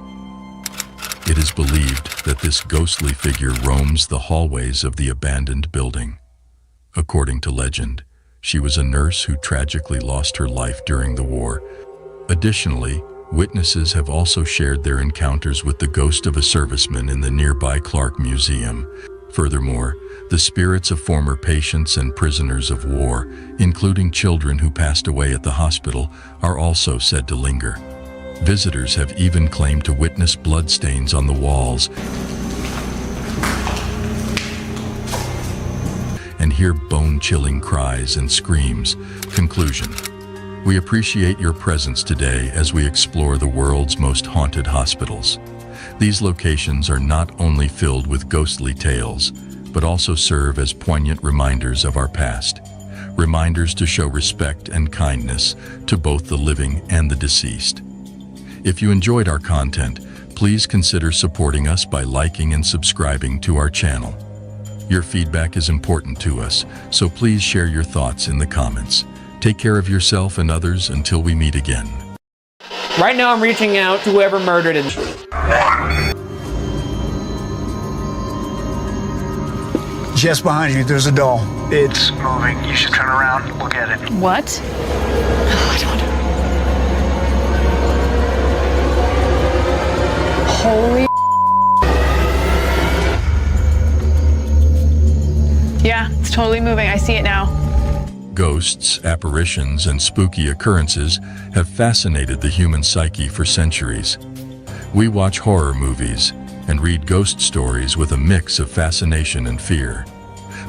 S2: It is believed that this ghostly figure roams the hallways of the abandoned building. According to legend, she was a nurse who tragically lost her life during the war. Additionally, witnesses have also shared their encounters with the ghost of a serviceman in the nearby Clark Museum. Furthermore, the spirits of former patients and prisoners of war, including children who passed away at the hospital, are also said to linger. Visitors have even claimed to witness bloodstains on the walls and hear bone-chilling cries and screams. Conclusion: we appreciate your presence today as we explore the world's most haunted hospitals. These locations are not only filled with ghostly tales, but also serve as poignant reminders of our past. Reminders to show respect and kindness to both the living and the deceased. If you enjoyed our content, please consider supporting us by liking and subscribing to our channel. Your feedback is important to us, so please share your thoughts in the comments. Take care of yourself and others until we meet again.
S5: Right now I'm reaching out to whoever murdered it.
S20: Just behind you, there's a doll. It's moving. You should turn around, look at it.
S7: What? Oh, I don't know. Holy. Yeah, it's totally moving. I see it now.
S2: Ghosts, apparitions, and spooky occurrences have fascinated the human psyche for centuries. We watch horror movies and read ghost stories with a mix of fascination and fear.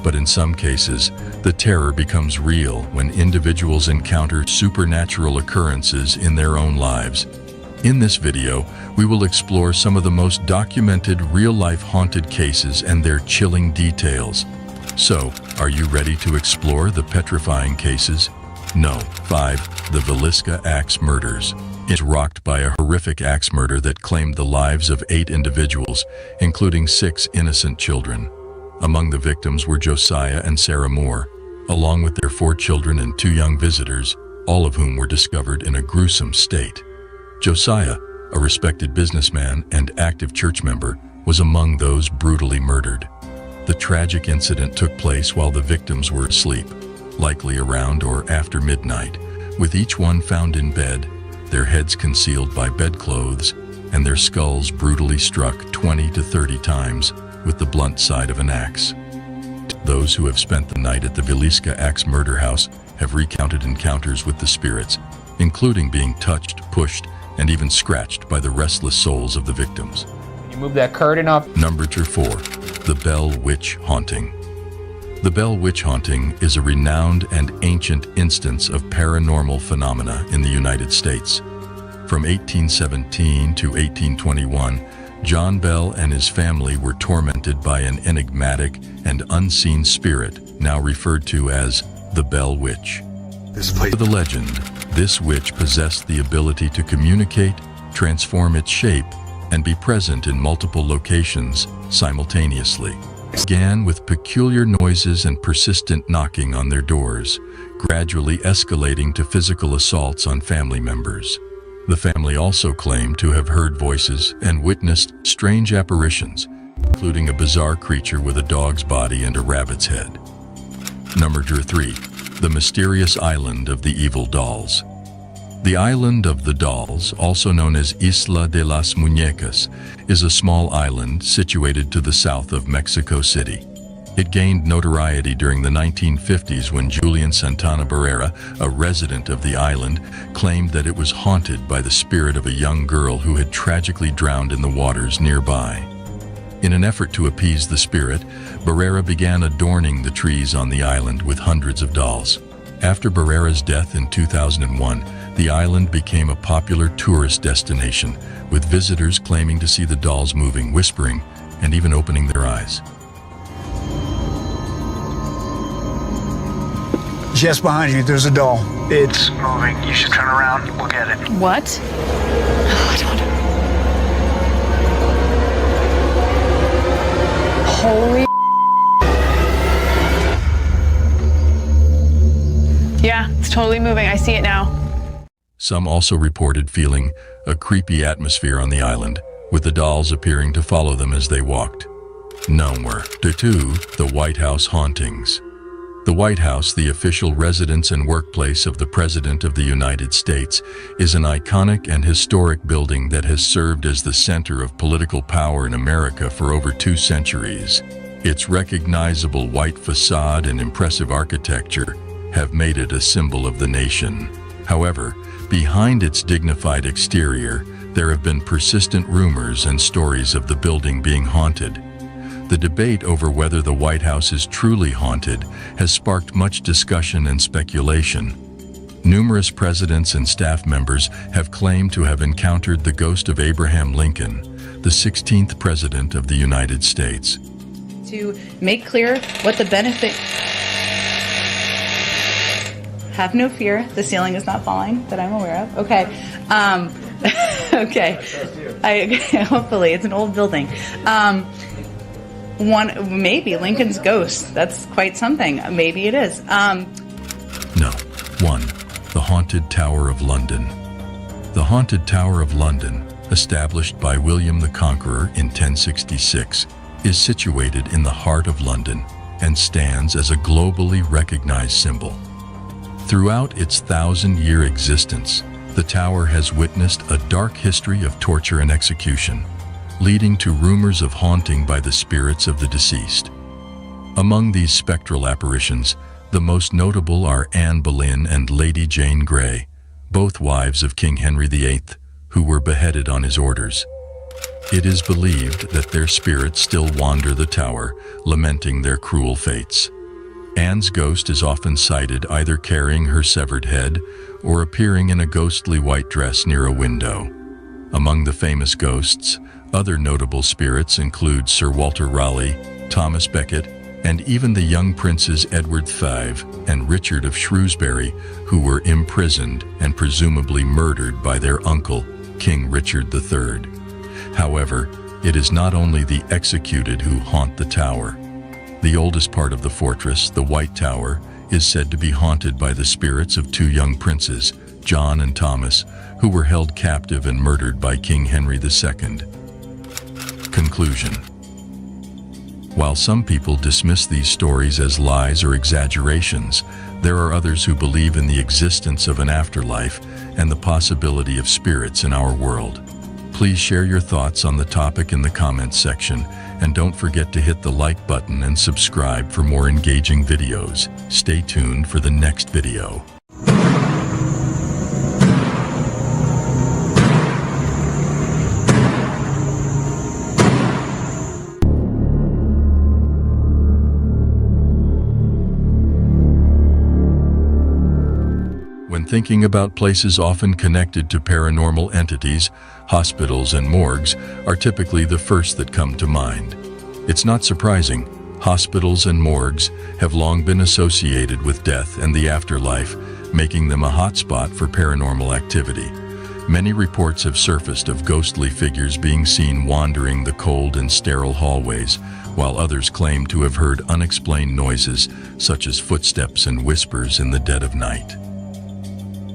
S2: But in some cases, the terror becomes real when individuals encounter supernatural occurrences in their own lives. In this video, we will explore some of the most documented real-life haunted cases and their chilling details. So, are you ready to explore the petrifying cases? No. 5. The Villisca Axe Murders. It's rocked by a horrific axe murder that claimed the lives of 8 individuals, including 6 innocent children. Among the victims were Josiah and Sarah Moore, along with their 4 children and 2 young visitors, all of whom were discovered in a gruesome state. Josiah, a respected businessman and active church member, was among those brutally murdered. The tragic incident took place while the victims were asleep, likely around or after midnight, with each one found in bed, their heads concealed by bedclothes, and their skulls brutally struck 20 to 30 times with the blunt side of an axe. Those who have spent the night at the Villisca Axe Murder House have recounted encounters with the spirits, including being touched, pushed, and even scratched by the restless souls of the victims.
S5: You move that curtain up.
S2: Number 4. The Bell Witch Haunting. The Bell Witch Haunting is a renowned and ancient instance of paranormal phenomena in the United States. From 1817 to 1821, John Bell and his family were tormented by an enigmatic and unseen spirit, now referred to as the Bell Witch. For the legend, this witch possessed the ability to communicate, transform its shape, and be present in multiple locations simultaneously. It began with peculiar noises and persistent knocking on their doors, gradually escalating to physical assaults on family members. The family also claimed to have heard voices and witnessed strange apparitions, including a bizarre creature with a dog's body and a rabbit's head. Number 3. The Mysterious Island of the Evil Dolls. The Island of the Dolls, also known as Isla de las Muñecas, is a small island situated to the south of Mexico City. It gained notoriety during the 1950s when Julian Santana Barrera, a resident of the island, claimed that it was haunted by the spirit of a young girl who had tragically drowned in the waters nearby. In an effort to appease the spirit, Barrera began adorning the trees on the island with hundreds of dolls. After Barrera's death in 2001, the island became a popular tourist destination, with visitors claiming to see the dolls moving, whispering, and even opening their eyes.
S20: Just behind you, there's a doll. It's moving. You should turn around, look at it.
S7: What? Oh, I don't know. Holy. Yeah, it's totally moving. I see it now.
S2: Some also reported feeling a creepy atmosphere on the island, with the dolls appearing to follow them as they walked. Number 2. The White House Hauntings. The White House, the official residence and workplace of the President of the United States, is an iconic and historic building that has served as the center of political power in America for over 2 centuries. Its recognizable white facade and impressive architecture have made it a symbol of the nation. However, behind its dignified exterior, there have been persistent rumors and stories of the building being haunted. The debate over whether the White House is truly haunted has sparked much discussion and speculation. Numerous presidents and staff members have claimed to have encountered the ghost of Abraham Lincoln, the 16th President of the United States.
S7: To make clear what the benefit... Have no fear, the ceiling is not falling that I'm aware of. Okay. Okay. Hopefully, it's an old building. Maybe Lincoln's ghost. That's quite something. Maybe it is.
S2: No. 1. The Haunted Tower of London. The Haunted Tower of London, established by William the Conqueror in 1066, is situated in the heart of London and stands as a globally recognized symbol. Throughout its 1,000-year existence, the tower has witnessed a dark history of torture and execution, leading to rumors of haunting by the spirits of the deceased. Among these spectral apparitions, the most notable are Anne Boleyn and Lady Jane Grey, both wives of King Henry VIII, who were beheaded on his orders. It is believed that their spirits still wander the tower, lamenting their cruel fates. Anne's ghost is often sighted either carrying her severed head or appearing in a ghostly white dress near a window. Among the famous ghosts, other notable spirits include Sir Walter Raleigh, Thomas Becket, and even the young princes Edward V and Richard of Shrewsbury, who were imprisoned and presumably murdered by their uncle, King Richard III. However, it is not only the executed who haunt the tower. The oldest part of the fortress, the White Tower, is said to be haunted by the spirits of two young princes, John and Thomas, who were held captive and murdered by King Henry II. Conclusion. While some people dismiss these stories as lies or exaggerations, there are others who believe in the existence of an afterlife and the possibility of spirits in our world. Please share your thoughts on the topic in the comments section, and don't forget to hit the like button and subscribe for more engaging videos. Stay tuned for the next video. When thinking about places often connected to paranormal entities, hospitals and morgues are typically the first that come to mind. It's not surprising. Hospitals and morgues have long been associated with death and the afterlife, making them a hotspot for paranormal activity. Many reports have surfaced of ghostly figures being seen wandering the cold and sterile hallways, while others claim to have heard unexplained noises such as footsteps and whispers in the dead of night.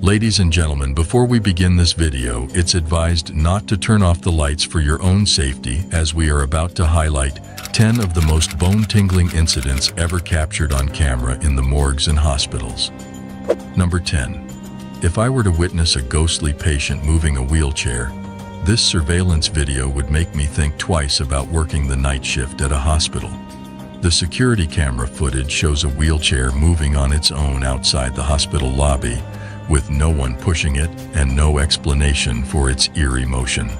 S2: Ladies and gentlemen, before we begin this video, it's advised not to turn off the lights for your own safety, as we are about to highlight 10 of the most bone-tingling incidents ever captured on camera in the morgues and hospitals. Number 10. If I were to witness a ghostly patient moving a wheelchair, this surveillance video would make me think twice about working the night shift at a hospital. The security camera footage shows a wheelchair moving on its own outside the hospital lobby, with no one pushing it and no explanation for its eerie motion.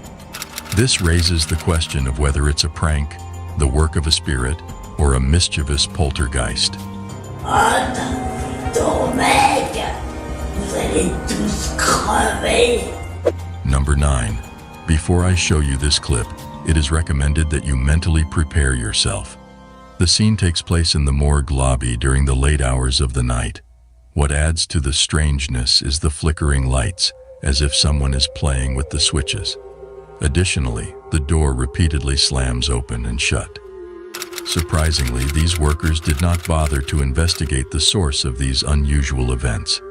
S2: This raises the question of whether it's a prank, the work of a spirit, or a mischievous poltergeist. Number 9. Before I show you this clip, it is recommended that you mentally prepare yourself. The scene takes place in the morgue lobby during the late hours of the night. What adds to the strangeness is the flickering lights, as if someone is playing with the switches. Additionally, the door repeatedly slams open and shut. Surprisingly, these workers did not bother to investigate the source of these unusual events.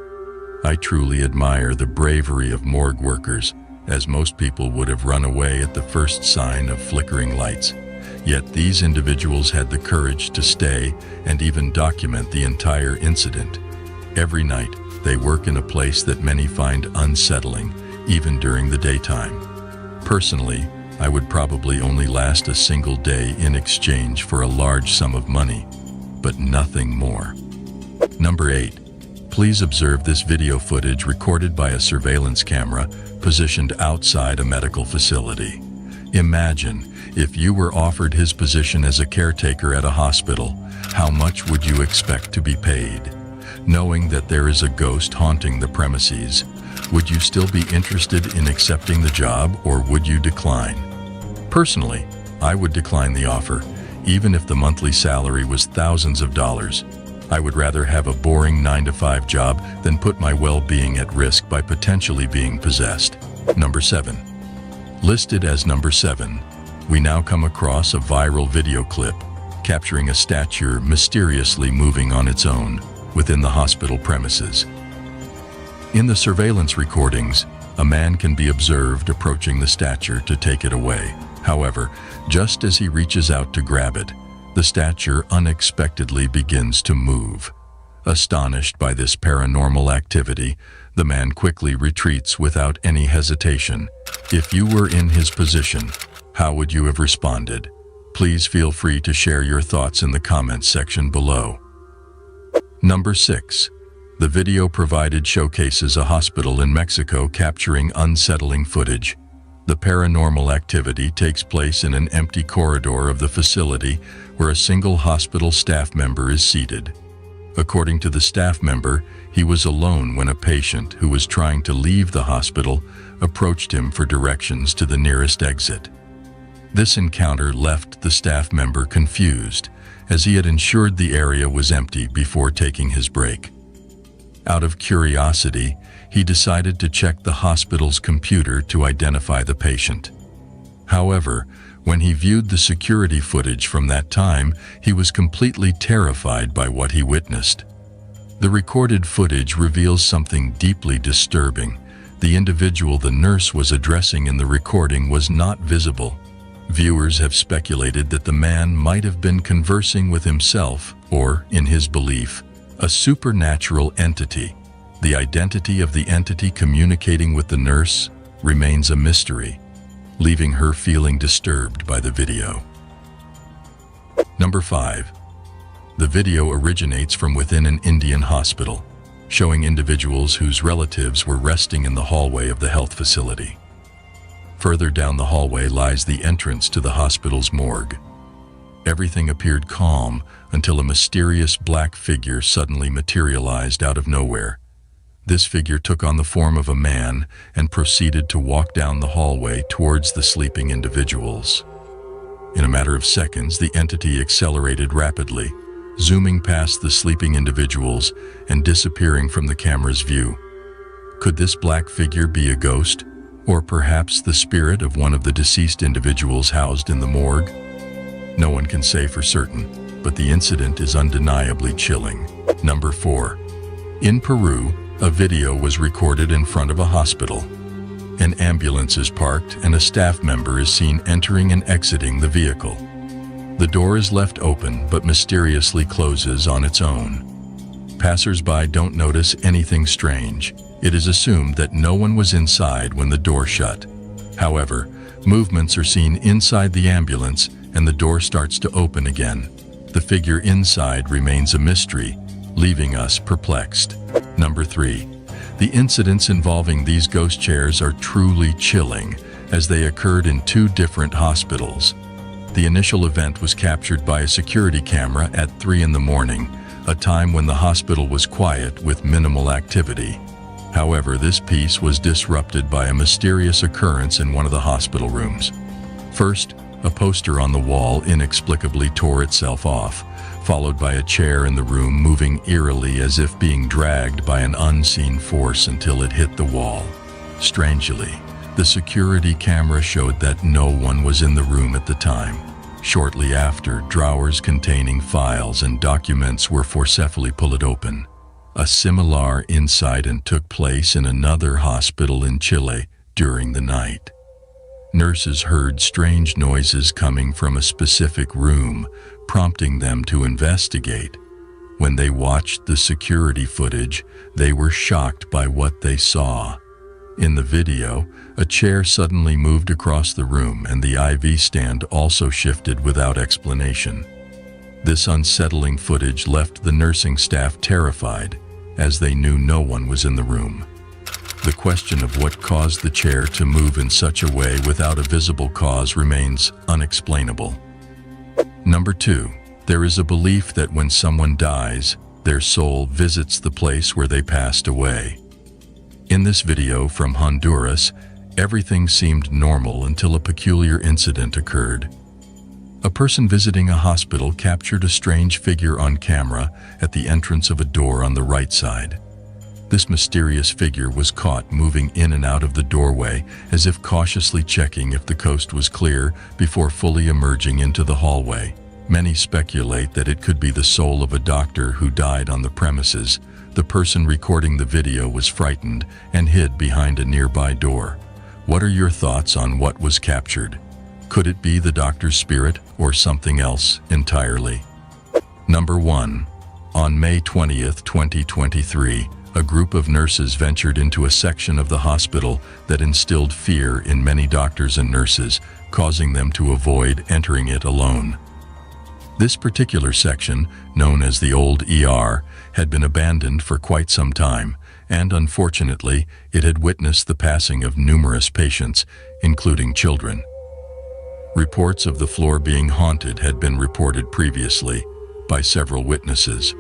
S2: I truly admire the bravery of morgue workers, as most people would have run away at the first sign of flickering lights. Yet these individuals had the courage to stay and even document the entire incident. Every night, they work in a place that many find unsettling, even during the daytime. Personally, I would probably only last a single day in exchange for a large sum of money, but nothing more. Number 8. Please observe this video footage recorded by a surveillance camera positioned outside a medical facility. Imagine if you were offered his position as a caretaker at a hospital, how much would you expect to be paid? Knowing that there is a ghost haunting the premises, would you still be interested in accepting the job, or would you decline? Personally, I would decline the offer, even if the monthly salary was thousands of dollars. I would rather have a boring 9-to-5 job than put my well-being at risk by potentially being possessed. Number 7. Listed as number 7, we now come across a viral video clip capturing a statue mysteriously moving on its own within the hospital premises. In the surveillance recordings, a man can be observed approaching the statue to take it away. However, just as he reaches out to grab it, the statue unexpectedly begins to move. Astonished by this paranormal activity, the man quickly retreats without any hesitation. If you were in his position, how would you have responded? Please feel free to share your thoughts in the comments section below. Number 6. The video provided showcases a hospital in Mexico capturing unsettling footage. The paranormal activity takes place in an empty corridor of the facility where a single hospital staff member is seated. According to the staff member, he was alone when a patient who was trying to leave the hospital approached him for directions to the nearest exit. This encounter left the staff member confused, as he had ensured the area was empty before taking his break. Out of curiosity, he decided to check the hospital's computer to identify the patient. However, when he viewed the security footage from that time, he was completely terrified by what he witnessed. The recorded footage reveals something deeply disturbing. The individual the nurse was addressing in the recording was not visible. Viewers have speculated that the man might have been conversing with himself, or, in his belief, a supernatural entity. The identity of the entity communicating with the nurse remains a mystery, leaving her feeling disturbed by the video. Number 5. The video originates from within an Indian hospital, showing individuals whose relatives were resting in the hallway of the health facility. Further down the hallway lies the entrance to the hospital's morgue. Everything appeared calm until a mysterious black figure suddenly materialized out of nowhere. This figure took on the form of a man and proceeded to walk down the hallway towards the sleeping individuals. In a matter of seconds, the entity accelerated rapidly, zooming past the sleeping individuals and disappearing from the camera's view. Could this black figure be a ghost, or perhaps the spirit of one of the deceased individuals housed in the morgue? No one can say for certain, but the incident is undeniably chilling. Number 4. In Peru, a video was recorded in front of a hospital. An ambulance is parked and a staff member is seen entering and exiting the vehicle. The door is left open but mysteriously closes on its own. Passers-by don't notice anything strange. It is assumed that no one was inside when the door shut. However, movements are seen inside the ambulance and the door starts to open again. The figure inside remains a mystery, leaving us perplexed. Number 3. The incidents involving these ghost chairs are truly chilling, as they occurred in 2 different hospitals. The initial event was captured by a security camera at 3 in the morning, a time when the hospital was quiet with minimal activity. However, this piece was disrupted by a mysterious occurrence in one of the hospital rooms. First, a poster on the wall inexplicably tore itself off, followed by a chair in the room moving eerily as if being dragged by an unseen force until it hit the wall. Strangely, the security camera showed that no one was in the room at the time. Shortly after, drawers containing files and documents were forcefully pulled open. A similar incident took place in another hospital in Chile during the night. Nurses heard strange noises coming from a specific room, prompting them to investigate. When they watched the security footage, they were shocked by what they saw. In the video, A chair suddenly moved across the room and the IV stand also shifted without explanation. This unsettling footage left the nursing staff terrified, as they knew no one was in the room. The question of what caused the chair to move in such a way without a visible cause remains unexplainable. Number 2. There is a belief that when someone dies, their soul visits the place where they passed away. In this video from Honduras, everything seemed normal until a peculiar incident occurred. A person visiting a hospital captured a strange figure on camera at the entrance of a door on the right side. This mysterious figure was caught moving in and out of the doorway as if cautiously checking if the coast was clear before fully emerging into the hallway. Many speculate that it could be the soul of a doctor who died on the premises. The person recording the video was frightened and hid behind a nearby door. What are your thoughts on what was captured? Could it be the doctor's spirit or something else entirely? Number 1. On May 20th, 2023, a group of nurses ventured into a section of the hospital that instilled fear in many doctors and nurses, causing them to avoid entering it alone. This particular section, known as the old ER, had been abandoned for quite some time, and unfortunately, it had witnessed the passing of numerous patients, including children. Reports of the floor being haunted had been reported previously by several witnesses.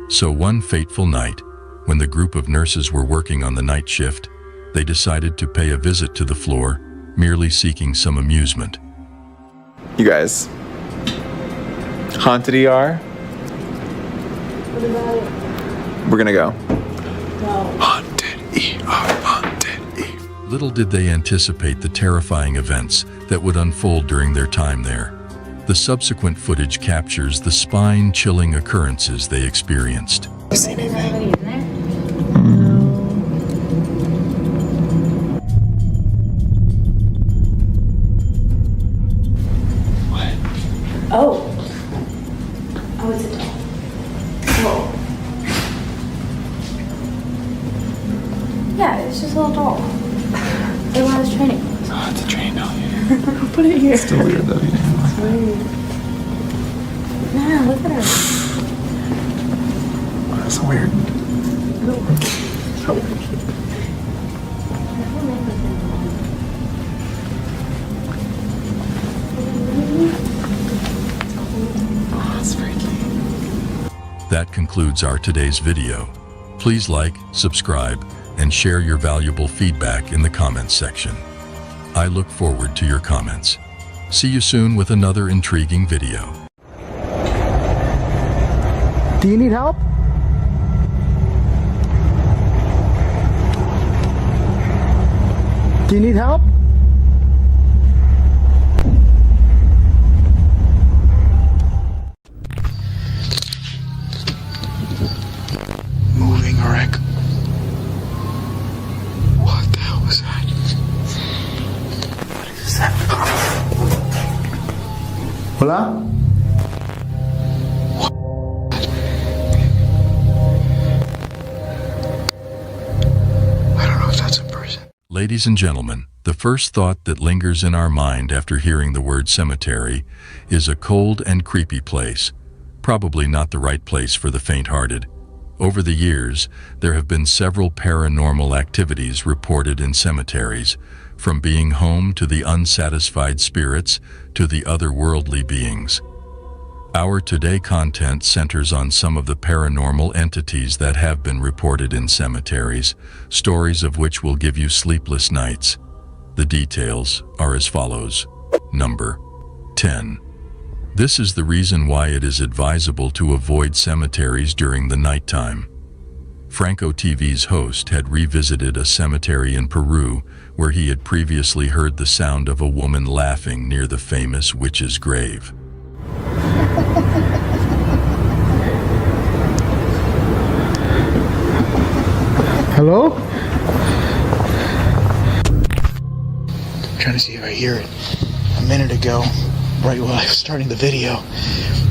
S2: So one fateful night, when the group of nurses were working on the night shift, they decided to pay a visit to the floor, merely seeking some amusement.
S16: You guys, haunted ER?
S14: What about it?
S16: We're gonna go.
S14: No.
S16: Haunted ER, haunted ER.
S2: Little did they anticipate the terrifying events that would unfold during their time there. The subsequent footage captures the spine-chilling occurrences they experienced.
S14: Is there anybody in there?
S16: What?
S14: Oh. Oh, it's a doll. Oh. Yeah, it's just a little doll. They want us training.
S16: Oh, it's a train doll, yeah.
S14: Put it here.
S16: It's still weird though, yeah.
S14: It's weird. Nah, look at her.
S16: Oh, that's weird.
S14: So weird.
S16: Oh, that's freaky.
S2: That concludes our today's video. Please like, subscribe, and share your valuable feedback in the comments section. I look forward to your comments. See you soon with another intriguing video.
S17: Do you need help? Do you need help?
S12: Moving wreck.
S16: What the hell was that? What is that?
S17: Hola?
S12: I don't know if that's a person.
S2: Ladies and gentlemen, the first thought that lingers in our mind after hearing the word cemetery is a cold and creepy place. Probably not the right place for the faint-hearted. Over the years, there have been several paranormal activities reported in cemeteries, from being home to the unsatisfied spirits to the otherworldly beings. Our today content centers on some of the paranormal entities that have been reported in cemeteries, stories of which will give you sleepless nights. The details are as follows. Number 10. This is the reason why it is advisable to avoid cemeteries during the nighttime. Franco TV's host had revisited a cemetery in Peru where he had previously heard the sound of a woman laughing near the famous witch's grave.
S17: Hello?
S12: I'm trying to see if I hear it. A minute ago, right while I was starting the video,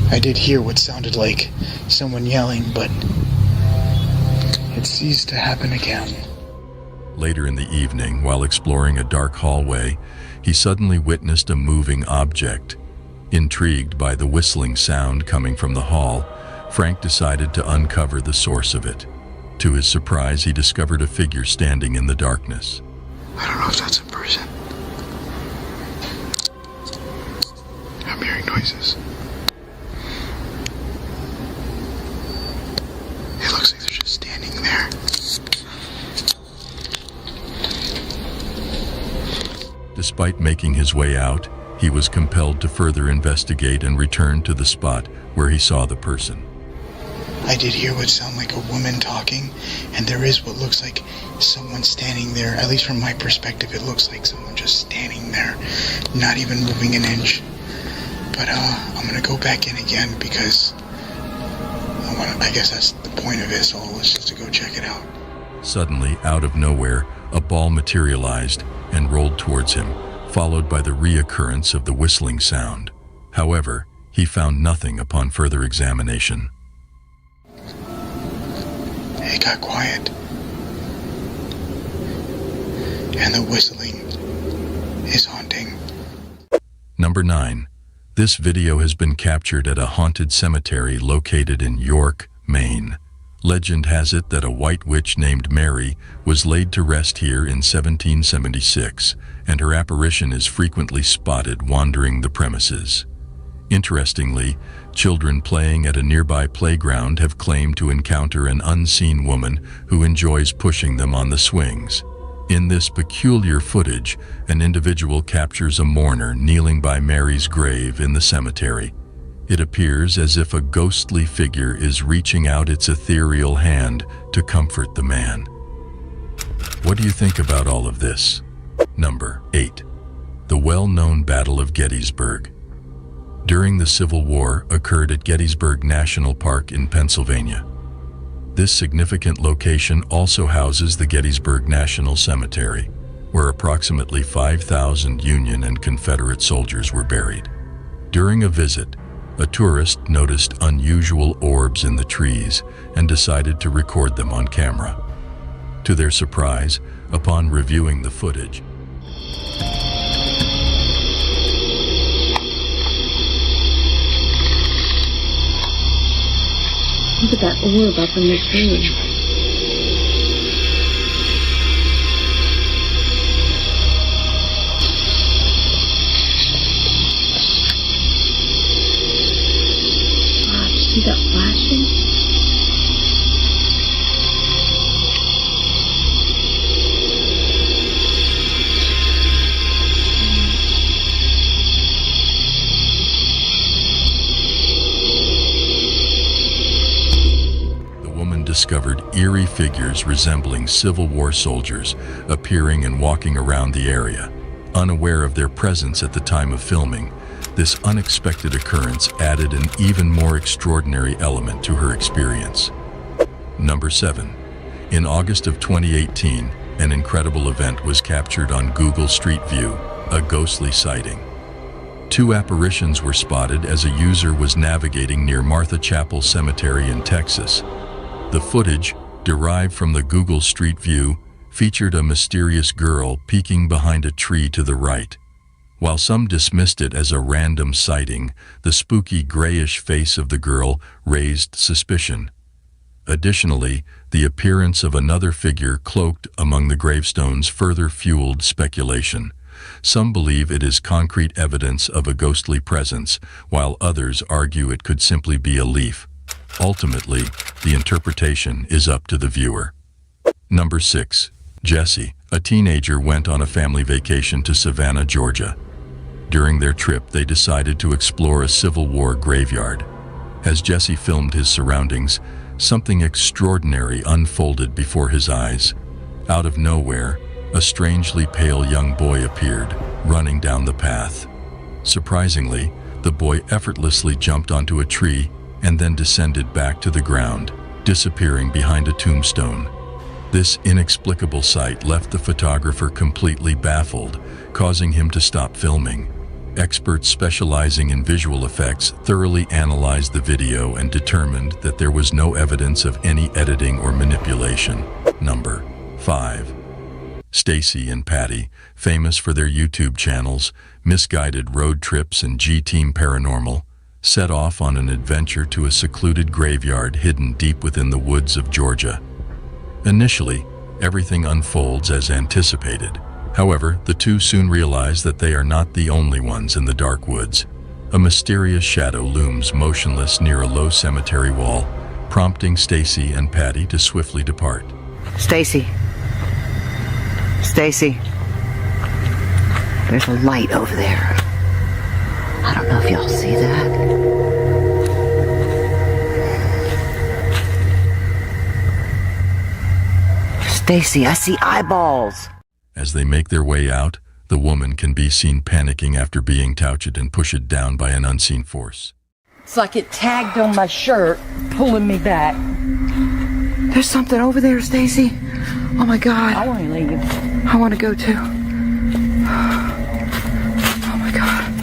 S12: I did hear what sounded like someone yelling, but it ceased to happen again.
S2: Later in the evening, while exploring a dark hallway, he suddenly witnessed a moving object. Intrigued by the whistling sound coming from the hall, Frank decided to uncover the source of it. To his surprise, he discovered a figure standing in the darkness.
S12: I don't know if that's a person. I'm hearing noises. It looks like they're just standing there.
S2: Despite making his way out, he was compelled to further investigate and return to the spot where he saw the person.
S12: I did hear what sounded like a woman talking, and there is what looks like someone standing there. At least from my perspective, it looks like someone just standing there, not even moving an inch. But I'm gonna go back in again because I guess that's the point of this all, is just to go check it out.
S2: Suddenly, out of nowhere, a ball materialized and rolled towards him, followed by the reoccurrence of the whistling sound. However, he found nothing upon further examination.
S12: It got quiet. And the whistling is haunting.
S2: Number 9. This video has been captured at a haunted cemetery located in York, Maine. Legend has it that a white witch named Mary was laid to rest here in 1776, and her apparition is frequently spotted wandering the premises. Interestingly, children playing at a nearby playground have claimed to encounter an unseen woman who enjoys pushing them on the swings. In this peculiar footage, an individual captures a mourner kneeling by Mary's grave in the cemetery. It appears as if a ghostly figure is reaching out its ethereal hand to comfort the man. What do you think about all of this? Number 8. The well-known Battle of Gettysburg. During the Civil War occurred at Gettysburg National Park in Pennsylvania. This significant location also houses the Gettysburg National Cemetery, where approximately 5,000 Union and Confederate soldiers were buried. During a visit, a tourist noticed unusual orbs in the trees and decided to record them on camera. To their surprise, upon reviewing the footage,
S14: look at that orb up in the tree. Wow, did you see that flashing?
S2: discovered eerie figures resembling Civil War soldiers appearing and walking around the area. Unaware of their presence at the time of filming, this unexpected occurrence added an even more extraordinary element to her experience. Number 7. In August of 2018, an incredible event was captured on Google Street View, a ghostly sighting. 2 apparitions were spotted as a user was navigating near Martha Chapel Cemetery in Texas. The footage, derived from the Google Street View, featured a mysterious girl peeking behind a tree to the right. While some dismissed it as a random sighting, the spooky grayish face of the girl raised suspicion. Additionally, the appearance of another figure cloaked among the gravestones further fueled speculation. Some believe it is concrete evidence of a ghostly presence, while others argue it could simply be a leaf. Ultimately, the interpretation is up to the viewer. Number 6. Jesse, a teenager, went on a family vacation to Savannah, Georgia. During their trip, they decided to explore a Civil War graveyard. As Jesse filmed his surroundings, something extraordinary unfolded before his eyes. Out of nowhere, a strangely pale young boy appeared, running down the path. Surprisingly, the boy effortlessly jumped onto a tree and then descended back to the ground, disappearing behind a tombstone. This inexplicable sight left the photographer completely baffled, causing him to stop filming. Experts specializing in visual effects thoroughly analyzed the video and determined that there was no evidence of any editing or manipulation. Number 5. Stacy and Patty, famous for their YouTube channels, Misguided Road Trips and G-Team Paranormal, set off on an adventure to a secluded graveyard hidden deep within the woods of Georgia. Initially, everything unfolds as anticipated. However, the two soon realize that they are not the only ones in the dark woods. A mysterious shadow looms motionless near a low cemetery wall, prompting Stacy and Patty to swiftly depart.
S17: Stacy. Stacy. There's a light over there. I don't know if y'all see that. Stacy, I see eyeballs.
S2: As they make their way out, the woman can be seen panicking after being touched and pushed down by an unseen force.
S17: It's like it tagged on my shirt, pulling me back. There's something over there, Stacy. Oh my God. I want to leave. I want to go too. Oh my God.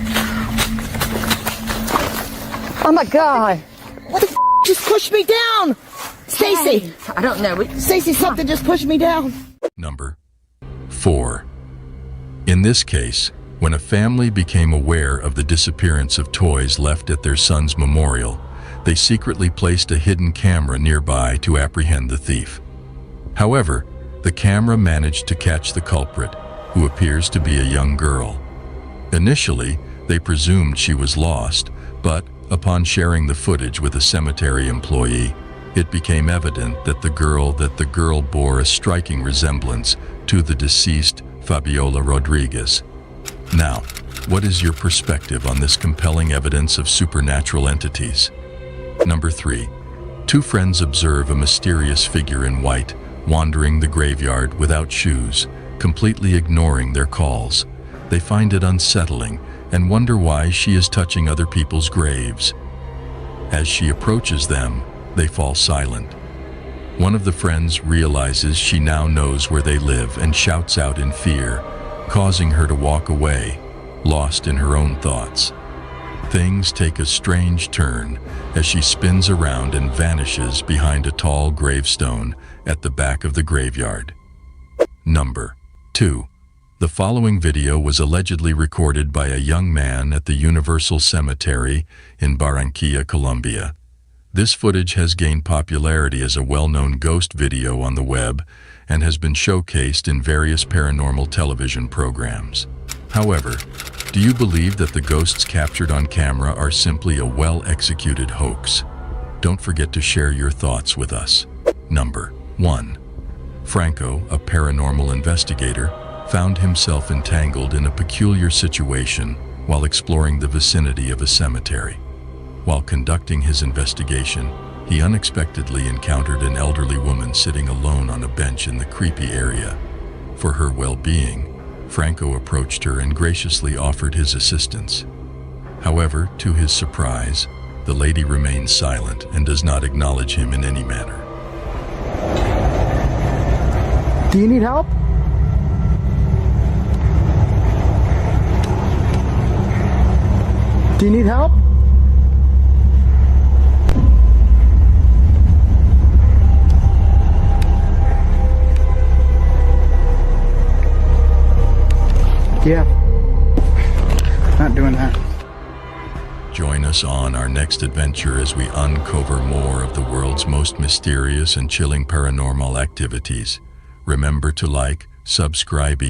S17: Oh my God. What the just pushed me down? Stacy. I don't know. Stacy, something just pushed me down.
S2: Number 4. In this case, when a family became aware of the disappearance of toys left at their son's memorial, they secretly placed a hidden camera nearby to apprehend the thief. However, the camera managed to catch the culprit, who appears to be a young girl. Initially, they presumed she was lost, but upon sharing the footage with a cemetery employee, it became evident that the girl bore a striking resemblance to the deceased Fabiola Rodriguez. Now, what is your perspective on this compelling evidence of supernatural entities? Number 3. Two friends observe a mysterious figure in white wandering the graveyard without shoes, completely ignoring their calls. They find it unsettling and wonder why she is touching other people's graves. As she approaches them, they fall silent. One of the friends realizes she now knows where they live and shouts out in fear, causing her to walk away, lost in her own thoughts. Things take a strange turn as she spins around and vanishes behind a tall gravestone at the back of the graveyard. Number 2. The following video was allegedly recorded by a young man at the Universal Cemetery in Barranquilla, Colombia. This footage has gained popularity as a well-known ghost video on the web and has been showcased in various paranormal television programs. However, do you believe that the ghosts captured on camera are simply a well-executed hoax? Don't forget to share your thoughts with us. Number 1. Franco, a paranormal investigator, found himself entangled in a peculiar situation while exploring the vicinity of a cemetery. While conducting his investigation, he unexpectedly encountered an elderly woman sitting alone on a bench in the creepy area. For her well-being, Franco approached her and graciously offered his assistance. However, to his surprise, the lady remains silent and does not acknowledge him in any manner.
S17: Do you need help? Do you need help?
S12: Yeah. Not doing that.
S2: Join us on our next adventure as we uncover more of the world's most mysterious and chilling paranormal activities. Remember to like, subscribe,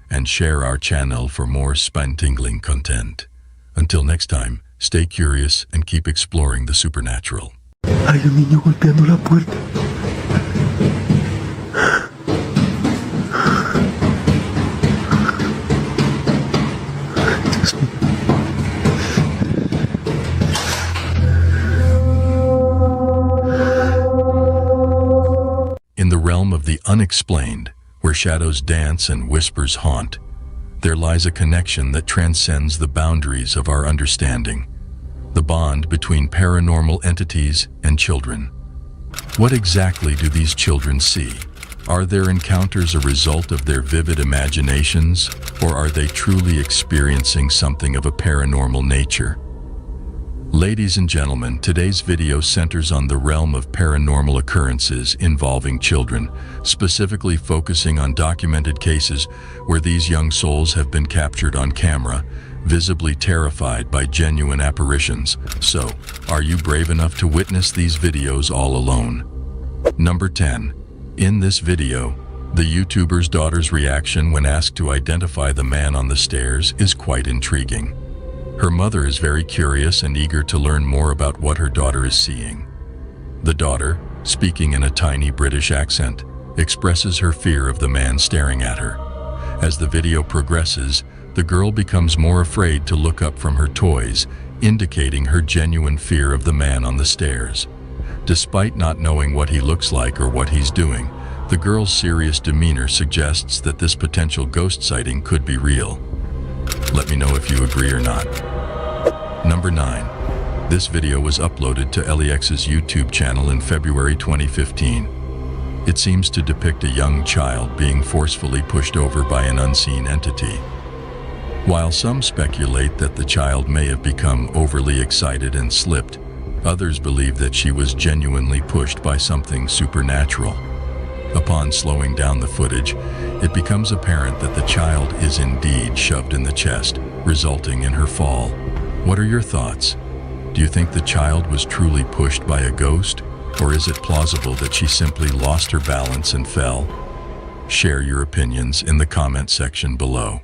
S2: and share our channel for more spine-tingling content. Until next time, stay curious and keep exploring the supernatural.
S16: Hay un niño golpeando la puerta. Dios mío.
S2: In the realm of the unexplained, where shadows dance and whispers haunt, there lies a connection that transcends the boundaries of our understanding, the bond between paranormal entities and children. What exactly do these children see? Are their encounters a result of their vivid imaginations, or are they truly experiencing something of a paranormal nature? Ladies and gentlemen, today's video centers on the realm of paranormal occurrences involving children, specifically focusing on documented cases where these young souls have been captured on camera, visibly terrified by genuine apparitions. So, are you brave enough to witness these videos all alone? Number 10. In this video, the YouTuber's daughter's reaction when asked to identify the man on the stairs is quite intriguing. Her mother is very curious and eager to learn more about what her daughter is seeing. The daughter, speaking in a tiny British accent, expresses her fear of the man staring at her. As the video progresses, the girl becomes more afraid to look up from her toys, indicating her genuine fear of the man on the stairs. Despite not knowing what he looks like or what he's doing, the girl's serious demeanor suggests that this potential ghost sighting could be real. Let me know if you agree or not. Number 9. This video was uploaded to LEX's YouTube channel in February 2015. It seems to depict a young child being forcefully pushed over by an unseen entity. While some speculate that the child may have become overly excited and slipped, others believe that she was genuinely pushed by something supernatural. Upon slowing down the footage, it becomes apparent that the child is indeed shoved in the chest, resulting in her fall. What are your thoughts? Do you think the child was truly pushed by a ghost, or is it plausible that she simply lost her balance and fell? Share your opinions in the comment section below.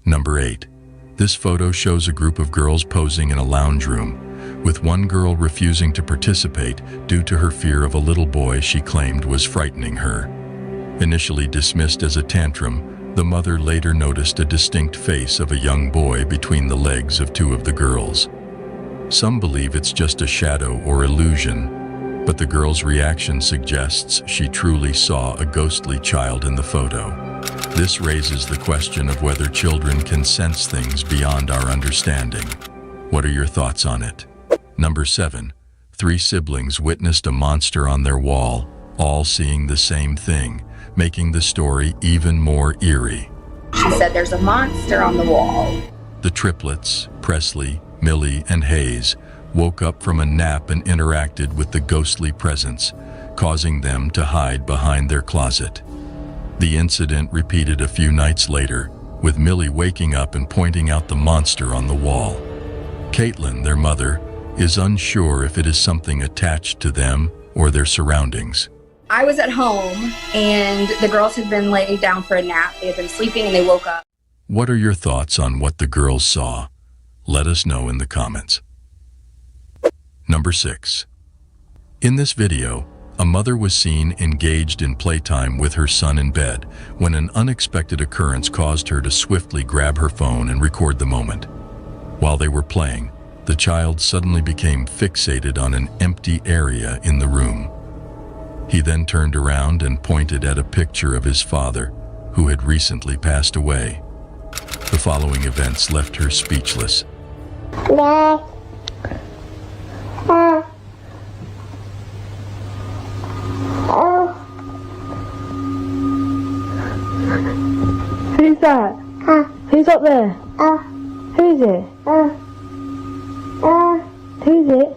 S2: Number 8. This photo shows a group of girls posing in a lounge room, with one girl refusing to participate due to her fear of a little boy she claimed was frightening her. Initially dismissed as a tantrum, the mother later noticed a distinct face of a young boy between the legs of two of the girls. Some believe it's just a shadow or illusion, but the girl's reaction suggests she truly saw a ghostly child in the photo. This raises the question of whether children can sense things beyond our understanding. What are your thoughts on it? Number 7. 3 siblings witnessed a monster on their wall, all seeing the same thing, making the story even more eerie.
S13: She said there's a monster on the wall.
S2: The triplets, Presley, Millie, and Hayes, woke up from a nap and interacted with the ghostly presence, causing them to hide behind their closet. The incident repeated a few nights later, with Millie waking up and pointing out the monster on the wall. Caitlin, their mother, is unsure if it is something attached to them or their surroundings.
S13: I was at home and the girls had been laid down for a nap. They had been sleeping and they woke up.
S2: What are your thoughts on what the girls saw? Let us know in the comments. Number 6. In this video, a mother was seen engaged in playtime with her son in bed when an unexpected occurrence caused her to swiftly grab her phone and record the moment. While they were playing, the child suddenly became fixated on an empty area in the room. He then turned around and pointed at a picture of his father, who had recently passed away. The following events left her speechless.
S14: Who's that? Who's up there? Who is it? Who is it?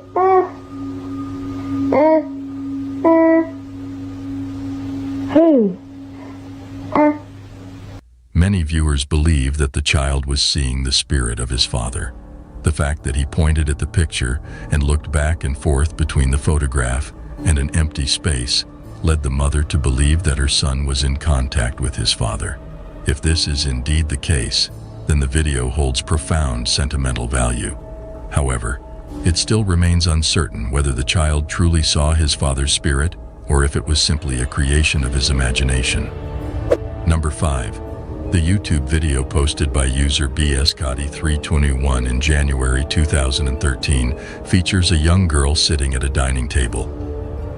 S14: Who?
S2: Many viewers believe that the child was seeing the spirit of his father. The fact that he pointed at the picture and looked back and forth between the photograph and an empty space led the mother to believe that her son was in contact with his father. If this is indeed the case, then the video holds profound sentimental value. However, it still remains uncertain whether the child truly saw his father's spirit or if it was simply a creation of his imagination. Number 5. The YouTube video posted by user BSCotty321 in January 2013 features a young girl sitting at a dining table.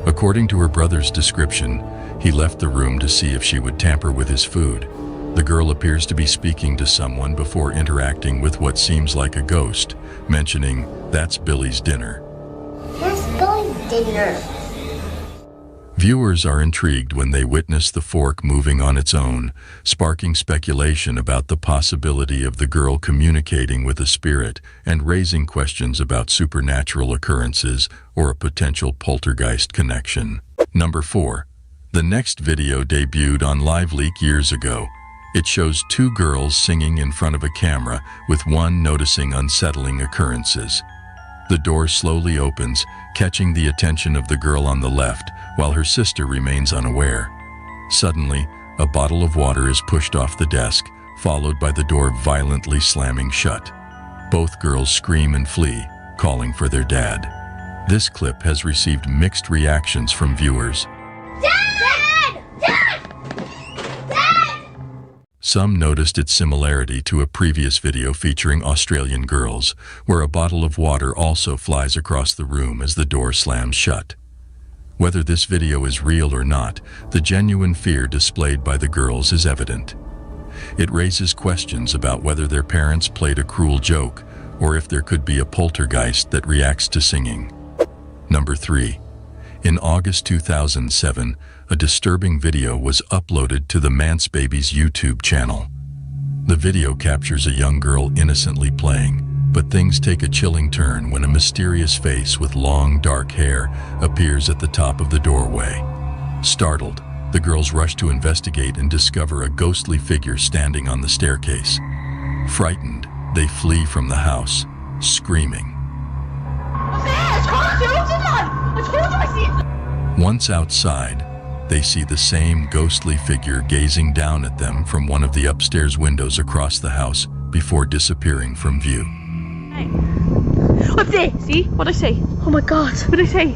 S2: According to her brother's description, he left the room to see if she would tamper with his food. The girl appears to be speaking to someone before interacting with what seems like a ghost, mentioning, "That's Billy's dinner."
S13: That's Billy's dinner.
S2: Viewers are intrigued when they witness the fork moving on its own, sparking speculation about the possibility of the girl communicating with a spirit and raising questions about supernatural occurrences or a potential poltergeist connection. Number 4. The next video debuted on LiveLeak years ago. It shows two girls singing in front of a camera, with one noticing unsettling occurrences. The door slowly opens, catching the attention of the girl on the left, while her sister remains unaware. Suddenly, a bottle of water is pushed off the desk, followed by the door violently slamming shut. Both girls scream and flee, calling for their dad. This clip has received mixed reactions from viewers.
S4: Dad! Dad! Dad!
S2: Some noticed its similarity to a previous video featuring Australian girls, where a bottle of water also flies across the room as the door slams shut. Whether this video is real or not, the genuine fear displayed by the girls is evident. It raises questions about whether their parents played a cruel joke, or if there could be a poltergeist that reacts to singing. Number 3. In August 2007, a disturbing video was uploaded to the Mance Babies YouTube channel. The video captures a young girl innocently playing, but things take a chilling turn when a mysterious face with long, dark hair appears at the top of the doorway. Startled, the girls rush to investigate and discover a ghostly figure standing on the staircase. Frightened, they flee from the house, screaming. Once outside, they see the same ghostly figure gazing down at them from one of the upstairs windows across the house before disappearing from view.
S14: Up there, see? What'd I say? Oh my god, what'd I say?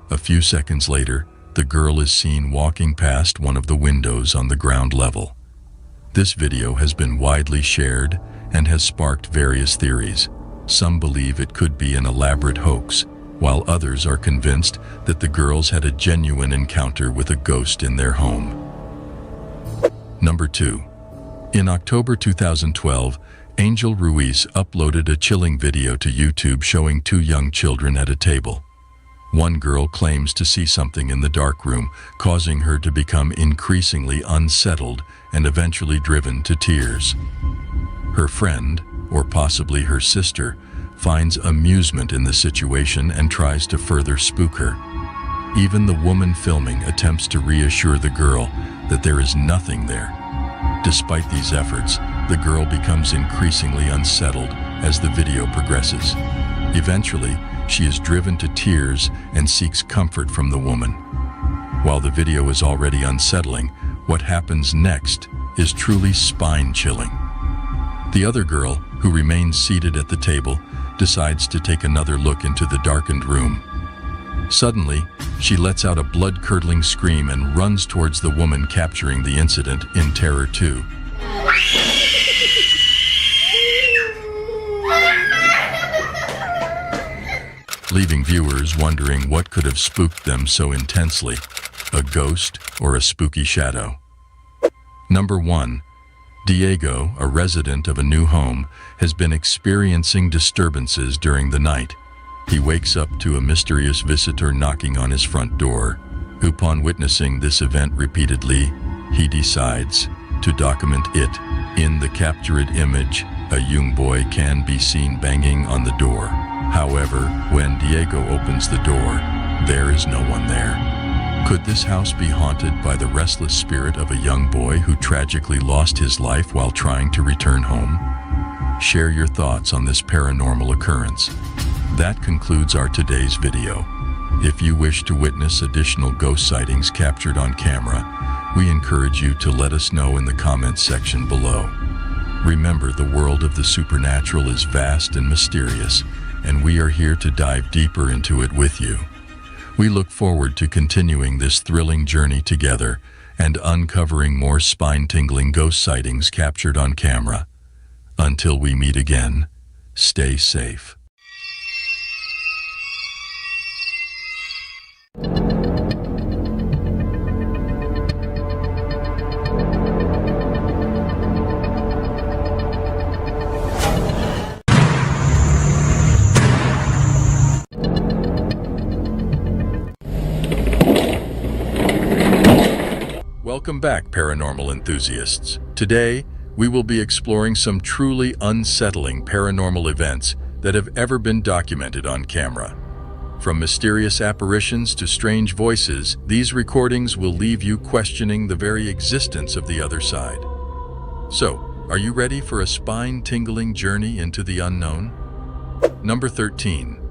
S2: A few seconds later, the girl is seen walking past one of the windows on the ground level. This video has been widely shared and has sparked various theories. Some believe it could be an elaborate hoax, while others are convinced that the girls had a genuine encounter with a ghost in their home. Number 2. In October 2012, Angel Ruiz uploaded a chilling video to YouTube showing two young children at a table. One girl claims to see something in the dark room, causing her to become increasingly unsettled and eventually driven to tears. Her friend, or possibly her sister, finds amusement in the situation and tries to further spook her. Even the woman filming attempts to reassure the girl that there is nothing there. Despite these efforts, the girl becomes increasingly unsettled as the video progresses. Eventually, she is driven to tears and seeks comfort from the woman. While the video is already unsettling, what happens next is truly spine-chilling. The other girl, who remains seated at the table, decides to take another look into the darkened room. Suddenly, she lets out a blood-curdling scream and runs towards the woman, capturing the incident in terror too. Leaving viewers wondering what could have spooked them so intensely, a ghost or a spooky shadow. Number 1. Diego, a resident of a new home, has been experiencing disturbances during the night. He wakes up to a mysterious visitor knocking on his front door. Upon witnessing this event repeatedly, he decides to document it. In the captured image, a young boy can be seen banging on the door. However, when Diego opens the door, there is no one there. Could this house be haunted by the restless spirit of a young boy who tragically lost his life while trying to return home? Share your thoughts on this paranormal occurrence. That concludes our today's video. If you wish to witness additional ghost sightings captured on camera, we encourage you to let us know in the comments section below. Remember, the world of the supernatural is vast and mysterious, and we are here to dive deeper into it with you. We look forward to continuing this thrilling journey together and uncovering more spine-tingling ghost sightings captured on camera. Until we meet again, stay safe. Welcome back, paranormal enthusiasts. Today, we will be exploring some truly unsettling paranormal events that have ever been documented on camera. From mysterious apparitions to strange voices, these recordings will leave you questioning the very existence of the other side. So, are you ready for a spine-tingling journey into the unknown? Number 13.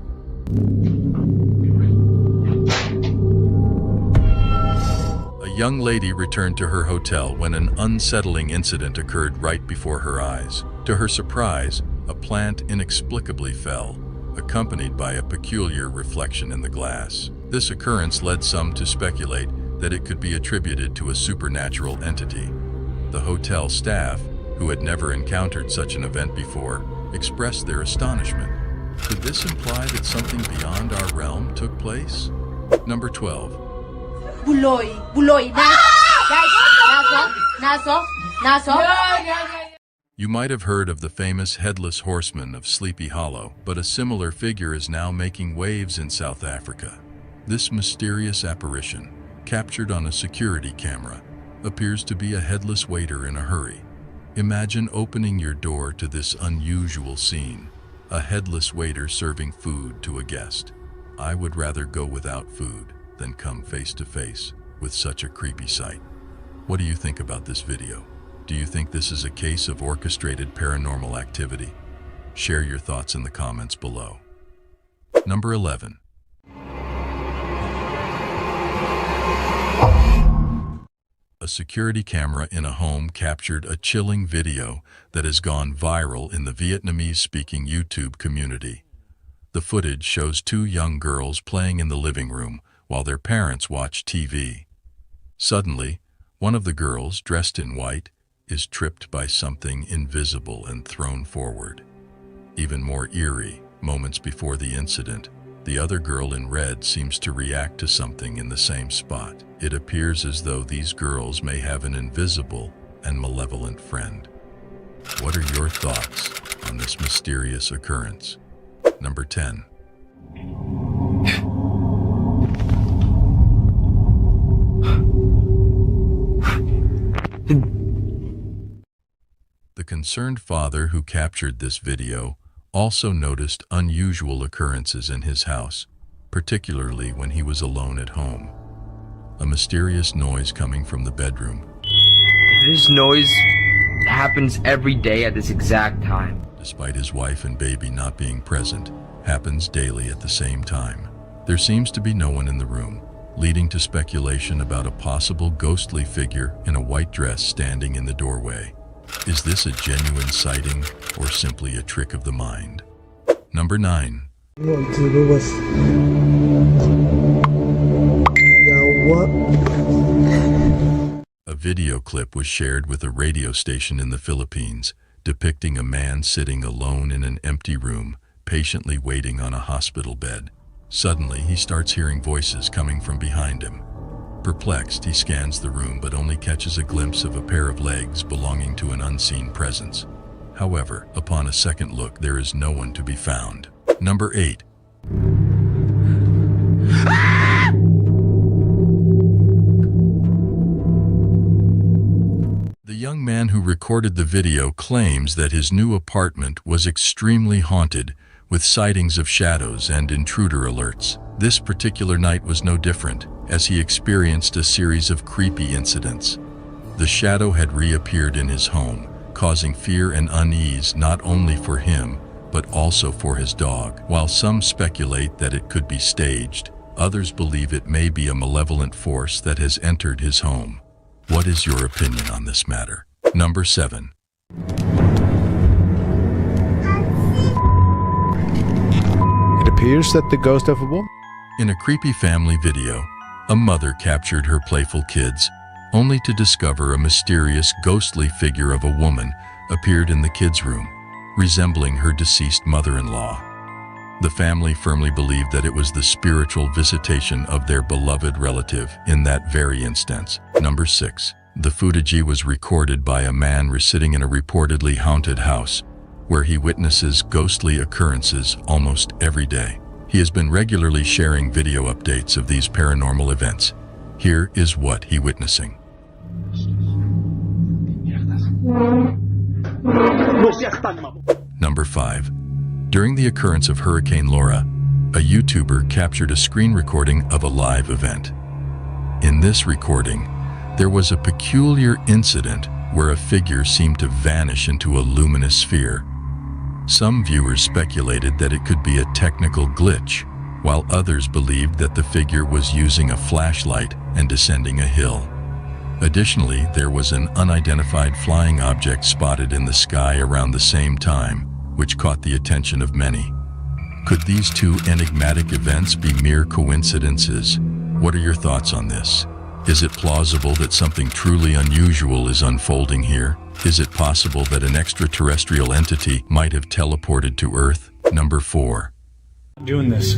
S2: A young lady returned to her hotel when an unsettling incident occurred right before her eyes. To her surprise, a plant inexplicably fell, accompanied by a peculiar reflection in the glass. This occurrence led some to speculate that it could be attributed to a supernatural entity. The hotel staff, who had never encountered such an event before, expressed their astonishment. Could this imply that something beyond our realm took place? Number 12. You might have heard of the famous Headless Horseman of Sleepy Hollow, but a similar figure is now making waves in South Africa. This mysterious apparition, captured on a security camera, appears to be a headless waiter in a hurry. Imagine opening your door to this unusual scene, a headless waiter serving food to a guest. I would rather go without food than come face to face with such a creepy sight. What do you think about this video? Do you think this is a case of orchestrated paranormal activity? Share your thoughts in the comments below. Number 11. A security camera in a home captured a chilling video that has gone viral in the Vietnamese-speaking YouTube community. The footage shows two young girls playing in the living room while their parents watch TV. Suddenly, one of the girls, dressed in white, is tripped by something invisible and thrown forward. Even more eerie, moments before the incident, the other girl in red seems to react to something in the same spot. It appears as though these girls may have an invisible and malevolent friend. What are your thoughts on this mysterious occurrence? Number 10. The concerned father who captured this video also noticed unusual occurrences in his house, particularly when he was alone at home. A mysterious noise coming from the bedroom.
S18: This noise happens every day at this exact time.
S2: Despite his wife and baby not being present, happens daily at the same time. There seems to be no one in the room, leading to speculation about a possible ghostly figure in a white dress standing in the doorway. Is this a genuine sighting or simply a trick of the mind? Number 9. A video clip was shared with a radio station in the Philippines, depicting a man sitting alone in an empty room, patiently waiting on a hospital bed. Suddenly, he starts hearing voices coming from behind him. Perplexed, he scans the room but only catches a glimpse of a pair of legs belonging to an unseen presence. However, upon a second look, there is no one to be found. Number 8. The young man who recorded the video claims that his new apartment was extremely haunted, with sightings of shadows and intruder alerts. This particular night was no different, as he experienced a series of creepy incidents. The shadow had reappeared in his home, causing fear and unease not only for him, but also for his dog. While some speculate that it could be staged, others believe it may be a malevolent force that has entered his home. What is your opinion on this matter? Number 7.
S21: It appears that the ghost of a woman.
S2: In a creepy family video, a mother captured her playful kids, only to discover a mysterious ghostly figure of a woman appeared in the kids' room, resembling her deceased mother-in-law. The family firmly believed that it was the spiritual visitation of their beloved relative in that very instance. Number 6. The footage was recorded by a man sitting in a reportedly haunted house, where he witnesses ghostly occurrences almost every day. He has been regularly sharing video updates of these paranormal events. Here is what he's witnessing. Number 5. During the occurrence of Hurricane Laura, a YouTuber captured a screen recording of a live event. In this recording, there was a peculiar incident where a figure seemed to vanish into a luminous sphere. Some viewers speculated that it could be a technical glitch, while others believed that the figure was using a flashlight and descending a hill. Additionally, there was an unidentified flying object spotted in the sky around the same time, which caught the attention of many. Could these two enigmatic events be mere coincidences? What are your thoughts on this? Is it plausible that something truly unusual is unfolding here? Is it possible that an extraterrestrial entity might have teleported to Earth? Number 4.
S20: Doing this.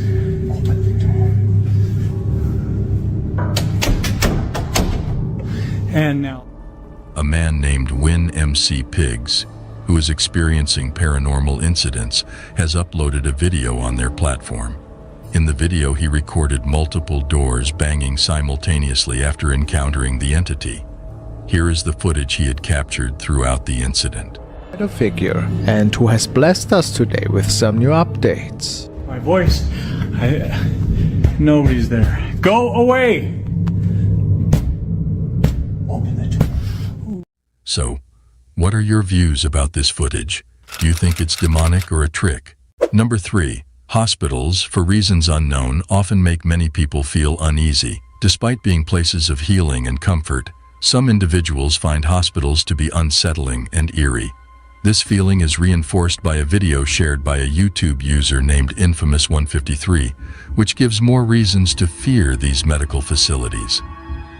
S20: And now.
S2: A man named Win MC Pigs, who is experiencing paranormal incidents, has uploaded a video on their platform. In the video, he recorded multiple doors banging simultaneously after encountering the entity. Here is the footage he had captured throughout the incident.
S21: A figure, and who has blessed us today with some new updates.
S20: My voice. Nobody's there. Go away!
S2: So, what are your views about this footage? Do you think it's demonic or a trick? Number 3. Hospitals, for reasons unknown, often make many people feel uneasy. Despite being places of healing and comfort, some individuals find hospitals to be unsettling and eerie. This feeling is reinforced by a video shared by a YouTube user named Infamous153, which gives more reasons to fear these medical facilities.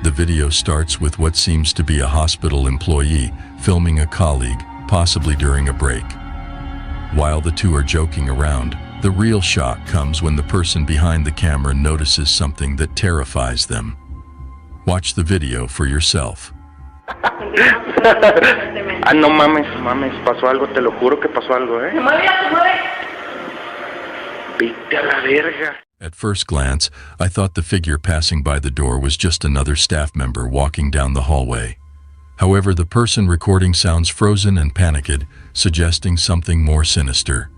S2: The video starts with what seems to be a hospital employee filming a colleague, possibly during a break. While the two are joking around, the real shock comes when the person behind the camera notices something that terrifies them. Watch the video for yourself.
S22: Ah, no mames, pasó algo, te lo juro que pasó algo, eh. Vete a la verga.
S2: At first glance, I thought the figure passing by the door was just another staff member walking down the hallway. However, the person recording sounds frozen and panicked, suggesting something more sinister.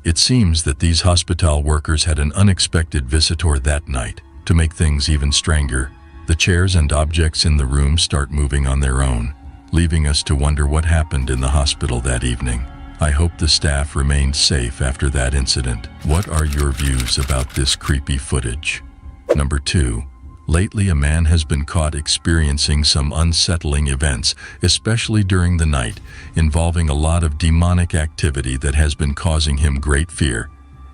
S2: It seems that these hospital workers had an unexpected visitor that night. To make things even stranger, the chairs and objects in the room start moving on their own, leaving us to wonder what happened in the hospital that evening. I hope the staff remained safe after that incident. What are your views about this creepy footage? Number 2. Lately, a man has been caught experiencing some unsettling events, especially during the night, involving a lot of demonic activity that has been causing him great fear.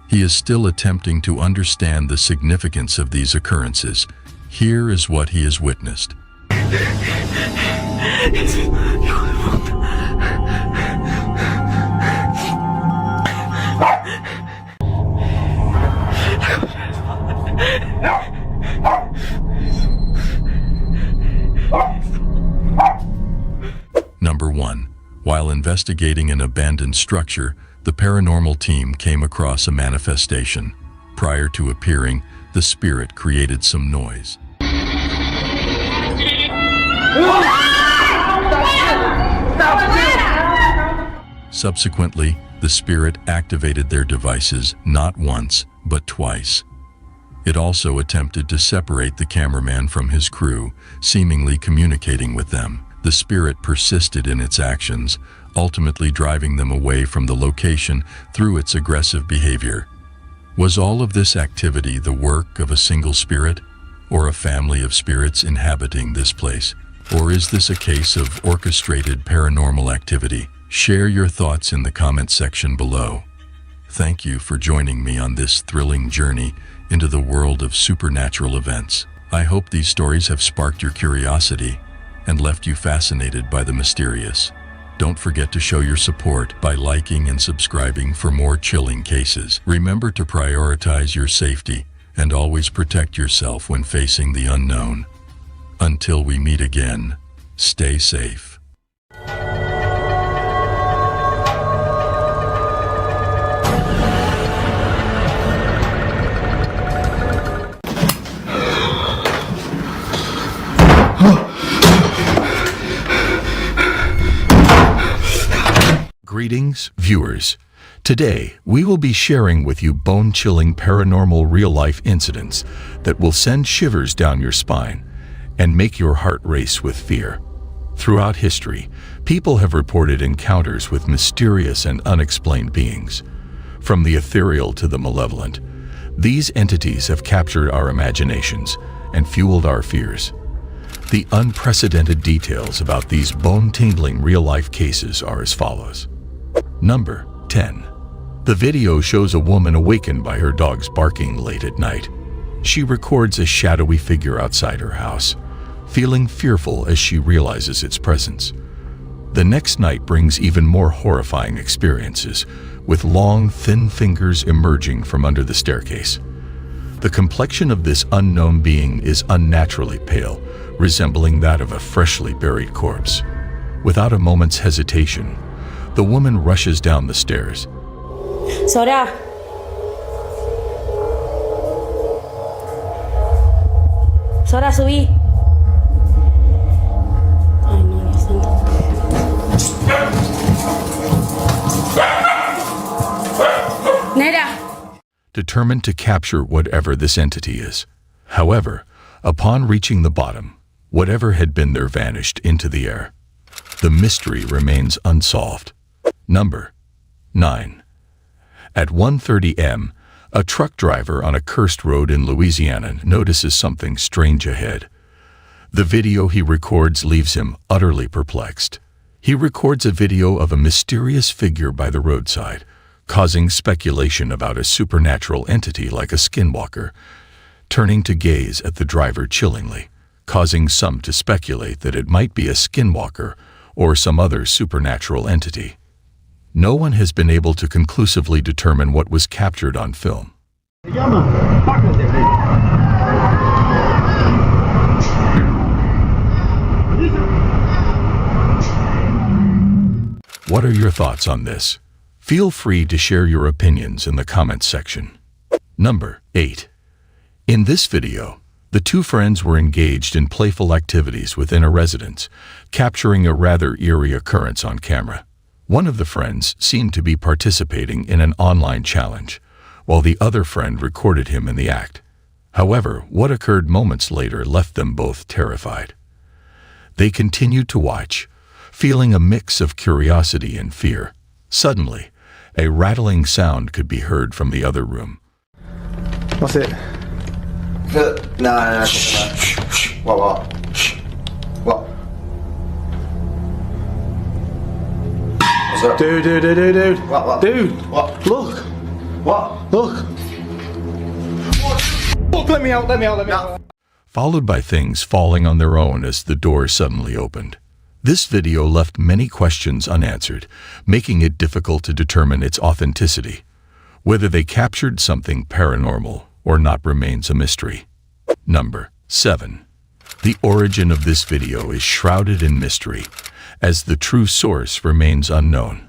S2: He is still attempting to understand the significance of these occurrences. Here is what he has witnessed. Number 1. While investigating an abandoned structure, the paranormal team came across a manifestation. Prior to appearing, the spirit created some noise. Subsequently, the spirit activated their devices not once, but twice. It also attempted to separate the cameraman from his crew, seemingly communicating with them. The spirit persisted in its actions, ultimately driving them away from the location through its aggressive behavior. Was all of this activity the work of a single spirit, or a family of spirits inhabiting this place? Or is this a case of orchestrated paranormal activity? Share your thoughts in the comment section below. Thank you for joining me on this thrilling journey into the world of supernatural events. I hope these stories have sparked your curiosity and left you fascinated by the mysterious. Don't forget to show your support by liking and subscribing for more chilling cases. Remember to prioritize your safety and always protect yourself when facing the unknown. Until we meet again, stay safe. Greetings, viewers. Today, we will be sharing with you bone-chilling paranormal real-life incidents that will send shivers down your spine and make your heart race with fear. Throughout history, people have reported encounters with mysterious and unexplained beings. From the ethereal to the malevolent, these entities have captured our imaginations and fueled our fears. The unprecedented details about these bone-tingling real-life cases are as follows. Number 10. The video shows a woman awakened by her dog's barking late at night. She records a shadowy figure outside her house, feeling fearful as she realizes its presence. The next night brings even more horrifying experiences, with long, thin fingers emerging from under the staircase. The complexion of this unknown being is unnaturally pale, resembling that of a freshly buried corpse. Without a moment's hesitation, the woman rushes down the stairs.
S3: Sora. Sora, subí. Ay, no, Dios santo. Nera.
S2: Determined to capture whatever this entity is. However, upon reaching the bottom, whatever had been there vanished into the air. The mystery remains unsolved. Number 9. At 1:30 a.m., a truck driver on a cursed road in Louisiana notices something strange ahead. The video he records leaves him utterly perplexed. He records a video of a mysterious figure by the roadside, causing speculation about a supernatural entity like a skinwalker, turning to gaze at the driver chillingly, causing some to speculate that it might be a skinwalker or some other supernatural entity. No one has been able to conclusively determine what was captured on film. What are your thoughts on this? Feel free to share your opinions in the comments section. Number 8. In this video, the two friends were engaged in playful activities within a residence, capturing a rather eerie occurrence on camera. One of the friends seemed to be participating in an online challenge, while the other friend recorded him in the act. However, what occurred moments later left them both terrified. They continued to watch, feeling a mix of curiosity and fear. Suddenly, a rattling sound could be heard from the other room.
S20: What's it? No. What? What's up? Dude. What? Dude. What? Look. What? Look. Look, let me out.
S2: Followed by things falling on their own as the door suddenly opened. This video left many questions unanswered, making it difficult to determine its authenticity. Whether they captured something paranormal or not remains a mystery. Number 7. The origin of this video is shrouded in mystery, as the true source remains unknown.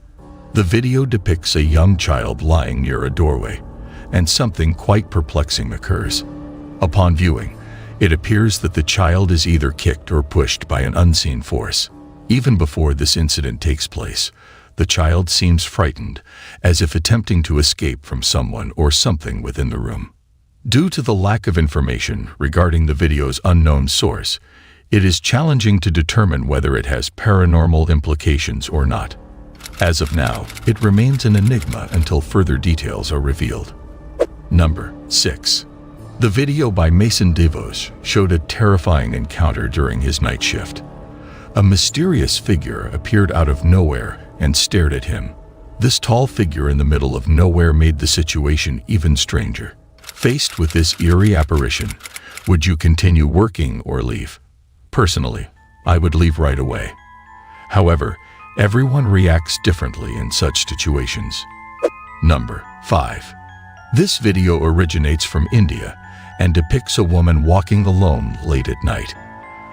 S2: The video depicts a young child lying near a doorway, and something quite perplexing occurs. Upon viewing, it appears that the child is either kicked or pushed by an unseen force. Even before this incident takes place, the child seems frightened, as if attempting to escape from someone or something within the room. Due to the lack of information regarding the video's unknown source, it is challenging to determine whether it has paranormal implications or not. As of now, it remains an enigma until further details are revealed. Number 6. The video by Mason DeVos showed a terrifying encounter during his night shift. A mysterious figure appeared out of nowhere and stared at him. This tall figure in the middle of nowhere made the situation even stranger. Faced with this eerie apparition, would you continue working or leave? Personally, I would leave right away. However, everyone reacts differently in such situations. Number 5. This video originates from India and depicts a woman walking alone late at night.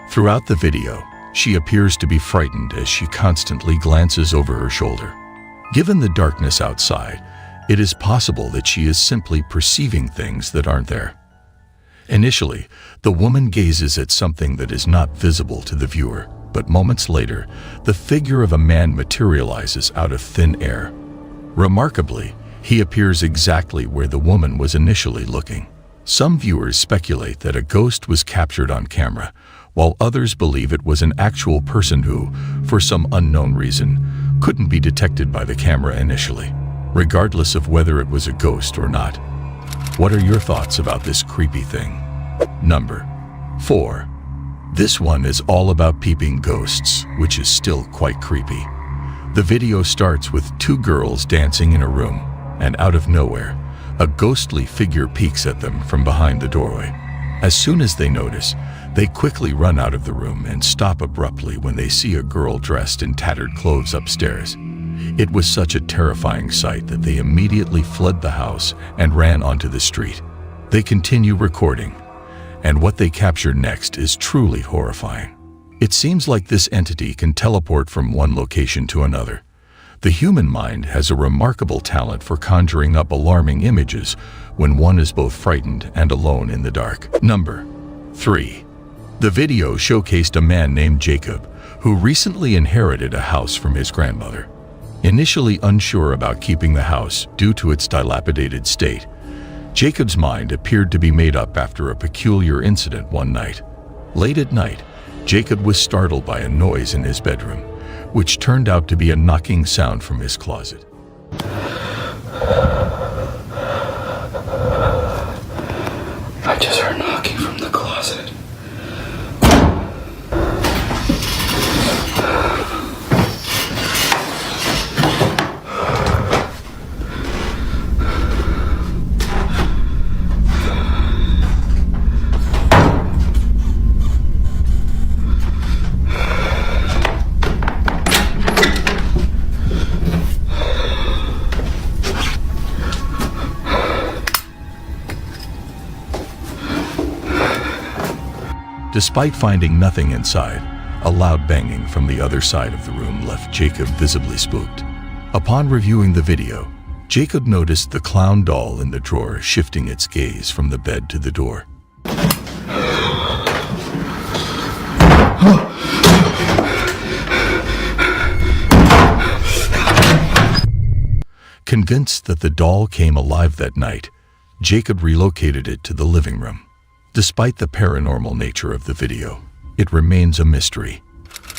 S2: Throughout the video, she appears to be frightened as she constantly glances over her shoulder. Given the darkness outside, it is possible that she is simply perceiving things that aren't there. Initially, the woman gazes at something that is not visible to the viewer, but moments later, the figure of a man materializes out of thin air. Remarkably, he appears exactly where the woman was initially looking. Some viewers speculate that a ghost was captured on camera, while others believe it was an actual person who, for some unknown reason, couldn't be detected by the camera initially, regardless of whether it was a ghost or not. What are your thoughts about this creepy thing? Number 4. This one is all about peeping ghosts, which is still quite creepy. The video starts with two girls dancing in a room, and out of nowhere, a ghostly figure peeks at them from behind the doorway. As soon as they notice, they quickly run out of the room and stop abruptly when they see a girl dressed in tattered clothes upstairs. It was such a terrifying sight that they immediately fled the house and ran onto the street. They continue recording, and what they capture next is truly horrifying. It seems like this entity can teleport from one location to another. The human mind has a remarkable talent for conjuring up alarming images when one is both frightened and alone in the dark. Number 3. The video showcased a man named Jacob who recently inherited a house from his grandmother. Initially unsure about keeping the house due to its dilapidated state, Jacob's mind appeared to be made up after a peculiar incident one night. Late at night, Jacob was startled by a noise in his bedroom, which turned out to be a knocking sound from his closet.
S16: I just heard knocking from the closet.
S2: Despite finding nothing inside, a loud banging from the other side of the room left Jacob visibly spooked. Upon reviewing the video, Jacob noticed the clown doll in the drawer shifting its gaze from the bed to the door. Convinced that the doll came alive that night, Jacob relocated it to the living room. Despite the paranormal nature of the video, it remains a mystery.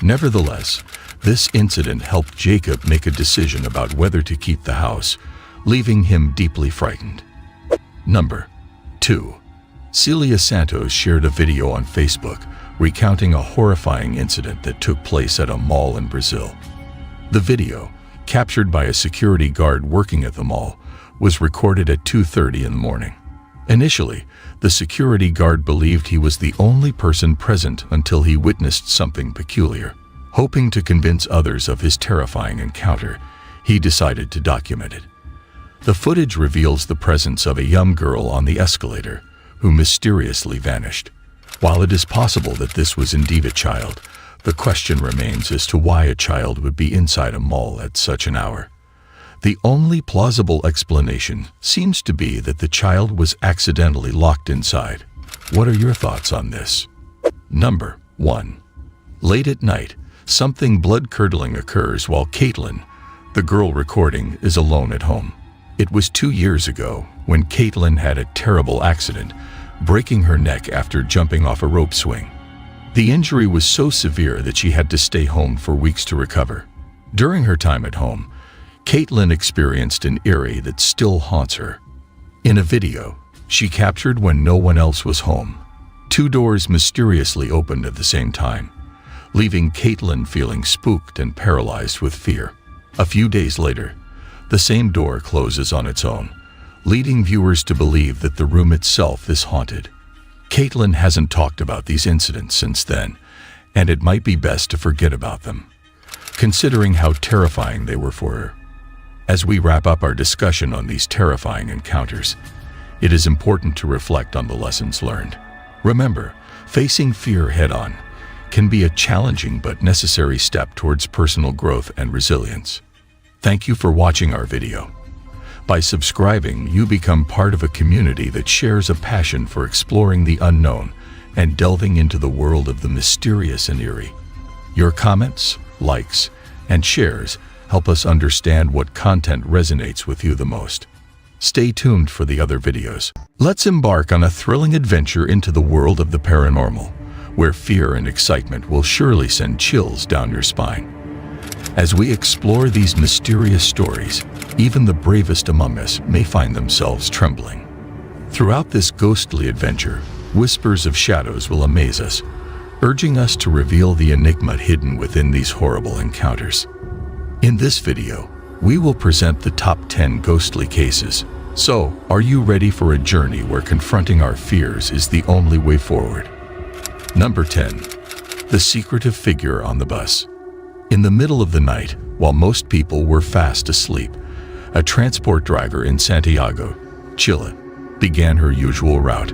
S2: Nevertheless, this incident helped Jacob make a decision about whether to keep the house, leaving him deeply frightened. Number 2. Celia Santos shared a video on Facebook recounting a horrifying incident that took place at a mall in Brazil. The video, captured by a security guard working at the mall, was recorded at 2:30 in the morning. Initially, the security guard believed he was the only person present until he witnessed something peculiar. Hoping to convince others of his terrifying encounter, he decided to document it. The footage reveals the presence of a young girl on the escalator who mysteriously vanished. While it is possible that this was indeed a child, the question remains as to why a child would be inside a mall at such an hour. The only plausible explanation seems to be that the child was accidentally locked inside. What are your thoughts on this? Number 1. Late at night, something blood-curdling occurs while Caitlin, the girl recording, is alone at home. It was 2 years ago when Caitlin had a terrible accident, breaking her neck after jumping off a rope swing. The injury was so severe that she had to stay home for weeks to recover. During her time at home, Caitlin experienced an eerie that still haunts her. In a video she captured when no one else was home, 2 doors mysteriously opened at the same time, leaving Caitlin feeling spooked and paralyzed with fear. A few days later, the same door closes on its own, leading viewers to believe that the room itself is haunted. Caitlin hasn't talked about these incidents since then, and it might be best to forget about them, considering how terrifying they were for her. As we wrap up our discussion on these terrifying encounters, it is important to reflect on the lessons learned. Remember, facing fear head-on can be a challenging but necessary step towards personal growth and resilience. Thank you for watching our video. By subscribing, you become part of a community that shares a passion for exploring the unknown and delving into the world of the mysterious and eerie. Your comments, likes, and shares help us understand what content resonates with you the most. Stay tuned for the other videos. Let's embark on a thrilling adventure into the world of the paranormal, where fear and excitement will surely send chills down your spine. As we explore these mysterious stories, even the bravest among us may find themselves trembling. Throughout this ghostly adventure, whispers of shadows will amaze us, urging us to reveal the enigma hidden within these horrible encounters. In this video, we will present the top 10 ghostly cases. So, are you ready for a journey where confronting our fears is the only way forward? Number 10. The secretive figure on the bus. In the middle of the night, while most people were fast asleep, a transport driver in Santiago, Chile, began her usual route.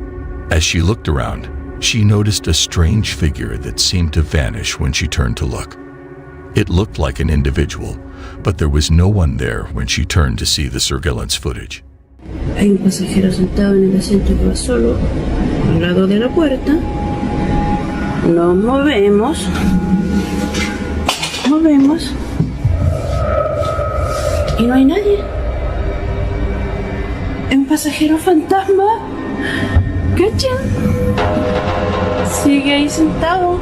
S2: As she looked around, she noticed a strange figure that seemed to vanish when she turned to look. It looked like an individual, but there was no one there when she turned to see the surveillance footage.
S3: Hay un pasajero sentado en el asiento que va solo, al lado de la puerta. Nos movemos. Y no hay nadie. Es un pasajero fantasma. ¿Cachan? Sigue ahí sentado.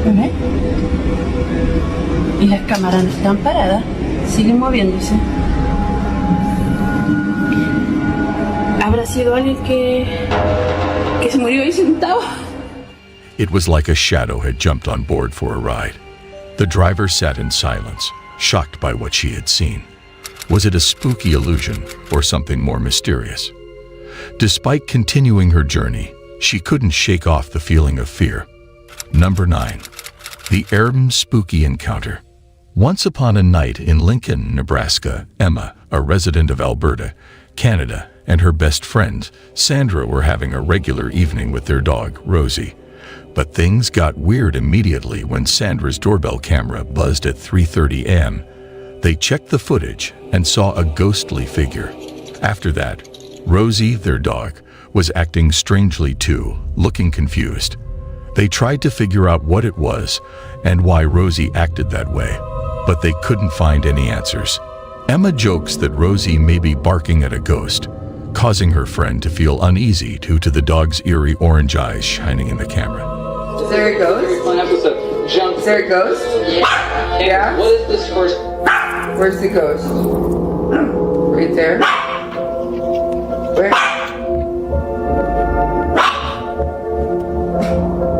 S3: ¿Ves? Y las cámaras no están paradas. Siguen moviéndose. ¿Habrá sido alguien que se murió ahí sentado?
S2: It was like a shadow had jumped on board for a ride. The driver sat in silence, shocked by what she had seen. Was it a spooky illusion or something more mysterious? Despite continuing her journey, she couldn't shake off the feeling of fear. Number 9. The Airbnb spooky encounter. Once upon a night in Lincoln, Nebraska, Emma, a resident of Alberta, Canada, and her best friend, Sandra, were having a regular evening with their dog, Rosie. But things got weird immediately when Sandra's doorbell camera buzzed at 3:30 a.m. They checked the footage and saw a ghostly figure. After that, Rosie, their dog, was acting strangely too, looking confused. They tried to figure out what it was and why Rosie acted that way, but they couldn't find any answers. Emma jokes that Rosie may be barking at a ghost, causing her friend to feel uneasy due to the dog's eerie orange eyes shining in the camera.
S17: Is there a ghost? Is there a ghost? Yeah. Yeah?
S6: What is this first?
S17: Where's the ghost? Right there? Where?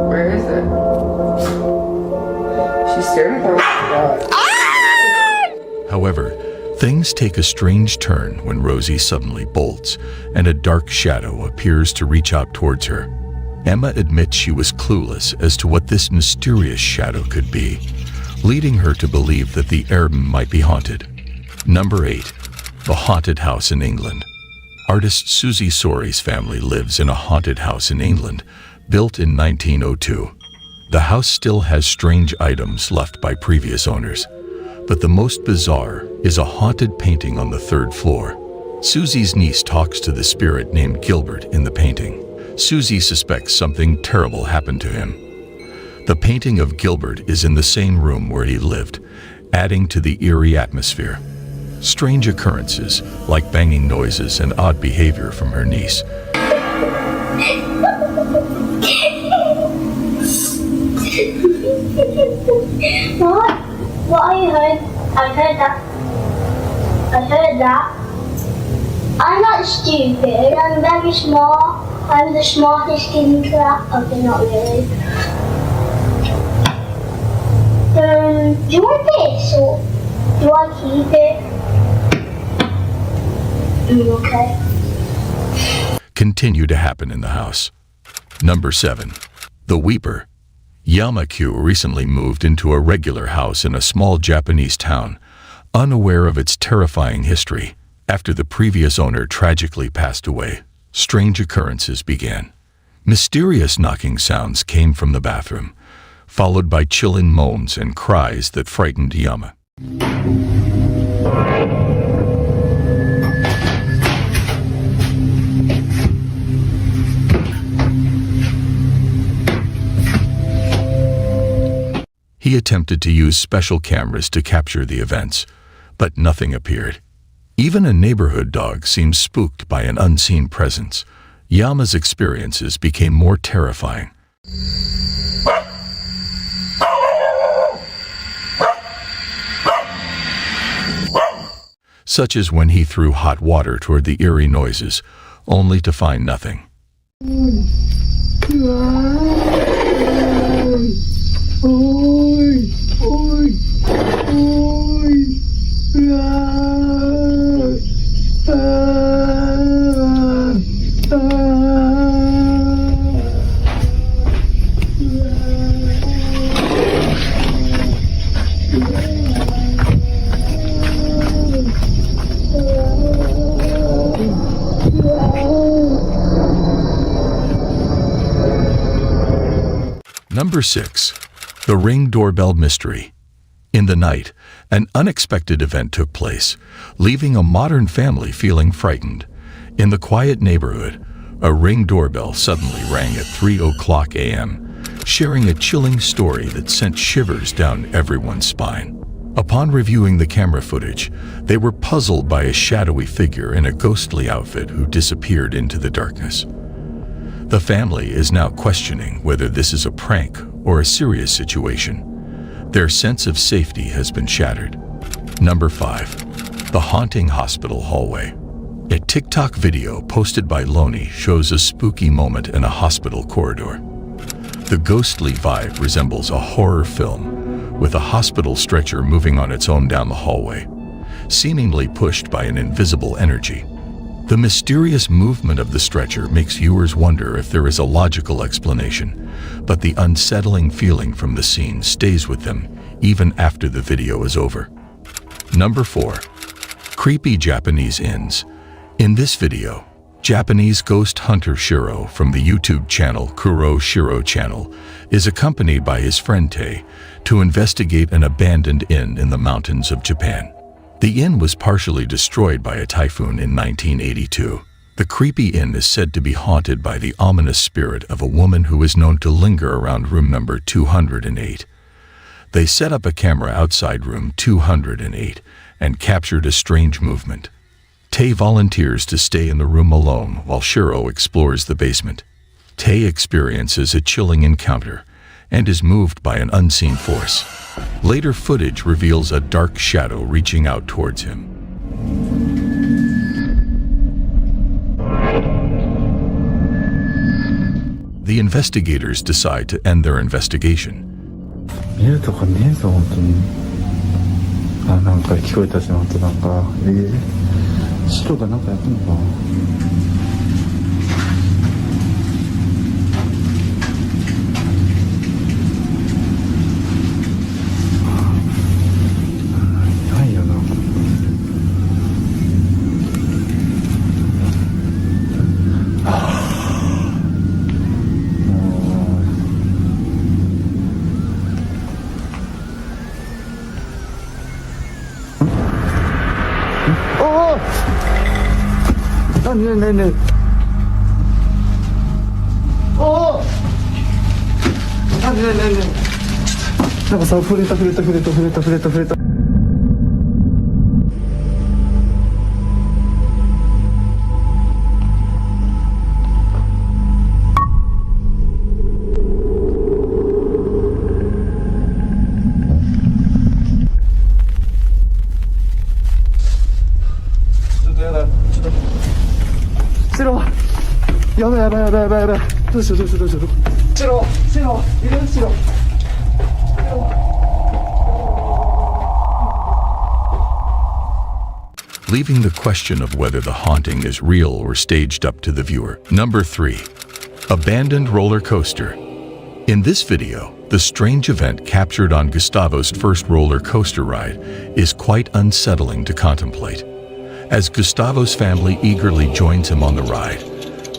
S17: Where is it? She's staring at the dog.
S2: However, things take a strange turn when Rosie suddenly bolts and a dark shadow appears to reach out towards her. Emma admits she was clueless as to what this mysterious shadow could be, leading her to believe that the Airbnb might be haunted. Number 8. The haunted house in England. Artist Susie Sori's family lives in a haunted house in England, built in 1902. The house still has strange items left by previous owners, but the most bizarre is a haunted painting on the 3rd floor. Susie's niece talks to the spirit named Gilbert in the painting. Susie suspects something terrible happened to him. The painting of Gilbert is in the same room where he lived, adding to the eerie atmosphere. Strange occurrences, like banging noises and odd behavior from her niece.
S4: What I heard? I heard that. I'm not stupid. I'm very smart. I'm the smartest in class. Okay, not really. Do you want this or do I keep it? Okay.
S2: Continue to happen in the house. Number 7. The Weeper. Yamakyu recently moved into a regular house in a small Japanese town, unaware of its terrifying history. After the previous owner tragically passed away, strange occurrences began. Mysterious knocking sounds came from the bathroom, followed by chilling moans and cries that frightened Yama. He attempted to use special cameras to capture the events, but nothing appeared. Even a neighborhood dog seemed spooked by an unseen presence. Yama's experiences became more terrifying. Such as when he threw hot water toward the eerie noises, only to find nothing. Number 6. The Ring Doorbell Mystery. In the night, an unexpected event took place, leaving a modern family feeling frightened. In the quiet neighborhood, a Ring doorbell suddenly rang at 3:00 a.m., sharing a chilling story that sent shivers down everyone's spine. Upon reviewing the camera footage, they were puzzled by a shadowy figure in a ghostly outfit who disappeared into the darkness. The family is now questioning whether this is a prank or a serious situation. Their sense of safety has been shattered. Number 5. The Haunting Hospital Hallway. A TikTok video posted by Loney shows a spooky moment in a hospital corridor. The ghostly vibe resembles a horror film, with a hospital stretcher moving on its own down the hallway, seemingly pushed by an invisible energy. The mysterious movement of the stretcher makes viewers wonder if there is a logical explanation, but the unsettling feeling from the scene stays with them even after the video is over. Number 4. Creepy Japanese Inns. In this video, Japanese ghost hunter Shiro from the YouTube channel Kuro Shiro Channel is accompanied by his friend Tae to investigate an abandoned inn in the mountains of Japan. The inn was partially destroyed by a typhoon in 1982. The creepy inn is said to be haunted by the ominous spirit of a woman who is known to linger around room number 208. They set up a camera outside room 208 and captured a strange movement. Tae volunteers to stay in the room alone while Shiro explores the basement. Tae experiences a chilling encounter and is moved by an unseen force. Later footage reveals a dark shadow reaching out towards him. The investigators decide to end their investigation.
S10: 見えるとこねえぞ本当に。あ、なんか聞こえたし、本当なんか、白がなんかやってんのか。ないよな。ねえおおねえなんかさ触れたやばいどうしよう白いる白
S2: leaving the question of whether the haunting is real or staged up to the viewer. Number 3. Abandoned roller coaster. In this video, the strange event captured on Gustavo's first roller coaster ride is quite unsettling to contemplate. As Gustavo's family eagerly joins him on the ride,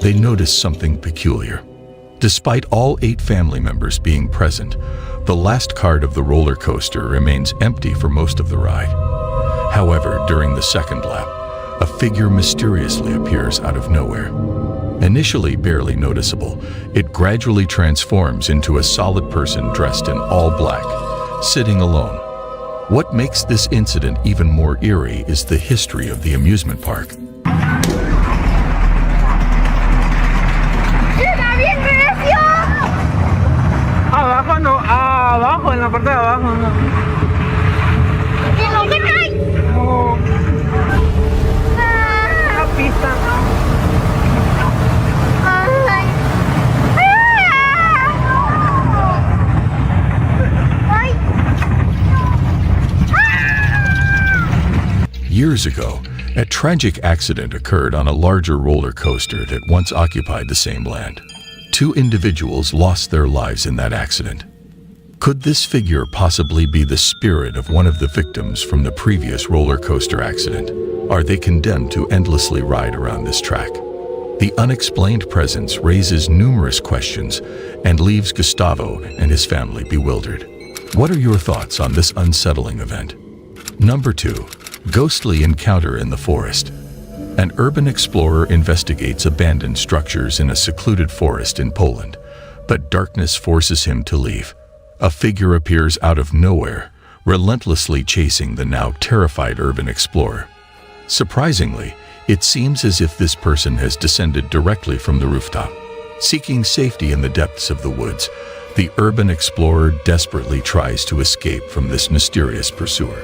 S2: they notice something peculiar. Despite all 8 family members being present, the last cart of the roller coaster remains empty for most of the ride. However, during the second lap, a figure mysteriously appears out of nowhere. Initially barely noticeable, it gradually transforms into a solid person dressed in all black, sitting alone. What makes this incident even more eerie is the history of the amusement park.
S16: Abajo no, abajo, en la parte de abajo no. No. La pista.
S2: Years ago, a tragic accident occurred on a larger roller coaster that once occupied the same land. 2 individuals lost their lives in that accident. Could this figure possibly be the spirit of one of the victims from the previous roller coaster accident? Are they condemned to endlessly ride around this track? The unexplained presence raises numerous questions and leaves Gustavo and his family bewildered. What are your thoughts on this unsettling event? Number 2. Ghostly encounter in the forest. An urban explorer investigates abandoned structures in a secluded forest in Poland, but darkness forces him to leave. A figure appears out of nowhere, relentlessly chasing the now terrified urban explorer. Surprisingly, it seems as if this person has descended directly from the rooftop. Seeking safety in the depths of the woods, the urban explorer desperately tries to escape from this mysterious pursuer.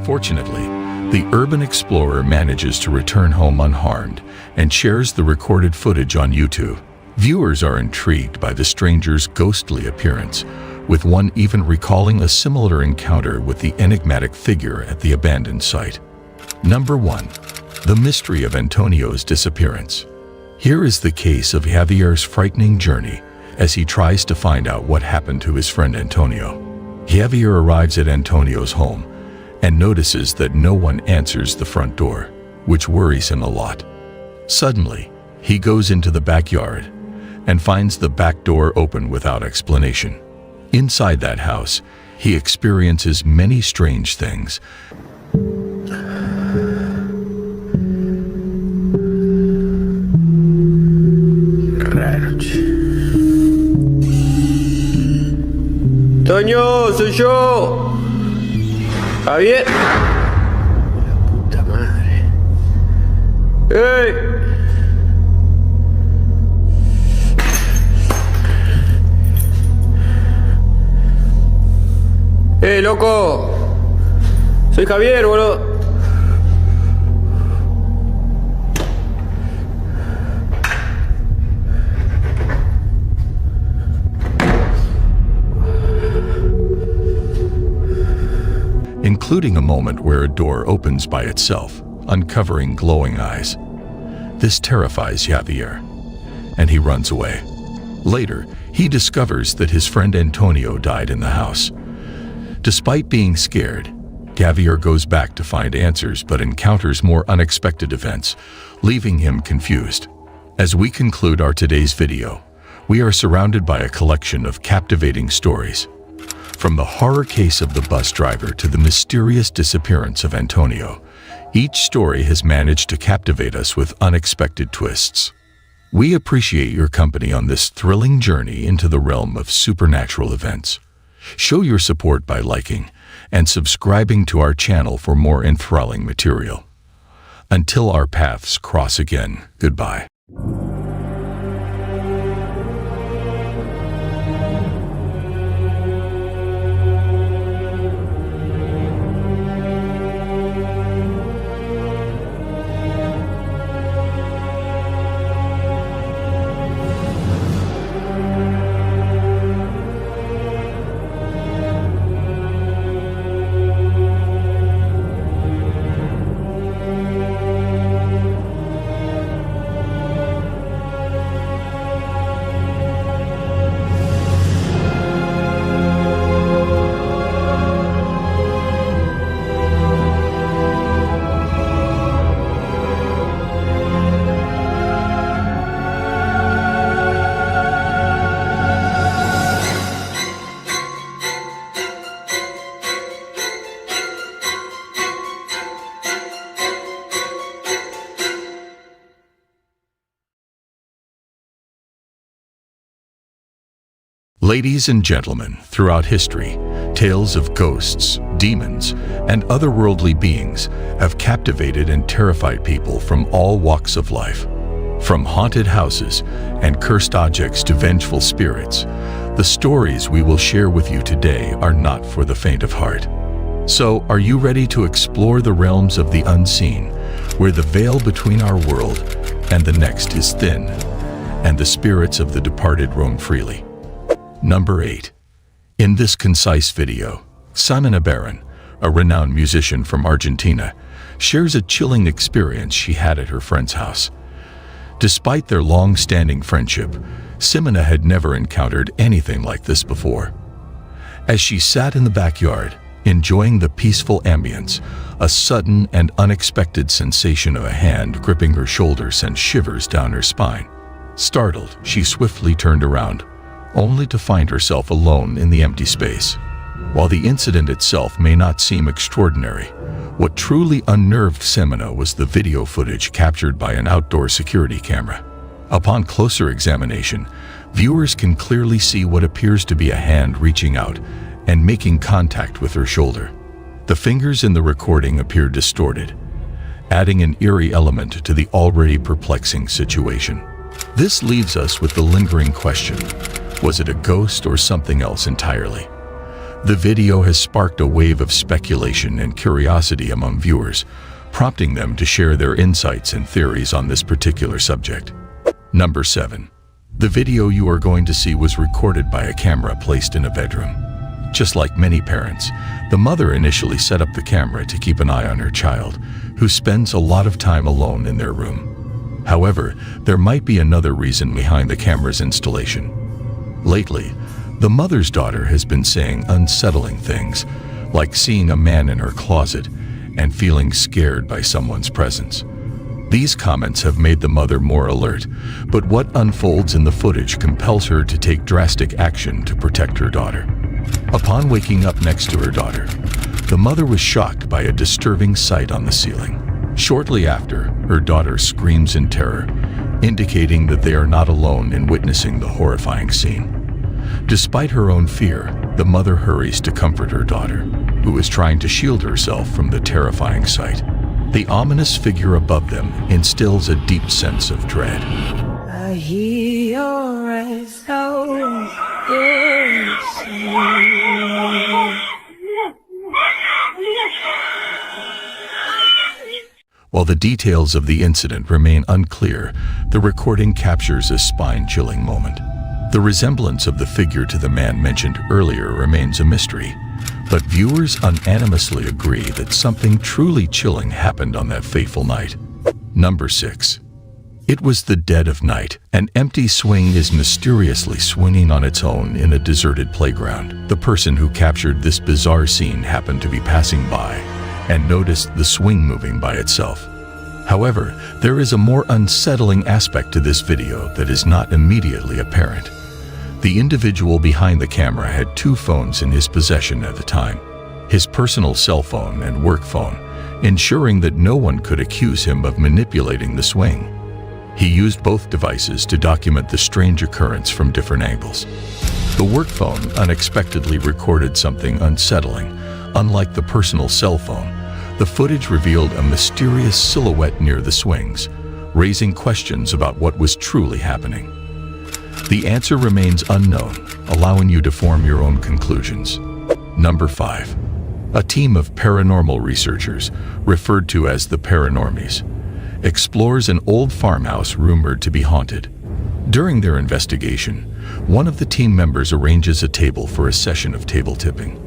S2: Fortunately, the urban explorer manages to return home unharmed and shares the recorded footage on YouTube. Viewers are intrigued by the stranger's ghostly appearance, with one even recalling a similar encounter with the enigmatic figure at the abandoned site. Number 1. The mystery of Antonio's disappearance. Here is the case of Javier's frightening journey as he tries to find out what happened to his friend Antonio. Javier arrives at Antonio's home and notices that no one answers the front door, which worries him a lot. Suddenly, he goes into the backyard and finds the back door open without explanation. Inside that house, he experiences many strange things.
S5: Toño, soy yo. Javier. La puta madre. ¡Ey! ¡Ey, loco! Soy Javier, boludo.
S2: Including a moment where a door opens by itself, uncovering glowing eyes. This terrifies Javier, and he runs away. Later, he discovers that his friend Antonio died in the house. Despite being scared, Javier goes back to find answers but encounters more unexpected events, leaving him confused. As we conclude our today's video, we are surrounded by a collection of captivating stories. From the horror case of the bus driver to the mysterious disappearance of Antonio, each story has managed to captivate us with unexpected twists. We appreciate your company on this thrilling journey into the realm of supernatural events. Show your support by liking and subscribing to our channel for more enthralling material. Until our paths cross again, goodbye. Ladies and gentlemen, throughout history, tales of ghosts, demons, and otherworldly beings have captivated and terrified people from all walks of life. From haunted houses and cursed objects to vengeful spirits, the stories we will share with you today are not for the faint of heart. So, are you ready to explore the realms of the unseen, where the veil between our world and the next is thin, and the spirits of the departed roam freely? Number 8. In this concise video, Ximena Barron, a renowned musician from Argentina, shares a chilling experience she had at her friend's house. Despite their long-standing friendship, Ximena had never encountered anything like this before. As she sat in the backyard, enjoying the peaceful ambience, a sudden and unexpected sensation of a hand gripping her shoulder sent shivers down her spine. Startled, she swiftly turned around, only to find herself alone in the empty space. While the incident itself may not seem extraordinary, what truly unnerved Ximena was the video footage captured by an outdoor security camera. Upon closer examination, viewers can clearly see what appears to be a hand reaching out and making contact with her shoulder. The fingers in the recording appear distorted, adding an eerie element to the already perplexing situation. This leaves us with the lingering question: was it a ghost or something else entirely? The video has sparked a wave of speculation and curiosity among viewers, prompting them to share their insights and theories on this particular subject. Number 7. The video you are going to see was recorded by a camera placed in a bedroom. Just like many parents, the mother initially set up the camera to keep an eye on her child, who spends a lot of time alone in their room. However, there might be another reason behind the camera's installation. Lately, the mother's daughter has been saying unsettling things, like seeing a man in her closet and feeling scared by someone's presence. These comments have made the mother more alert, but what unfolds in the footage compels her to take drastic action to protect her daughter. Upon waking up next to her daughter, the mother was shocked by a disturbing sight on the ceiling. Shortly after, her daughter screams in terror, indicating that they are not alone in witnessing the horrifying scene. Despite her own fear, the mother hurries to comfort her daughter, who is trying to shield herself from the terrifying sight. The ominous figure above them instills a deep sense of dread.
S15: I hear your echo.
S2: While the details of the incident remain unclear, the recording captures a spine-chilling moment. The resemblance of the figure to the man mentioned earlier remains a mystery, but viewers unanimously agree that something truly chilling happened on that fateful night. Number 6. It was the dead of night. An empty swing is mysteriously swinging on its own in a deserted playground. The person who captured this bizarre scene happened to be passing by and noticed the swing moving by itself. However, there is a more unsettling aspect to this video that is not immediately apparent. The individual behind the camera had 2 phones in his possession at the time, his personal cell phone and work phone, ensuring that no one could accuse him of manipulating the swing. He used both devices to document the strange occurrence from different angles. The work phone unexpectedly recorded something unsettling. Unlike the personal cell phone, the footage revealed a mysterious silhouette near the swings, raising questions about what was truly happening. The answer remains unknown, allowing you to form your own conclusions. Number 5. A team of paranormal researchers, referred to as the Paranormies, explores an old farmhouse rumored to be haunted. During their investigation, one of the team members arranges a table for a session of table tipping,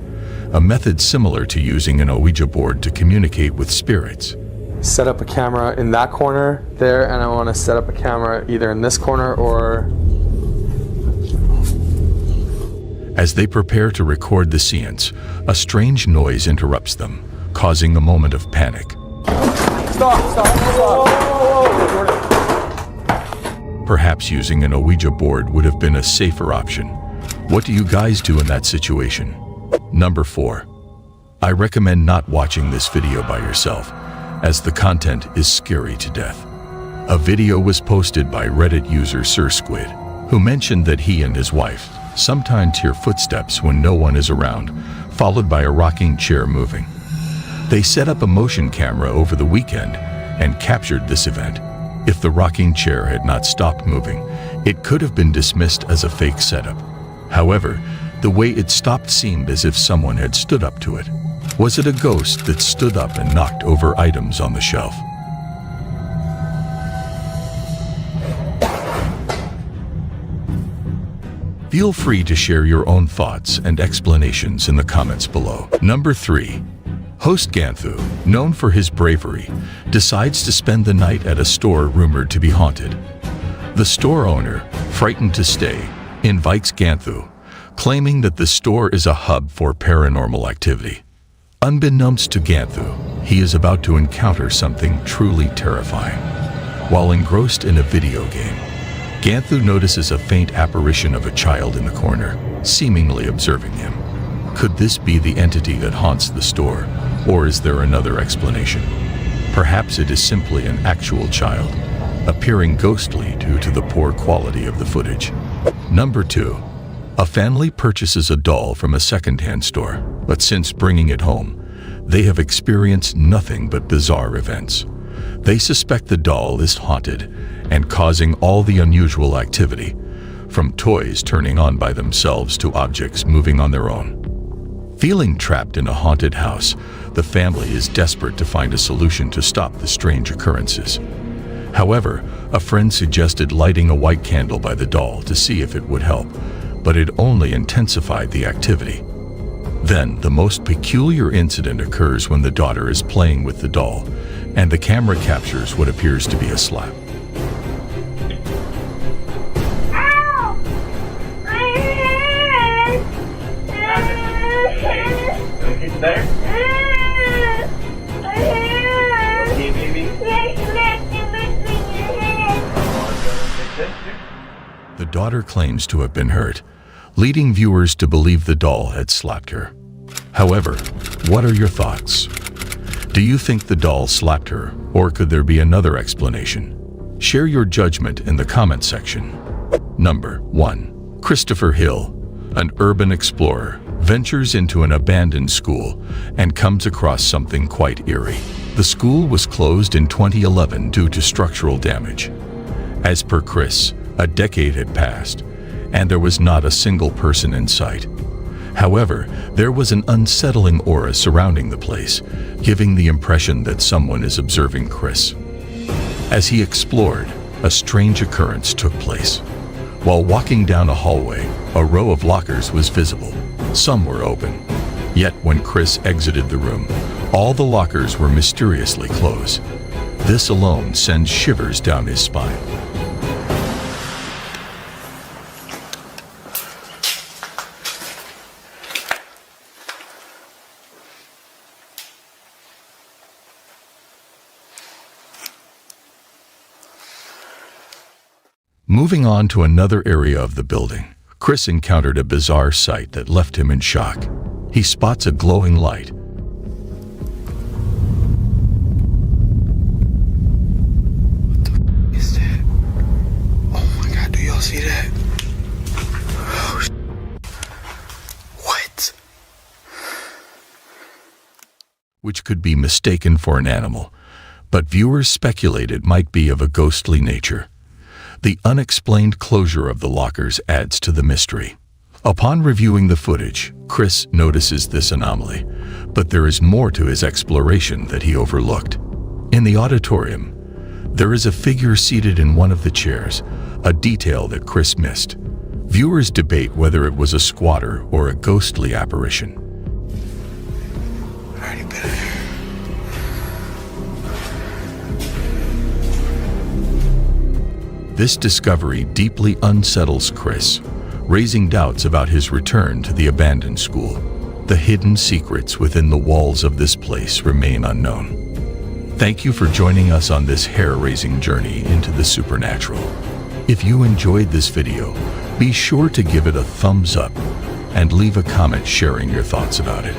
S2: a method similar to using an Ouija board to communicate with spirits.
S6: Set up a camera in that corner there, and I want to set up a camera either in this corner or...
S2: As they prepare to record the seance, a strange noise interrupts them, causing a moment of panic.
S6: Stop!
S2: Perhaps using an Ouija board would have been a safer option. What do you guys do in that situation? Number 4. I recommend not watching this video by yourself, as the content is scary to death. A video was posted by Reddit user Sir Squid, who mentioned that he and his wife Sometimes hear footsteps when no one is around, followed by a rocking chair moving. They set up a motion camera over the weekend and captured this event. If the rocking chair had not stopped moving, it could have been dismissed as a fake setup. However, the way it stopped seemed as if someone had stood up to it. Was it a ghost that stood up and knocked over items on the shelf? Feel free to share your own thoughts and explanations in the comments below. Number 3. Host Ganthu, known for his bravery, decides to spend the night at a store rumored to be haunted. The store owner, frightened to stay, invites Ganthu, claiming that the store is a hub for paranormal activity. Unbeknownst to Ganthu, he is about to encounter something truly terrifying. While engrossed in a video game, Ganthu notices a faint apparition of a child in the corner, seemingly observing him. Could this be the entity that haunts the store, or is there another explanation? Perhaps it is simply an actual child, appearing ghostly due to the poor quality of the footage. Number 2. A family purchases a doll from a second-hand store, but since bringing it home, they have experienced nothing but bizarre events. They suspect the doll is haunted and causing all the unusual activity, from toys turning on by themselves to objects moving on their own. Feeling trapped in a haunted house, the family is desperate to find a solution to stop the strange occurrences. However, a friend suggested lighting a white candle by the doll to see if it would help, but it only intensified the activity. Then, the most peculiar incident occurs when the daughter is playing with the doll, and the camera captures what appears to be a slap.
S16: There? Okay, baby.
S2: The daughter claims to have been hurt, leading viewers to believe the doll had slapped her. However, what are your thoughts? Do you think the doll slapped her, or could there be another explanation? Share your judgment in the comment section. Number 1. Christopher Hill, an urban explorer, ventures into an abandoned school and comes across something quite eerie. The school was closed in 2011 due to structural damage. As per Chris, a decade had passed, and there was not a single person in sight. However, there was an unsettling aura surrounding the place, giving the impression that someone is observing Chris. As he explored, a strange occurrence took place. While walking down a hallway, a row of lockers was visible. Some were open. Yet when Chris exited the room, all the lockers were mysteriously closed. This alone sends shivers down his spine. Moving on to another area of the building, Chris encountered a bizarre sight that left him in shock. He spots a glowing light.
S16: What the f is that? Oh my god, do y'all see that? Oh, what?
S2: Which could be mistaken for an animal, but viewers speculate it might be of a ghostly nature. The unexplained closure of the lockers adds to the mystery. Upon reviewing the footage, Chris notices this anomaly, but there is more to his exploration that he overlooked. In the auditorium, there is a figure seated in one of the chairs, a detail that Chris missed. Viewers debate whether it was a squatter or a ghostly apparition.
S16: Already been here.
S2: This discovery deeply unsettles Chris, raising doubts about his return to the abandoned school. The hidden secrets within the walls of this place remain unknown. Thank you for joining us on this hair-raising journey into the supernatural. If you enjoyed this video, be sure to give it a thumbs up and leave a comment sharing your thoughts about it.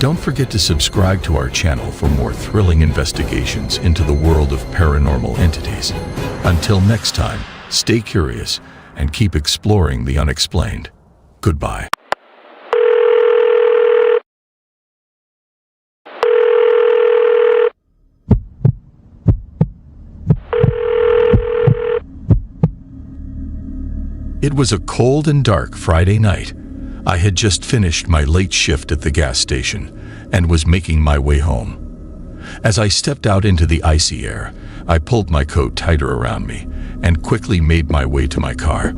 S2: Don't forget to subscribe to our channel for more thrilling investigations into the world of paranormal entities. Until next time, stay curious and keep exploring the unexplained. Goodbye. It was a cold and dark Friday night. I had just finished my late shift at the gas station and was making my way home. As I stepped out into the icy air, I pulled my coat tighter around me and quickly made my way to my car.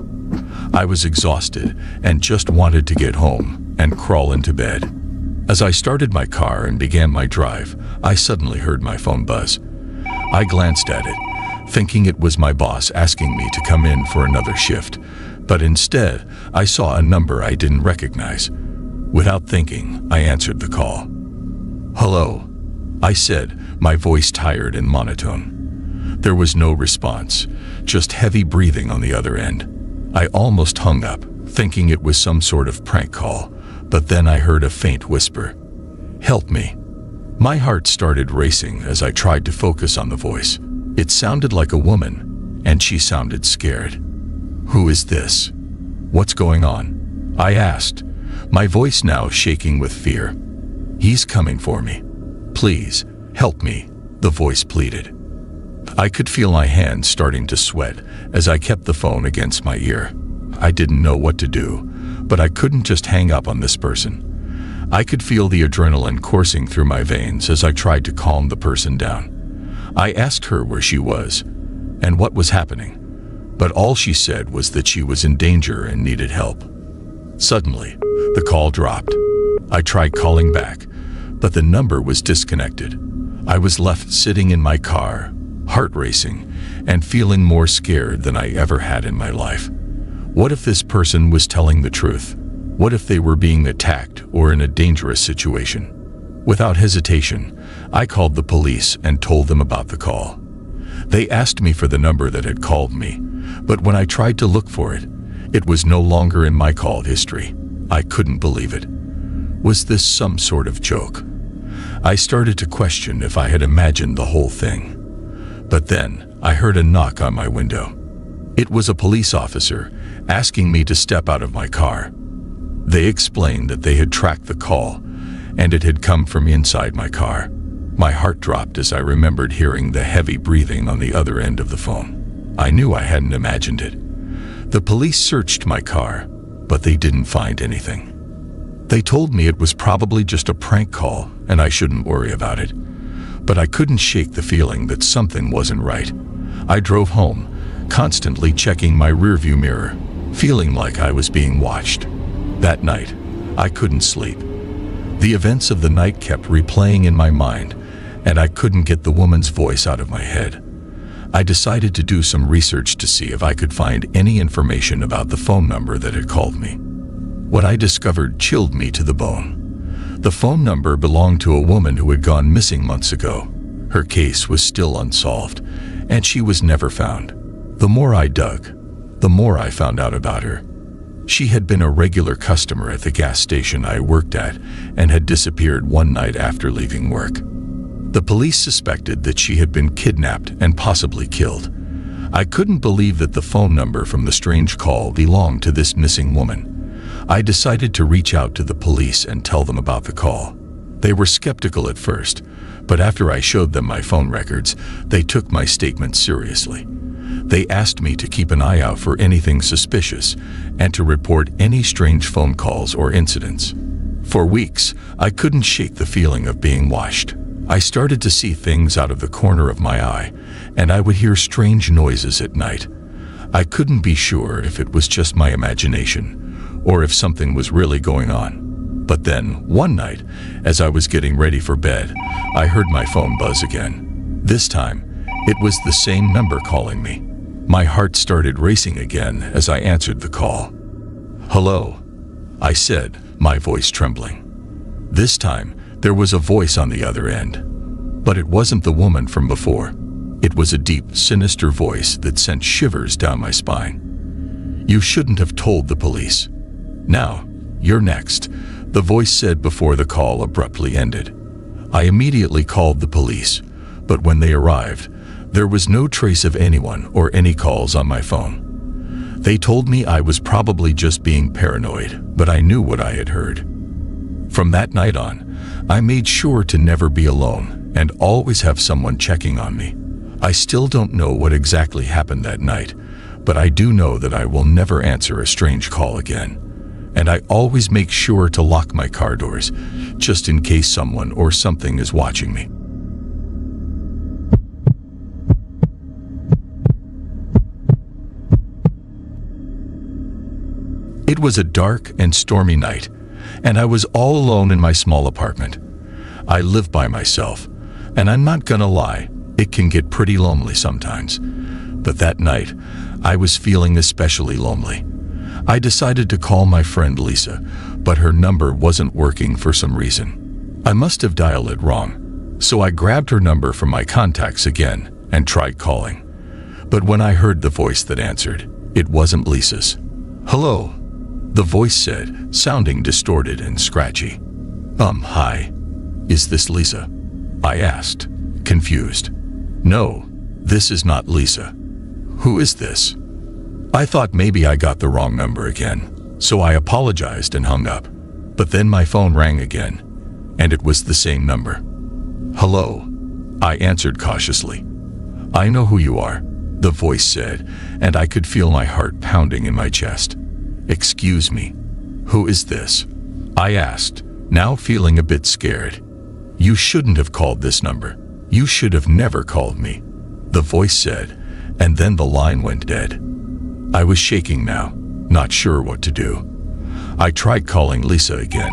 S2: I was exhausted and just wanted to get home and crawl into bed. As I started my car and began my drive, I suddenly heard my phone buzz. I glanced at it, thinking it was my boss asking me to come in for another shift, but instead, I saw a number I didn't recognize. Without thinking, I answered the call. "Hello," I said, my voice tired and monotone. There was no response, just heavy breathing on the other end. I almost hung up, thinking it was some sort of prank call, but then I heard a faint whisper. "Help me." My heart started racing as I tried to focus on the voice. It sounded like a woman, and she sounded scared. "Who is this? What's going on?" I asked, my voice now shaking with fear. "He's coming for me. Please, help me," the voice pleaded. I could feel my hands starting to sweat as I kept the phone against my ear. I didn't know what to do, but I couldn't just hang up on this person. I could feel the adrenaline coursing through my veins as I tried to calm the person down. I asked her where she was and what was happening, but all she said was that she was in danger and needed help. Suddenly, the call dropped. I tried calling back, but the number was disconnected. I was left sitting in my car, heart racing, and feeling more scared than I ever had in my life. What if this person was telling the truth? What if they were being attacked or in a dangerous situation? Without hesitation, I called the police and told them about the call. They asked me for the number that had called me, but when I tried to look for it, it was no longer in my call history. I couldn't believe it. Was this some sort of joke? I started to question if I had imagined the whole thing. But then I heard a knock on my window. It was a police officer asking me to step out of my car. They explained that they had tracked the call, and it had come from inside my car. My heart dropped as I remembered hearing the heavy breathing on the other end of the phone. I knew I hadn't imagined it. The police searched my car, but they didn't find anything. They told me it was probably just a prank call and I shouldn't worry about it. But I couldn't shake the feeling that something wasn't right. I drove home, constantly checking my rearview mirror, feeling like I was being watched. That night, I couldn't sleep. The events of the night kept replaying in my mind, and I couldn't get the woman's voice out of my head. I decided to do some research to see if I could find any information about the phone number that had called me. What I discovered chilled me to the bone. The phone number belonged to a woman who had gone missing months ago. Her case was still unsolved, and she was never found. The more I dug, the more I found out about her. She had been a regular customer at the gas station I worked at and had disappeared one night after leaving work. The police suspected that she had been kidnapped and possibly killed. I couldn't believe that the phone number from the strange call belonged to this missing woman. I decided to reach out to the police and tell them about the call. They were skeptical at first, but after I showed them my phone records, they took my statement seriously. They asked me to keep an eye out for anything suspicious and to report any strange phone calls or incidents. For weeks, I couldn't shake the feeling of being watched. I started to see things out of the corner of my eye, and I would hear strange noises at night. I couldn't be sure if it was just my imagination or if something was really going on. But then, one night, as I was getting ready for bed, I heard my phone buzz again. This time, it was the same number calling me. My heart started racing again as I answered the call. "Hello," I said, my voice trembling. This time, there was a voice on the other end. But it wasn't the woman from before. It was a deep, sinister voice that sent shivers down my spine. "You shouldn't have told the police. Now, you're next," the voice said before the call abruptly ended. I immediately called the police, but when they arrived, there was no trace of anyone or any calls on my phone. They told me I was probably just being paranoid, but I knew what I had heard. From that night on, I made sure to never be alone and always have someone checking on me. I still don't know what exactly happened that night, but I do know that I will never answer a strange call again. And I always make sure to lock my car doors, just in case someone or something is watching me. It was a dark and stormy night, and I was all alone in my small apartment. I live by myself, and I'm not gonna lie, it can get pretty lonely sometimes. But that night, I was feeling especially lonely. I decided to call my friend Lisa, but her number wasn't working for some reason. I must have dialed it wrong, so I grabbed her number from my contacts again and tried calling. But when I heard the voice that answered, it wasn't Lisa's. "Hello," the voice said, sounding distorted and scratchy. Hi. Is this Lisa?" I asked, confused. "No, this is not Lisa. Who is this?" I thought maybe I got the wrong number again, so I apologized and hung up. But then my phone rang again, and it was the same number. "Hello," I answered cautiously. "I know who you are," the voice said, and I could feel my heart pounding in my chest. "Excuse me, who is this?" I asked, now feeling a bit scared. "You shouldn't have called this number. You should have never called me," the voice said, and then the line went dead. I was shaking now, not sure what to do. I tried calling Lisa again,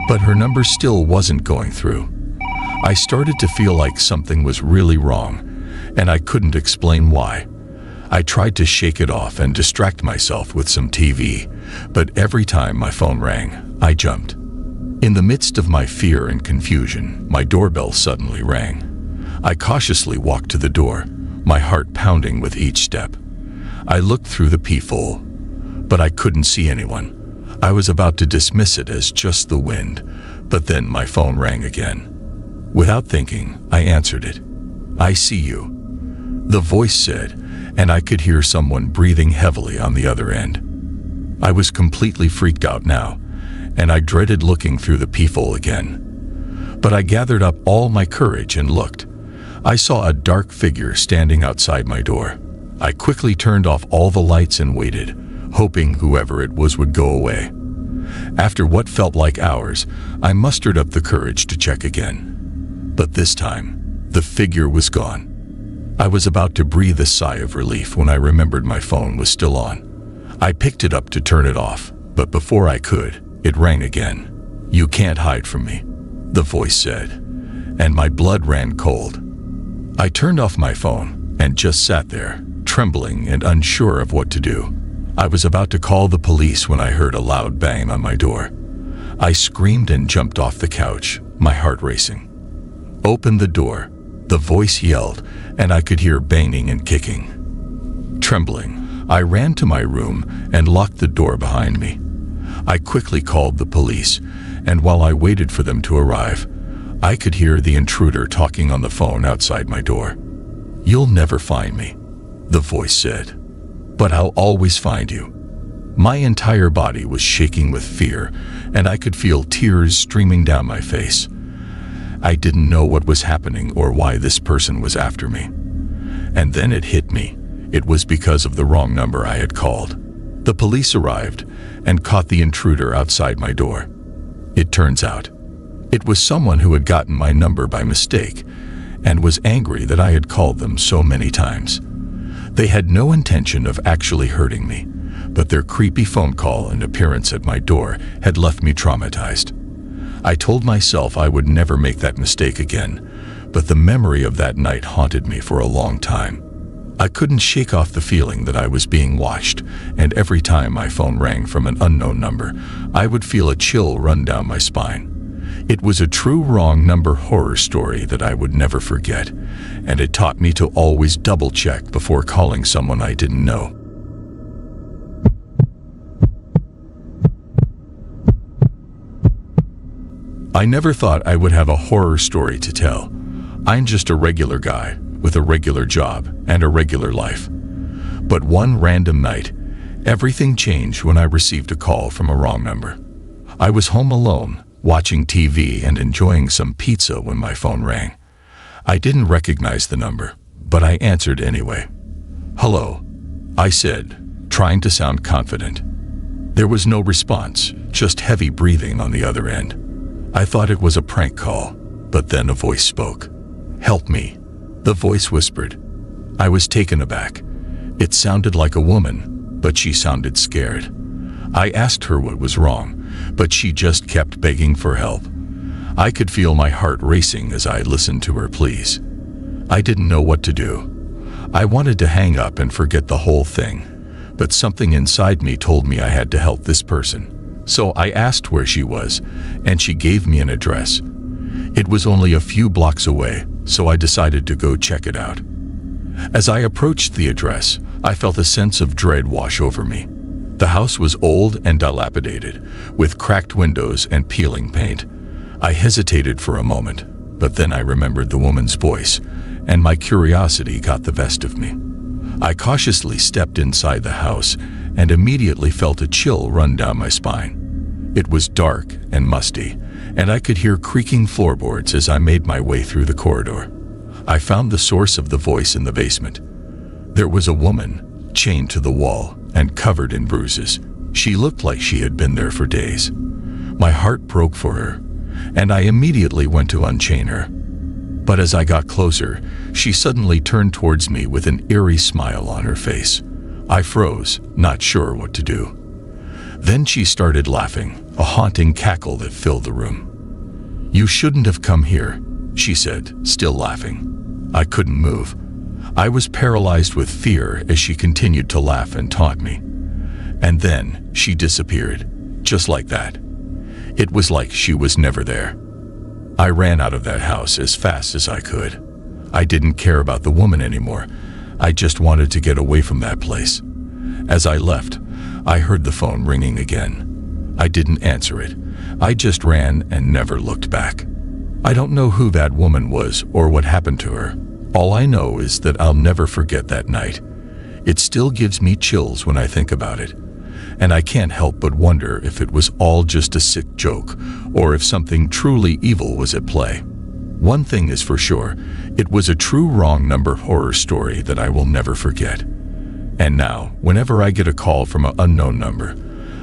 S2: but her number still wasn't going through. I started to feel like something was really wrong, and I couldn't explain why. I tried to shake it off and distract myself with some TV, but every time my phone rang, I jumped. In the midst of my fear and confusion, my doorbell suddenly rang. I cautiously walked to the door, my heart pounding with each step. I looked through the peephole, but I couldn't see anyone. I was about to dismiss it as just the wind, but then my phone rang again. Without thinking, I answered it. "I see you," the voice said, and I could hear someone breathing heavily on the other end. I was completely freaked out now, and I dreaded looking through the peephole again. But I gathered up all my courage and looked. I saw a dark figure standing outside my door. I quickly turned off all the lights and waited, hoping whoever it was would go away. After what felt like hours, I mustered up the courage to check again. But this time, the figure was gone. I was about to breathe a sigh of relief when I remembered my phone was still on. I picked it up to turn it off, but before I could, it rang again. "You can't hide from me," the voice said, and my blood ran cold. I turned off my phone and just sat there, trembling and unsure of what to do. I was about to call the police when I heard a loud bang on my door. I screamed and jumped off the couch, my heart racing. "Open the door," the voice yelled, and I could hear banging and kicking. Trembling, I ran to my room and locked the door behind me. I quickly called the police, and while I waited for them to arrive, I could hear the intruder talking on the phone outside my door. "You'll never find me," the voice said, "but I'll always find you." My entire body was shaking with fear, and I could feel tears streaming down my face. I didn't know what was happening or why this person was after me. And then it hit me. It was because of the wrong number I had called. The police arrived and caught the intruder outside my door. It turns out, it was someone who had gotten my number by mistake and was angry that I had called them so many times. They had no intention of actually hurting me, but their creepy phone call and appearance at my door had left me traumatized. I told myself I would never make that mistake again, but the memory of that night haunted me for a long time. I couldn't shake off the feeling that I was being watched, and every time my phone rang from an unknown number, I would feel a chill run down my spine. It was a true wrong number horror story that I would never forget, and it taught me to always double-check before calling someone I didn't know. I never thought I would have a horror story to tell. I'm just a regular guy with a regular job and a regular life. But one random night, Everything changed when I received a call from a wrong number. I was home alone, watching TV and enjoying some pizza when my phone rang. I didn't recognize the number, but I answered anyway. "Hello," I said, trying to sound confident. There was no response, just heavy breathing on the other end. I thought it was a prank call, but then a voice spoke. "Help me," the voice whispered. I was taken aback. It sounded like a woman, but she sounded scared. I asked her what was wrong, but she just kept begging for help. I could feel my heart racing as I listened to her pleas. I didn't know what to do. I wanted to hang up and forget the whole thing, but something inside me told me I had to help this person. So I asked where she was, and she gave me an address. It was only a few blocks away, so I decided to go check it out. As I approached the address, I felt a sense of dread wash over me. The house was old and dilapidated, with cracked windows and peeling paint. I hesitated for a moment, but then I remembered the woman's voice, and my curiosity got the best of me. I cautiously stepped inside the house and immediately felt a chill run down my spine. It was dark and musty, and I could hear creaking floorboards as I made my way through the corridor. I found the source of the voice in the basement. There was a woman, chained to the wall and covered in bruises. She looked like she had been there for days. My heart broke for her, and I immediately went to unchain her. But as I got closer, she suddenly turned towards me with an eerie smile on her face. I froze, not sure what to do. Then she started laughing, a haunting cackle that filled the room. "You shouldn't have come here," she said, still laughing. I couldn't move. I was paralyzed with fear as she continued to laugh and taunt me. And then she disappeared, just like that. It was like she was never there. I ran out of that house as fast as I could. I didn't care about the woman anymore. I just wanted to get away from that place. As I left, I heard the phone ringing again. I didn't answer it. I just ran and never looked back. I don't know who that woman was or what happened to her. All I know is that I'll never forget that night. It still gives me chills when I think about it. And I can't help but wonder if it was all just a sick joke, or if something truly evil was at play. One thing is for sure, it was a true wrong number horror story that I will never forget. And now, whenever I get a call from an unknown number,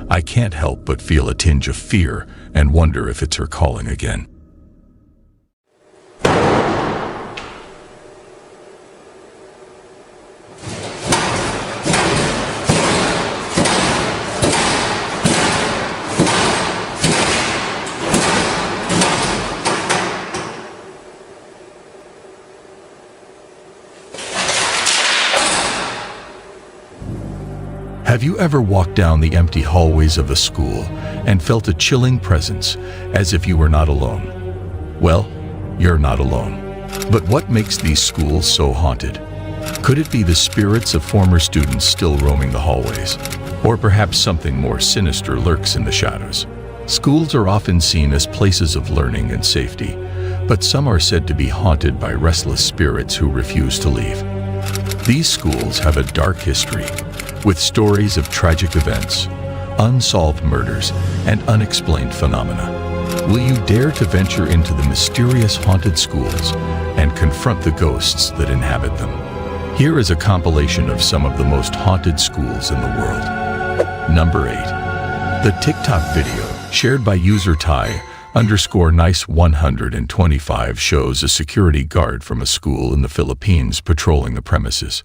S2: I can't help but feel a tinge of fear and wonder if it's her calling again. Have you ever walked down the empty hallways of a school and felt a chilling presence, as if you were not alone? Well, you're not alone. But what makes these schools so haunted? Could it be the spirits of former students still roaming the hallways? Or perhaps something more sinister lurks in the shadows? Schools are often seen as places of learning and safety, but some are said to be haunted by restless spirits who refuse to leave. These schools have a dark history, with stories of tragic events, unsolved murders, and unexplained phenomena. Will you dare to venture into the mysterious haunted schools and confront the ghosts that inhabit them? Here is a compilation of some of the most haunted schools in the world. Number 8. The TikTok video, shared by user Thai_nice125, shows a security guard from a school in the Philippines patrolling the premises.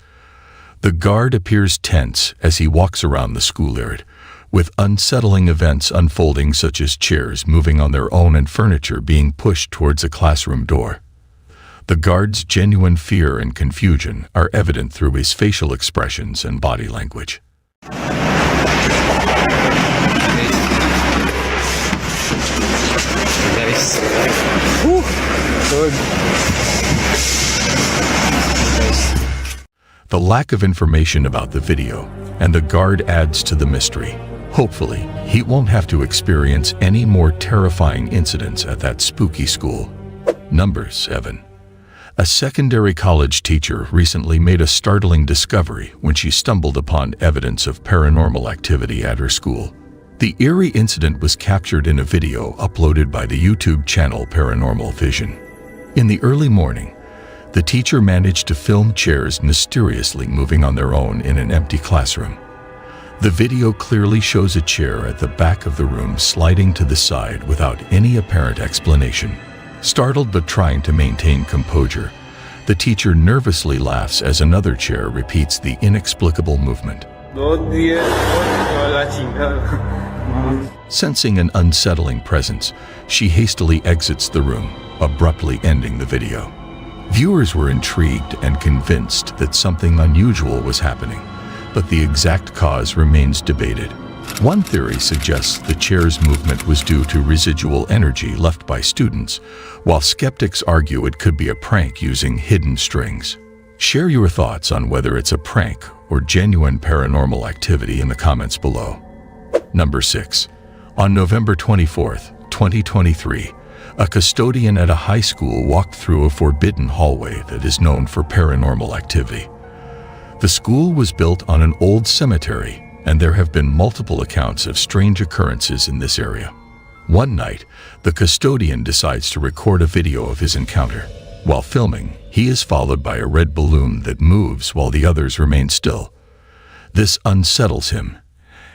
S2: The guard appears tense as he walks around the schoolyard, with unsettling events unfolding, such as chairs moving on their own and furniture being pushed towards a classroom door. The guard's genuine fear and confusion are evident through his facial expressions and body language.
S9: Nice. Woo. Good.
S2: The lack of information about the video and the guard adds to the mystery. Hopefully, he won't have to experience any more terrifying incidents at that spooky school. Number 7. A secondary college teacher recently made a startling discovery when she stumbled upon evidence of paranormal activity at her school. The eerie incident was captured in a video uploaded by the YouTube channel Paranormal Vision. In the early morning, the teacher managed to film chairs mysteriously moving on their own in an empty classroom. The video clearly shows a chair at the back of the room sliding to the side without any apparent explanation. Startled but trying to maintain composure, the teacher nervously laughs as another chair repeats the inexplicable movement. Sensing an unsettling presence, she hastily exits the room, abruptly ending the video. Viewers were intrigued and convinced that something unusual was happening, but the exact cause remains debated. One theory suggests the chair's movement was due to residual energy left by students, while skeptics argue it could be a prank using hidden strings. Share your thoughts on whether it's a prank or genuine paranormal activity in the comments below. Number 6. On November 24th, 2023, a custodian at a high school walked through a forbidden hallway that is known for paranormal activity. The school was built on an old cemetery, and there have been multiple accounts of strange occurrences in this area. One night, the custodian decides to record a video of his encounter. While filming, he is followed by a red balloon that moves while the others remain still. This unsettles him,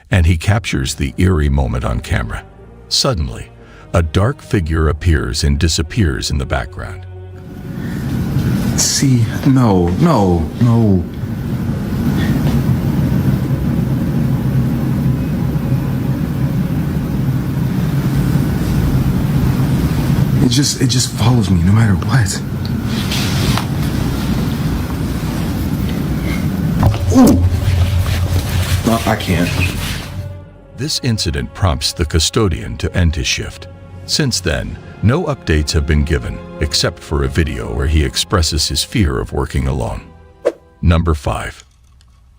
S2: and he captures the eerie moment on camera. Suddenly, a dark figure appears and disappears in the background.
S10: See, no. It just follows me no matter what. Ooh! No, I can't.
S2: This incident prompts the custodian to end his shift. Since then, no updates have been given, except for a video where he expresses his fear of working alone. Number 5.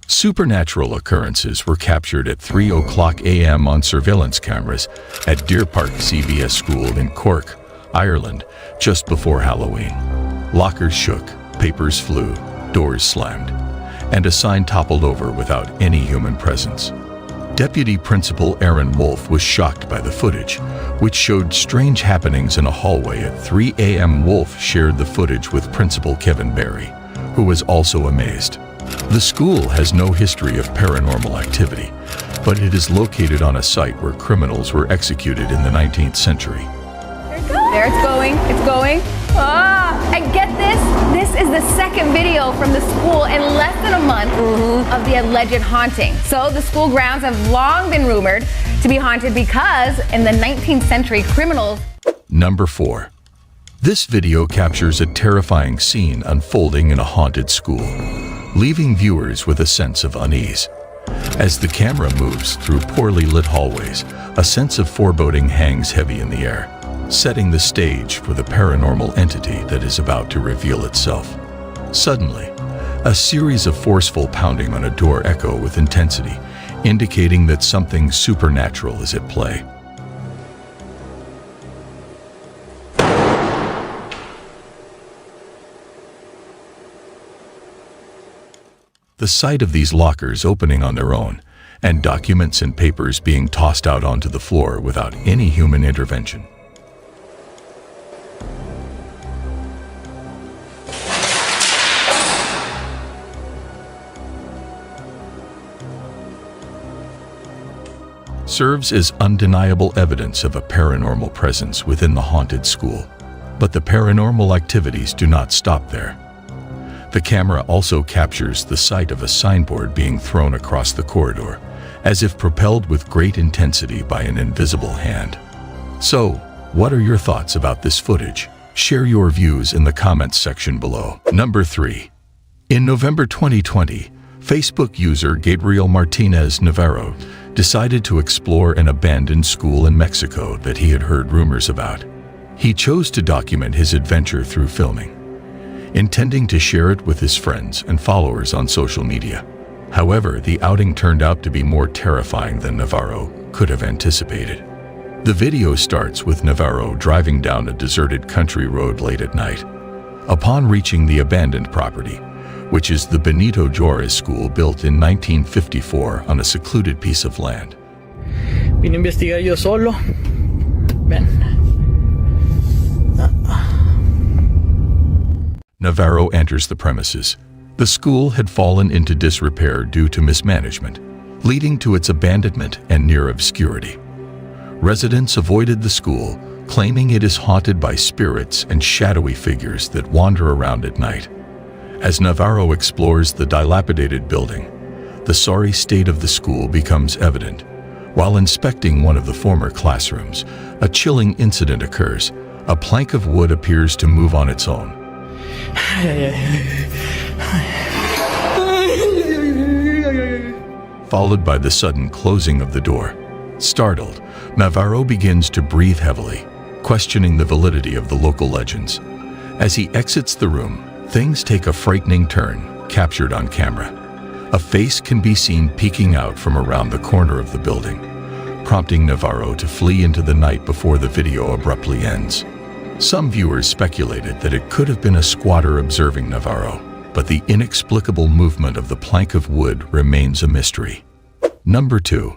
S2: Supernatural occurrences were captured at 3:00 a.m. on surveillance cameras at Deer Park CBS School in Cork, Ireland, just before Halloween. Lockers shook, papers flew, doors slammed, and a sign toppled over without any human presence. Deputy Principal Aaron Wolfe was shocked by the footage, which showed strange happenings in a hallway at 3 a.m. Wolfe shared the footage with Principal Kevin Barry, who was also amazed. The school has no history of paranormal activity, but it is located on a site where criminals were executed in the 19th century.
S8: There it's going. And get this, this is the second video from the school in less than a month of the alleged haunting. So the school grounds have long been rumored to be haunted because in the 19th century, criminals...
S2: Number 4. This video captures a terrifying scene unfolding in a haunted school, leaving viewers with a sense of unease. As the camera moves through poorly lit hallways, a sense of foreboding hangs heavy in the air, setting the stage for the paranormal entity that is about to reveal itself. Suddenly, a series of forceful pounding on a door echo with intensity, indicating that something supernatural is at play. The sight of these lockers opening on their own, and documents and papers being tossed out onto the floor without any human intervention. Serves as undeniable evidence of a paranormal presence within the haunted school. But the paranormal activities do not stop there. The camera also captures the sight of a signboard being thrown across the corridor, as if propelled with great intensity by an invisible hand. So, what are your thoughts about this footage? Share your views in the comments section below. Number 3. In November 2020, Facebook user Gabriel Martinez Navarro decided to explore an abandoned school in Mexico that he had heard rumors about. He chose to document his adventure through filming, intending to share it with his friends and followers on social media. However, the outing turned out to be more terrifying than Navarro could have anticipated. The video starts with Navarro driving down a deserted country road late at night. Upon reaching the abandoned property, which is the Benito Juarez School built in 1954 on a secluded piece of land.
S9: Vine a investigar yo solo. Ven.
S2: Navarro enters the premises. The school had fallen into disrepair due to mismanagement, leading to its abandonment and near obscurity. Residents avoided the school, claiming it is haunted by spirits and shadowy figures that wander around at night. As Navarro explores the dilapidated building, the sorry state of the school becomes evident. While inspecting one of the former classrooms, a chilling incident occurs. A plank of wood appears to move on its own. Followed by the sudden closing of the door. Startled, Navarro begins to breathe heavily, questioning the validity of the local legends. As he exits the room, things take a frightening turn, captured on camera. A face can be seen peeking out from around the corner of the building, prompting Navarro to flee into the night before the video abruptly ends. Some viewers speculated that it could have been a squatter observing Navarro, but the inexplicable movement of the plank of wood remains a mystery. Number 2.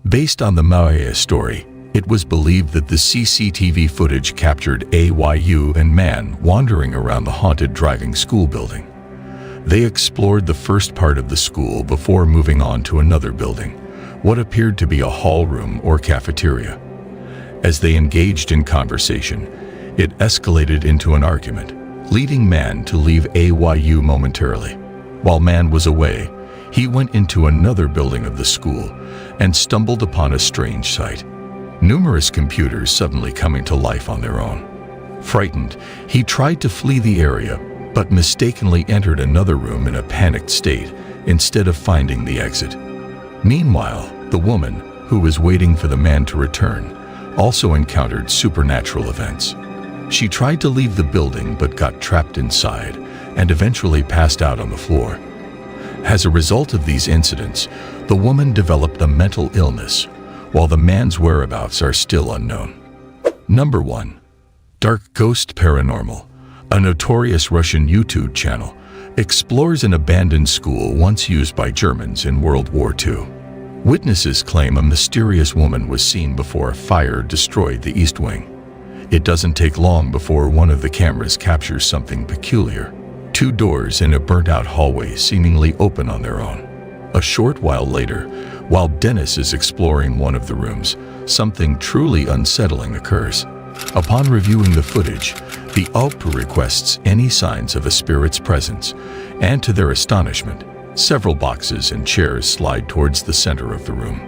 S2: Based on the Maya story, it was believed that the CCTV footage captured AYU and man wandering around the haunted driving school building. They explored the first part of the school before moving on to another building, what appeared to be a hall room or cafeteria. As they engaged in conversation, it escalated into an argument, leading man to leave AYU momentarily. While man was away, he went into another building of the school and stumbled upon a strange sight. Numerous computers suddenly coming to life on their own. Frightened, he tried to flee the area, but mistakenly entered another room in a panicked state instead of finding the exit. Meanwhile, the woman, who was waiting for the man to return, also encountered supernatural events. She tried to leave the building but got trapped inside and eventually passed out on the floor. As a result of these incidents, the woman developed a mental illness, while the man's whereabouts are still unknown. Number 1. Dark Ghost Paranormal, a notorious Russian YouTube channel, explores an abandoned school once used by Germans in World War II. Witnesses claim a mysterious woman was seen before a fire destroyed the East Wing. It doesn't take long before one of the cameras captures something peculiar. 2 doors in a burnt-out hallway seemingly open on their own. A short while later, while Dennis is exploring one of the rooms, something truly unsettling occurs. Upon reviewing the footage, the Alpha requests any signs of a spirit's presence, and to their astonishment, several boxes and chairs slide towards the center of the room.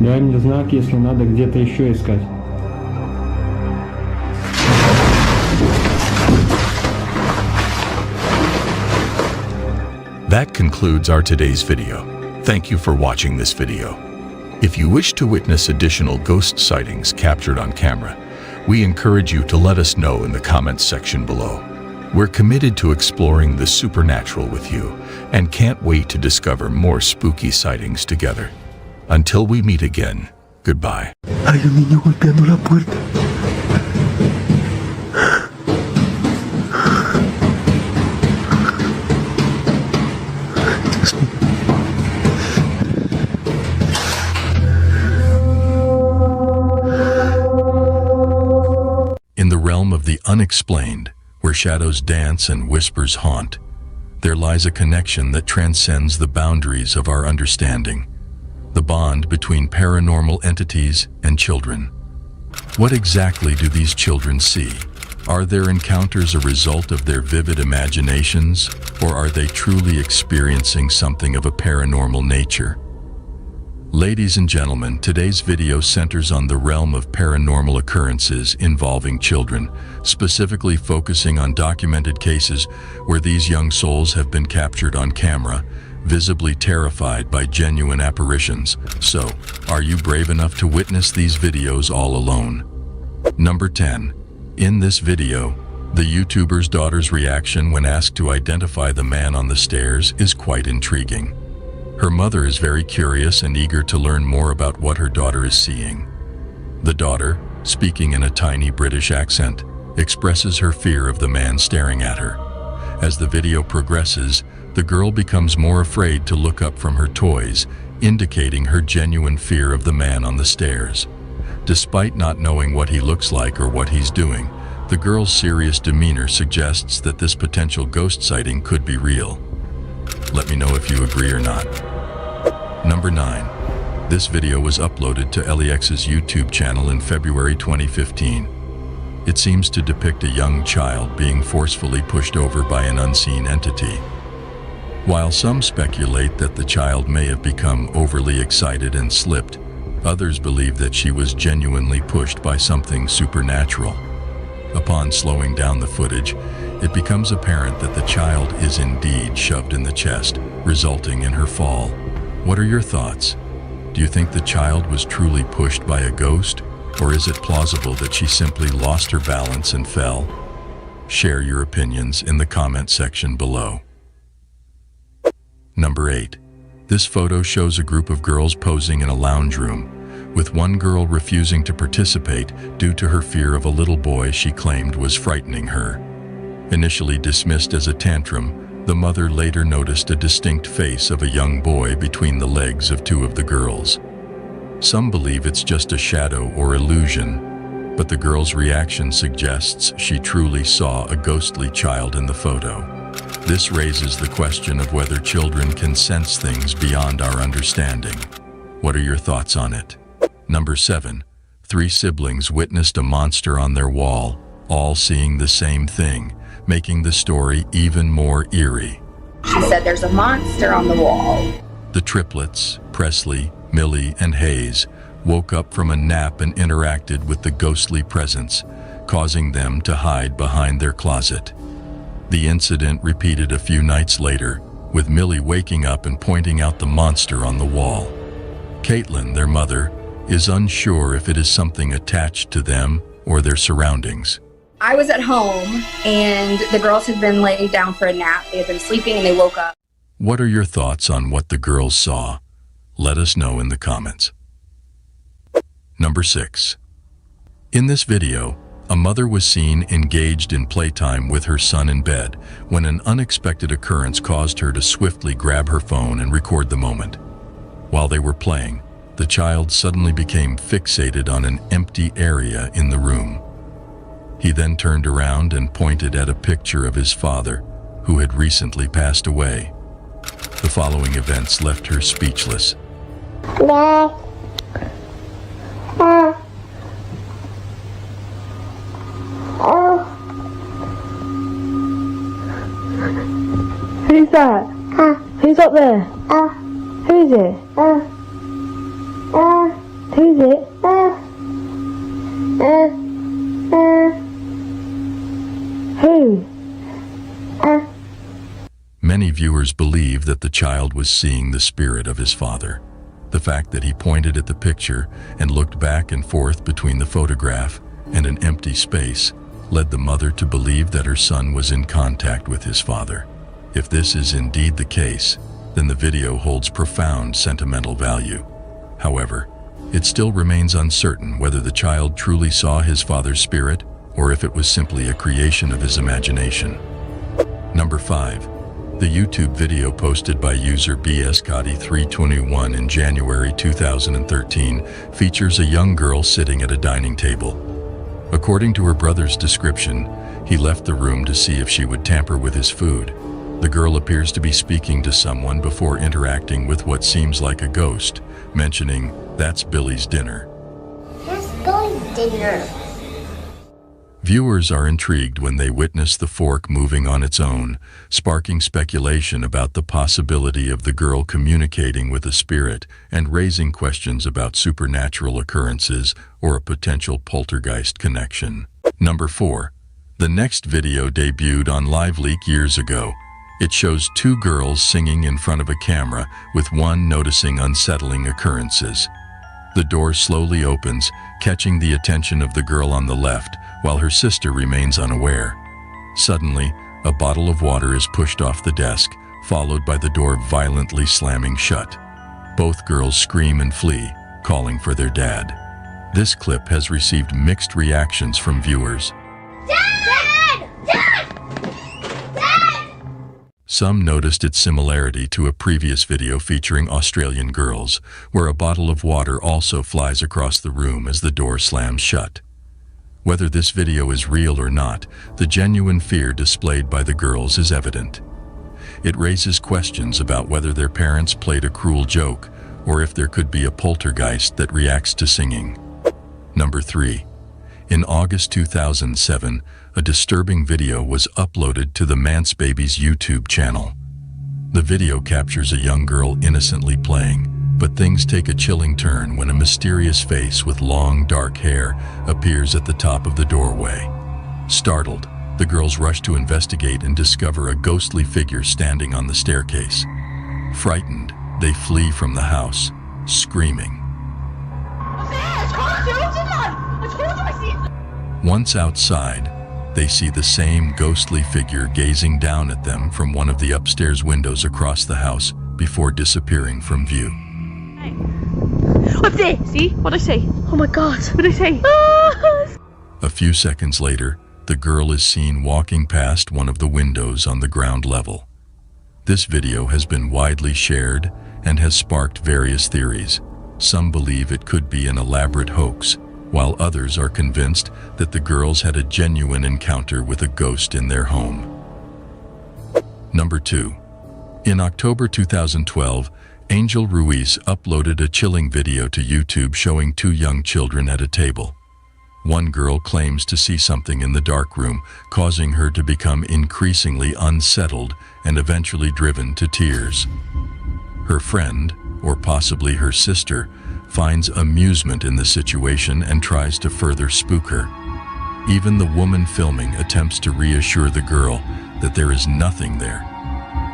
S10: Дай мне знак, если надо где-то еще искать.
S2: That concludes our today's video. Thank you for watching this video. If you wish to witness additional ghost sightings captured on camera, we encourage you to let us know in the comments section below. We're committed to exploring the supernatural with you and can't wait to discover more spooky sightings together. Until we meet again, goodbye.
S15: Hay un niño golpeando la puerta.
S2: In the realm of the unexplained, where shadows dance and whispers haunt, there lies a connection that transcends the boundaries of our understanding, the bond between paranormal entities and children. What exactly do these children see? Are their encounters a result of their vivid imaginations, or are they truly experiencing something of a paranormal nature? Ladies and gentlemen, today's video centers on the realm of paranormal occurrences involving children, specifically focusing on documented cases where these young souls have been captured on camera, visibly terrified by genuine apparitions. So, are you brave enough to witness these videos all alone? Number 10. In this video, the YouTuber's daughter's reaction when asked to identify the man on the stairs is quite intriguing. Her mother is very curious and eager to learn more about what her daughter is seeing. The daughter, speaking in a tiny British accent, expresses her fear of the man staring at her. As the video progresses, the girl becomes more afraid to look up from her toys, indicating her genuine fear of the man on the stairs. Despite not knowing what he looks like or what he's doing, the girl's serious demeanor suggests that this potential ghost sighting could be real. Let me know if you agree or not. Number 9. This video was uploaded to LEX's YouTube channel in February 2015. It seems to depict a young child being forcefully pushed over by an unseen entity. While some speculate that the child may have become overly excited and slipped, others believe that she was genuinely pushed by something supernatural. Upon slowing down the footage, it becomes apparent that the child is indeed shoved in the chest, resulting in her fall. What are your thoughts? Do you think the child was truly pushed by a ghost, or is it plausible that she simply lost her balance and fell? Share your opinions in the comment section below. Number 8. This photo shows a group of girls posing in a lounge room, with one girl refusing to participate due to her fear of a little boy she claimed was frightening her. Initially dismissed as a tantrum, the mother later noticed a distinct face of a young boy between the legs of two of the girls. Some believe it's just a shadow or illusion, but the girl's reaction suggests she truly saw a ghostly child in the photo. This raises the question of whether children can sense things beyond our understanding. What are your thoughts on it? Number 7. 3 siblings witnessed a monster on their wall, all seeing the same thing, making the story even more eerie.
S13: She said there's a monster on the wall.
S2: The triplets, Presley, Millie, and Hayes, woke up from a nap and interacted with the ghostly presence, causing them to hide behind their closet. The incident repeated a few nights later, with Millie waking up and pointing out the monster on the wall. Caitlin, their mother, is unsure if it is something attached to them or their surroundings.
S13: I was at home and the girls had been laid down for a nap. They had been sleeping and they woke up.
S2: What are your thoughts on what the girls saw? Let us know in the comments. Number 6. In this video, a mother was seen engaged in playtime with her son in bed when an unexpected occurrence caused her to swiftly grab her phone and record the moment. While they were playing, the child suddenly became fixated on an empty area in the room. He then turned around and pointed at a picture of his father, who had recently passed away. The following events left her speechless.
S1: Who's that? Who's up there? Who is it? Who is it? Who?
S2: Many viewers believe that the child was seeing the spirit of his father. The fact that he pointed at the picture and looked back and forth between the photograph and an empty space led the mother to believe that her son was in contact with his father. If this is indeed the case, then the video holds profound sentimental value. However, it still remains uncertain whether the child truly saw his father's spirit or if it was simply a creation of his imagination. Number 5. The YouTube video posted by user BSCotty321 in January 2013 features a young girl sitting at a dining table. According to her brother's description, he left the room to see if she would tamper with his food. The girl appears to be speaking to someone before interacting with what seems like a ghost, mentioning, "That's Billy's dinner."
S4: That's Billy's dinner.
S2: Viewers are intrigued when they witness the fork moving on its own, sparking speculation about the possibility of the girl communicating with a spirit and raising questions about supernatural occurrences or a potential poltergeist connection. Number 4. The next video debuted on LiveLeak years ago. It shows 2 girls singing in front of a camera, with one noticing unsettling occurrences. The door slowly opens, catching the attention of the girl on the left, while her sister remains unaware. Suddenly, a bottle of water is pushed off the desk, followed by the door violently slamming shut. Both girls scream and flee, calling for their dad. This clip has received mixed reactions from viewers.
S4: Dad! Dad! Dad!
S2: Some noticed its similarity to a previous video featuring Australian girls, where a bottle of water also flies across the room as the door slams shut. Whether this video is real or not, the genuine fear displayed by the girls is evident. It raises questions about whether their parents played a cruel joke or if there could be a poltergeist that reacts to singing. Number 3. In August 2007, a disturbing video was uploaded to the Mance Babies YouTube channel. The video captures a young girl innocently playing, but things take a chilling turn when a mysterious face with long, dark hair appears at the top of the doorway. Startled, the girls rush to investigate and discover a ghostly figure standing on the staircase. Frightened, they flee from the house, screaming. Once outside, they see the same ghostly figure gazing down at them from one of the upstairs windows across the house before disappearing from view.
S1: Up there! See? What'd I say? Oh my god, what'd I say?
S2: A few seconds later, the girl is seen walking past one of the windows on the ground level. This video has been widely shared and has sparked various theories. Some believe it could be an elaborate hoax, while others are convinced that the girls had a genuine encounter with a ghost in their home. Number 2. In October 2012, Angel Ruiz uploaded a chilling video to YouTube showing 2 young children at a table. One girl claims to see something in the dark room, causing her to become increasingly unsettled and eventually driven to tears. Her friend, or possibly her sister, finds amusement in the situation and tries to further spook her. Even the woman filming attempts to reassure the girl that there is nothing there.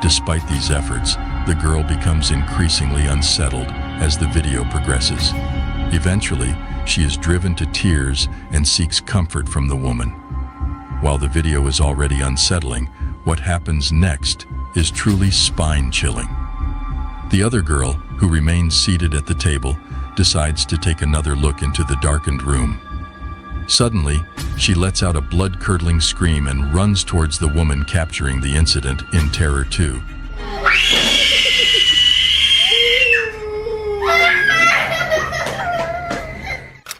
S2: Despite these efforts, the girl becomes increasingly unsettled as the video progresses. Eventually, she is driven to tears and seeks comfort from the woman. While the video is already unsettling, what happens next is truly spine-chilling. The other girl, who remains seated at the table, decides to take another look into the darkened room. Suddenly, she lets out a blood-curdling scream and runs towards the woman, capturing the incident in terror too.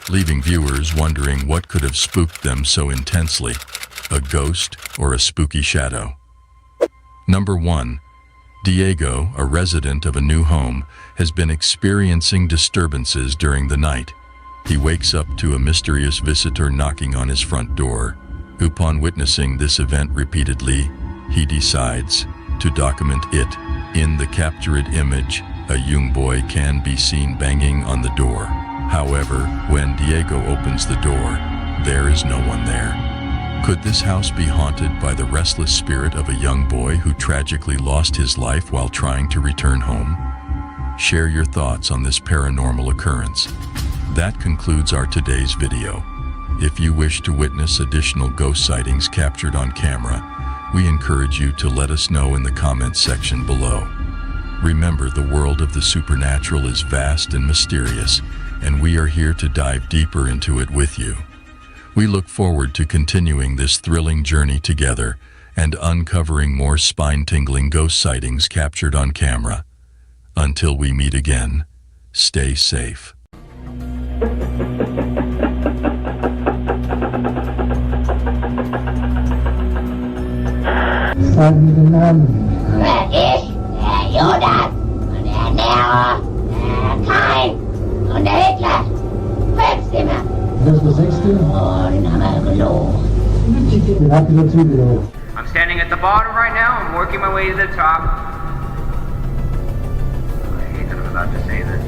S2: Leaving viewers wondering what could have spooked them so intensely, a ghost or a spooky shadow. Number 1. Diego, a resident of a new home, has been experiencing disturbances during the night. He wakes up to a mysterious visitor knocking on his front door. Upon witnessing this event repeatedly, he decides to document it. In the captured image, a young boy can be seen banging on the door. However, when Diego opens the door, there is no one there. Could this house be haunted by the restless spirit of a young boy who tragically lost his life while trying to return home? Share your thoughts on this paranormal occurrence. That concludes our today's video. If you wish to witness additional ghost sightings captured on camera, we encourage you to let us know in the comments section below. Remember, the world of the supernatural is vast and mysterious, and we are here to dive deeper into it with you. We look forward to continuing this thrilling journey together and uncovering more spine-tingling ghost sightings captured on camera. Until we meet again, stay safe.
S5: I'm standing at the bottom right now. I'm working my way to the top. I hate that I'm about to say this.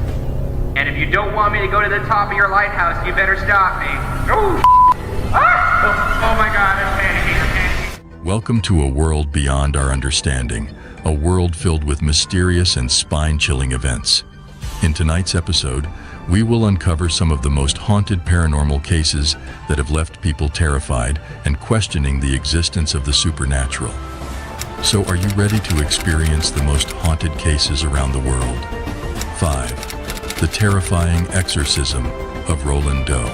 S5: And if you don't want me to go to the top of your lighthouse, you better stop me. Oh, oh my God, I'm panicking.
S2: Welcome to a world beyond our understanding, a world filled with mysterious and spine-chilling events. In tonight's episode, we will uncover some of the most haunted paranormal cases that have left people terrified and questioning the existence of the supernatural. So are you ready to experience the most haunted cases around the world? 5. The terrifying exorcism of Roland Doe.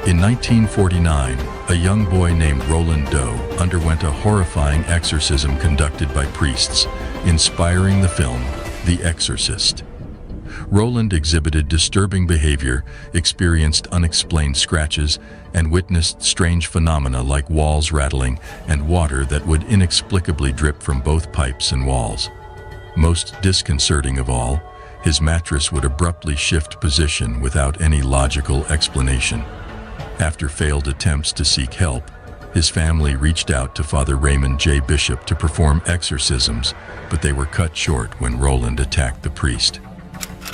S2: In 1949, a young boy named Roland Doe underwent a horrifying exorcism conducted by priests, inspiring the film The Exorcist. Roland exhibited disturbing behavior, experienced unexplained scratches, and witnessed strange phenomena like walls rattling and water that would inexplicably drip from both pipes and walls. Most disconcerting of all, his mattress would abruptly shift position without any logical explanation. After failed attempts to seek help, his family reached out to Father Raymond J. Bishop to perform exorcisms, but they were cut short when Roland attacked the priest.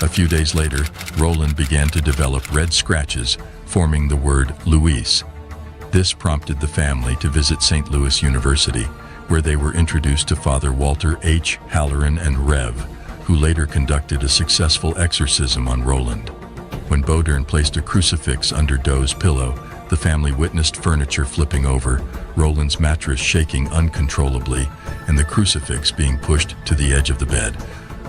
S2: A few days later, Roland began to develop red scratches, forming the word Luis. This prompted the family to visit St. Louis University, where they were introduced to Father Walter H. Halloran and Rev, who later conducted a successful exorcism on Roland. When Bodern placed a crucifix under Doe's pillow, the family witnessed furniture flipping over, Roland's mattress shaking uncontrollably, and the crucifix being pushed to the edge of the bed.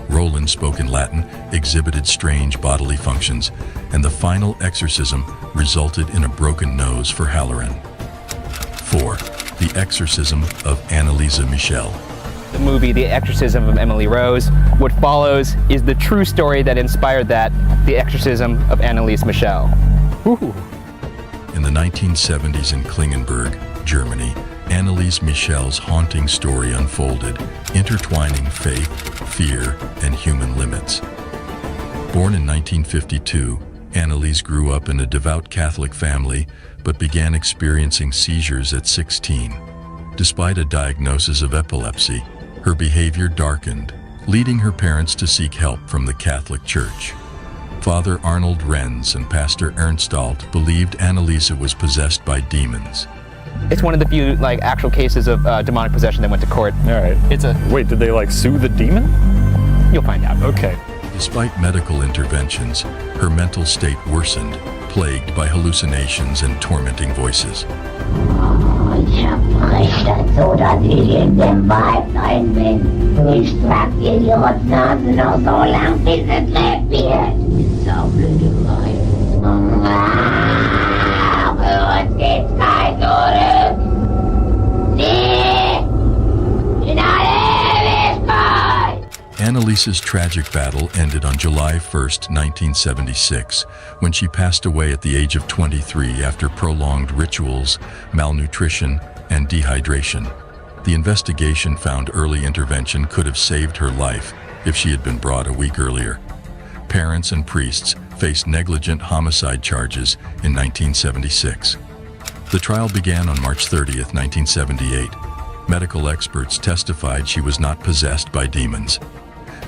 S2: Roland spoke in Latin, exhibited strange bodily functions, and the final exorcism resulted in a broken nose for Halloran. 4. The Exorcism of Annalisa Michel.
S11: The movie The Exorcism of Emily Rose. What follows is the true story that inspired that, The Exorcism of Annalise Michel. Ooh.
S2: In the 1970s in Klingenberg, Germany, Annalise Michel's haunting story unfolded, intertwining faith, fear, and human limits. Born in 1952, Annalise grew up in a devout Catholic family, but began experiencing seizures at 16. Despite a diagnosis of epilepsy, her behavior darkened, leading her parents to seek help from the Catholic Church. Father Arnold Renz and Pastor Ernst Alt believed Annalisa was possessed by demons.
S11: It's one of the few actual cases of demonic possession that went to court.
S19: All right.
S11: Wait,
S19: did they sue the demon?
S11: You'll find out.
S19: Okay.
S2: Despite medical interventions, her mental state worsened, plagued by hallucinations and tormenting voices.
S4: Ich hab recht dazu, dass ich in dem Wald rein bin. Ich trag dir die Rotznase noch so lang, bis es lebt wird. Saublöde Weib. Für uns geht's kein Zurück. Sie in alle Ewigkeit.
S2: Annalisa's tragic battle ended on July 1st, 1976, when she passed away at the age of 23 after prolonged rituals, malnutrition, and dehydration. The investigation found early intervention could have saved her life if she had been brought a week earlier. Parents and priests faced negligent homicide charges in 1976. The trial began on March 30th, 1978. Medical experts testified she was not possessed by demons.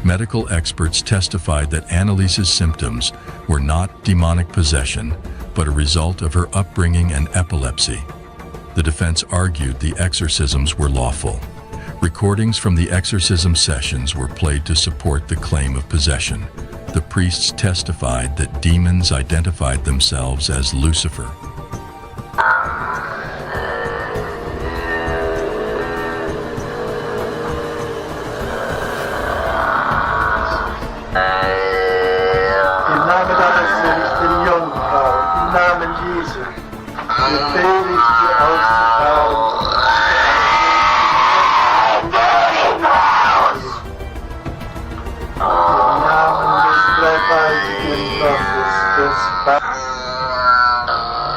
S2: Medical experts testified that Annalisa's symptoms were not demonic possession, but a result of her upbringing and epilepsy. The defense argued the exorcisms were lawful. Recordings from the exorcism sessions were played to support the claim of possession. The priests testified that demons identified themselves as Lucifer.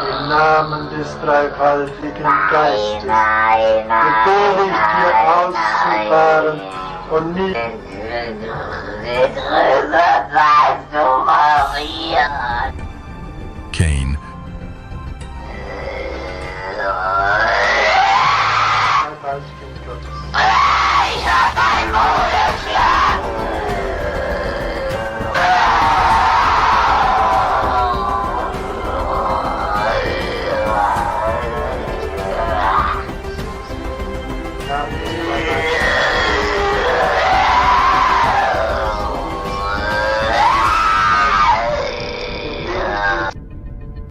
S23: Im Namen des dreifaltigen Geistes befehle ich dir auszufahren und nicht.
S2: Cain.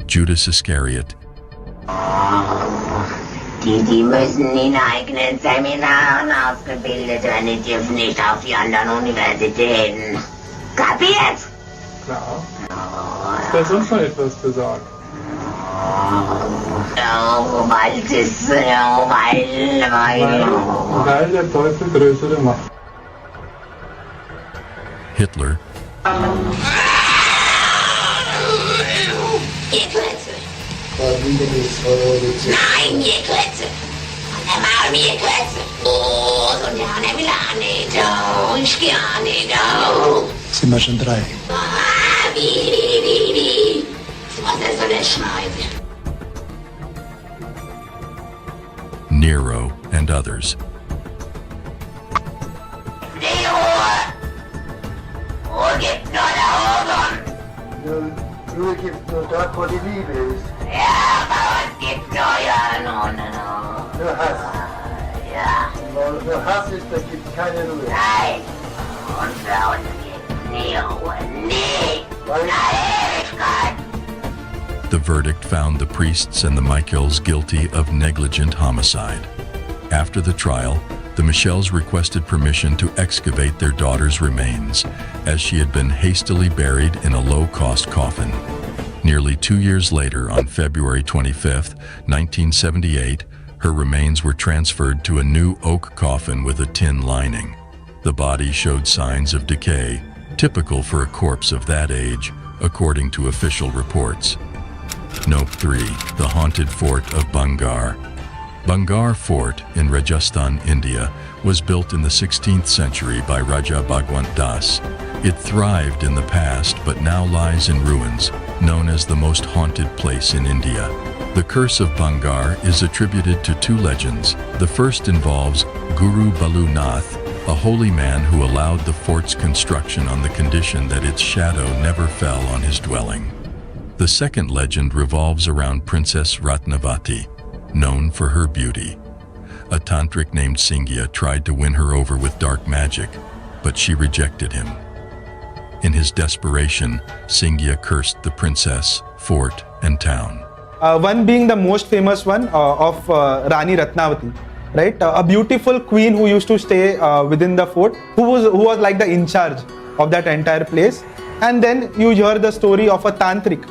S2: Judas Iscariot.
S4: Die müssen in eigenen Seminaren ausgebildet werden, die dürfen nicht auf die anderen Universitäten. Kapiert?
S6: Klar. Ist da sonst noch etwas zu sagen?
S2: Hitler,
S4: Nein, mir Klötze! Und dann mal mir Klötze! Oh, so gerne will er nicht, oh, ich gerne, oh.
S20: Sind wir schon 3?
S4: Wie. Was ist so eine Scheiße?
S2: Nero, and others.
S4: Wo gibt's nur da oben?
S23: Ruhe gibt's nur dort, wo die Liebe ist.
S4: Ja, bei uns gibt's nur, ja, no.
S23: Nur Hass.
S4: Ja.
S23: Wo Hass ist, da gibt's keine Ruhe.
S4: Nein. Und für uns gibt's nie Ruhe. Nie. Ewigkeit.
S2: The verdict found the priests and the Michaels guilty of negligent homicide. After the trial, the Michels requested permission to excavate their daughter's remains, as she had been hastily buried in a low-cost coffin. Nearly 2 years later, on February 25, 1978, her remains were transferred to a new oak coffin with a tin lining. The body showed signs of decay, typical for a corpse of that age, according to official reports. Note 3. The Haunted Fort of Bangar. Bangar Fort in Rajasthan, India, was built in the 16th century by Raja Bhagwant Das. It thrived in the past but now lies in ruins, known as the most haunted place in India. The curse of Bangar is attributed to 2 legends. The first involves Guru Balu Nath, a holy man who allowed the fort's construction on the condition that its shadow never fell on his dwelling. The second legend revolves around Princess Ratnavati, known for her beauty. A tantric named Singya tried to win her over with dark magic, but she rejected him. In his desperation, Singya cursed the princess, fort, and town.
S6: One being the most famous one of Rani Ratnavati, right? A beautiful queen who used to stay within the fort, who was like the in charge of that entire place. And then you hear the story of a tantric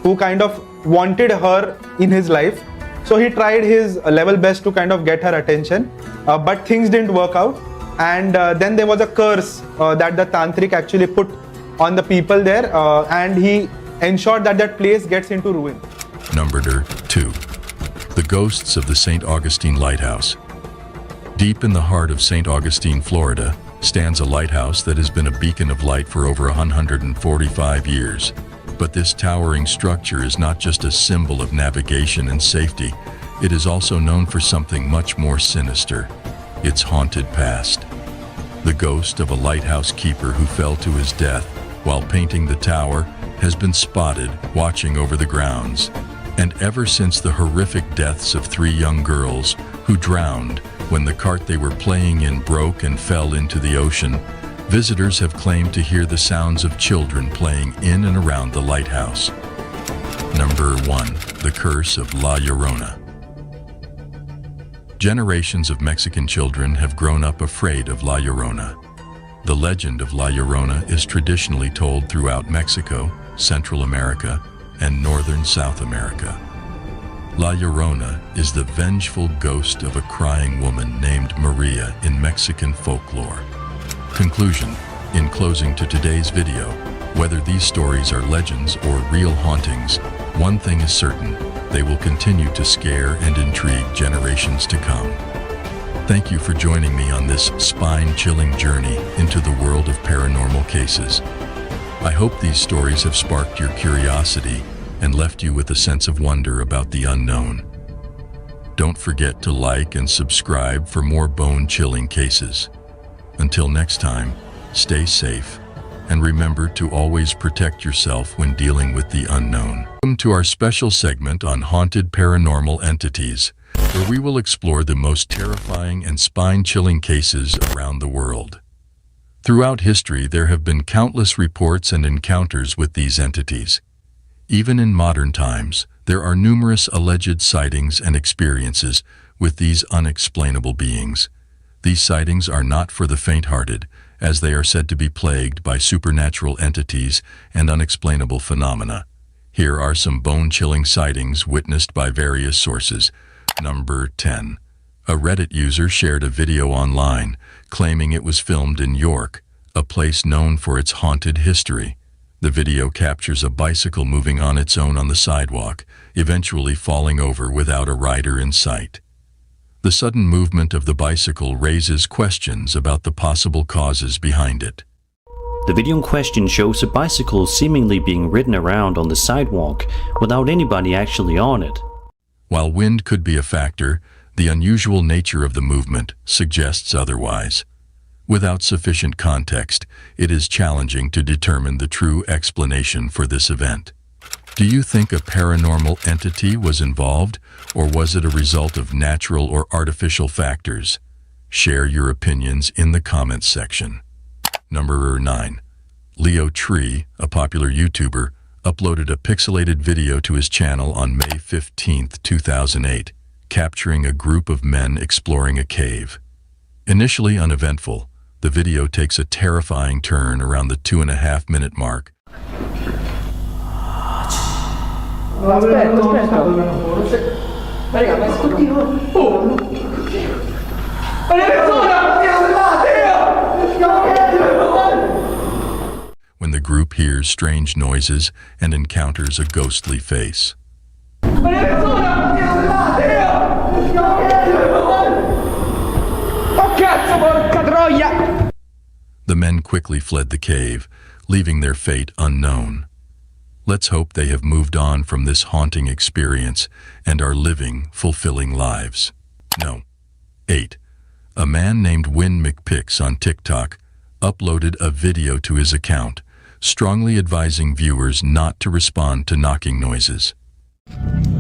S6: who kind of wanted her in his life. So he tried his level best to kind of get her attention, but things didn't work out. And then there was a curse that the tantric actually put on the people there, and he ensured that that place gets into ruin.
S2: Number 2. The Ghosts of the St. Augustine Lighthouse. Deep in the heart of St. Augustine, Florida, stands a lighthouse that has been a beacon of light for over 145 years. But this towering structure is not just a symbol of navigation and safety, it is also known for something much more sinister, its haunted past. The ghost of a lighthouse keeper who fell to his death while painting the tower has been spotted watching over the grounds. And ever since the horrific deaths of 3 young girls who drowned when the cart they were playing in broke and fell into the ocean, visitors have claimed to hear the sounds of children playing in and around the lighthouse. Number 1. The Curse of La Llorona. Generations of Mexican children have grown up afraid of La Llorona. The legend of La Llorona is traditionally told throughout Mexico, Central America, and northern South America. La Llorona is the vengeful ghost of a crying woman named Maria in Mexican folklore. Conclusion. In closing to today's video, whether these stories are legends or real hauntings, one thing is certain, they will continue to scare and intrigue generations to come. Thank you for joining me on this spine-chilling journey into the world of paranormal cases. I hope these stories have sparked your curiosity and left you with a sense of wonder about the unknown. Don't forget to like and subscribe for more bone-chilling cases. Until next time, stay safe, and remember to always protect yourself when dealing with the unknown. Welcome to our special segment on haunted paranormal entities, where we will explore the most terrifying and spine-chilling cases around the world. Throughout history, there have been countless reports and encounters with these entities. Even in modern times, there are numerous alleged sightings and experiences with these unexplainable beings. These sightings are not for the faint-hearted, as they are said to be plagued by supernatural entities and unexplainable phenomena. Here are some bone-chilling sightings witnessed by various sources. Number 10. A Reddit user shared a video online claiming it was filmed in York, a place known for its haunted history. The video captures a bicycle moving on its own on the sidewalk, eventually falling over without a rider in sight. The sudden movement of the bicycle raises questions about the possible causes behind it.
S7: The video in question shows a bicycle seemingly being ridden around on the sidewalk without anybody actually on it.
S2: While wind could be a factor, the unusual nature of the movement suggests otherwise. Without sufficient context, it is challenging to determine the true explanation for this event. Do you think a paranormal entity was involved, or was it a result of natural or artificial factors? Share your opinions in the comments section. Number 9. Leo Tree, a popular YouTuber, uploaded a pixelated video to his channel on May 15, 2008, capturing a group of men exploring a cave. Initially uneventful, the video takes a terrifying turn around the 2.5-minute mark. When the group hears strange noises and encounters a ghostly face. The men quickly fled the cave, leaving their fate unknown. Let's hope they have moved on from this haunting experience and are living fulfilling lives. No. 8. A man named Win McPix on TikTok uploaded a video to his account, strongly advising viewers not to respond to knocking noises.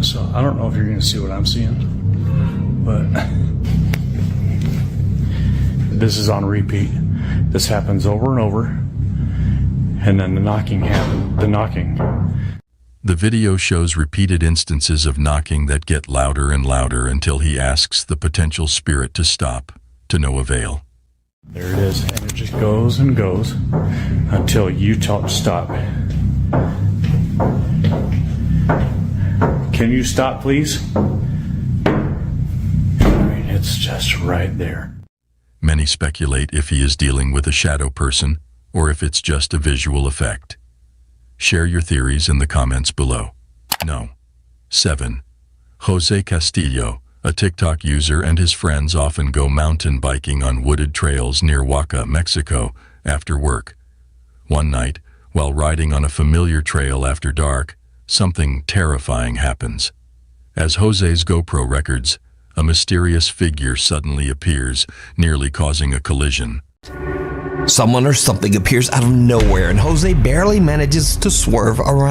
S10: So I don't know if you're going to see what I'm seeing, but this is on repeat. This happens over and over, and then the knocking happens.
S2: The video shows repeated instances of knocking that get louder and louder until he asks the potential spirit to stop, to no avail.
S10: There it is, and it just goes and goes until you tell it to stop. Can you stop, please? I mean, it's just right there.
S2: Many speculate if he is dealing with a shadow person or if it's just a visual effect. Share your theories in the comments below. No. 7. Jose Castillo, a TikTok user, and his friends often go mountain biking on wooded trails near Oaxaca, Mexico, after work. One night, while riding on a familiar trail after dark, something terrifying happens. As Jose's GoPro records, a mysterious figure suddenly appears, nearly causing a collision.
S12: Someone or something appears out of nowhere, and Jose barely manages to swerve around.